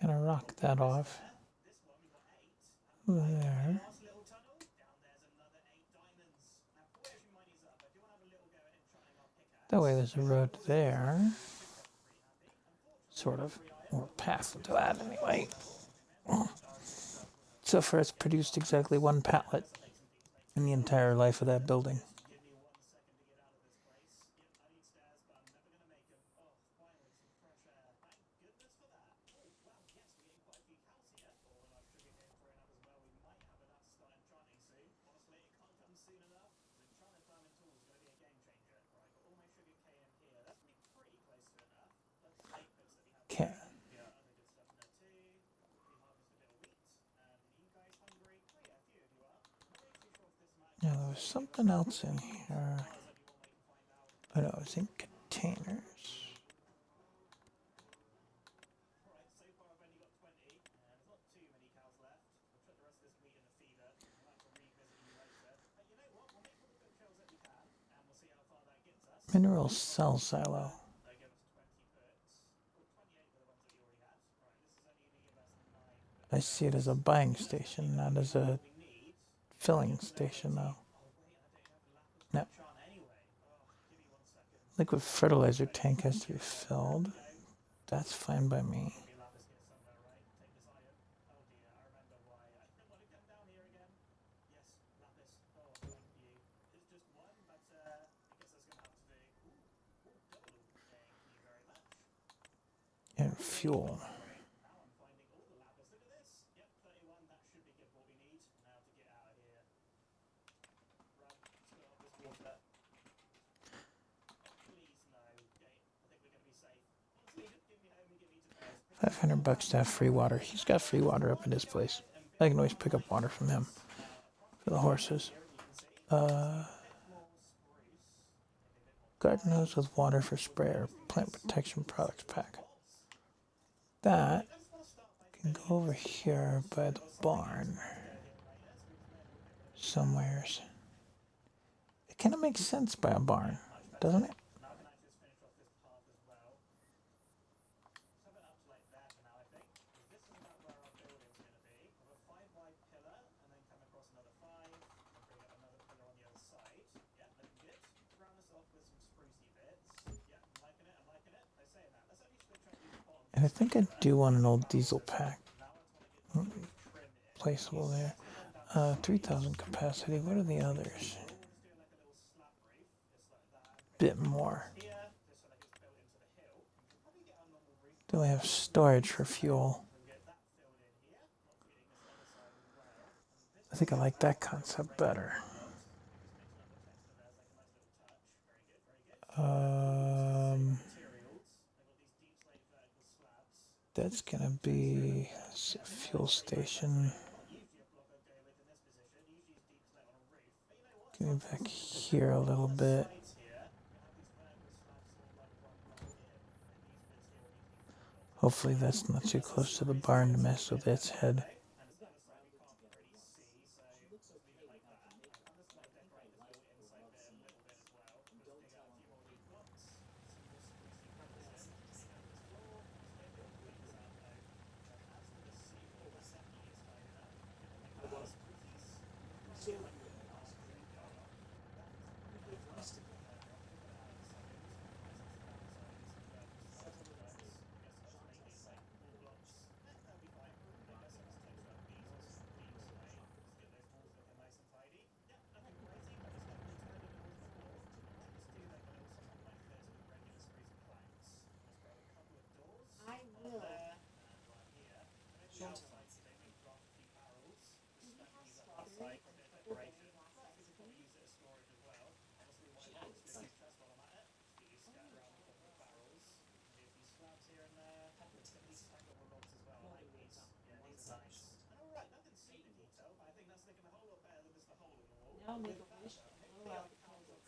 kind of rock that off there. That way there's a road there, sort of, or path to that anyway. So far it's produced exactly one pallet in the entire life of that building. Okay. Now there was something else in here. Oh no, it's in containers. Mineral cell silo. I see it as a buying station, not as a filling station, though. No. Liquid fertilizer tank has to be filled. That's fine by me. And fuel. $500 to have free water. He's got free water up in his place. I can always pick up water from him for the horses. Garden hose with water for sprayer. Plant protection products pack. That can go over here by the barn. Somewheres. It kind of makes sense by a barn, doesn't it? And I think I do want an old diesel pack. Placeable there. 3,000 capacity. What are the others? Bit more. Do I have storage for fuel? I think I like that concept better. That's gonna be a fuel station. Give me back here a little bit. Hopefully that's not too close to the barn to mess with its head. Now make a wish and blow out the candles.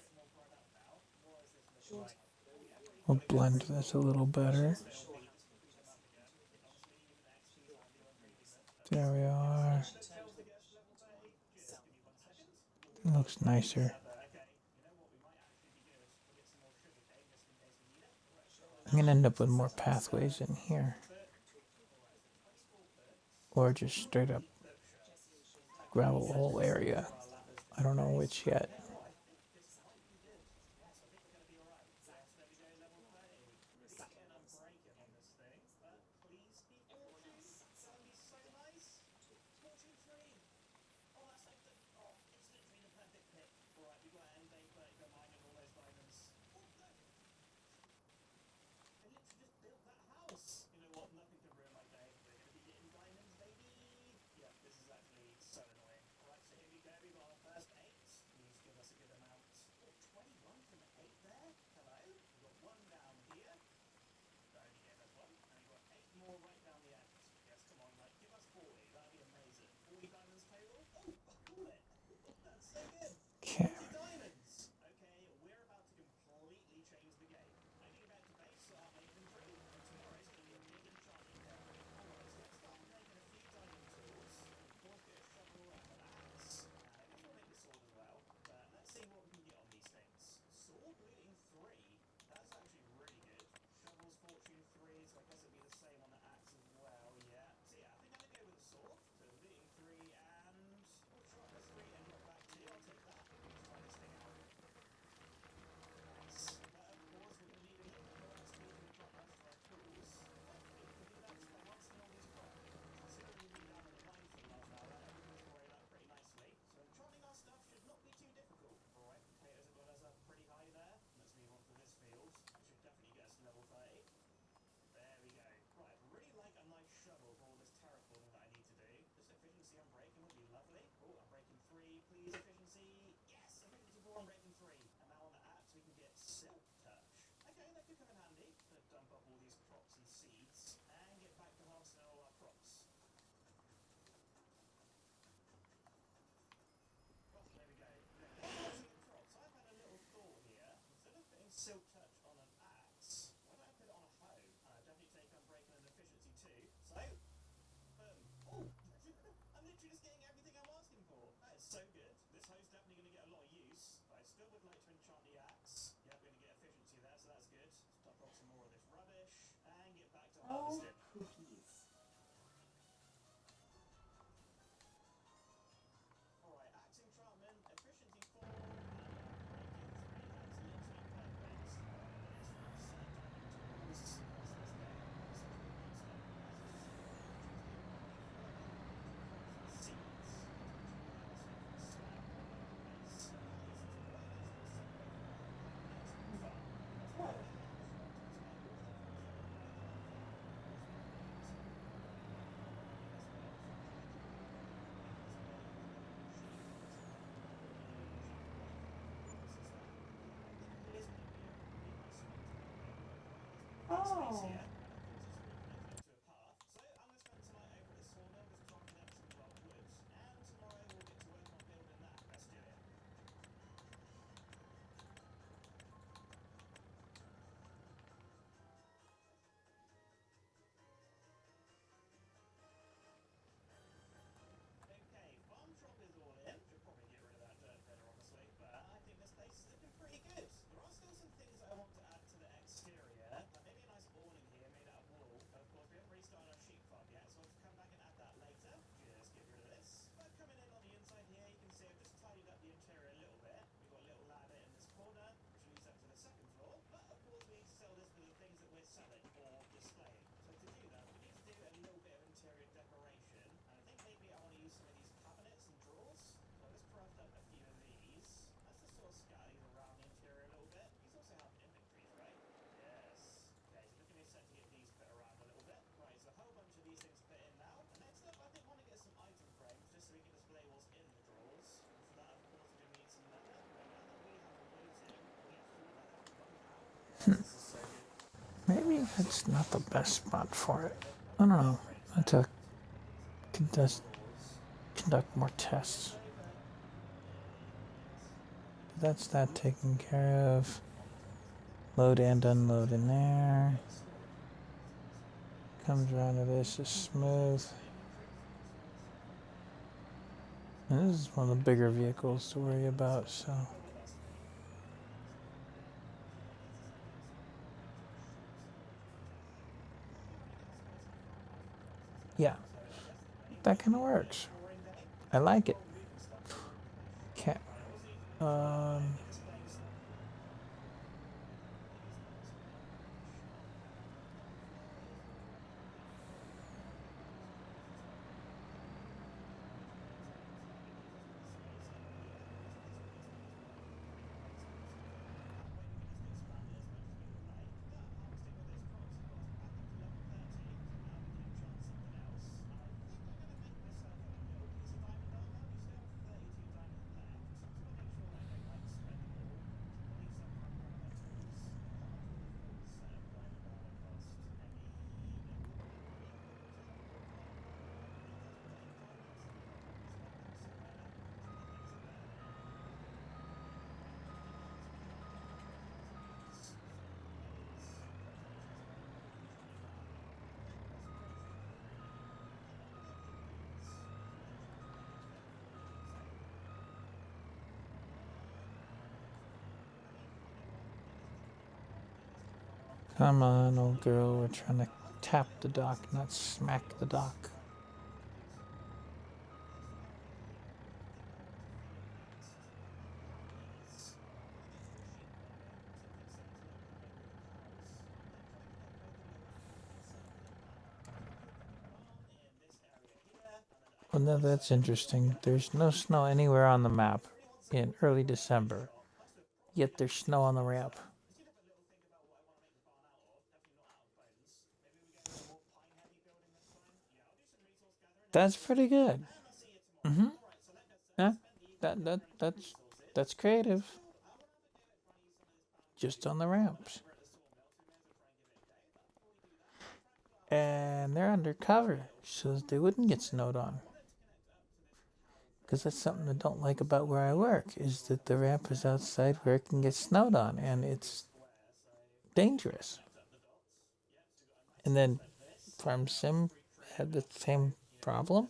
Short. We'll blend this a little better. There we are. Looks nicer. I'm gonna end up with more pathways in here. Or just straight up gravel whole area. I don't know which yet. Okay. Oh, cookies. Oh. Maybe that's not the best spot for it. I don't know. I have to conduct more tests. That's that taken care of. Load and unload in there. Comes around to this is smooth. And this is one of the bigger vehicles to worry about, so. Yeah, that kind of works. I like it. Okay. Come on, old girl, we're trying to tap the dock, not smack the dock. Well, now that's interesting. There's no snow anywhere on the map in early December, yet there's snow on the ramp. That's pretty good. Mm-hmm. Yeah, that's creative. Just on the ramps. And they're undercover, so that they wouldn't get snowed on. Because that's something I don't like about where I work, is that the ramp is outside where it can get snowed on, and it's dangerous. And then Farm Sim had the same problem,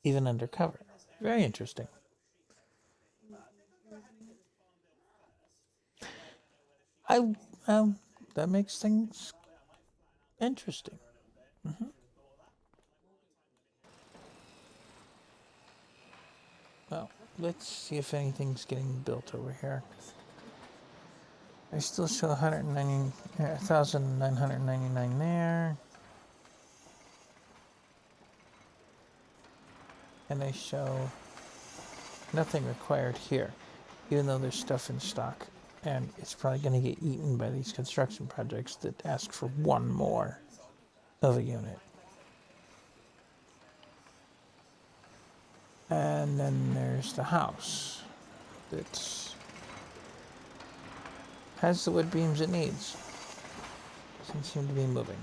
even undercover. Very interesting. I that makes things interesting. Mm-hmm. Well, let's see if anything's getting built over here. I still show 1,999 there. And I show nothing required here, even though there's stuff in stock. And it's probably going to get eaten by these construction projects that ask for one more of a unit. And then there's the house that has the wood beams it needs. Doesn't seem to be moving.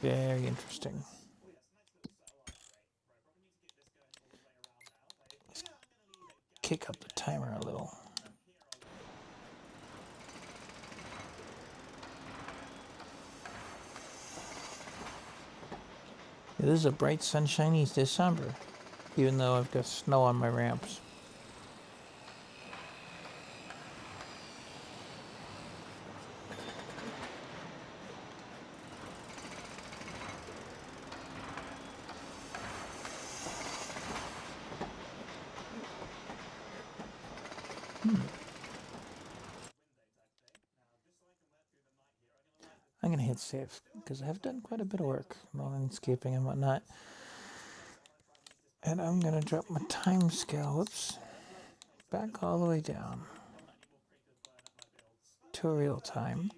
Very interesting. Let's kick up the timer a little. It is a bright, sunshiny December, even though I've got snow on my ramps. I'm going to hit save, because I have done quite a bit of work, landscaping and whatnot. And I'm going to drop my time scale, whoops, back all the way down to real time.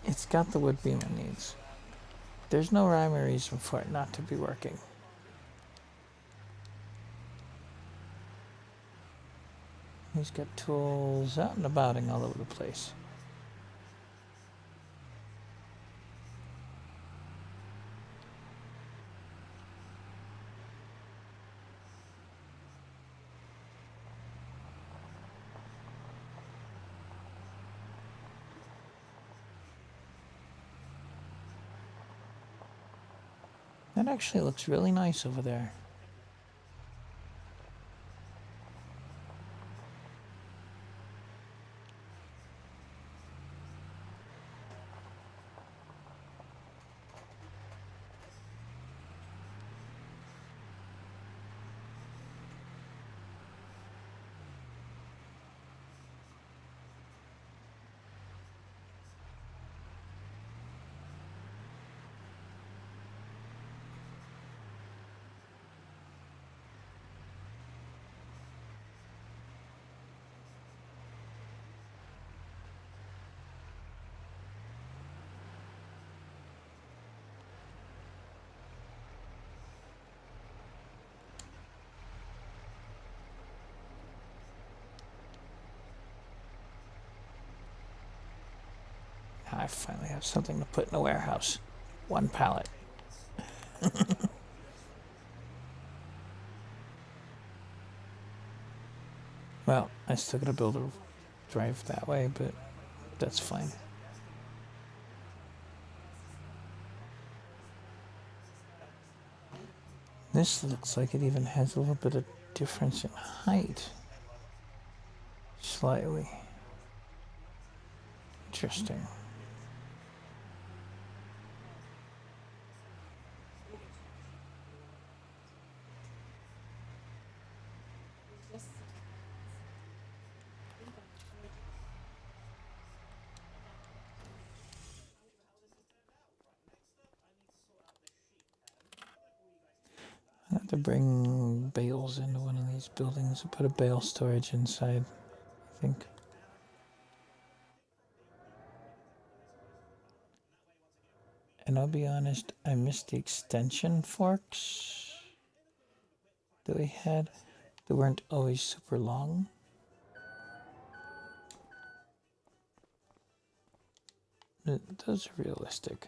It's got the wood beam it needs. There's no rhyme or reason for it not to be working. He's got tools out and abouting all over the place. That actually looks really nice over there. I finally have something to put in a warehouse. One pallet. Well, I still gotta build a drive that way, but that's fine. This looks like it even has a little bit of difference in height. Slightly. Interesting. I have to bring bales into one of these buildings and put a bale storage inside, I think. And I'll be honest, I missed the extension forks that we had. They weren't always super long. Those are realistic.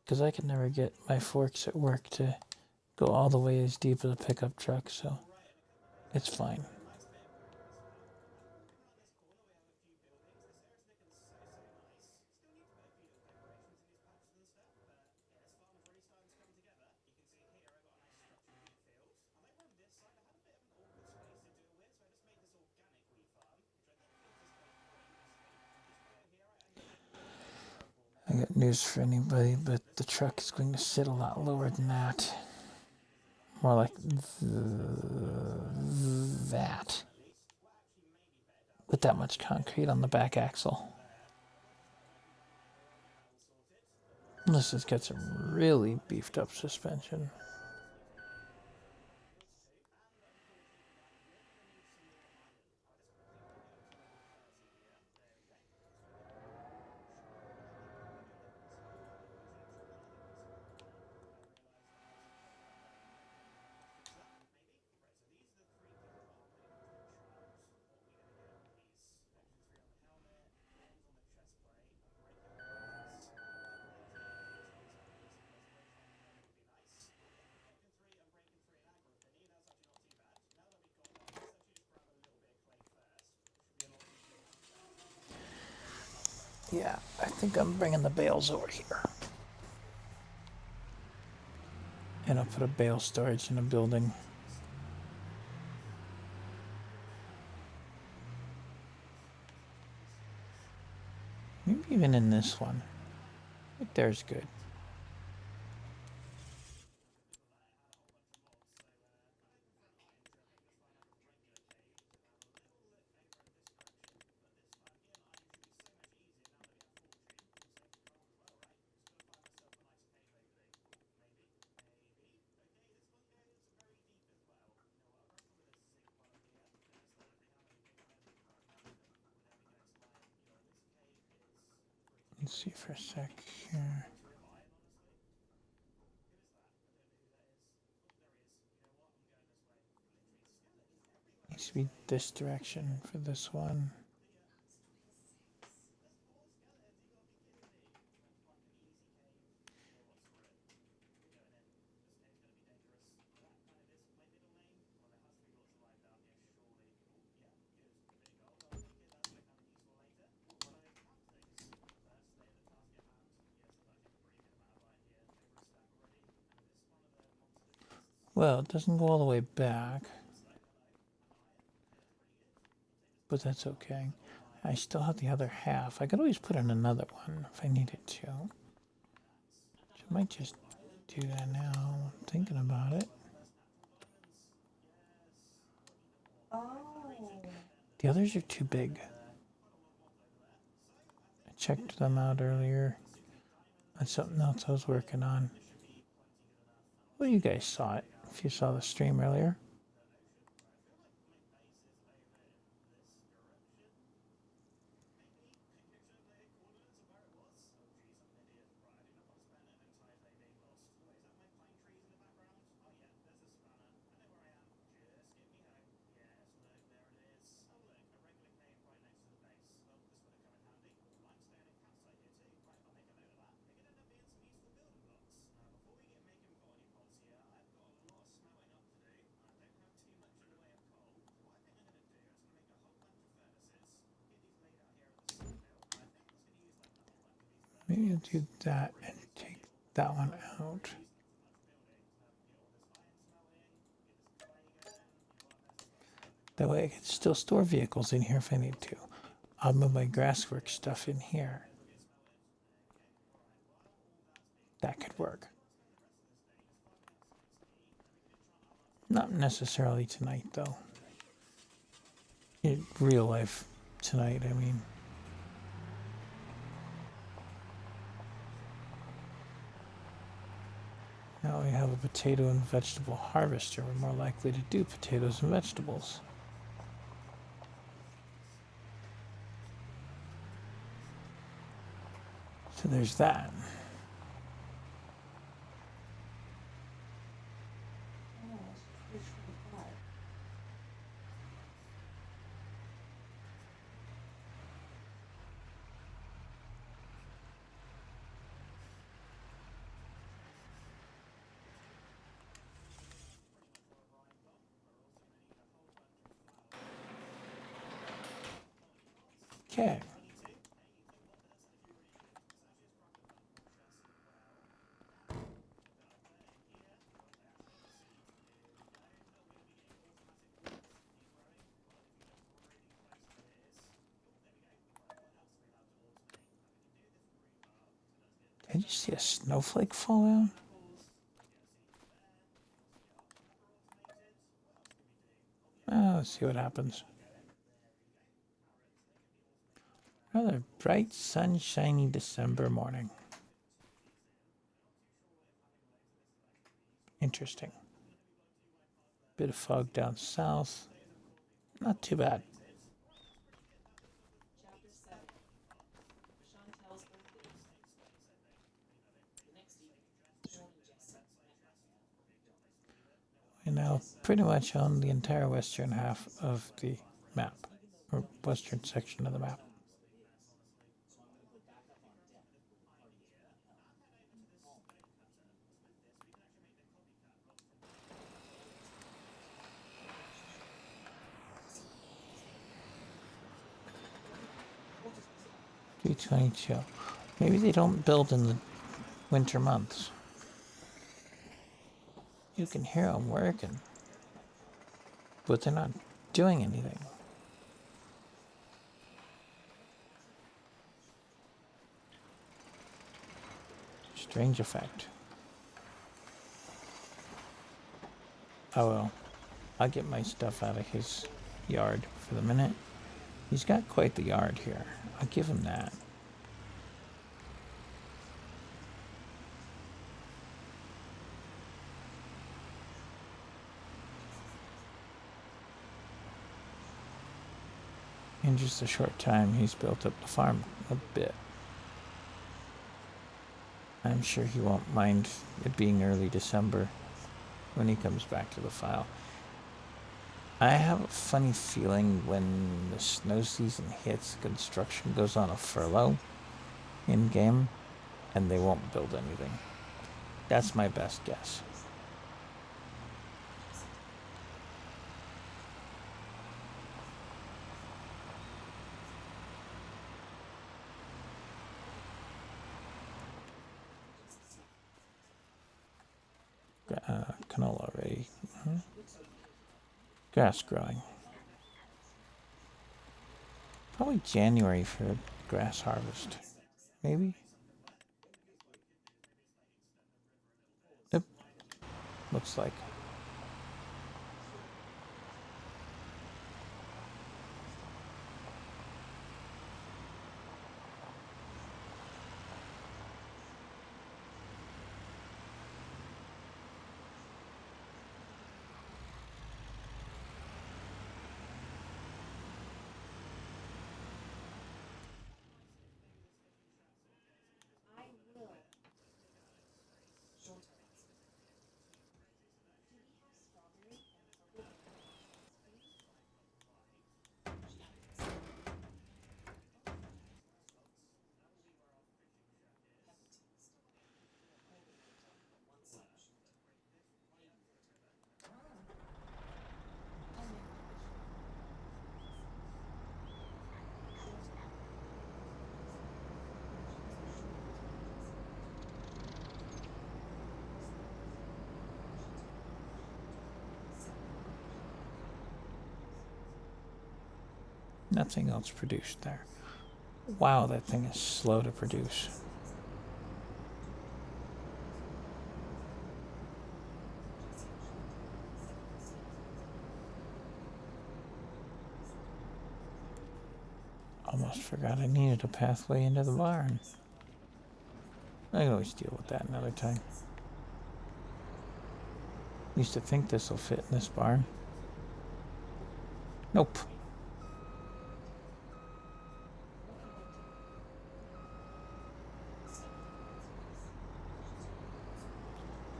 Because I could never get my forks at work to go all the way as deep as a pickup truck, so it's fine. I got news for anybody, but the truck is going to sit a lot lower than that. More like that. With that much concrete on the back axle. Unless it's got some really beefed up suspension. Yeah, I think I'm bringing the bales over here. And I'll put a bale storage in a building. Maybe even in this one. Right there's good. Let's see for a sec here. Needs to be this direction for this one. Well, it doesn't go all the way back, but that's okay. I still have the other half. I could always put in another one if I needed to. So I might just do that now. I'm thinking about it. Oh. The others are too big. I checked them out earlier. That's something else I was working on. Well, you guys saw it if you saw the stream earlier. Maybe I'll do that and take that one out. That way I can still store vehicles in here if I need to. I'll move my grasswork stuff in here. That could work. Not necessarily tonight, though. In real life tonight, I mean. Now we have a potato and vegetable harvester. We're more likely to do potatoes and vegetables. So there's that. Okay. Did you see a snowflake fall down? Let's see what happens. Rather bright, sunshiny December morning. Interesting. Bit of fog down south. Not too bad. Chapter 7. Chantel's birthday. The next evening, Sean and Jesse met We now pretty much own the entire western half of the map, or western section of the map. $322. Maybe they don't build in the winter months. You can hear them working, but they're not doing anything. Strange effect. Oh well, I'll get my stuff out of his yard for the minute. He's got quite the yard here. I'll give him that. In just a short time, he's built up the farm a bit. I'm sure he won't mind it being early December when he comes back to the file. I have a funny feeling when the snow season hits, construction goes on a furlough in game, and they won't build anything. That's my best guess. Canola ready. Grass growing. Probably January for grass harvest. Maybe? Yep. Looks like. Nothing else produced there. Wow, that thing is slow to produce. Almost forgot I needed a pathway into the barn. I can always deal with that another time. Used to think this will fit in this barn. Nope.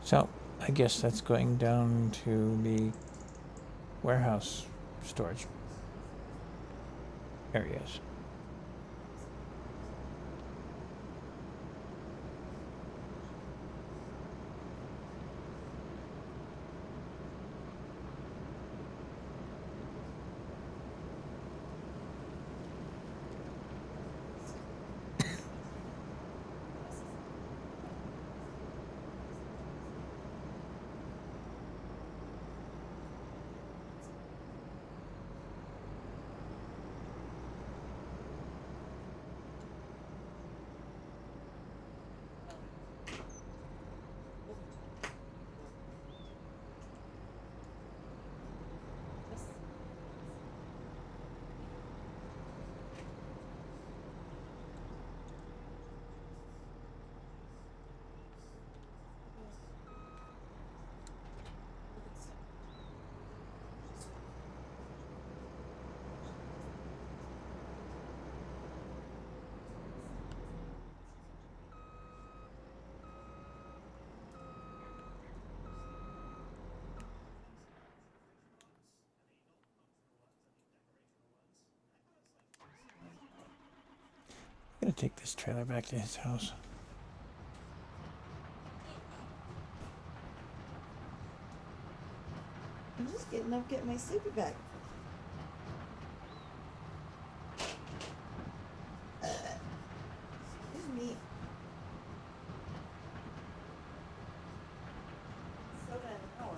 So, I guess that's going down to the warehouse storage areas. I'm gonna take this trailer back to his house. I'm just getting up, getting my sleepy bag. Excuse me. Soda in the hour.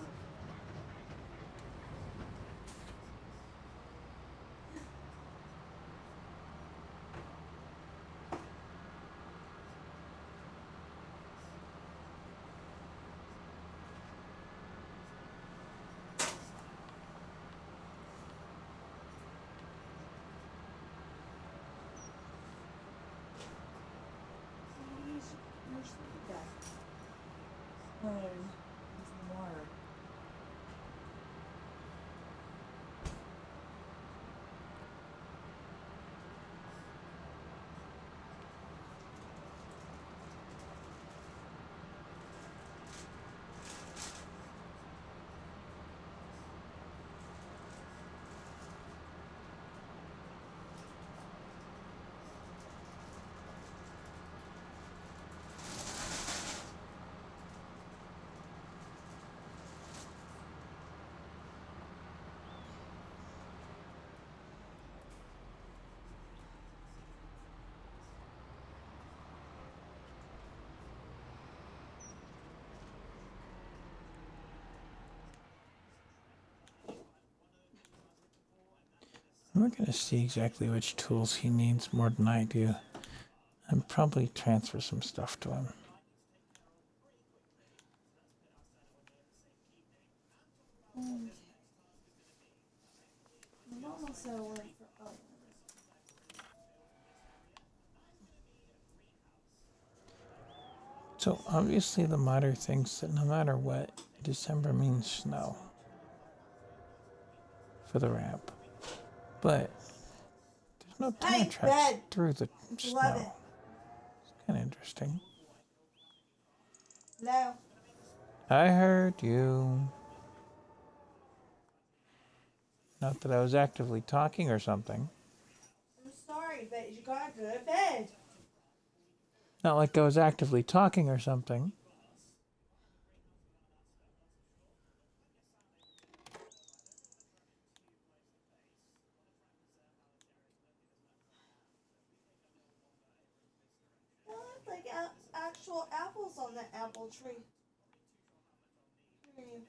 Your sleepy bag. Need some water. We're going to see exactly which tools he needs more than I do. And probably transfer some stuff to him. I'm almost at a win for So obviously the modder thinks that no matter what, December means snow for the ramp. But there's no tire Hey, tracks bed. through the It's snow. 11. It's kind of interesting. No. I heard you. Not that I was actively talking or something. I'm sorry, but you gotta go to bed. Not like I was actively talking or something. They look like actual apples on the apple tree. Hmm.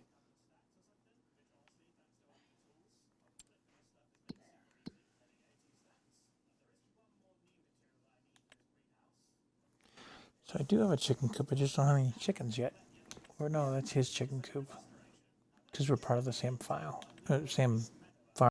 So I do have a chicken coop. I just don't have any chickens yet. Or no, that's his chicken coop. Because we're part of the same file. Same